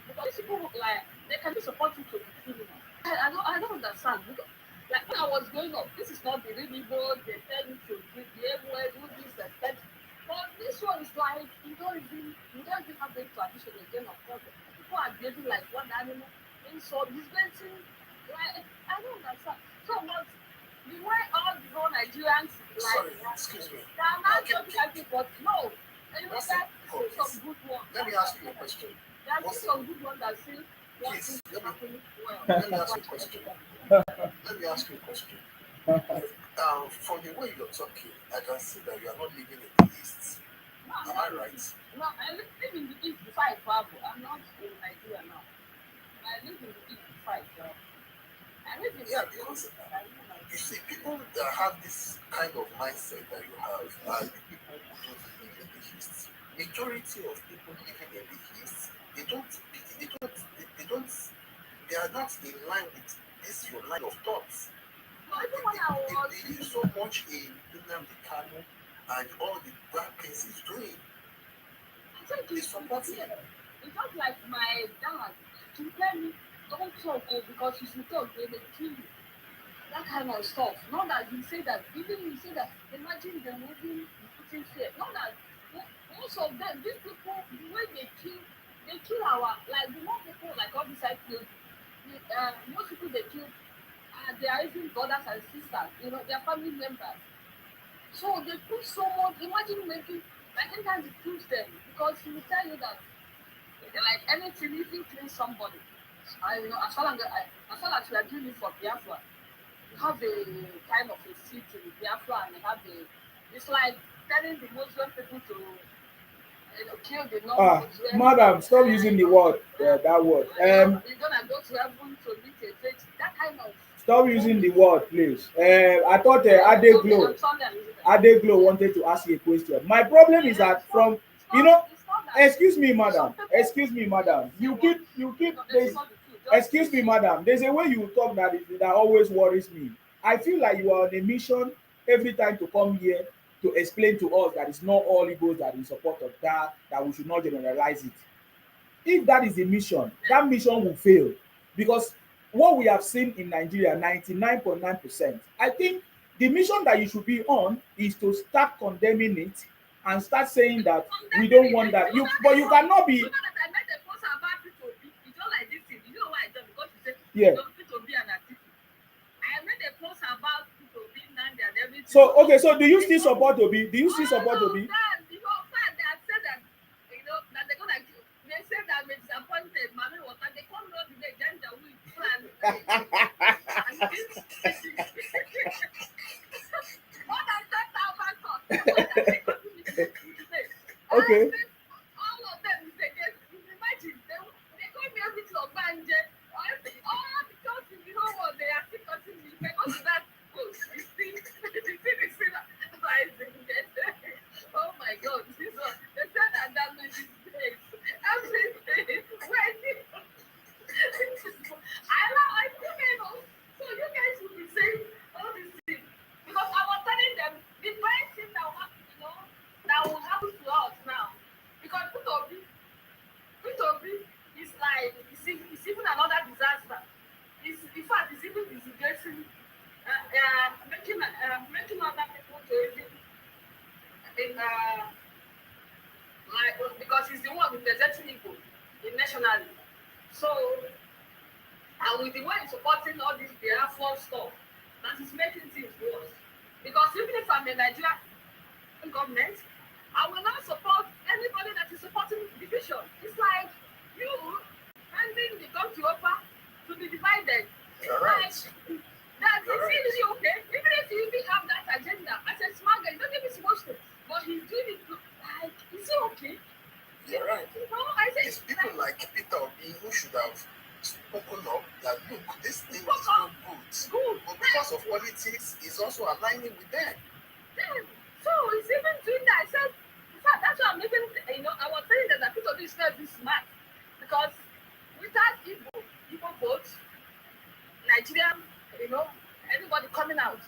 because these people like they can be supportive to the criminal. I don't understand because like when I was growing up, this is not the real Igbo. They tell you to behave well, do this and that. But this one is like you don't even have the tradition again of God. People are behaving like one animal, insult, disgracing. Like I don't understand. So what the way all the whole Nigerians like
Sorry, excuse me.
they are not just like it, but no. And
What's
that
the
some good ones.
Let me ask you a question.
There are some good ones that still want
Please,
things to happen well.
let me ask you a question. Let me ask you a question. From the way you're talking, I can see that you are not living in the East. Am I right?
No, I live in the East before I travel. I'm not in Nigeria now. I live in the East before I travel. I live in
Because you see, people that have this kind of mindset that you have are the people who don't live in the East. Majority of people living in the East, they are not in line with this your line of thoughts. They live so much in Nnamdi Kanu and all the bad things he's doing.
I think it's supporting. It's not like my dad to tell me don't talk because if you talk they will kill you. That kind of stuff. Not that you say that, even you say that, imagine them moving, putting fear. Not that most of them, these people, the way they kill our, like the more people, like all these I killed, most people they kill, they are even brothers and sisters, they are family members. So they put so much, imagine making, like sometimes it kills them, because he will tell you that, like anything, if you kill somebody, as long as you are doing it for Biafra, have a kind of a seat in Biafra and have it's like telling the Muslim people to kill the non-Muslim.
Madam, stop using the word, that word.
You're gonna go to heaven to meet a fate. That kind of.
Stop using the word, please. I thought Adeglo wanted to ask you a question. My problem is that from excuse me, madam. You keep this. Excuse me, madam. There's a way you talk that always worries me. I feel like you are on a mission every time to come here to explain to us that it's not all Igbos that are in support of that we should not generalize it. If that is the mission, that mission will fail because what we have seen in Nigeria, 99.9%, I think the mission that you should be on is to start condemning it and start saying that we don't want that. But you cannot be. Yeah.
Peter Obi and Atiku. I made a post about Peter Obi and everything.
So okay, so do you still support Obi? Do you still support Obi?
That, you know, fact, they had said that, you know, that they're gonna. They said that we're disappointed. Mommy water. They come out with the agenda we plan. And this. More than 10,000 thoughts.
Okay.
All of them is against. Imagine they call me everything of Banje. All because you know what they are still cutting me. If I go to that post, you see, the thing is rising. Oh my God, this one. They said that means this place. Everything. I couldn't know. So you guys will be saying all these things. Because I was telling them the best thing that will happen, you know, that will happen to us now. Because Peter Obi is like, it's even another disaster. In fact, it's even disgracing, making other people to even, like, because he's the one representing people nationally. So, and with the way he's supporting all this Biafran stuff, that is making things worse. Because even if I'm a Nigerian government, I will not support anybody that is supporting division. It's like you handing the country over to be divided.
You're right.
That's really okay. Even if you even have that agenda, as a smart guy, don't even supposed to. But he's doing it like, is it okay?
You're right.
You know, I say
It's people like Peter Obi who should have spoken up that look, this thing is not good. But because of politics, he's also aligning with them.
So he's even doing that. I said, in fact, that's why I'm even, you know, I was telling them that Peter Obi is not this smart. Because without Igbo votes, Nigerian, you know, everybody coming out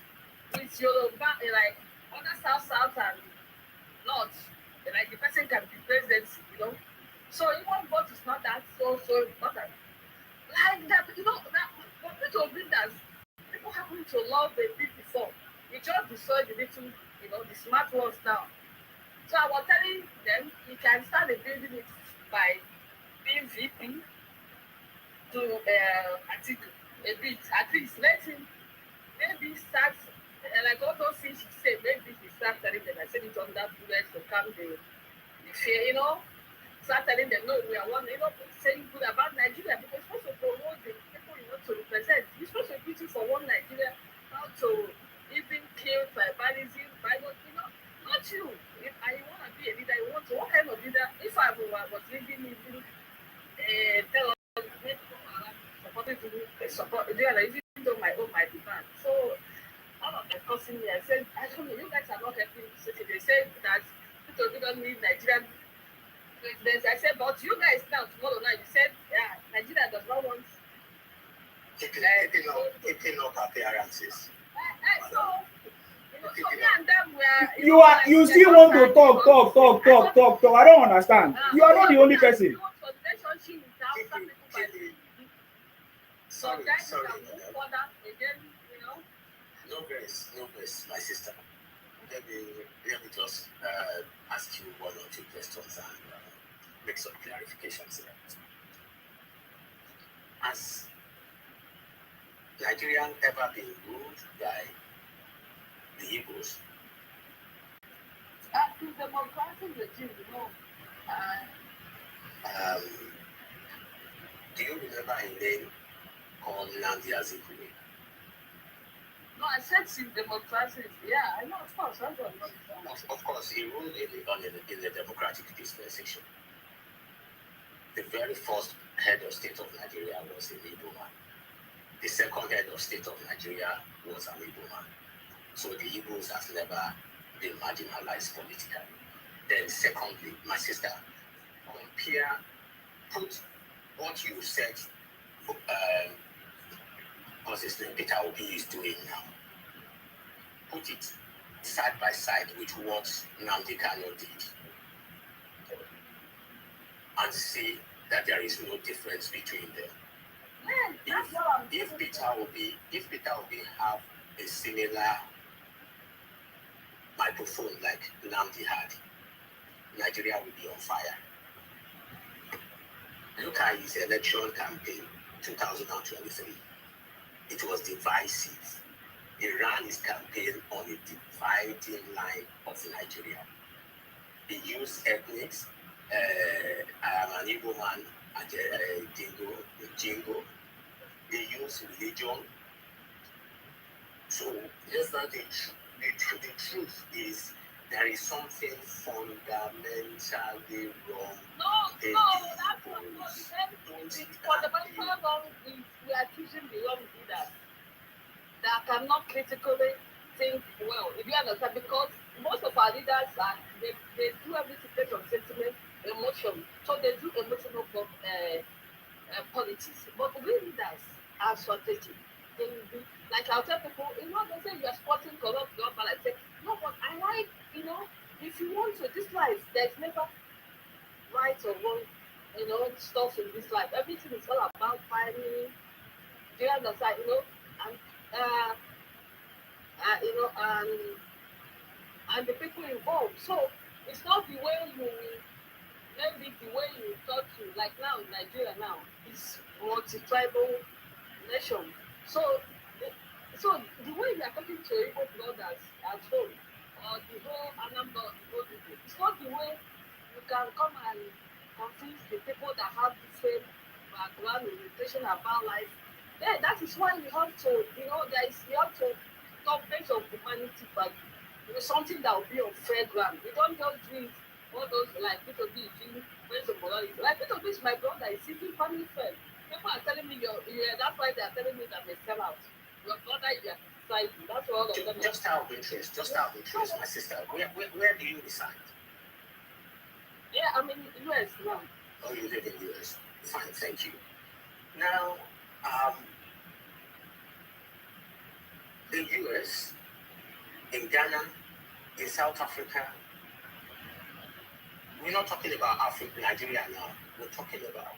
with Yoruba, like other South and North, like the person can be president, you know. So even vote is not that so important. Like that, you know, that what Peter Obi does, people happen to love the bit before. You just destroy the little, you know, the smart ones now. So I was telling them he can start building it by being VP to Atiku a bit. At least let him maybe start, like all those things he said, maybe he start telling them, I said it on that bullet to calm the fear, you know. Start telling them, no, we are one, you know, saying good about Nigeria because you're supposed to promote the people you want to represent. You're supposed to be for one Nigeria, not to even kill tribalism, you know, not you. If I want to be a leader, you want to, what kind of leader? If I was living even tell us, supporting to support, even though my own might demand. So, all of them cursing me, I said, I don't know, you guys are not helping the city. They said that people don't need Nigerian presidents. I said, but you guys now, tomorrow night, you said, yeah, Nigeria does not want
keeping up appearances.
So, me and them were,
you still want to talk. I don't understand. You are not the only person.
Sorry. No grace, my sister. Let me just ask you one or two questions and make some clarifications here. Has Nigerian ever been ruled by the Igbos?
To democratic regime, you know.
Do you remember a name called Nnamdi Azikiwe?
No, I said since democracy. Yeah, I know, of course.
Of course, he ruled in the democratic dispensation. The very first head of state of Nigeria was an Igbo man. The second head of state of Nigeria was an Igbo man. So the Igbos have never been marginalized politically. Then secondly, my sister, put what you said, what's his name, Peter Obi is doing now. Put it side by side with what Nnamdi Kanu did. And see that there is no difference between them. If Peter Obi have a similar microphone like Nnamdi had, Nigeria will be on fire. Look at his election campaign. 2023. It was divisive. He ran his campaign on a dividing line of Nigeria. He used ethnics. I am an Igbo man, Jingo. They use religion. So yes, that the truth is there is something fundamentally wrong.
That's not the fundamental wrong is we are choosing the wrong leaders that cannot critically think well. If you understand, because most of our leaders they do everything based on sentiment, emotion. So they do emotional politics. But we leaders are strategic. They will be like I'll tell people, they say you are sporting corrupt government. I say, no, but I like, if you want to, this life, there's never right or wrong, stuff in this life. Everything is all about timing. Do you understand? And and the people involved. So it's not the way maybe the way you talk to, like now in Nigeria now, it's multi-tribal nation. So the way we are talking to Igbo brothers at home, or the whole Anambra Igbo people, it's not the way you can come and convince the people that have the same background orientation about life. Then that is why we have to, you have to talk based on humanity value. Something that will be on fair ground. We don't just do it all those like Peter Obi is doing based on morality. Like Peter Obi is my brother, he's seeking family friend. People are telling me that's why they are telling me that they sell out. Your brother is your society. That's all of them.
Just out of interest, my sister, where do you reside?
Yeah, I'm in the US now.
Oh, you live in the US. Fine, thank you. Now, the US, in Ghana, in South Africa, we're not talking about Nigeria now. We're talking about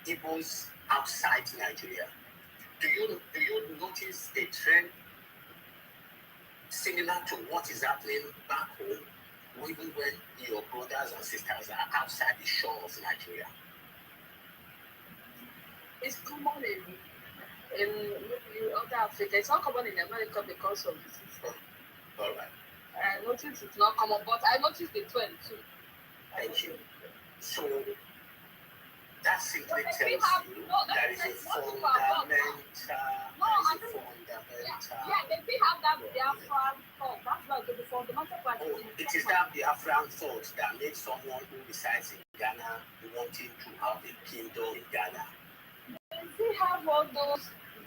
Igbos outside Nigeria. Do you notice a trend similar to what is happening back home, even when your brothers and sisters are outside the shore of Nigeria?
It's common in other Africa. It's not common in America because of the system.
All right.
I noticed it's not common, but I noticed the trend too.
Thank you. So that simply tells you there is a fundamental.
Yeah, they still have that Biafran thought. That's like the fundamental part.
Oh, it is that Biafran thought that made someone who resides in Ghana wanting to have a kingdom in Ghana.
They still have all those,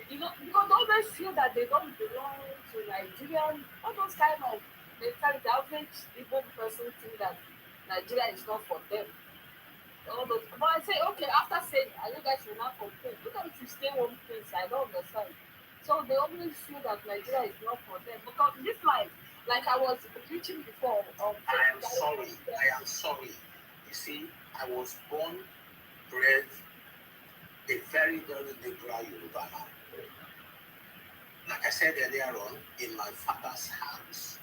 because all they feel that they don't belong to Nigeria, all those kind of mentality. The average Igbo person think that Nigeria is not for them. All those, but I say, okay, after saying, you guys will not complain. Look at if you stay one place, I don't understand. So they always feel that Nigeria is not for them. Because this life, like I was preaching before.
I am sorry. You see, I was born, bred, a very, very liberal Yoruba man. Like I said earlier on, in my father's house,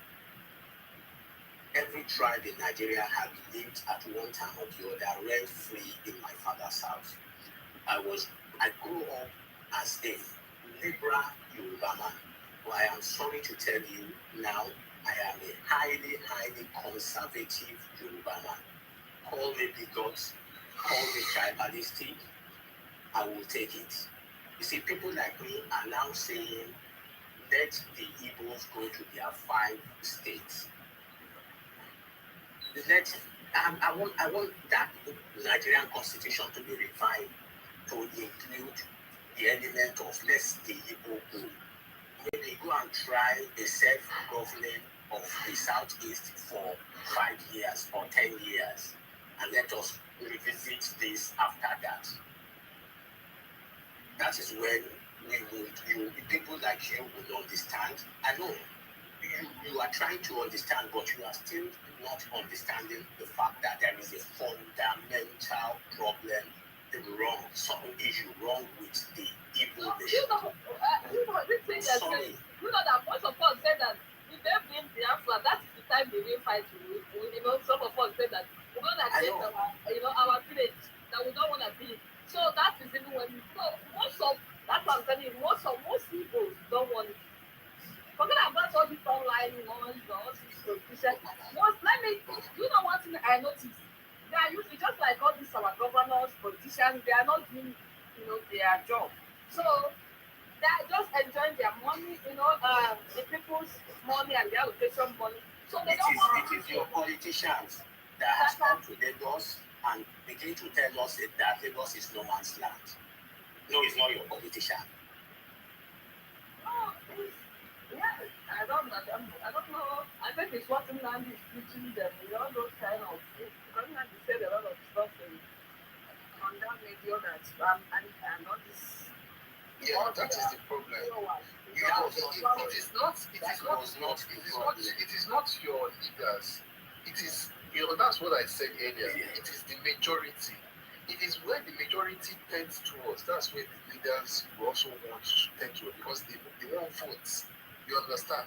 every tribe in Nigeria had lived at one time or the other rent-free in my father's house. I grew up as a liberal Yoruba man. But I am sorry to tell you now, I am a highly, highly conservative Yoruba man. Call me bigot, call me tribalistic, I will take it. You see, people like me are now saying, let the Igbos go to their 5 states. I want that Nigerian constitution to be refined to include the element of let's the Igbo go. Maybe go and try a self-governing of the Southeast for 5 years or 10 years, and let us revisit this after that. That is when people like you will understand. I know you are trying to understand, but you are still not understanding the fact that there is a fundamental problem, some issue wrong with the Igbo nation.
Sorry. That most of us say that if they bring Biafra, that is the time they will fight. Some of us say that we're going to take our village that we don't want to be. So that is even when He said, let me, you know what I noticed? They are usually just like all these our governors, politicians, they are not doing, their job. So they are just enjoying their money, the people's money and their allocation money. So they don't want
it is your politicians that has come to Lagos and begin to tell us that Lagos is no man's land. No, it's not your politician.
No, I don't know. I think it's what Land is teaching them, those kind of things. Because Land said a lot of stuff on that radio that and all this.
Yeah, that is the problem. It is not your leaders. It is, that's what I said earlier. It is the majority. It is where the majority tends towards. That's where the leaders will also want to tend towards because they want votes. You understand?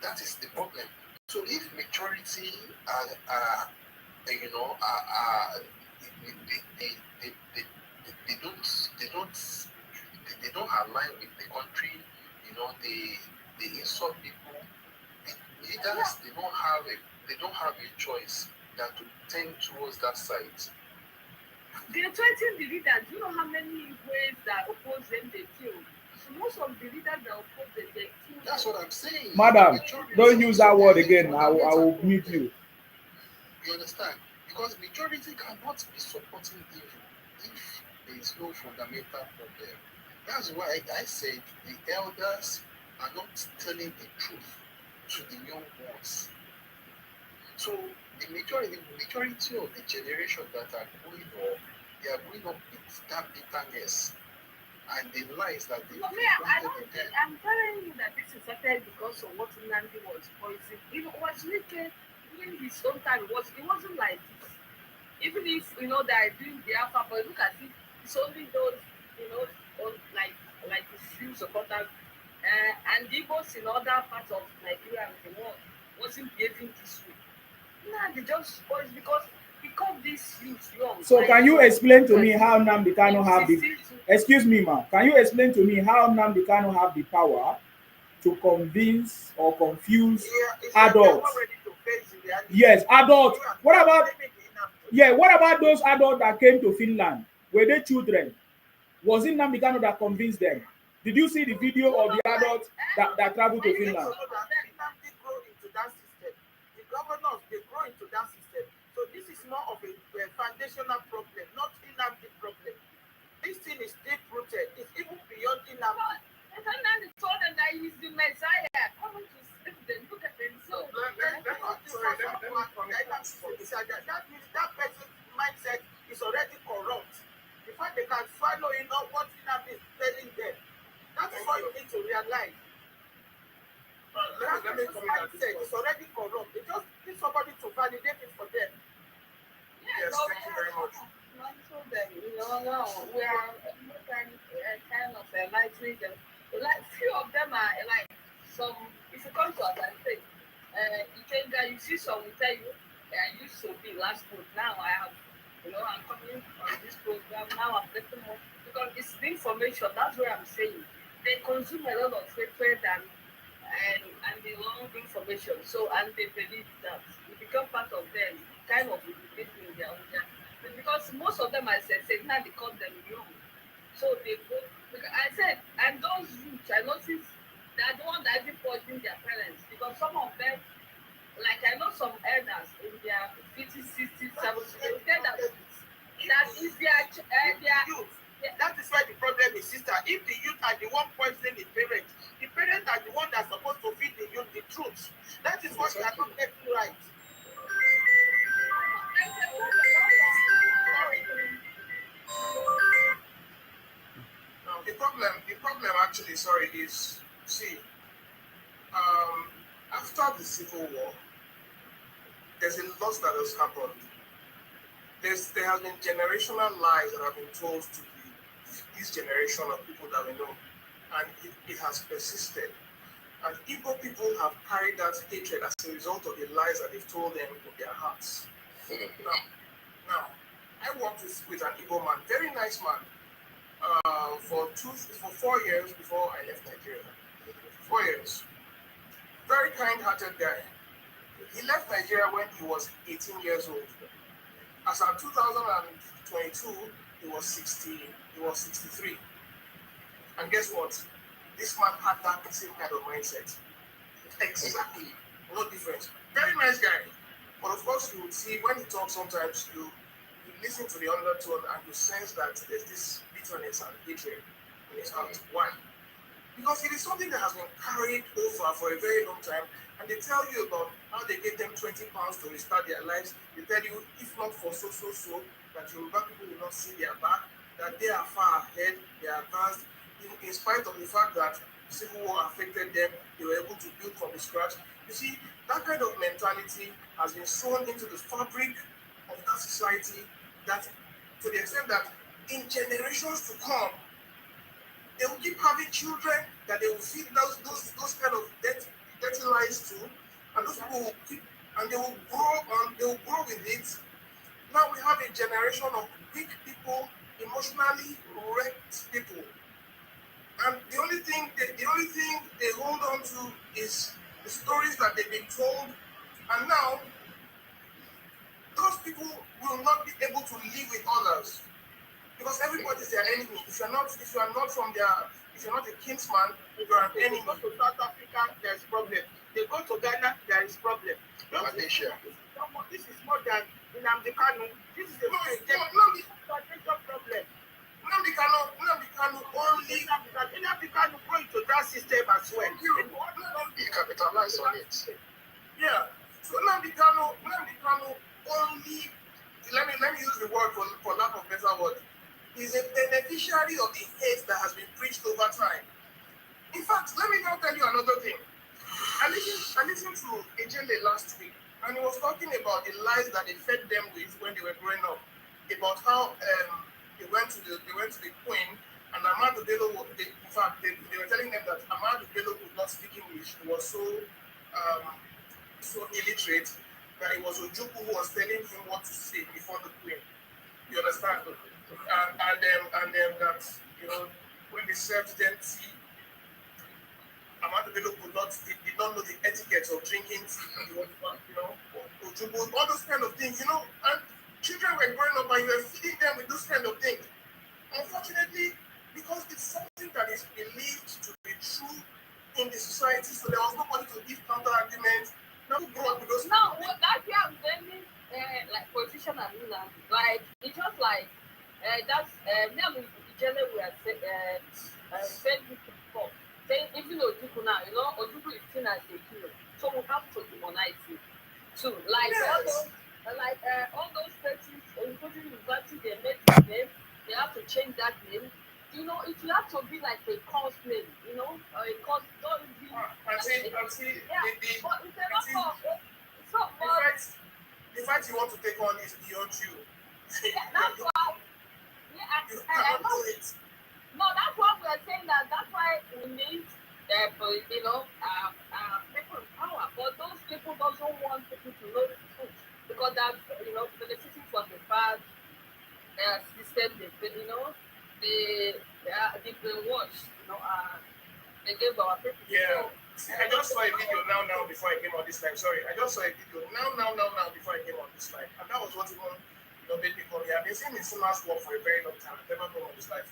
That is the problem. So if majority they don't align with the country, they insult people. The leaders they don't have a choice than to tend towards that side.
They're threatening the leaders. Do you know how many ways that oppose them they kill? So most of the leaders that oppose them they kill.
That's what I'm saying.
Madam, don't use that word again. I will mute you.
You understand? Because majority cannot be supporting evil if there is no fundamental problem. That's why I said the elders are not telling the truth to the young ones. So the majority of the generation that are growing up, they are growing up with that bitterness and the lies that they
I'm telling you that this is started because of what Nandi was poisoned. Was wicked during his own time. It wasn't like this. Even if that doing the alpha, but look at it, it's only those like his few supporters and the Igbos in other parts of Nigeria and the world wasn't behaving this way. Nah, they just spoils because this youth young.
So can you explain to me how Nnamdi Kanu have the excuse me, ma? Can you explain to me how Nnamdi Kanu have the power to convince or confuse adults? Yes, adults. What about those adults that came to Finland? Were they children? Was it Nnamdi Kanu that convinced them? Did you see the video of the adults that traveled to Finland?
Governors, they grow into that system. So this is more of a foundational problem, not Nnamdi problem. This thing is deep rooted. It's even beyond Nnamdi.
Nnamdi told them that he's the Messiah. Coming to save them. Look at them. So
that means that person's mindset is already corrupt. The fact they can follow what Nnamdi is telling them. That is what you need to realize. Let me mindset is already corrupt. They just need somebody to validate it for them.
Yes, thank you very much.
We are kind of enlightening them. Like few of them are like some. If you come to us and say, you see some will tell you, I used to be last month. Now I have, I'm coming on this program. Now I'm getting more because it's the information. That's what I'm saying. They consume a lot of hatred and the wrong information. So and they believe that it become part of them, kind of manipulating their own. Because most of them, I said, now they call them young. So they go. I said, and those youths, I noticed that the one that even poisoning their parents because some of them, like I know some elders in their 50s, 60s, 70s, they tell that is their
youth. That is why the problem is, sister. If the youth are the one poisoning the parents are the one that's supposed to feed the youth the truth. That is what they are not getting right.
Now the problem actually, is see, after the Civil War, there's a lot that has happened. There has been generational lies that have been told to this generation of people that we know, and it has persisted. And Igbo people have carried that hatred as a result of the lies that they've told them in their hearts. Now, I worked with an Igbo man, very nice man, for 4 years before I left Nigeria. 4 years. Very kind-hearted guy.
He left Nigeria when he was 18 years old. As of 2022, he was 60. He was 63. And guess what? This man had that same kind of mindset. Exactly. No difference. Very nice guy. But of course, you would see when he talks sometimes, you listen to the undertone and you sense that there's this bitterness and hatred in his heart. Why? Because it is something that has been carried over for a very long time, and they tell you about how they gave them 20 pounds to restart their lives. They tell you, if not for so, that Yoruba people will not see their back, that they are far ahead, they are advanced, in spite of the fact that civil war affected them, they were able to build from the scratch. You see, that kind of mentality has been sewn into the fabric of that society, that to the extent that in generations to come, they will keep having children that they will feed those kind of dirty lies to, and those people will keep, and they will grow with it. Now we have a generation of weak people, emotionally wrecked people, and the only thing they hold on to is the stories that they've been told, and now those people will not be able to live with others. Because everybody is their enemy. If you're not a kinsman, you're an enemy. They go to South Africa, there's problem. They go to Ghana, there is problem. Malaysia. This is more than Nnamdi Kanu. This is a major problem. Nnamdi Kanu only Nnamdi Kanu go into that system as well. He capitalized on it. Yeah. So Nnamdi Kanu only, let me use the word for lack of better word. Is a beneficiary of the hate that has been preached over time. In fact, let me now tell you another thing. I listened to Ejele last week, and he was talking about the lies that they fed them with when they were growing up, about how they went to the Queen, and Ahmadu Bello. In fact, they were telling them that Ahmadu Bello could not speak English. He was so illiterate that it was Ojukwu who was telling him what to say before the Queen. You understand? And then that, when they served them tea, Ahmadu Bello did not know the etiquette of drinking tea, Ojukwu, all those kind of things, and children were growing up and you were feeding them with those kind of things. Unfortunately, because it's something that is believed to be true in the society, so there was nobody to give counter arguments. Now grow up with those.
No, what that we are very like politician and ruler, like it's just like that's now we generally we are said this before. Saying even Ojukwu now, Ojukwu is seen as a hero, so we have to demonize it too. Like yes. All those persons, including university, they made his name, they have to change that name. It will have to be like a cause name, a cause. Don't be.
The fight you want to take on is beyond you.
Yeah, that's why. Yeah, I know it. No, that's why we are saying that. That's why we need, people in power. But those people don't want people to know the truth because that's benefiting from the bad system. They brainwashed. They gave our people.
Yeah. I just saw a video now before I came on this live. Sorry, I just saw a video now before I came on this live, and that was what even made me come here. I've been seeing Nsima's work for a very long time. I've never come on this live.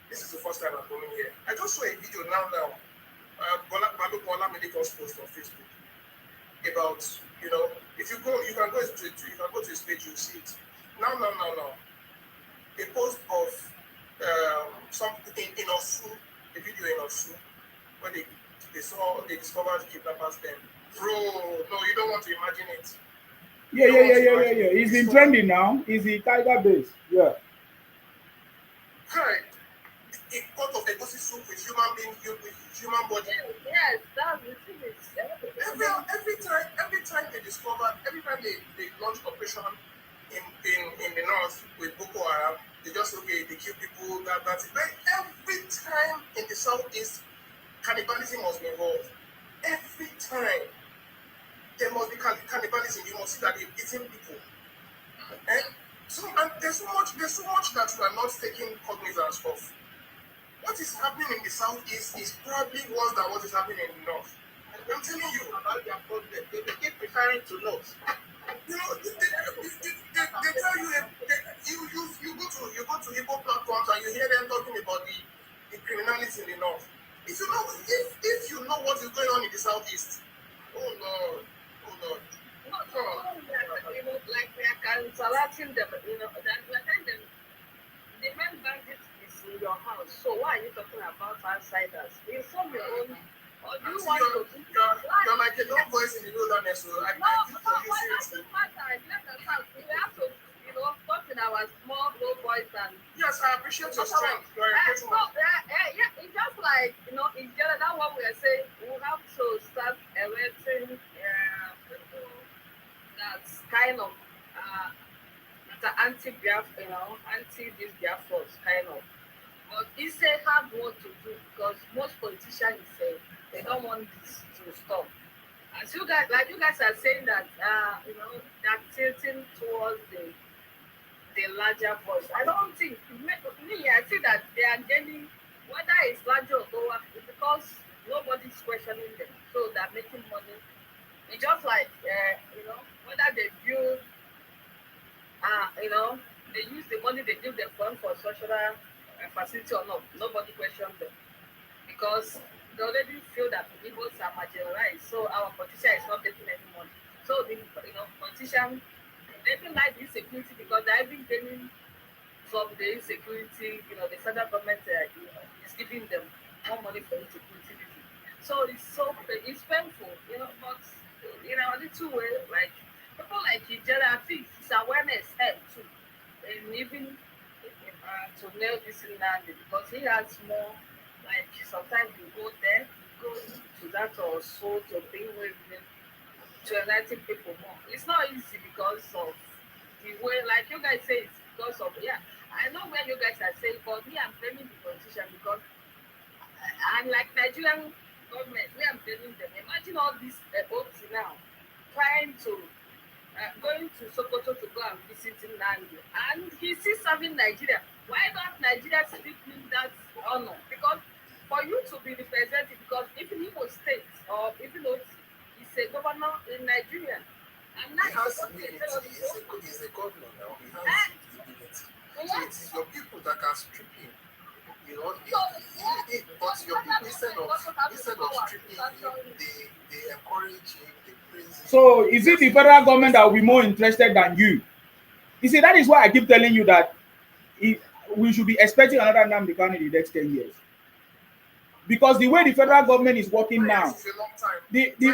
This is the first time I'm coming here. I just saw a video now. Bola Medical's post on Facebook about if you can go to his page, you'll see it. Now. A post of something in Osu, a video in Osu, where they discovered kidnappers then. Bro, no, you don't want to imagine it.
Yeah. He's been trending now. He's the Tiger base. Yeah.
Right. A pot of egusi soup with human body.
Yes, that's the thing.
Every time they launch operation in the north with Boko Haram, they kill people, that's it. But every time in the southeast, cannibalism must be involved. Every time there must be cannibalism, you must see that they're eating people. And there's so much that we are not taking cognizance of. What is happening in the southeast is probably worse than what is happening in the north. I'm telling you about their problem. They keep preferring trying to know. You know, they tell you, you go to Igbo platforms and you hear them talking about the criminality in the north. If you know what is going on in the southeast, oh Lord.
Like we are counteracting them, that we are telling them the main bandit is in your house. So why are you talking about outsiders? Inform your own. Or do you want to?
You're like a low voice in the wilderness. So I
doesn't matter. We have to, talk in our small low voice and.
Yes, I appreciate your strength.
It's just like in general. That's what we are saying. We have to start erecting. That's kind of the anti-graph, anti this graphos kind of. But it's a hard work to do because most politicians say they don't want this to stop. As you guys are saying that they're tilting towards the larger voice. I don't think I see that they are gaining, whether it's larger or lower, it's because nobody's questioning them. So they're making money. It's just like whether they build they use the money they give them for social facility or not. Nobody questions them because they already feel that the Igbos are marginalized. So our politician is not getting any money. So the politician, they don't like the insecurity because they're even gaining from the insecurity. The federal government is giving them more money for insecurity. So it's painful. But in our little way, like people like Ijera, I think it's awareness help too. And even to nail this in land because he has more, like sometimes you go there, go to that or so to be with them, to enlighten people more. It's not easy because of the way, like you guys say, it's because of, I know where you guys are saying, but me, I'm blaming the politician because, and like Nigerian government, we are blaming them. Imagine all these boats now trying to going to Sokoto to go and visit Nandi, and he's still serving Nigeria. Why not Nigeria speak him that honor? Because for you to be represented, because even he was state or even though he's a governor in Nigeria, and now
he has immunity. He's a governor now. He has immunity. So it is your people that can strip him. But your people instead of stripping him, they encourage him.
So is it the federal government that will be more interested than you? You see, that is why I keep telling you that we should be expecting another Nnamdi Kanu in the next 10 years. Because the way the federal government is working now, the way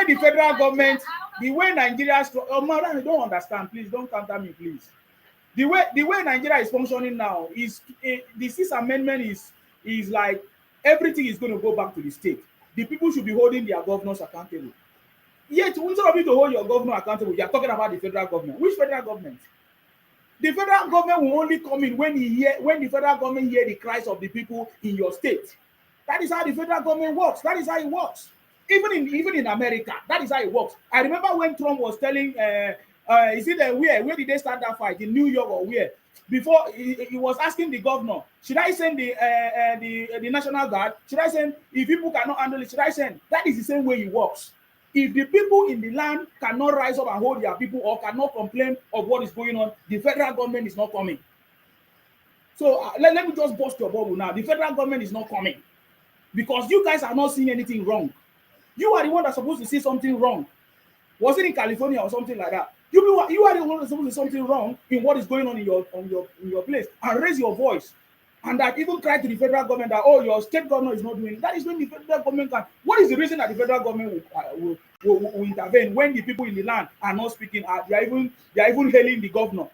the federal government, the way Nigeria, Madam, you don't understand. Please don't counter me, please. The way Nigeria is functioning now is the Sixth Amendment is like everything is going to go back to the state. The people should be holding their governors accountable. Yet, instead of you to hold your governor accountable, you are talking about the federal government. Which federal government? The federal government will only come in when the federal government hear the cries of the people in your state. That is how the federal government works. That is how it works. Even in America, that is how it works. I remember when Trump was telling, is it where did they start that fight? In New York or where? Before he was asking the governor, should I send the National Guard? Should I send, if people cannot handle it, should I send? That is the same way it works. If the people in the land cannot rise up and hold their people or cannot complain of what is going on, the federal government is not coming. So let me just bust your bubble now. The federal government is not coming because you guys are not seeing anything wrong. You are the one that's supposed to see something wrong. Was it in California or something like that? You are the one that's supposed to see something wrong in what is going on in your place and raise your voice. And that even cry to the federal government that, oh, your state governor is not doing it. That is when the federal government can. What is the reason that the federal government will intervene when the people in the land are not speaking? They are even hailing the governor.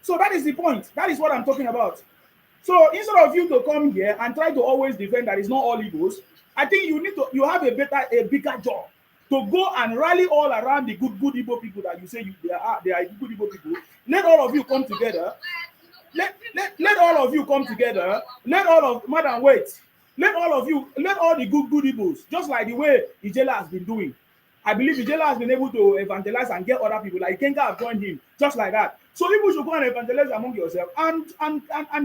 So that is the point. That is what I'm talking about. So instead of you to come here and try to always defend that it's not all Igbos, I think you have a bigger job to go and rally all around the good Igbo people that you say they are good Igbo people. Let all of you come together. Let all of you come together. Let all the good Igbos, just like the way Ijela has been doing. I believe Ijela has been able to evangelize and get other people like Kenga have joined him, just like that. So people should go and evangelize among yourself and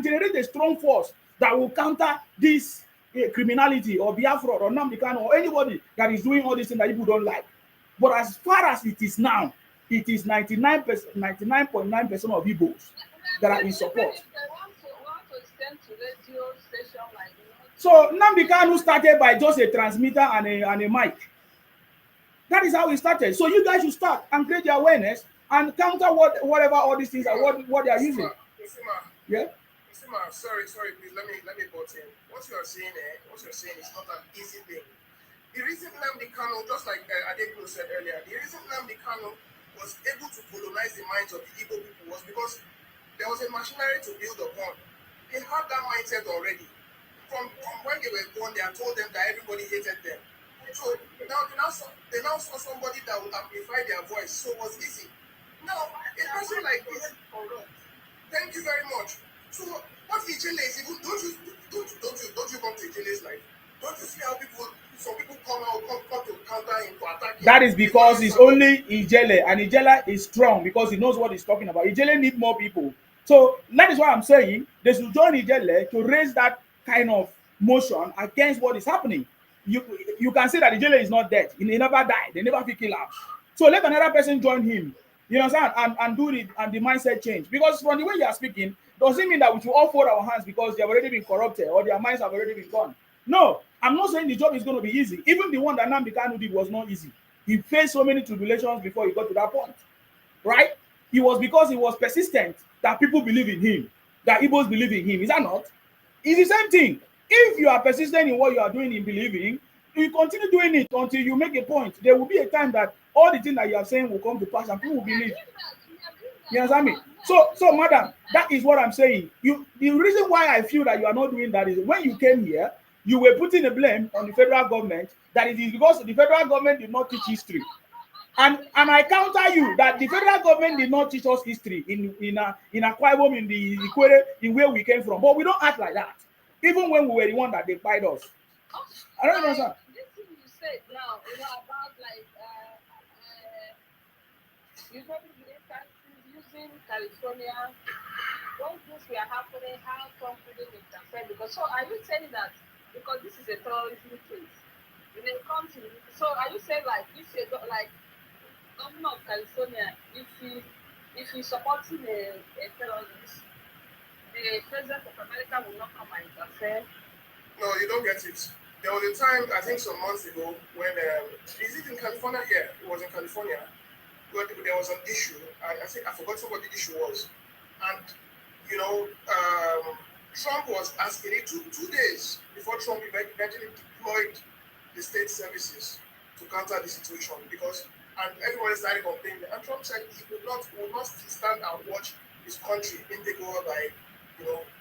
generate a strong force that will counter this criminality or Biafra or Nnamdi Kanu or anybody that is doing all these things that people don't like. But as far as it is now, it is 99%, 99.9% of Igbos that are in support. So Nnamdi Kanu started by just a transmitter and a mic. That is how it started. So you guys should start and create the awareness and counter whatever all these things are what they are using. Yeah.
Sorry, please let me butt in. What you are saying is not an easy thing. The reason Nnamdi Kanu, just like Adekunle said earlier, the reason Nnamdi Kanu was able to colonize the minds of the Igbo people was because there was a machinery to build upon. They had that mindset already. From when they were born, they had told them that everybody hated them. So they now saw somebody that would amplify their voice, so it was easy. Now, a person like this, thank you very much. So what Ijele is even don't you come to Ijele's life? Don't you see how some people come to counter him to attack him?
That is because it's only Ijele, and Ijele is strong because he knows what he's talking about. Ijele need more people. So that is why I'm saying they should join Ijele to raise that kind of motion against what is happening. You can say that Ijele is not dead. He never died. They never kill him. So let another person join him. You understand? And do it and the mindset change. Because from the way you are speaking, doesn't mean that we should all fold our hands because they have already been corrupted or their minds have already been gone. No, I'm not saying the job is going to be easy. Even the one that Nnamdi Kanu did was not easy. He faced so many tribulations before he got to that point. Right? It was because he was persistent that people believe in him, that Igbos believe in him. Is that not? It's the same thing. If you are persistent in what you are doing in believing, you continue doing it until you make a point. There will be a time that all the things that you are saying will come to pass and people will believe. You understand me? So madam, that is what I'm saying. The reason why I feel that you are not doing that is when you came here, you were putting the blame on the federal government that it is because the federal government did not teach history. And I counter you that the federal government did not teach us history in Akwa Ibom, in the Ikwere, in where we came from. But we don't act like that. Even when we were the one that they fight us. I don't understand.
This thing you said now, about like using California, when things were happening, how Trump couldn't interfere? Because so are you saying that because this is a terrorism case, when it comes to so are you saying like if you like governor of California, if he's supporting a terrorist, the president of America will not come and interfere?
No, you don't get it. There was a time, I think some months ago, when is it in California? Yeah, it was in California. Where there was an issue. I think I forgot what the issue was, and Trump was asking. It took 2 days before Trump eventually deployed the state services to counter the situation and everybody started complaining. And Trump said he would not stand and watch his country being taken over by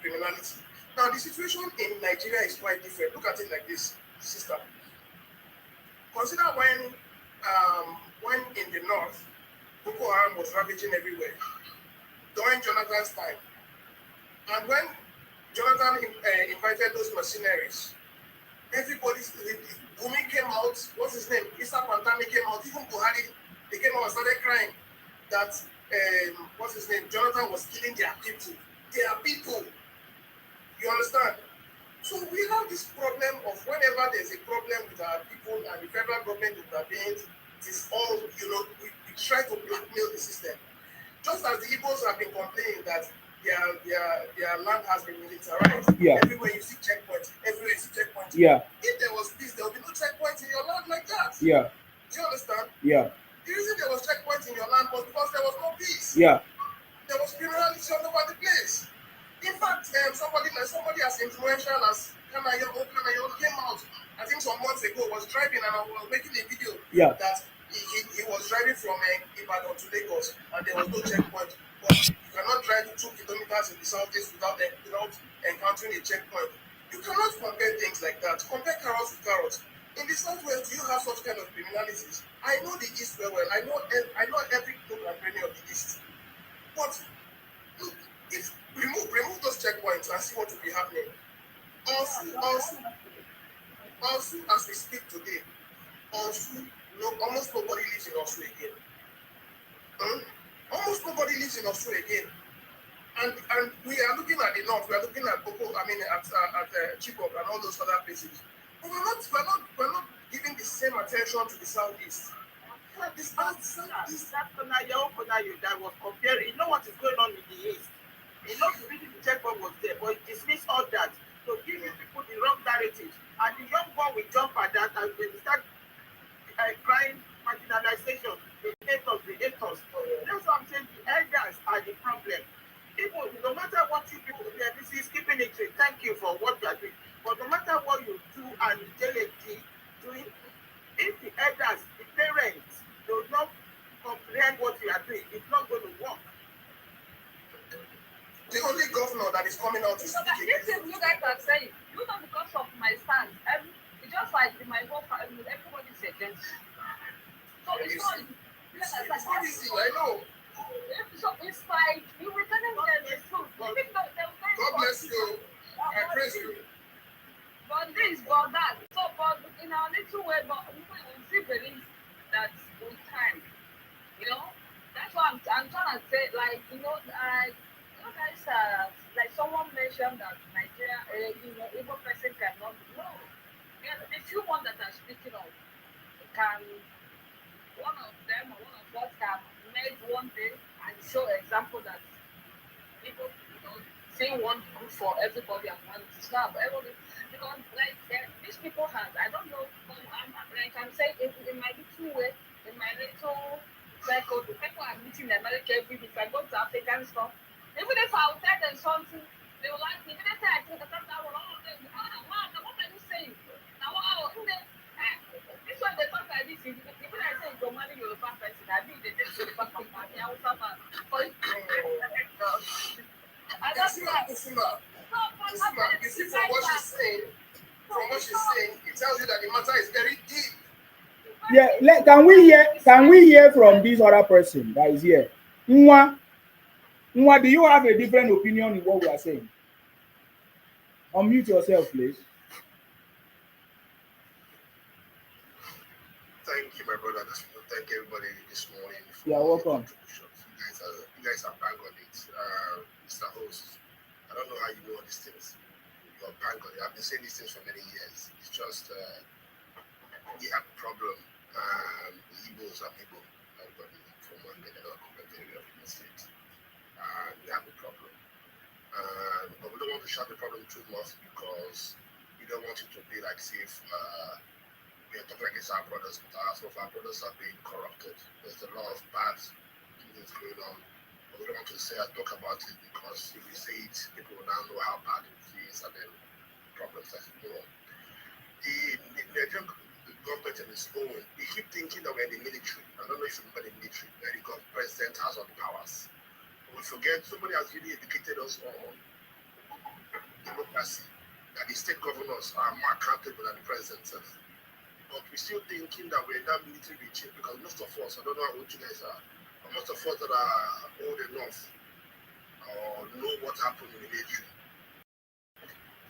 criminality. Now the situation in Nigeria is quite different. Look at it like this, sister. Consider when in the north, Boko Haram was ravaging everywhere during Jonathan's time, and when Jonathan invited those mercenaries, Gumi came out. What's his name? Issa Pantami came out. Even Buhari, they came out and started crying that what's his name? Jonathan was killing their people. Their people. You understand? So we have this problem of whenever there's a problem with our people and the federal government intervenes, it is all, we try to blackmail the system. Just as the Igbos have been complaining that their land has been militarized.
Yeah.
Everywhere you see checkpoints.
Yeah.
If there was peace, there would be no checkpoints in your land like that.
Yeah.
Do you understand?
Yeah.
The reason there was checkpoints in your land was because there was no peace.
Yeah.
There was criminality all over the place. In fact, somebody as influential as Kanayo came out, I think some months ago, was driving and I was making a video that he was driving from Ibadan to Lagos and there was no checkpoint. But you cannot drive 2 kilometers in the southeast without encountering a checkpoint. You cannot compare things like that. Compare carrots with carrots. In the southwest, do you have such kind of criminalities? I know the east very well. I know every nook and cranny of the east. But look, if remove those checkpoints and see what will be happening. Also, as we speak today, almost nobody lives in Osu again. Almost nobody lives in Osu again. And we are looking at the north, we are looking at Chibok and all those other places. But we're not giving the same attention to the southeast.
That was comparing. You know what is going on in the east. You know, you really check what was there, but dismiss all that. So give you people the wrong narrative. And the young one will jump at that and they start crying marginalization. They hate us, they hate us. That's what I'm saying. The elders are the problem. People, no matter what you do, this is keeping it straight. Thank you for what you are doing. But no matter what you do and doing, if the elders, the parents, do not comprehend what you are doing, it's not going to work.
The only governor that is coming out to speak
this is you guys are saying, you know, because of my stance, it's just like in my whole family, everybody's against. So it's not
easy, I know.
So it's like you were telling them the truth.
God bless you. I praise you.
But this, but that. So, but in our little way, but we still believe that with time, you know, that's what I'm trying to say. Like, you know, guys, like someone mentioned that Nigeria, Igbo person cannot. No, yeah, the few ones that are speaking of can. One of them or one of us can make one day and show example that people, say one good for everybody and one is not. Everybody, because like these people have, I don't know, I'm saying in my little way, in my little circle, the people I'm meeting in America every week, if I go to African stuff, even if I will tell them something, they will like me. Even if I think that all of them, wow, what are you saying? Now, wow, this one they talk like this. Even I say your money, you're a bad person. I mean, they just back from money. I will come back. I don't know.
You see from what she's saying, it tells you that the matter is very deep.
Yeah, can we hear from this other person that is here? Nwa, do you have a different opinion in what we are saying? Unmute yourself, please.
Thank you, my brother. Thank everybody this morning.
You are welcome.
You guys are bang on it. Mr. Host, I don't know how you know all these things. You're bang on it. I've been saying these things for many years. It's just we have a problem. Igbos are people. Everybody from one general area of the state. We have a problem. But we don't want to shout the problem too much because we don't want it to be like see if we are talking against our brothers, but some of our brothers are being corrupted. There's a lot of bad things going on. But we don't want to talk about it because if we say it, people will now know how bad it is and then problems that go on. The Nigerian government in its own, we keep thinking that we're in the military. I don't know if you remember the military, where the president has all the powers. But we forget somebody has really educated us on democracy, that the state governors are more accountable than the president itself. But we're still thinking that we're in that military regime because most of us, I don't know how old you guys are, but most of us that are old enough or know what happened in the military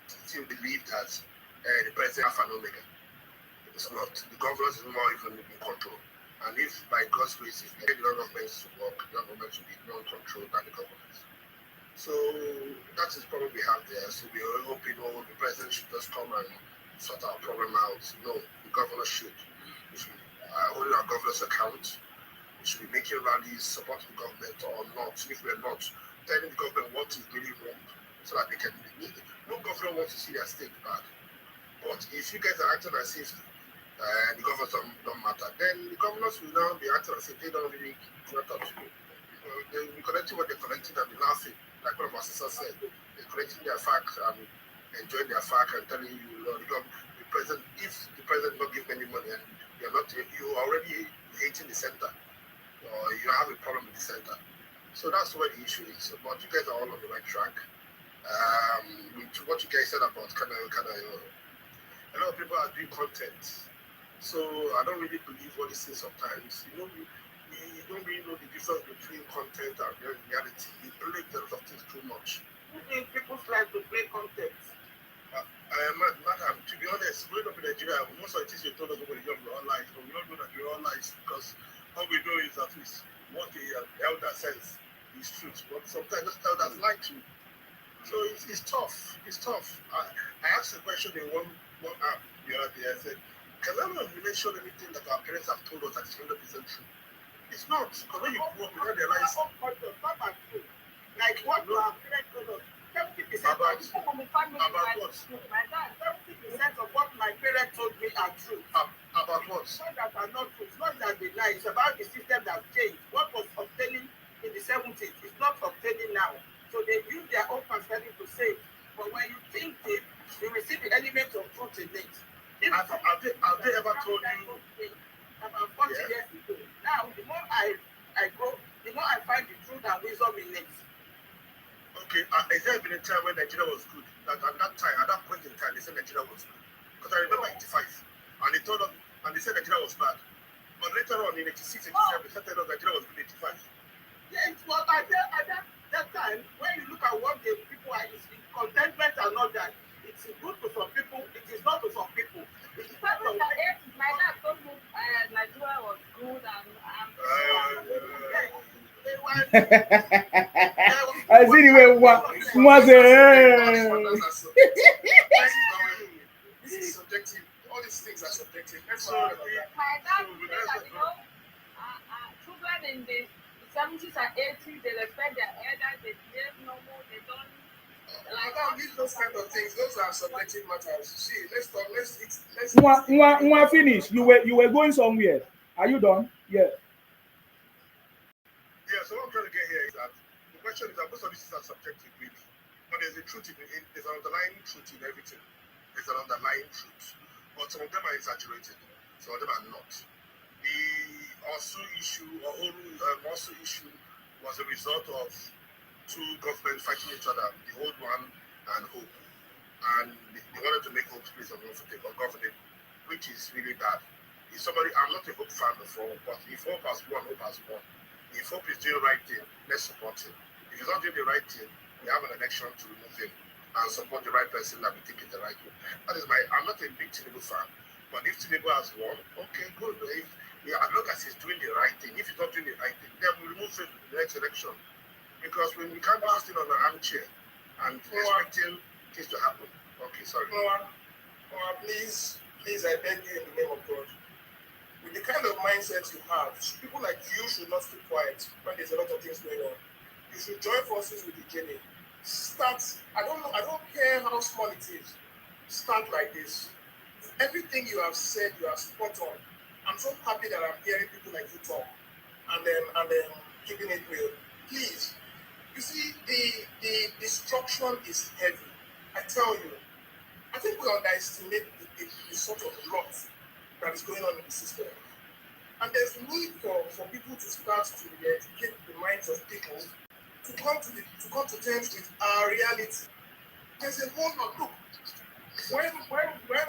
still believe that the president is Alpha and Omega. It's not. The governors is more even in control. And if by God's grace, if we get the government to work, the government should be non-controlled by the government. So that is the problem we have there. So we are hoping the president should just come and sort our problem out. No, the governor should. We should hold our governor's account. We should be making rallies, supporting the government or not. If we're not, telling the government what is really wrong so that they can. No governor wants to see their state bad. But if you guys are acting as if the governors don't matter, then the governors will now be acting as if they don't really matter to you. They'll be collecting what they're collecting and be laughing. Like one of our sisters said, they're collecting their facts and enjoying their facts and telling you, the president, if the president not give any money and you're already hating the center or you have a problem with the center. So that's where the issue is. But you guys are all on the right track. What you guys said about a lot of people are doing content. So I don't really believe what they say sometimes. We don't really know the difference between content and reality. We break the lot of things too much.
People like to play content.
Madam, to be honest, growing up in Nigeria, most of the things you told us about the young all lies, but we don't know that we're all lies because all we know is at least what the elder says.
is truth, but sometimes those elders lie too. So it's tough. It's tough. I asked a question in one app the other day. I said, can anyone mention anything that our parents have told us that is 100% true? It's not, because when you grow up, you don't realize.
Like what our parents told us. 70%
About what?
My dad, 70% of what my parents told me are true.
About what?
It's not that are not true. It's not that they lie. It's about the system that changed. What was obtaining in the 70s is not obtaining now. So they use their own perspective to say, but when you think it, you receive the element of truth in it.
Have they ever told you?
About 40 years ago. Now, the more I grow, the more I find the truth and wisdom in it.
Okay, has there been a time when Nigeria was good? At that point in time, they said Nigeria was good. Because I remember 85, and they told us, and they said Nigeria was bad. But later on, in 86, 87, they said Nigeria was good 85.
Yeah, it was at that time, when you look at what the people are, it's contentment and all that. It's good to some people, it is not to some people. It is not to
my dad told me Nigeria was good and
I see the way was
this is subjective. All these things are subjective.
my dad said that, children in the 70s and 80s, they respect their elders, they behave normal, they don't
like that. Leave those kind of things. Those are subjective matters. See, let's talk.
Let's finish. You were going somewhere. Are you done? Yeah.
Yeah, so what I'm trying to get here is that the question is that most of these things are subjective, really. But there's a truth there's an underlying truth in everything. There's an underlying truth. But some of them are exaggerated. Some of them are not. The also issue was a result of two governments fighting each other, the old one and Hope. And they wanted to make Hope place of governing, which is really bad. I'm not a Hope fan before, but if Hope has won, Hope has won. If Hope is doing the right thing, let's support him. If he's not doing the right thing, we have an election to remove him and support the right person that we think is the right one. I'm not a big Tinubu fan, but if Tinubu has won, okay, good. As long as he's doing the right thing, if he's not doing the right thing, then we remove him in the next election. Because we can't be sitting on an armchair and expecting things to happen. Okay, sorry.
Please, I beg you in the name of God. With the kind of mindset you have, people like you should not keep quiet when there's a lot of things going on. You should join forces with the journey. Start. I don't care how small it is. Start like this. Everything you have said, you are spot on. I'm so happy that I'm hearing people like you talk and then keeping it real. Please, you see, the destruction is heavy. I tell you, I think we underestimate the sort of lot that is going on in the system. And there's need for people to start to educate the minds of people to come to terms with our reality. There's a whole lot. Look, when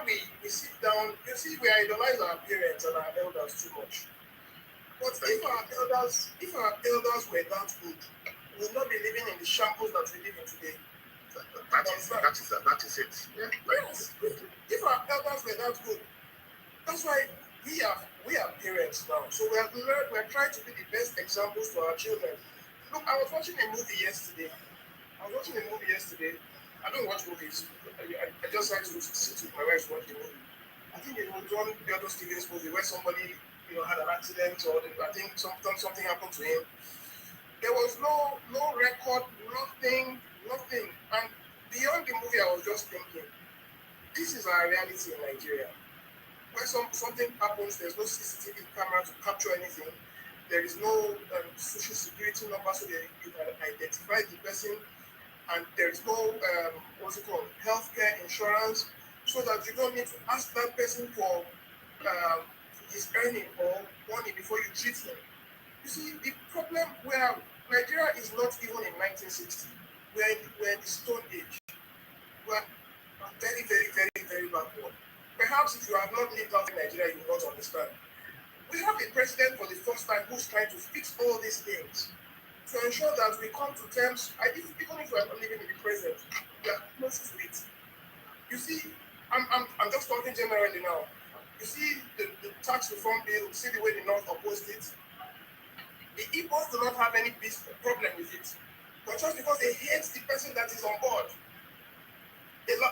we sit down, you see, we idolize our parents and our elders too much. But if our elders were that good, we would not be living in the shambles that we live in today.
That is it. Yeah.
Yes. If our elders were that good, that's why we are parents now. So we are trying to be the best examples to our children. Look, I was watching a movie yesterday. I don't watch movies. I just like to sit with my wife to watch the movie. I think it was one of the other Stevens movie where somebody had an accident or I think something happened to him. There was no record, nothing. And beyond the movie, I was just thinking, this is our reality in Nigeria. When something happens, there's no CCTV camera to capture anything. There is no social security number so that you can identify the person, and there is no healthcare insurance, so that you don't need to ask that person for his earning or money before you treat him. You see, the problem where Nigeria is not even in 1960. We're in the Stone Age. We're very, very, very, very backward. Perhaps if you have not lived out in Nigeria, you will not understand. We have a president for the first time who's trying to fix all these things to ensure that we come to terms, even if we are not living in the present, we are close to it. You see, I'm just talking generally now. You see the tax reform bill, see the way the North opposed it. The Igbos do not have any problem with it. But just because they hate the person that is on board.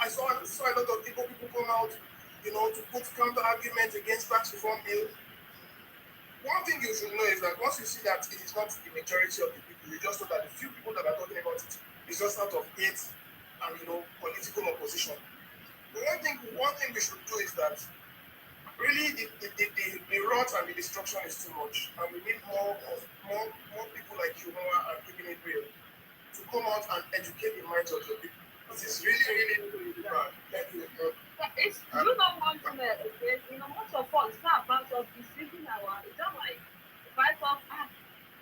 I saw a lot of people come out, to put counter arguments against tax reform bill. One thing you should know is that once you see that it is not the majority of the people, you just know that the few people that are talking about it is just out of hate and political opposition. But one thing we should do is that really the rot and the destruction is too much, and we need more people like you who are keeping it real to come out and educate the minds of the people. This is really bad. Thank you.
It's you don't want to most of us, it's not about us deceiving it's not like if I thought,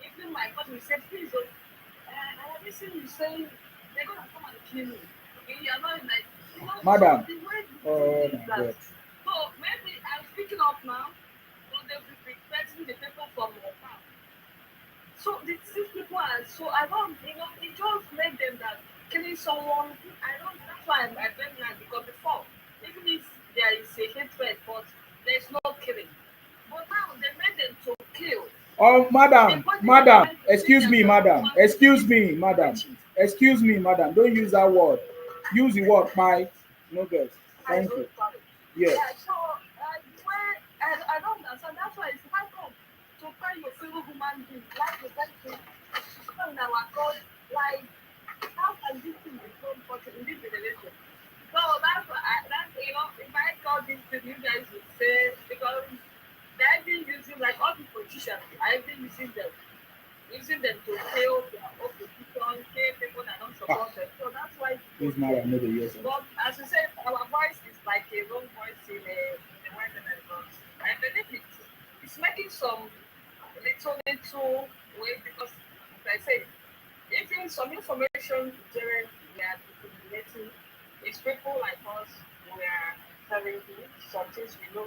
even my cousin will say, please, I listen you saying they're gonna come and kill me. Okay, you're not like,
Madam.
So the way
Oh
is
my
that.
God.
So maybe I'm speaking up now, but they'll be requesting the people from Opa. So these people are so I don't it just made them that killing someone that's why I don't like because before even if there is a hatred but there's no killing. But now they made them to kill.
Oh, madam,
Because they
madam,
trying to see
excuse me,
themselves
madam,
human
excuse
beings
me, madam,
preaching.
excuse me, madam. Don't use that word. Use the word my. No girls.
I
Thank
don't
you.
sorry.
Yes.
Yeah, so the way I don't understand that's why it's hard to find your fellow human being like the country in our God like how can this thing be so important in this generation? So that's why that's if I call this to you guys would say because they've been using like all the politicians, I've been using them to fail their opposition, kill people that don't support them. So that's why
This
people
madam
say.
know the yes.
But as you said, our voice is like a wrong voice in the wilderness. But I believe it's making some little way because as I said, even some information during we are disseminating is people like us we are telling you some things we know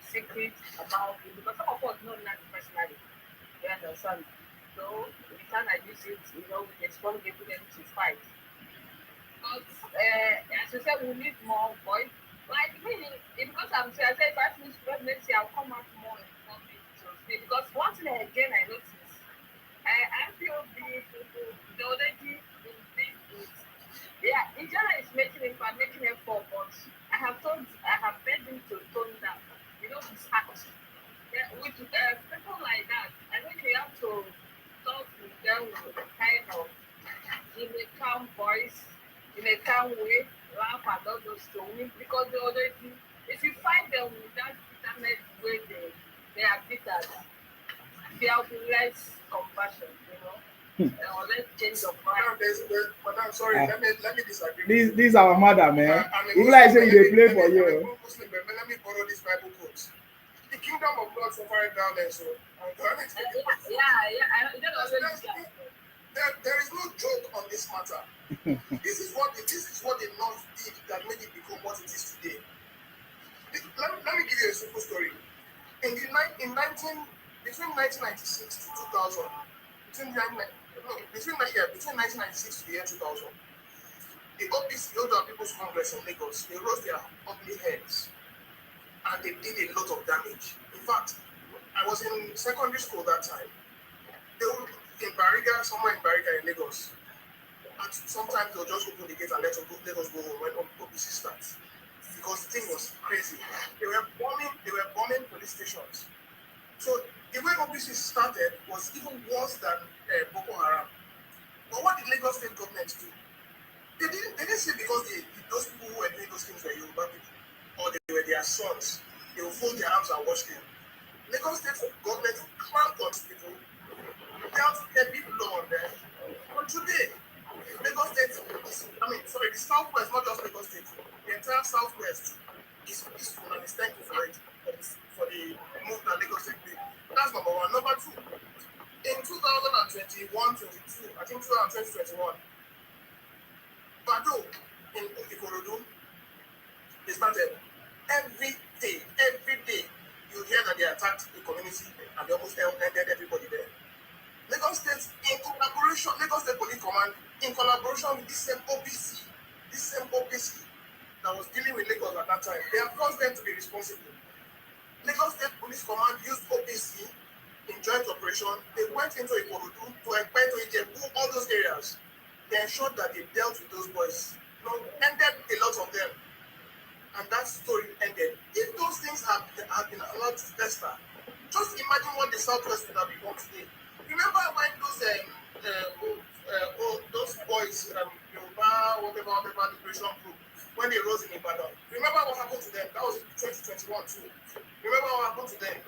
secret about it because some of us know that personally. You understand? So we cannot use it, with a strong evidence to fight. But as you said, we need more voice. Like me, because I said if I finish presidency, I'll come out more in public to speak. Because one thing again I noticed, I feel the people, the already in big with, yeah, in general it's making effort, but I have begged him to tone down. His act. Yeah, with people like that, I think we have to talk with them with a kind of in a calm voice, in a calm way, laugh at all those stories because they already, if you find them with that bitterness way they are bitter, there will be less compassion. Or less change of
Madam,
mind.
sorry,
Ah,
let me disagree with
this
you.
this our madam, man.
I'm a
Even like
Muslim,
say
but
you dey play for
I'm
you.
a Muslim, but let me borrow this Bible quote. The kingdom of God suffereth violence, so I'm going to take it.
Yeah. I don't always do that.
There is no joke on this matter. This is what the North did that made it become what it is today. Let me give you a simple story. Between 1996 to 2000, between 1996 to the year 2000, the OPC, Old People's Congress in Lagos, they rose their ugly heads and they did a lot of damage. In fact, I was in secondary school that time. They were in Bariga, somewhere in Bariga in Lagos. And sometimes they'll just open the gate and let us go home when OPC starts. Because the thing was crazy. They were bombing police stations. So the way OPC started was even worse than Boko Haram. But what did Lagos state government do? They didn't say because those people who were doing those things were Yoruba people or they were their sons. They will fold their arms and watch them. Lagos state government clamped on people, dealt heavy blow on them. But today, Lagos state, the southwest, not just Lagos state, the entire southwest is peaceful and is thankful for it, for the move that Lagos state did. That's number one. Number two, in 2021-22, I think 2021, Bado in Ikorodu, they started every day, you hear that they attacked the community and they almost ended everybody there. Lagos State, Lagos State Police Command, in collaboration with this same OPC that was dealing with Lagos at that time, they have caused them to be responsible. Lagos State Police Command used OPC
in joint operation, they went into Ikorodu to Ekpe to Ijebu, all those areas. They ensured that they dealt with those boys. Ended a lot of them. And that story ended. If those things have been allowed to fester, just imagine what the Southwest would have become today. Remember when those boys, Yoruba, whatever liberation group, when they rose in Ibadan, remember what happened to them? That was in 2021 too. Remember what happened to them?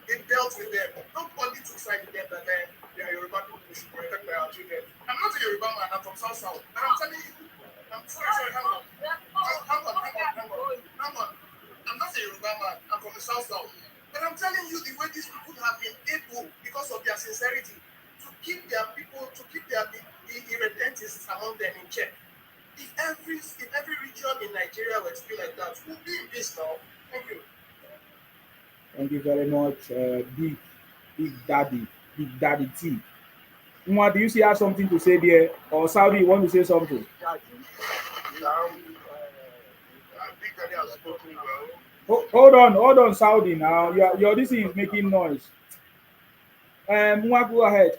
They dealt with them. Nobody took side with them that they are Yoruba people, we should protect our children. I'm not a Yoruba man, I'm from South. And I'm telling you, I'm sorry, hang on. I'm not a Yoruba man, I'm from the South. But I'm telling you, the way these people have been able, because of their sincerity, to keep their people, to keep the irredentists among them in check. If every region in Nigeria were to be like that, we'll be in peace now. Thank you.
Thank you very much, Big Daddy T. Nwa, do you still have something to say there? Or Saudi, you want to say something?
Big Daddy has spoken well.
Hold on, Saudi now. Your this is making noise. Nwa, go ahead.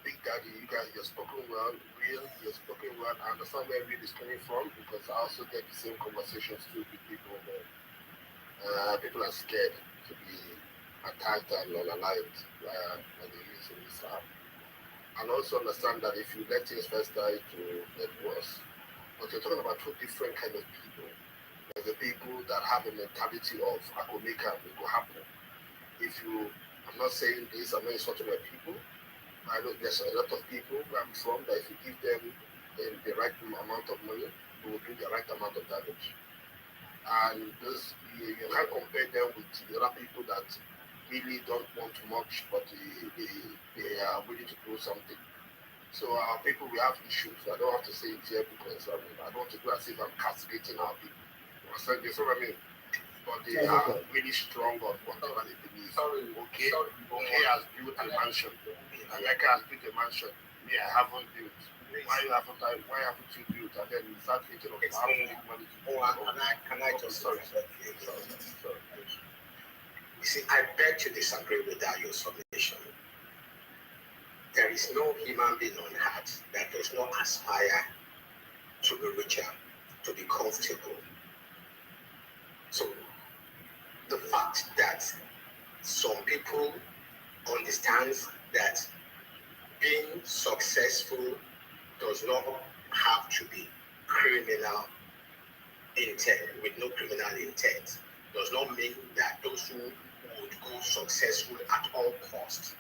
Big Daddy, you guys, you've spoken well. Real, you've spoken well. I understand where Real is coming from because I also get the same conversations too with people. People are scared to be attacked and unalived when they use this app. And also understand that if you let things fester, it will get worse. But you're talking about two different kind of people. There's the people that have a mentality of I could make it will happen. I'm not saying this, I'm not insulting my people. I know there's a lot of people where I'm from that if you give them the right amount of money, they will do the right amount of damage. And those you can't compare them with the other people that really don't want much, but they are willing to do something. So our people, we have issues. I don't have to say it here because I don't want to do as if I'm castigating our people. You understand what I mean? But they are really strong on whatever they believe. Okay has built a mansion. America has built a mansion. Me, I haven't built. Why haven't you built? And then we start thinking of how to make money to build.
Can I just sorry. You see, I beg to disagree with that your submission. There is no human being on earth that does not aspire to be richer, to be comfortable. So the fact that some people understand that being successful does not have to be criminal intent, with no criminal intent, does not mean that those who would go successful at all costs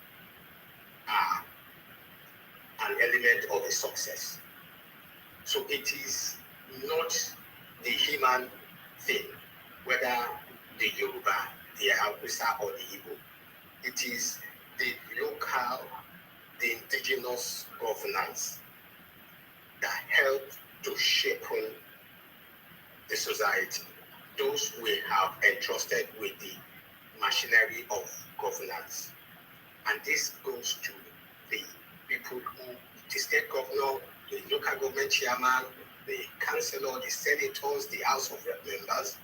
are an element of a success. So it is not the human thing, whether the Yoruba, the Hausa, or the Igbo. It is the local, the indigenous governance that help to shape the society. Those we have entrusted with the machinery of governance. And this goes to the people who, the state governor, the local government chairman, the councillor, the senators, the House of Members.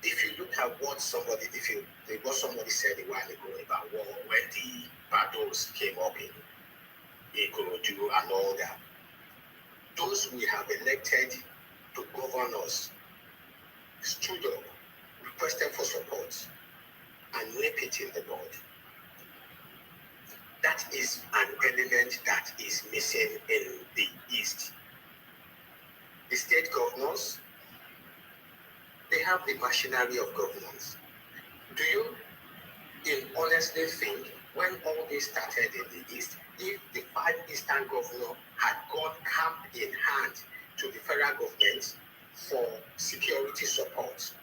If you look at what somebody said a while ago about when the battles came up in Ikorodu and all that, those we have elected to govern us stood up, requested for support, and nip it in the bud. That is an element that is missing in the East. The state governors, they have the machinery of governance. Do you honestly think when all this started in the East, if the 5 Eastern governors had gone hand in hand to the federal government for security support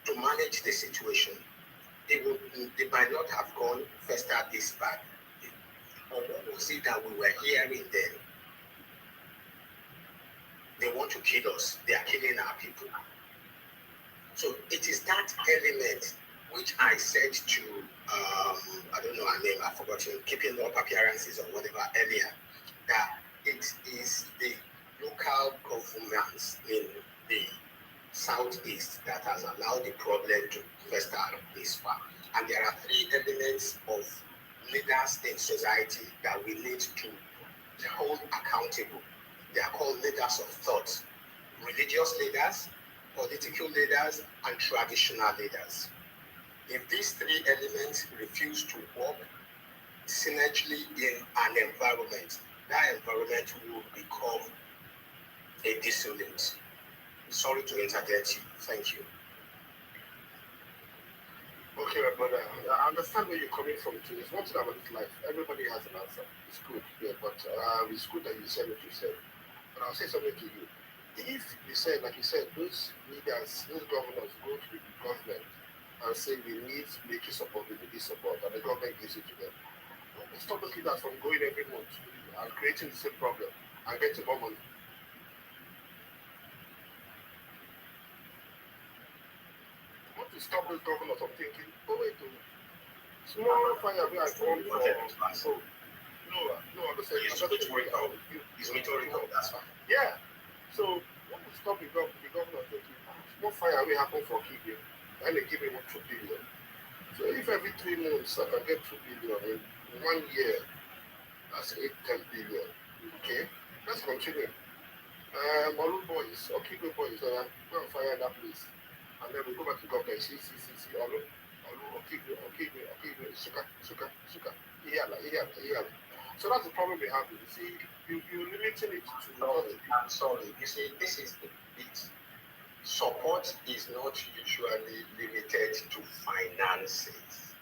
to manage the situation, they might not have gone fester this bad. Or what was it that we were hearing then? They want to kill us. They are killing our people. So it is that element which I said to, I don't know her name, I've forgotten, keeping up appearances or whatever earlier, that it is the local governments in the southeast that has allowed the problem to fester this far. And there are three elements of leaders in society that we need to hold accountable. They are called leaders of thought: religious leaders, political leaders, and traditional leaders. If these three elements refuse to work synergically in an environment, that environment will become a dissolute. Sorry to interject you. Thank you.
Okay, my brother, I understand where you're coming from too. It's one thing about this life. Everybody has an answer. It's good, yeah, but it's good that you said what you said. But I'll say something to you. If you said, like you said, those leaders, those governors go to the government and say we need military support, we need this support, and the government gives it to them, stop those leaders from going every month and creating the same problem and getting more money. Want to stop those governors from thinking, oh wait, small fire where I come from. So, no, I'm just saying.
It's rhetorical. It's rhetorical. That's fine.
Yeah. So, want to stop the governor thinking, small fire will happen for Kibbe, and they give him 2 billion. So, if every 3 months I can get 2 billion in 1 year, that's 8-10 billion. Okay, let's continue. Malu boys or Kibbe boys, go and fire that place. And then we go back to government, see, okay, suka. Yeah. So that's the problem we have. You see, you're limiting it to.
I'm sorry. You see, this is the bit. Support is not usually limited to finances.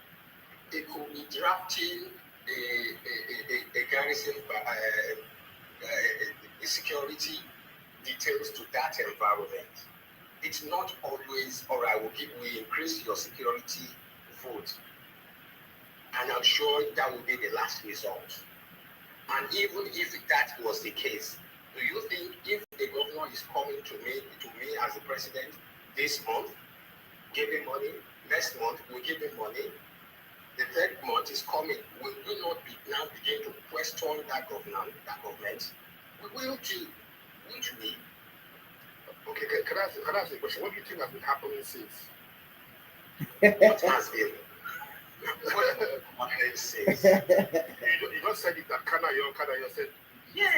It could be drafting a garrison security details to that environment. It's not always, all right, we increase your security vote. And I'm sure that will be the last result. And even if that was the case, do you think if the governor is coming to me as the president this month, give him money, next month we give him money, the third month is coming, will we not now begin to question that government? We will do, won't we?
Okay, can I ask a question? What do you think has been happening since?
What has been? What says?
You just said it that Kanayo said.
Yeah.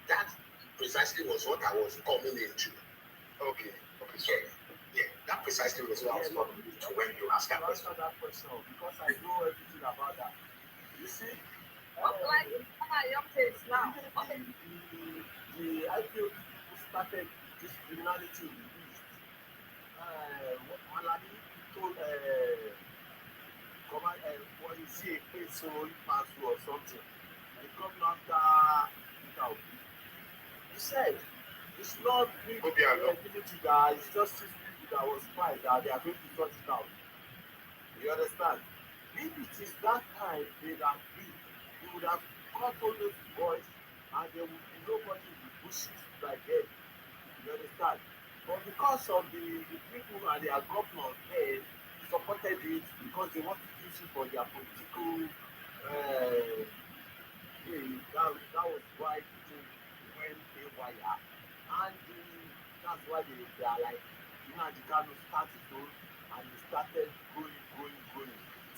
That precisely was what I was coming into.
Okay.
Yeah, that precisely was what I was coming into when you asked that question.
Because I know everything about that. You see,
What like your case now? Okay.
the IPO people started this criminality in the East. Malami told what you see a place so pass or something. The governor after Peter Obi. He said it's not big military that it's just 6 people that was spied that they are going to sort it out. You understand? If it is that time they agree, they would have caught all those boys and there would be nobody in the bushes like them. You understand? But because of the people and their governor there supported it because they want to use it for their political thing, that was why people went haywire. And that's why they are like, the Kano started to and he started going.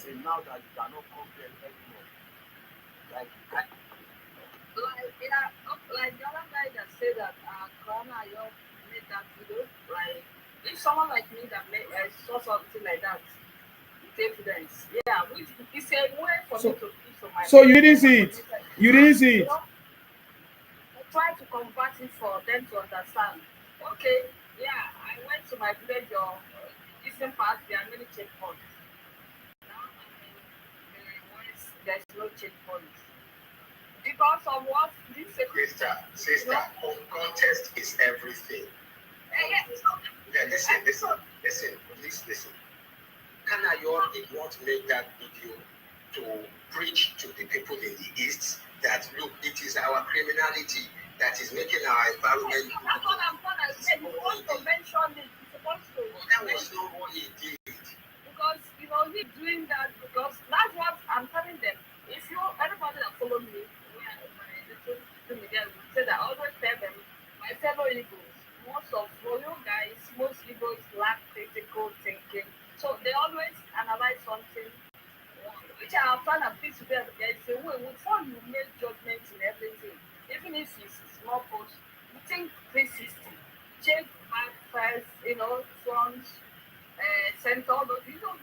Say now that you cannot come there anymore. Like
the other guy that said that Corona made that video, like if someone like me that saw something like that with evidence, yeah, which is a way for me to keep some my.
So you didn't see it. You didn't see it.
I try to convert it for them to understand. Okay, yeah, I went to my village or eastern part. There are many checkpoints. Now there's no checkpoints. Because of what this
Sister, contest is everything. Listen, please listen. Kanayo did not make that video to preach to the people in the East that look, it is our criminality that is making our environment.
That's what I'm trying to say. You want to mention it. You're supposed to.
That was not what he did.
Because he's doing that because that's what I'm telling them. If anybody that follow me, my little media will say that I always tell them my fellow Eagles, most of all needs to be there is a way before you make judgment in everything, even if it's small post, you think 360, check back first, front, center, all those, just don't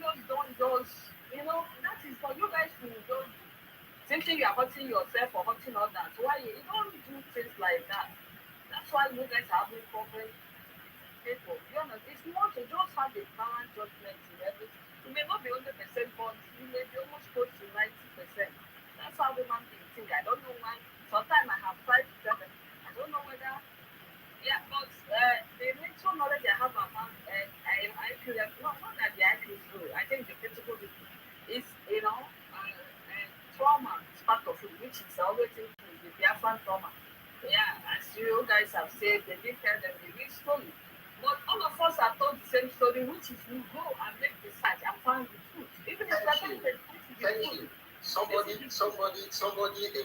just, that is for you guys to just thinking you are hurting yourself or hurting others. Why you don't do things like that? That's why you guys are having problems people. You know, it's more to just have a balanced judgment in everything. You may not be 100%, but you may be almost close to 90%. That's how women think. I don't know why. Sometimes I have 5 to 7. I don't know whether. Yeah, but the little knowledge I have about IQ, no, not that the IQ is low. I think the critical is, trauma is part of it, which is always thinking the Biafran trauma. Yeah, as you guys have said, they didn't tell them the real story. But all of us are told the same story, which is we go and make research and find the truth. Even if
Thank you. Thank you. Somebody a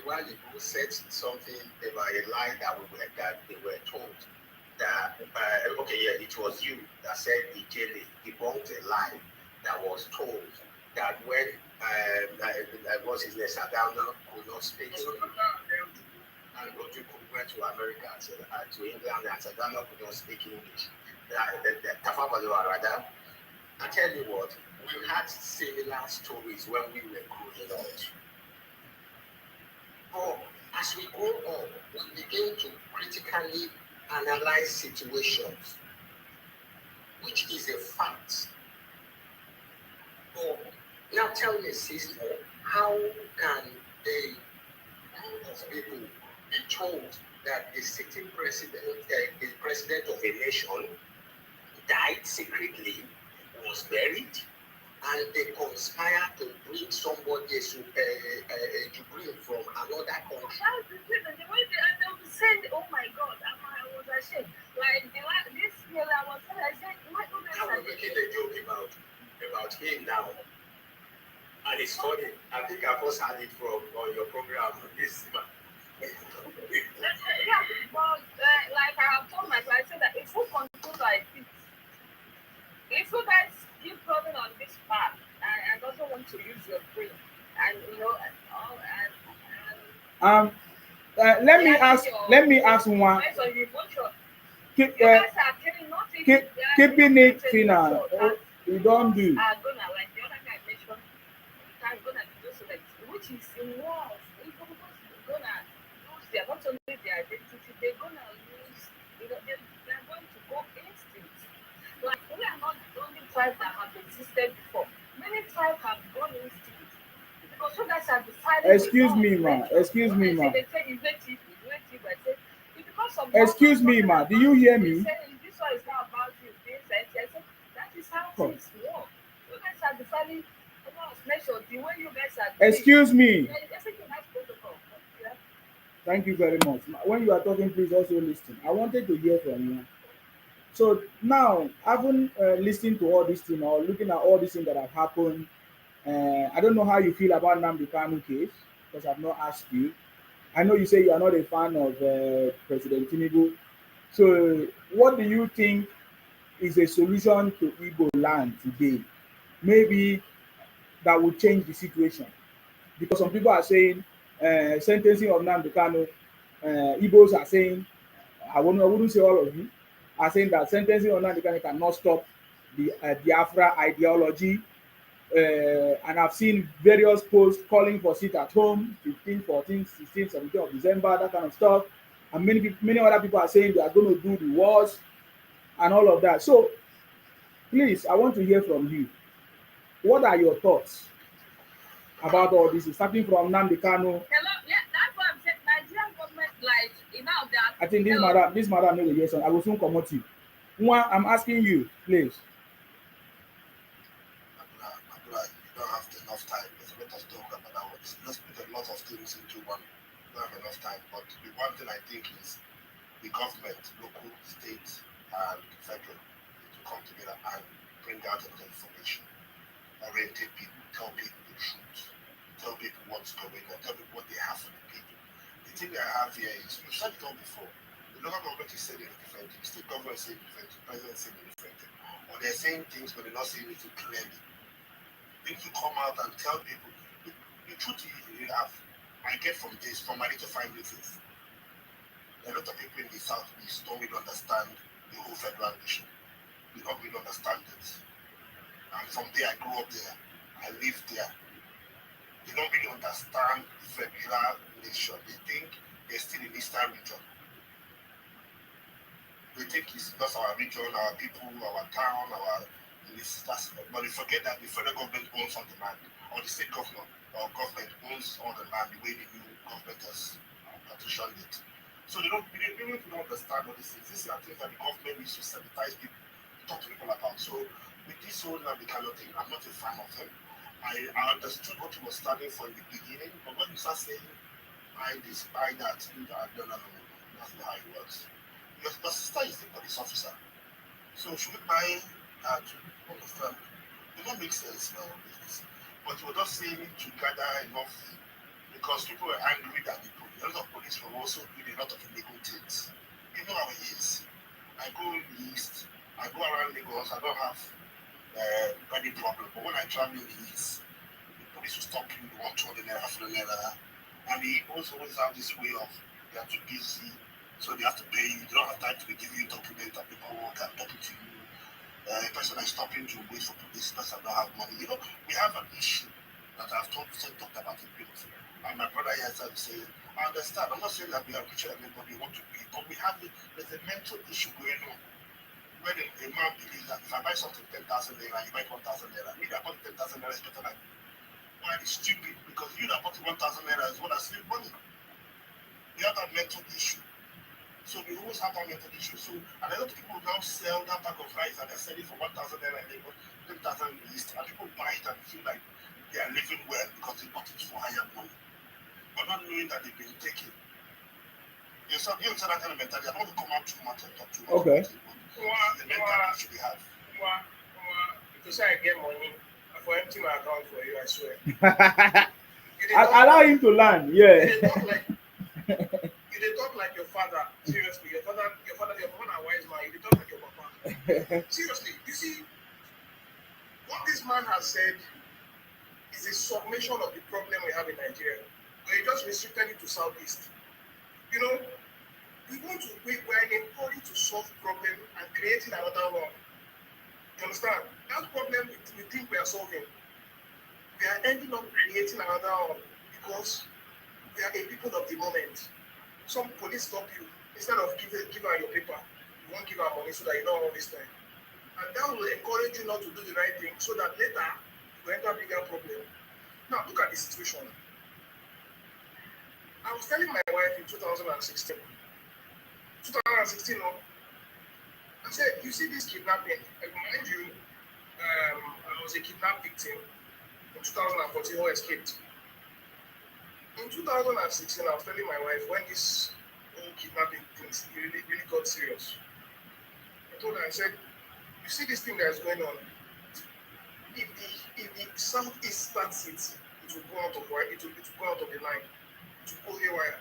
while ago said something about a lie that they were told that it was you that said Ijele debunked a lie that was told that when was his name Sadana could not speak and Ojukwu went to America to England and Sadana could not speak English. Tafa Balewa rather. I tell you what, we had similar stories when we were growing up. But as we grow up, we begin to critically analyze situations, which is a fact. But now tell me, sister, how can a group of people be told that a sitting president, the president of a nation, died secretly, was buried, and they conspire to bring somebody to bring from another country?
That's the thing. The way they will say, oh my God, I was ashamed. Like this girl, I was saying, I said, why don't
Now we're making a joke about him now. And it's funny. I think I first had it from on your program this month.
Yeah, but like I have told myself, I said that if you control like this, if you guys keep running on this path and doesn't want to use your brain, and
let me ask one.
based on your emotion,
Keep,
you guys are killing not even
keeping it final. You don't do.
Are gonna like the other guy mentioned, are gonna do so like which is involved. People gonna lose their not only their identity, they're gonna lose. They're going to go instinct. Like we are not the only tribe that have existed before. Many tribes have gone instinct because you guys are deciding.
Excuse me, ma. Excuse me, ma.
They say it's native. I say it's because of.
Excuse me, ma. Do you hear me?
This one is not about you. I said that is how things work. You guys are deciding. The way you guys are doing.
Excuse me.
Everything has protocol. Yeah.
Thank you very much. When you are talking, please also listen. I wanted to hear from you. So now, having listened to all this thing or looking at all these things that have happened, I don't know how you feel about Nnamdi Kanu case because I've not asked you. I know you say you are not a fan of President Tinubu. So what do you think is a solution to Igbo land today? Maybe that will change the situation. Because some people are saying sentencing of Nnamdi Kanu, Igbos are saying, I wouldn't say all of you, are saying that sentencing of Nnamdi Kanu cannot stop the Biafra ideology. And I've seen various posts calling for sit at home, 15, 14, 16, 17 of December, that kind of stuff. And many other people are saying they are going to do the wars and all of that. So, please, I want to hear from you. What are your thoughts about all this? Starting from Nnamdi Kanu.
Hello, yeah, that's what I'm saying. Nigerian government,
I think this madam made a yes, I will soon come out to you. I'm asking you, please.
You don't have enough time. There's a lot of talk about that. Let's put a lot of things into one. You don't have enough time. But the one thing I think is the government, local, state, and federal, to come together and bring out a lot of information, orientate people, tell people the truth, tell people what's going on, tell people what they have for the people. The thing I have here is, we've said it all before. The local government is saying it different, the state government is saying it different, the president is saying it different. Or they're saying things, but they're not saying it clearly. They need to come out and tell people. The
the truth I get from this, from my little five meetings, a lot of people in the Southeast don't really understand the whole federal nation. They don't really understand it. And from there, I grew up there. I lived there. They don't really understand the federal nation. They think they're still in Eastern region. They think it's just our region, our people, our town, but they forget that the federal government owns all the land, or the state government or government owns all the land the way the new government has partitioned it. So they don't understand all these things. These are things that the government needs to sanitize people, talk to people about. So with this whole Nabikano thing, I'm not a fan of him. I understood what he was standing for in the beginning, but when you start saying I this, I that, you know, no, that's not how it works. Your sister is the police officer. So should we buy to understand? It don't make sense now. But we're just saying to gather enough because people were angry that a lot of police were also doing a lot of illegal things. You know how it is. I go east, I go around Lagos, I don't have any problem. But when I travel in the east, the police will stop you, they want 200 naira, 400 naira. And they also always have this way of they are too busy, so they have to pay you. They don't have time to be giving you documents and paperwork and talking to you. A person is stopping to wait for police, person don't have money. You know, we have an issue that I've talked about it previously. And my brother here started saying, I understand. I'm not saying that we are richer than anybody want to be, but there's a mental issue going on where a man believes that if I buy something 10,000 naira, you buy 1,000 naira. Me that bought 10,000 naira is better than you. Why it's stupid? Because you that bought 1,000 naira is what I save money. We have that mental issue. So we always have that mental issue. So and a lot of people now sell that bag of rice and they sell it for 1,000 naira and they got 10,000 list and people buy it and feel like they are living well because they bought it for higher money. But not knowing that they've been taken. You understand that kind of mentality. I don't want to come out too much and talk too much
Okay.
about it, but the mentality we have.
Because I get money, I for empty my account for you, I swear.
Allow him to learn, yeah.
You dey talk like your father. Seriously, your father, a wise man. You dey talk like your papa. Seriously, you see, what this man has said is a summation of the problem we have in Nigeria. But he just restricted it to Southeast. You know, we're in a hurry to solve problem and creating another one. You understand? That problem we think we are solving, we are ending up creating another one because we are a people of the moment. Some police stop you instead of give her your paper, you won't give her money so that you don't all this time. And that will encourage you not to do the right thing so that later you enter a bigger problem. Now look at the situation. I was telling my wife in 2016, no, I said, you see this kidnapping, and mind you, I was a kidnapped victim in 2014 who escaped. In 2016, I was telling my wife when this whole kidnapping thing really got serious. I told her, I said, you see this thing that is going on, if the Southeast starts it will go out of the line. To go haywire.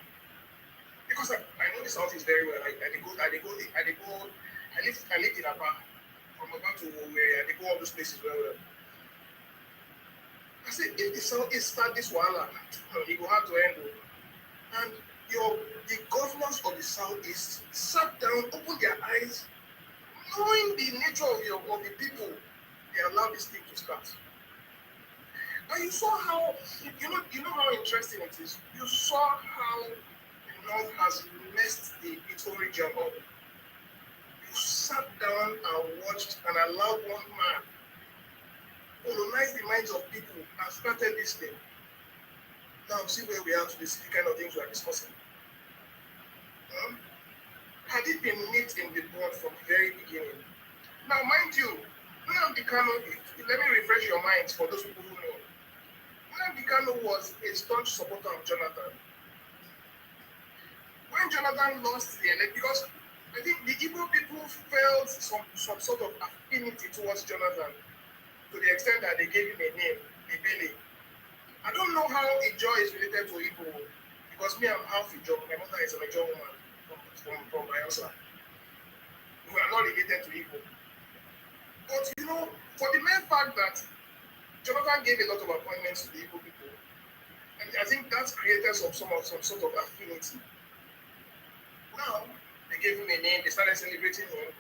Because I know the Southeast very well. I lived in Aba. From Aba to where I go all those places very well. I said, if the Southeast start this wahala, it will have to end. And the governors of the Southeast sat down, opened their eyes, knowing the nature of the people, they allowed this thing to start. And you saw how, you know how interesting it is. You saw how the North has messed its own region up. You sat down and watched and allowed one man colonize the minds of people and started this thing. Now see where we are today, see the kind of things we are discussing. Had it been knit in the bud from the very beginning. Now mind you, let me refresh your minds for those people who know. Nnamdi Kanu was a staunch supporter of Jonathan. When Jonathan lost the election, because I think the Igbo people felt some sort of affinity towards Jonathan to the extent that they gave him a name, Ibele. I don't know how Ijo is related to Igbo because me, I'm half Ijo. My mother is an Ijo woman from Bayelsa. We are not related to Igbo. But you know, for the mere fact that Jonathan gave a lot of appointments to the Igbo people,
And I think that's created some sort of affinity. Now, they gave him a name, they started celebrating him.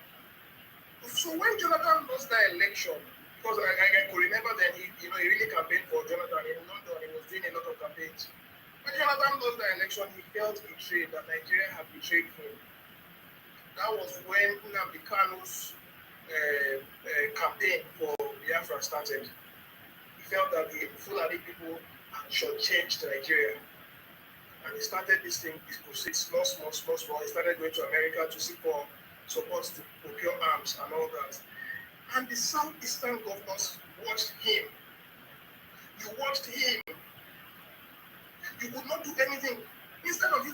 So when Jonathan lost that election, because I could remember then he really campaigned for Jonathan in London, he was doing a lot of campaigns. When Jonathan lost that election, he felt betrayed, that Nigeria had betrayed him. That was when Nnamdi Kanu's campaign for Biafra started. He felt that the Fulani people should change Nigeria. And he started this thing, this crusade, small. He started going to America to seek for support to procure arms and all that. And the southeastern governors watched him. You watched him. You could not do anything. Instead of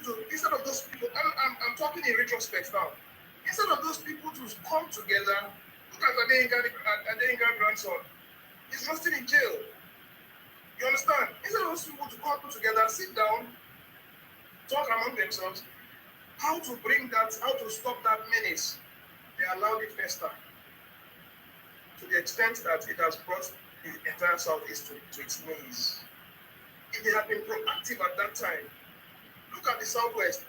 those people, I'm talking in retrospect now. Instead of those people to come together, look at Adeyinka grandson. He's roasted in jail. You understand? Instead of those people to come together, sit down, talk among themselves, how to stop that menace, they allowed it fester to the extent that it has brought the entire Southeast to its knees. If they had been proactive at that time, look at the Southwest.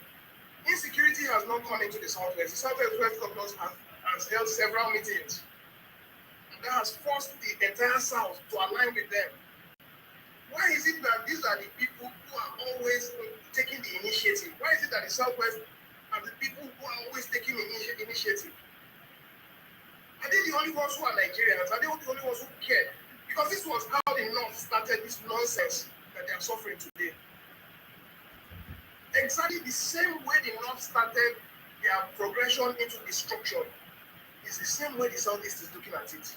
Insecurity has not come into the Southwest. The Southwest governors has held several meetings. That has forced the entire South to align with them. Why is it that these are the people who are always taking the initiative? Why is it that the Southwest are the people who are always taking the initiative? Are they the only ones who are Nigerians? Are they the only ones who care? Because this was how the North started this nonsense that they are suffering today. Exactly the same way the North started their progression into destruction is the same way the Southeast is looking at it.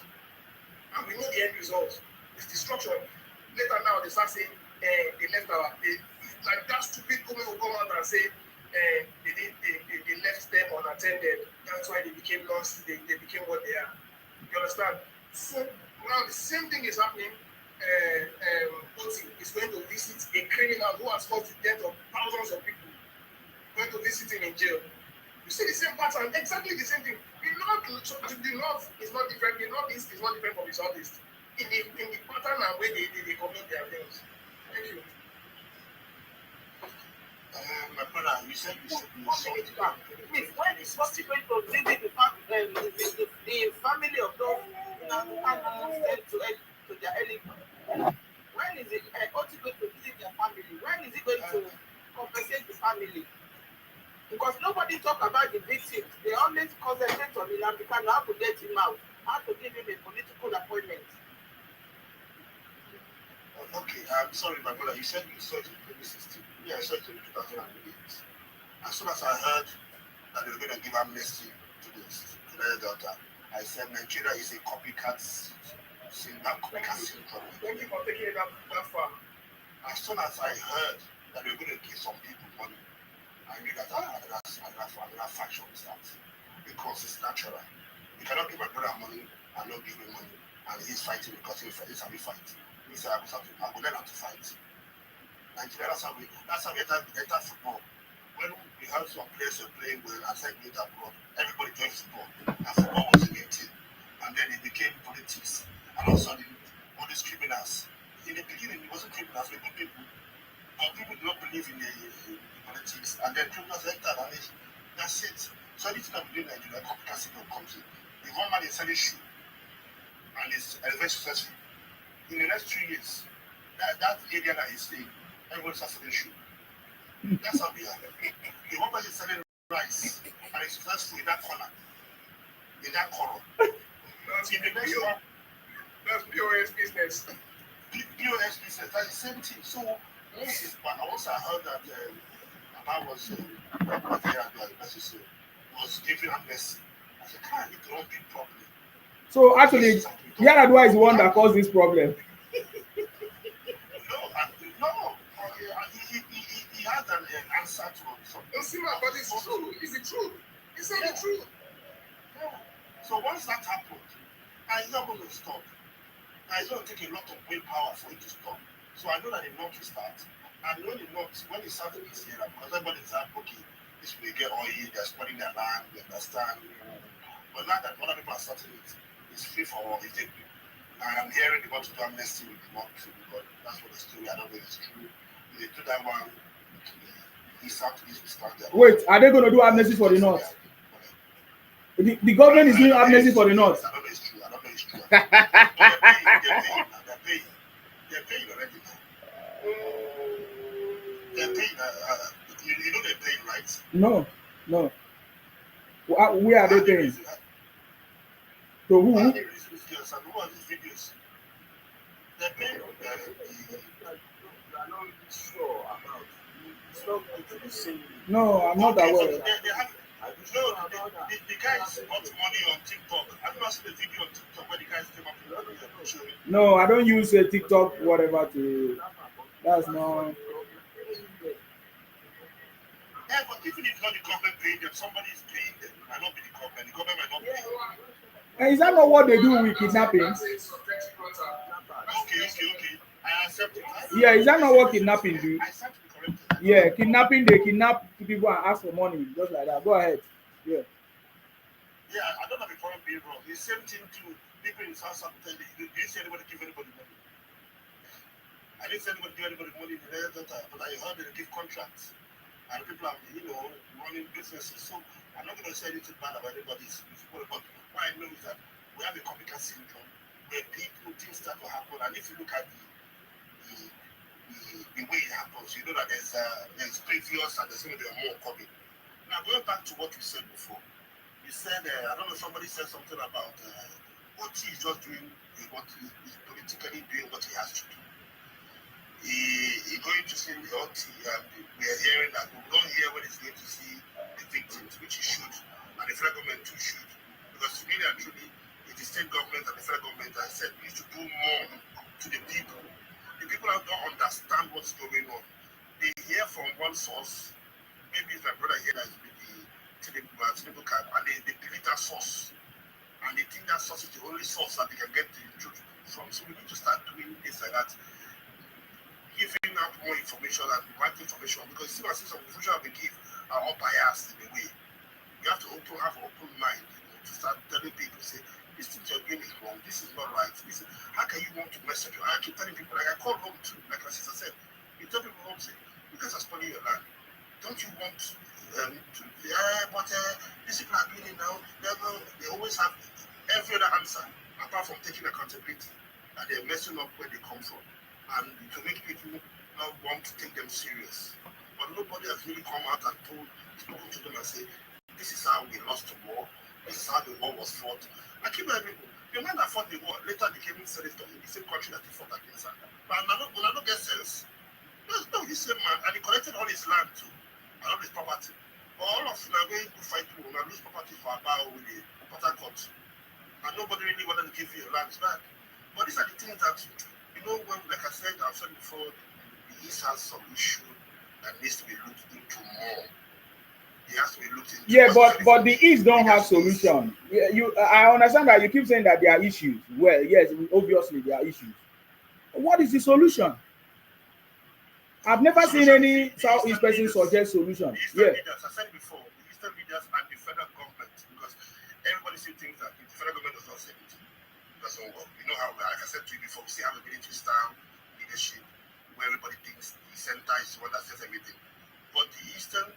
And we know the end result is destruction. Later now they start saying they left like that stupid woman will come out and say they left them unattended. That's why they became lost. They became what they are. You understand? So now the same thing is happening. Oti is going to visit a criminal who has caused the death of thousands of people. Going to visit him in jail. You see the same pattern, exactly the same thing. The North is not different. The Northeast is not different from the Southeast. In the pattern and way they conduct their things. Thank you.
My brother, you said you saw it.
Please, when is possible to visit the family of those to their early? When is it also going to visit their family? When is it going to compensate the family? Because nobody talk about the victims. They always concentrate on Nnamdi Kanu, how to get him out, how to give him a political appointment.
Okay, I'm sorry, my brother. You said you saw it in 2016. Yeah, I saw it in 2008. As soon as I heard that they were going to give amnesty to their daughter, I said Nigeria is a copycat syndrome.
Thank you for taking it that far.
As soon as I heard that they were going to give some people money, I knew that another faction will start. Because it's natural. You cannot give my brother money and not give him money. And he's fighting because he's a fight. He said, I will learn how to fight. Nigeria, that's how we enter football. When we have some players playing well, I said great abroad, everybody joined football. And football was a game team. And then it became politics. And all of a sudden, all these criminals. In the beginning, it wasn't criminals, they were good people. But people do not believe in the politics. And then criminals entered, and that's it. So anything that we do in Nigeria, copycat syndrome comes in. If one man is selling shoe, and is very successful, in the next 3 years, that area that he's staying, everyone starts selling shoe. That's how we are. If one person is selling rice and is successful in that corner,
That's POS business.
POS business, that's the same thing. So once I heard that Baba was giving amnesty, I said, can't it don't be properly.
So actually, Yaradua is the one that caused this problem.
He has an answer to something.
But it's true. It's the truth. He said the truth.
Yeah. So once that happened, it's not going to stop. It's going to take a lot of willpower for it to stop. So I know that the North will start. And when it started this year, because everybody's like, okay, this will get oil, they're spreading their land, we understand. But now that other people are starting it, it's free for all. I'm hearing they want to do amnesty with the North, but that's what the story. I don't know if it's true.
they do that one. East South East will start there.
Wait, are they going to do amnesty for the North? The government is doing amnesty for the North.
I don't know it's true. I don't know it's true. They're paying already now. They're paying. You know they're paying, right?
No. Where are they paying? To who?
Who are these videos? They're paying.
I'm not sure about. It's not going to be seen.
No, I'm not aware.
The guys got money on TikTok. I've not seen a video on TikTok where the guys came up with showing.
No, I don't use a TikTok whatever to. That's not.
Yeah, but even if not the government paying them, somebody is paying them. It might not be the government. The government might not pay them.
Is that not what they do with kidnapping?
Okay. I accept it.
Yeah, is that not what kidnapping do?
I accept it correctly.
Yeah, kidnapping, they kidnap people and ask for money, just like that. Go ahead. Yeah.
Yeah, I don't have a problem being wrong. The same thing to people in South Africa. You didn't see anybody give anybody money. I didn't see anybody give anybody money in the Delta, but I heard they give contracts. And people are, running businesses. So I'm not going to say anything bad about anybody's people, but what I know is that we have a copycat syndrome where things start to happen. And if you look at the way it happens, you know that there's previous and there's going to be more coming. Now, going back to what you said before, you said, I don't know, somebody said something about Oti is just doing what he's politically doing what he has to do. He's going to see Oti, and we are hearing that we don't hear when he's going to see the victims, which he should, and the federal government too should. Because really and truly, it's the state government and the federal government that said we need to do more to the people. The people don't understand what's going on. They hear from one source, maybe it's my brother here that's with the Tinubu camp, and they believe that source. And they think that source is the only source that they can get the truth from. So we need to start doing this like that, giving out more information and right information, because you see some information we give are all biased in a way. You have to have an open mind, to start telling people, say, this thing you're doing is wrong, this is not right. How can you want to mess up your I keep telling people, like I call home too, like my sister said, you tell people home, say, you guys are spoiling your land. Don't you want but these people are doing it now. They always have every other answer apart from taking accountability, and they're messing up where they come from, and to make people not want to take them serious. But nobody has really come out and spoken to them and say, this is how we lost the war, this is how the war was fought. I keep telling people, the man that fought the war later became senator in the same country that he fought against. But I don't get sense. No, the same man, and he collected all his land too, and all his property. But all of them are going to fight to lose property for about with the Port Harcourt. And nobody really wanted to give you your lands back. But these are the things that, when, like I said, I've said before, the East has some issue that needs to be looked into more. It has to be looked into.
Yeah, but the East don't have solution. I understand that you keep saying that there are issues. Well, yes, obviously there are issues. What is the solution? I've never seen any Southeast person suggest solution.
Yeah. Leaders, I said before, the Eastern leaders and the federal government, because everybody still thinks that the federal government does not say it. It doesn't work. You know how, like I said to you before, we still have a military style leadership where everybody thinks the center is the one that says everything. But the Eastern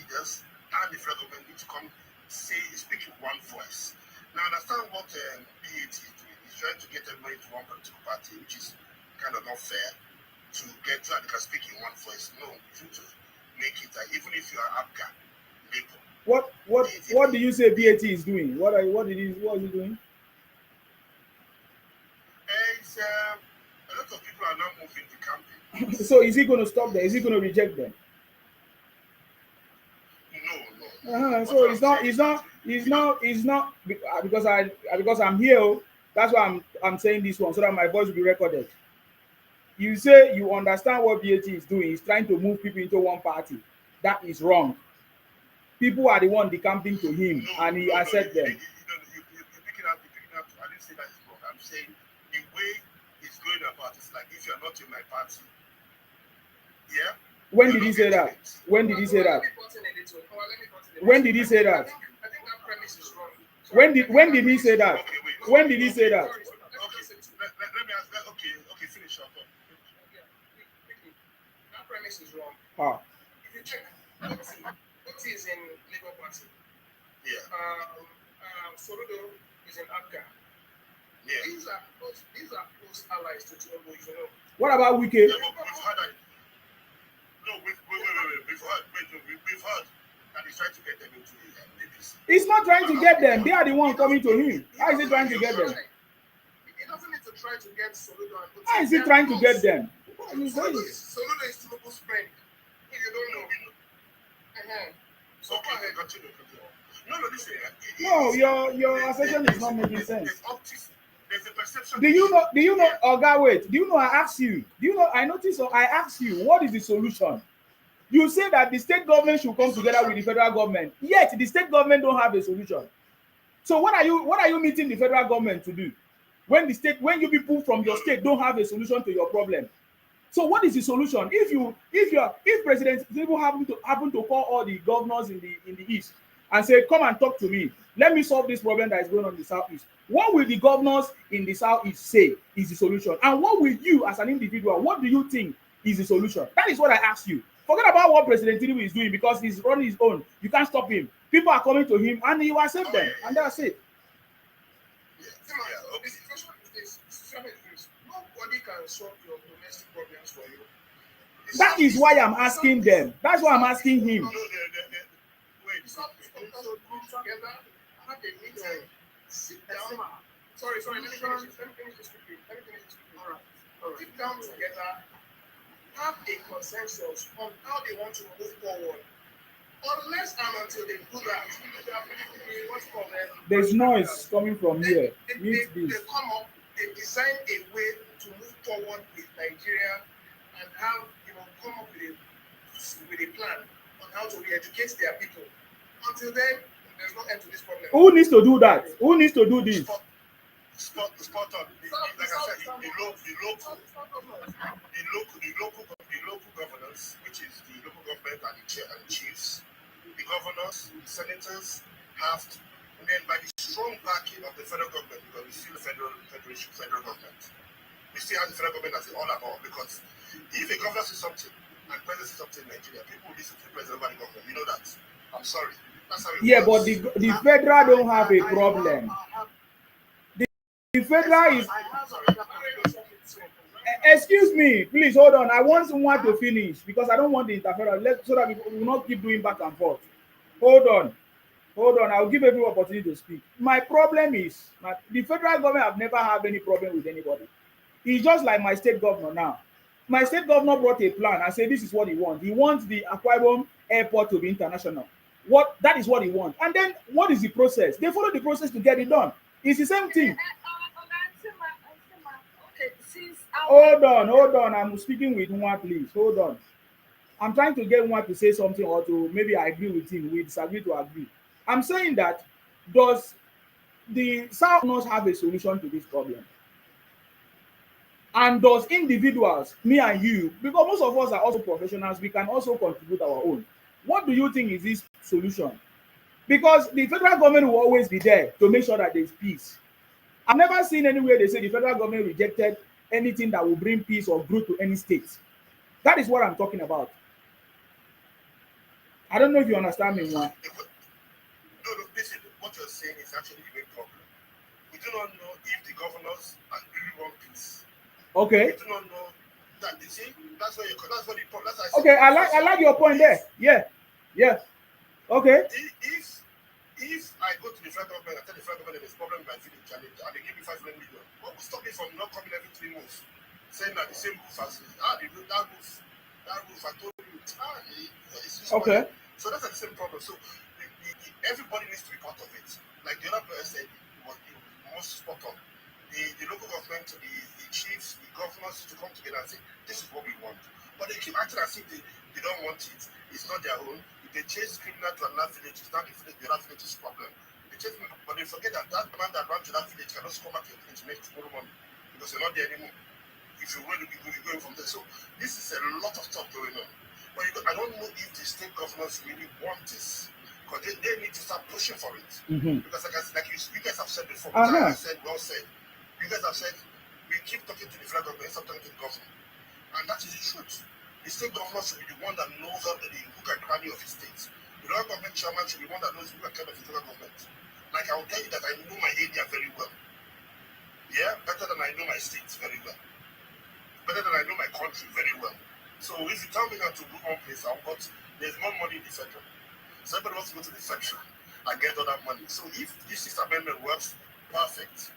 leaders and the federal government need to come speak with one voice. Now, understand what BAT is doing. He's trying to get everybody to one political party, which is kind of not fair. To get so they can speak in one voice. No, you need to make it even if you are Abga, Labour.
What do you say BAT is doing? What is he doing?
It's a lot of people are now moving to camping.
So is he going to stop them? Is he going to reject them?
No.
So it's not because I'm here. That's why I'm saying this one so that my voice will be recorded. You say you understand what BAT is doing. He's trying to move people into one party. That is wrong. People are the one decamping to him, and he accepts them.
You're picking up. I didn't say that is wrong. I'm saying the way it's going about is like if you're not in my party. Yeah.
When did he say that? When did he say that? When did he say that?
I think that premise is wrong.
When did he say that? When did he say that?
Let me ask that. Okay, finish up.
premise is wrong.
Ah.
If you check, Oti is in Labour Party.
Yeah.
Soludo is in APGA.
Yeah.
These are close allies to Tinubu, you know.
What about Wike?
Yeah, but we've heard that. No, we've heard that he's trying to get them into APC.
He's not trying to get them. They are the one coming to him. How is he trying to get them?
He doesn't need to try to get Soludo and Oti.
How is he trying to get them?
Soludo is Tinubu's friend. If you don't know.
So okay, continue. No, listen.
No, your assertion is not making sense.
There's a perception.
Do you know, Oga, wait, do you know I asked you? Do you know I noticed I asked you what is the solution? You say that the state government should come together with the federal government. Yet the state government don't have a solution. So what are you meeting the federal government to do? When you people from your state don't have a solution to your problem. So what is the solution? If President Tinubu happen to call all the governors in the east and say, come and talk to me, let me solve this problem that is going on in the southeast. What will the governors in the southeast say is the solution? And what will you as an individual, what do you think is the solution? That is what I asked you. Forget about what President Tinubu is doing because he's running his own. You can't stop him. People are coming to him and he will accept them. And that's it.
The situation is this. Nobody can solve your domestic problems for you.
That is why I'm asking them. That's why I'm asking him.
Wait, it's not to group together, have a meeting, sit down. Sorry, let me finish this quickly. All right. Sit down together, have a consensus on how they want to move forward. Unless and until they do that,
there's noise coming from here.
They come up, they design a way to move forward with Nigeria and have, come up with a plan on how to re-educate their people. Until then, there's no end to this problem.
Who needs to do that? Who needs to do this?
Spot on. Like I said, the local governors, which is the local government and the chiefs, the governors, the senators have to, and then by the strong backing of the federal government, because we see the federal government, we see how the federal government has it all about. Because if a governor says something and president says something in Nigeria, people will listen to the president over the government. You know that. I'm sorry. That's how it
works. But the federal don't have a problem. The federal is. Excuse me, please hold on. I want someone to finish because I don't want the interference. So that we will not keep doing back and forth. Hold on. I'll give everyone opportunity to speak. My problem is the federal government have never had any problem with anybody. It's just like my state governor now. My state governor brought a plan and said this is what he wants. He wants the Akwa Ibom airport to be international. That is what he wants. And then what is the process? They follow the process to get it done. It's the same thing. Hold on. I'm speaking with Nwa, please. Hold on. I'm trying to get Nwa to say something or to maybe I agree with him. We disagree to agree. I'm saying that does the South not have a solution to this problem? And does individuals, me and you, because most of us are also professionals, we can also contribute our own. What do you think is this solution? Because the federal government will always be there to make sure that there's peace. I've never seen anywhere they say the federal government rejected anything that will bring peace or growth to any state. That is what I'm talking about. I don't know if you understand me, man.
No, listen, what you're saying is actually the main problem. We do not know if the governors are really want peace.
Okay.
We do not know that. You see, that's what the problem.
Okay, I like your point there. Yeah. Okay.
If I go to the federal government and tell the federal government there's a problem in my village and they give me 5 million, what will stop me from not coming every 3 months? Saying that the same roof as that roof, I told you, it's just
okay.
Money. So that's the same problem. So everybody needs to be part of it. Like the other person said, most spot on. The local government, the chiefs, the governors to come together and say, this is what we want. But they keep acting as if they don't want it. It's not their own. If they chase criminal to another village, it's not the other village's problem. They chase me, but they forget that man that runs to that village cannot come back to your village to make tomorrow money because they're not there anymore. If you will, you're going from there. So this is a lot of stuff going on. But I don't know if the state governors really want this because they need to start pushing for it.
Mm-hmm.
Because like you guys have said before,
I
said, well said. You guys have said we keep talking to the federal government, stop talking to the government. And that is the truth.
The state governor should be the one that knows how the hook and cranny of his state. The local government chairman should be the one that knows who and cranny of his local government. Like I will tell you that I know my area very well. Yeah, better than I know my state very well. Better than I know my country very well. So if you tell me that to go one place, there's more money in the central. So everybody wants to go to the central and get all that money. So if this Sixth Amendment works, perfect.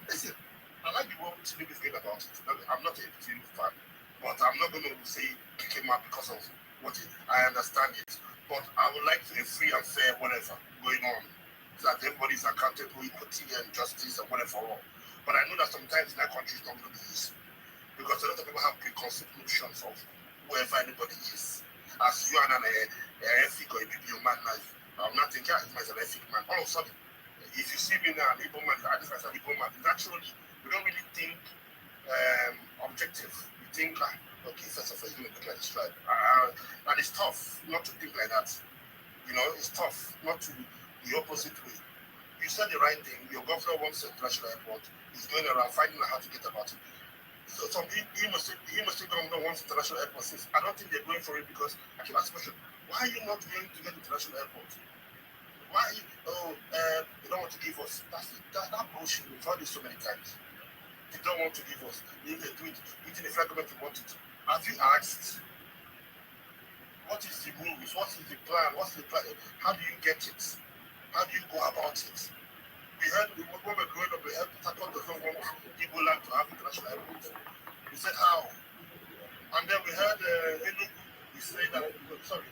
Listen, I like the way Tinubu is going about it. I'm not a Tinubu fan, but I'm not going to say kick him out because of what I understand it. But I would like a free and fair whatever going on, so that everybody is accountable, equity and justice and whatever all. But I know that sometimes in our country it's not going to be easy, because a lot of people have preconceived notions of whoever anybody is. As you are an ethic or a BBO man, I'm not thinking I'm an ethic man. All of a sudden, if you see me now, an Igbo man, I just as an Igbo man, naturally, we don't really think objective. We think like, okay, first of all, you're going to look like this tribe. And it's tough not to think like that. You know, it's tough not to the opposite way. You said the right thing. Your governor wants an international airport. He's going around finding out how to get about it. So he must say governor wants international airport. Since I don't think they're going for it, because I can ask the question, why are you not going to get international airport? Why are you, they don't want to give us? That bullshit. We've heard this so many times. They don't want to give us. If they do it, it's in the federal government want it. Have you asked, what is the rules? What is the plan? What's the plan? How do you get it? How do you go about it? We heard when we're growing up, we heard Port does not want Igbo land to have international airport. We said how? And then we heard Enugu, we say that, sorry,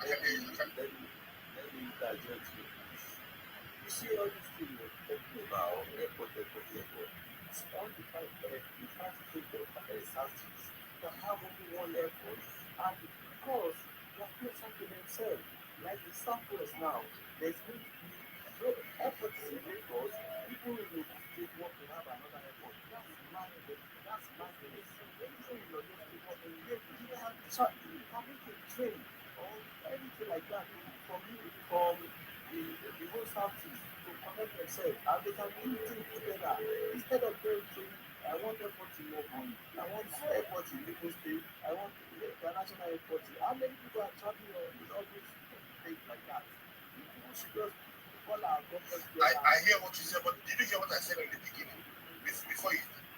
I am here, you can let me digest you. You see all these things we're talking about, airport. It's all the time, we try to take the Southeast to have only one airport, and because they're closer to themselves, like the Southwest now, there's going to be airports in Lagos, people in the state want to have another airport. That's madness. Anything in your state want to have you can make a train or anything like that from the whole Southeast to connect themselves, and they can do things together instead of going to I want airport in Ogun, I want airport in Lagos State, I want international airport. How many people are traveling with all those things like that? People should just I hear what you said, but did you hear what I said in the beginning?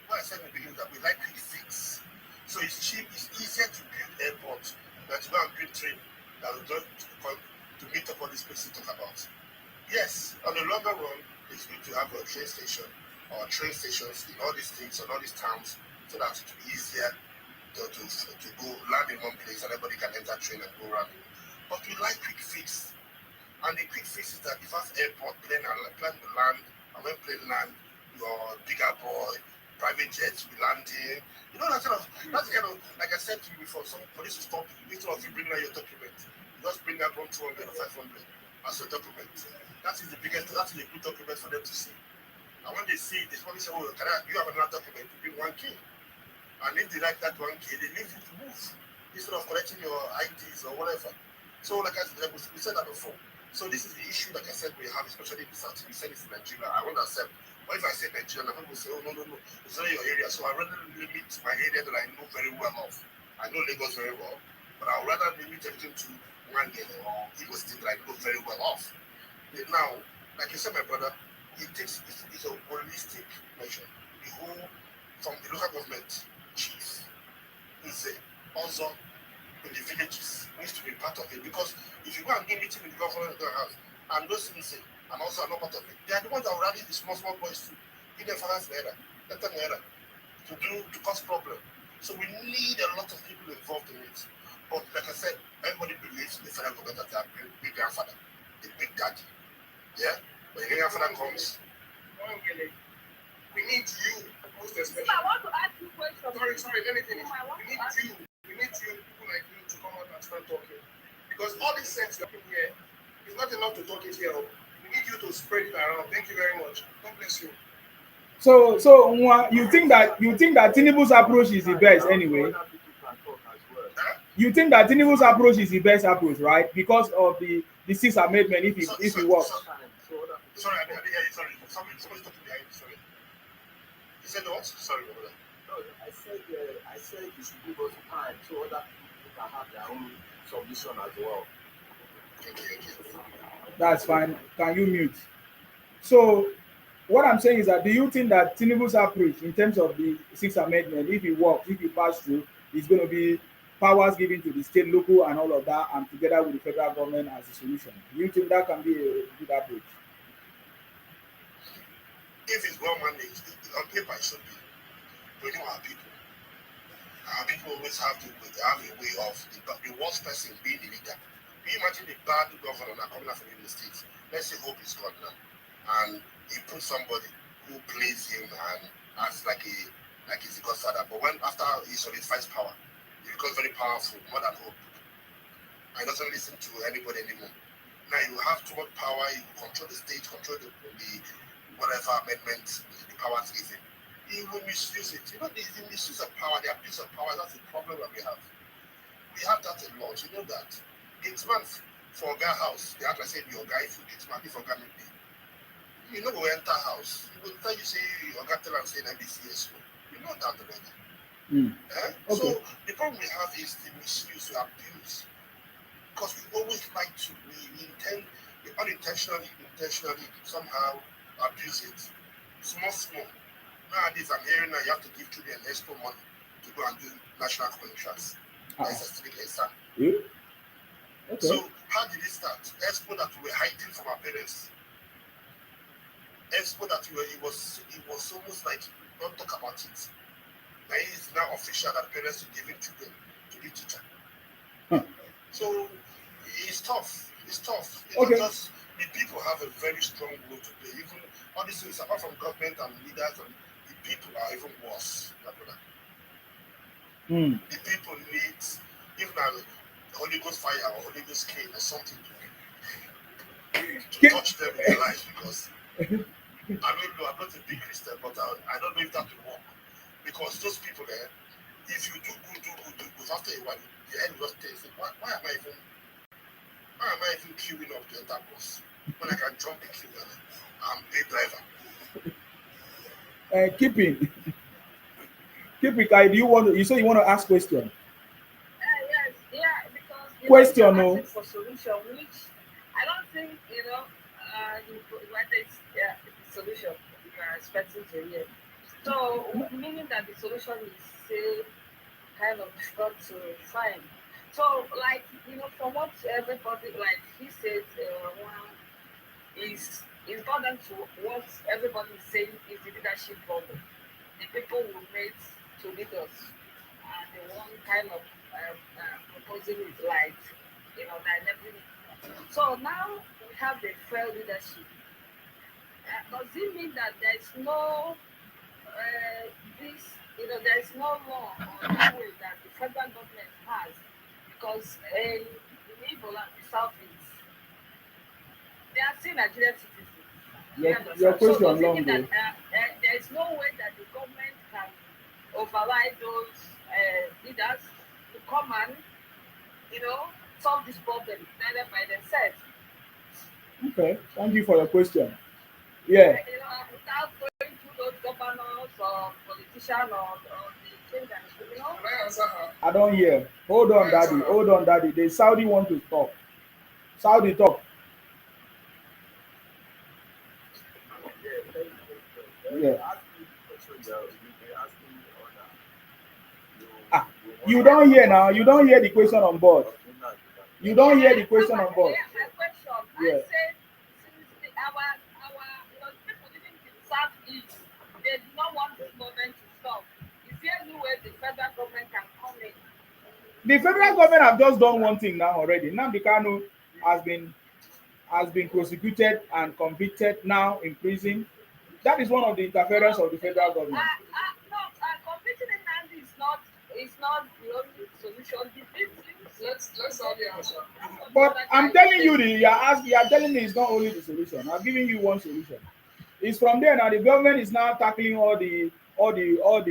What I said in the beginning, that we like quick fix. So it's cheap, it's easier to build airports than to go and build train that will just to meet up all these places to talk about. Yes, on the longer run, it's good to have a train station or train stations in all these states and all these towns, so that it will be easier to go land in one place and everybody can enter train and go around. But we like quick fix. And the quick fix is that if you have airport, plan the land, and when plane land, your bigger boy, private jets will land in. You know, that's the kind of, like I said to you before, some police will stop you. Instead of you bring out your document, you just bring out 200 or 500 as your document. That is a good document for them to see. And when they see it, they probably say, oh, you have another document to bring 1K. And if they like that 1K, they leave you to move instead of collecting your IDs or whatever. So, like I said, we said that before. So this is the issue, like I said, we have, especially in the South. You said it's in Nigeria. I won't accept. But if I say Nigeria, people will say, oh, no, it's not your area. So I rather limit my area that I know very well of. I know Lagos very well, but I would rather limit everything to one area or Igbo State that I know very well of. Now, like you said, my brother, it's a holistic measure. The whole, from the local government chief, is also in the villages needs to be part of it, because if you go and do meeting with the government of the house and those things say, and also are not part of it, they are the ones that will rally the small boys to give them finance naira, to cause problem. So we need a lot of people involved in it. But like I said, everybody believes in the federal government that they are big grandfather, the big daddy. Yeah? When the grandfather comes, we need you, most especially.
I want to ask you a question.
Sorry, let me finish. We need you, people like you, to come out and start talking. Because all this sense you're talking here is not enough to talk it here. We need you to spread it around. Thank you very much. God bless you.
So you think that Tinubu's approach is the best anyway? You think that Tinubu's approach is the best approach, right? Because of the Sixth Amendment, if it works.
Sorry, I didn't hear you. Sorry, somebody's talking behind you. Sorry. You said what? Sorry, brother. No, I said you should give us time so other people
can have their own submission as well.
Okay.
That's fine. Can you mute? So what I'm saying is that do you think that Tinubu's approach in terms of the Sixth Amendment, if it works, if it passes through, is going to be powers given to the state, local, and all of that, and together with the federal government as a solution? Do you think that can be a good approach?
If it's well managed, on paper it should be. We know our people. Our people always have a way of the worst person being the leader. Can you imagine the bad governor now coming out from the states? Let's say Hope is gone now. And he puts somebody who plays him and acts like he's the godfather. But when after he solidifies power, he becomes very powerful, more than Hope. And doesn't listen to anybody anymore. Now you have too much power, you control the state, control the whatever amendments the powers given. He will misuse it. You know, the misuse of power, the abuse of power, that's the problem that we have. We have that a lot. You know that. Gatesman for Oga house, they have to say your guy for Gatesman, if Oga may be. You know, we enter house. He will tell you, say, Oga tell and say NBCS. You know that already. Okay. So the problem we have is the misuse, the abuse. Because we always like to, we unintentionally, intentionally, somehow abuse it. Small. Nowadays, I'm hearing that you have to give children extra money to go and do national contracts.
Okay.
So, how did it start? Expo that we were hiding from our parents. Expo that it was almost like, don't talk about it. Now it's now official that parents are giving children to be teacher. So, it's tough.
Okay.
Just the people have a very strong role to play. Even all these things, apart from government and leaders, and the people are even worse. The people need even a Holy Ghost fire or Holy Ghost cane or something to touch them in their life, because I don't know, I'm not a big Christian, but I don't know if that will work. Because those people there, if you do good, after a while, the end will just say, why am I even queuing up to enter bus when I can jump the queue and I'm paid driver?
Keeping, Kai, you say you want to ask question?
Yes, yeah, because
Question, no.
For solution, which I don't think whether it's the solution you are expecting to hear. So meaning that the solution is say kind of difficult to find. So like from what everybody like he said, is important to what everybody is saying is the leadership problem. The people who made to lead us, and the one kind of proposing is like that. So now we have the failed leadership. Does it mean that there is no there is no law or no way that the federal government has? Because in Ebola and the Southeast, they are still Nigerian citizens.
Your question
so
long
that there is no way that the government can override those leaders to come and solve this problem either by themselves.
Okay, thank you for your question. Yeah.
Without going through those governors or politicians or the things that
I don't hear. Hold on, Daddy. The Saudi want to talk. Saudi talk. Yeah. You don't hear now. You don't hear the question on board. You don't hear the question on board.
My question.
Yeah.
I said since our people living in the Southeast, they do not want this government to stop. Is there any way the federal government can come in?
The federal government have just done one thing now already. Nnamdi Kanu has been prosecuted and convicted, now in prison. That is one of the interference of the federal government.
Convicting Nnamdi is not the only solution. Let's have the answer.
But I'm telling you, you are telling me it's not only the solution. I'm giving you one solution. It's from there now. The government is now tackling all the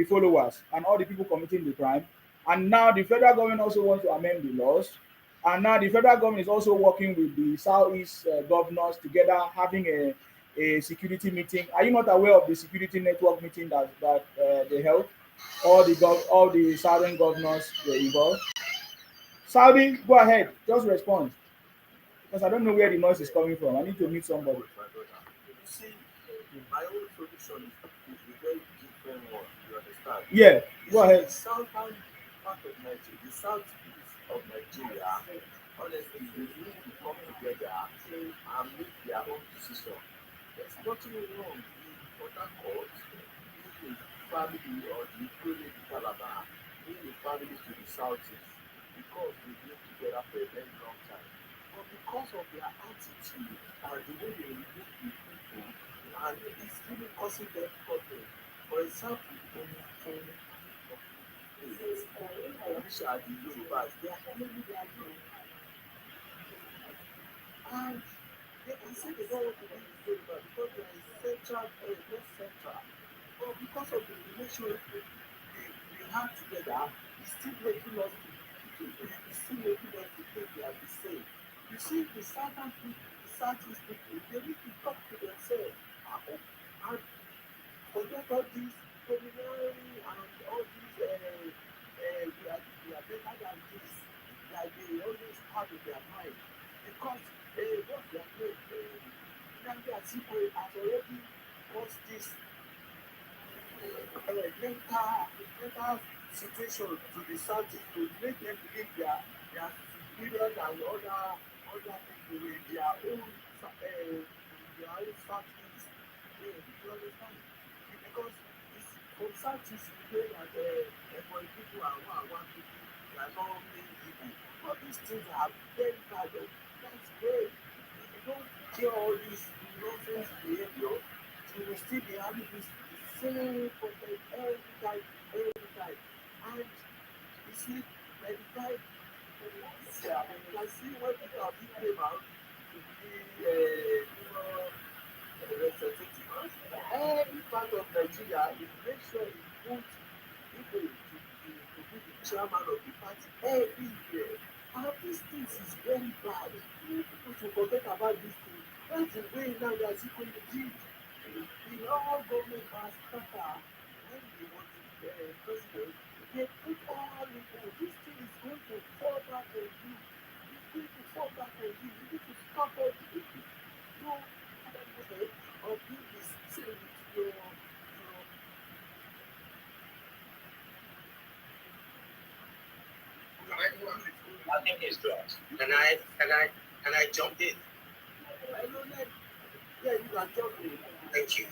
followers and all the people committing the crime. And now the federal government also wants to amend the laws. And now the federal government is also working with the Southeast governors together, having a security meeting. Are you not aware of the security network meeting that they held? All the southern governors were involved. Saudi, go ahead. Just respond. Because I don't know where the noise is coming from. I need to meet somebody.
You see, my own solution is a very different one. You understand?
Yeah, go ahead.
The southern part of Nigeria, the southeast of Nigeria, honestly, they need to come together and make their own decision. There's nothing wrong in Port Harcourt being a family or the equivalent in Calabar being a family to the southeast because they live together for a very long time. But because of their attitude and the way they relate with people, and it's really causing them problem. For example, which are the Yorubas, they are really their and they can say they don't want to be the Yoruba because they are central, not central. But because of the relationship we have together, it's still making us to think they are the same. You see, the southern people, the southeast people, they need to talk to themselves and forget all these criminality and all these we are better than this that they always have in their mind because what they are doing, Nnamdi Azikiwe has already caused this mental situation to the southeast to make them believe they are superior than other people in their own southeast. You understand? Because it's from southeast you know that for people are one people, they are not many people. All these things are very bad. That's great. If you don't cure all this nonsense behavior, you will still be having this same problem every time. And you see, by the time you can see when Peter Obi came out to be representative, every part of Nigeria, he make sure he put people to be the chairman of the party everywhere. And these things is very bad. People should forget about these things. That's the way now they are seeking did. The all government has scatter when they want to be president. They put all people. This thing is going to fall back on you. It's going to fall back on you. You need to stop all the people. No, or do this thing with your
I think it's good. Can I jump in?
I don't like. Yeah, you can jump in.
Thank you.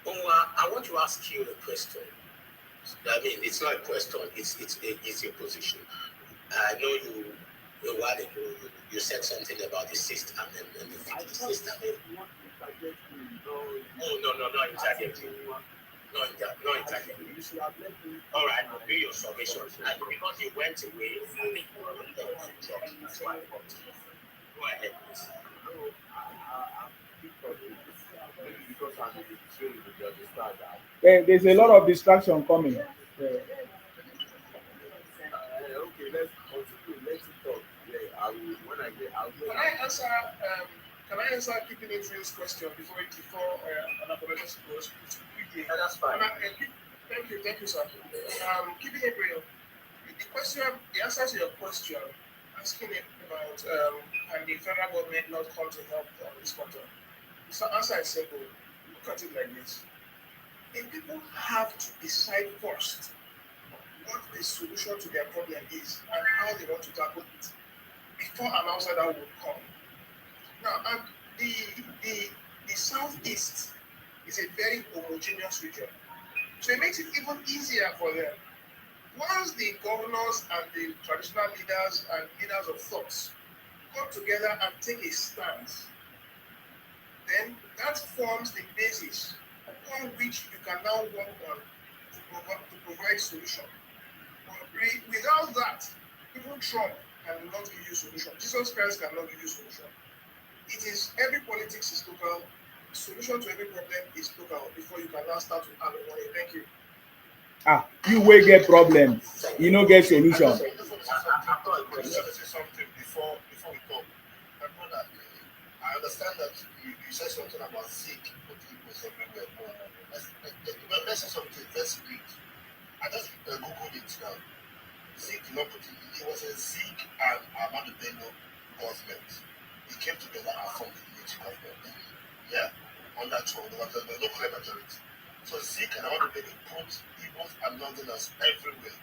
Onwa, I want to ask you a question. I mean, it's not a question. It's your position. I know you a while ago you said something about the Sixth Amendment, the Sixth Amendment. Oh no, not interjecting. Not interjecting. All right, do your submission. And because you went away, I think that's why I brought you. Go ahead, please.
No, because I'm in the train, you understand that.
There's a lot of distraction coming.
Okay, let's continue. Let's talk. Yeah, I'll
Can I answer keeping Israel's question before an apology goes quickly?
Yeah, that's fine.
Thank you, sir. Keeping it real. The answer to your question, asking it about can the federal government not come to help on this matter? The answer is simple. Look at it like this. If people have to decide first what the solution to their problem is and how they want to tackle it before an outsider will come. Now, the southeast is a very homogeneous region, so it makes it even easier for them. Once the governors and the traditional leaders and leaders of thoughts come together and take a stance, then that forms the basis on which you can now work on to provide solution. Without that, even Trump cannot give you solution. Jesus Christ cannot give you solution. It is every politics is local. Solution to every problem is local before you can now start to handle money. Thank you.
You will get problem. You no get solution.
I say something before we go. My brother, I understand that you said something about sick people everywhere. Let's say something. Let's read. I just googled it now. Sick, not put it. It was a
government. We came together and formed the unity government. Yeah, on that one, there was no clear majority. So Zeke and all the people put Igbos and Londoners everywhere.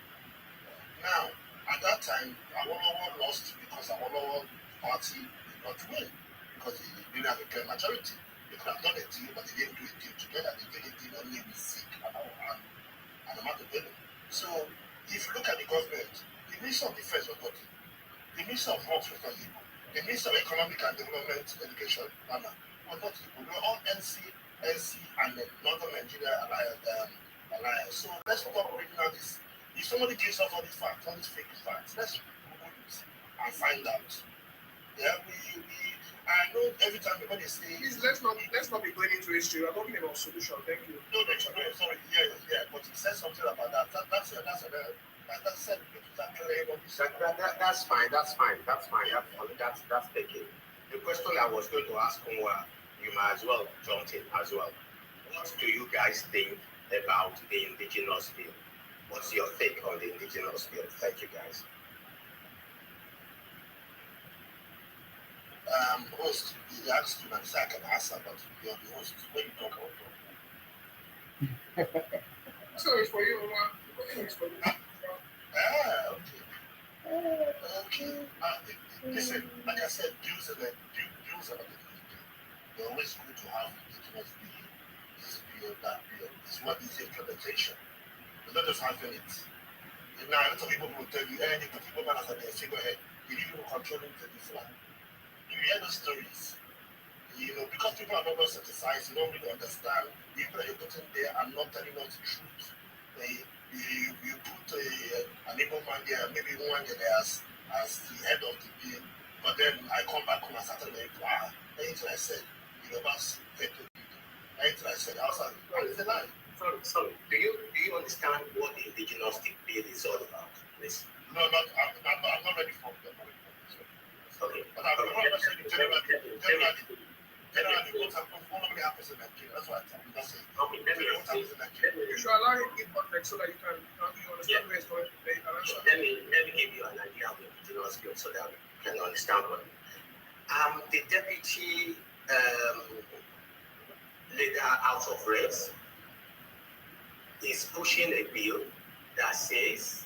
Now, at that time, Awolowo lost because Awolowo party did not win because he didn't have a clear majority. They could have done a deal, but they didn't do a deal together. They did a deal only with Zeke and Amado Bello. So, if you look at the government, the Minister of Defense was not Igbo. The Minister of Works was not Igbo. The Minister of Economic and Development Education, Anna, was not Igbo. We were all NC, and the Northern Nigeria Alliance. So, let's stop reading out this. If somebody gives us all these facts, all these fake facts, let's Google it and find out. Yeah, I know every time everybody says.
Please let's not be going into history. We're talking about solution. Thank you.
No, sorry. Yeah. But he said something about that. That's said that's
fine. That's taken. The question I was going to ask Kunwa, you might as well jump in as well. What do you guys think about the indigenous bill? What's your take on the indigenous bill? Thank you, guys.
Host, he asked you, and I can answer, but you're the host. When you talk about
So it's for you, Omar. It's for you.
Okay. Listen, like I said, Jews are the they're always good to have indigenous bill. This bill, that bill. It's what is the implementation. We're not just having it. Now, a lot of people will tell you, the people man has a figurehead. You need people controlling the flag. You hear those stories. Because people are not well synthesized, you don't really understand. The people that you're putting there are not telling us the truth. You put an Igbo man there, maybe one there as the head of the bill, but then I come back home and started like, anything I said, anything I said outside, it's a lie.
Sorry. Do you understand what the indigenous bill is all about? Please.
No, I'm not ready for that.
Okay.
But I'm not saying generally, what happens in Nigeria? That's what I'm not saying.
Okay, let me
happens in Nigeria.
You should allow him to give context so that you understand where it's going.
Let me give you an idea of the indigenous bill so that you can understand what. The deputy leader out of race is pushing a bill that says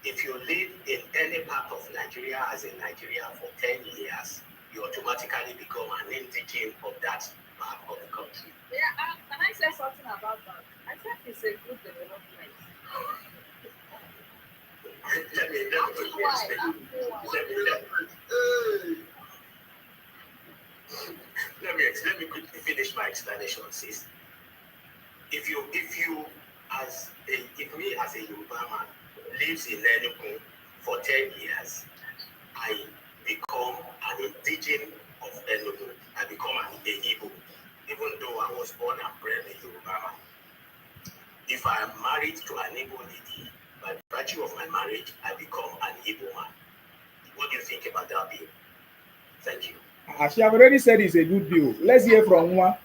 if you live in any part of Nigeria as a Nigerian for 10 years, you automatically become an indigene of that part of the country.
Yeah, can I say something about that? I think it's a good development.
Let me quickly finish my explanation, sis. If me as a Yoruba man lives in Enugu for 10 years, I become an indigene of Enugu. I become an Igbo, even though I was born and bred a Yoruba man. If I am married to an Igbo lady, by virtue of my marriage, I become an Igbo man. What do you think about that bill? Thank you.
As you have already said, it's a good bill. Let's hear from one.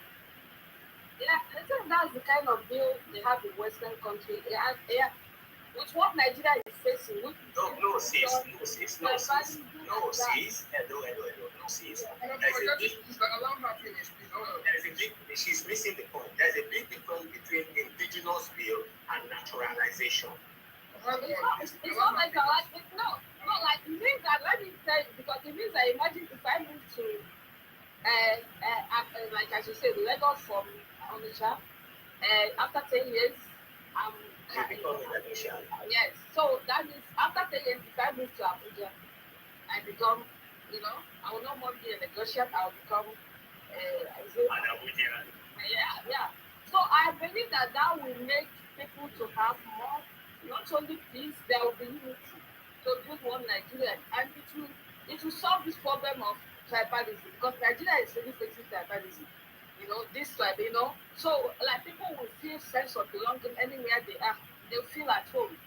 Yeah, I think that's the kind of bill they have in Western countries. Yeah. With what Nigeria is facing.
No, sis. Hello. No, sis. She's missing the point. There's a big difference between indigenous bill and naturalization.
It's not like that. No, like it means that, let me tell you, because it means that imagine if I move to, like I should say, Lagos from Onitsha, after 10 years, yes. So that means after 10 years, if I move to Abuja, I become, I will no more be a negotiator. I will become yeah. So I believe that will make people to have more, not only peace, there will be unity to build one Nigeria, and it will solve this problem of tribalism, because Nigeria is really facing tribalism. This tribe, so like people will feel sense of belonging anywhere they are. They feel at home,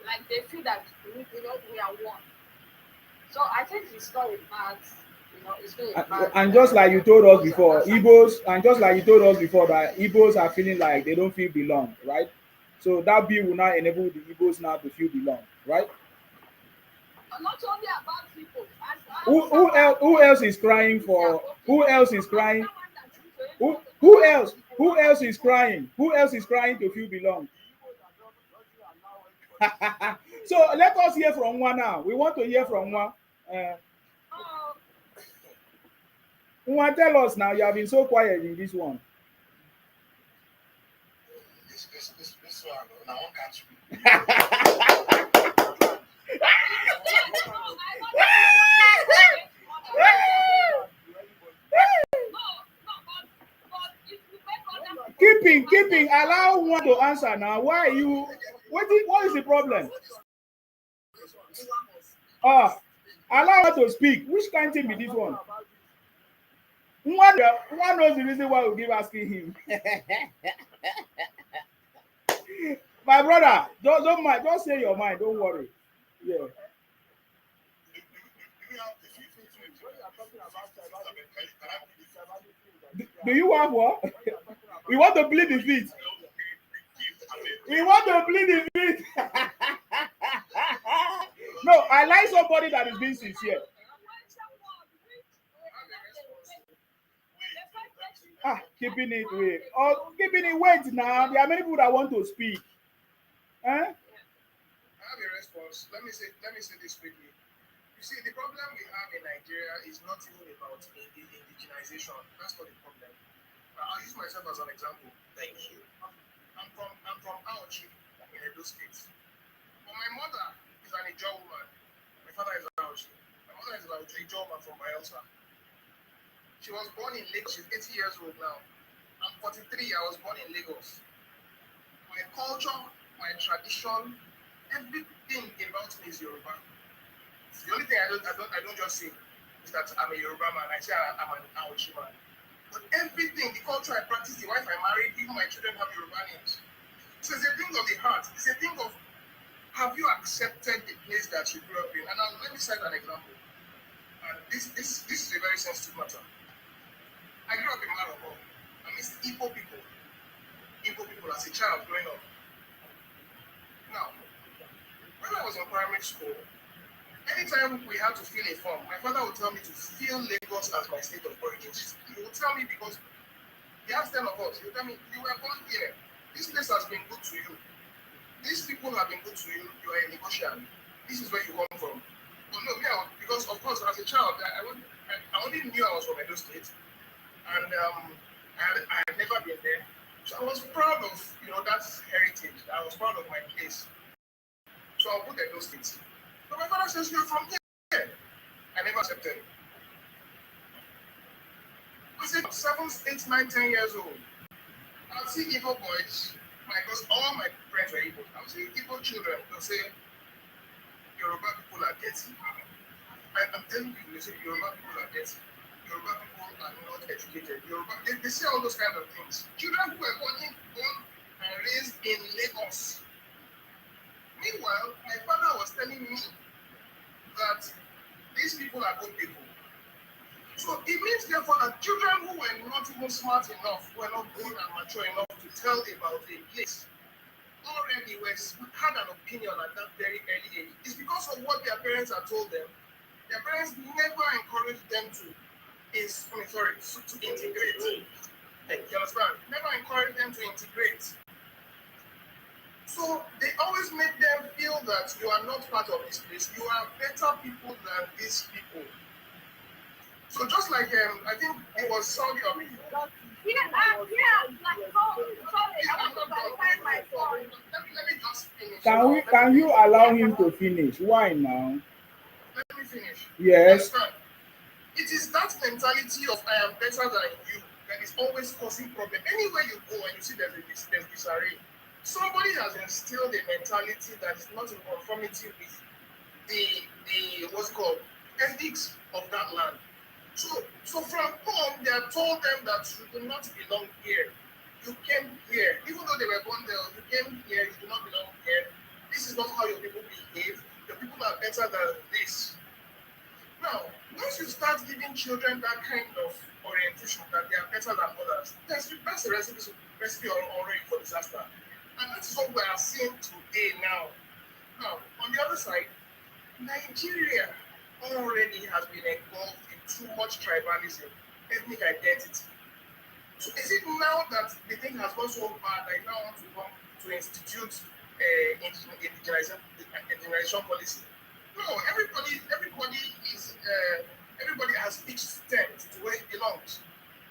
like they feel that we are one. So I think it's not a bad, it's not a bad.
And just like you told us before, that Igbos are feeling like they don't feel belong, right? So that bill will now enable the Igbos now to feel belong, right?
Not only about people, as
Who else is crying for? Who else is crying? Who else is crying? Who else is crying to feel belong? So let us hear from one now. We want to hear from one. One, tell us now. You have been so quiet in this one.
This one, now one catch me.
Keeping. Allow one to answer now. Why are you? What is the problem? Allow her to speak. Which kind of thing be this one? One knows the reason why we keep asking him. My brother, don't mind. Don't say your mind. Don't worry. Yeah. Do you want what? We want to bleed the feet. We want to bleed the feet. No, I like somebody that is being sincere. Keeping it wait. Or keeping it wait now. There are many people that want to speak.
I have a response. Let me say this quickly. You see, the problem we have in Nigeria is not even about indigenization. That's not the problem. I'll use myself as an example.
Thank you.
I'm from Aochi in Edo State. But my mother is an Ijaw woman. My father is an Aochi. My mother is an Ijaw woman from Bayelsa. She was born in Lagos. She's 80 years old now. I'm 43. I was born in Lagos. My culture, my tradition, everything about me is Yoruba. The only thing I don't just say is that I'm a Yoruba man. I say I'm an Aochi man. But everything, the culture I practice, the wife I married, even my children have Yoruba names. So it's a thing of the heart. It's a thing of, have you accepted the place that you grew up in? And let me cite an example. And this is a very sensitive matter. I grew up in Maroko. I miss Igbo people. Igbo people as a child growing up. Now, when I was in primary school, anytime we had to fill a form, my father would tell me to fill Lagos as my state of origin. He would tell me because he has 10 of us. He would tell me, you were born here. This place has been good to you. These people have been good to you. You are a Lagosian. This is where you come from. But no, because of course, as a child, I only knew I was from Edo State. And I had never been there. So I was proud of, that heritage. I was proud of my place. So I'll put Edo State. But my father says, you're from here. I never accepted. I said, 7, 8, 9, 10 years old. I'll see Igbo boys, because all my friends were Igbo. I'll see Igbo children, they'll say, Yoruba people are dirty. I'm telling you, they say Yoruba people are dirty. Yoruba people are not educated. They say all those kind of things. Children who were born and raised in Lagos. Meanwhile, my father was telling me that these people are good people. So it means therefore that children who were not even smart enough, who were not grown and mature enough to tell about a place, already had an opinion at that very early age. It's because of what their parents had told them. Their parents never encouraged them to integrate. You understand? Never encouraged them to integrate. So they always make them feel that you are not part of this place. You are better people than these people. So just like I think it was Saudi Arabia. Let me just finish.
Can you allow him to finish? Why now?
Let me finish.
Yes.
It is that mentality of I am better than you that is always causing problem. Anywhere you go and you see there's disarray, somebody has instilled a mentality that is not in conformity with the what's called ethics of that land. So from home, they have told them that you do not belong here. You came here. Even though they were born there, you came here, you do not belong here. This is not how your people behave. Your people are better than this. Now, once you start giving children that kind of orientation that they are better than others, that's a recipe already for disaster. And that's what we are seeing today now. Now, on the other side, Nigeria
already has been engulfed in too much tribalism, ethnic identity. So is it now that the thing has gone so bad that I now want to come to institute indigenization policy? No, everybody has each stepped to where it belongs.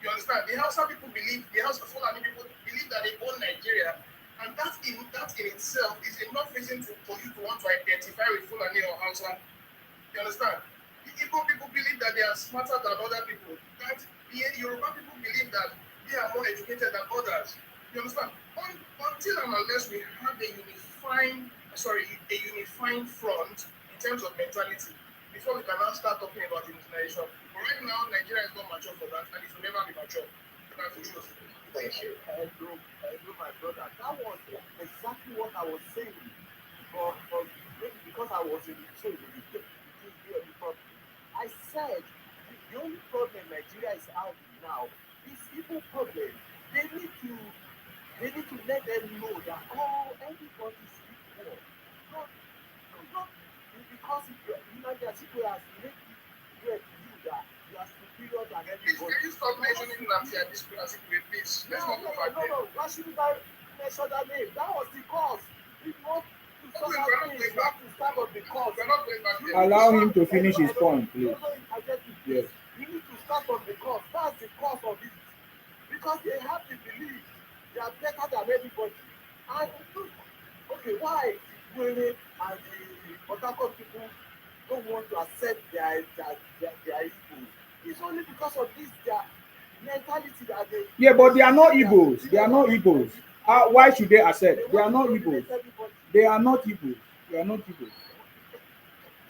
You understand? The Hausa people believe, the Hausa Fulani people believe that they own Nigeria, and that in itself is enough reason for you to want to identify with Fulani or Hausa. You understand? The Igbo people believe that they are smarter than other people. That the Yoruba people believe that they are more educated than others. You understand? Until and unless we have a unifying front in terms of mentality, before we can now start talking about international. But right now, Nigeria is not mature for that, and it will never be mature. That's the truth.
Thank you.
Hello, my brother. That was exactly what I was saying. But maybe because I was in the train, you didn't hear me properly. I said the only problem Nigeria is having now is Igbo problem. They need to let them know that everybody is equal. Not because People has made it clear to you that you are superior than everybody.
Can you stop mentioning Namtia discrepancy, please? Let's not go back there.
No. Why shouldn't I mention that name? That was the cause. If you want to start that thing, you have to start on the cause.
We're not going back there.
Allow him to finish his point, please. Yes.
You need to start on the cause. That's the cause of it. Because they have to believe they are better than everybody. And look, okay, why the Wele and the Otako people don't want to accept their Igbo? It's only because of this their mentality that they.
Yeah, but they are not Igbos. They are not Igbos. Why should they accept? They are not Igbos. They are not Igbos. They are not Igbos.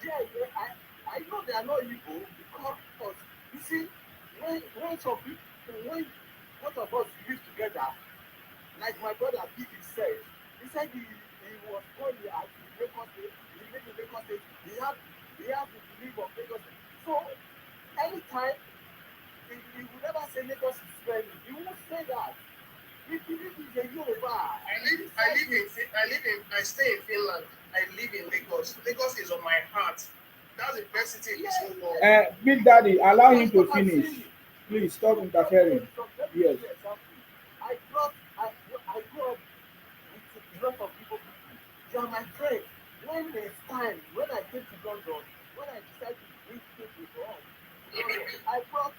Yeah, I know they are not Igbo because you see, when some people, when both of us live together, like my brother Biggie said, he said he was born at Lagos State, he lived in Lagos State, he had to believe of Lagos State. So anytime he would never say Lagos is friendly, he won't say that. He believes he's a Yoruba.
I stay in Finland. I live in Lagos. Lagos is on my heart. That's the best city in this whole world.
Big Daddy, allow him to finish. Please stop interfering. Yes.
I grew up with a lot of people. They are my friends. When there's time, when I came to London, when I decided to bring people to London, I brought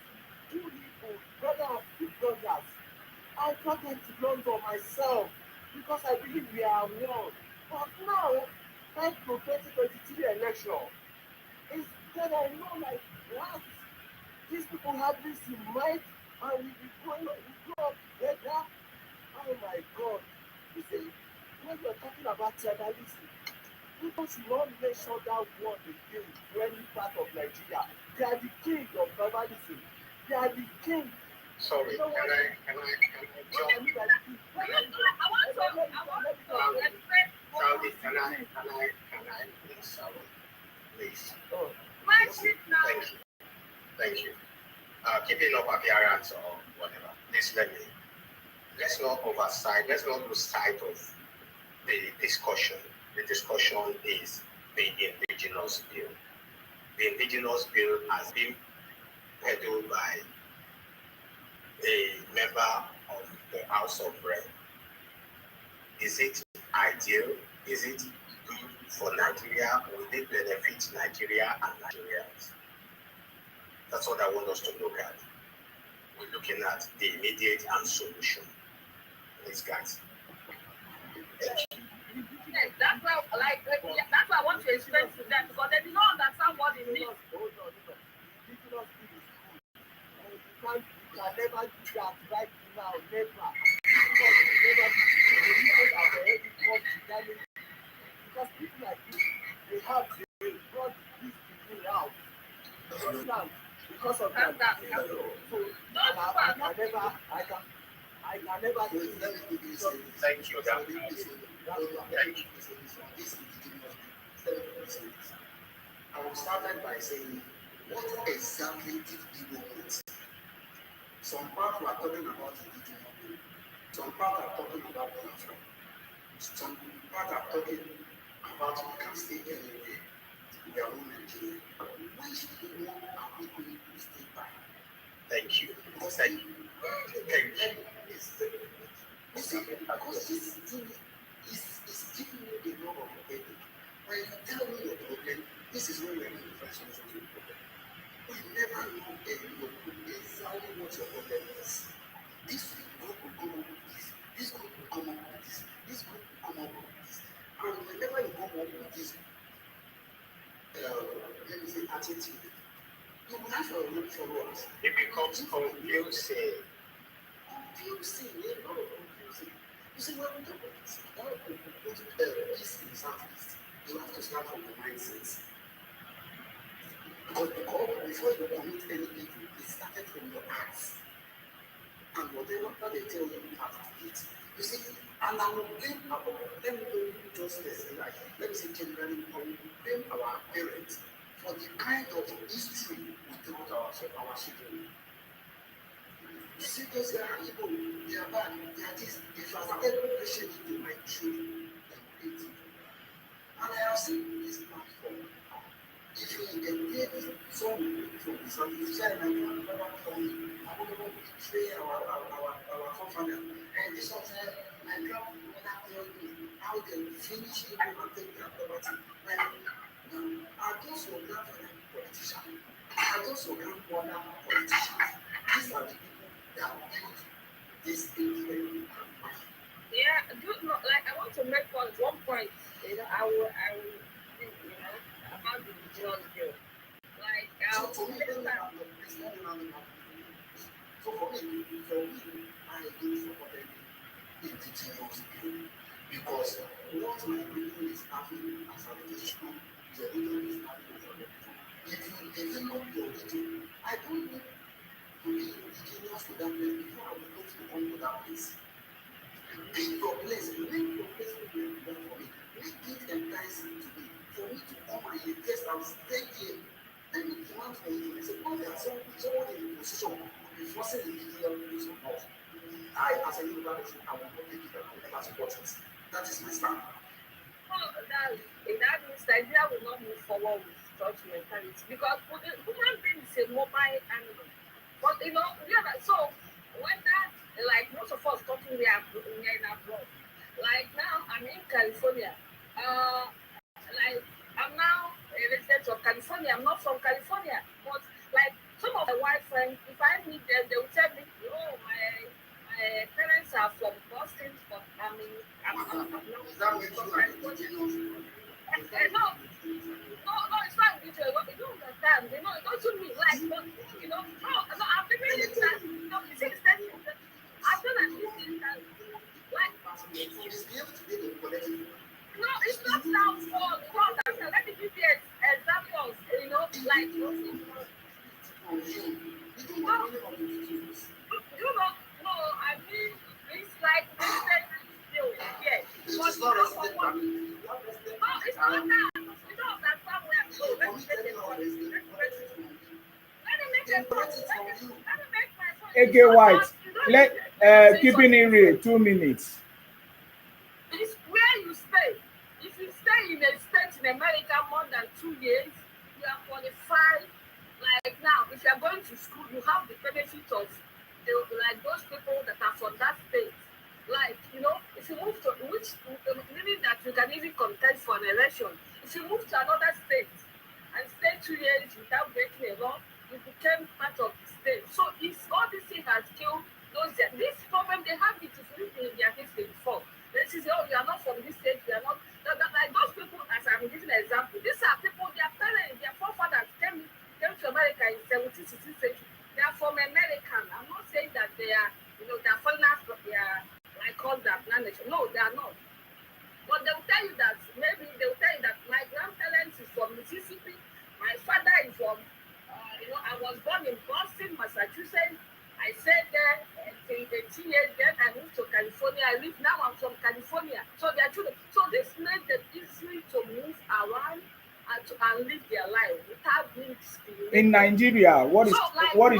two people, brother and two brothers. I brought them to London myself because I believe we are one. But now, thanks to 2023 election, it's that I know like what these people have this in mind and we grow up together. Oh my God. You see, when you're talking about tribalism, people should not mention that word again to any part of Nigeria. They are the king of tribalism. They are the king.
Sorry,
You know what?
can I jump?
I want to express
Saudi, can I please, please.
Oh.
my shit now.
Thank you. Keeping up appearance or whatever. Let's not lose sight of the discussion. The discussion is the indigenous bill. The indigenous bill has been peddled by a member of the House of Rep. Is it ideal? Is it good for Nigeria? Will it benefit Nigeria and Nigerians? That's what I want us to look at. We're looking at the immediate and solution. Please, guys.
That's why, that's why I want to explain to them because they do not understand what it means.
You can never do that right now, never. Because people like this, they brought this thing out. Because of that. So I can never do it.
Thank you.
I will start by saying, what exactly did people want? Some part were talking about indigenous people. Some part are talking about Biafra. Some part are talking about you can stay anywhere. their own Nigeria. Which one are we going to stay by?
Thank you.
Because
Thank you.
you see, because this thing is giving you a lot of headache. When you tell me your problem, this is when we're in the first solution to the problem. We never know exactly what your problem is. This group will come up with this. This group will come up with this. This group will come up with this. And whenever you come up with this, let me say, attitude, you will have your own followers.
It becomes confusing.
Confusing, a lot of confusing. You see, when we talk about this, peace in the Southeast, you have to start from the mindset. Because before you commit any evil, it started from your heart. And whatever they tell you, you have to eat. You see, and I will blame let me just say, like, let me say generally, I will blame our parents for the kind of history we taught our children. You see, those guys are evil, they are bad, they are this. If I started pushing it to my children, they will hate it. And I have seen this platform. If you engage someone from the Southeast, I want to betray our forefather. And this was my grandmother told me how they finish it and take their property. Like, are those your grandfather politicians? Are those your grandmother politicians? These are the people that built this thing.
Yeah, like I want to make one point. I will, about the indigenous bill. Like,
So for me, I do support any indigenous bill because what my people is having as an issue, your region is having as an issue. If you develop your region, I don't need to be indigenous to that place before I will go to come to that place. Pick your place, make your place for me, make it enticing to me, for me to come and invest and stay here. Let me demand for you. I say, well, there's someone in a position to be forcing the individual to do some work. I, as a Yoruba person, I will not take it and I will never support it. That is my stand.
That means Nigeria will not move forward with such mentality because human being is a mobile animal. But so when that, like most of us talking, we are in abroad. Like now, I'm in California. Like I'm now a resident of California. I'm not from California, but like some of my white friends, if I meet them, they will tell me, "Oh, my parents are from Boston, but I'm not from California." No, it's not usual. You don't understand. It doesn't mean like, but, I'm living in that. You see, I've done at least in that. Like, no, it's not now for God. Let me give you examples. Like, no, I mean, it's like this still here. But it's not for what? No, it's not that. You don't understand where I'm going. Let me make a point.
AK White, keeping it real, 2 minutes.
It's where you stay. If you stay in a state in America more than 2 years, you are qualified. Like now, if you are going to school, you have the benefit of like those people that are from that state. Like, if you move to meaning that you can even contest for an election. If you move to another state and stay 2 years without breaking a law, you became part of the state. So if all these things has killed this problem, they have it if you in their history before. This is, you are not from this state, you are not. Like those people, as I'm giving an example, these are people, their parents, their forefathers came to America in 17th, 16th century. They are from American. I'm not saying that they are, they are foreigners, but they are like all that nation. No, they are not. But they will tell you that my grandparents is from Mississippi. My father is from, I was born in Boston, Massachusetts. I stayed there until 18 years. Then I moved to California. Now I'm from California. So they are children. So this made them easy to move around and live their life without being discriminated.
In Nigeria, what is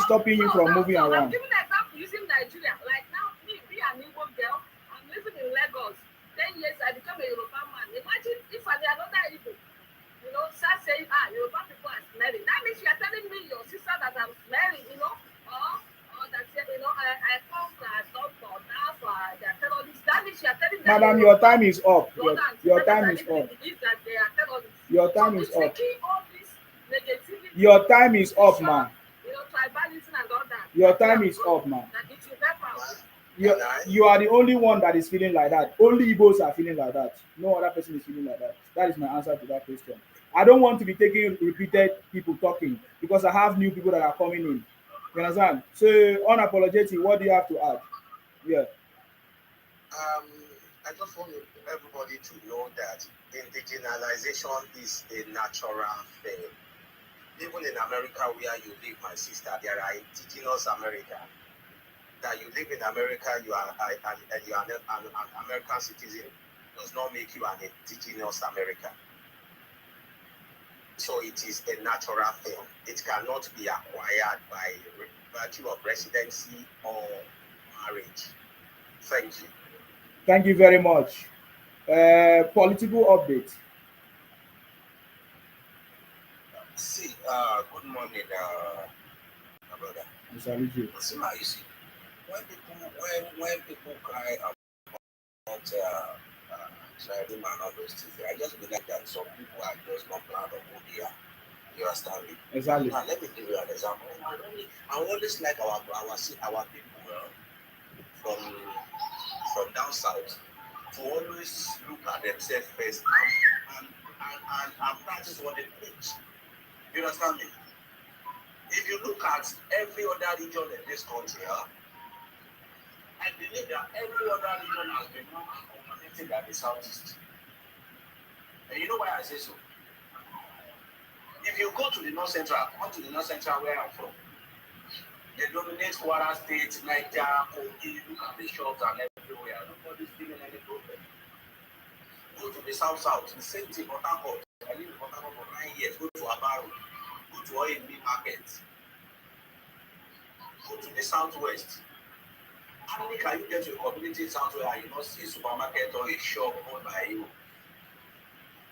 stopping you from moving around?
I'm giving an example using Nigeria. Like now, me an Igbo girl, I'm living in Lagos. 10 years, I become a Yoruba man. Imagine if I had another Igbo, start saying,
Madam, your time is up. Your
Brothers,
time
I
is
need to
up.
believe that they are terrorists.
Your
So
time is
it's
up.
taking all this negativity,
Your time is up,
division,
man.
tribalism and all that.
Your time is up, man.
That it will help out.
You are the only one that is feeling like that. Only Igbos are feeling like that. No other person is feeling like that. That is my answer to that question. I don't want to be taking repeated people talking because I have new people that are coming in. You understand? So unapologetic, what do you have to add? Yeah.
I just want everybody to know that indigenization is a natural thing. Even in America, where you live, my sister, there are indigenous America. That you live in America, you are an American citizen, does not make you an indigenous American. So it is a natural thing. It cannot be acquired by virtue of residency or marriage. Thank you.
Thank you very much. Political update.
See, good morning, my brother.
I salute you.
See, you see, when people cry about tribalism and all those things, I just believe that some people are just not proud of who they are. You understand me?
Exactly.
Now, let me give you an example. I always like our people from down south to always look at themselves first and practice what they preach. You understand me? If you look at every other region in this country, I believe that every other region has been more accommodating than the southeast. And you know why I say so? If you go to the north central, where I'm from, they dominate Kwara State, Niger, Kogi, look at the shops and everywhere. Nobody's feeling any problem. Go to the south, the same thing, Port Harcourt. I live in Port Harcourt for 9 years. Go to Abaru, go to OMB Market, go to the southwest. How many can you get to a community southwest and you not see a supermarket or a shop owned by you?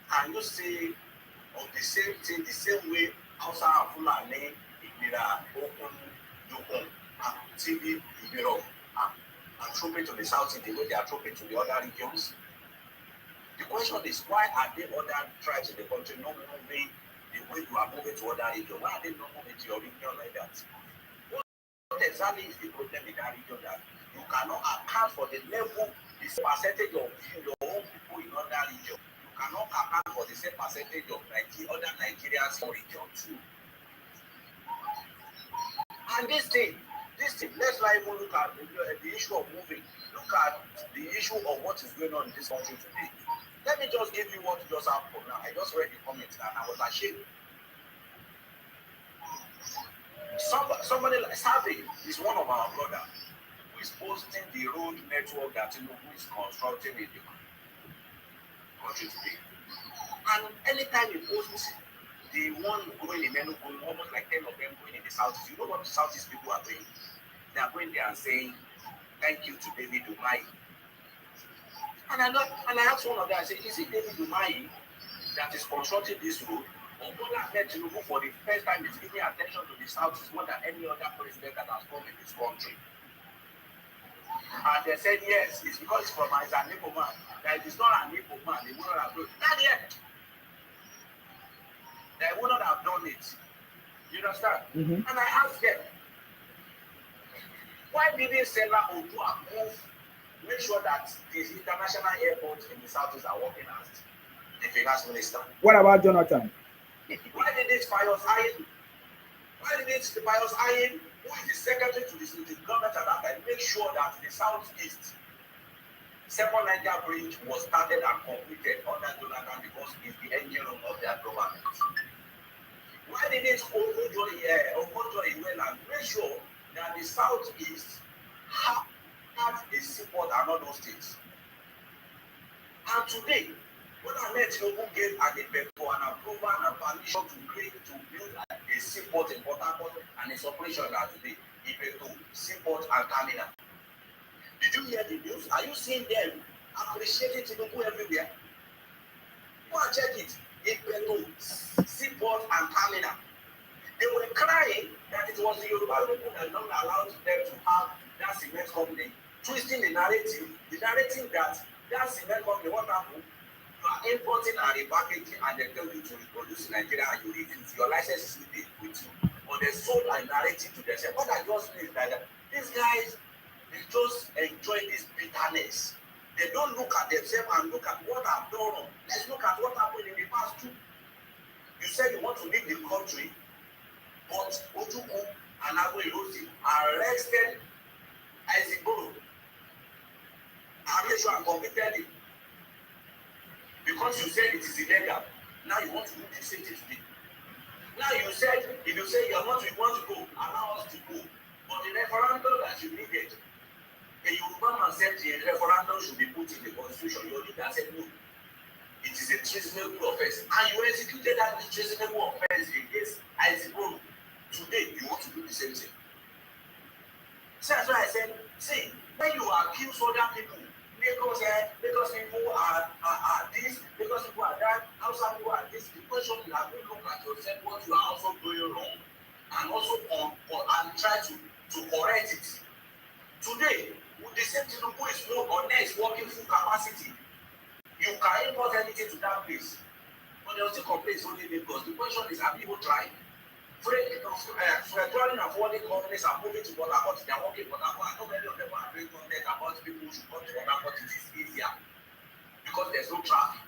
Can you see of the same thing, the same way Hausa and Fulani, Ibira, Okun, Yokun, TV, Ibiro, are trooping to the south the way they are trooping to the other regions? The question is, why are there other tribes in the country not moving the way you are moving to other regions? Why are they not moving to your region like that? What exactly is the problem in that region that you cannot account for the level, the percentage of your own people in other regions? You cannot account for the same percentage of other Nigerians in region too. And this thing, let's not even look at the issue of moving. Look at the issue of what is going on in this country today. Let me just give you what just happened now. I just read the comments and I was ashamed. Somebody like Savi is one of our brothers who is posting the road network that who is constructing in the country today. And anytime he posts the one going in Enugu, almost like 10 of them going in the southeast, you know what the southeast people are doing? They are going there and saying, thank you to David Umahi. And I asked one of them, I said, is it David Umahi that is constructing this road? Or Bola Ahmed Tinubu for the first time is giving attention to the southeast more than any other president that has come in this country? And they said, yes, it's because it's from an Igbo man. That it is not an Igbo man, they would not have done it. Not yet. They would not have done it. You understand? Mm-hmm. And I asked them, why didn't Sela Odua make sure that these international airports in the southeast are working as the finance minister?
What about Jonathan?
Why didn't Pius Ayin, who is the secretary to the government at that time, make sure that the southeast second Niger bridge was started and completed under Jonathan because it's the engine room of their government? Why didn't Okojo Iweland make sure that the southeast had a seaport and all those things? And today, when Ahmed Tinubu gave Adepepo an approval and permission to build a seaport in Port Harcourt and its operation today, Ipeto, seaport and terminal. Did you hear the news? Are you seeing them appreciating Tinubu everywhere? Go and check it. Ipeto, seaport and terminal. They were crying that it was the Yoruba people that not allowed them to have that cement company, twisting the narrative that
That cement company, what happened? You are importing and repackaging and they tell you to reproduce in Nigeria and you refuse. Your license is with you. But they sold a narrative to themselves. What I just mean is that these guys, they just enjoy this bitterness. They don't look at themselves and look at what I've done wrong. Let's look at what happened in the past too. You said you want to leave the country, but Ojukwu and Agboirosi arrested Ezigbo. Arrest and convicted him. Because you said it is illegal. Now you want to do the same thing today. Now you said, if you say you want to go, allow us to go. But the referendum that you needed, a Yoruba man said the referendum should be put in the constitution. Your leader said no. It is a treasonable offense. And you executed that treasonable offense against Isaac. Today, you want to do the same thing. So that's why I said, see, when you accuse other people, because people are this, because people are that, outside people are this, the question you have to look at yourself what you are also doing wrong, and also and try to correct it. Today, with the same thing who is more or less working full capacity, you can import anything to that place. But they will still complain it's only because the question is, have people tried? Freighting and forwarding companies are moving to Port Harcourt, they are working in Port Harcourt. I know many of them are doing content about people who should come to Port Harcourt. It is easier because there's no traffic.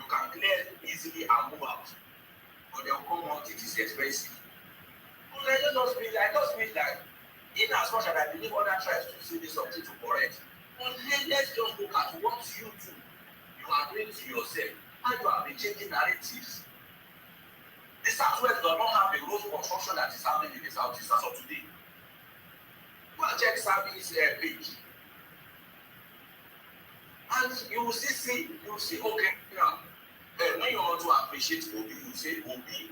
You can clear easily and move out. But they'll come out, it is expensive. But I just mean that in as much as I believe other tribes to see this something to correct, but let's just look at what you do. You are doing to yourself, and you have been changing narratives. The Southwest does not have the road construction that is happening in the Southeast as of today. Go and check service page. And you will see, okay, now, when you want to appreciate Obi, you say Obi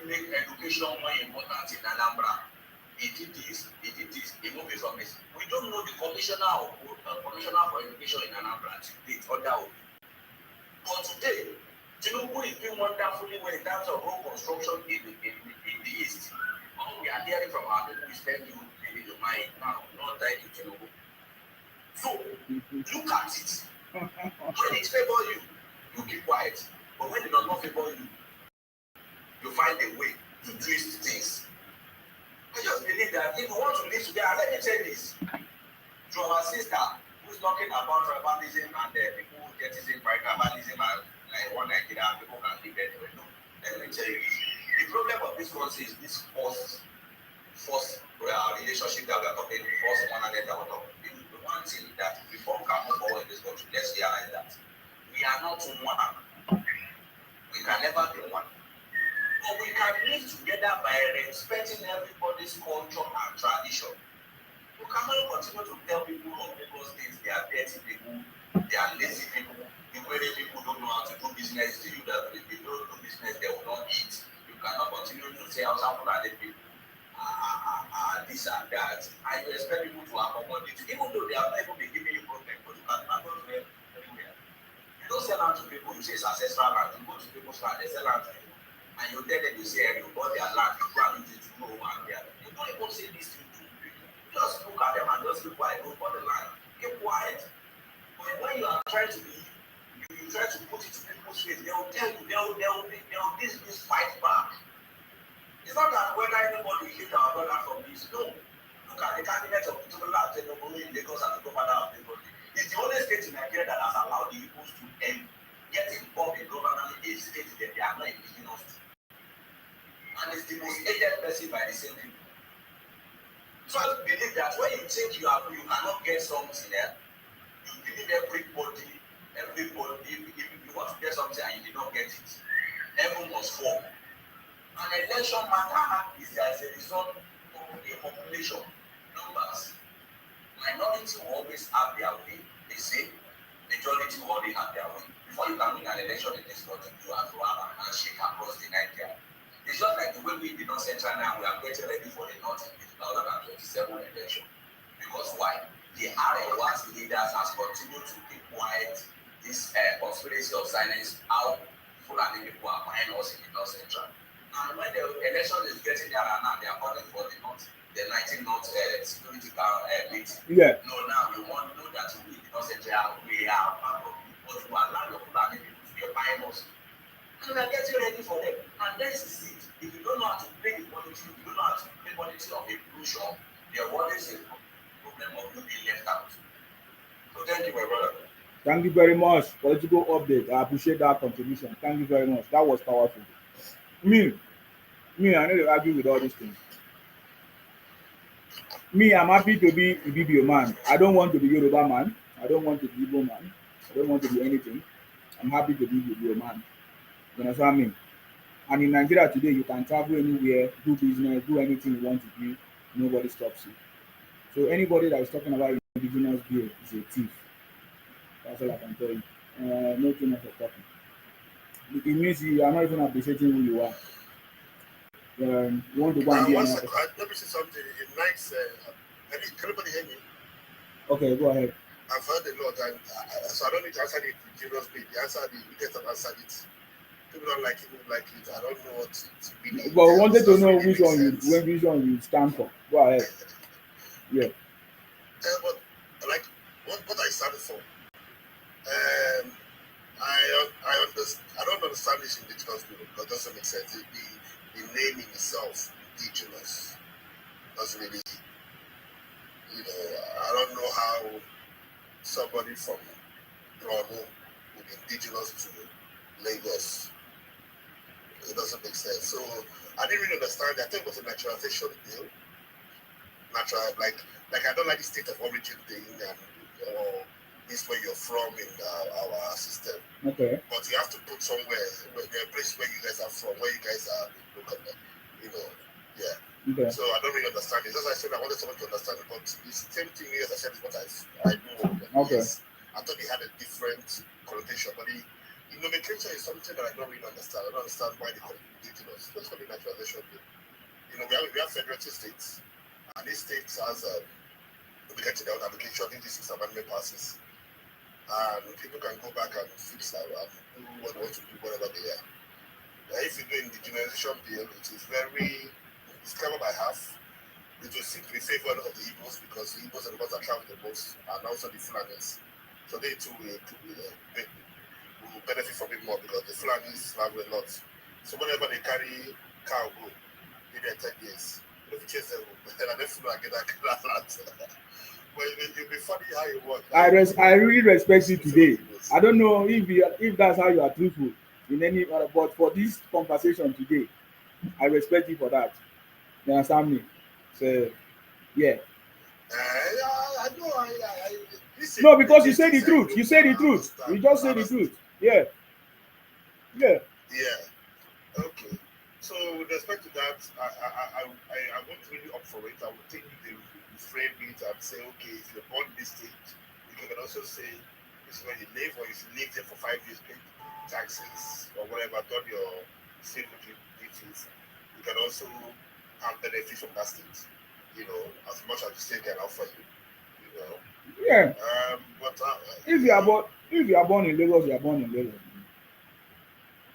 make education more important in Anambra. He did this, he moved from this. We don't know the commissioner for education in Anambra today, other Obi. But today, Tinubu is doing wonderfully well in terms of road construction in the East. All we are hearing from our people is thank you, the mind now, not thank you, Tinubu. So, look at it. When it favors you, you keep quiet. But when it does not favor you, you find a way to twist things. I just believe that if you want to live together, let me say this. To our sister who's talking about tribalism and people who get into tribalism and like one Nigeria, people can live anywhere. No, let me tell you this. The problem of this country is this forced relationship that we are talking, forced one another that we're talking. The one thing that reform can move forward in this country, let's realize that we are not one. We can never be one. But we can live together by respecting everybody's culture and tradition. You cannot continue to tell people of Lagos State they are dirty people, they are lazy people. The way people don't know how to do business, to you that if they don't do business, they will not eat. You cannot continue to say how some people this and that, and you expect people to accommodate you, even though they are not even giving you problem, but you cannot go to them anywhere. You don't sell out to people, you say it's ancestral land, you go to people's land, they sell out to you, and you tell them, you say, you bought their land, you go and use it to grow and there. You don't even say this to people. Just look at them and just keep quiet, go for the land, keep quiet. But when you are trying to be you try to put it to people's face, they will tell you, they'll this fight back. It's not that whether anybody hit our brother from this, no. Look at the candidates of Tinubu in Lagos as the governor of Lagos. It's the only state in Nigeria that has allowed the Igbos to get involved in governing a state that they are not indigenous to. And it's the most hated person by the same people. So I believe that when you think you cannot get something there, you believe everybody, if you want to get something and you did not get it, everyone must fall. An election matter is as a result of a population numbers. Minority will always have their way, they say. Majority will already have their way. Before you can win an election in this country, you have to have a handshake across the Nigeria. It's just like the way we did not Central now, we are getting ready for the North in 2027 election. Because why? The RLWA's leaders has continued to keep quiet this conspiracy of silence, how Fulani people are buying us in the North Central. And when the election is getting there now, they are calling for the 19 North security meeting.
Yeah.
No, now we want to know that we because we are part of you, but we allow your Fulani people to be buying us. And we are getting ready for them. And this is it. If you don't know how to play the politics, if you don't know how to play politics of inclusion, there always a problem of you being left out. So thank you, my brother.
Thank you very much. Political update. I appreciate that contribution. Thank you very much. That was powerful. Me, I need to argue with all these things. Me, I'm happy to be a BBO man. I don't want to be Yoruba man. I don't want to be Igbo man. I don't want to be anything. I'm happy to be BBO man. You understand me? And in Nigeria today, you can travel anywhere, do business, do anything you want to do. Nobody stops you. So anybody that is talking about indigenous bill is a thief. That's all I can tell you. No too much of talking. It means you are not even appreciating who you are. You want to go and be
Let
another.
me say something. In nights, can anybody hear me?
Okay, go ahead.
I've heard a lot, and so I don't need to answer the indigenous bill. The answer, you get to answer it. People don't like it, I don't know what it really
But I wanted to know
really
which one you stand for. Go ahead. Yeah.
But like what I stand for. I don't understand this indigenous people because it doesn't make sense. The naming itself, indigenous, doesn't really, I don't know how somebody from Toronto would be indigenous to Lagos. It doesn't make sense. So I didn't really understand. I think it was a naturalization bill. Like I don't like the state of origin thing and this where you're from in our system.
Okay.
But you have to put somewhere where the place where you guys are from, where you guys are local, yeah.
Okay.
So I don't really understand it. As I said, I wanted someone to understand it, but the same thing as I said is what I know.
Okay.
Yes, I thought they had a different connotation, but the nomenclature is something that I don't really understand. I don't understand why they call it indigenous. That's what the naturalization bill. We have federative states, and these states has we get to their own application. I think this is amendment passes. And people can go back and fix that and do what they want to do, whatever they are. If you do indigenization bill, it's clever by half. It will seem to be favored of the Igbos because the Igbos are the ones that travel the most, and also the Fulanis. So they too will benefit from it more because the Fulanis travel a lot. So whenever they carry cow go, maybe 10 years, if you chase them, then I definitely get that land. Well, it'll be funny how you work.
I really respect you today. I don't know if that's how you are truthful in any other, but for this conversation today, I respect you for that. You understand me? So, yeah.
I know.
No, because you say the truth. You say the truth. You just say the truth. Yeah. Yeah.
Yeah. Okay. So with respect to that, I won't really opt for it. I would think they frame it and say, okay, if you're born in this state, you can also say this is where you live, or if you live there for 5 years, pay taxes or whatever, done your civil duties, you can also have benefits from that state, as much as the state can offer you,
Yeah.
But
if you are born in Lagos, you are born in Lagos.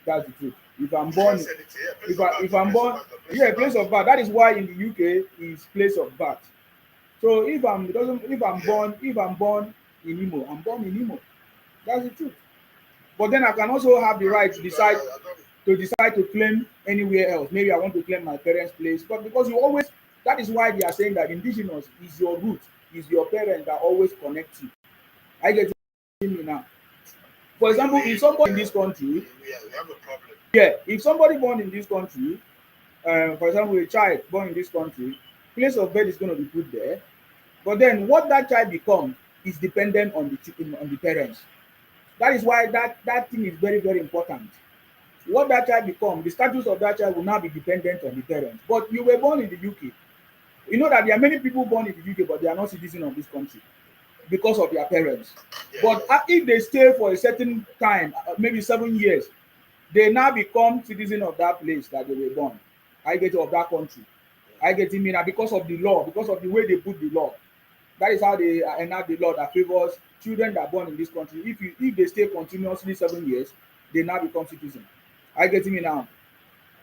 That's the truth. If I'm born, place of birth. That is why in the UK is place of birth. So if I'm born in Imo, I'm born in Imo. That's the truth. But then I can also have the right to decide to claim anywhere else. Maybe I want to claim my parents' place. But because that is why they are saying that indigenous is your root, is your parents that always connect you. I get me now. For example, if somebody in this country,
we have a problem.
Yeah, if somebody born in this country, for example, a child born in this country, place of birth is going to be put there. But then what that child becomes is dependent on the parents. That is why that thing is very, very important. What that child becomes, the status of that child will now be dependent on the parents. But you were born in the UK. You know that there are many people born in the UK, but they are not citizens of this country because of their parents. But if they stay for a certain time, maybe 7 years, they now become citizens of that place that they were born. Of that country. Because of the law, because of the way they put the law. That is how they enact the law that favors children that are born in this country. If they stay continuously 7 years, they now become citizens. Now?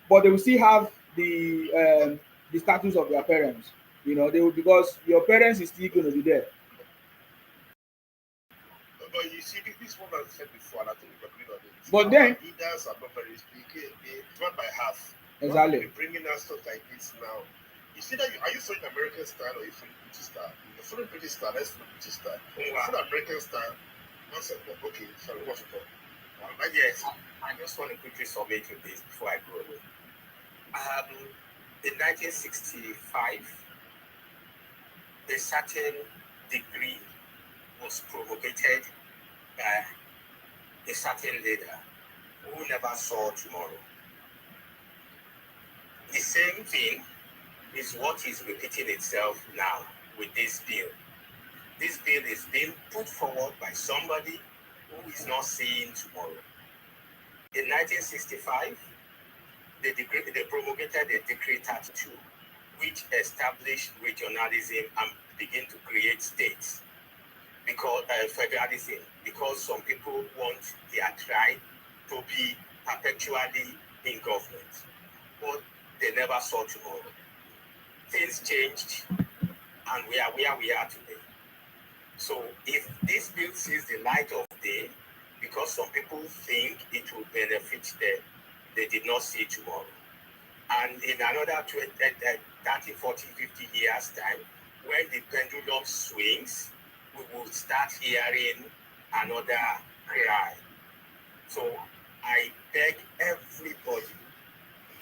but they will still have the status of their parents. You know, they will, because your parents is still going to be there.
But you see, this is what I said before, and I think we agreed on it.
But then,
Leaders are not very speaking. It's not by half.
exactly.
We're bringing us stuff like this now. You see that are you following American style or are you following British style? If you're following British style, let's follow British style. If you're following American style, one second. Okay, sorry, what's it called?
Yes, I just want to quickly submit to this before I go away. In 1965, a certain degree was propagated by a certain leader who never saw tomorrow. The same thing is what is repeating itself now with this bill. This bill is being put forward by somebody who is not seeing tomorrow. In 1965, they promulgated the Decree 32, which established regionalism and began to create states, because federalism, because some people want their tribe to be perpetually in government, but they never saw tomorrow. Things changed, and we are where we are today. So if this bill sees the light of day, because some people think it will benefit them, they did not see tomorrow. And in another 20, 30, 40, 50 years' time, when the pendulum swings, we will start hearing another cry. So I beg everybody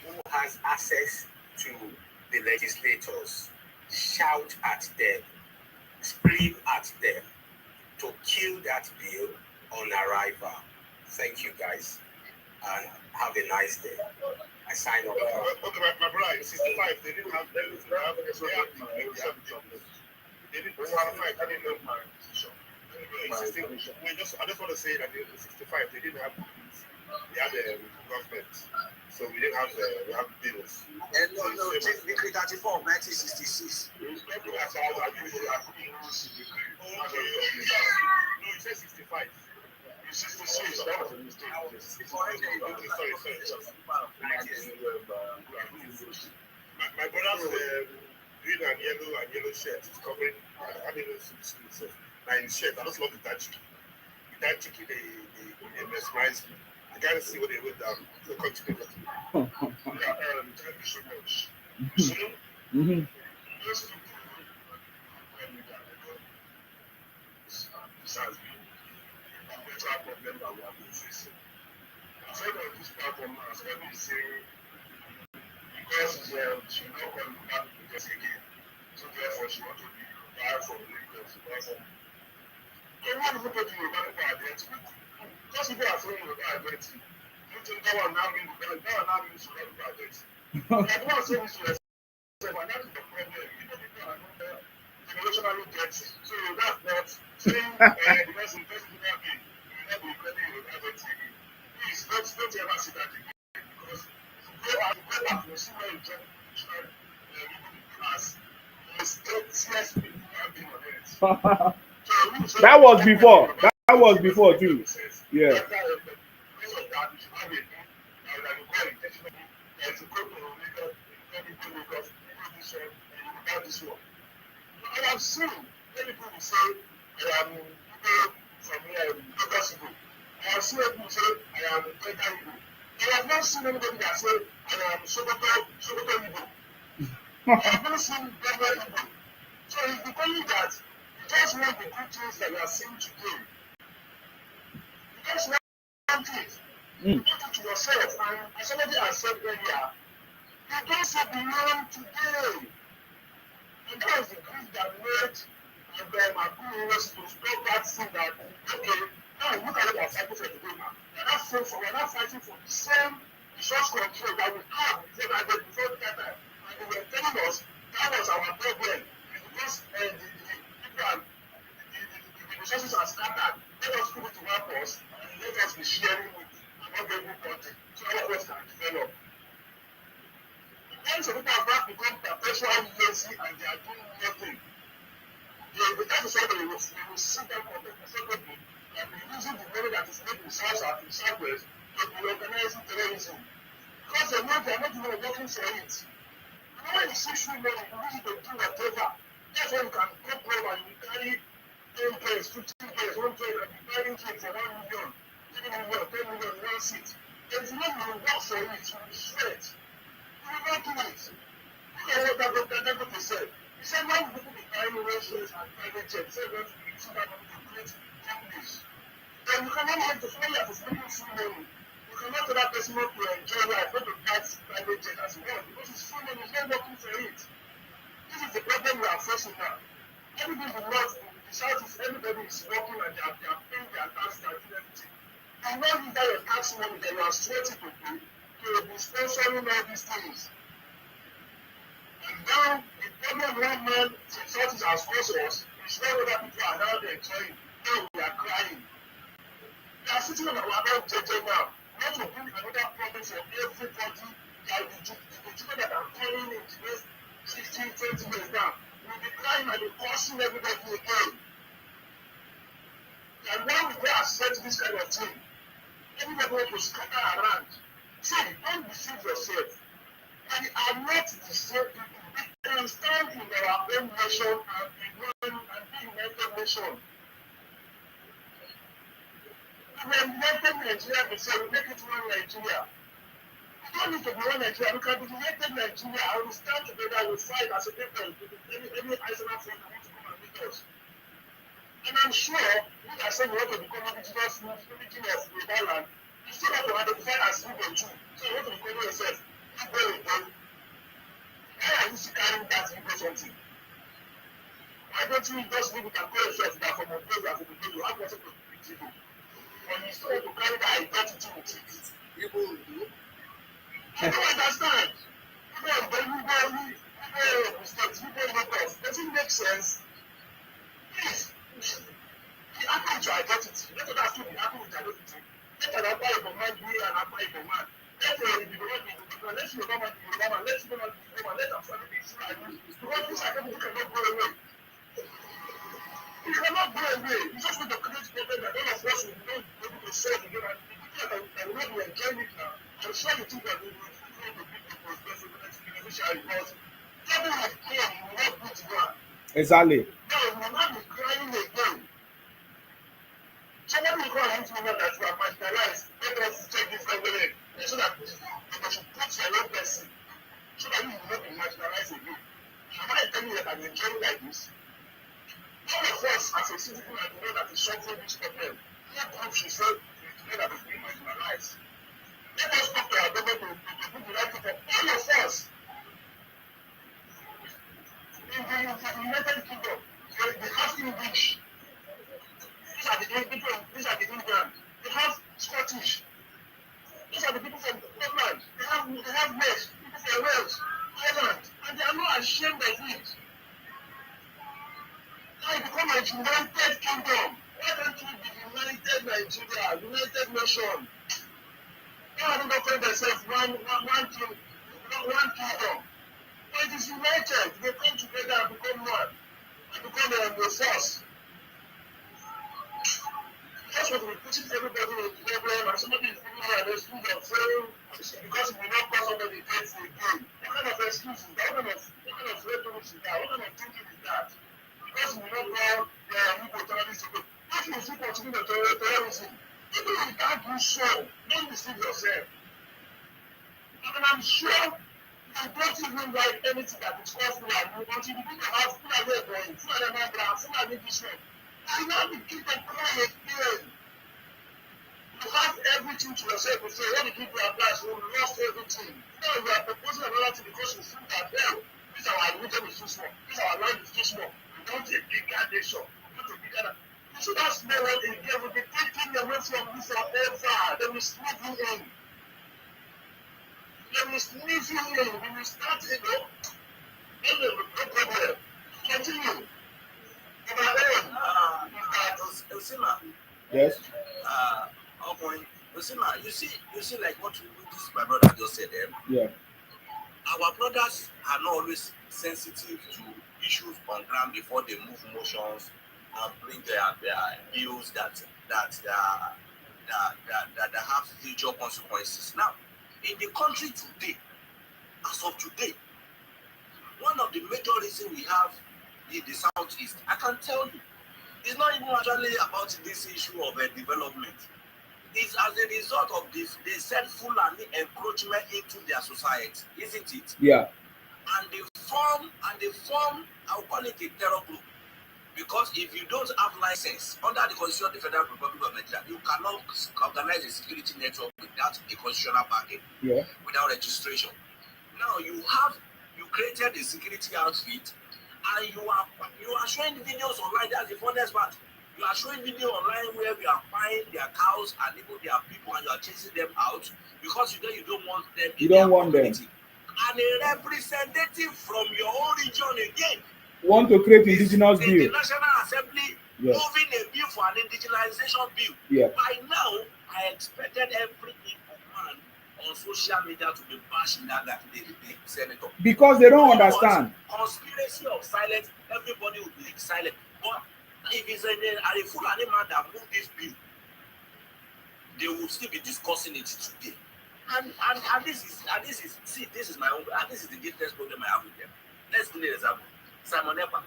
who has access to the legislators, shout at them, scream at them to kill that bill on arrival. Thank you guys, and have a nice day. I sign off.
Okay, my brother, in 65, they didn't have bills. They have jobs. They didn't have I didn't know my position. I just want to say that in 65, they didn't have bills. They had government. So we didn't have we have bills.
And no, Decree 34 of 1966.
No, you said 65. 66, that was a mistake. Sorry. My brother's green and yellow shirt is covering. I mean, now in shirt, I just love the dachiki. The dachiki, they mesmerize me. I can't see what they wrote down. So continue.
Thank you so much. So, let's do this has been a better problem that we have been facing. I said on this platform, I said we say because she not come back to this again. So therefore she want to be far from Lagos. But what people do about the identity? Because people are saying about identity. You think that one now means about identity. I don't want to say this to yourself, and that is the problem. People are not generationally getting. So that's not saying the person human being will not be credit your identity. Please don't ever see that again. Because if you go back to see where you join the class, seriously, you have been on it.
That was before. That was before too. Yeah.
I have seen many people say I am from Lagos. I have seen people say I am Peter Obi. I have not seen anybody that say I am Sokoto Igbo. I have not seen Governor Igbo. So it's becoming that you just want the good things that you are seeing today. You just want it. You do it to yourself. And as somebody has said earlier, you don't say belong today. And that is the grief that made Abu was to stop that thing that, okay, now look at what we are fighting for today now. We are not fighting for the same resource control that we have before the time. And they were telling us that was our problem. Because the resources are scattered. Let us put it to one course and let us be sharing with another good country so all of us can develop. Once the people have not become perpetually lazy and they are doing nothing, that is why they will sit down comfortably and be using the money that is made in Southwest to be organizing terrorism. Because they know because they are not even working for it. When you see free money, you need to do whatever. That's why you can go home and you carry 10 pairs, 15 pairs, 1 pair, and you carry it for 1 million, 3 million, 10 million, 1 seat. If you know you work for it, you will sweat. You will not do it. Look at what Dr. said. He said, why would people be buying Rolls-Royce and private jets? He said, going to be using that money to create companies. Then you cannot have the 4 years of making free money. You cannot tell that person not to enjoy life, not to buy private jet as well, because it's free money, he's not working for it. This is the problem we are facing now. Everything in the north, the south is everybody is working and they are paying their tax, they are doing everything. You know you got your tax money that you are sweating to pay to be sponsoring all these things. And now the problem one man from south is as close us is where other people are now enjoying. Now we are crying. They are sitting on our own JJ now. Not to bring another problem for everybody. Like the children that are coming in the next 15, 20 years now. We'll be crying and we're causing everybody again. And when we go accept this kind of thing, everybody wants to scatter around. See, don't deceive yourself. We are not the same people. We can stand in our own nation and be one and be United Nation. When we United Nigeria before, we make it one Nigeria. We don't need to be one Nigeria. We can be United Nigeria and we stand together, we fight as a people. Any Arsenal fan that wants to come and meet us. And I'm sure we are saying we want to become indigenous region of Ireland. You still have to identify as Igbo too. So you want to become yourself. Igbo Igbo. Why are you still carrying that Igbo something? Why don't you just leave it and call yourself that from Obi and Atiku Abubakar? You have nothing to do with Igbo. And you still want to carry that identity with it. Igbo Igbo. I don't understand. Igbo Igbo. Does it make sense? Please. The apple to identity. Let us ask you the apple with identity. Let an apple of a man be an apple of a man. Let the man be the man. Let the man be the man. Let the man be the man. Let the family be the man. Because these are people who cannot go away. You cannot go away. You just need to create problem that all of us will not be able to solve again. And the people that will not be enjoying it now, I'm sure you think that we will not be able to solve the beneficiary because trouble has come, you will not put one.
Exactly.
No, you will not be crying again. Somebody will call him to know that you are marginalized. Let us check this way so that you should put your own person so that you will not be marginalized again. Am I telling you that I'm enjoying like this? All of us as a citizen and know that is suffering this problem. No group should say that is being marginalized. Let us talk to our government to put the right people. All of us. In the United Kingdom, they have English. These are the people, these are the Indians. They have Scottish. These are the people from Scotland. They have Wales, people from Wales, Ireland, and they are not ashamed of it. Now you become a United Kingdom. Why don't you be United Nigeria, United Nation? Why don't they call themselves one kingdom? But it is united. They come together and become one. And become a force. That's what we're putting everybody in the problem, and somebody is thinking that there's food of fail because we not call somebody against the game. What kind of excuse is that? What kind of rhetoric is that? What kind of thinking is that? Because we not call Igbo terrorists again. If you still continue the terrorism, people will not do so. Don't deceive yourself. And I'm sure you don't even like anything that is called Fulani until you begin to have Fulani going, Fulani Mangra, Fulani this one. You now begin to cry again. You have everything to yourself to say, when the people are blessed, we lost everything. Now you are proposing another thing because you feel that, well, this our religion is too small, this our land is too small. We want a bigger nation, we want a bigger nation. You should have small one again, we'll be taking away from you forever. They will sneak you in. They will sneak you in. We will start, then they will no problem. Continue.
Yes.
You see, like what this my brother just said.
Yeah.
Our brothers are not always sensitive to issues on ground before they move motions and bring their bills that have future consequences. Now, In the country today, as of today, one of the major reasons we have in the southeast, I can tell you, it's not even actually about this issue of development. It's as a result of this, they said Fulani encroachment into their society, isn't it?
Yeah.
And they form, I'll call it a terror group. Because if you don't have license under the Constitution of the Federal Republic of Nigeria, you cannot organize a security network without a constitutional backing, without registration. Now you created a security outfit, and you are showing videos online. That's the funniest part. You are showing video online where we are buying their cows and even their people, and you are chasing them out because you don't want them.
You don't want them.
And a representative from your own region again
want to create indigenous bill.
The National Assembly moving a bill for an indigenization bill.
Yeah.
By now, I expected every Igbo man on social media to be bashing that the senator.
Because they don't understand.
Conspiracy of silence, everybody will be silent. But if it's a Fulani man that moved this bill, they will still be discussing it today. And this is my own, and this is the greatest problem I have with them. Let's give an example. Simon Epa.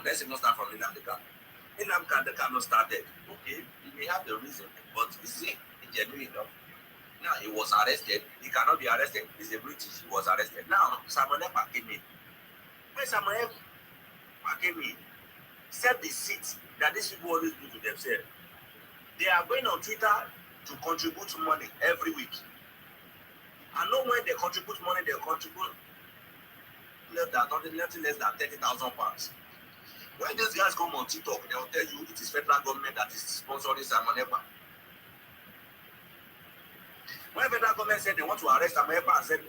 Let's even start from Nnamdi Kanu. Nnamdi Kanu started. Okay, he may have the reason, but is it genuine enough? Now he was arrested. He cannot be arrested. He's a British. He was arrested. Now Simon Epa came in. When Simon Epa came in, set the seat that these people always do to themselves. They are going on Twitter to contribute money every week. And know when they contribute money, they contribute nothing less than 30,000 pounds. When these guys come on TikTok, they will tell you it is federal government that is sponsoring Simon Epa. When federal government said they want to arrest Simon Epa and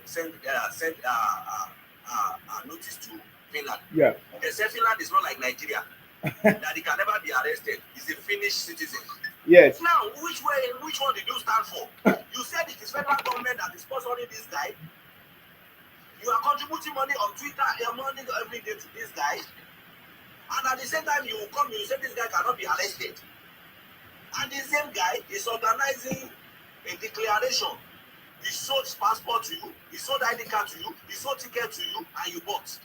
send a notice to Finland, they said Finland is not like Nigeria, that he can never be arrested. He's a Finnish citizen.
Yes.
Now, which one did you stand for? You said it is federal government that is sponsoring this guy. You are contributing money on Twitter every day to this guy. And at the same time, you will come, you say this guy cannot be arrested. And the same guy is organizing a declaration. He sold passport to you, he sold ID card to you, he sold ticket to you, and you bought.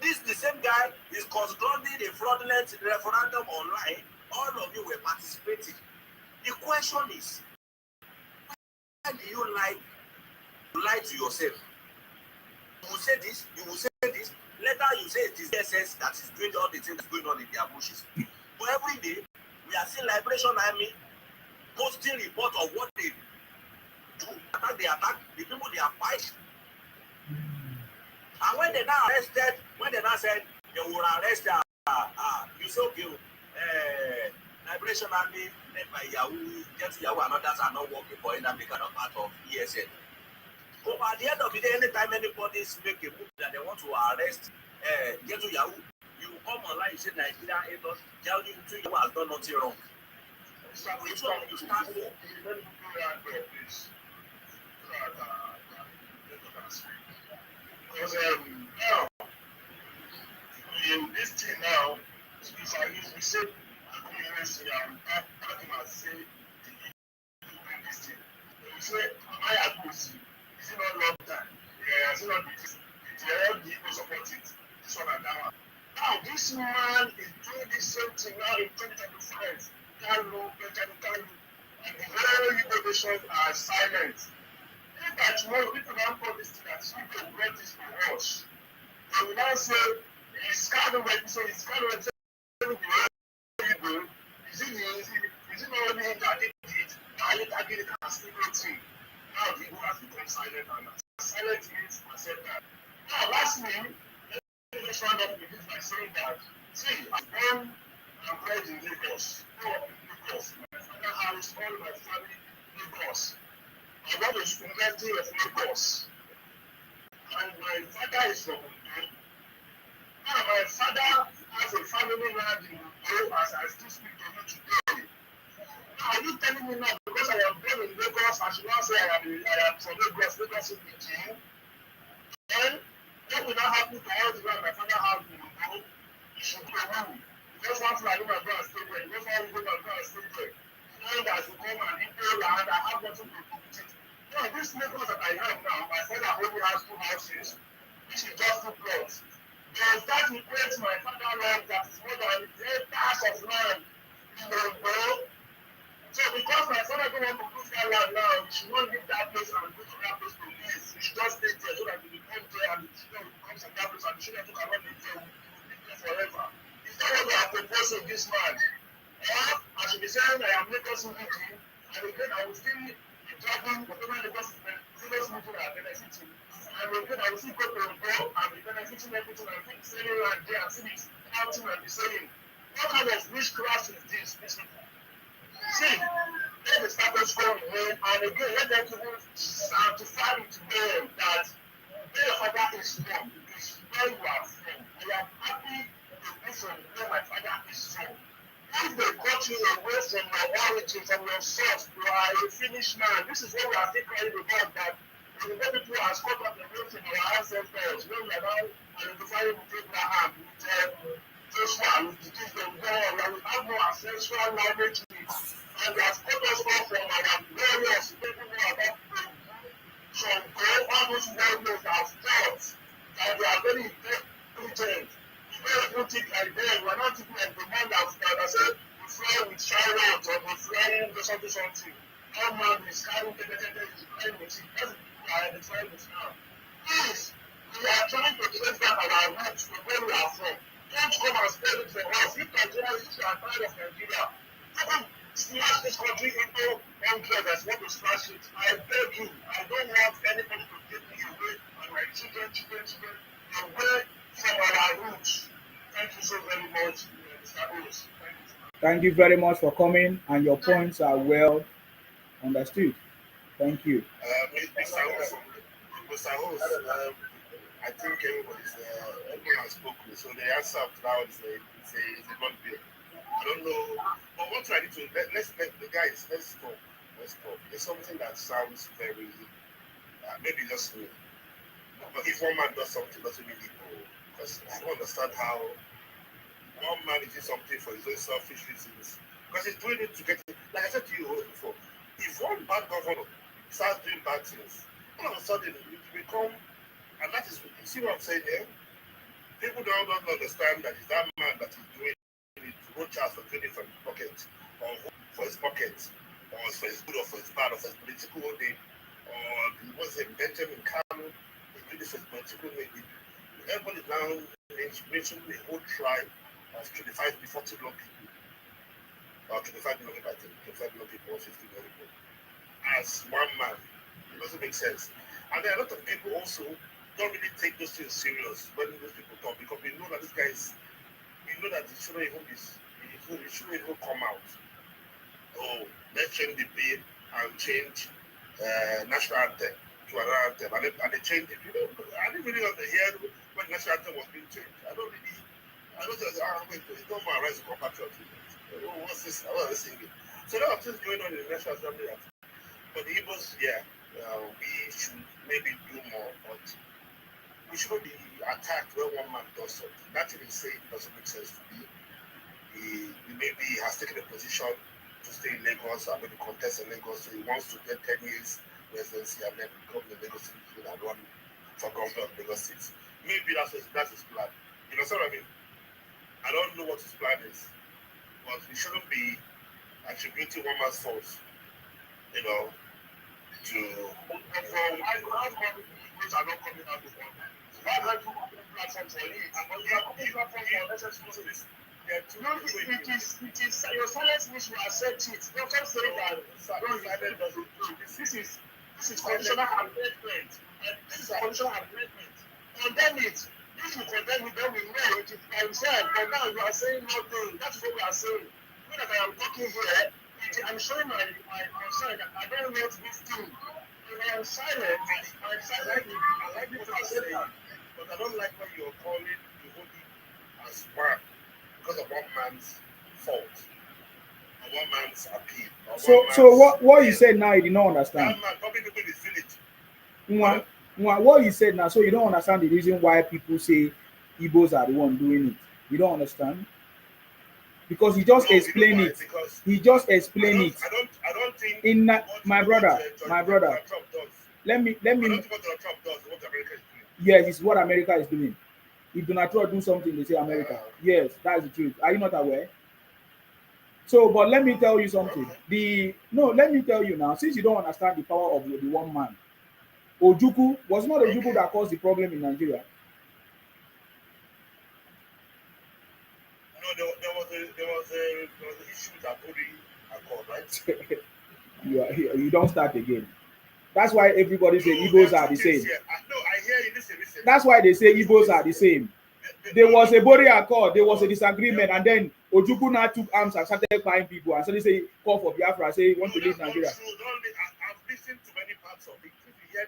This the same guy is conducting a fraudulent referendum online. All of you were participating. The question is, why do you lie to yourself? You will say this, you will say this. Later you say it is SS that is doing all the things that's going on in their bushes. But every day, we are seeing Liberation Army posting reports of what they do, they attack the people they are fighting. And when they now arrested, when they now said they will arrest you say okay, Liberation Army led by Yahoo, just Yahoo and others are not working for Nnamdi Kanu part of ESN. But at the end of the day, anytime anybody make a move that they want to arrest get to Yahoo, you come online, you say Nigeria haters, tell you Yahoo has done nothing wrong. Which one you stand for?
Because now, this thing now, if we say, this thing, we say, I agree with you. Is it not long time? Is it not the people support it? This one and that one. Now, this man is doing the same thing now in 2025. Kanu, and the whole Igbo nation are silent. If that tomorrow people now call this thing that people read this for us, they will now say, it's kind of like, so it's kind of like, is it not only that they did it, I did it as people thing. Now the Igbo has become silent, and silent means accept that. Now, lastly, let me just round up with this by saying that, see, I'm born and bred in Lagos. Lagos. My father has all my family in Lagos. I want to university of Lagos. And my father is from Ondo. Now, my father has a family land in Ondo as I still speak to you today. Now, are you telling me now because I am born in Lagos, I should not say I am from Lagos in the gym? Then, what will not happen to all the land my father has in Ondo? It should be a rule. Because one thing I know my brother stay there, because one thing my brother stay there. Land has become an equal land, I have nothing to do with it. Yeah, this neighbors that I have now, my father only has 2 houses, which is just 2 plots. Does that equate my father land that is more than 8 acres of land in the world? So because my father don't want to lose that land now, he should not leave that place and go to that place to live. He should just stay there so that he will come there and the children will come from that place and the children who cannot live there will live there forever. Is that what they are proposing this man? Or I should be saying I am Lagos meeting and again I will still be driving whatever Lagos meeting are benefiting. And again I will still go to the go and be benefiting everything and keep selling land there and still be counting and be saying, what kind of witchcraft is this, these people? See, let the status quo remain, and again, let them even sanctify it to them that their father is wrong, is where you are from. I am happy to be from where my father is from. If they got you away from your origin, from your source, you are a finished man. This is what we are still crying about, that the way people are caught up away from our ancestors, when we are now identifying with Abraham, with Joshua, with the children of God, and we have no ancestral language with it. And they have cut us off from our glorious people who are about to from God, all those warriors have fought, and they are very intelligent. You don't even think like them. We are not thinking like the man that said, you fly with chariots or you fly with something. One man is carrying the is flying with it. That's the people we are identifying with now. Please, we are trying to trace back our roots from where we are from. Don't come and spell it for us. If Nigeria, if you are tired of Nigeria, don't smash this country into one place that's want to smash it. I beg you, I don't want anybody to take me away and my children away from our roots. Thank you so very much, Mr. Rose. Thank you.
Thank you very much for coming, and your points are well understood. Thank you.
Mr. Host, I think everyone has spoken, so the answer to that one is a not big. I don't know, but what I need to let's let the guys let's talk. Let's talk. It's something that sounds very maybe just me. But if one man does something, doesn't mean equal. Because I don't understand how one man is doing something for his own selfish reasons. Because he's doing it to get it. Like I said to you before, if one bad governor starts doing bad things, all of a sudden it become, and that is, you see what I'm saying here? People don't understand that it's that man that is doing it to go charge for doing it from his pocket, or for his pocket, or for his good, or for his bad, or for his political gain, or it was a Benjamin Kanu, he did this for his political gain. Everybody now mentioned the whole tribe of 25 to 40 million people, or 25 million people, I think, 25 million people, or 50 million people, as one man. It doesn't make sense. And there are a lot of people also don't really take those things serious when those people talk, because we know that this guy is, we know that it shouldn't even come out. Oh, let's change the bill and change national anthem to another anthem, and they changed it. You know, I didn't really hear when national anthem was being changed. I don't just wait, it's not my rights to compatriot. What's this? I was singing. So there are things going on in the national assembly. But the Igbos, we should maybe do more, but we shouldn't be attacked when one man does something. That thing is saying doesn't make sense to me. He maybe has taken a position to stay in Lagos and maybe contest in Lagos, so he wants to get 10 years residency and then become the Lagos citizen and run for governor of Lagos State. Maybe that's his plan. You know what I mean? I don't know what his plan is, but we shouldn't be attributing one man's fault, you know, to
which are not coming out with one. Why don't you open a platform for it? And when you open a platform for necessary, it is your silence which will accept it. Don't just say that this is conditional amendment. And this is a conditional amendment. Condemn it. If you condemn it, then we know it is by himself. But now you are saying nothing. That's what we are saying. When I am talking here, I'm showing my concern that I don't want this thing. If I'm silent, I like what I'm saying,
but I don't like when you're calling the whole thing as one because of one man's fault, or one man's appeal.
So what you said now, you did not understand.
That man probably people in his village.
What you said now, so you don't understand the reason why people say Igbos are the one doing it. You don't understand? because he just
No,
explained
why?
it.
Because
He just explained it.
I don't think
In
what
my brother,
Donald Trump does.
let me.
I don't think what Donald Trump does what America is doing.
Yes, it's what America is doing. If Donald Trump do something, they say America. Yes, that's the truth. Are you not aware? So, but let me tell you something. Let me tell you now. Since you don't understand the power of the one man, Ojukwu was not Ojukwu that caused the problem in Nigeria.
No, there was an issue with Aburi Accord, right?
You don't start again. That's why everybody say Igbos are the same.
No, I hear you. Listen.
That's why they say Igbos are the same. There was a Bori Accord, there was a disagreement, and then Ojukwu now took arms and started buying people, and so they say call for Biafra, say want to leave Nigeria.
That's not true. I've listened to many parts of it. If you hear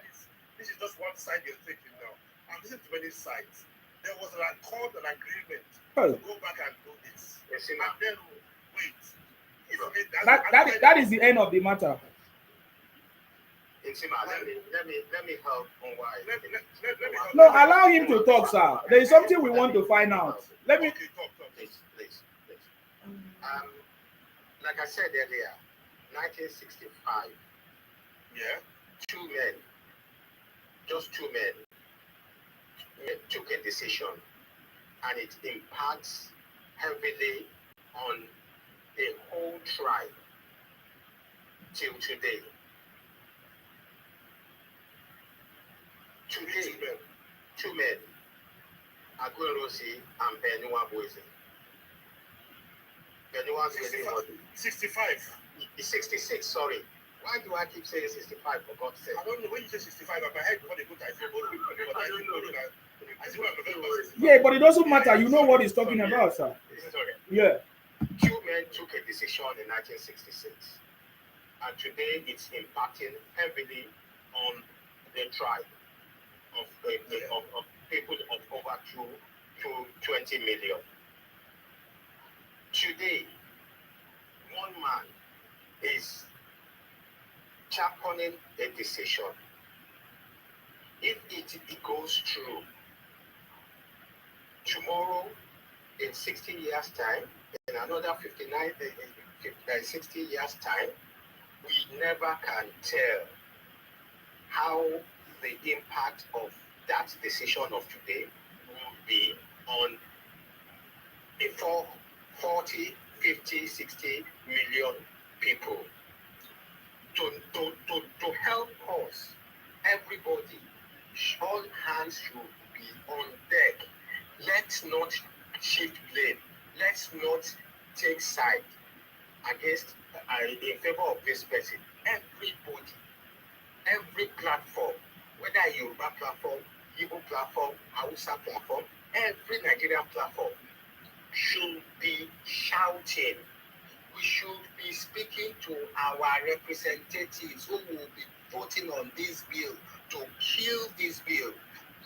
this is just one side you're taking now. I've listened to many sides. There was an accord, an agreement to go back and do this. And then wait.
That is the end of the matter.
Let me help on why. Let me
No, allow him to talk, sir. There is something we want to find out. Let me
talk. Please. Like I said earlier, 1965.
Yeah.
Just two men, took a decision, and it impacts heavily on a whole tribe till today. Two men, Aguerosi and Benua Boise. Benua
65.
66, sorry. Why do I keep saying 65 for God's sake?
I don't know when you say 65, but my head before they go to I say,
yeah, but it doesn't matter. You know what he's talking about, sir. Yeah.
Two men took a decision in 1966, and today it's impacting heavily on the tribe of people of over 20 million. Today, one man is championing a decision. If it goes through, tomorrow, in 60 years' time, in another 60 years' time, we never can tell how the impact of that decision of today will be on a 40, 50, 60 million people. To help us, everybody, all hands should be on deck. Let's not shift blame. Let's not take side against in favor of this person. Everybody, every platform, whether a Yoruba platform, Igbo platform, Hausa platform, every Nigerian platform should be shouting. We should be speaking to our representatives who will be voting on this bill to kill this bill.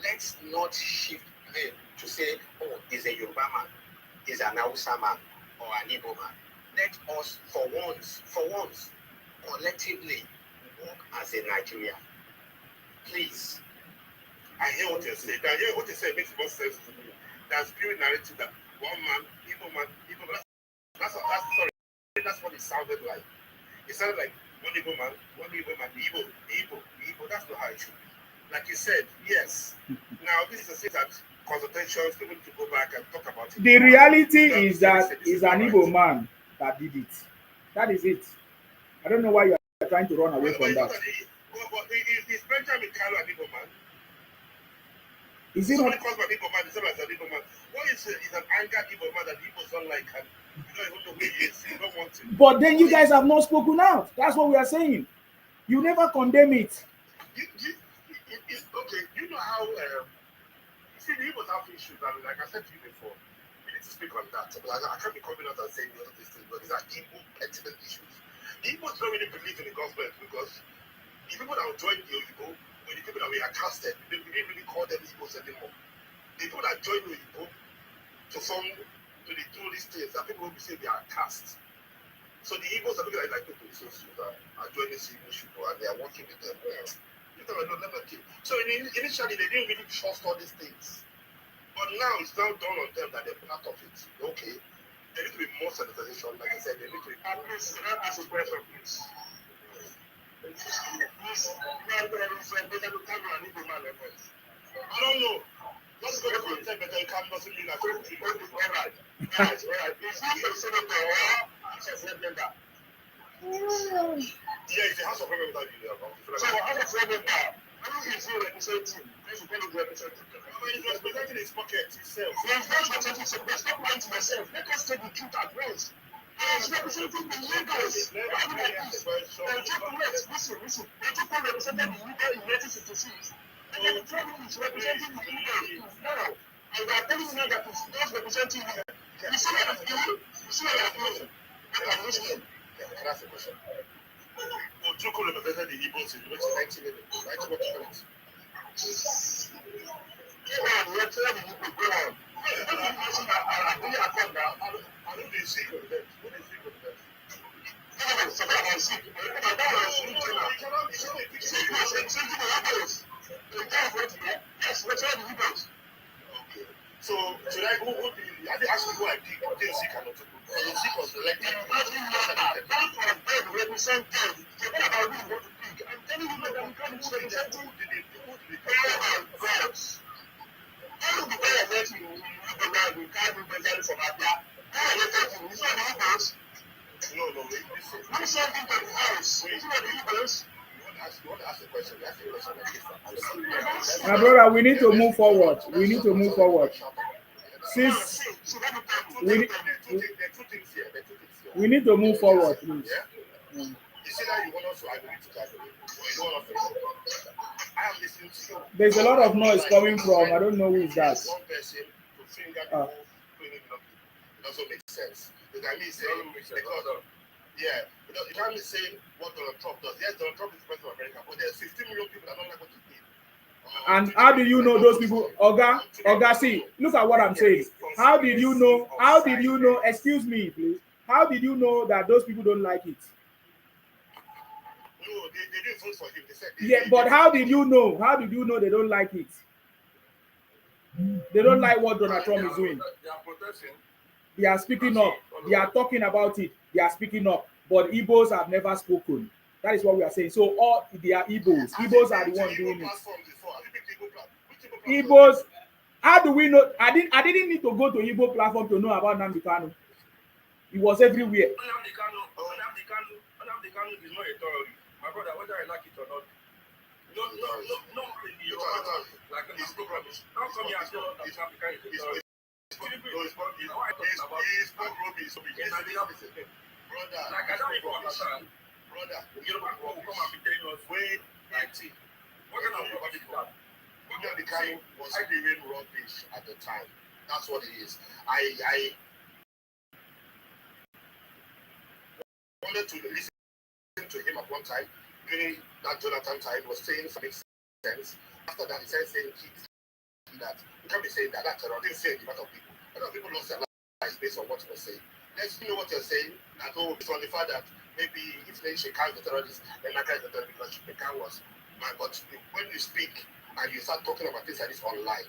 Let's not shift blame to say, oh, he's a Yoruba man, he's an Hausa man, or an Igbo man. Let us, for once, collectively work as a Nigeria. Please.
I hear what you're saying. I hear what you say makes more sense to me. That's pure narrative that one man, Igbo man, that's what it sounded like. It sounded like one Igbo man, the Igbo. That's not how it should be. Like you said, yes. Now this is a state that consultations, people need to go back and talk about it.
The reality is that it's an Igbo man that did it. That is it. I don't know why you are trying to run away from that.
Is Benjamin Kalu an Igbo man?
Is it
somebody
not?
calls my Igbo man, the same as an Igbo man. What is an angered Igbo man that the Igbos don't like, and you don't even know who he is, you don't want him.
But then you guys have not spoken out. That's what we are saying. You never condemn it.
It's okay. You know how you see the Igbos have issues, and like I said to you before, we need to speak on that. I can't be coming out and saying all of these things, but these are Igbo pertinent issues. The Igbos don't really believe in the government because the people that will join the Igbo, when the people that we are casted, we didn't really call them Igbos anymore. The people that join the Igbo to form to do these things, that people will say they are cast. So the Igbos are looking like people are joining these Igbo people and they are working with them. So initially they didn't really trust all these things. But now it's now dawned on them that they're part of it. Okay. there needs to be more sensitization. Like I said, they need to. Please, can I ask a question, please? I don't know. Let's go to content, but I can't doesn't mean that. All right. Is he a senator or is he a Senate member? Yeah, it's the House of Representatives. So, House of Representatives, who is he representing? He's representing his pocket himself. He's not representing himself. There's no point to myself. Let us take the truth at once. He's representing the leaders. Listen. The people represented the leader in 1966. And then the problem is representing the leader now. And we are telling you now that it's not representing you. You see what I'm doing? You see what I'm doing? I'm listening. That's the question. Ojukwu represented the Igbos in 1980. So today, who have you asked me who I pick? I didn't see cannot. Because was elected. Represent them. I'm telling you that I'm going to represent who did it. No, listen. I'm saying to the house. You want to ask a question.
My brother, we need to move forward. We need to move forward. Since we need to move forward, please.
You see that you want us to agree to agree. You want us to. I am listening to you.
There's a lot of noise coming from. I don't know who is that.
One person to finger the whole cleaning up. It doesn't make sense. You can be saying because you can't be saying what Donald Trump does. Yes, Donald Trump is the president of America, but there's 15 million people that don't like what he did.
And how do you know those people? Oga, see, look at what I'm saying. How did you know? Excuse me, please. How did you know that those people don't like it?
No, they didn't vote for him. They said
but how did you know? How did you know they don't like it? They don't like what Donald Trump is doing.
They are protesting.
They are speaking up. They are talking about it. They are speaking up. But Igbos have never spoken. That is what we are saying. So all they are Igbos. Igbos are the ones doing it. Igbos. How do we know? I didn't need to go to Igbo platform to know about Nnamdi Kanu. It was everywhere.
Nnamdi Kanu is not a terrorist. My brother, whether I like it or not, no, in the like in this program. Don't come here and tell us that Nnamdi Kanu is a terrorist.
Brother,
like I don't even understand.
Brother,
you know, people will come and be telling us, wait, what kind of rubbish is that?
Nnamdi Kanu was screaming rubbish at the time. That's what it is. I wanted to listen to him at one time during that Jonathan time. Was saying something sense. After that, he started saying that you can't be saying that that's around. Didn't say the amount of people. A lot of people lost their lives based on what he was saying. Let's know what you're saying. That it's on the fact that maybe if Shekan is a terrorist, then Naka is a terrorist because Shekan was. But when you speak and you start talking about things like this online,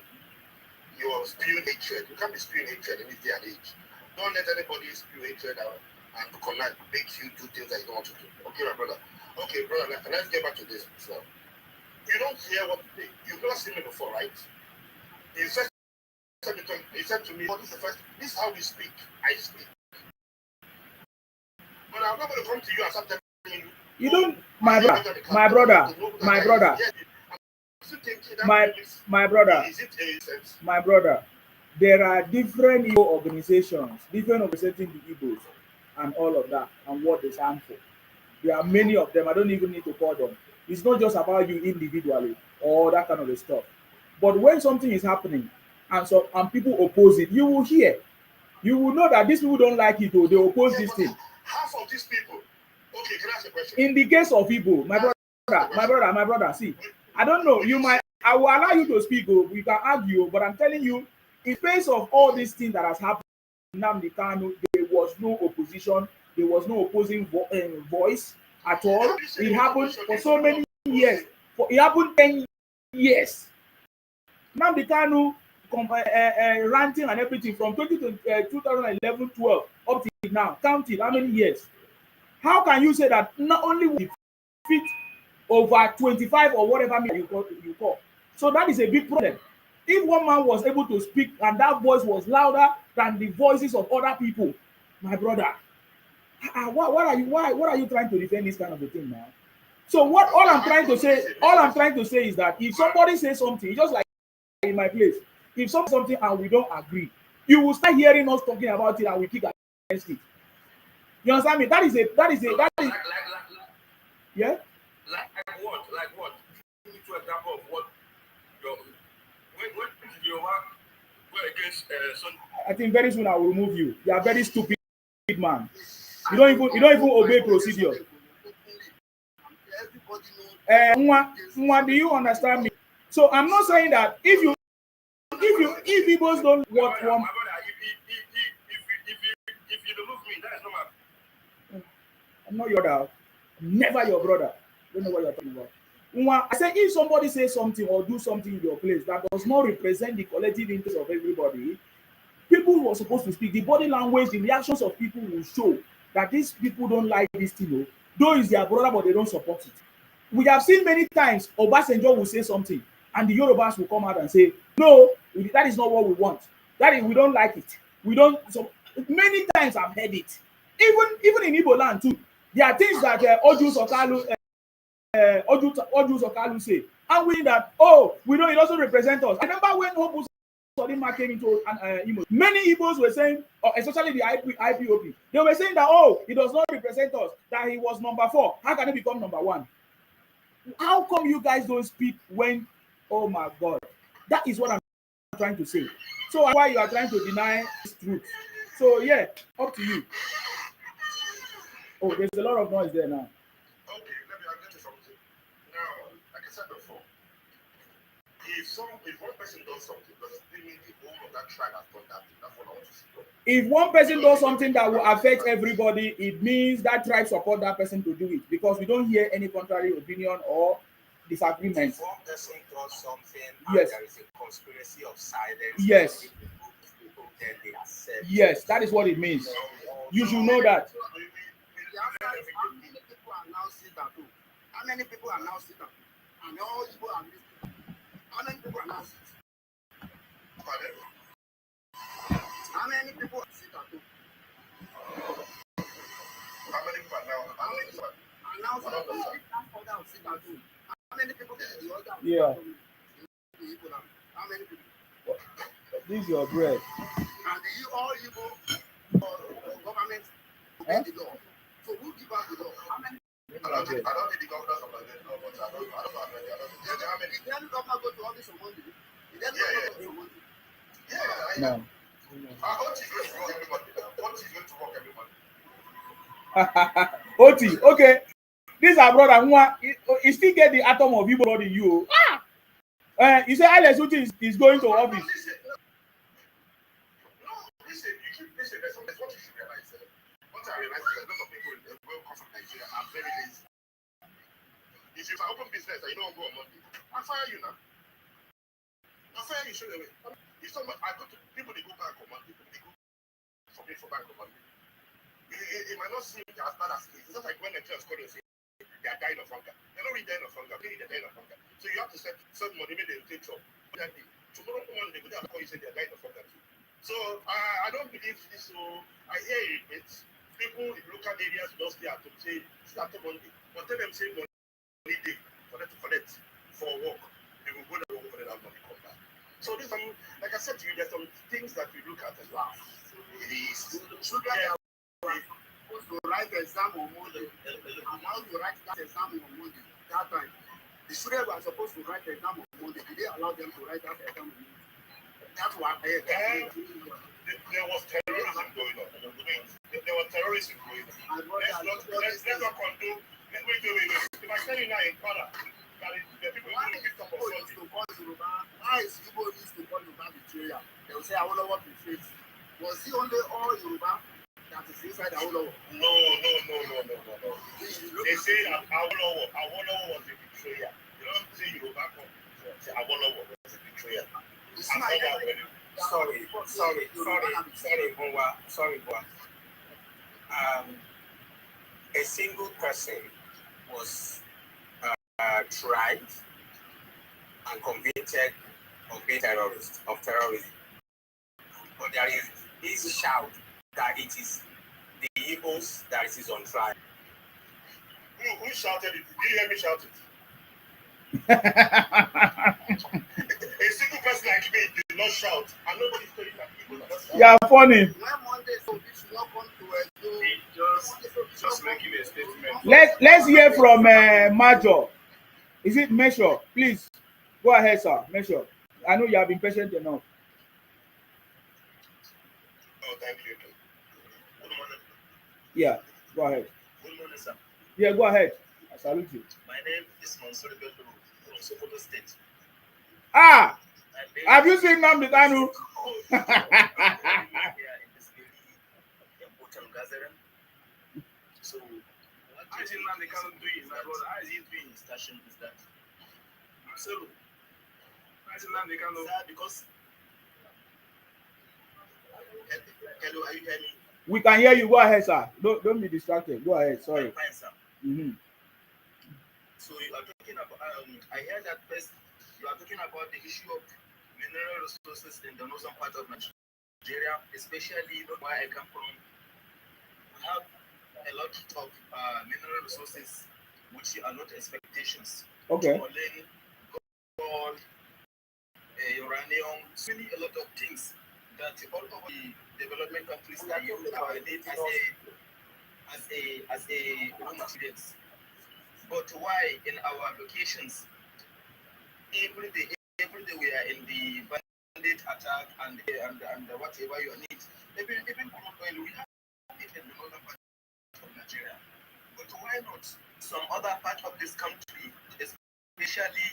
you're spewing hatred. You can't be spewing hatred in this day and age. Don't let anybody spew hatred and connect, make you do things that you don't want to do. Okay, my brother. Okay, brother, let's get back to this. So, you don't hear what you've never seen me before, right? He said to me, this is how we speak. I speak. But I'm not going to come to you and start telling you.
You don't, my brother. There are different Igbo organizations, different representing the Igbos and all of that and what they stand for. There are many of them. I don't even need to call them. It's not just about you individually or that kind of stuff. But when something is happening and people oppose it, you will hear. You will know that these people don't like it or they oppose this thing.
Half of these people. Okay, can I ask a question?
In the case of Igbo, my brother, see, I don't know. I will allow you to speak. We can argue, but I'm telling you, in face of all these things that has happened in Nnamdi Kanu, there was no opposition. There was no opposing voice at all. It happened for so many years. It happened 10 years. Nnamdi Kanu ranting and everything from 2011-12 up till now, count it, how many years? How can you say that not only will fit over 25 or whatever you call? So that is a big problem. If one man was able to speak and that voice was louder than the voices of other people, my brother, what are you trying to defend this kind of a thing now? So all I'm trying to say is that if somebody says something, just like in my place, if something and we don't agree, you will start hearing us talking about it and we kick against it. You understand me? That is yeah.
Like what? Like what? Give me two examples of what your when your were against some.
I think very soon I will remove you. You are very stupid man. You don't even obey procedure. Nwa, do you understand me? So I'm not saying that if Igbos don't what one.
If you remove me, that is not my.
I'm not your brother. Never your brother. Don't know what you're talking about. Nwa, I say if somebody says something or do something in your place that does not represent the collective interest of everybody, people who are supposed to speak, the body language, the reactions of people will show that these people don't like this thing. Though it's their brother, but they don't support it. We have seen many times Obasanjo will say something and the Yorubas will come out and say, no, that is not what we want. That is, we don't like it. We don't. So many times I've heard it. Even in Igbo land too, there are things that Oju Sokalu say, and we that, oh, we don't, it doesn't represent us. I remember when Hobu Sodima came into Imo, many Igbos were saying, especially the IPOP, they were saying that, oh, it does not represent us, that he was number 4. How can he become number 1? How come you guys don't speak when, oh my God? That is what I'm trying to say. So why you are trying to deny this truth? So yeah, up to you. Oh, there's a lot of noise there now.
Okay, I'll get to something. Now, like I said before, if one person does something, does it mean the whole of that tribe has done that thing? That's what I want to see.
If one person does something that will affect everybody, it means that tribe support that person to do it, because we don't hear any contrary opinion or disagreement.
If one person does something,
yes,
and there is a conspiracy of silence.
Yes.
People then they accept.
Yes, that is what it means. You should know that.
How many people are now sitting at home? How many people are now sitting? And all people are listening. How many people are now sitting? How many people are sitting at home?
How many people are now? How many people are now
sitting at home? How many people can the other?
Yeah.
How many people?
This is your bread.
And you all evil government obey the law. So who give us the law? How many?
I don't think the governors of the law, but I don't know how many.
Did any governor go to office on Monday? Did any governor go to Monday?
Yeah, I know. What is going to work everybody? What is going to work everybody?
Oti, okay. This is our brother Nwa. He still get the atom of Igbo blood in you. You say Alex Uti is going to office.
Listen, there's what you should realize. What I realize is that a lot of people in the world come from Nigeria are very lazy. If you open business and you don't go on Monday, I'll fire you now. I'll fire you straight away. If someone, I go to people, they go back on Monday, they go for bank on Monday. It might not seem as bad as it is. It's just like when the church call and say they are dying of hunger. They're not really dying of hunger, they're dying of hunger. So you have to set money, maybe they'll take some. Tomorrow morning, they will call you say they're dying of hunger too. So I don't believe this. So I hear it. People in local areas don't stay at home, say start on Monday. But tell them say money day for them to collect for work. They will go to work for that money come back. So this like I said to you, there's some things that we look at as well.
Children are supposed to write the exam on Monday. And now you write that exam on Monday. That time, the children were supposed to write the exam on Monday. Did they allow them to write that exam on Monday? That's what there
was terrorism going on. There was terrorism going on. Let's not condone. Wait. If I tell you now in Ghana, that the people who pick up on something.
Why is Igbo used to call Yoruba betrayal? They will say, I will know what betrayed. Was he only all Yoruba that is inside Awolowo?
No. They say Awolowo was a betrayer. They don't say Yoruba say Awolowo was a betrayer. Sorry, Boa.
a single person was tried and convicted of being terrorism. But there is this shout that it is the Igbos that it is on trial.
Who shouted it? Did you hear me shout it? A single person like me did not shout, and nobody told you that people did not shout.
You are funny.
When Monday, so this welcome to
Just making a statement.
Let's hear from Major. Is it Measure? Please go ahead, sir. Measure. I know you have been patient enough.
Oh, thank you. Good morning.
Yeah, go ahead.
Good morning, sir.
Yeah, go ahead. I salute you.
My name is Mansour Bello from Sokoto State.
Ah, have you seen Nnamdi Kanu?
Here in this very important gathering. So, what I think Nnamdi Kanu doing, my brother, how is he doing his station is that Marcelo, I think Nnamdi Kanu, sir, because hello, are you hearing me?
We can hear you. Go ahead, sir. Don't be distracted. Go ahead. Sorry.
Fine, sir.
Mm-hmm.
So you are talking about. I heard that first. You are talking about the issue of mineral resources in the northern part of Nigeria, especially where I come from. We have a lot of mineral resources which are not expectations.
Okay.
Gold, uranium, really a lot of things that all over the development countries are used as a raw materials. But why in our locations every day we are in the bandit attack and whatever you need. Even crude oil we have it in the northern part of Nigeria. But why not some other part of this country, especially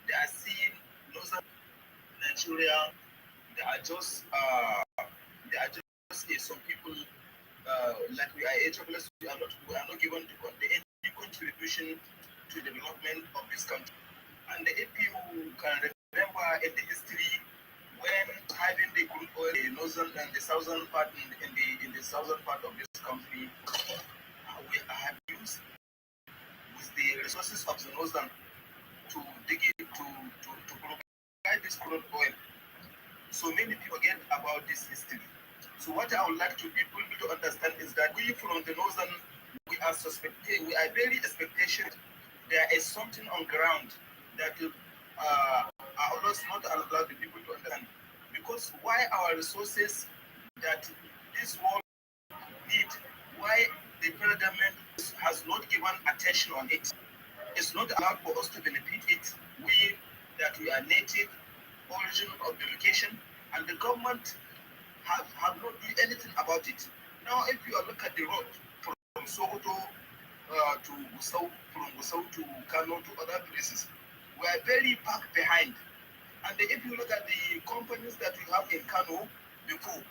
they are seeing northern Nigeria, they are just some people like we are HWS, we are not given any contribution to the development of this country. And if you can remember in the history when having the crude oil in the northern and the southern part in the southern part of this country, we have used with the resources of the northern to dig it to provide this crude oil. So many people forget about this history. So what I would like people to understand is that we from the northern, we are very expectation. There is something on ground that are almost not allowed the people to understand. Because why our resources that this world need, why the federal government has not given attention on it. It's not allowed for us to benefit it. We are native origin of the location, and the government have not done anything about it. Now, if you look at the road from Sokoto to Gusau, from Gusau to Kano to other places, we are very far behind. And if you look at the companies that we have in Kano before,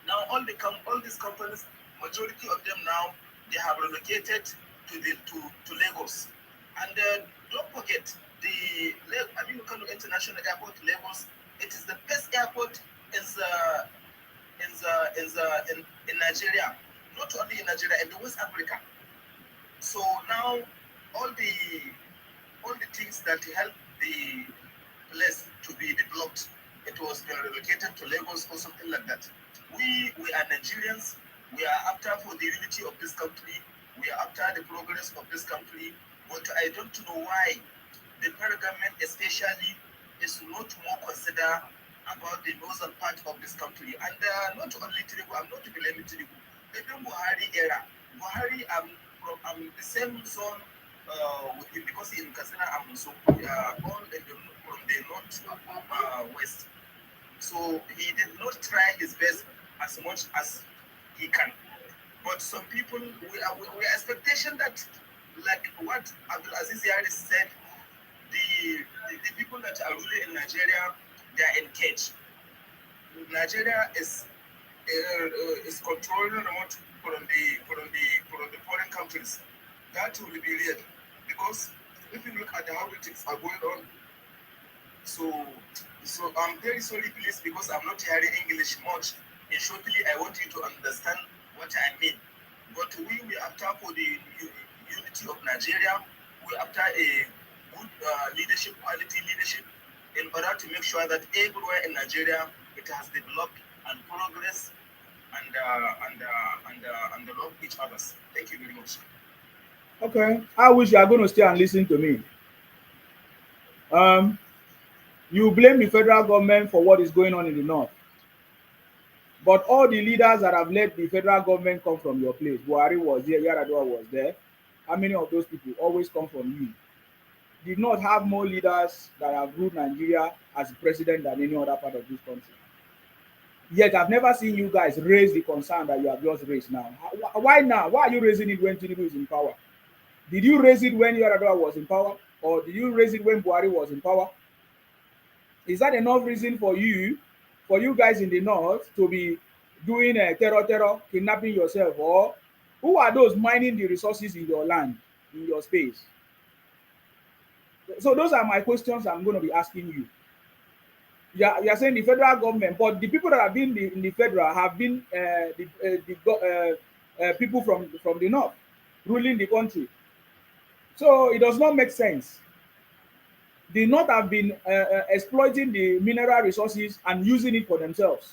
now all these companies, majority of them now, they have relocated to Lagos. And don't forget, the Kano International Airport, Lagos, it is the best airport in Nigeria, not only in Nigeria, in the West Africa. So now all the things that help the place to be developed, it was relocated to Lagos or something like that. We are Nigerians. We are after for the unity of this country. We are after the progress of this country. But I don't know why the federal government especially is not more considered about the northern part of this country. And not only Tinubu, I'm not blaming Tinubu. Even Buhari era. Buhari, I'm the same zone with him because in Katsina, I'm so all from the north west. So he did not try his best as much as he can. But some people, we are expectation that, like what Abdul Aziz Yari said, the people that are ruling in Nigeria, they are engaged. Nigeria is controlling remote from the foreign countries. That will be real because if you look at how things are going on, so I'm very sorry, please, because I'm not hearing English much.
In shortly, I want you to understand what I mean. But we are after for the unity of Nigeria. We are after a good leadership, quality leadership, in order to make sure that everywhere in Nigeria it has developed and progress and love each others. Thank you very much.
Okay, I wish you are going to stay and listen to me. Um, you blame the federal government for what is going on in the north, but all the leaders that have led the federal government come from your place. Buhari was there, Yaradua was there. How many of those people always come from you? Did not have more leaders that have ruled Nigeria as president than any other part of this country. Yet I've never seen you guys raise the concern that you have just raised now. Why now? Why are you raising it when Tinubu is in power? Did you raise it when Yaradua was in power? Or did you raise it when Buhari was in power? Is that enough reason for you guys in the north to be doing a terror, kidnapping yourself? Or who are those mining the resources in your land, in your space? So those are my questions I'm going to be asking you. You're saying the federal government, but the people that have been in the federal have been people from the north ruling the country. So it does not make sense. The north have been exploiting the mineral resources and using it for themselves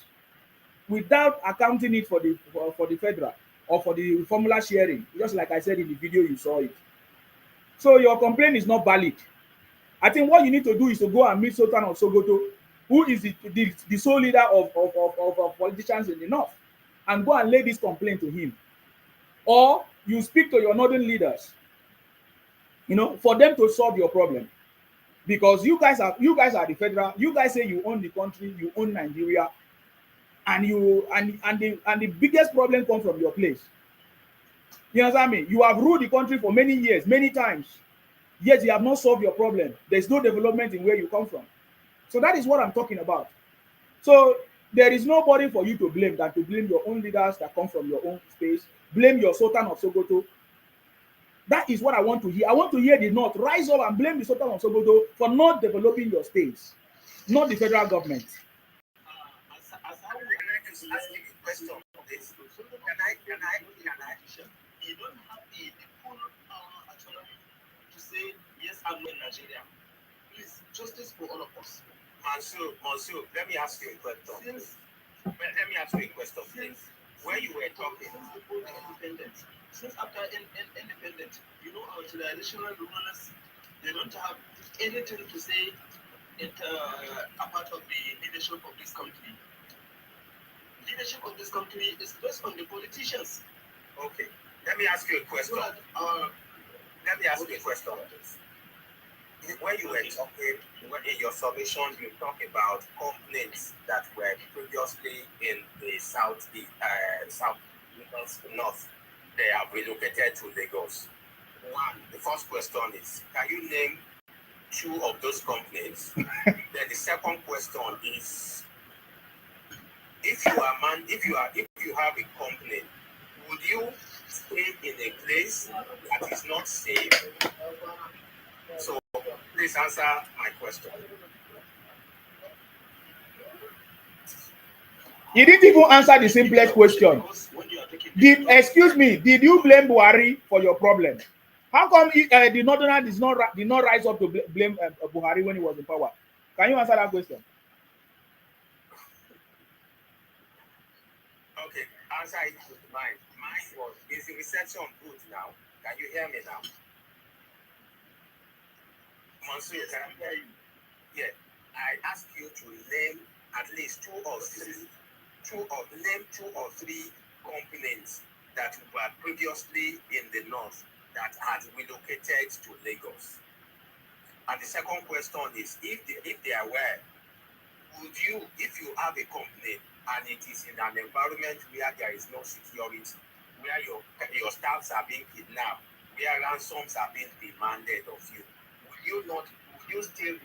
without accounting it for the federal or for the formula sharing, just like I said in the video you saw it. So your complaint is not valid. I think what you need to do is to go and meet Sultan of Sokoto, who is the sole leader of politicians in the north, and go and lay this complaint to him. Or you speak to your northern leaders, for them to solve your problem. Because you guys are the federal, you guys say you own the country, you own Nigeria, and the biggest problem comes from your place. You understand me? You have ruled the country for many years, many times, yet you have not solved your problem. There's no development in where you come from. So that is what I'm talking about. So there is nobody for you to blame than to blame your own leaders that come from your own space. Blame your Sultan of Sokoto. That is what I want to hear. I want to hear the North rise up and blame the Sultan of Sokoto for not developing your space, not the federal government.
As how we like to ask you a question on this, can I? You don't have the full autonomy to say yes, I'm in Nigeria. Please, justice for all of us. Monsieur, let me ask you a question. Please. Where you were talking, independence. Since after independence, our traditional rulers, they don't have anything to say apart of the leadership of this country. Leadership of this country is based on the politicians. Okay, let me ask you a question. When you were talking, in your submission, you talk about complaints that were previously in the north. They have relocated to Lagos. The first question is, can you name two of those complaints? Then the second question is, if you have a complaint, would you stay in a place that is not safe? So please answer my question.
He didn't even answer the simplest question. Excuse me, did you blame Buhari for your problem? How come the Northerner did not rise up to blame Buhari when he was in power? Can you answer that question?
Okay, answer it with mine. Mine was, is the reception good now? Can you hear me now? Monsieur, can I hear you? Yeah, I asked you to name at least two or three complaints that were previously in the north that had relocated to Lagos. And the second question is, if they are aware, would you, if you have a complaint and it is in an environment where there is no security, where your staffs are being kidnapped, where ransoms are being demanded of you, would you still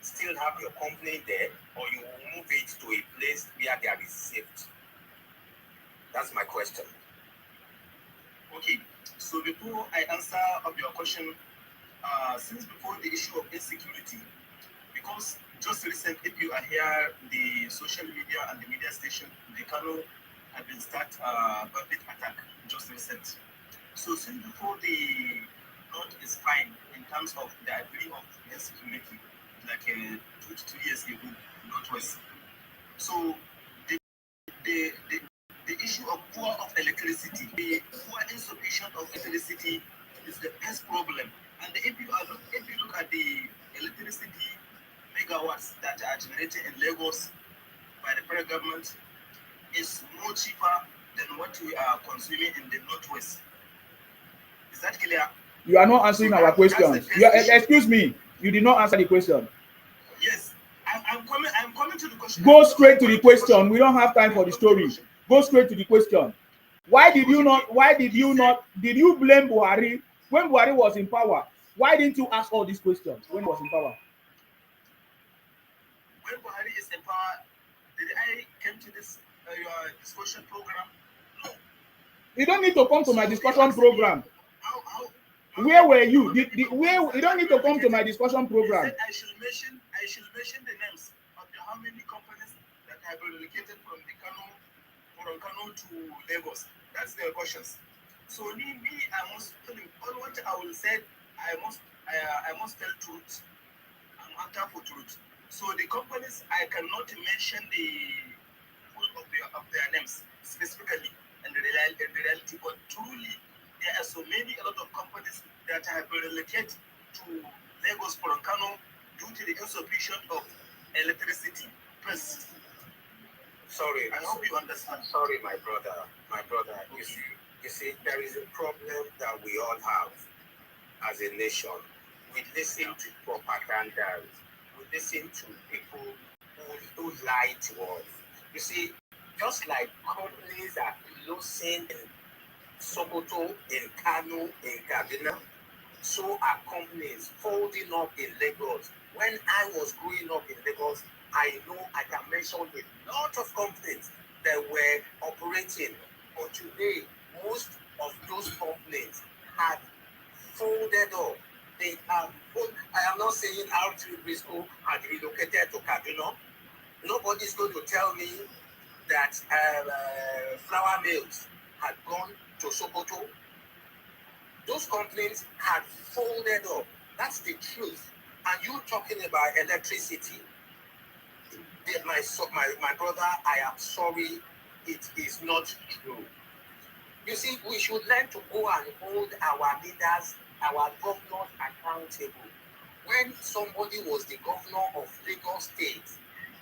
still have your complaint there, or you will move it to a place where there is safety? That's my question. Okay, so before I answer of your question, since before the issue of insecurity, because just recent, if you are here, the social media and the media station, the Kano have been start public attack just recent. So since before the North is fine in terms of the degree of insecurity, like 2 to 3 years ago, Northwest. So the, the, the issue of poor of electricity, the poor insufficient of electricity is the first problem. And if you look at the electricity megawatts that are generated in Lagos by the federal government, is more cheaper than what we are consuming in the Northwest. Is that clear?
You are not answering our question. Excuse me. You did not answer the question.
Yes, I'm coming to the question.
Go straight to the question. We don't have time for the story. Go straight to the question. Why did you not? Did you blame Buhari when Buhari was in power? Why didn't you ask all these questions when he was in power?
When Buhari is in power, did I come to this your discussion program? No.
You don't need to come to my discussion program. Where were you? You don't need to come to my discussion program.
I should mention the names of how many companies that have been relocated from Kano to Lagos. That's their questions. So me, I must tell you all what I will say. I must tell truth. I'm after for truth. So the companies, I cannot mention the full of their names specifically and the reality, but truly there are so many, a lot of companies that have been relocated to Lagos from Kano due to the insufficient of electricity. First,
sorry,
I hope you understand.
Sorry, my brother. Okay. You see, there is a problem that we all have as a nation. We listen to propaganda. We listen to people who lie to us. You see, just like companies are closing in Sokoto, in Kano, in Kaduna, so are companies folding up in Lagos. When I was growing up in Lagos, I know I can mention a lot of companies that were operating, but today most of those companies had folded up. They are. I am not saying R3 Briscoe had relocated to Kaduna. Nobody's going to tell me that flour mills had gone to Sokoto. Those companies had folded up. That's the truth. And you talking about electricity. My brother, I am sorry, it is not true. You see, we should learn to go and hold our leaders, our governors accountable. When somebody was the governor of Lagos State,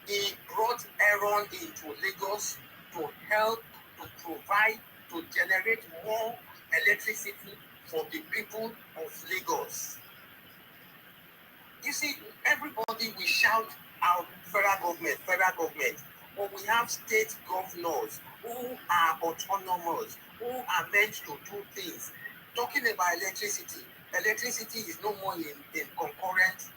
he brought Aaron into Lagos to help, to provide, to generate more electricity for the people of Lagos. You see, everybody will shout out federal government, but we have state governors who are autonomous, who are meant to do things. Talking about electricity is no more in concurrent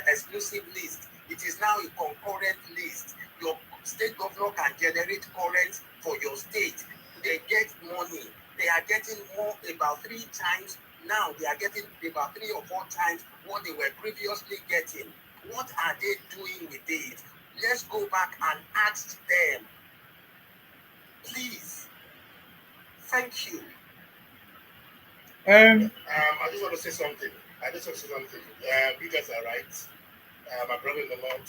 exclusive list. It is now a concurrent list. Your state governor can generate current for your state. They get money. They are getting more, about 3 times. Now they are getting about 3 or 4 times what they were previously getting. What are they doing with it? Let's go back and ask them. Please. Thank you.
I just want to say something. You guys are right. My brother in the Lord.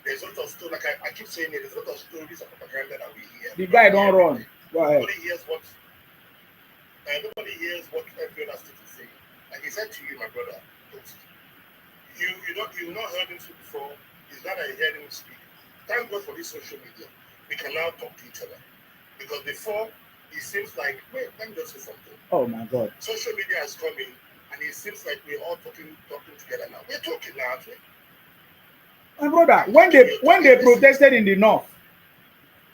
There's a lot of stories, like I keep saying it, there's a lot of stories of propaganda that we hear.
The guy don't run. Go ahead.
Nobody hears what every other state is saying. Like he said to you, my brother, you've not heard him speak before. It's not that you heard him speak. Thank God for this social media. We can now talk to each other. Because before, it seems like, wait, let me just say something.
Oh my God.
Social media is coming, and it seems like we're all talking together now. We're talking now, aren't we?
My brother, when they protested in the north,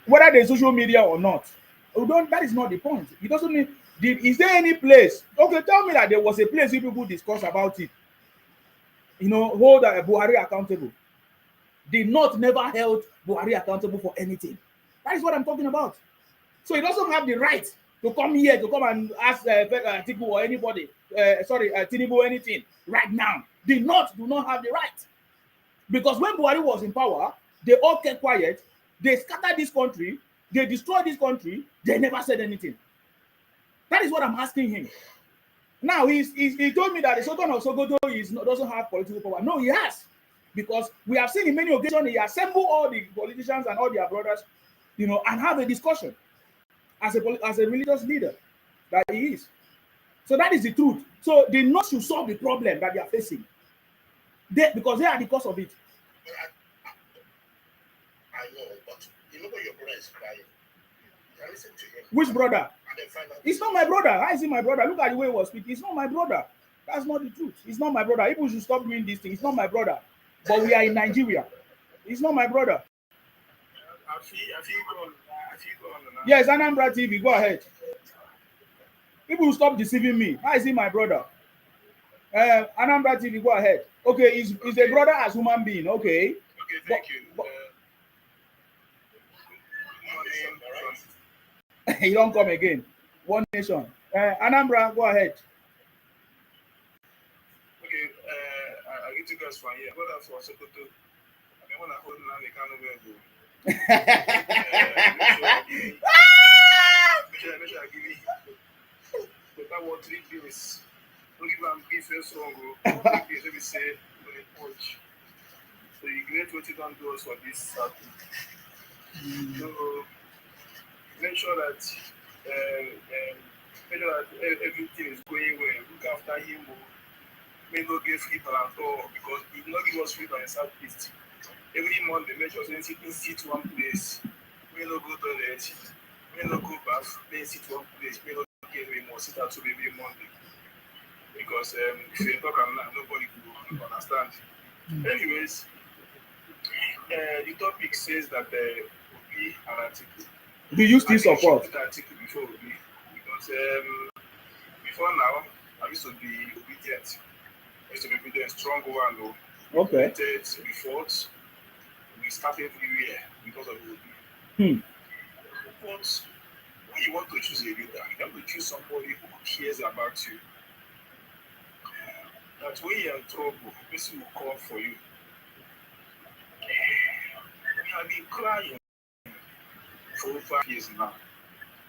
whether there's social media or not, that is not the point. It doesn't mean. Is there any place? Okay, tell me that there was a place where people discuss about it. Hold Buhari accountable. The North never held Buhari accountable for anything. That is what I'm talking about. So he doesn't have the right to come here to come and ask Atiku or anybody, Tinubu anything right now. The North do not have the right. Because when Buhari was in power, they all kept quiet. They scattered this country. They destroyed this country. They never said anything. That is what I'm asking him. Now, he told me that the Sultan of Sokoto doesn't have political power. No, he has. Because we have seen in many occasions, he assembled all the politicians and all their brothers, and have a discussion as a religious leader that he is. So that is the truth. So the North should solve the problem that they are facing. Because they are the cause of it.
I know, but you know when your brother is crying, you listen to him.
Which brother?
And then find out.
It's not my brother. How is he my brother? Look at the way he was speaking. It's not my brother. That's not the truth. It's not my brother. People should stop doing this thing. It's not my brother. But we are in Nigeria. It's not my brother. Yes, Anambra TV. Go ahead. People will stop deceiving me. How is he my brother? Anambra TV. Go ahead. Okay, is a brother as human being. Okay.
Okay, thank you.
He don't come again. One nation. Anambra, go ahead.
Okay, I get you guys from here. Brother for Sokoto. I want to hold on the kind of way. Make sure I give you. But that was 3 days. Don't give them beef and song. 3 days, let me say, when it watch. So you get what you don't do for this Saturday. So make sure that everything is going well. Look after him. May not get free at all because he did not give us free in Southeast. Every month they make sure they sit one place. May not go toilet. May not go bath. May sit one place. May not get me more. Sit out to every Monday. Because if you talk now, nobody will understand. Anyways, the topic says that Obi and Atiku.
Do you still support?
Atiku before Obi because before now I used to be obedient. I used to be obedient, strong one.
Okay.
We fought. We started everywhere because of Obi. But when you want to choose a leader, you have to choose somebody who cares about you. That when you're in trouble, this will call for you. We have been crying for over years now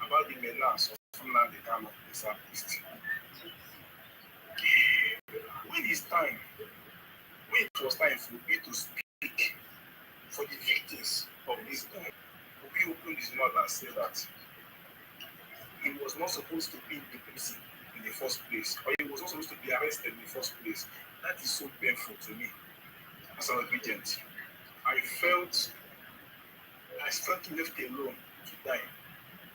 about the menace of Nnamdi Kanu in Southeast. When it was time for me to speak for the victims of this guy, we opened his mouth and said that he was not supposed to be in the prison in the first place, or he was not supposed to be arrested in the first place. That is so painful to me as an obedient. I felt left alone to die.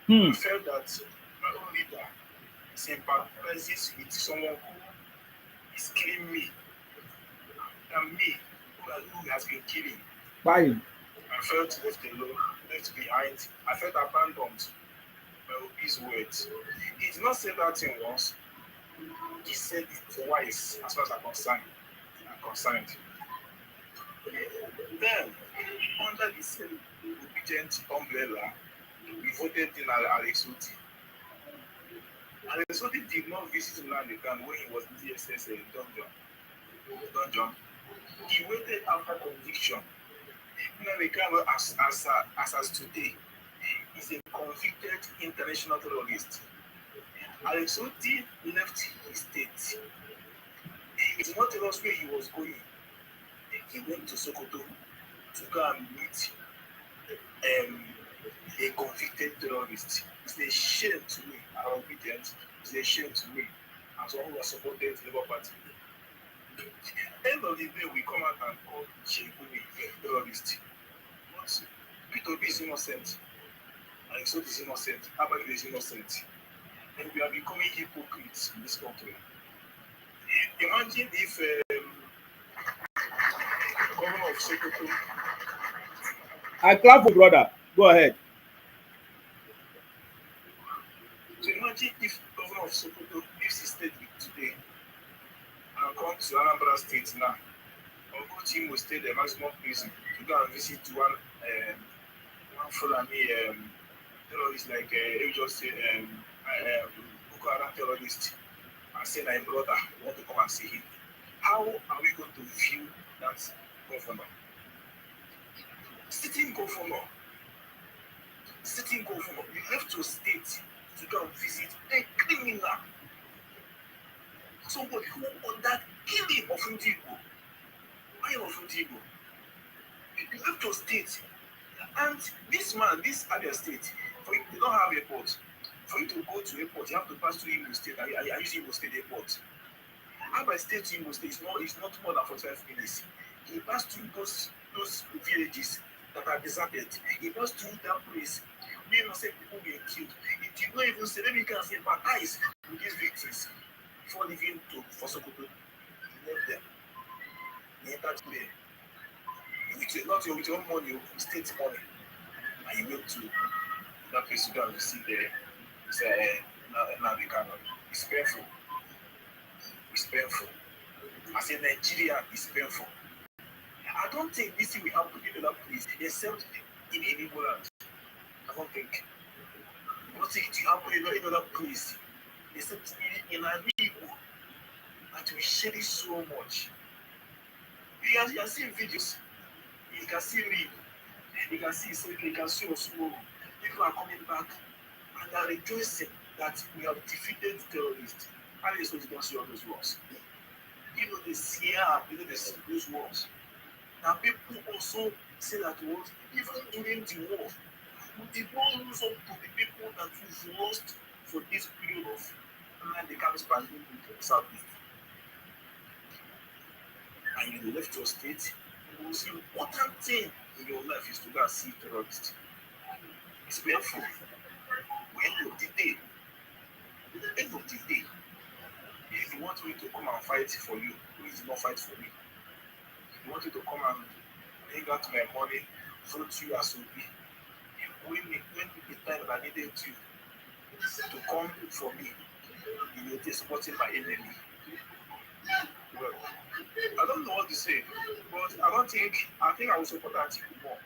I felt that my own leader sympathizes with someone who is killing me than me, who has been killing.
Fine.
I felt left alone, left behind. I felt abandoned by Obi's words. He did not say that thing once. He said it twice, as far as I'm concerned. Then, under the same obedient umbrella, we voted in Alex Oti. Alex Oti did not visit Nnamdi Kanu when he was in DSS dungeon. He waited after conviction. Nnamdi Kanu, as today, is a convicted international terrorist. Alex Oti left his state. He did not tell us where he was going. He went to Sokoto to go and meet a convicted terrorist. It's a shame to me, our obedience. It's a shame to me, as one who has supported the Labour Party. End of the day, we come out and call Chekuni a terrorist. But Peter Obi is innocent. And so is innocent. Abba is innocent. And we are becoming hypocrites in this country. Imagine if governor of Sokoto.
I clap for brother. Go ahead.
So imagine if governor of Sokoto leaves his state today and come to Anambra State now, or go to Imo State, the maximum prison, to go and visit one Fulani terrorist, like you just said, Boko Haram terrorist, and say, my brother, want to come and see him. How are we going to view that governor. Sitting governor. Sitting governor. You left your state to go and visit a criminal. Somebody who ordered killing of Ndigo. Why of Ndigo? You left your state. And this man, this other state, for you, they don't have airport. For you to go to airport, you have to pass through Imo State. I use Imo State airport. How by state to Imo State, it's not more than 45 minutes. He passed through those villages that are deserted. He passed through that place. We must say people were killed. He did not even say, let me can sympathize with these victims before leaving for Sokoto. He left them. He entered there. With your own money, state money. And you went to that place to go and receive the it's painful. It's painful. As a Nigeria, it's painful. I don't think this thing will happen in other place except in any world. I don't think. I don't think it will happen in other place except in an Igbo that we share it so much. You can see videos. You can see me. You can see Osuro. People are coming back and they are rejoicing that we have defeated the terrorists. And it's what you don't see all those wars. You know, they see those wars. Now, people also say that what, even during the war, we did not lose up to the people that we've lost for this period of the campus pandemic in the Southeast. And you left your state, the most important thing in your life is to go and see terrorists. It's painful. End of the day, if you want me to come and fight for you, please do not fight for me. If you want me to come and bring out my money, vote you as Obi. When the time that I needed you to come for me, you were supporting my enemy. Well, I don't know what to say, but I think I will support Atiku more.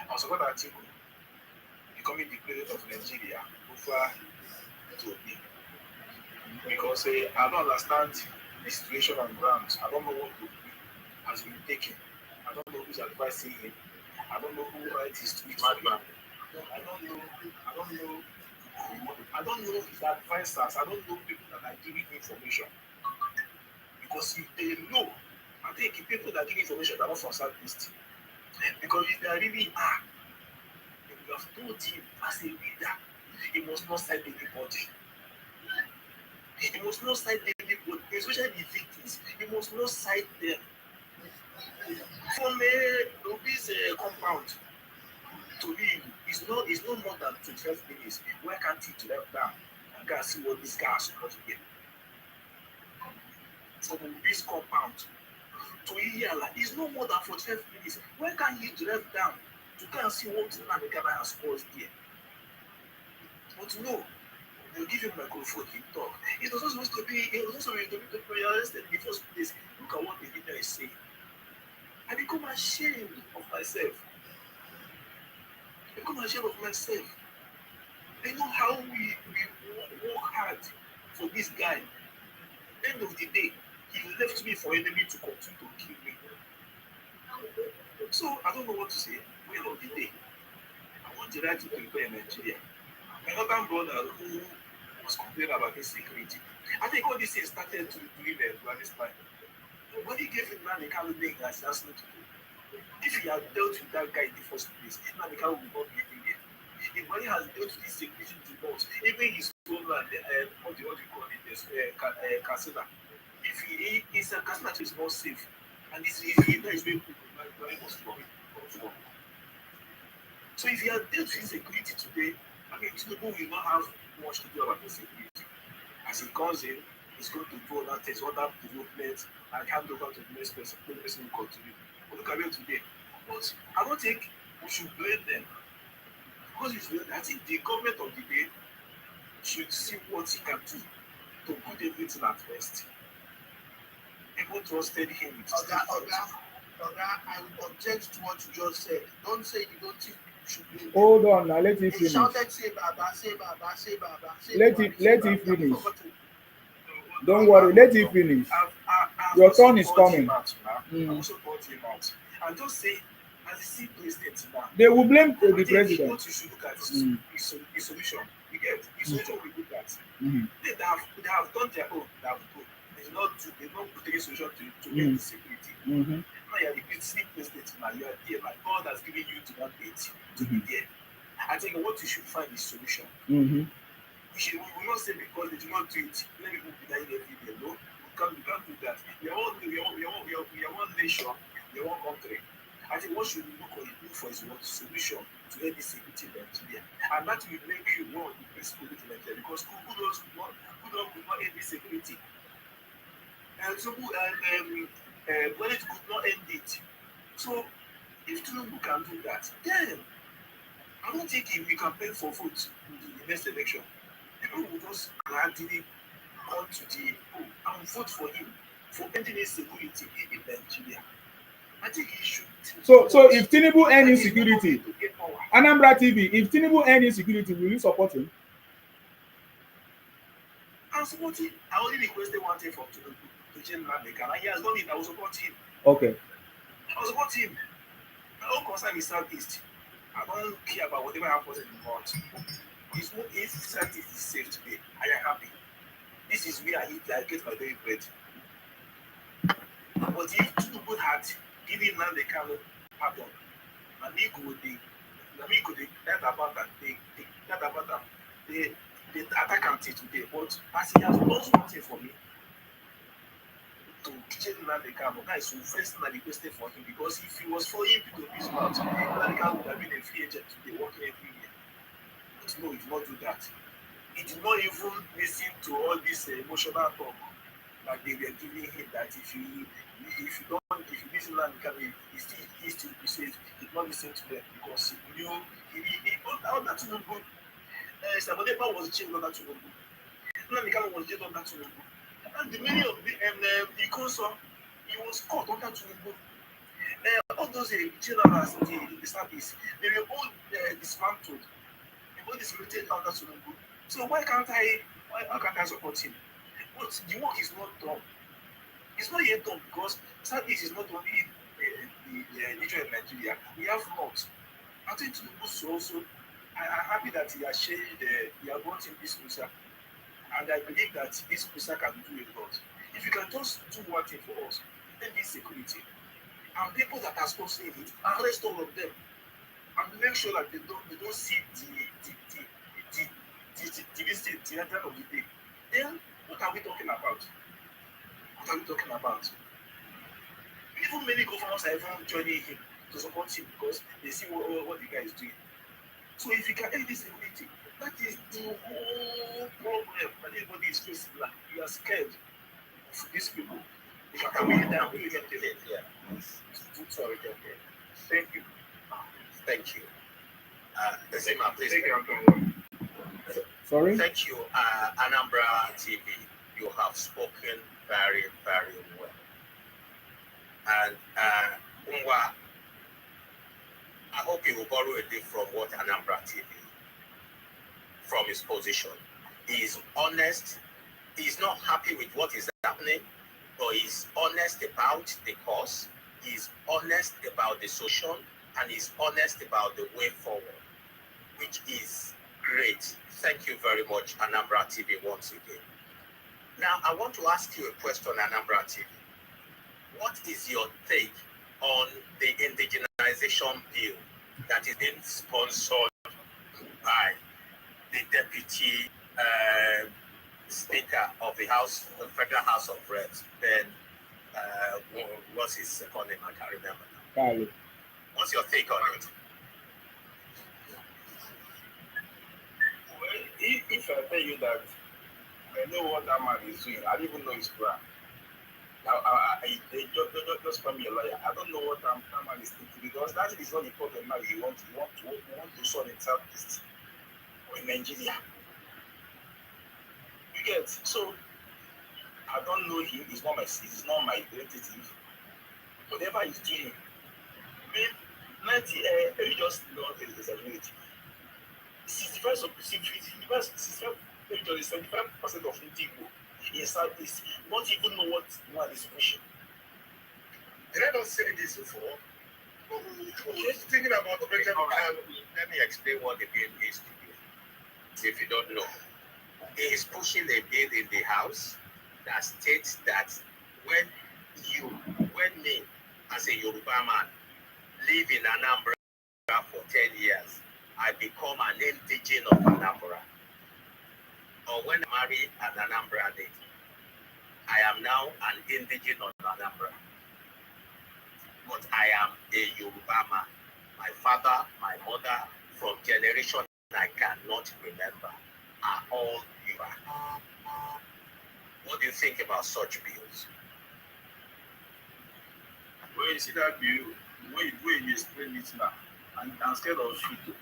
I will support Atiku becoming the president of Nigeria over to me. Because I don't understand the situation on ground. I don't know what has been taken. I don't know who's advising him. I don't know who writes his tweets. I don't know his advisors. I don't know people that are giving information. Because if they know, I think the people that give information are not from Southeast. Because if they really are, they would have told him as a leader, he must not side anybody. He must not side anybody, especially the victims. He must not side them. From Obi's compound to me, it's no more than 12 minutes. Why can't he drive down and go and see what this guy is supposed to get? From Obi's compound to Iyala, it's no more than 45 minutes. Why can't he drive down to go and see what Nabekaba has caused there? But no, they give him a microphone, he talk. It was also supposed to be arrested in the first place. Look at what the leader is saying. I become ashamed of myself. I know how we work hard for this guy. End of the day, he left me for enemy to continue to kill me. So I don't know what to say. End of the day, I want the right to prepare Nigeria. Another brother who was complaining about insecurity. I think all this thing started during this time. Nobody gave him Nanika thing as that's not to do. If he had dealt with that guy in the first place, Nanika would not be here. If money has dealt with insecurity to not, even his own land, what do you call it, Kasina. If it's a Kasina is not safe, and this is where people must come from. So if he had dealt with insecurity today, I mean, people will not have much to do about insecurity. As he comes in, he's going to do other things, other developments, and hand over to the next person. The person will continue. But look at it today. But I don't think we should blame them. Because I think the government of the day should see what he can do to put everything at rest. People trusted him with his
I would object to what you just said. Don't say you don't think you should blame.
Hold on, now let it finish.
Shouted, say Baba, say Baba, say Baba.
Let it finish. Don't worry, let it finish. Your turn is coming.
I also brought him out. And just say, as the see president now,
They will blame the
I think
president.
what you should look at is his solution. You get his solution will look at.
Mm.
They have done their own. They do not put any solution to make the security.
Mm-hmm.
Now you are the president now. You are there. My God has given you to that date to be there. I think what you should find is solution.
Mm-hmm.
We will not say because they do not do it. Let people be dying every day. No, we can't do that. We are one nation. We are one country. I think what should we look for is what solution to any security in Nigeria, and that will make you one of the best security in Nigeria because who knows not end this security, and so when it could not end it. So if Tinubu can do that, then I don't think if we campaign for vote in the next election, people will just gradually come to the and vote for him for ending insecurity in Nigeria. I think he should.
So if Tinubu end insecurity, Anambra TV, if Tinubu end insecurity, will you support him?
I'm supporting. I only requested one thing from Tinubu to change Nnamdi, and he has done it. I will support him.
Okay.
I will support him. My own concern is Southeast. I don't care about whatever happens in the north. If Southeast is safe today, I am happy. This is where I get my daily bread. But if Tinubu had given Nnamdi Kanu pardon, and he could that about that they attack him till today. But as he has done something for me to change Nnamdi Kanu, that is the first thing I requested for him because if it was for him to this mouth, Nnamdi Kanu would have been a free agent today, working every year. But no, he did not do that. He did not even listen to all this emotional talk that they were giving him. That if you listen to Nnamdi, he still says he did not listen to them because he knew all that Tinubu. Sabodeba was jailed under Tinubu. Nnamdi Kanu was jailed under Tinubu. And the many of the council, he was caught under Tinubu. All those generals in the service, they were all dismantled. They were dismantled under Tinubu. So why can't I support him? But the work is not done. It's not yet done because Southeast is not only the region in Nigeria. We have not. I think Tinubu also. I'm happy that he has changed. He has brought in this Musa, and I believe that this Musa can do a lot. If you can just do one thing for us, then this security and people that are sponsoring it, arrest all of them and make sure that they don't see the end of the day. Then what are we talking about? What are we talking about? Even many governors are even joining him to support him because they see what the guy is doing. So if you can end this security, that is the whole problem that everybody is facing. Like, you are scared of these people. If you can win down, we get it. Yeah. Sorry, thank you.
Thank you. Zima, please.
Sorry?
Thank you, Anambra TV. You have spoken very, very well. And Unwa, I hope you will borrow a bit from what Anambra TV, from his position. He is honest. He is not happy with what is happening, but he's honest about the cause. He's honest about the solution, and he's honest about the way forward, which is great. Thank you very much, Anambra TV, once again. Now, I want to ask you a question, Anambra TV. What is your take on the indigenization bill that is being sponsored by the Deputy Speaker of the Federal House of Reps, Ben, what's his second name? I can't remember now.
Carlo.
What's your take on it?
Well, if I tell you that I know what that man is doing, I don't even know his plan. Now, they just call me a lawyer. I don't know what that man is thinking because that is not the problem now. He want to solve in Southeast or in Nigeria. You get so. I don't know him. He's not my relative. Whatever he's doing, let me just know his ability. 65% of Indigo in Southeast not even know what one is pushing.
Did I not say this before? Just thinking about the President
Let me explain what the bill is to you. If you don't know, he is pushing a bill in the House that states that when me, as a Yoruba man, live in Anambra for 10 years, I become an indigene of Anambra. Or when I marry an Anambra lady, I am now an indigene of Anambra. But I am a Yoruba man. My father, my mother, from generation I cannot remember, are all Yoruba. What do you think about such bills?
When you see that bill, when you explain it now, I'm scared of you.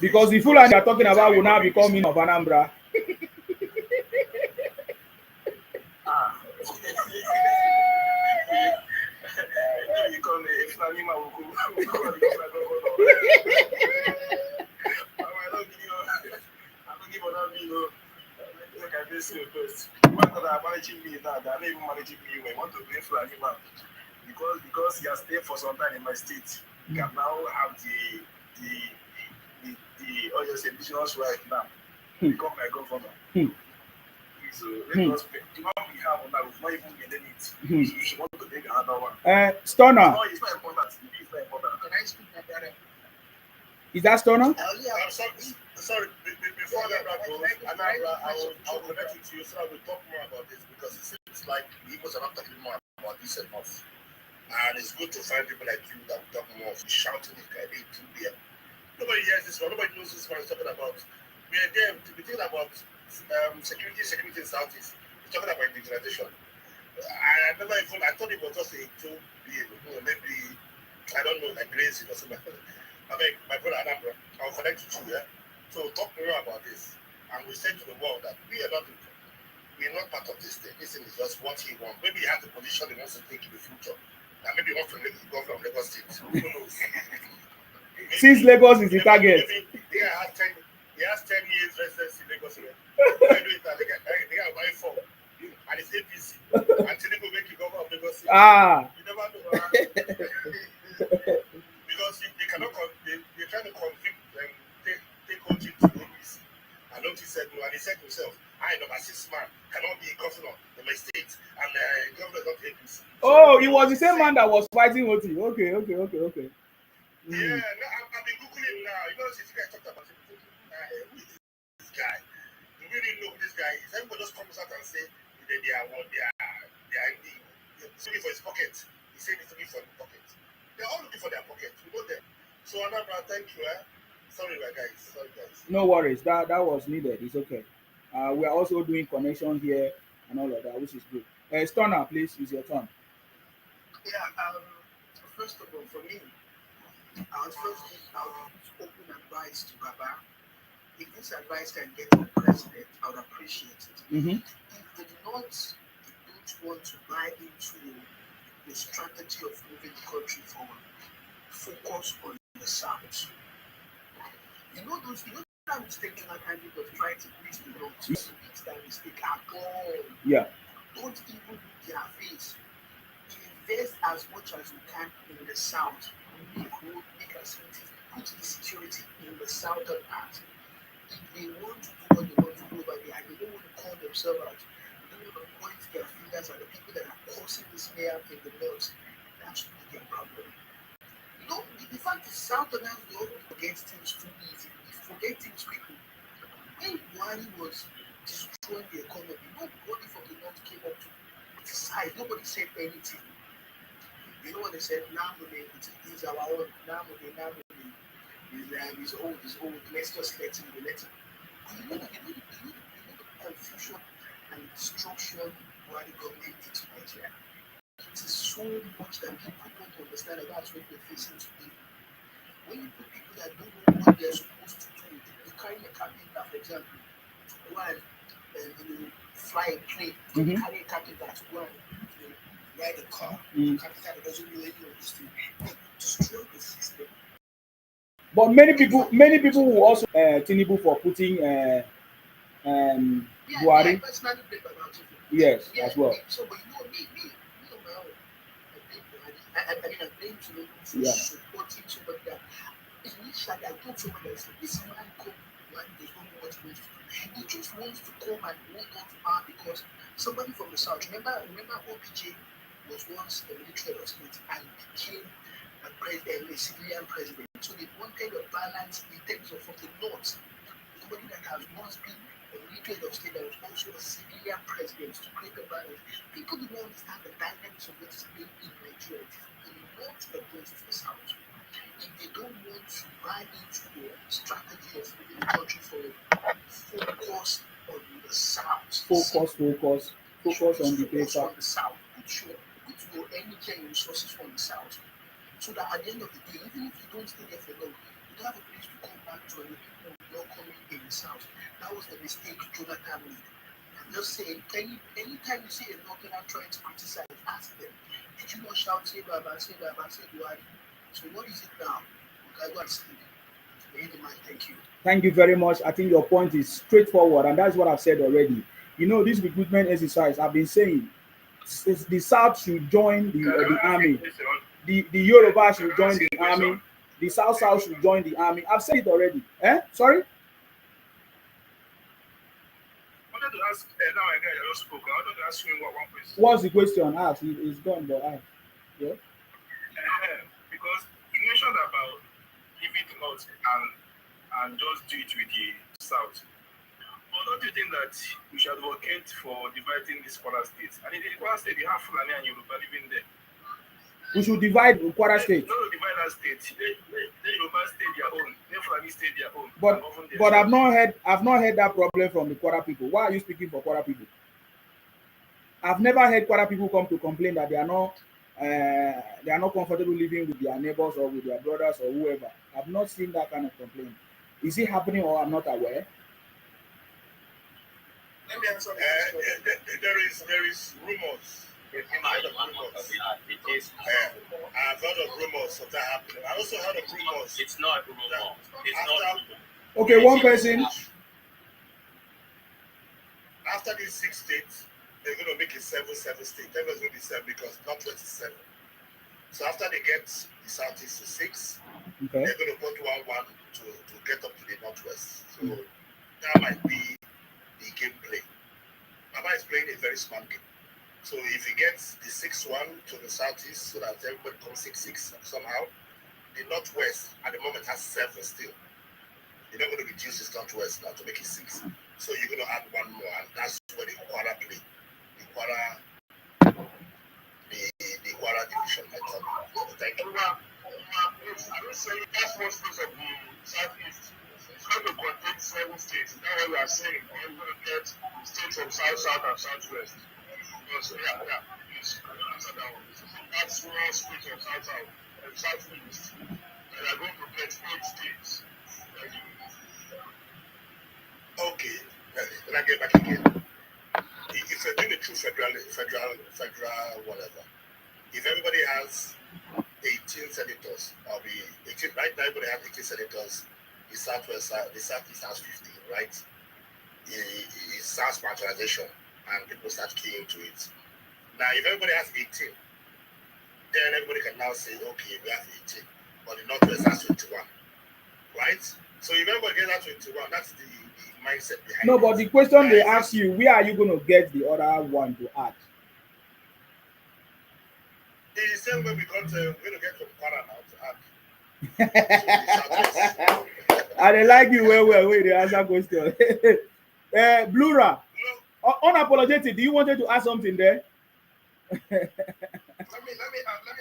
Because the Fulani are talking about will now become in of Anambra.
Because he has stayed for some time in my state, he can now have the indigenous right now become my governor. So let us pay. The one we have now, we've not even been in it. We want to take another one.
Stoner.
It's not important. It's not important.
Can I speak, my brother?
Is that Stoner?
I'm sorry. Before that goes, Anambra, I'll connect with you so that we'll talk more about this because it seems like the Igbos are not talking more about this enough. And it's good to find people like you that talk more of shouting it at 8 p.m. Nobody hears this one. Nobody knows this one is talking about. We are there to be thinking about security in Southeast. We're talking about digitalization. I never even, I thought it was just a joke bill, maybe, I don't know, like crazy or something. I mean, my brother Anambra, I'll connect with you, yeah? So talk more about this. And we say to the world that we are not part of this thing. This thing is just what he wants. Maybe he has the position he wants to take in the future. And maybe he wants to go from Lagos State. Who knows?
Since Lagos is the target.
He has 10 years residency in Lagos. They got buy 4. And it's APC. And Tinubu make you governor of Lagos State. You never know. Because they cannot, they're trying to convict them, take OG to APC. And OG said no, and he said to himself, I know my 6 man cannot be governor in my state, and governor not APC.
Oh, it was the same man that was fighting OT. Okay.
Yeah, no, I've been Googling now. You know, since you guys talked about it, who is this guy? Do we really know who this guy is? Everybody just comes out and say they are looking for his pocket. He said he's looking for his pocket. They're all looking for their pocket. We know them. So, Anambra, thank you. Sorry, guys.
No worries. That was needed. It's okay. We are also doing connection here and all of that, which is good. Stoner, please, it's your turn.
Yeah. First of all, for me, I would open advice to Baba. If this advice can get to the president, I would appreciate it.
Mm-hmm.
If they don't want to buy into the strategy of moving the country forward, focus on the South. You know that mistake Jonathan did of trying to reach the North. It's that mistake at all.
Yeah.
Don't even look their face. Invest as much as you can in the South. Make road, make facilities, put the security in the southern part. If they want to do what they want to do over there, and they don't want to call themselves out, they don't want to point their fingers at the people that are causing this mayhem in the north, that should be their problem. You know, the fact is, Southerners will always forget things too easy. They forget things quickly. When Buhari was destroying the economy, nobody from the north came up to criticize. Nobody said anything. You know what they said? Namune, it's our own. Namune. He's old. Let's just let him. You know the confusion and destruction why the government did to Nigeria. It is so much that people don't understand, and that's what we're facing today. When you put people that don't know what they're supposed to do, you carry a carpenter, for example, to go and fly a plane, carry a carpenter to go and ride a car. Carpenter that doesn't know any of this thing. Destroy the system.
But many people will also Tinubu for putting Buhari.
Personally blame about it.
Yes, as well.
So, but you know me on my own.
I mean, I blame Tinubu for supporting somebody that initially I told somebody else, this man come one day, don't know what he wants to do. He just wants to come and hold on to power because somebody from the south, remember OBJ was once a military of state and became a civilian president. So they wanted a balance in terms of from the north. Somebody that has once been a military of state that was also a civilian president to create a balance. People do not understand the dynamics of what is being in Nigeria. It is the north against the south. If they don't want to buy into the strategy of moving the country forward, focus on the south.
Focus on the
Focus
paper.
on the south. Put your energy and resources on the south. So that at the end of the day, even if you don't stay there for long, you don't have a place to come back to, and the people will not coming in the south. That was the mistake Jonathan made. I'm just saying, anytime you see a northerner trying to criticize, ask them, did you not shout, say Baba, say Buhari? So what is it now? Okay, go and sleep. Thank you.
Thank you very much. I think your point is straightforward, and that's what I've said already. You know, this recruitment exercise, I've been saying, the South should join the army. The Yoruba should join the army. The South should join the army. I've said it already. Sorry?
I wanted to ask, now I just spoke. I wanted to ask you one question.
What's the question? Ask. It's gone, but ask. Yeah?
Because you mentioned about giving the North and just do it with the South. But don't you think that we should advocate for dividing these Kwara states? And in the Kwara state, you have Fulani and Yoruba living there.
We should divide Kwara state.
No, divide that state. They Yoruba state their own. They Fulani state their own.
But I've not heard that problem from the Kwara people. Why are you speaking for Kwara people? I've never heard Kwara people come to complain that they are not comfortable living with their neighbors or with their brothers or whoever. I've not seen that kind of complaint. Is it happening or I'm not aware?
Let me answer there is rumors. I've heard of rumors of that happening. I also heard of rumors.
It's not a rumor. It's not a rumor.
Okay, one person.
After these 6 states, they're going to make it 7 states. They're going to be 7 because Northwest is 7. So after they get the Southeast to 6,
okay,
they're going to put 1 to get up to the Northwest. So that might be the gameplay. Baba is playing a very smart game. So if he gets the 6-1 to the Southeast, so that everybody comes 6-6 somehow, the Northwest at the moment has 7 still. You're not going to reduce his Northwest now to make it 6. So you're going to add 1 more, and that's where the Kwara play. The Kwara division might come. So thank you.
I would say that's one state of the Southeast. It's going to contain 7 states. That's what we are saying. We're going to get states from South, and Southwest. So, yes, I don't answer that one. That's one state of South and Southeast. And we are going to get 8 states.
Okay, when I get back again, if you're doing a true federal whatever, if everybody has 18 senators, I'll be 18. Right now, everybody has 18 senators. The Southwest, the Southeast has 15, right? It starts marginalization, and people start keying to it. Now, if everybody has 18, then everybody can now say, okay, we have 18, but the Northwest has 21, right? So if everybody gets that 21, that's the mindset behind it.
No, but the question they ask you, where are you going to get the other one to add?
The same way we're going to get from Kwara now to add.
I like you well, wait, the answer question. Blura, unapologetic, do you want to add something there?
let me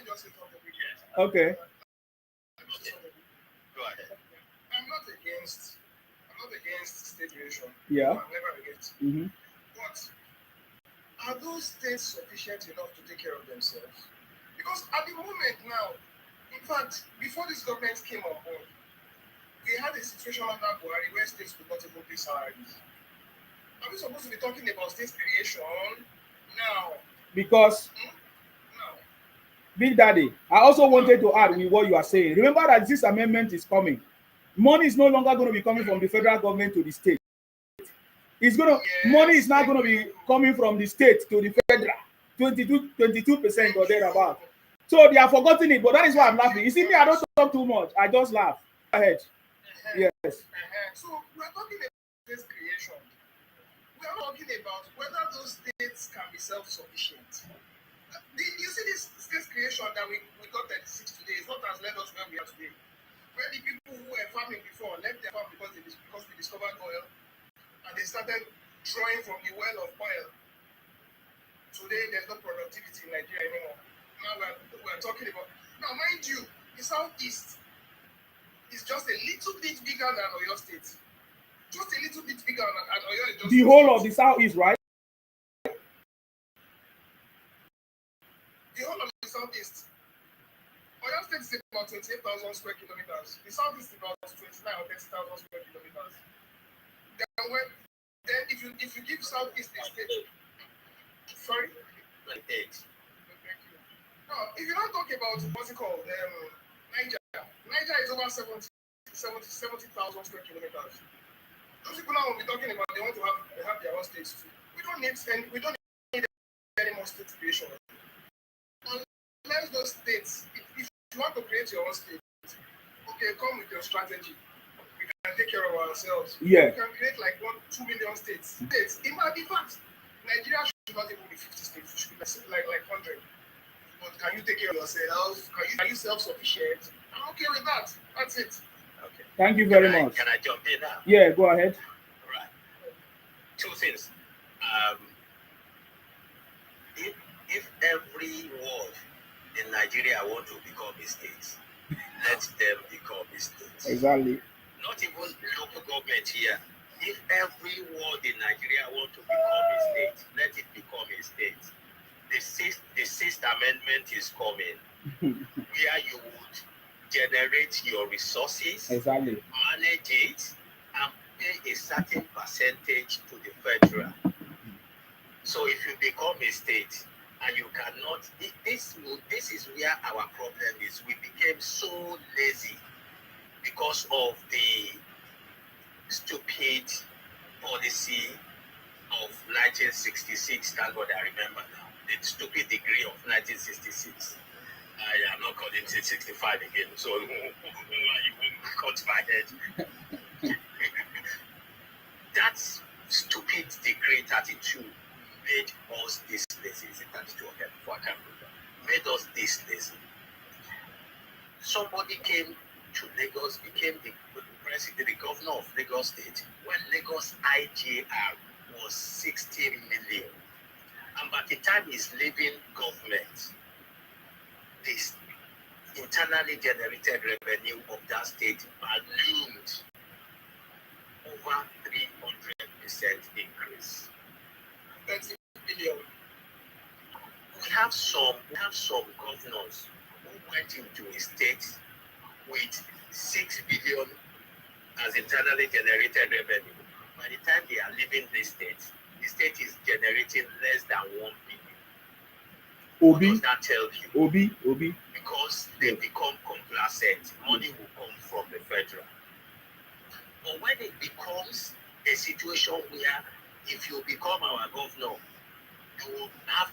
just say something.
Okay.
Go ahead.
I'm not against state creation.
Yeah.
I'm never against.
Mm-hmm.
But are those states sufficient enough to take care of themselves? Because at the moment now, in fact, before this government came on board, we had a situation under Buhari where states could not even pay salaries. Are we supposed to be talking about state creation now?
Because
No.
Big Daddy, I also wanted to add with what you are saying. Remember that this amendment is coming. Money is no longer going to be coming from the federal government to the state. It's going to money is now going to be coming from the state to the federal, 22% or thereabout. So they have forgotten it, but that is why I'm laughing. You see me, I don't talk too much. I just laugh. Go ahead. Yes.
So we're talking about state creation. We are talking about whether those states can be self-sufficient. You see this state creation that we got 36 today is what has led us where we are today. Where the people who were farming before left their farm because we discovered oil and they started drawing from the well of oil. Today there's no productivity in Nigeria anymore. Now we're talking about, now mind you, the southeast is just a little bit bigger than Oyo State. Just a little bit bigger than Oyo is just
the whole of the southeast, right?
The whole of the southeast. Oyo State is about 28,000 square kilometers. The southeast is about 29 or 30,000 square kilometers. Then if you give southeast a state, sorry?
28.
Thank you. Now, if you don't talk about what's it called, Niger. Niger is over 70,000 square kilometers. Those people now will be talking about they want to have their own states too. We don't need any more state creation. Unless those states, if you want to create your own state, okay, come with your strategy. We can take care of ourselves.
Yeah.
We can create like 2 million states. In fact, Nigeria should not even be 50 states. It should be like 100. But can you take care of yourself? Are you self-sufficient? I'm okay with that. That's it.
Okay.
Thank you very much.
Can I jump in now?
Yeah, go ahead.
All right. Two things. If every ward in Nigeria want to become a state, let them become a state.
Exactly.
Not even local government here. If every ward in Nigeria want to become a state, let it become a state. The sixth amendment is coming, where you would generate your resources,
exactly,
manage it, and pay a certain percentage to the federal. So if you become a state and you cannot, this is where our problem is. We became so lazy because of the stupid policy of 1966. Thank God I remember now. The stupid degree of 1966. I am not calling it 65 again, so you won't cut my head. That stupid degree 32 made us this lazy. Is it 32 or 34? I can't remember. Made us this lazy. Somebody came to Lagos, became the president, the governor of Lagos State, when Lagos IGR was 60 million. And by the time he's leaving government, this internally generated revenue of that state ballooned over 300% increase. 30 billion. We have some governors who went into a state with 6 billion as internally generated revenue. By the time they are leaving the state is generating less than 1 billion.
Obi,
what does that tell you?
Obi.
Because they become complacent, money will come from the federal. But when it becomes a situation where if you become our governor, you will have